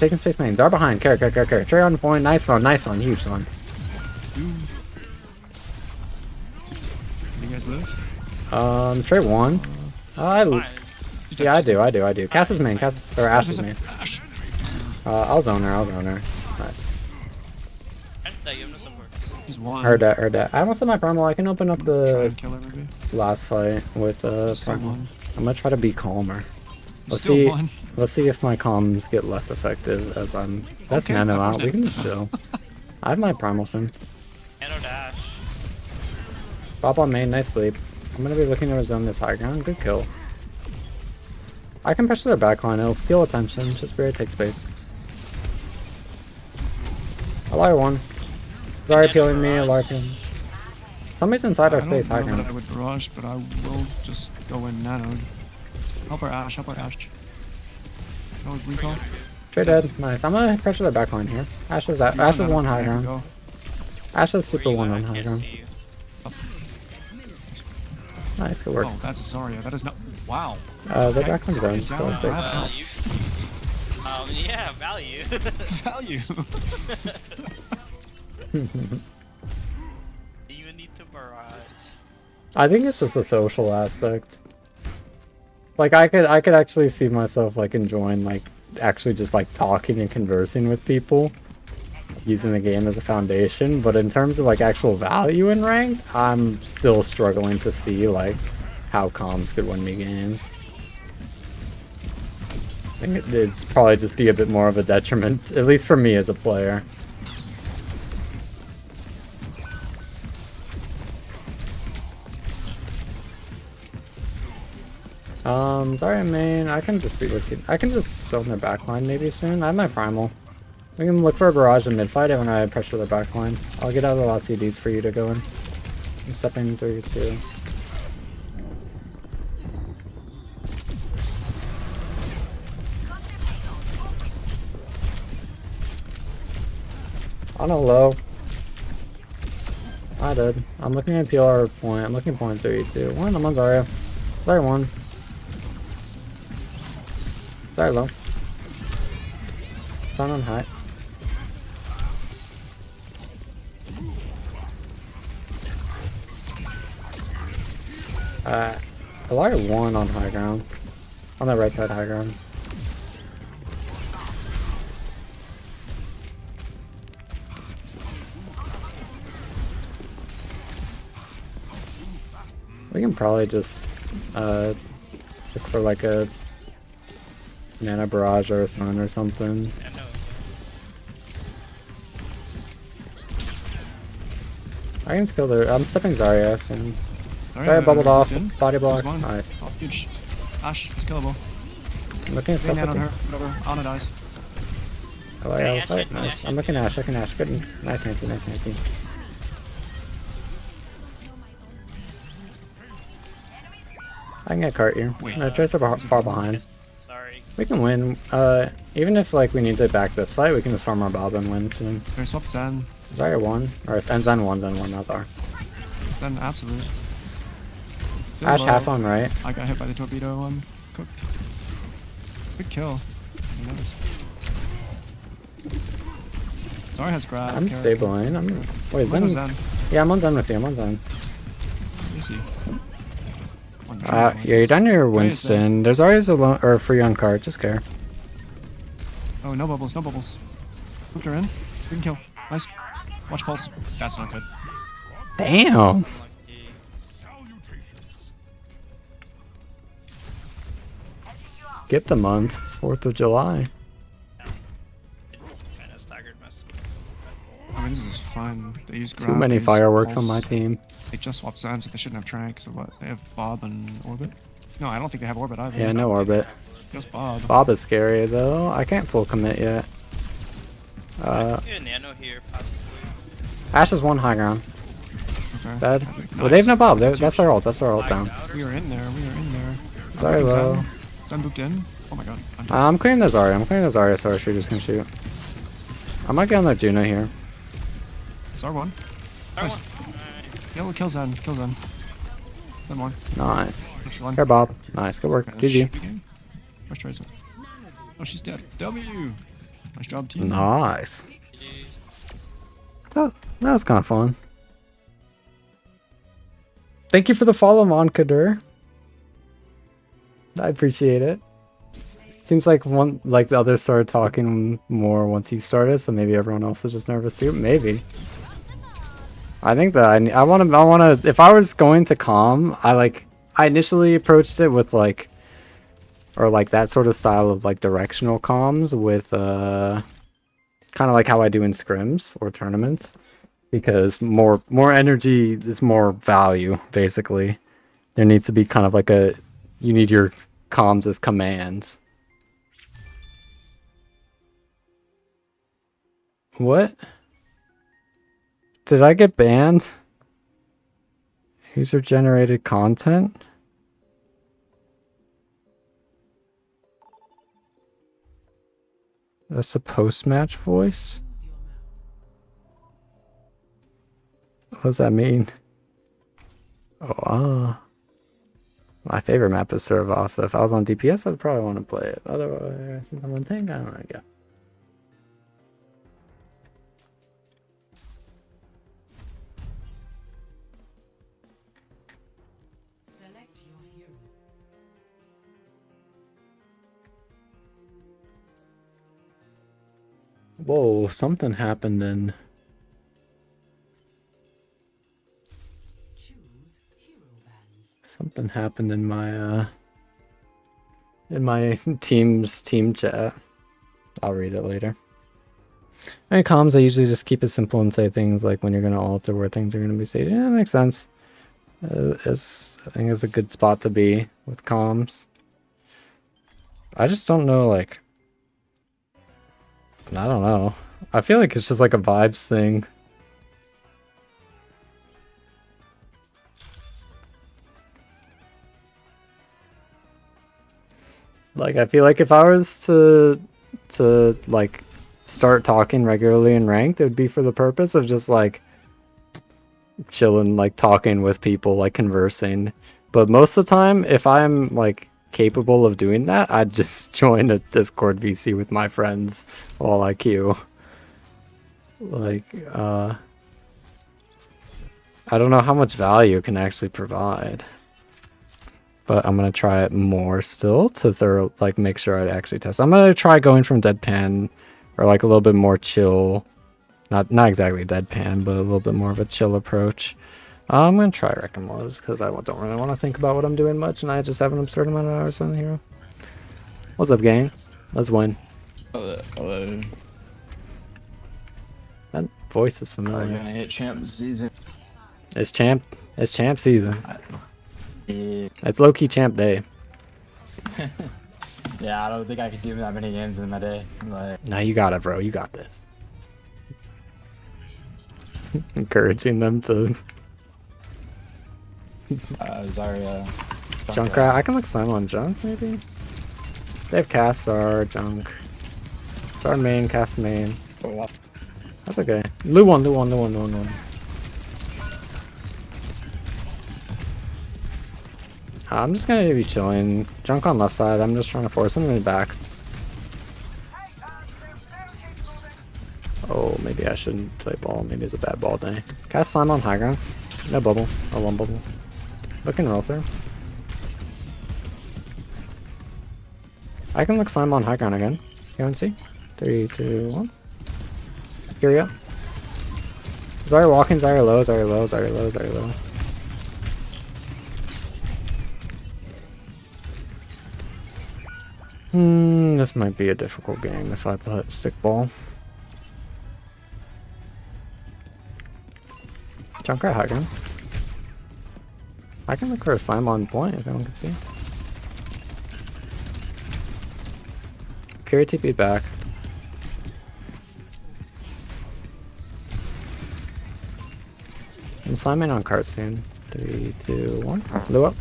Zara behind. Carry. Trey on point. Nice on. Huge on. You guys live? Trey one. Fine. Yeah, I do. Cass is main. Or Ashe is main. Ashe. I'll zone her. Nice. You have no support. He's one. Heard that, heard that. I almost have my primal. I can open up Try the and kill everybody. last fight with Still primal. one. I'm gonna try to be calmer. Let's Still see. one. Let's see if my comms get less effective as I'm. That's Okay, nano of course out. We can just chill. I have my primal soon. Nano dash. Pop on main, nice sleep. I'm gonna be looking to zone this high ground. Good kill. I can pressure their backline. It'll feel attention. Just barely take space. Alar one. Zarya peeling me. Alar peeling. Somebody's inside our I space. High don't know that ground. I would barrage, but I will just go in nano. Help our Ash, help our Ash. No recall. Trey dead. Nice. I'm gonna pressure their backline here. Ash is that. Ash is one high There we ground. go. Ash is super Where one you on at? I high can't ground. see you. Nice. Good work. Oh, that's a Zarya. That is not. Wow. The backline zone. Just Down go space. bad. Yeah, value. Value. Even need to barrage. I think it's just a social aspect. Like I could actually see myself like enjoying like actually just like talking and conversing with people using the game as a foundation, but in terms of like actual value in rank, I'm still struggling to see like how comms could win me games. I think it'd probably just be a bit more of a detriment, at least for me as a player. Sorry, main. I can just be looking. I can just zone their backline maybe soon. I have my primal. We can look for a barrage in mid fight when I pressure their backline. I'll get out of the last CDs for you to go in. I'm stepping 3-2. On a low. I did. I'm looking at PLR point. I'm looking point 3-2. One. I'm on Zarya. Zarya one. Sorry, low. Sun on high. Alar one on high ground. On the right side high ground. We can probably just look for like a Nana Barrage or a Sun or something. Yeah, no. I can just kill their. I'm stepping Zarya soon. Sorry, Zarya bubbled off. in. Body block. There's one. Nice. Oh, huge. Ash, it's killable. I'm looking at Stay stuff down on her. with Whatever. Anna dies. I like Hey, Ash fight. Ash, Nice. Ash, I'm looking Ash. Looking Ash. Good. Nice anti. Nice anti. I can get cart here. Wait. No, Tracer far behind. Sorry. We can win. Even if like we need to back this fight, we can just farm our Bob and win soon. There's swap Zen. Zarya one. Or Zen one. Zen one. That's our. Then absolute. Still Ash low. half on right. I got hit by the torpedo one. Cooked. Good kill. Nice. Zarya has grab. I'm carry. stabling. Wait, I'm on Zen. Zen. Yeah, I'm on Zen with you. I'm on Zen. Easy. One Yeah, drone. you're done your Wait, is Winston. There's always a or free on card. Just care. Oh, no bubbles, no bubbles. Hooked her in. We can kill. Nice. Watch pulse. That's not good. Damn. Unlucky. Salutations. Skip the month. It's 4th of July. Kind of staggered mess. I mean, this is fine. They use grab. Too many they use fireworks on pulse. my team. They just swapped Zen, so they shouldn't have Trank. So what? They have Bob and Orbit? No, I don't think they have Orbit either. Yeah, no orbit. Just Bob. Bob is scary though. I can't full commit yet. Yeah, nano here, possibly. Ash is one high ground. Okay. Dead. Nice. Well, they have no Bob. That's That's our ult. That's our ult down. Lagged out or We are in there. We are in there. Sorry, Zen. low. Zen booked in. Oh my god. I'm dead. I'm clearing the Zarya. I'm clearing the Zarya so our shooters can shoot. I might get on their Juno here. Zar one. Sorry, Nice. one. Alright. Yeah, we'll kill Zen. Kill Zen. Zen one. Nice. Push one. Here, Bob. Nice. Good work. Okay, GG. shitty game. Where's Tracer? Oh, she's dead. W. Nice job, team. Nice. GG. That was kind of fun. Thank you for the follow, Monkadur. I appreciate it. Seems like the others started talking more once he started, so maybe everyone else is just nervous too. Maybe. I think that I want to. If I was going to calm, I initially approached it with like, or like that sort of style of like directional comms with kind of like how I do in scrims or tournaments, because more energy is more value. Basically, there needs to be kind of like you need your comms as commands. What? Did I get banned? User generated content? That's a post-match voice? What does that mean? Oh, my favorite map is Saravasa. If I was on DPS, I'd probably want to play it. Otherwise, since I'm on tank, I don't know. Yeah. Whoa, something happened in... Something happened in my team's team chat. I'll read it later. In comms, I usually just keep it simple and say things like when you're going to ult or where things are going to be saved. Yeah, that makes sense. I think it's a good spot to be with comms. I just don't know, like... I don't know. I feel like it's just like a vibes thing. Like, I feel like if I was to like start talking regularly in ranked, it would be for the purpose of just like chilling, like talking with people, like conversing. But most of the time, if I'm like capable of doing that, I'd just join a Discord VC with my friends while I queue. Like, I don't know how much value it can actually provide, but I'm gonna try it more still to make sure I actually test. I'm gonna try going from deadpan or like a little bit more chill, not exactly deadpan, but a little bit more of a chill approach. I'm gonna try Wrecking Ball just because I don't really want to think about what I'm doing much, and I just have an absurd amount of hours on the hero. What's up, gang? Let's win. Hello. That voice is familiar. Gonna hit champ season. It's champ season. Yeah. It's low-key champ day. Yeah, I don't think I could do that many games in my day. But... Nah, you got it, bro. You got this. Encouraging them to... Zarya. Junkrat. I can look Simon on Junk, maybe? They have cast our Junk. It's our main, cast main. Oh, That's okay. Lu one. I'm just gonna be chilling. Junk on left side. I'm just trying to force him in the back. Oh, maybe I shouldn't play ball. Maybe it's a bad ball day. Cast slime on high ground. No bubble. Or one bubble. Looking roll through. I can look slime on high ground again. You want to see? 3, 2, 1. Here we go. Zarya walking, Zarya low, Zarya low, Zarya low, Zarya low. This might be a difficult game if I put stick ball. Junkrat high ground. I can look for a slime on point if anyone can see. Kiri TP back. I'm sliming on cart soon. 3, 2, 1. Blew up.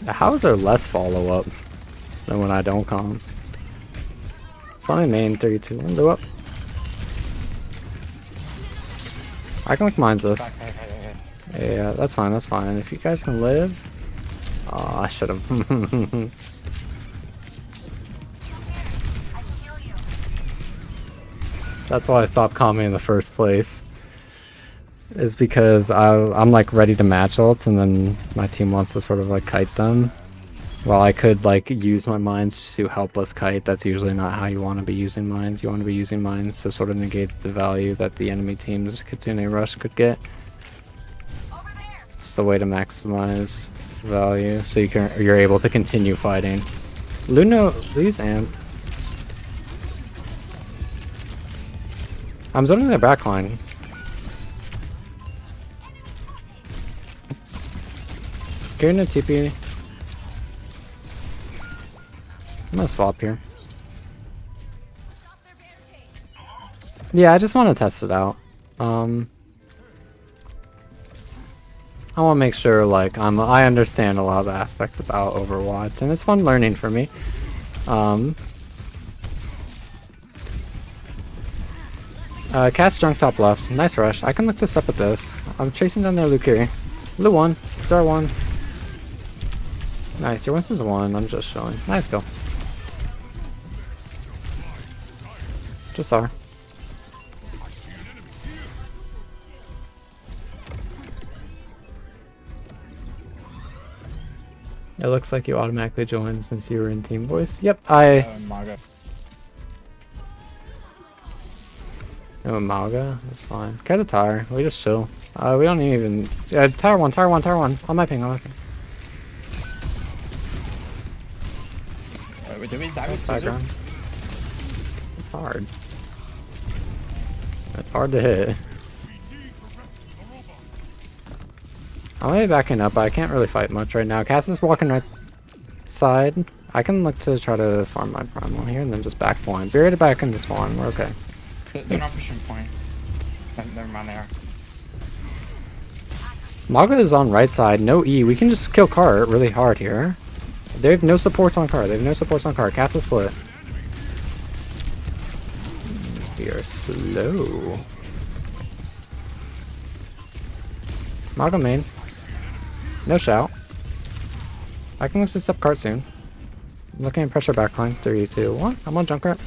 How is there less follow up than when I don't calm? Slamming main. 3, 2, 1. Blew up. I can look mines this. Yeah, that's fine, that's fine. If you guys can live... Oh, I should have. That's why I stopped calming in the first place. Is because I'm like ready to match ults and then my team wants to sort of like kite them. While I could like use my mines to help us kite, that's usually not how you want to be using mines. You want to be using mines to sort of negate the value that the enemy team's Kitsune Rush could get. It's the way to maximize value, so you're able to continue fighting. Lu's amp. I'm zoning their backline. Getting a TP. I'm gonna swap here. Yeah, I just want to test it out. I want to make sure like I understand a lot of the aspects about Overwatch, and it's fun learning for me. Cast junk top left. Nice rush. I can look this up with this. I'm chasing down their Lukiri. Lu 1. Star 1. Nice. Your Winston's 1. I'm just showing. Nice go. Just are. It looks like you automatically joined since you were in team voice. Yep, Maga. Oh, Maga? That's fine. Carry the tower. We just chill. We don't even... tower 1, tower 1, tower 1. On my ping, on my ping. Wait, do we die with Background. It's hard. It's hard to hit. I'm gonna be backing up, but I can't really fight much right now. Cass is walking right side. I can look to try to farm my primal here and then just back blind. Be ready to back into spawn. We're okay. They're not pushing point. Never mind, they are. Maga is on right side. No E. We can just kill Cart really hard here. They have no supports on Cart. They have no supports on Cart. Cass is split. We are slow. Maga main. No shout. I can lift this up Cart soon. I'm looking at pressure backline. 3, 2, 1. I'm on Junkrat.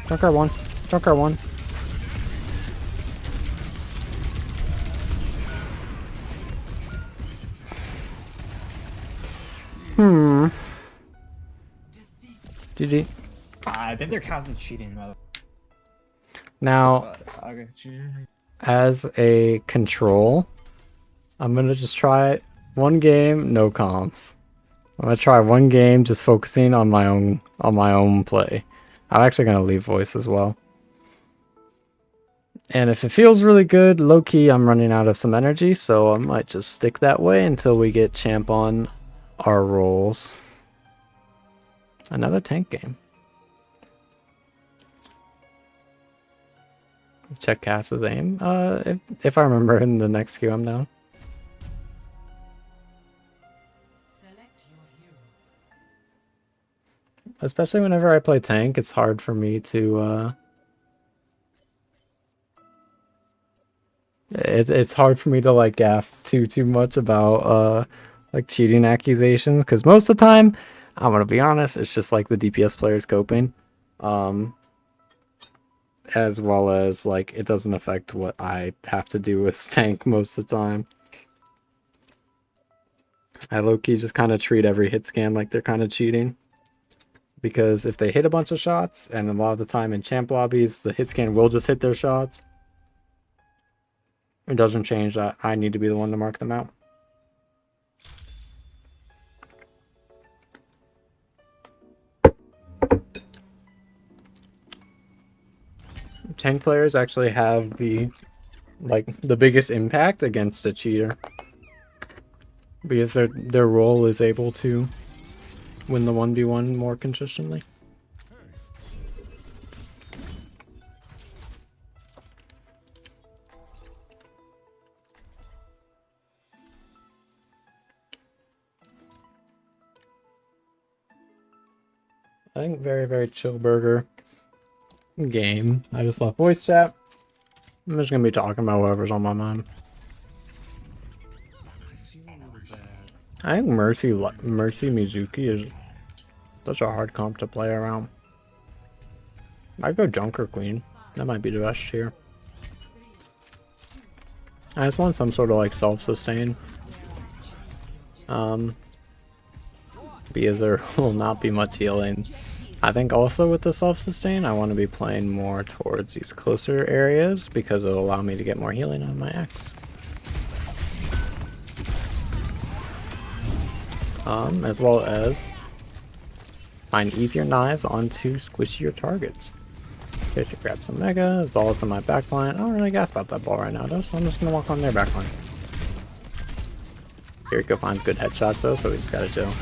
Junkrat 1. Junkrat 1. GG. I think their cast is cheating, though. Now, Okay. as a control, I'm gonna just try one game, no comms. I'm gonna try one game just focusing on my own play. I'm actually gonna leave voice as well. And if it feels really good, low key, I'm running out of some energy, so I might just stick that way until we get champ on our rolls. Another tank game. Check Cass's aim. If I remember in the next queue, I'm down. Especially whenever I play tank, it's hard for me to it's hard for me to like gaff too much about like cheating accusations, because most of the time, I'm gonna be honest, it's just like the DPS players coping. As well as like it doesn't affect what I have to do with tank most of the time. I low-key just kind of treat every hit scan like they're kind of cheating. Because if they hit a bunch of shots, and a lot of the time in champ lobbies, the hit scan will just hit their shots. It doesn't change that I need to be the one to mark them out. Tank players actually have the biggest impact against a cheater, because their role is able to win the 1v1 more consistently. I think very chill burger game. I just left voice chat. I'm just gonna be talking about whatever's on my mind. I think Mercy Mizuki is such a hard comp to play around. I'd go Junker Queen. That might be the best here. I just want some sort of like self-sustain. because there will not be much healing. I think also with the self-sustain, I want to be playing more towards these closer areas because it'll allow me to get more healing on my X. As well as find easier knives onto squishier targets. Okay, so grab some Mega, balls on my backline. I don't really gas about that ball right now though, so I'm just gonna walk on their backline. Kiriko finds good headshots though, so we just gotta chill.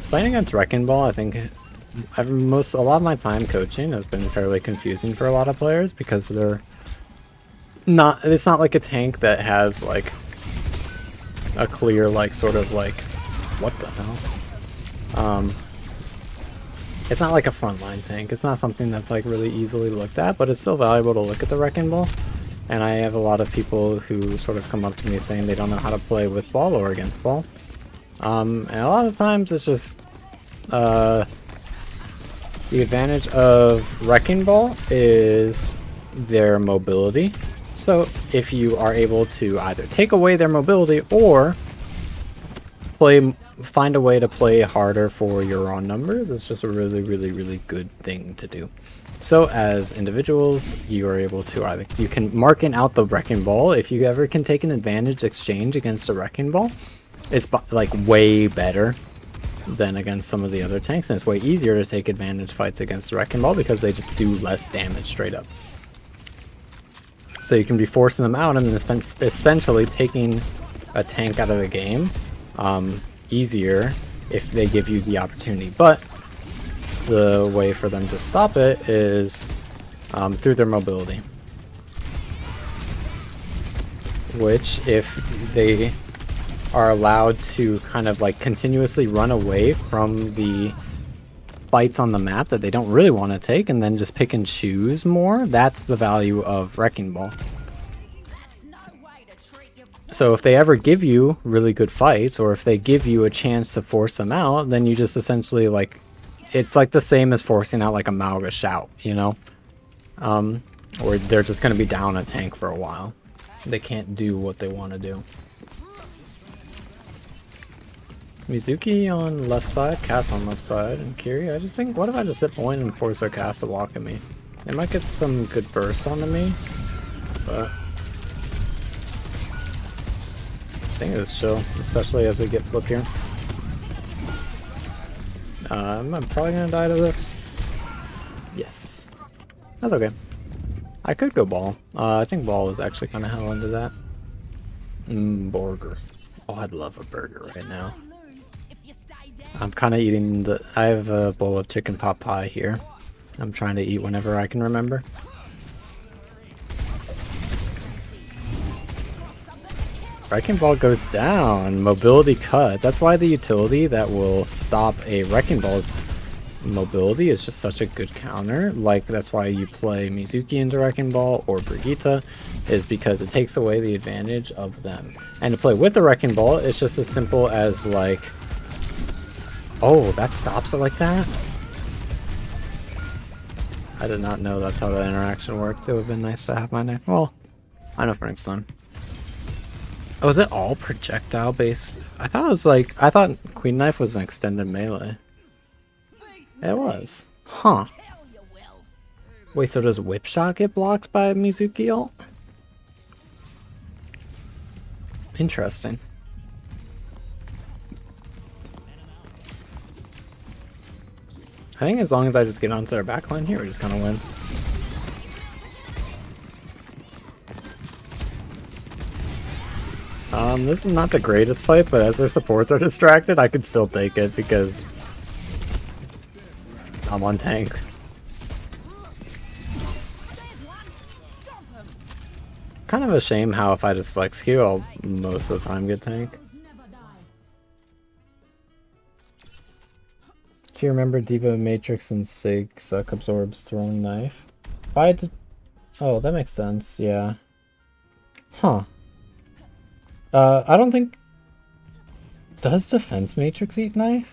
Playing against Wrecking Ball, I think a lot of my time coaching has been fairly confusing for a lot of players because it's not like a tank that has like a clear like sort of like what the hell? It's not like a frontline tank. It's not something that's like really easily looked at, but it's still valuable to look at the Wrecking Ball. And I have a lot of people who sort of come up to me saying they don't know how to play with ball or against ball. And a lot of times it's just the advantage of Wrecking Ball is their mobility. So if you are able to either take away their mobility or find a way to play harder for your own numbers, it's just a really, really, really good thing to do. So as individuals, you are able to you can marking out the Wrecking Ball. If you ever can take an advantage exchange against a Wrecking Ball, it's like way better than against some of the other tanks, and it's way easier to take advantage fights against the Wrecking Ball because they just do less damage straight up. So you can be forcing them out and essentially taking a tank out of the game easier if they give you the opportunity. But the way for them to stop it is through their mobility, which if they are allowed to kind of like continuously run away from the fights on the map that they don't really want to take and then just pick and choose more, that's the value of Wrecking Ball. So if they ever give you really good fights, or if they give you a chance to force them out, then you just essentially like, it's like the same as forcing out like a Malga Shout, you know? Or they're just going to be down a tank for a while. They can't do what they want to do. Mizuki on left side, Cass on left side, and Kiri. I just think, what if I just hit point and force their Cass to walk at me? They might get some good bursts onto me, but I think it's chill, especially as we get flip here. I'm probably gonna die to this. Yes. That's okay. I could go ball. I think ball is actually kind of hell into that. Burger. Oh, I'd love a burger right now. I'm kind of eating I have a bowl of chicken pot pie here. I'm trying to eat whenever I can remember. Wrecking Ball goes down. Mobility cut. That's why the utility that will stop a Wrecking Ball's mobility is just such a good counter. Like, that's why you play Mizuki into Wrecking Ball or Brigitte, is because it takes away the advantage of them. And to play with the Wrecking Ball, it's just as simple as like, oh, that stops it like that? I did not know that's how the interaction worked. It would have been nice to have my name. Well, I know for next time. Oh, is it all projectile based? I thought Queen Knife was an extended melee. It was. Huh. Wait, so does Whip Shot get blocked by Mizuki ult? Interesting. I think as long as I just get onto their backline here, we're just gonna win. This is not the greatest fight, but as their supports are distracted, I could still take it because I'm on tank. Kind of a shame how if I just flex Q, I'll most of the time get tank. Do you remember Diva Matrix and Sig Suck Absorbs Throwing Knife? If I had to... Oh, that makes sense, yeah. Huh. I don't think... Does Defense Matrix eat Knife?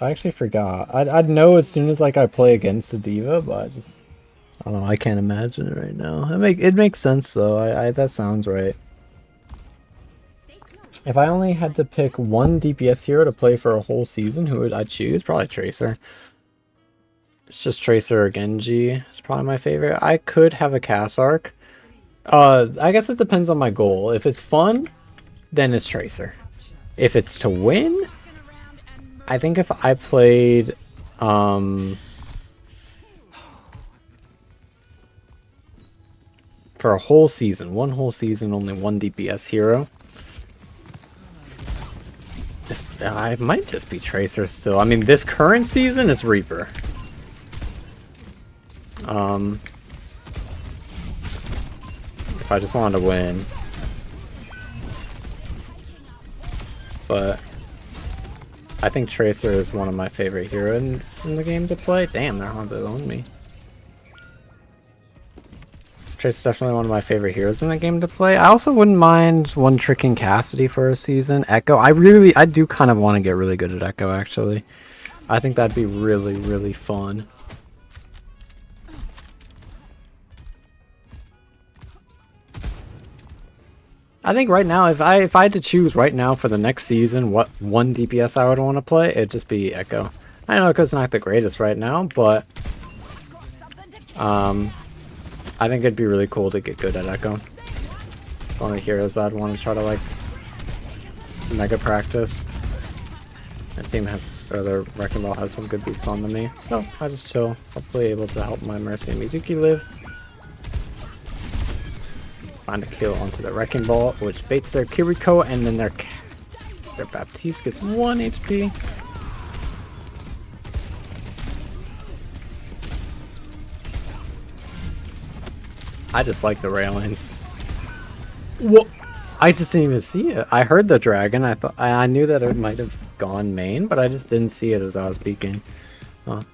I actually forgot. I'd know as soon as like I play against a Diva, but I don't know, I can't imagine it right now. It makes sense though, that sounds right. If I only had to pick one DPS hero to play for a whole season, who would I choose? Probably Tracer. It's just Tracer or Genji. It's probably my favorite. I could have a Cass arc. I guess it depends on my goal. If it's fun, then it's Tracer. If it's to win, I think if I played for a whole season, one whole season, only one DPS hero, I might just be Tracer still. I mean, this current season is Reaper. If I just wanted to win. But I think Tracer is one of my favorite heroes in the game to play. Damn, their Hanzo owned me. Tracer's definitely one of my favorite heroes in the game to play. I also wouldn't mind one tricking Cassidy for a season. Echo, I do kind of want to get really good at Echo, actually. I think that'd be really, really fun. I think right now, if I had to choose right now for the next season what one DPS I would want to play, it'd just be Echo. I know Echo's not the greatest right now, but I think it'd be really cool to get good at Echo. It's one of the heroes I'd want to try to like mega practice. The team has, or the Wrecking Ball has some good beats on to me, so I just chill. Hopefully able to help my Mercy and Mizuki live. Find a kill onto the Wrecking Ball, which baits their Kiriko, and then their Baptiste gets 1 HP. I just like the railings. Whoa! I just didn't even see it. I heard the dragon. I knew that it might have gone main, but I just didn't see it as I was peeking. Oh.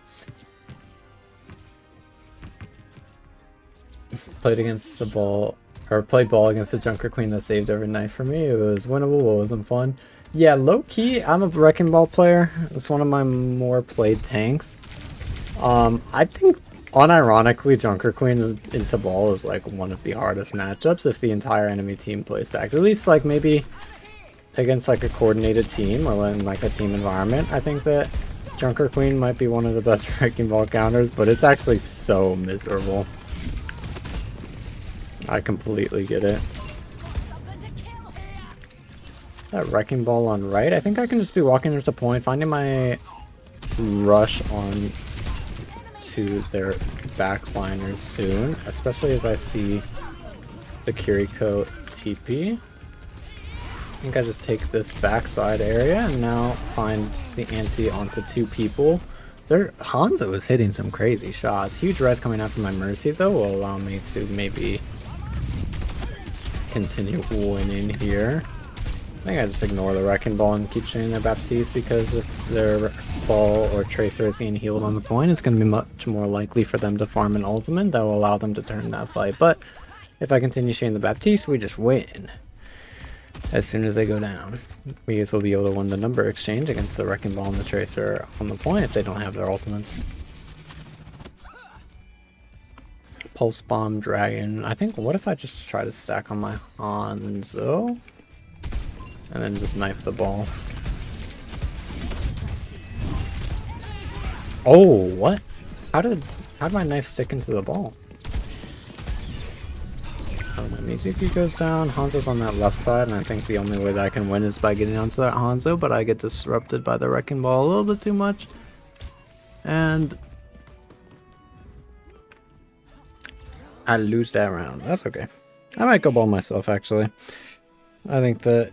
Played against the ball. Or played ball against the Junker Queen that saved every night for me. It was winnable, it wasn't fun. Yeah, low-key, I'm a Wrecking Ball player. It's one of my more played tanks. I think, unironically, Junker Queen into ball is like one of the hardest matchups if the entire enemy team plays stacks. At least like maybe against like a coordinated team or in like a team environment. I think that Junker Queen might be one of the best Wrecking Ball counters, but it's actually so miserable. I completely get it. That Wrecking Ball on right. I think I can just be walking into point, finding my rush on to their backliners soon, especially as I see the Kiriko TP. I think I just take this backside area and now find the anti onto 2 people. Their Hanzo is hitting some crazy shots. Huge res coming after my Mercy though will allow me to maybe continue winning here. I think I just ignore the Wrecking Ball and keep shooting their Baptiste, because if their ball or Tracer is getting healed on the point, it's going to be much more likely for them to farm an ultimate that will allow them to turn that fight. But if I continue shooting the Baptiste, we just win as soon as they go down. We guess we'll be able to win the number exchange against the Wrecking Ball and the Tracer on the point if they don't have their ultimates. Pulse Bomb, Dragon. I think, what if I just try to stack on my Hanzo? And then just knife the ball. Oh, what? How did my knife stick into the ball? Oh, my Mizuki goes down. Hanzo's on that left side, and I think the only way that I can win is by getting onto that Hanzo, but I get disrupted by the Wrecking Ball a little bit too much. And I lose that round. That's okay. I might go ball myself, actually. I think that,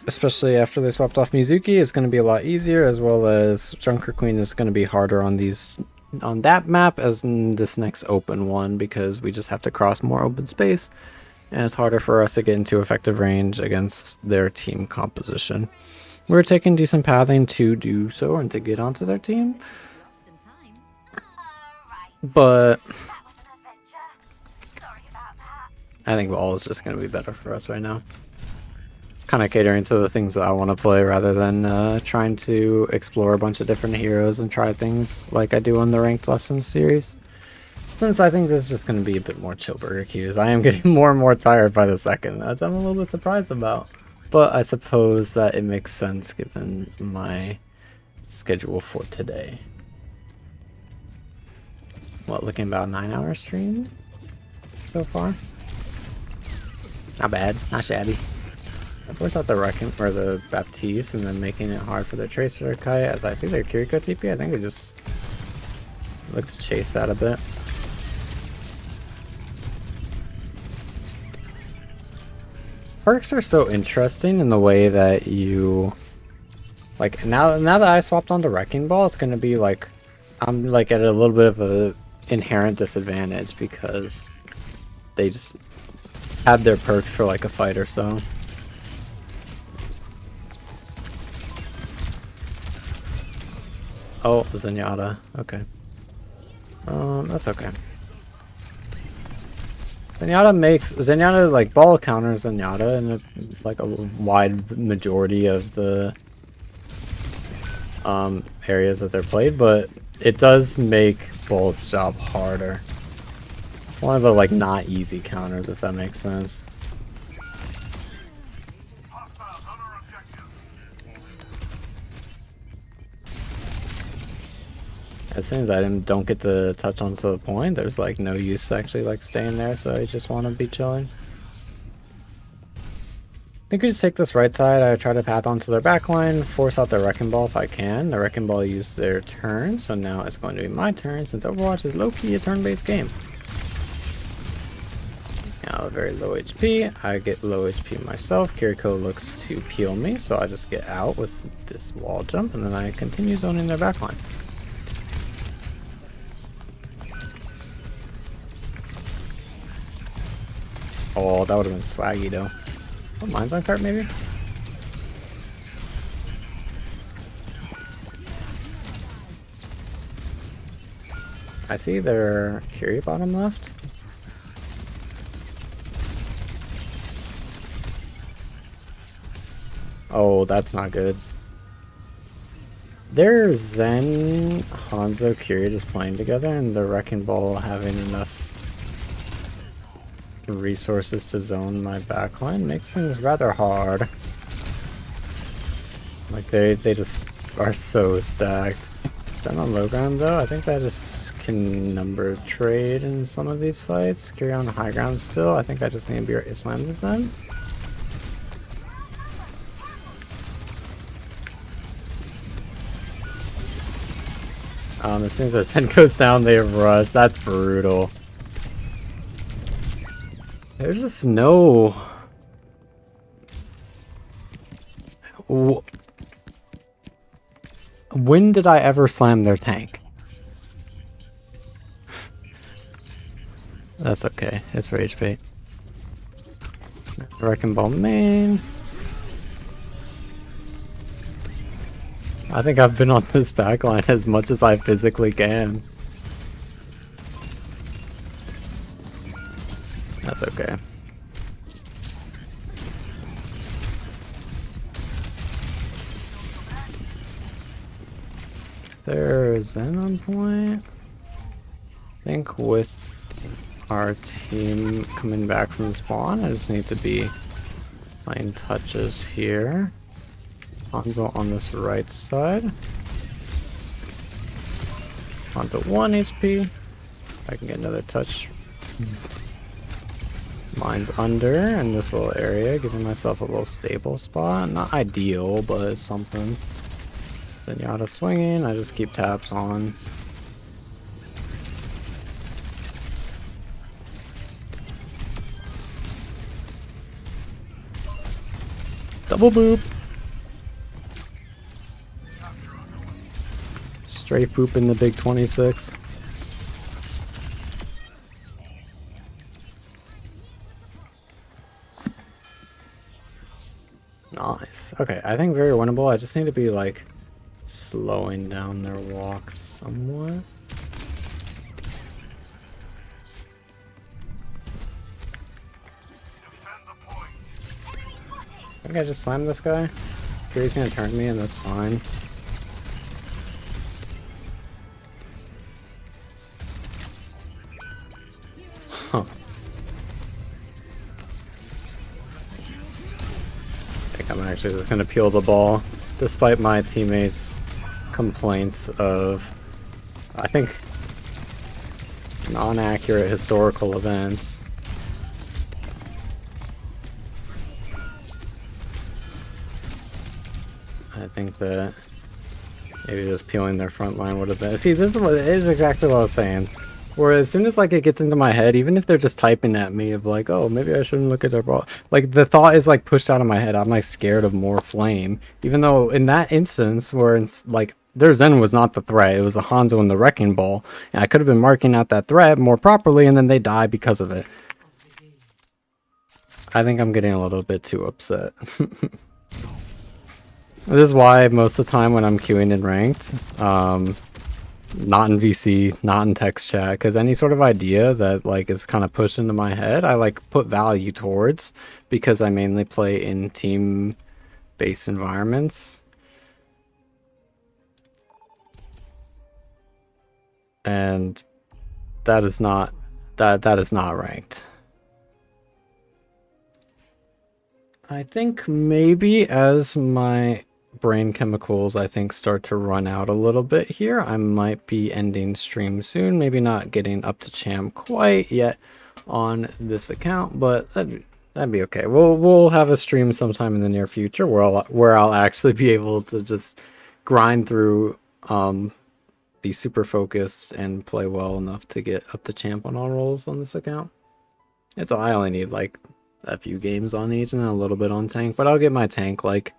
especially after they swapped off Mizuki, it's going to be a lot easier, as well as Junker Queen is going to be harder on that map as in this next open one, because we just have to cross more open space, and it's harder for us to get into effective range against their team composition. We're taking decent pathing to do so and to get onto their team, but I think ball is just going to be better for us right now. Kind of catering to the things that I want to play rather than trying to explore a bunch of different heroes and try things like I do on the Ranked Lessons series. Since I think this is just going to be a bit more chill burger queues. I am getting more and more tired by the second, which I'm a little bit surprised about. But I suppose that it makes sense given my schedule for today. What, looking about a 9-hour stream so far? Not bad, not shabby. I force out the Wrecking or the Baptiste and then making it hard for the Tracer to kite. As I see their Kiriko TP, I think it just looks to chase that a bit. Perks are so interesting in the way that you like now that I swapped onto Wrecking Ball, it's gonna be like I'm like at a little bit of a inherent disadvantage because they just have their perks for like a fight or so. Oh, Zenyatta. Okay. That's okay. Zenyatta like ball counters Zenyatta in like a wide majority of the areas that they're played, but it does make Ball's job harder. It's one of the like not easy counters, if that makes sense. As soon as I don't get the touch onto the point, there's like no use actually like staying there, so I just want to be chilling. I think we just take this right side. I try to path onto their backline, force out the Wrecking Ball if I can. The Wrecking Ball used their turn, so now it's going to be my turn since Overwatch is low-key a turn-based game. Now very low HP. I get low HP myself. Kiriko looks to peel me, so I just get out with this wall jump, and then I continue zoning their backline. Oh, that would have been swaggy though. Oh, mine's on cart maybe? I see their Curie bottom left. Oh, that's not good. There's Zen, Hanzo, Curie just playing together, and the Wrecking Ball having enough resources to zone my backline makes things rather hard. Like they just are so stacked. Zen on low ground though, I think I just can number trade in some of these fights. Curie on high ground still, I think I just need to be slam the Zen. As soon as the Zen goes down, they rush. That's brutal. There's just no... When did I ever slam their tank? That's okay. It's rage bait. Wrecking Ball main. I think I've been on this backline as much as I physically can. That's okay. There's Zen on point. I think with our team coming back from spawn, I just need to be playing touches here. Hanzo on this right side. Onto 1 HP. I can get another touch. Mine's under in this little area, giving myself a little stable spot. Not ideal, but it's something. Zenyatta swinging, I just keep taps on. Double boop! Straight poop in the big 26. Nice. Okay, I think very winnable. I just need to be like slowing down their walks somewhat. I think I just slammed this guy. Curie's gonna turn me and that's fine. Huh. I'm actually just gonna peel the ball, despite my teammates' complaints of, I think, non-accurate historical events. I think that maybe just peeling their front line would have been. See, this is exactly what I was saying. Where as soon as like it gets into my head, even if they're just typing at me of like, oh, maybe I shouldn't look at their ball. Like the thought is like pushed out of my head. I'm like scared of more flame. Even though in that instance where it's like their Zen was not the threat, it was a Hanzo and the Wrecking Ball, and I could have been marking out that threat more properly, and then they die because of it. I think I'm getting a little bit too upset. This is why most of the time when I'm queuing in ranked, not in VC, not in text chat, because any sort of idea that like is kind of pushed into my head, I like put value towards, because I mainly play in team-based environments. And that is not that is not ranked. I think maybe as my brain chemicals start to run out a little bit here, I might be ending stream soon. Maybe not getting up to champ quite yet on this account, but that'd be okay. We'll have a stream sometime in the near future where I'll actually be able to just grind through, be super focused and play well enough to get up to champ on all roles on this account. I only need like a few games on each and then a little bit on tank, but I'll get my tank like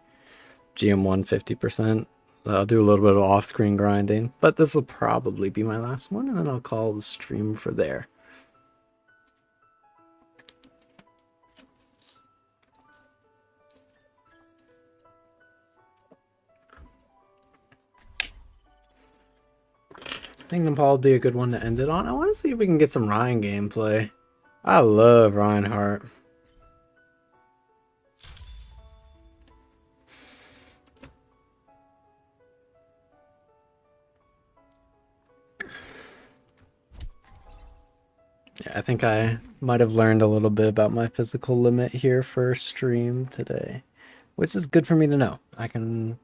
GM1 50%. I'll do a little bit of off-screen grinding, but this will probably be my last one, and then I'll call the stream for there. I think Nepal would be a good one to end it on. I want to see if we can get some Ryan gameplay. I love Reinhardt. Yeah, I think I might have learned a little bit about my physical limit here for stream today, which is good for me to know. I can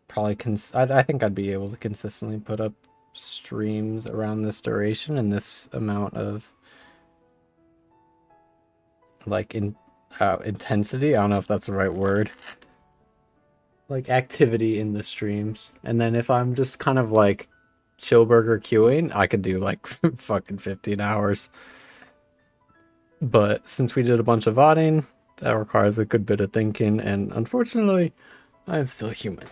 probably I think I'd be able to consistently put up streams around this duration and this amount of like intensity. I don't know if that's the right word. Like activity in the streams. And then if I'm just kind of like chill burger queuing, I could do like fucking 15 hours. But since we did a bunch of VODing, that requires a good bit of thinking, and unfortunately, I'm still human.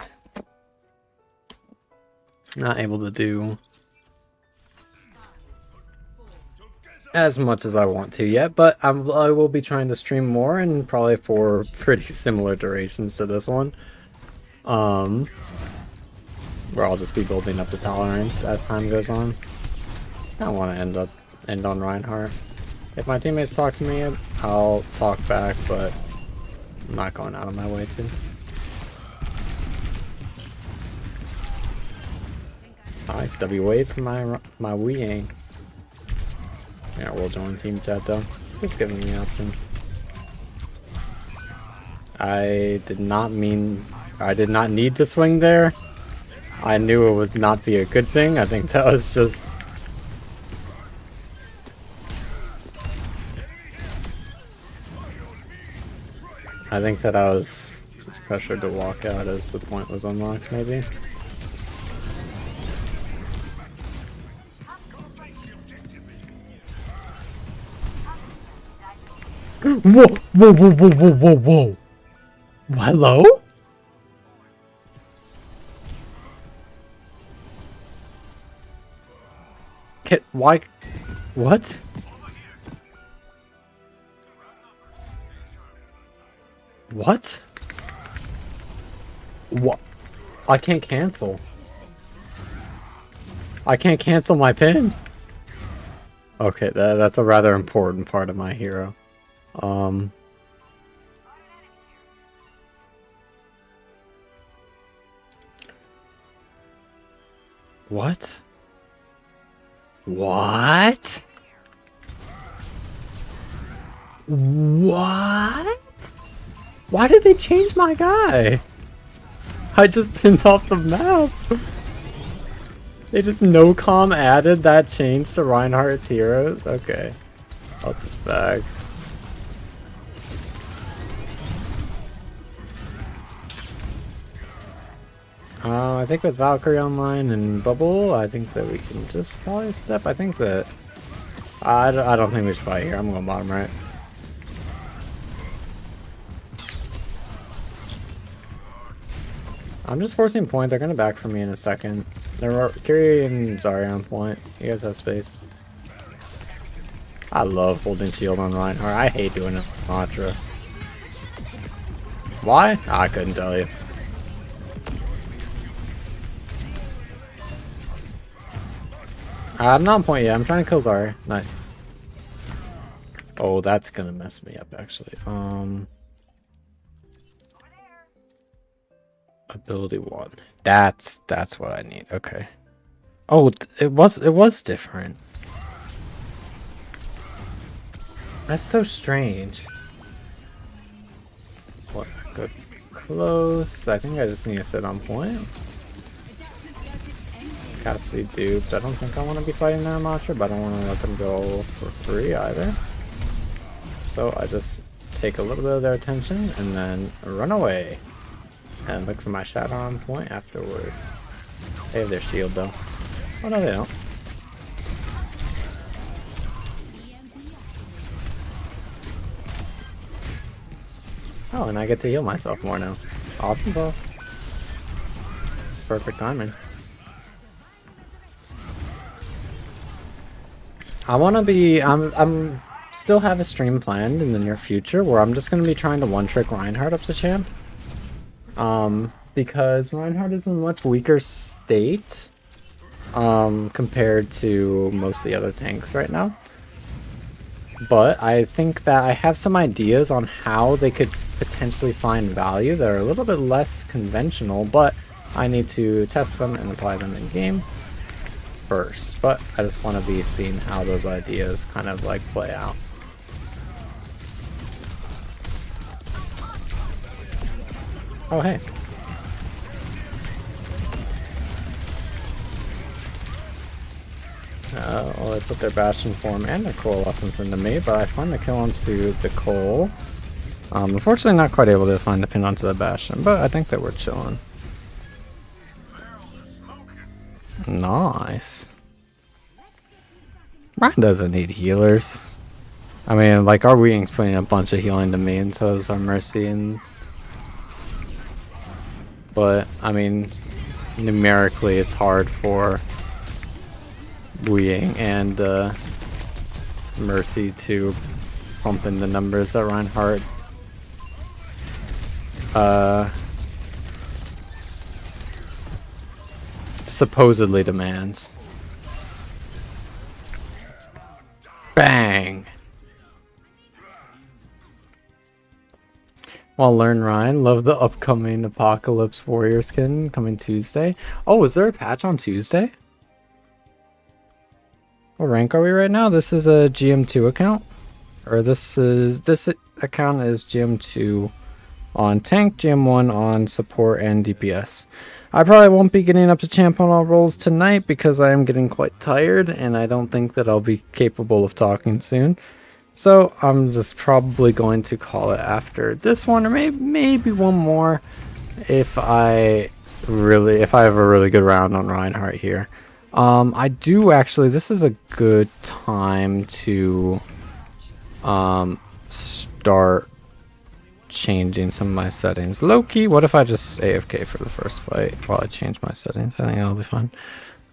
Not able to do as much as I want to yet, but I will be trying to stream more, and probably for pretty similar durations to this one. Where I'll just be building up the tolerance as time goes on. I don't want to end on Reinhardt. If my teammates talk to me, I'll talk back, but I'm not going out of my way to. Nice W wave from my Wii Yang. Yeah, we'll join team chat though. Just giving me the option. I did not need to swing there. I knew it would not be a good thing. I think that was just. I think that I was just pressured to walk out as the point was unlocked, maybe. Whoa, whoa, whoa, whoa, whoa, whoa, whoa. Hello? Why? What? What? What? I can't cancel. I can't cancel my pin. Okay, that's a rather important part of my hero. What? What? What? Why did they change my guy? I just pinned off the map. They just no-com added that change to Reinhardt's heroes? Okay. I'll just bag. I think with Valkyrie online and Bubble, I think that we can just probably step. I think that... I don't think we should fight here. I'm going bottom right. I'm just forcing point. They're gonna back for me in a second. They're Kiri and Zarya on point. You guys have space. I love holding shield on Reinhardt. I hate doing it with Mantra. Why? I couldn't tell you. I'm not on point yet. I'm trying to kill Zarya. Nice. Oh, that's gonna mess me up actually. Ability 1. That's what I need. Okay. Oh, it was different. That's so strange. What? Good. Close. I think I just need to sit on point. Cassidy duped. I don't think I want to be fighting that Mantra, but I don't want to let them go for free either. So I just take a little bit of their attention and then run away. And look for my shadow on point afterwards. They have their shield though. Oh no, they don't. Oh, and I get to heal myself more now. Awesome, boss. It's perfect timing. I want to be. I'm still have a stream planned in the near future where I'm just going to be trying to one-trick Reinhardt up to champ. Because Reinhardt is in a much weaker state compared to most of the other tanks right now. But I think that I have some ideas on how they could potentially find value that are a little bit less conventional, but I need to test them and apply them in game first. But I just want to be seeing how those ideas kind of like play out. Oh, hey. Well, they put their Bastion form and their Coalescence into me, but I find the kill onto the Cole. Unfortunately, not quite able to find the pin onto the Bastion, but I think that we're chilling. Nice. Ryan doesn't need healers. I mean, like, our Wing's putting a bunch of healing to me, and so is our Mercy, and... But, I mean, numerically it's hard for Wuying and Mercy to pump in the numbers that Reinhardt supposedly demands. Bang! Well, learn Ryan. Love the upcoming Apocalypse Warrior skin coming Tuesday. Oh, is there a patch on Tuesday? What rank are we right now? This is a GM2 account, or this account is GM2 on tank, GM1 on support and DPS. I probably won't be getting up to champ on all roles tonight because I am getting quite tired, and I don't think that I'll be capable of talking soon. So I'm just probably going to call it after this one, or maybe one more if I have a really good round on Reinhardt here. I do actually, this is a good time to start changing some of my settings. Loki, what if I just AFK for the first fight while I change my settings? I think that'll be fun.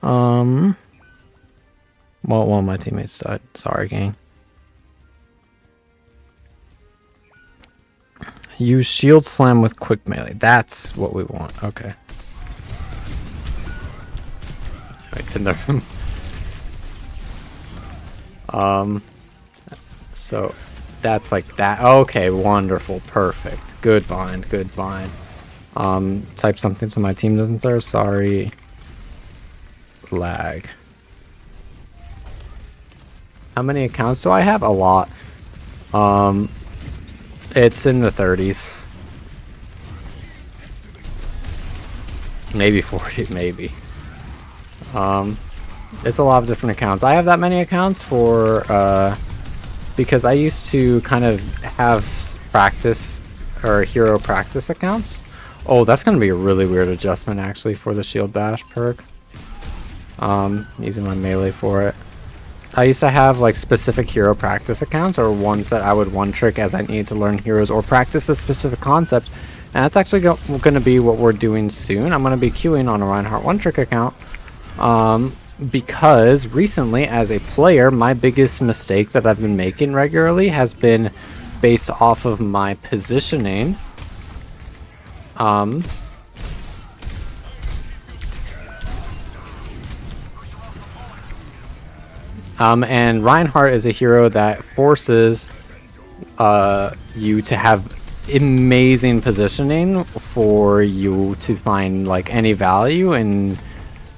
Well, one of my teammates died. Sorry, gang. Use shield slam with quick melee. That's what we want. Okay. Wait, in the so that's like that. Okay, wonderful, perfect. Good bind, good bind. Type something so my team doesn't throw. Sorry. Lag. How many accounts do I have? A lot. It's in the 30s. maybe 40, maybe. It's a lot of different accounts. I have that many accounts for because I used to kind of have practice or hero practice accounts. Oh, that's gonna be a really weird adjustment actually for the shield bash perk. Using my melee for it. I used to have like specific hero practice accounts, or ones that I would one trick as I needed to learn heroes or practice a specific concept. And that's actually going to be what we're doing soon. I'm going to be queuing on a Reinhardt one trick account. Because recently as a player, my biggest mistake that I've been making regularly has been based off of my positioning. And Reinhardt is a hero that forces you to have amazing positioning for you to find like any value in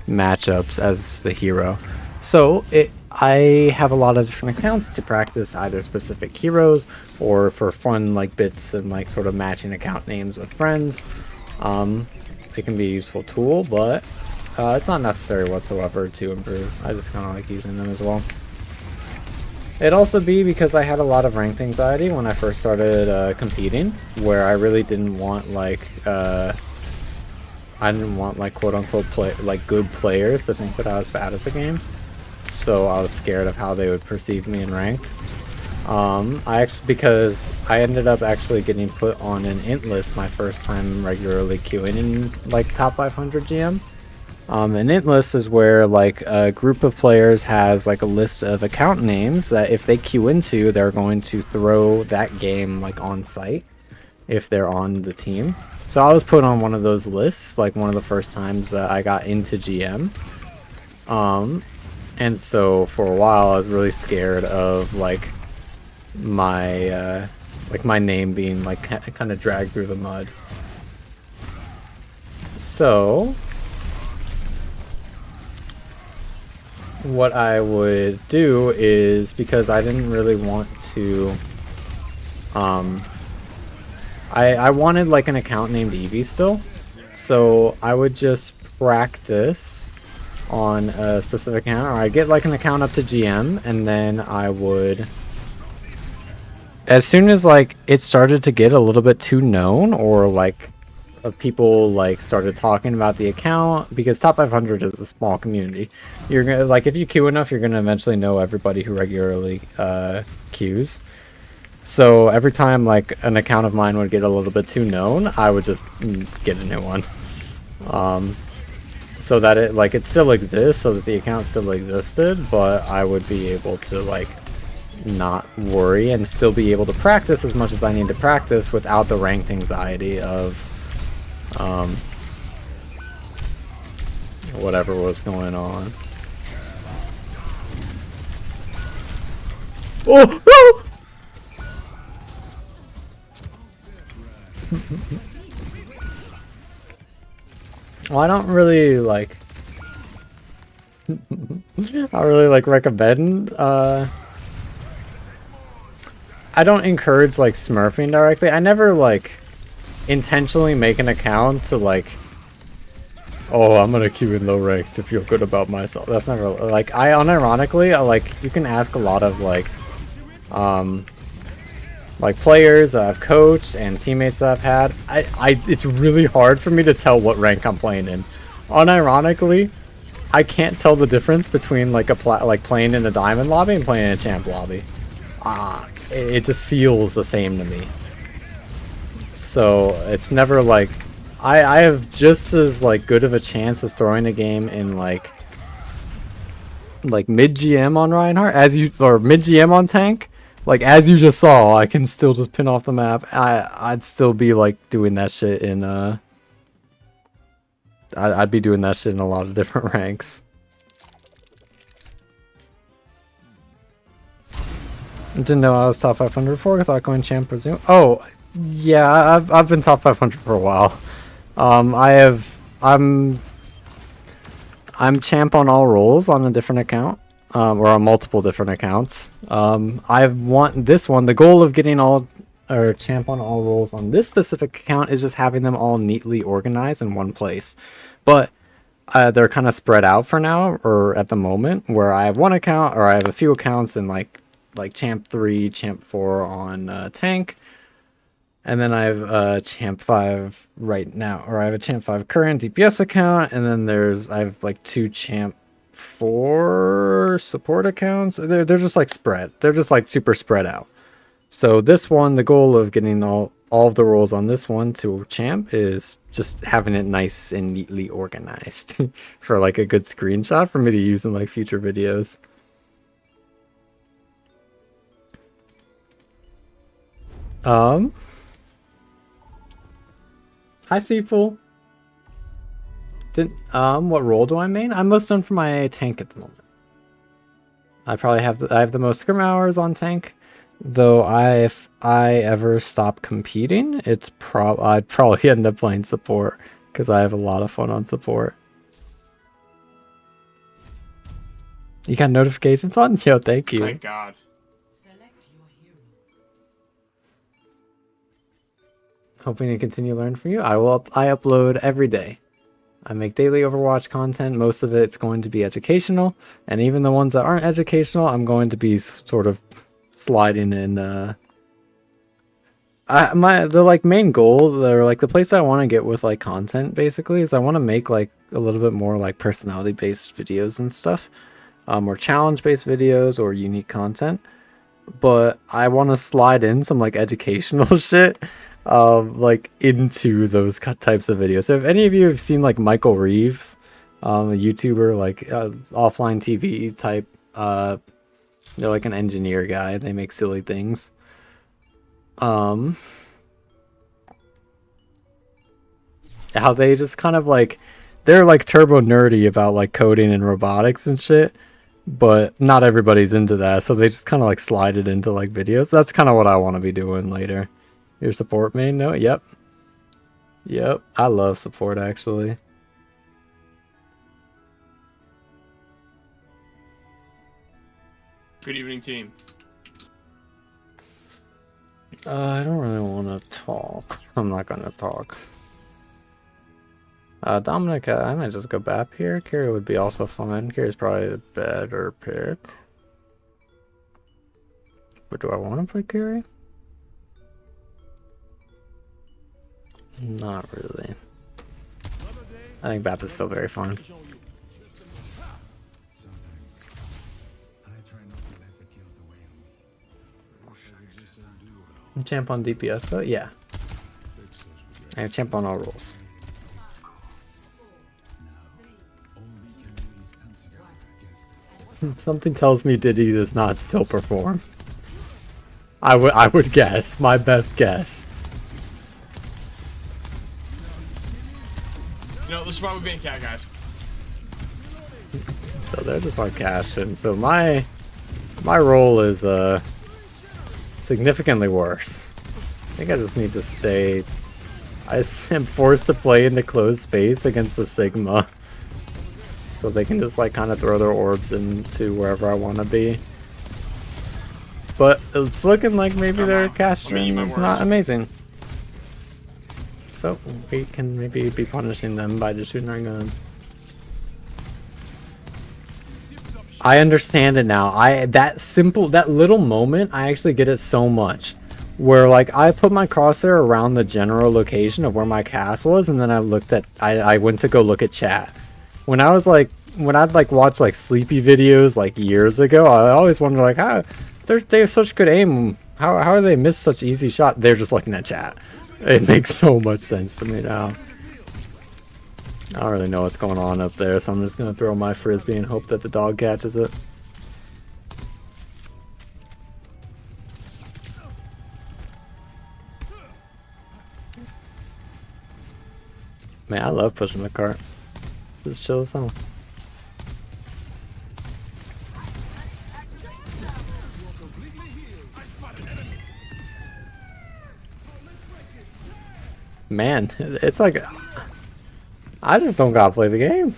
matchups as the hero. So I have a lot of different accounts to practice either specific heroes or for fun like bits and like sort of matching account names with friends. It can be a useful tool, but it's not necessary whatsoever to improve. I just kind of like using them as well. It'd also be because I had a lot of ranked anxiety when I first started competing, where I really didn't want like quote unquote like good players to think that I was bad at the game. So I was scared of how they would perceive me in ranked. Because I ended up actually getting put on an int list my first time regularly queuing in like top 500 GM. An int list is where like a group of players has like a list of account names that if they queue into, they're going to throw that game like on site if they're on the team. So I was put on one of those lists like one of the first times that I got into GM. And so for a while I was really scared of like my name being like kind of dragged through the mud. So what I would do is, because I didn't really want to I wanted like an account named Eevee still, so I would just practice on a specific account, or I'd get like an account up to GM, and then I would, as soon as like it started to get a little bit too known, or like people like started talking about the account, because top 500 is a small community, you're gonna like, if you queue enough, you're gonna eventually know everybody who regularly queues. So every time like an account of mine would get a little bit too known, I would just get a new one, so that it still exists, so that the account still existed, but I would be able to like not worry and still be able to practice as much as I need to practice without the ranked anxiety of whatever was going on. Oh! Oh! Well, I don't really like recommend I don't encourage like smurfing directly. I never like intentionally make an account to like, oh, I'm gonna queue in low ranks to feel good about myself. That's never like, I unironically like, you can ask a lot of like players I've coached and teammates that I've had. It's really hard for me to tell what rank I'm playing in. Unironically, I can't tell the difference between like playing in a diamond lobby and playing in a champ lobby. It just feels the same to me. So it's never like, I have just as like good of a chance as throwing a game in like mid GM on Reinhardt or mid GM on tank. Like, as you just saw, I can still just pin off the map. I'd still be like doing that shit in I'd be doing that shit in a lot of different ranks. Didn't know I was top 500 before. I thought going champ presume. Oh, yeah, I've been top 500 for a while. I'm champ on all roles on a different account. Or on multiple different accounts. I want this one. The goal of getting all or champ on all roles on this specific account is just having them all neatly organized in one place. But they're kind of spread out for now, or at the moment, where I have one account, or I have a few accounts in like champ 3, champ 4 on tank. And then I have champ 5 right now, or I have a champ 5 current DPS account, and then I have like 2 champ 4 support accounts. They're just like spread. They're just like super spread out. So this one, the goal of getting all of the roles on this one to champ is just having it nice and neatly organized for like a good screenshot for me to use in like future videos. Hi, Seafool. What role do I main? I'm most done for my tank at the moment. I have the most scrim hours on tank, though if I ever stop competing, I'd probably end up playing support because I have a lot of fun on support. You got notifications on? Yo, thank you. Thank God. Hoping to continue learning from you. I upload every day. I make daily Overwatch content. Most of it's going to be educational, and even the ones that aren't educational, I'm going to be sort of sliding in. The like main goal, or like the place I want to get with like content, basically, is I want to make like a little bit more like personality based videos and stuff, or challenge based videos or unique content. But I want to slide in some like educational shit. Like into those types of videos. So if any of you have seen like Michael Reeves, a YouTuber, like offline TV type, they're like an engineer guy. They make silly things. How they just kind of like, they're like turbo nerdy about like coding and robotics and shit, but not everybody's into that. So they just kind of like slide it into like videos. That's kind of what I want to be doing later. Your support main? No? Yep. Yep. I love support, actually. Good evening, team. I don't really want to talk. I'm not going to talk. Dominic, I might just go BAP here. Kiri would be also fun. Kiri's probably a better pick. But do I want to play Kiri? Not really. I think BAP is still very fun. Champ on DPS, so yeah. I have champ on all roles. Something tells me Diddy does not still perform. I would guess. My best guess. No, this is why we're being cat guys. So they're just on cash, and so my role is significantly worse. I think I just need to stay. I am forced to play into closed space against the Sigma, so they can just like kind of throw their orbs into wherever I want to be. But it's looking like maybe their cast stream is not amazing. So we can maybe be punishing them by just shooting our guns. I understand it now. That little moment, I actually get it so much. Where like I put my crosshair around the general location of where my cast was, and then I went to go look at chat. When I'd like watch like sleepy videos like years ago, I always wonder like how they have such good aim. How do they miss such easy shot? They're just looking at chat. It makes so much sense to me now. I don't really know what's going on up there, so I'm just gonna throw my frisbee and hope that the dog catches it. Man, I love pushing the cart. Just chill as hell. Man, it's like I just don't gotta play the game.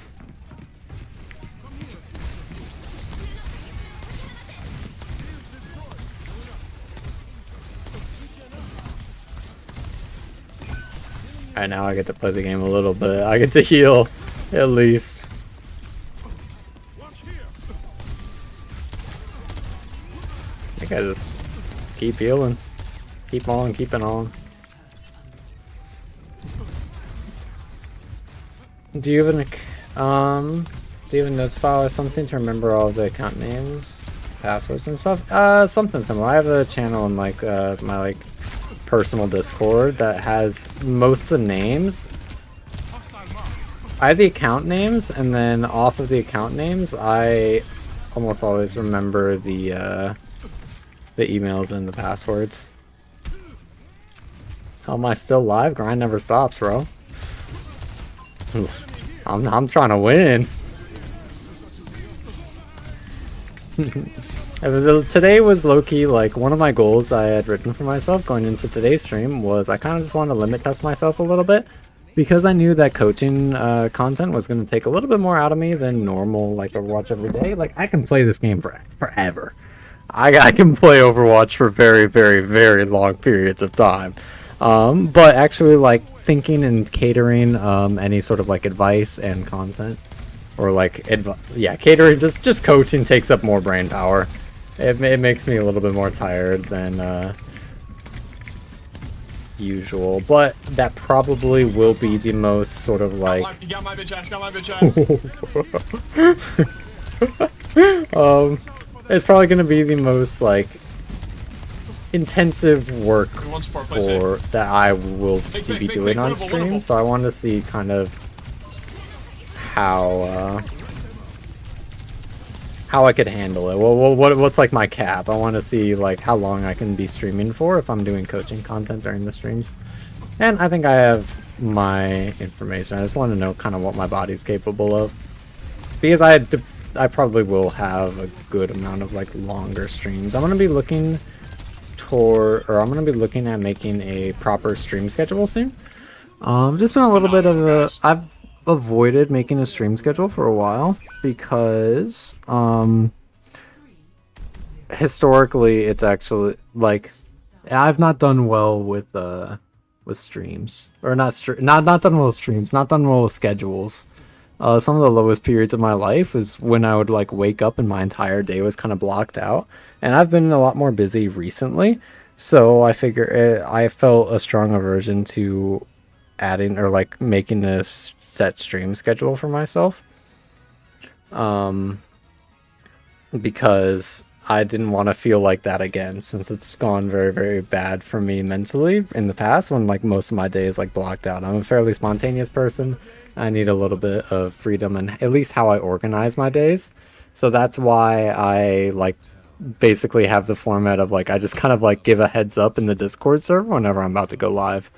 Alright, now I get to play the game a little bit. I get to heal, at least. I think I just keep healing. Keep on, keeping on. Do you have do you have a notes file or something to remember all the account names, passwords and stuff? Something similar. I have a channel in like my like personal Discord that has most of the names. I have the account names, and then off of the account names, I almost always remember the emails and the passwords. How am I still live? Grind never stops, bro. I'm trying to win. Today was low-key like one of my goals I had written for myself going into today's stream was I kind of just wanted to limit test myself a little bit because I knew that coaching content was going to take a little bit more out of me than normal like Overwatch every day. Like I can play this game forever. I can play Overwatch for very, very, very long periods of time. But actually like thinking and catering any sort of like advice and content or like catering, just coaching takes up more brain power. It makes me a little bit more tired than usual, but that probably will be the most sort of like You got my bitch ass, got my bitch ass. It's probably gonna be the most like intensive work for that I will be doing on stream, so I want to see kind of how I could handle it. Well, what's like my cap? I want to see like how long I can be streaming for if I'm doing coaching content during the streams, and I think I have my information. I just want to know kind of what my body's capable of, because I probably will have a good amount of like longer streams. I'm gonna be looking at making a proper stream schedule soon. Just been a little bit of I've avoided making a stream schedule for a while because historically it's actually like I've not done well with streams, or not done well with streams, not done well with schedules. Some of the lowest periods of my life was when I would like wake up and my entire day was kind of blocked out, and I've been a lot more busy recently, so I figure I felt a strong aversion to adding or like making a set stream schedule for myself, because I didn't want to feel like that again, since it's gone very, very bad for me mentally in the past when like most of my day is like blocked out. I'm a fairly spontaneous person. I need a little bit of freedom and at least how I organize my days. So that's why I like basically have the format of like I just kind of like give a heads up in the Discord server whenever I'm about to go live.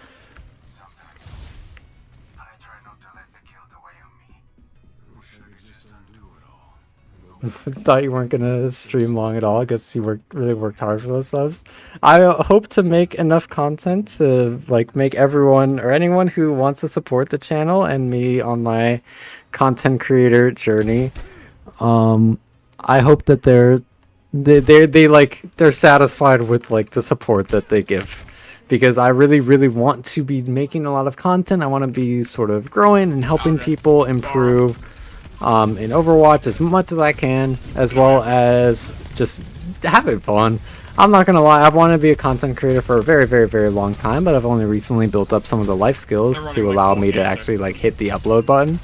Thought you weren't gonna stream long at all. I guess you really worked hard for those subs. I hope to make enough content to like make everyone or anyone who wants to support the channel and me on my content creator journey. I hope that they're satisfied with like the support that they give, because I really, really want to be making a lot of content. I want to be sort of growing and helping people improve in Overwatch as much as I can, as well as just having fun. I'm not gonna lie, I've wanted to be a content creator for a very, very, very long time, but I've only recently built up some of the life skills to allow me to actually like hit the upload button.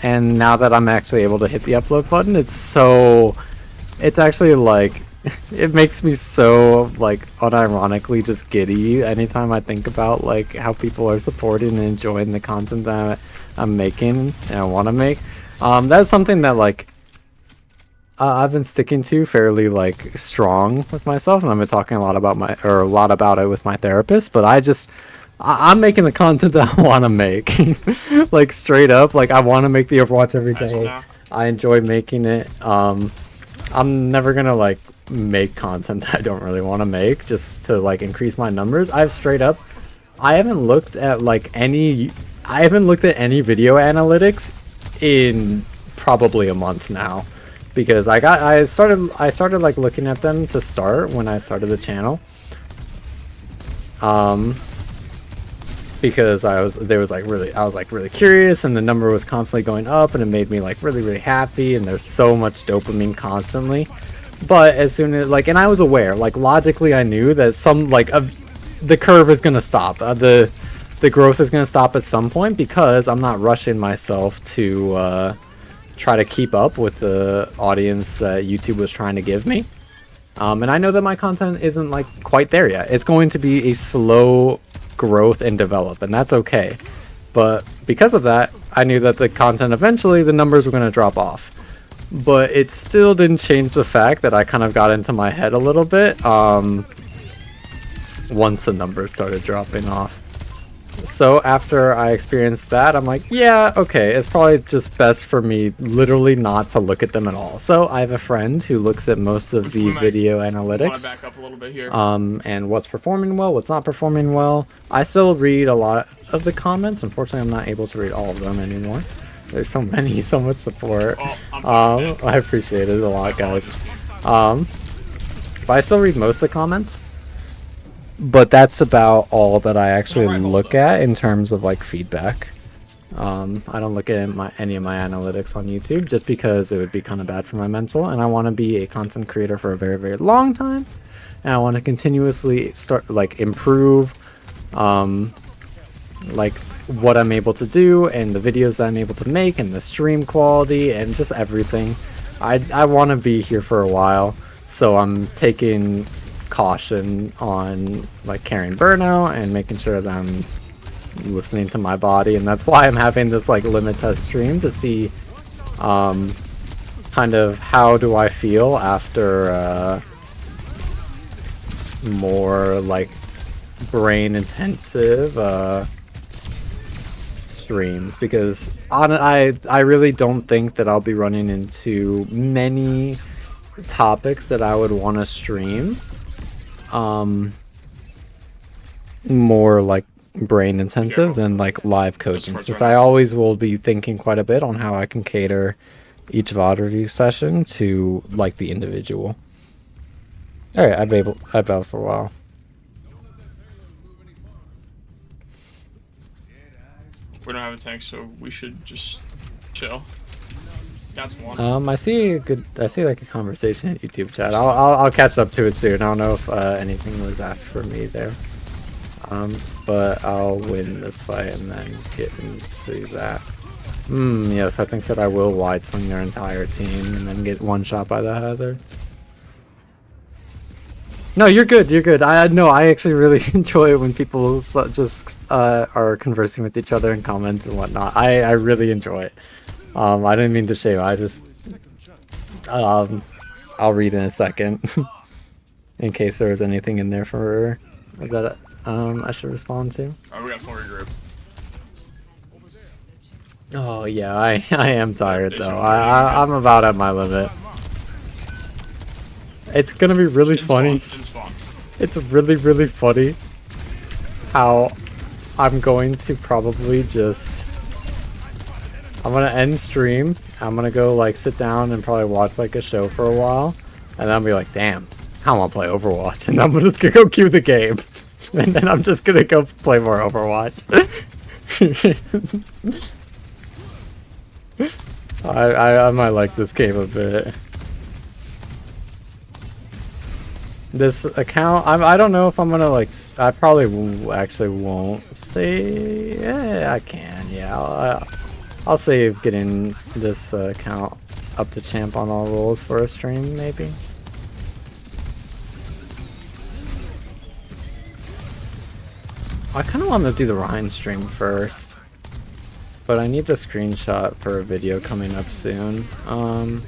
And now that I'm actually able to hit the upload button, it's actually like it makes me so like unironically just giddy anytime I think about like how people are supporting and enjoying the content that I'm making and I want to make. That's something that like I've been sticking to fairly like strong with myself, and I've been talking a lot about it with my therapist. But I'm making the content that I want to make. Like straight up, like I want to make the Overwatch every day. I enjoy making it. I'm never gonna like make content that I don't really want to make just to like increase my numbers. I haven't looked at any video analytics in probably a month now, because I started like looking at them to start when I started the channel. Because I was really curious, and the number was constantly going up, and it made me like really happy, and there's so much dopamine constantly. But as soon as like, and I was aware, like logically I knew that some like the curve is gonna stop, the growth is gonna stop at some point, because I'm not rushing myself to try to keep up with the audience that YouTube was trying to give me. And I know that my content isn't like quite there yet. It's going to be a slow growth and develop, and that's okay. But because of that, I knew that the content eventually, the numbers were going to drop off. But it still didn't change the fact that I kind of got into my head a little bit once the numbers started dropping off. So after I experienced that, I'm like, yeah, okay, it's probably just best for me literally not to look at them at all. So I have a friend who looks at most of the video analytics, Back up a little bit here. and what's performing well, what's not performing well. I still read a lot of the comments. Unfortunately, I'm not able to read all of them anymore. There's so many, so much support. I appreciate it a lot, guys. But I still read most of the comments. But that's about all that I actually look at in terms of like feedback. I don't look at any of my analytics on YouTube, just because it would be kind of bad for my mental, and I want to be a content creator for a very long time, and I want to continuously improve like what I'm able to do, and the videos that I'm able to make, and the stream quality, and just everything. I want to be here for a while, so I'm taking caution on like carrying burnout and making sure that I'm listening to my body, and that's why I'm having this like limit test stream to see kind of how do I feel after more like brain intensive streams, because I really don't think that I'll be running into many topics that I would want to stream more like brain intensive than like live coaching, since I always will be thinking quite a bit on how I can cater each VOD review session to like the individual. Alright, I've been out for a while. We don't have a tank, so we should just chill. That's one. I see like a conversation in YouTube chat. I'll catch up to it soon. I don't know if anything was asked for me there. But I'll win this fight and then get into that. Yes, I think that I will wide swing their entire team and then get one shot by the hazard. No, you're good. You're good. I actually really enjoy it when people just are conversing with each other in comments and whatnot. I really enjoy it. I didn't mean to shame. I just I'll read in a second in case there was anything in there for that I should respond to. Oh, we got 4 group. Oh yeah, I am tired though. I'm about at my limit. It's gonna be really funny. It's really funny how I'm going to probably just I'm gonna end stream. I'm gonna go like sit down and probably watch like a show for a while, and then I'll be like, damn, I wanna play Overwatch, and I'm just gonna go queue the game. And then I'm just gonna go play more Overwatch. I might like this game a bit. This account, I don't know if I'm gonna like. I probably actually won't say. Yeah, I can. Yeah, I'll save getting this account up to champ on all roles for a stream, maybe. I kind of want to do the Ryan stream first, but I need the screenshot for a video coming up soon. I don't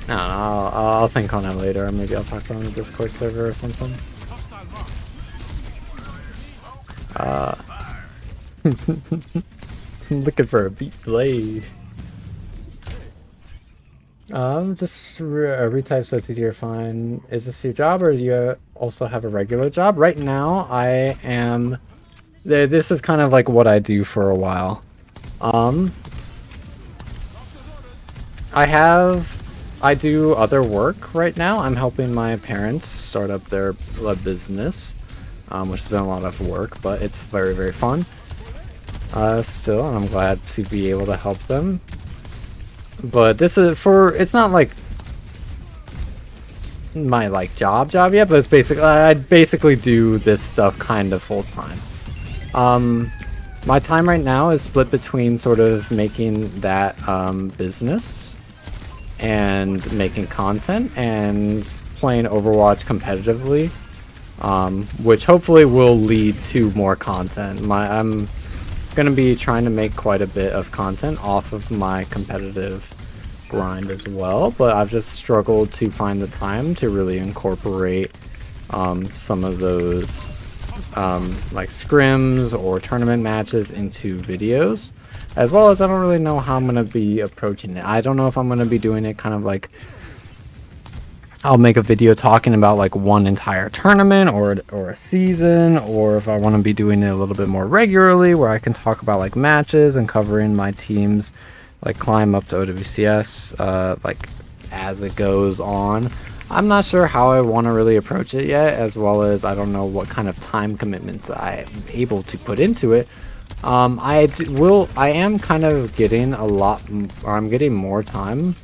know, I'll think on it later, or maybe I'll talk about it on the Discord server or something. Looking for a beat blade. Just retype so it's easier to find. Is this your job, or do you also have a regular job? Right now, I am. This is kind of like what I do for a while. I do other work right now. I'm helping my parents start up their business, which has been a lot of work, but it's very, very fun. Still, and I'm glad to be able to help them. But this is it's not like my like job yet, but it's basically, I basically do this stuff kind of full time. My time right now is split between sort of making that business and making content and playing Overwatch competitively, which hopefully will lead to more content. I'm gonna be trying to make quite a bit of content off of my competitive grind as well, but I've just struggled to find the time to really incorporate some of those like scrims or tournament matches into videos, as well as I don't really know how I'm gonna be approaching it. I don't know if I'm gonna be doing it kind of like I'll make a video talking about like one entire tournament or a season, or if I want to be doing it a little bit more regularly where I can talk about like matches and covering my team's like climb up to OWCS like as it goes on. I'm not sure how I want to really approach it yet, as well as I don't know what kind of time commitments I'm able to put into it. I am kind of getting I'm getting more time.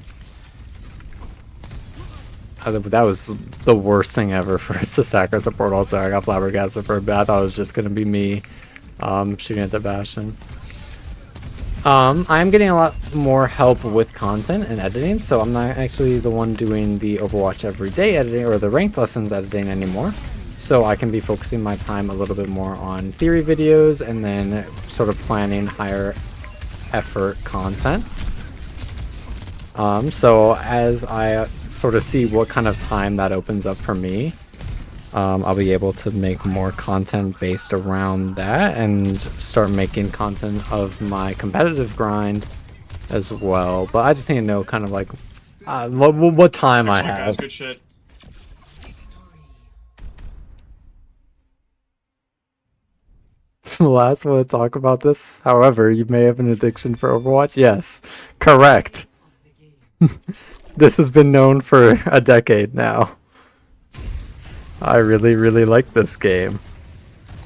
That was the worst thing ever for us to sack our support also. I got flabbergasted for a bit. I thought it was just going to be me shooting at the Bastion. I'm getting a lot more help with content and editing, so I'm not actually the one doing the Overwatch everyday editing or the ranked lessons editing anymore. So I can be focusing my time a little bit more on theory videos and then sort of planning higher effort content. So as I sort of see what kind of time that opens up for me, I'll be able to make more content based around that and start making content of my competitive grind as well. But I just need to know kind of like what time I have. Guys, good shit. Last want to talk about this. However, you may have an addiction for Overwatch. Yes, correct. This has been known for a decade now. I really, really like this game.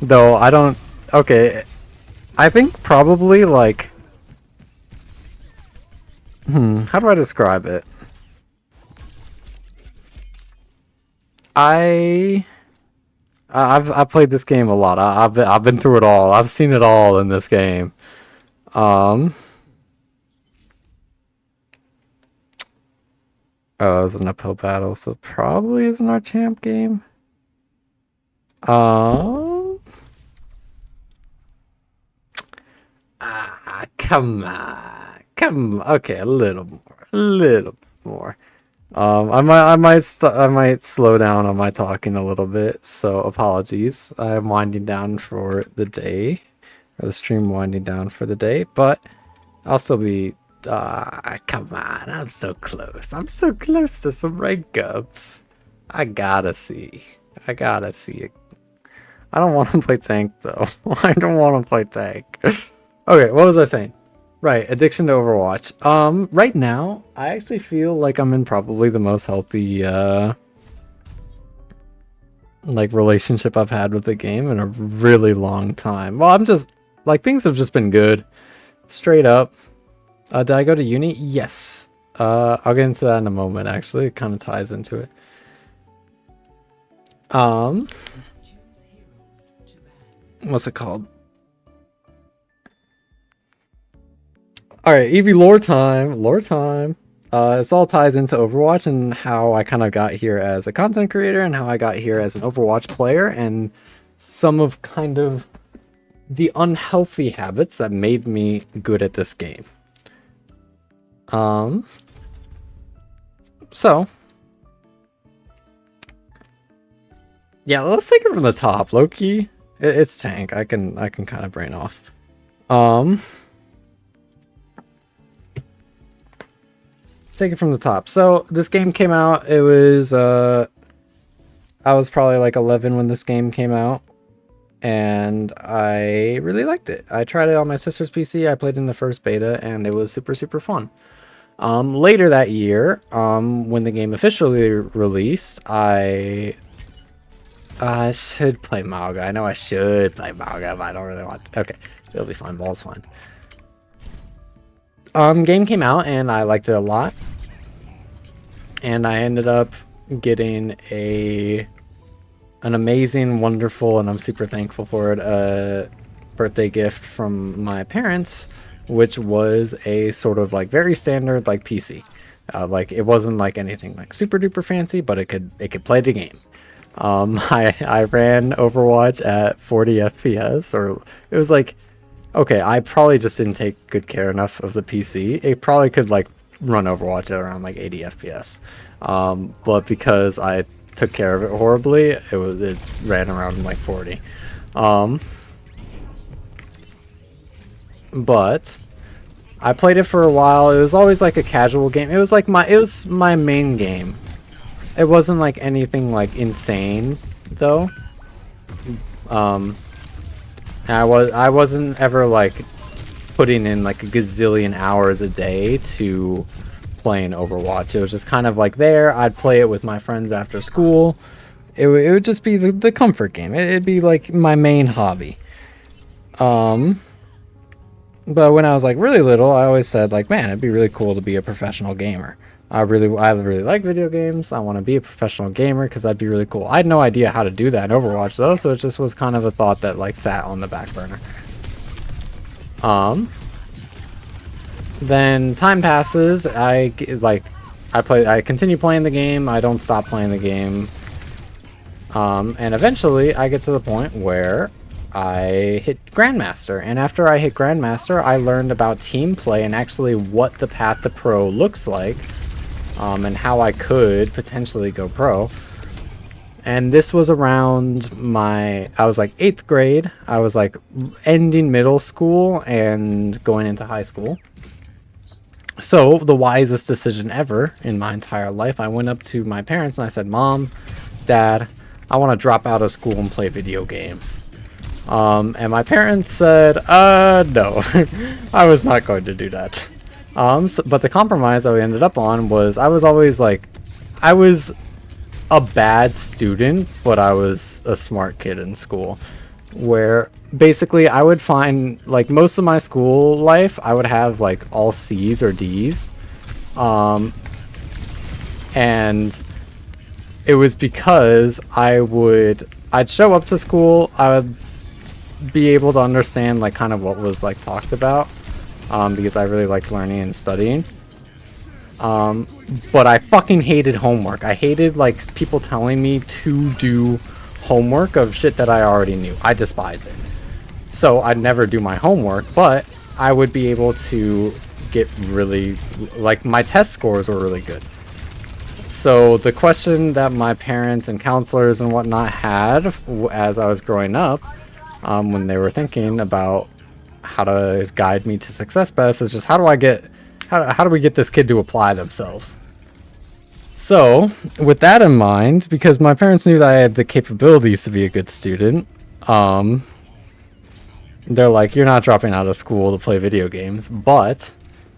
Though I don't... Okay, I think probably like... how do I describe it? I've played this game a lot. I've been through it all. I've seen it all in this game. Oh, it was an uphill battle, so probably isn't our champ game. Come on. Okay, a little more. I might slow down on my talking a little bit, so apologies. I'm winding down for the day, or the stream winding down for the day, but I'll still be. Come on, I'm so close. I'm so close to some rank ups. I gotta see it. I don't want to play tank though. I don't want to play tank. Okay, what was I saying? Right, addiction to Overwatch. Right now, I actually feel like I'm in probably the most healthy, like relationship I've had with the game in a really long time. Well, I'm just, like, things have just been good. Straight up. Did I go to uni? Yes. I'll get into that in a moment, actually. It kind of ties into it. What's it called? Alright, Eevee lore time. This all ties into Overwatch and how I kind of got here as a content creator and how I got here as an Overwatch player and some of kind of the unhealthy habits that made me good at this game. So yeah, let's take it from the top. Loki, it's tank. I can kind of brain off. Take it from the top. So this game came out. It was I was probably like 11 when this game came out, and I really liked it. I tried it on my sister's PC. I played in the first beta, and it was super fun. Later that year, when the game officially released, I should play Mauga. I know I should play Mauga, but I don't really want to. Okay, it'll be fine. Ball's fine. Game came out and I liked it a lot. And I ended up getting an amazing, wonderful, and I'm super thankful for it, birthday gift from my parents, which was a sort of like very standard like PC. Like it wasn't like anything like super duper fancy, but it could play the game. I ran Overwatch at 40 FPS, or it was like, okay, I probably just didn't take good care enough of the PC. It probably could like run Overwatch at around like 80 FPS. But because I took care of it horribly, it ran around like 40. But I played it for a while. It was always like a casual game. It was like my main game. It wasn't like anything like insane though. I wasn't ever like putting in like a gazillion hours a day to playing Overwatch. It was just kind of like there. I'd play it with my friends after school. It would just be the comfort game. It'd be like my main hobby. But when I was like really little, I always said like, man, it'd be really cool to be a professional gamer. I really like video games. I want to be a professional gamer because that'd be really cool. I had no idea how to do that in Overwatch though, so it just was kind of a thought that like sat on the back burner. Then time passes. I continue playing the game. I don't stop playing the game. And eventually I get to the point where I hit Grandmaster, and after I hit Grandmaster, I learned about team play and actually what the path to pro looks like, and how I could potentially go pro. And this was around I was like 8th grade. I was like ending middle school and going into high school. So the wisest decision ever in my entire life, I went up to my parents and I said, Mom, Dad, I want to drop out of school and play video games. And my parents said, no, I was not going to do that. But the compromise that we ended up on was I was always like, I was a bad student, but I was a smart kid in school, where basically I would find like most of my school life, I would have like all C's or D's. And it was because I'd show up to school, I would be able to understand like kind of what was like talked about, because I really liked learning and studying. But I fucking hated homework. I hated like people telling me to do homework of shit that I already knew. I despised it. So I'd never do my homework, but I would be able to get really, like my test scores were really good. So the question that my parents and counselors and whatnot had as I was growing up, when they were thinking about how to guide me to success best, is just how do we get this kid to apply themselves? So with that in mind, because my parents knew that I had the capabilities to be a good student, they're like, you're not dropping out of school to play video games, but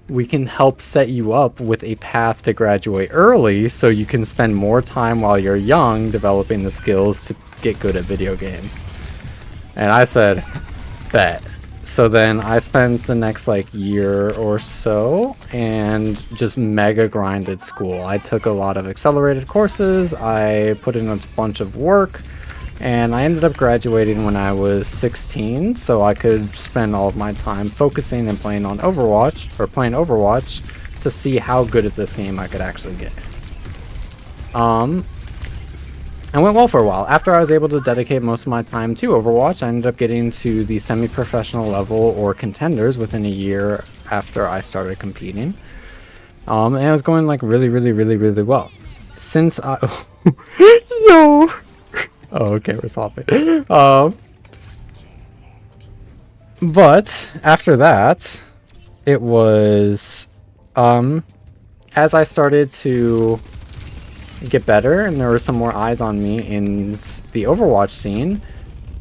we can help set you up with a path to graduate early so you can spend more time while you're young developing the skills to get good at video games. And I said, bet. So then I spent the next like year or so and just mega grinded school. I took a lot of accelerated courses, I put in a bunch of work, and I ended up graduating when I was 16, so I could spend all of my time focusing and playing Overwatch to see how good at this game I could actually get. It went well for a while. After I was able to dedicate most of my time to Overwatch, I ended up getting to the semi-professional level or contenders within a year after I started competing. And it was going like really well. Since I... Yo! Oh, okay, we're swapping. But after that, it was... as I started to get better and there were some more eyes on me in the Overwatch scene,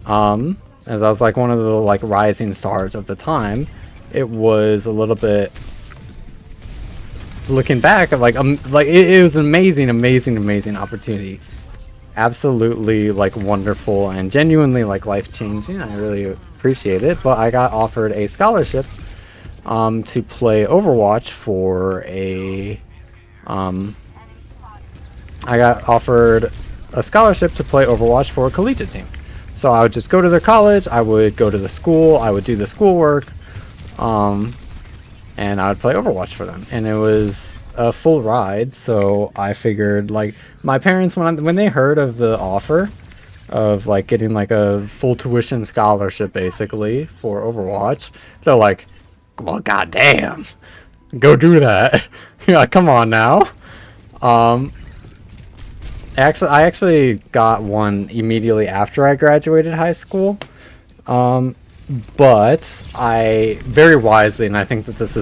as I was like one of the like rising stars of the time, it was a little bit looking back, I'm like it was an amazing opportunity. Absolutely like wonderful and genuinely like life-changing. I really appreciate it. But I got offered a scholarship to play Overwatch for a collegiate team. So I would just go to their college, I would go to the school, I would do the schoolwork, and I would play Overwatch for them. And it was a full ride, so I figured, like, my parents, when they heard of the offer of like getting like a full tuition scholarship basically for Overwatch, they're like, well, goddamn, go do that. Yeah, come on now. I actually got one immediately after I graduated high school. But I very wisely, and I think that this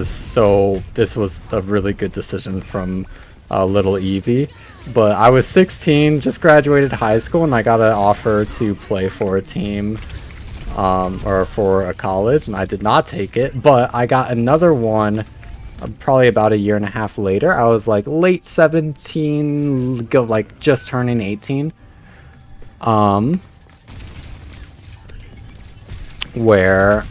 was a really good decision from little Evie. But I was 16, just graduated high school, and I got an offer to play for a team or for a college, and I did not take it. But I got another one probably about a year and a half later. I was like late 17, like just turning 18. Where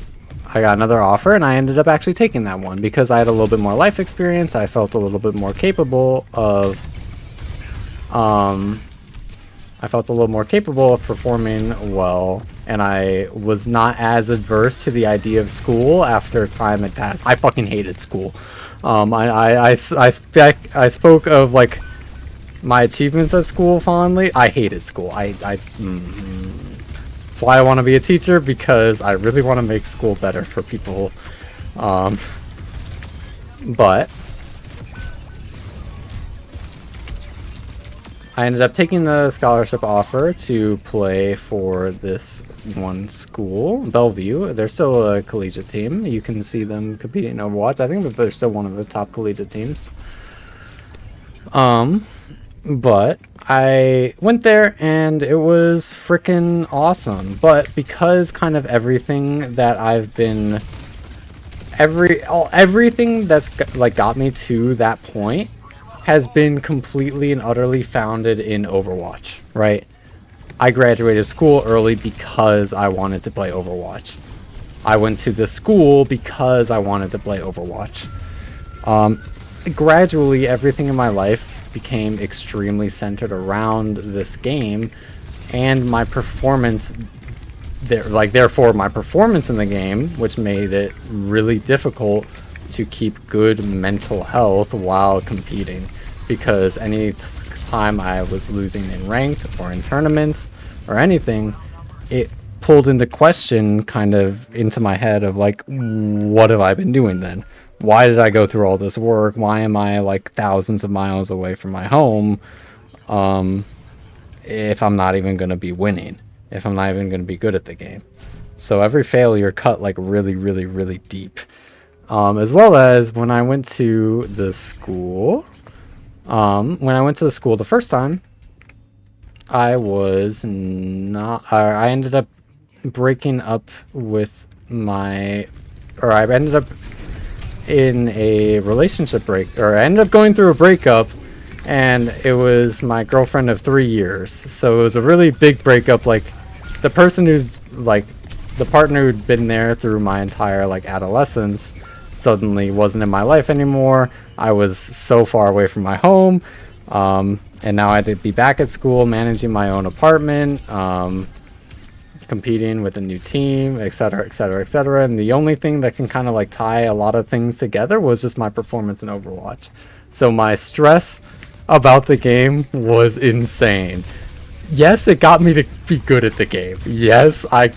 I got another offer, and I ended up actually taking that one because I had a little bit more life experience. I felt a little bit more capable of performing well, and I was not as adverse to the idea of school after time had passed. I fucking hated school. I spoke of like my achievements at school fondly. I hated school. That's why I want to be a teacher, because I really want to make school better for people. But I ended up taking the scholarship offer to play for this one school, Bellevue. They're still a collegiate team. You can see them competing in Overwatch. I think that they're still one of the top collegiate teams. But I went there and it was freaking awesome. But because kind of everything that I've been, everything that's like got me to that point has been completely and utterly founded in Overwatch, right? I graduated school early because I wanted to play Overwatch. I went to the school because I wanted to play Overwatch. Gradually, everything in my life became extremely centered around this game, and my performance therefore my performance in the game, which made it really difficult to keep good mental health while competing, because any time I was losing in ranked or in tournaments or anything, it pulled into question kind of into my head of like, what have I been doing then? Why did I go through all this work? Why am I like thousands of miles away from my home if I'm not even going to be winning, if I'm not even going to be good at the game? So every failure cut like really, really, really deep. As well as when I went to the school, the first time, I ended up breaking up with I ended up in a relationship I ended up going through a breakup, and it was my girlfriend of 3 years. So it was a really big breakup. Like the person who's like the partner who'd been there through my entire like adolescence suddenly wasn't in my life anymore. I was so far away from my home, and now I had to be back at school, managing my own apartment, competing with a new team, etc., etc., etc. And the only thing that can kind of like tie a lot of things together was just my performance in Overwatch. So my stress about the game was insane. Yes, it got me to be good at the game. Yes, I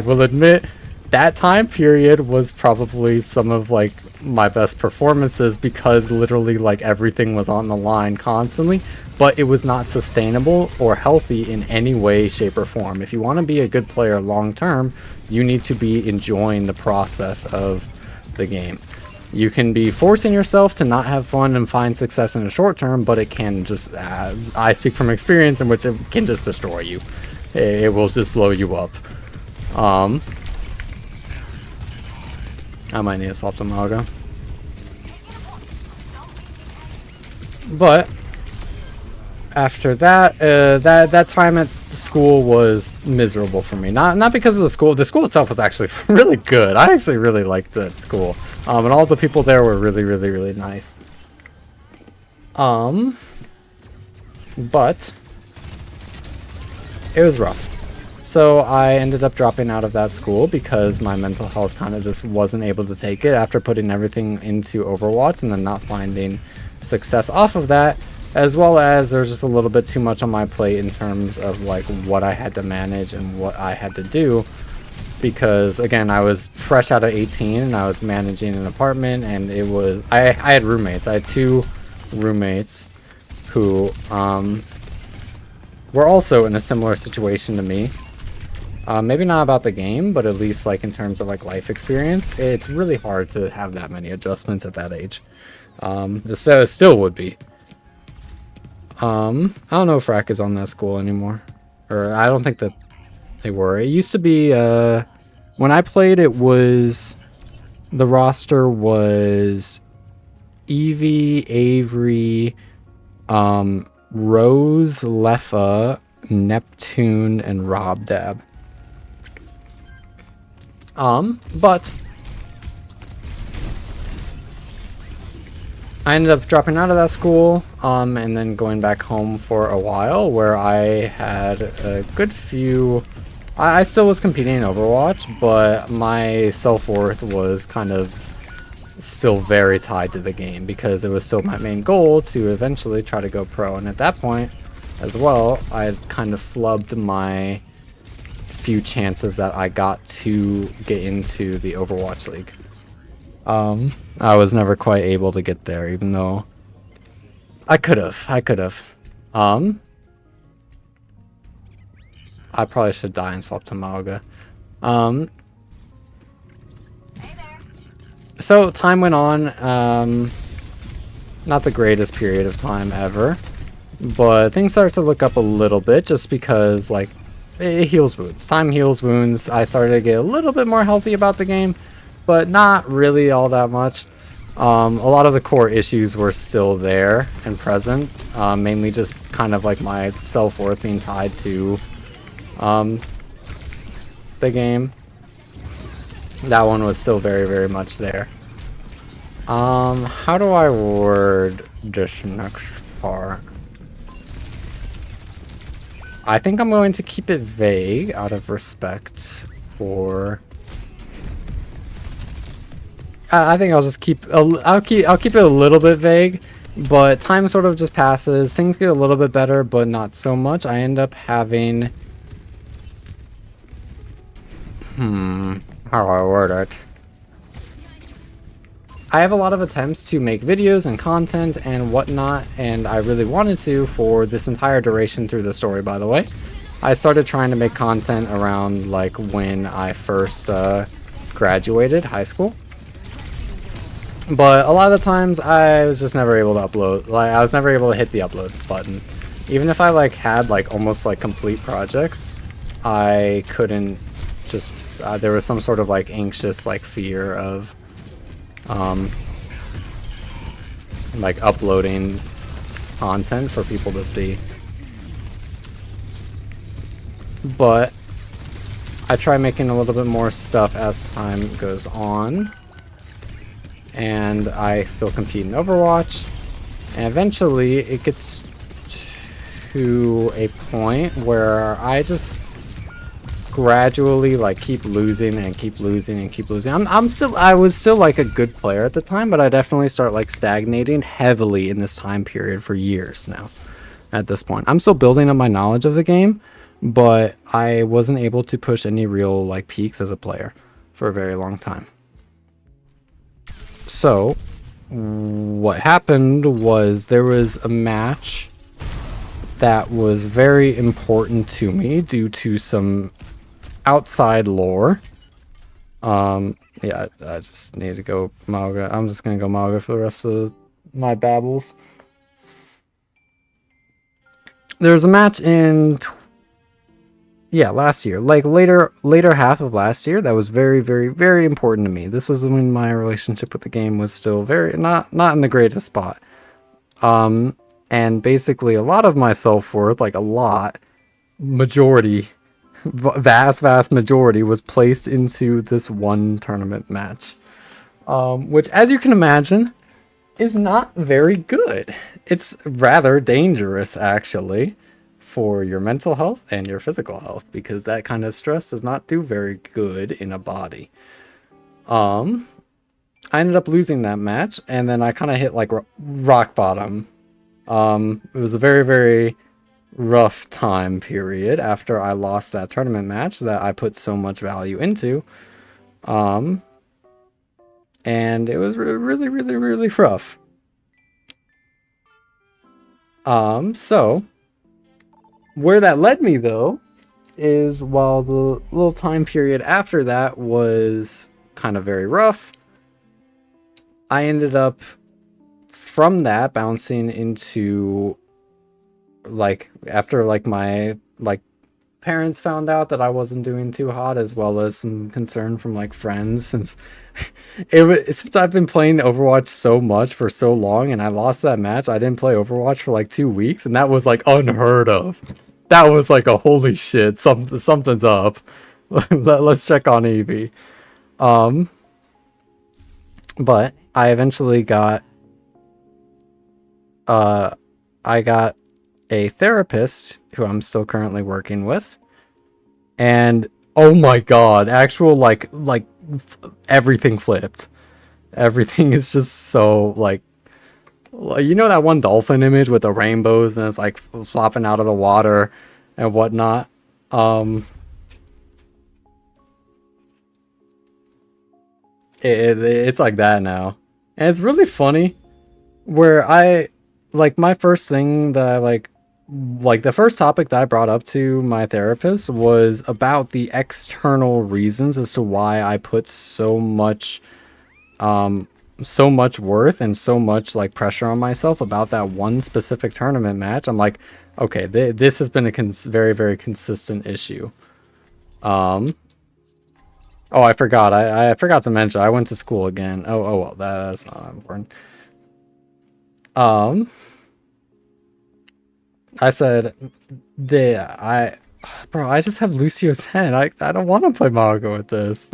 will admit that time period was probably some of like my best performances, because literally like everything was on the line constantly, but it was not sustainable or healthy in any way, shape, or form. If you want to be a good player long term, you need to be enjoying the process of the game. You can be forcing yourself to not have fun and find success in the short term, but it can just, I speak from experience in which it can just destroy you. It will just blow you up. I might need to swap to Maga. But after that, that time at school was miserable for me. Not because of the school. The school itself was actually really good. I actually really liked the school, and all the people there were really, really, really nice. But it was rough. So I ended up dropping out of that school because my mental health kind of just wasn't able to take it after putting everything into Overwatch and then not finding success off of that, as well as there's just a little bit too much on my plate in terms of like what I had to manage and what I had to do, because again, I was fresh out of 18 and I was managing an apartment, and it was I had roommates. I had 2 roommates who were also in a similar situation to me. Maybe not about the game, but at least like in terms of like life experience, it's really hard to have that many adjustments at that age. So it still would be. I don't know if Frack is on that school anymore, or I don't think that they were. It used to be when I played, it was the roster was Evie, Avery, Rose, Leffa, Neptune, and Rob Dab. But I ended up dropping out of that school, and then going back home for a while, where I had a good few. I still was competing in Overwatch, but my self-worth was kind of still very tied to the game, because it was still my main goal to eventually try to go pro. And at that point as well, I had kind of flubbed my few chances that I got to get into the Overwatch League. I was never quite able to get there, even though I could have. I probably should die and swap to Mauga. So time went on. Not the greatest period of time ever, but things started to look up a little bit, just because like it heals wounds. Time heals wounds. I started to get a little bit more healthy about the game, but not really all that much. A lot of the core issues were still there and present, mainly just kind of like my self-worth being tied to the game. That one was still very, very much there. How do I word this next part? I think I'm going to keep it vague out of respect for. I think I'll just keep. I'll keep it a little bit vague, but time sort of just passes. Things get a little bit better, but not so much. I end up having. How do I word it? I have a lot of attempts to make videos and content and whatnot, and I really wanted to for this entire duration through the story, by the way. I started trying to make content around like when I first graduated high school. But a lot of the times I was just never able to upload. Like I was never able to hit the upload button. Even if I like had like almost like complete projects, I couldn't just there was some sort of like anxious like fear of like uploading content for people to see. But I try making a little bit more stuff as time goes on, and I still compete in Overwatch, and eventually it gets to a point where I just gradually like keep losing and keep losing and keep losing. I was still like a good player at the time, but I definitely start like stagnating heavily in this time period for years now. At this point, I'm still building up my knowledge of the game, but I wasn't able to push any real like peaks as a player for a very long time. So what happened was there was a match that was very important to me due to some outside lore. Yeah, I just need to go Mauga. I'm just gonna go Mauga for the rest of my babbles. There was a match in last year, like later half of last year, that was very, very, very important to me. This was when my relationship with the game was still very not in the greatest spot. And basically a lot of my self-worth, like a lot, vast majority was placed into this one tournament match. Which, as you can imagine, is not very good. It's rather dangerous, actually, for your mental health and your physical health, because that kind of stress does not do very good in a body. I ended up losing that match, and then I kind of hit like rock bottom. It was a very, very rough time period after I lost that tournament match that I put so much value into. And it was really, really, really rough. So where that led me though is, while the little time period after that was kind of very rough, I ended up from that bouncing into, like, after like my parents found out that I wasn't doing too hot, as well as some concern from like friends, since I've been playing Overwatch so much for so long, and I lost that match. I didn't play Overwatch for like 2 weeks, and that was like unheard of. That was like a holy shit, something's up. Let's check on Evie. But I eventually got I got a therapist who I'm still currently working with, and oh my god, actual like everything flipped. Everything is just so like, you know that one dolphin image with the rainbows and it's like flopping out of the water and whatnot. It's like that now, and it's really funny. Where I like, my first thing that I like the first topic that I brought up to my therapist was about the external reasons as to why I put so much worth and so much like pressure on myself about that one specific tournament match. I'm like, okay, this has been a very, very consistent issue. Oh, I forgot. I forgot to mention, I went to school again. Oh well, that's not important. I said, bro, I just have Lucio's head. I don't want to play Mago with this.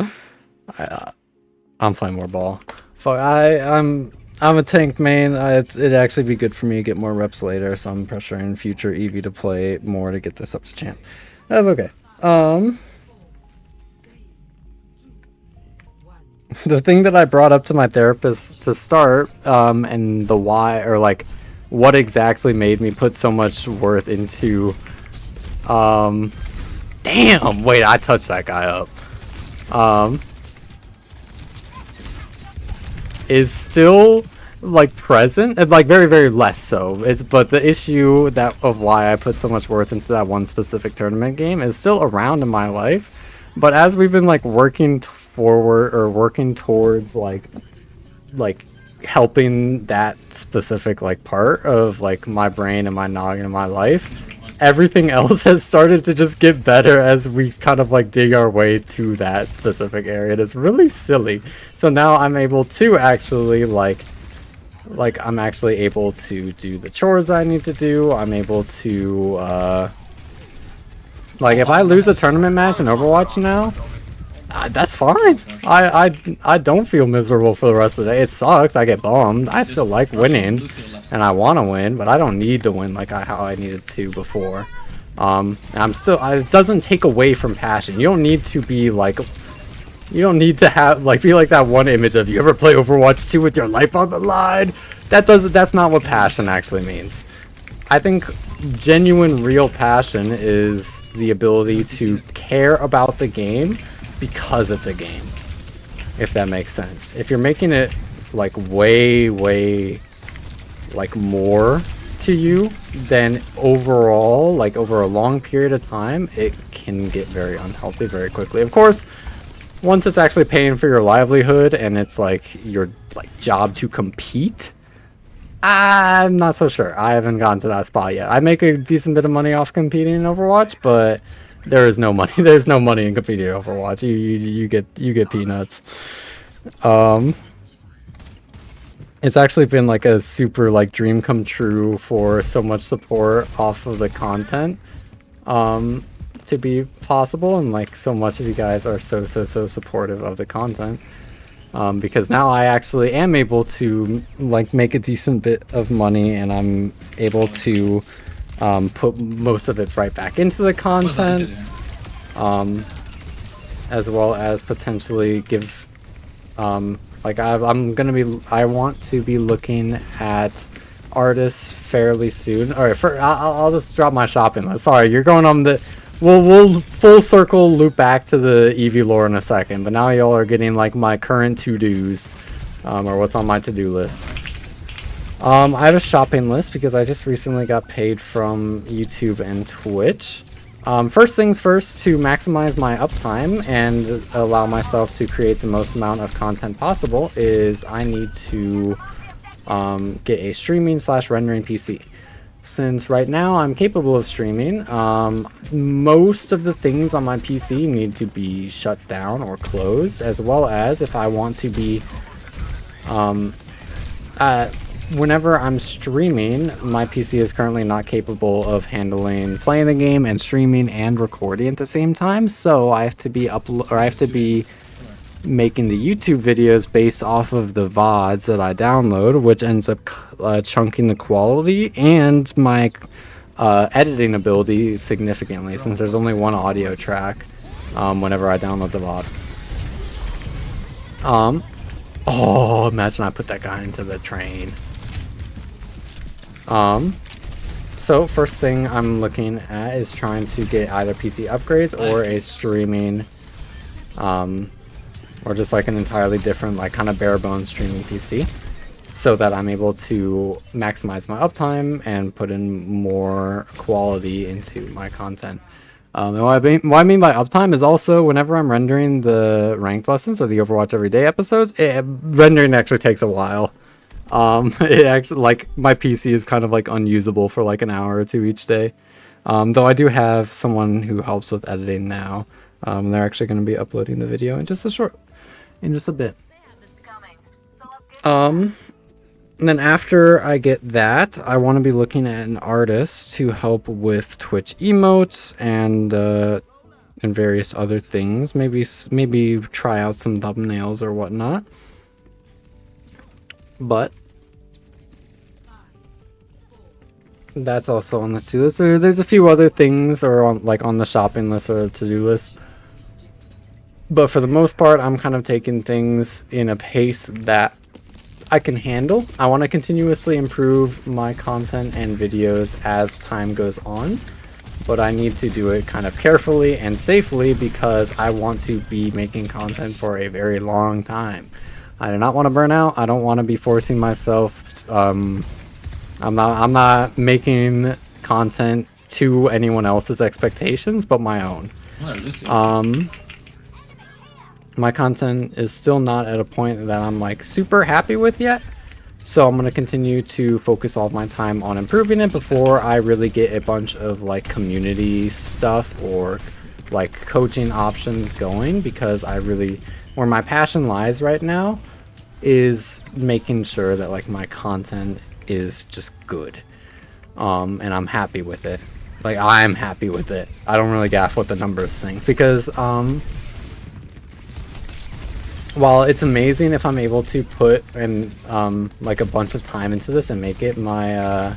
I'm playing more ball. Fuck, I'm a tank main. It'd actually be good for me to get more reps later, so I'm pressuring future Eevee to play more to get this up to champ. That's okay. The thing that I brought up to my therapist to start, and the why, or like what exactly made me put so much worth into, damn, wait, I touched that guy up, is still like present, and like very, very less so. But the issue of why I put so much worth into that one specific tournament game is still around in my life. But as we've been like working forward, or working towards like helping that specific like part of like my brain and my noggin in my life, everything else has started to just get better as we kind of like dig our way to that specific area. It's really silly. So now I'm able to actually I'm actually able to do the chores I need to do. I'm able to like, if I lose a tournament match in Overwatch now, that's fine. I don't feel miserable for the rest of the day. It sucks. I get bummed. I still like winning, and I want to win, but I don't need to win like how I needed to before. I'm still. It doesn't take away from passion. You don't need to be like. You don't need to have be like that one image of, you ever play Overwatch 2 with your life on the line. That's not what passion actually means. I think genuine, real passion is the ability to care about the game because it's a game, if that makes sense. If you're making it like way like more to you, then overall, like over a long period of time, it can get very unhealthy very quickly. Of course, once it's actually paying for your livelihood and it's like your job to compete, I'm not so sure. I haven't gotten to that spot yet. I make a decent bit of money off competing in Overwatch, but there is no money. There's no money in competing in Overwatch. You get peanuts. it's actually been like a super like dream come true for so much support off of the content to be possible, and like so much of you guys are so supportive of the content, because now I actually am able to like make a decent bit of money, and I'm able to put most of it right back into the content, as well as potentially give like I want to be looking at artists fairly soon. All right, I'll just drop my shopping list. Sorry, you're going on the. We'll full circle loop back to the Eevee lore in a second, but now y'all are getting like my current to-dos, or what's on my to-do list. I have a shopping list because I just recently got paid from YouTube and Twitch. First things first, to maximize my uptime and allow myself to create the most amount of content possible, is I need to get a streaming / rendering PC. Since right now I'm capable of streaming, most of the things on my PC need to be shut down or closed, as well as if I want to be whenever I'm streaming, my PC is currently not capable of handling playing the game and streaming and recording at the same time, so I have to be making the YouTube videos based off of the VODs that I download, which ends up chunking the quality and my editing ability significantly, since there's only one audio track whenever I download the VOD. Oh, imagine I put that guy into the train. So first thing I'm looking at is trying to get either PC upgrades or a streaming, or just like an entirely different, like kind of bare bones streaming PC, so that I'm able to maximize my uptime and put in more quality into my content. And what I mean by uptime is also whenever I'm rendering the ranked lessons or the Overwatch Everyday episodes, rendering actually takes a while. It actually, like, my PC is kind of like unusable for like an hour or two each day. Though I do have someone who helps with editing now. They're actually going to be uploading the video in just a bit. And then after I get that, I want to be looking at an artist to help with Twitch emotes and various other things. Maybe try out some thumbnails or whatnot. But that's also on the to-do list. There's a few other things or on the shopping list or the to-do list. But for the most part, I'm kind of taking things in a pace that I can handle. I want to continuously improve my content and videos as time goes on, but I need to do it kind of carefully and safely because I want to be making content for a very long time. I do not want to burn out. I don't want to be forcing myself. I'm not making content to anyone else's expectations, but my own. My content is still not at a point that I'm like super happy with yet, so I'm going to continue to focus all of my time on improving it before I really get a bunch of like community stuff or like coaching options going, because where my passion lies right now is making sure that like my content is just good, and I'm happy with it. Like, I'm happy with it. I don't really gaff what the numbers think, because while it's amazing if I'm able to put in like a bunch of time into this and make it my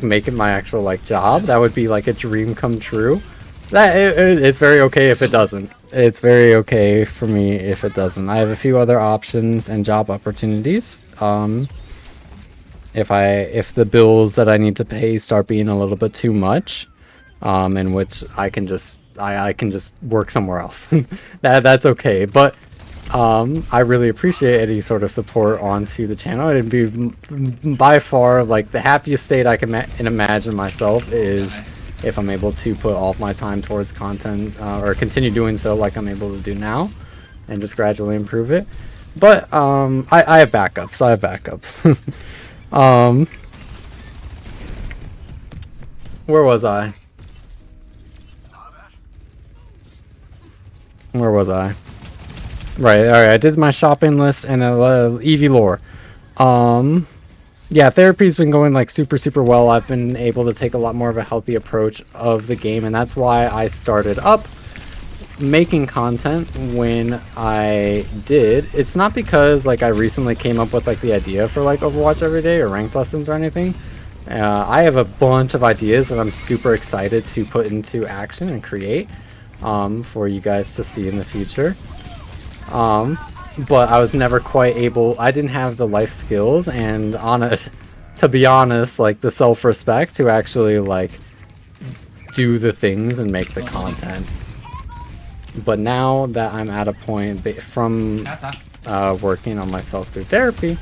make it my actual like job, that would be like a dream come true. It's very okay if it doesn't. It's very okay for me if it doesn't. I have a few other options and job opportunities. If the bills that I need to pay start being a little bit too much, in which I can just work somewhere else. That's okay. But I really appreciate any sort of support onto the channel. It'd be by far like the happiest state I can imagine myself is if I'm able to put all of my time towards content, or continue doing so like I'm able to do now, and just gradually improve it. But I have backups. Where was I? Right, alright, I did my shopping list and Eevee lore. Yeah, therapy's been going like super well. I've been able to take a lot more of a healthy approach of the game, and that's why I started up making content when I did. It's not because like I recently came up with like the idea for like Overwatch every day or ranked lessons or anything. I have a bunch of ideas that I'm super excited to put into action and create for you guys to see in the future. But I was never quite able, I didn't have the life skills and to be honest, like the self-respect to actually like do the things and make the content. But now that I'm at a point from working on myself through therapy,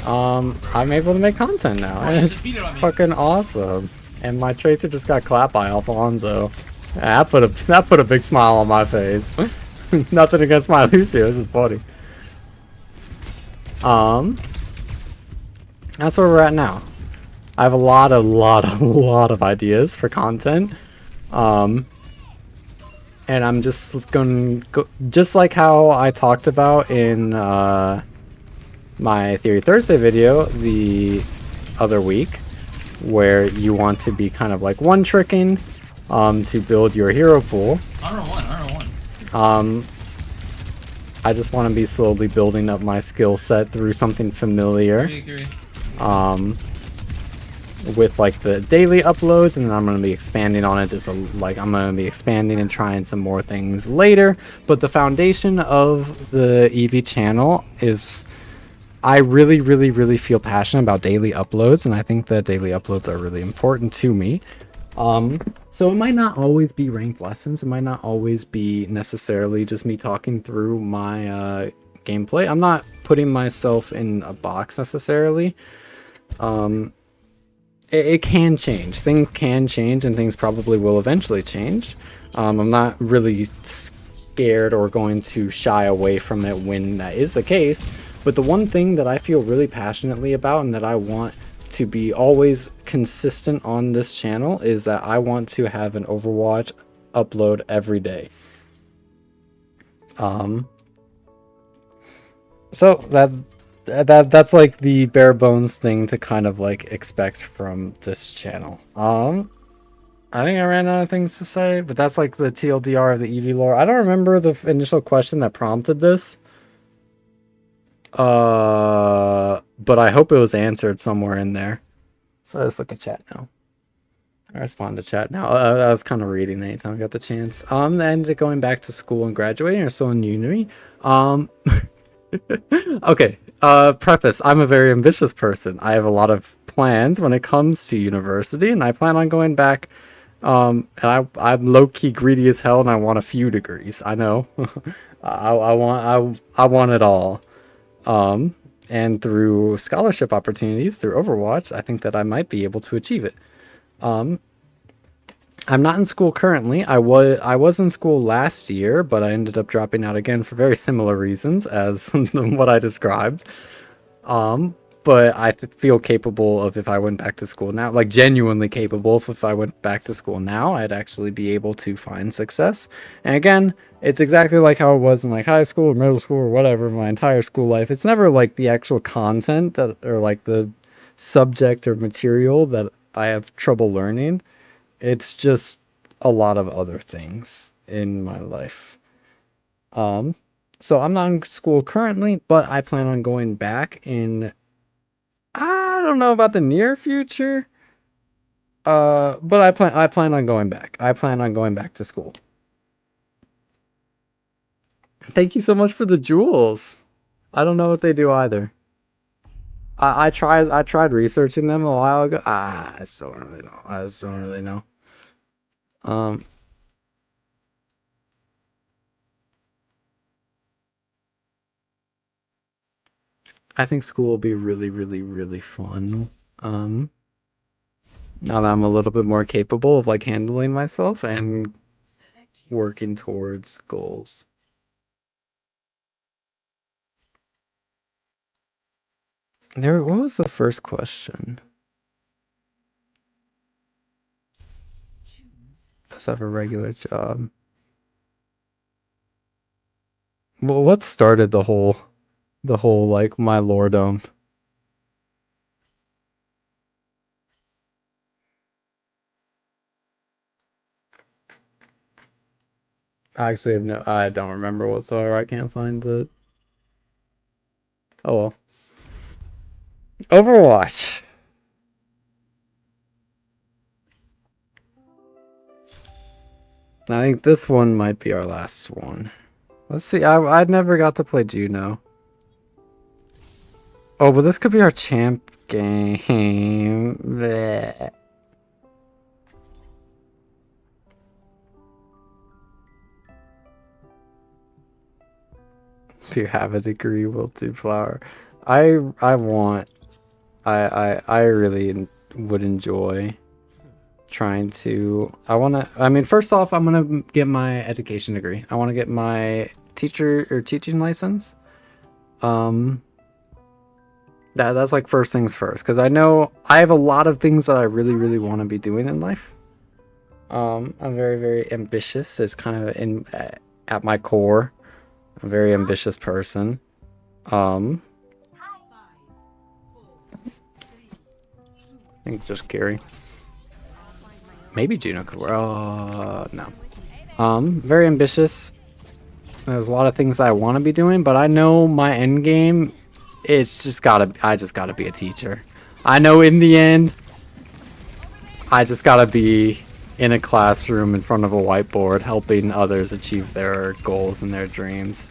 I'm able to make content now, and it's fucking awesome. And my Tracer just got clapped by Alfonso. That put a big smile on my face. Nothing against my Lucio, it's just funny. That's where we're at now. I have a lot of ideas for content. And I'm just going to just like how I talked about in my Theory Thursday video the other week, where you want to be kind of like one-tricking to build your hero pool. Honor one. I just want to be slowly building up my skill set through something familiar. With like the daily uploads, and then I'm going to be expanding on it just like I'm going to be expanding and trying some more things later. But the foundation of the EV channel is I really feel passionate about daily uploads, and I think that daily uploads are really important to me. So it might not always be ranked lessons. It might not always be necessarily just me talking through my gameplay. I'm not putting myself in a box necessarily. It can change. Things can change, and things probably will eventually change. I'm not really scared or going to shy away from it when that is the case. But the one thing that I feel really passionately about and that I want to be always consistent on this channel is that I want to have an Overwatch upload every day. So that's like the bare bones thing to kind of like expect from this channel. I think I ran out of things to say, but that's like the TLDR of the EV lore. I don't remember the initial question that prompted this. But I hope it was answered somewhere in there. So let's look at chat now. I respond to chat now. I was kind of reading anytime I got the chance. And going back to school and graduating or still in uni. Okay. Preface. I'm a very ambitious person. I have a lot of plans when it comes to university, and I plan on going back. And I'm low-key greedy as hell, and I want a few degrees. I know. I want it all. And through scholarship opportunities through Overwatch, I think that I might be able to achieve it. I'm not in school currently. I was in school last year, but I ended up dropping out again for very similar reasons as what I described. But I feel capable of, if I went back to school now, like genuinely capable of, if I went back to school now, I'd actually be able to find success. And again, it's exactly like how it was in like high school or middle school or whatever, my entire school life. It's never like the actual content that, or like the subject or material that I have trouble learning. It's just a lot of other things in my life. So I'm not in school currently, but I plan on going back in, I don't know about the near future. But I plan on going back. I plan on going back to school. Thank you so much for the jewels. I don't know what they do either. I tried researching them a while ago. I still don't really know. I just don't really know. I think school will be really fun. Now that I'm a little bit more capable of like handling myself and working towards goals. What was the first question? Just have a regular job. Well, what started the whole like my lordom? I actually have no. I don't remember whatsoever. I can't find the. Oh well. Overwatch. I think this one might be our last one. Let's see. I never got to play Juno. Oh, but this could be our champ game. Bleh. If you have a degree, wilted flower. I really would enjoy trying to. I mean, first off, I'm gonna get my education degree. I want to get my teaching license. That's like first things first, because I know I have a lot of things that I really want to be doing in life. I'm very ambitious. It's kind of at my core. I'm a very ambitious person. I think just Gary. Maybe Juno could work. No. Very ambitious. There's a lot of things I want to be doing, but I know my end game. I just gotta be a teacher. I know in the end, I just gotta be in a classroom in front of a whiteboard helping others achieve their goals and their dreams.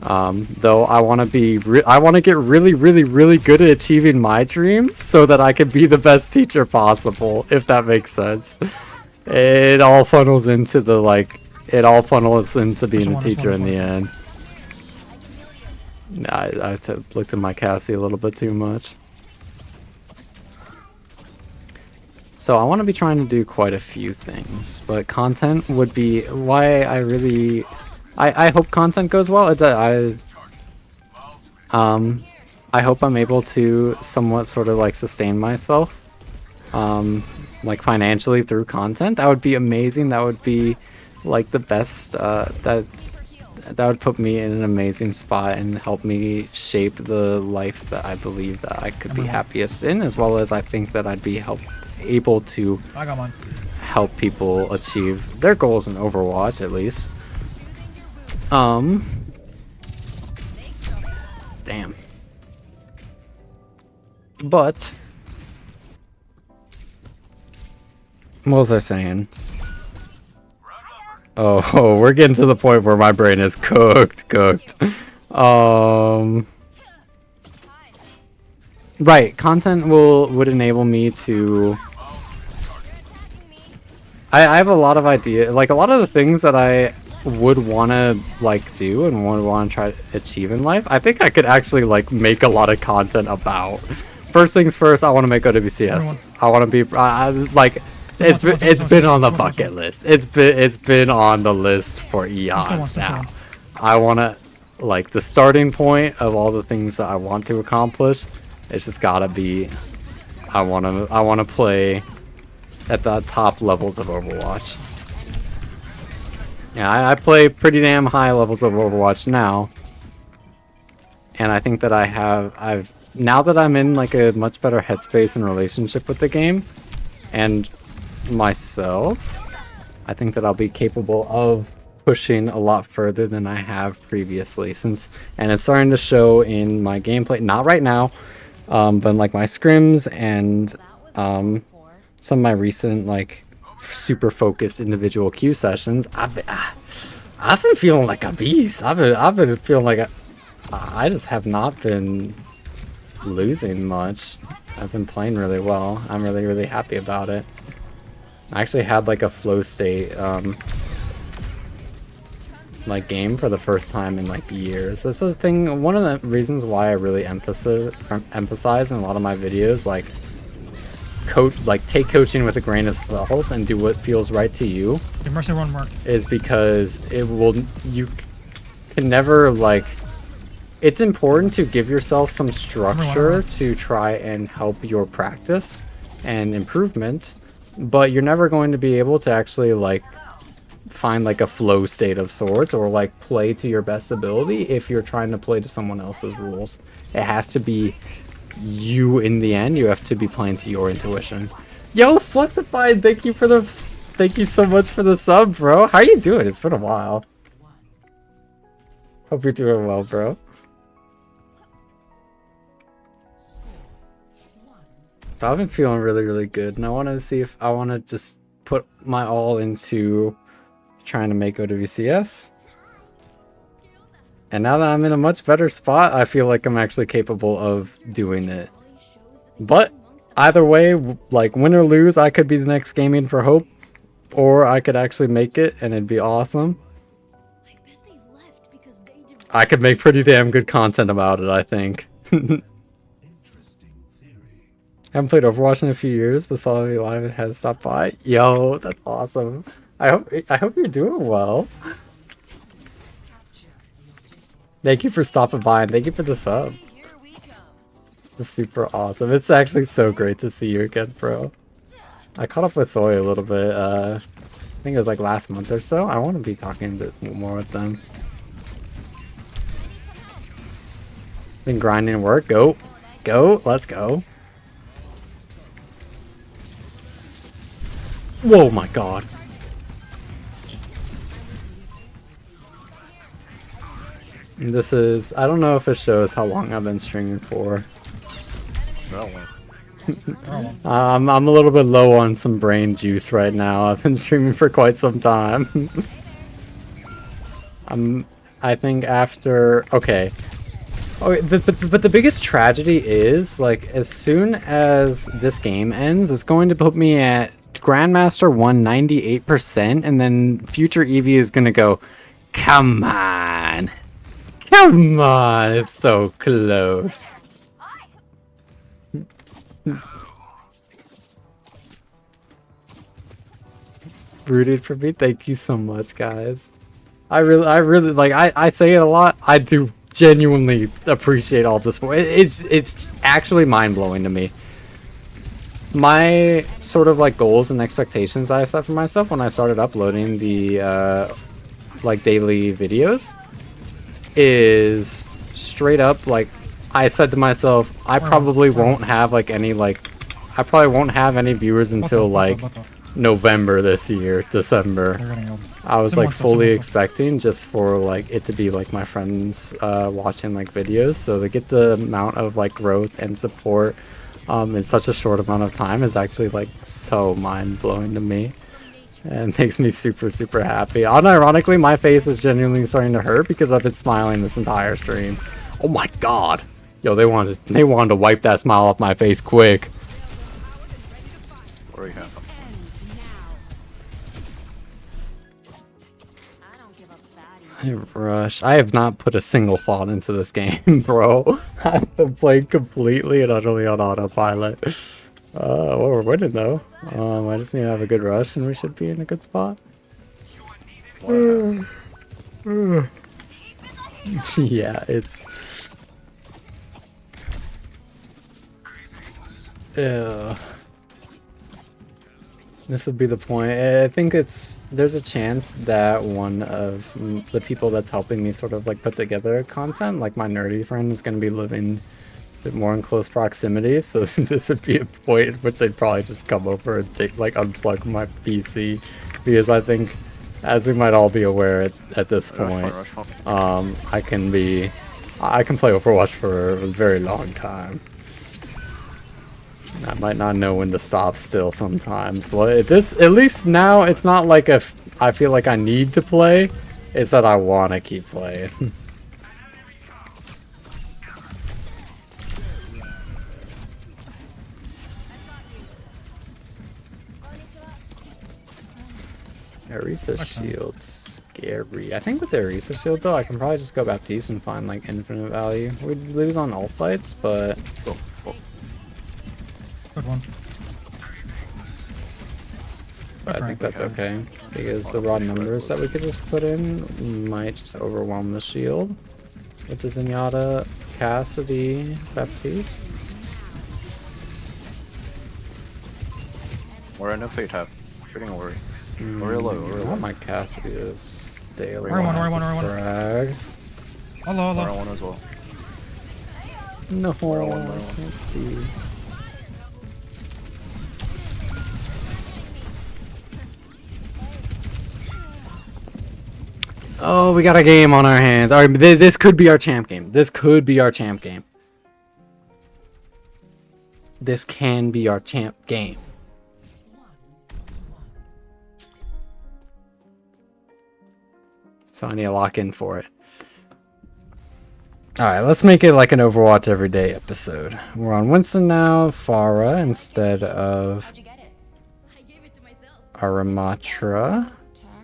Though I want to get really good at achieving my dreams so that I can be the best teacher possible, if that makes sense. It all funnels into being a teacher in the end. I looked at my Cassie a little bit too much. So I want to be trying to do quite a few things, but content would be why I hope content goes well. I hope I'm able to somewhat sort of like sustain myself, like financially through content. That would be amazing. That would be like the best. That would put me in an amazing spot and help me shape the life that I believe that I could be happiest in, as well as I think that I'd be able to help people achieve their goals in Overwatch, at least. Damn. But what was I saying? Oh, we're getting to the point where my brain is cooked. Right, content would enable me to. I have a lot of ideas, like a lot of the things that I would want to like do and would want to try to achieve in life. I think I could actually like make a lot of content about. First things first, I want to make OWCS. I want to be like. It's been on the bucket list. It's been on the list for eons now. I want to, like, the starting point of all the things that I want to accomplish. It's just gotta be. I want to play at the top levels of Overwatch. Yeah, I play pretty damn high levels of Overwatch now, and I think that now that I'm in like a much better headspace and relationship with the game, and myself, I think that I'll be capable of pushing a lot further than I have previously, and it's starting to show in my gameplay, not right now, but in, like, my scrims and some of my recent like super focused individual queue sessions. I've been feeling like a beast. I've been feeling like I just have not been losing much. I've been playing really well. I'm really happy about it. I actually had like a flow state like game for the first time in like years. This is the thing, one of the reasons why I really emphasize in a lot of my videos, like take coaching with a grain of salt and do what feels right to you, is because you can never, like, it's important to give yourself some structure to try and help your practice and improvement, but you're never going to be able to actually like find like a flow state of sorts or like play to your best ability if you're trying to play to someone else's rules. It has to be you in the end. You have to be playing to your intuition. Yo, Flexified, thank you so much for the sub, bro. How you doing? It's been a while. Hope you're doing well, bro. But I've been feeling really good, and I want to see if I want to just put my all into trying to make OWCS. And now that I'm in a much better spot, I feel like I'm actually capable of doing it. But either way, like win or lose, I could be the next Gaming for Hope, or I could actually make it and it'd be awesome. I could make pretty damn good content about it, I think. Haven't played Overwatch in a few years, but saw you live and had to stop by. Yo, that's awesome. I hope you're doing well. Thank you for stopping by and thank you for the sub. It's super awesome. It's actually so great to see you again, bro. I caught up with Soy a little bit. I think it was like last month or so. I want to be talking a bit more with them. Been grinding work. Go, let's go. Whoa, my god. And this is, I don't know if it shows how long I've been streaming for. I'm a little bit low on some brain juice right now. I've been streaming for quite some time. I think after, okay. Oh, but the biggest tragedy is, like, as soon as this game ends, it's going to put me at Grandmaster 198%, and then future Eevee is gonna go, come on, it's so close. Rooted for me, thank you so much, guys. I really like. I say it a lot. I do genuinely appreciate all this. It's actually mind blowing to me. My sort of like goals and expectations I set for myself when I started uploading the like daily videos is straight up like I said to myself, I probably won't have like any I probably won't have any viewers until like November this year, December. I was like fully expecting just for like it to be like my friends watching like videos, so to get the amount of like growth and support in such a short amount of time is actually like so mind-blowing to me and makes me super happy. Unironically, my face is genuinely starting to hurt because I've been smiling this entire stream. Oh my god. Yo, they wanted to wipe that smile off my face quick. Rush. I have not put a single thought into this game, bro. I've been playing completely and utterly on autopilot. Well, we're winning though. I just need to have a good rush and we should be in a good spot. Yeah, it's... Yeah. This would be the point. I think there's a chance that one of the people that's helping me sort of like put together content, like my nerdy friend, is going to be living a bit more in close proximity. So this would be a point at which they'd probably just come over and unplug my PC, because I think, as we might all be aware at this point, I can play Overwatch for a very long time. I might not know when to stop still sometimes, but at least now it's not like I feel like I need to play, it's that I want to keep playing. Orisa Shield's scary. I think with the Orisa Shield though, I can probably just go Baptiste and find like infinite value. We'd lose on ult fights, but... Good one. But I think that's okay, because the raw numbers that we could just put in might just overwhelm the shield with the Zenyatta, Cassidy, Baptiste. We're in a fate hub. Shooting worry. Ori low, Ori I low. want my Cassidy to stay alive. Ori one. Frag. Hello, Ori hello. one as well. No, one. I can't see. Oh, we got a game on our hands. All right, this could be our champ game. This could be our champ game. This can be our champ game. So I need to lock in for it. Alright, let's make it like an Overwatch everyday episode. We're on Winston now, Pharah instead of How'd you get it? I gave it to myself. Aramatra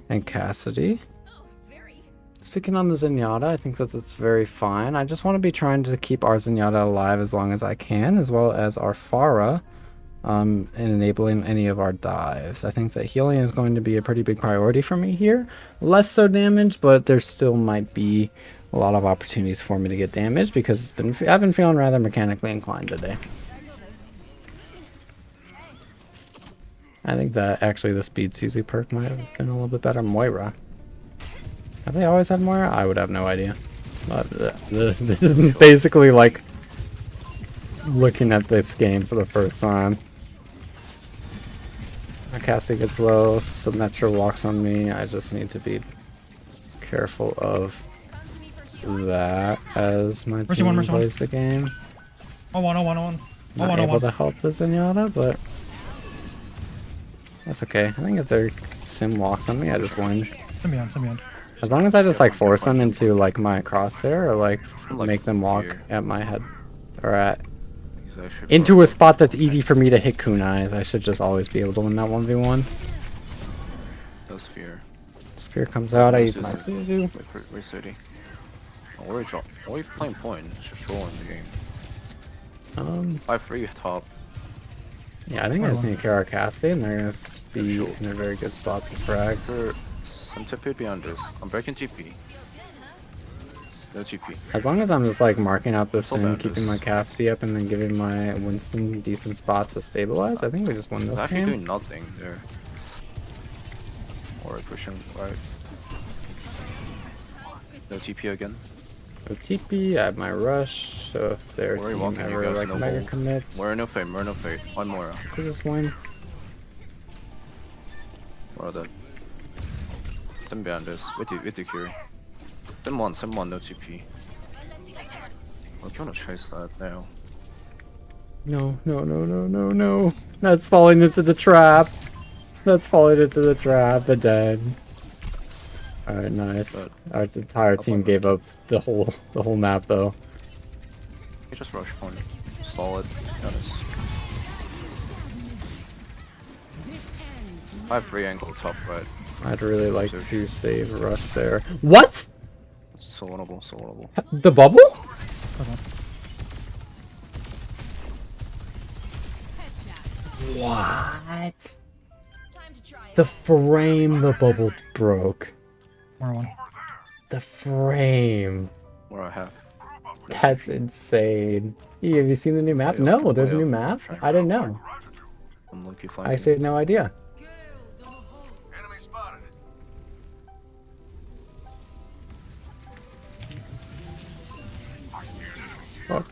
and Cassidy. Oh, very. Sticking on the Zenyatta, I think that's very fine. I just want to be trying to keep our Zenyatta alive as long as I can, as well as our Pharah, and enabling any of our dives. I think that healing is going to be a pretty big priority for me here. Less so damage, but there still might be a lot of opportunities for me to get damage because I've been feeling rather mechanically inclined today. I think that actually the Speed Suzy perk might have been a little bit better. Moira. Have they always had Moira? I would have no idea. But this is basically like looking at this game for the first time. My casting gets low, Symmetra walks on me. I just need to be careful of that as my Mercy team one, Mercy one. plays the game. Oh, one. Not able to help the Zenyatta, but that's okay. I think if their Sim walks on me, I just win. Send me on. As long as I just like force them into like my crosshair or like make them walk at my head or at into a spot that's easy for me to hit kunais, I should just always be able to win that 1v1. No Sphere. Spear comes out, I use my Suzu. Where's City? Oh, we're playing point. It's just rolling the game. 5-3 top. Yeah, I think I just need to kill our Cassie and they're gonna be in a very good spot to frag. Some tip behind us. I'm breaking GP. No GP. As long as I'm just like marking out the sim, bad, keeping my Cassie up, and then giving my Winston decent spots to stabilize, I think we just win this It's actually game. doing nothing there. Or pushing right. No TP again. OTP, I have my rush, so if their Where are you team walking, you ever guys? like No mega gold. commits, We're no fade. One more. we just win. More that. Them behind us. With the Curie. Them one, no TP. I wanna chase that now. No. That's falling into the trap. The dead. Alright, nice. But- Our entire team gave up the whole map though. You just rush point. Solid. Honest. 5-3 angle top right. I'd really like to save rush there. What? So winnable. The bubble? What? The frame the bubble broke. More one. The frame. Where I have. That's insane. Have you seen the new map? Yeah, No, there's a yeah, new map? trying. I didn't know. I'm lucky I flanking. actually had no idea. Enemy spotted. Fuck.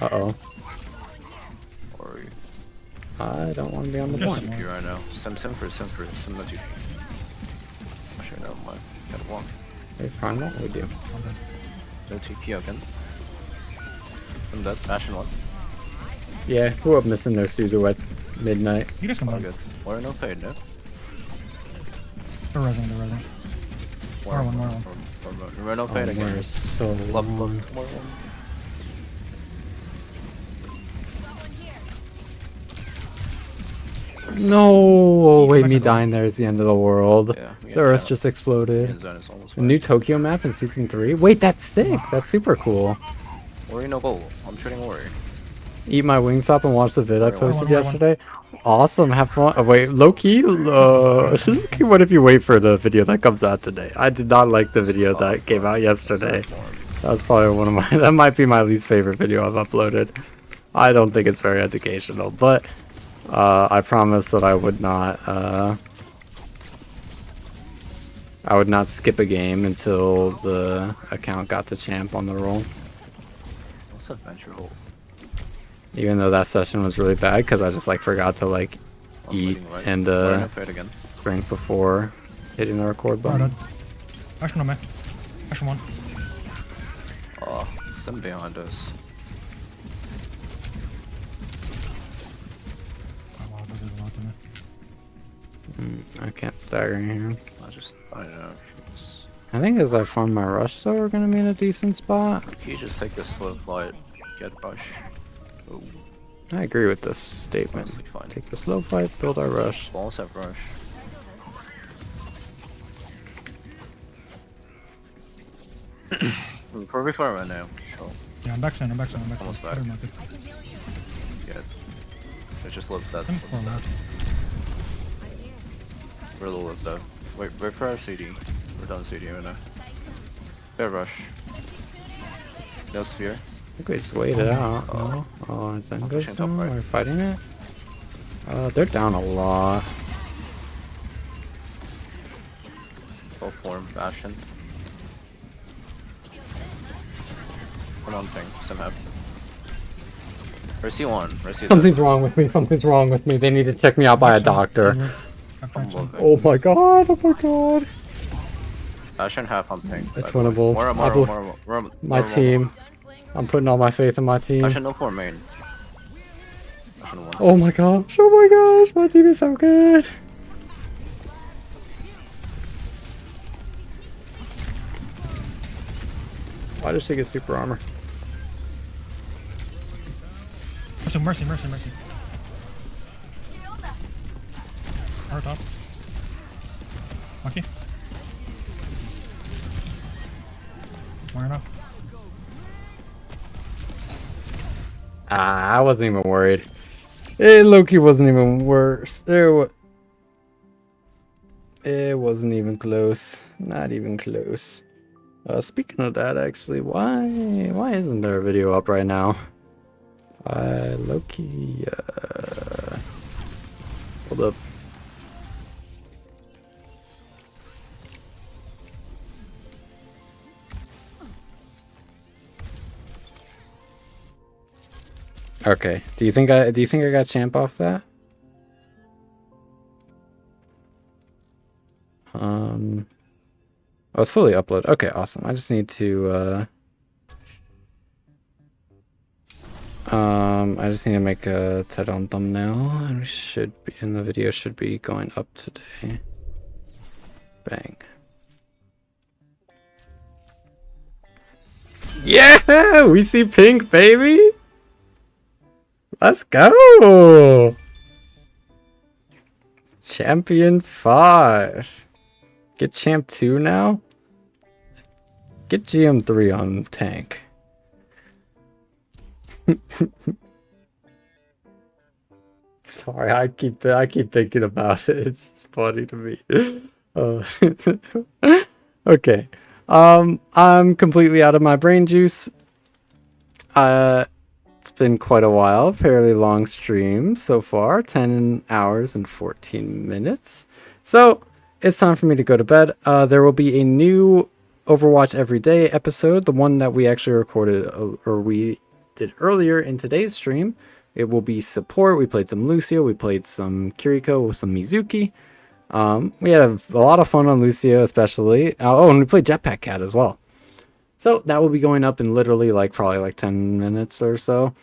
Uh-oh. Or I don't want to be on the Just point. TP right now. Sim no TP. Actually, never mind. Gotta walk. Hey, Primal, we do. No TP again. I'm dead. Ashen one. Yeah, grew up missing their Suzu at midnight. You guys come All on. good. Or no fade, no? They're resing. More one. Remember no fade Oh, again. we're so Love, long. more one. No! Wait, me Maximum. dying there is the end of the world. Yeah, we The got Earth China. just exploded. End zone is almost A new Tokyo map in Season 3? Wait, that's sick! That's super cool. Ori no goal. I'm shooting Ori. Eat my wings up and watch the vid I One, posted one. yesterday. Awesome, have fun. Oh, wait, low-key? Low-key, what if you wait for the video that comes out today? I did not like the video that came out yesterday. That was probably one of my... That might be my least favorite video I've uploaded. I don't think it's very educational, but I promised that I would not skip a game until the account got to champ on the roll. What's adventure hole? Even though that session was really bad because I just like forgot to like I'm eat fighting right. and We're gonna fight again. drink before hitting the record Oh, button. dead. Action on me. Action 1. Oh, some behind us. Oh wow, that did a lot to me. I can't stagger here. I don't know. It's... I think as I farm my rush though, we're gonna be in a decent spot. You just take the slow fight, get rush. Oh, I agree with this statement. honestly fine. Take the slow fight, build our rush. Balls have rush. Probably far right now. Sure. Yeah, I'm back soon. Almost back. Good. Yeah. I just love that. I'm 4 left. We're a little left though. Wait for our CD. We're done CD right now. Bear rush. No sphere. I think we just wait it out. No? Oh, is that pushing top right. We're fighting it? They're down a lot. Full form, Bastion. Come on, thing. Somehow. Mercy 1. Mercy Something's wrong with me. Something's wrong with me. They need to check me out by a doctor. I've tried some. Oh my god. Oh my god. Bastion half on ping. It's winnable. My team. I'm putting all my faith in my team. Bastion no 4 main. Bastion 1. Oh my gosh. Oh my gosh. My team is so good. Why does she get super armor? Mercy. Power top. Lucky. Why not? I wasn't even worried. Loki wasn't even worse. It wasn't even close. Not even close. Speaking of that, actually, why isn't there a video up right now? Loki, hold up. Okay. Do you think I got champ off that? Oh, it's fully uploaded. Okay, awesome. I just need to make a title thumbnail, and we should be, and the video should be going up today. Bang. Yeah, we see pink, baby. Let's go. Champion 5. Get champ 2 now. Get GM 3 on tank. Sorry, I keep thinking about it. It's just funny to me. Okay. I'm completely out of my brain juice. It's been quite a while. Fairly long stream so far. 10 hours and 14 minutes. So it's time for me to go to bed. There will be a new Overwatch Everyday episode. The one that we actually recorded, or we did earlier in today's stream. It will be support. We played some Lucio. We played some Kiriko, some Mizuki. We had a lot of fun on Lucio, especially. Oh, and we played Jetpack Cat as well. So that will be going up in literally probably like 10 minutes or so.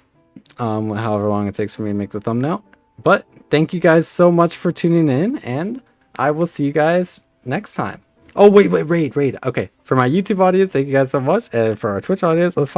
However long it takes for me to make the thumbnail. But thank you guys so much for tuning in, and I will see you guys next time. Oh, wait, raid. Okay, for my YouTube audience, thank you guys so much. And for our Twitch audience, let's find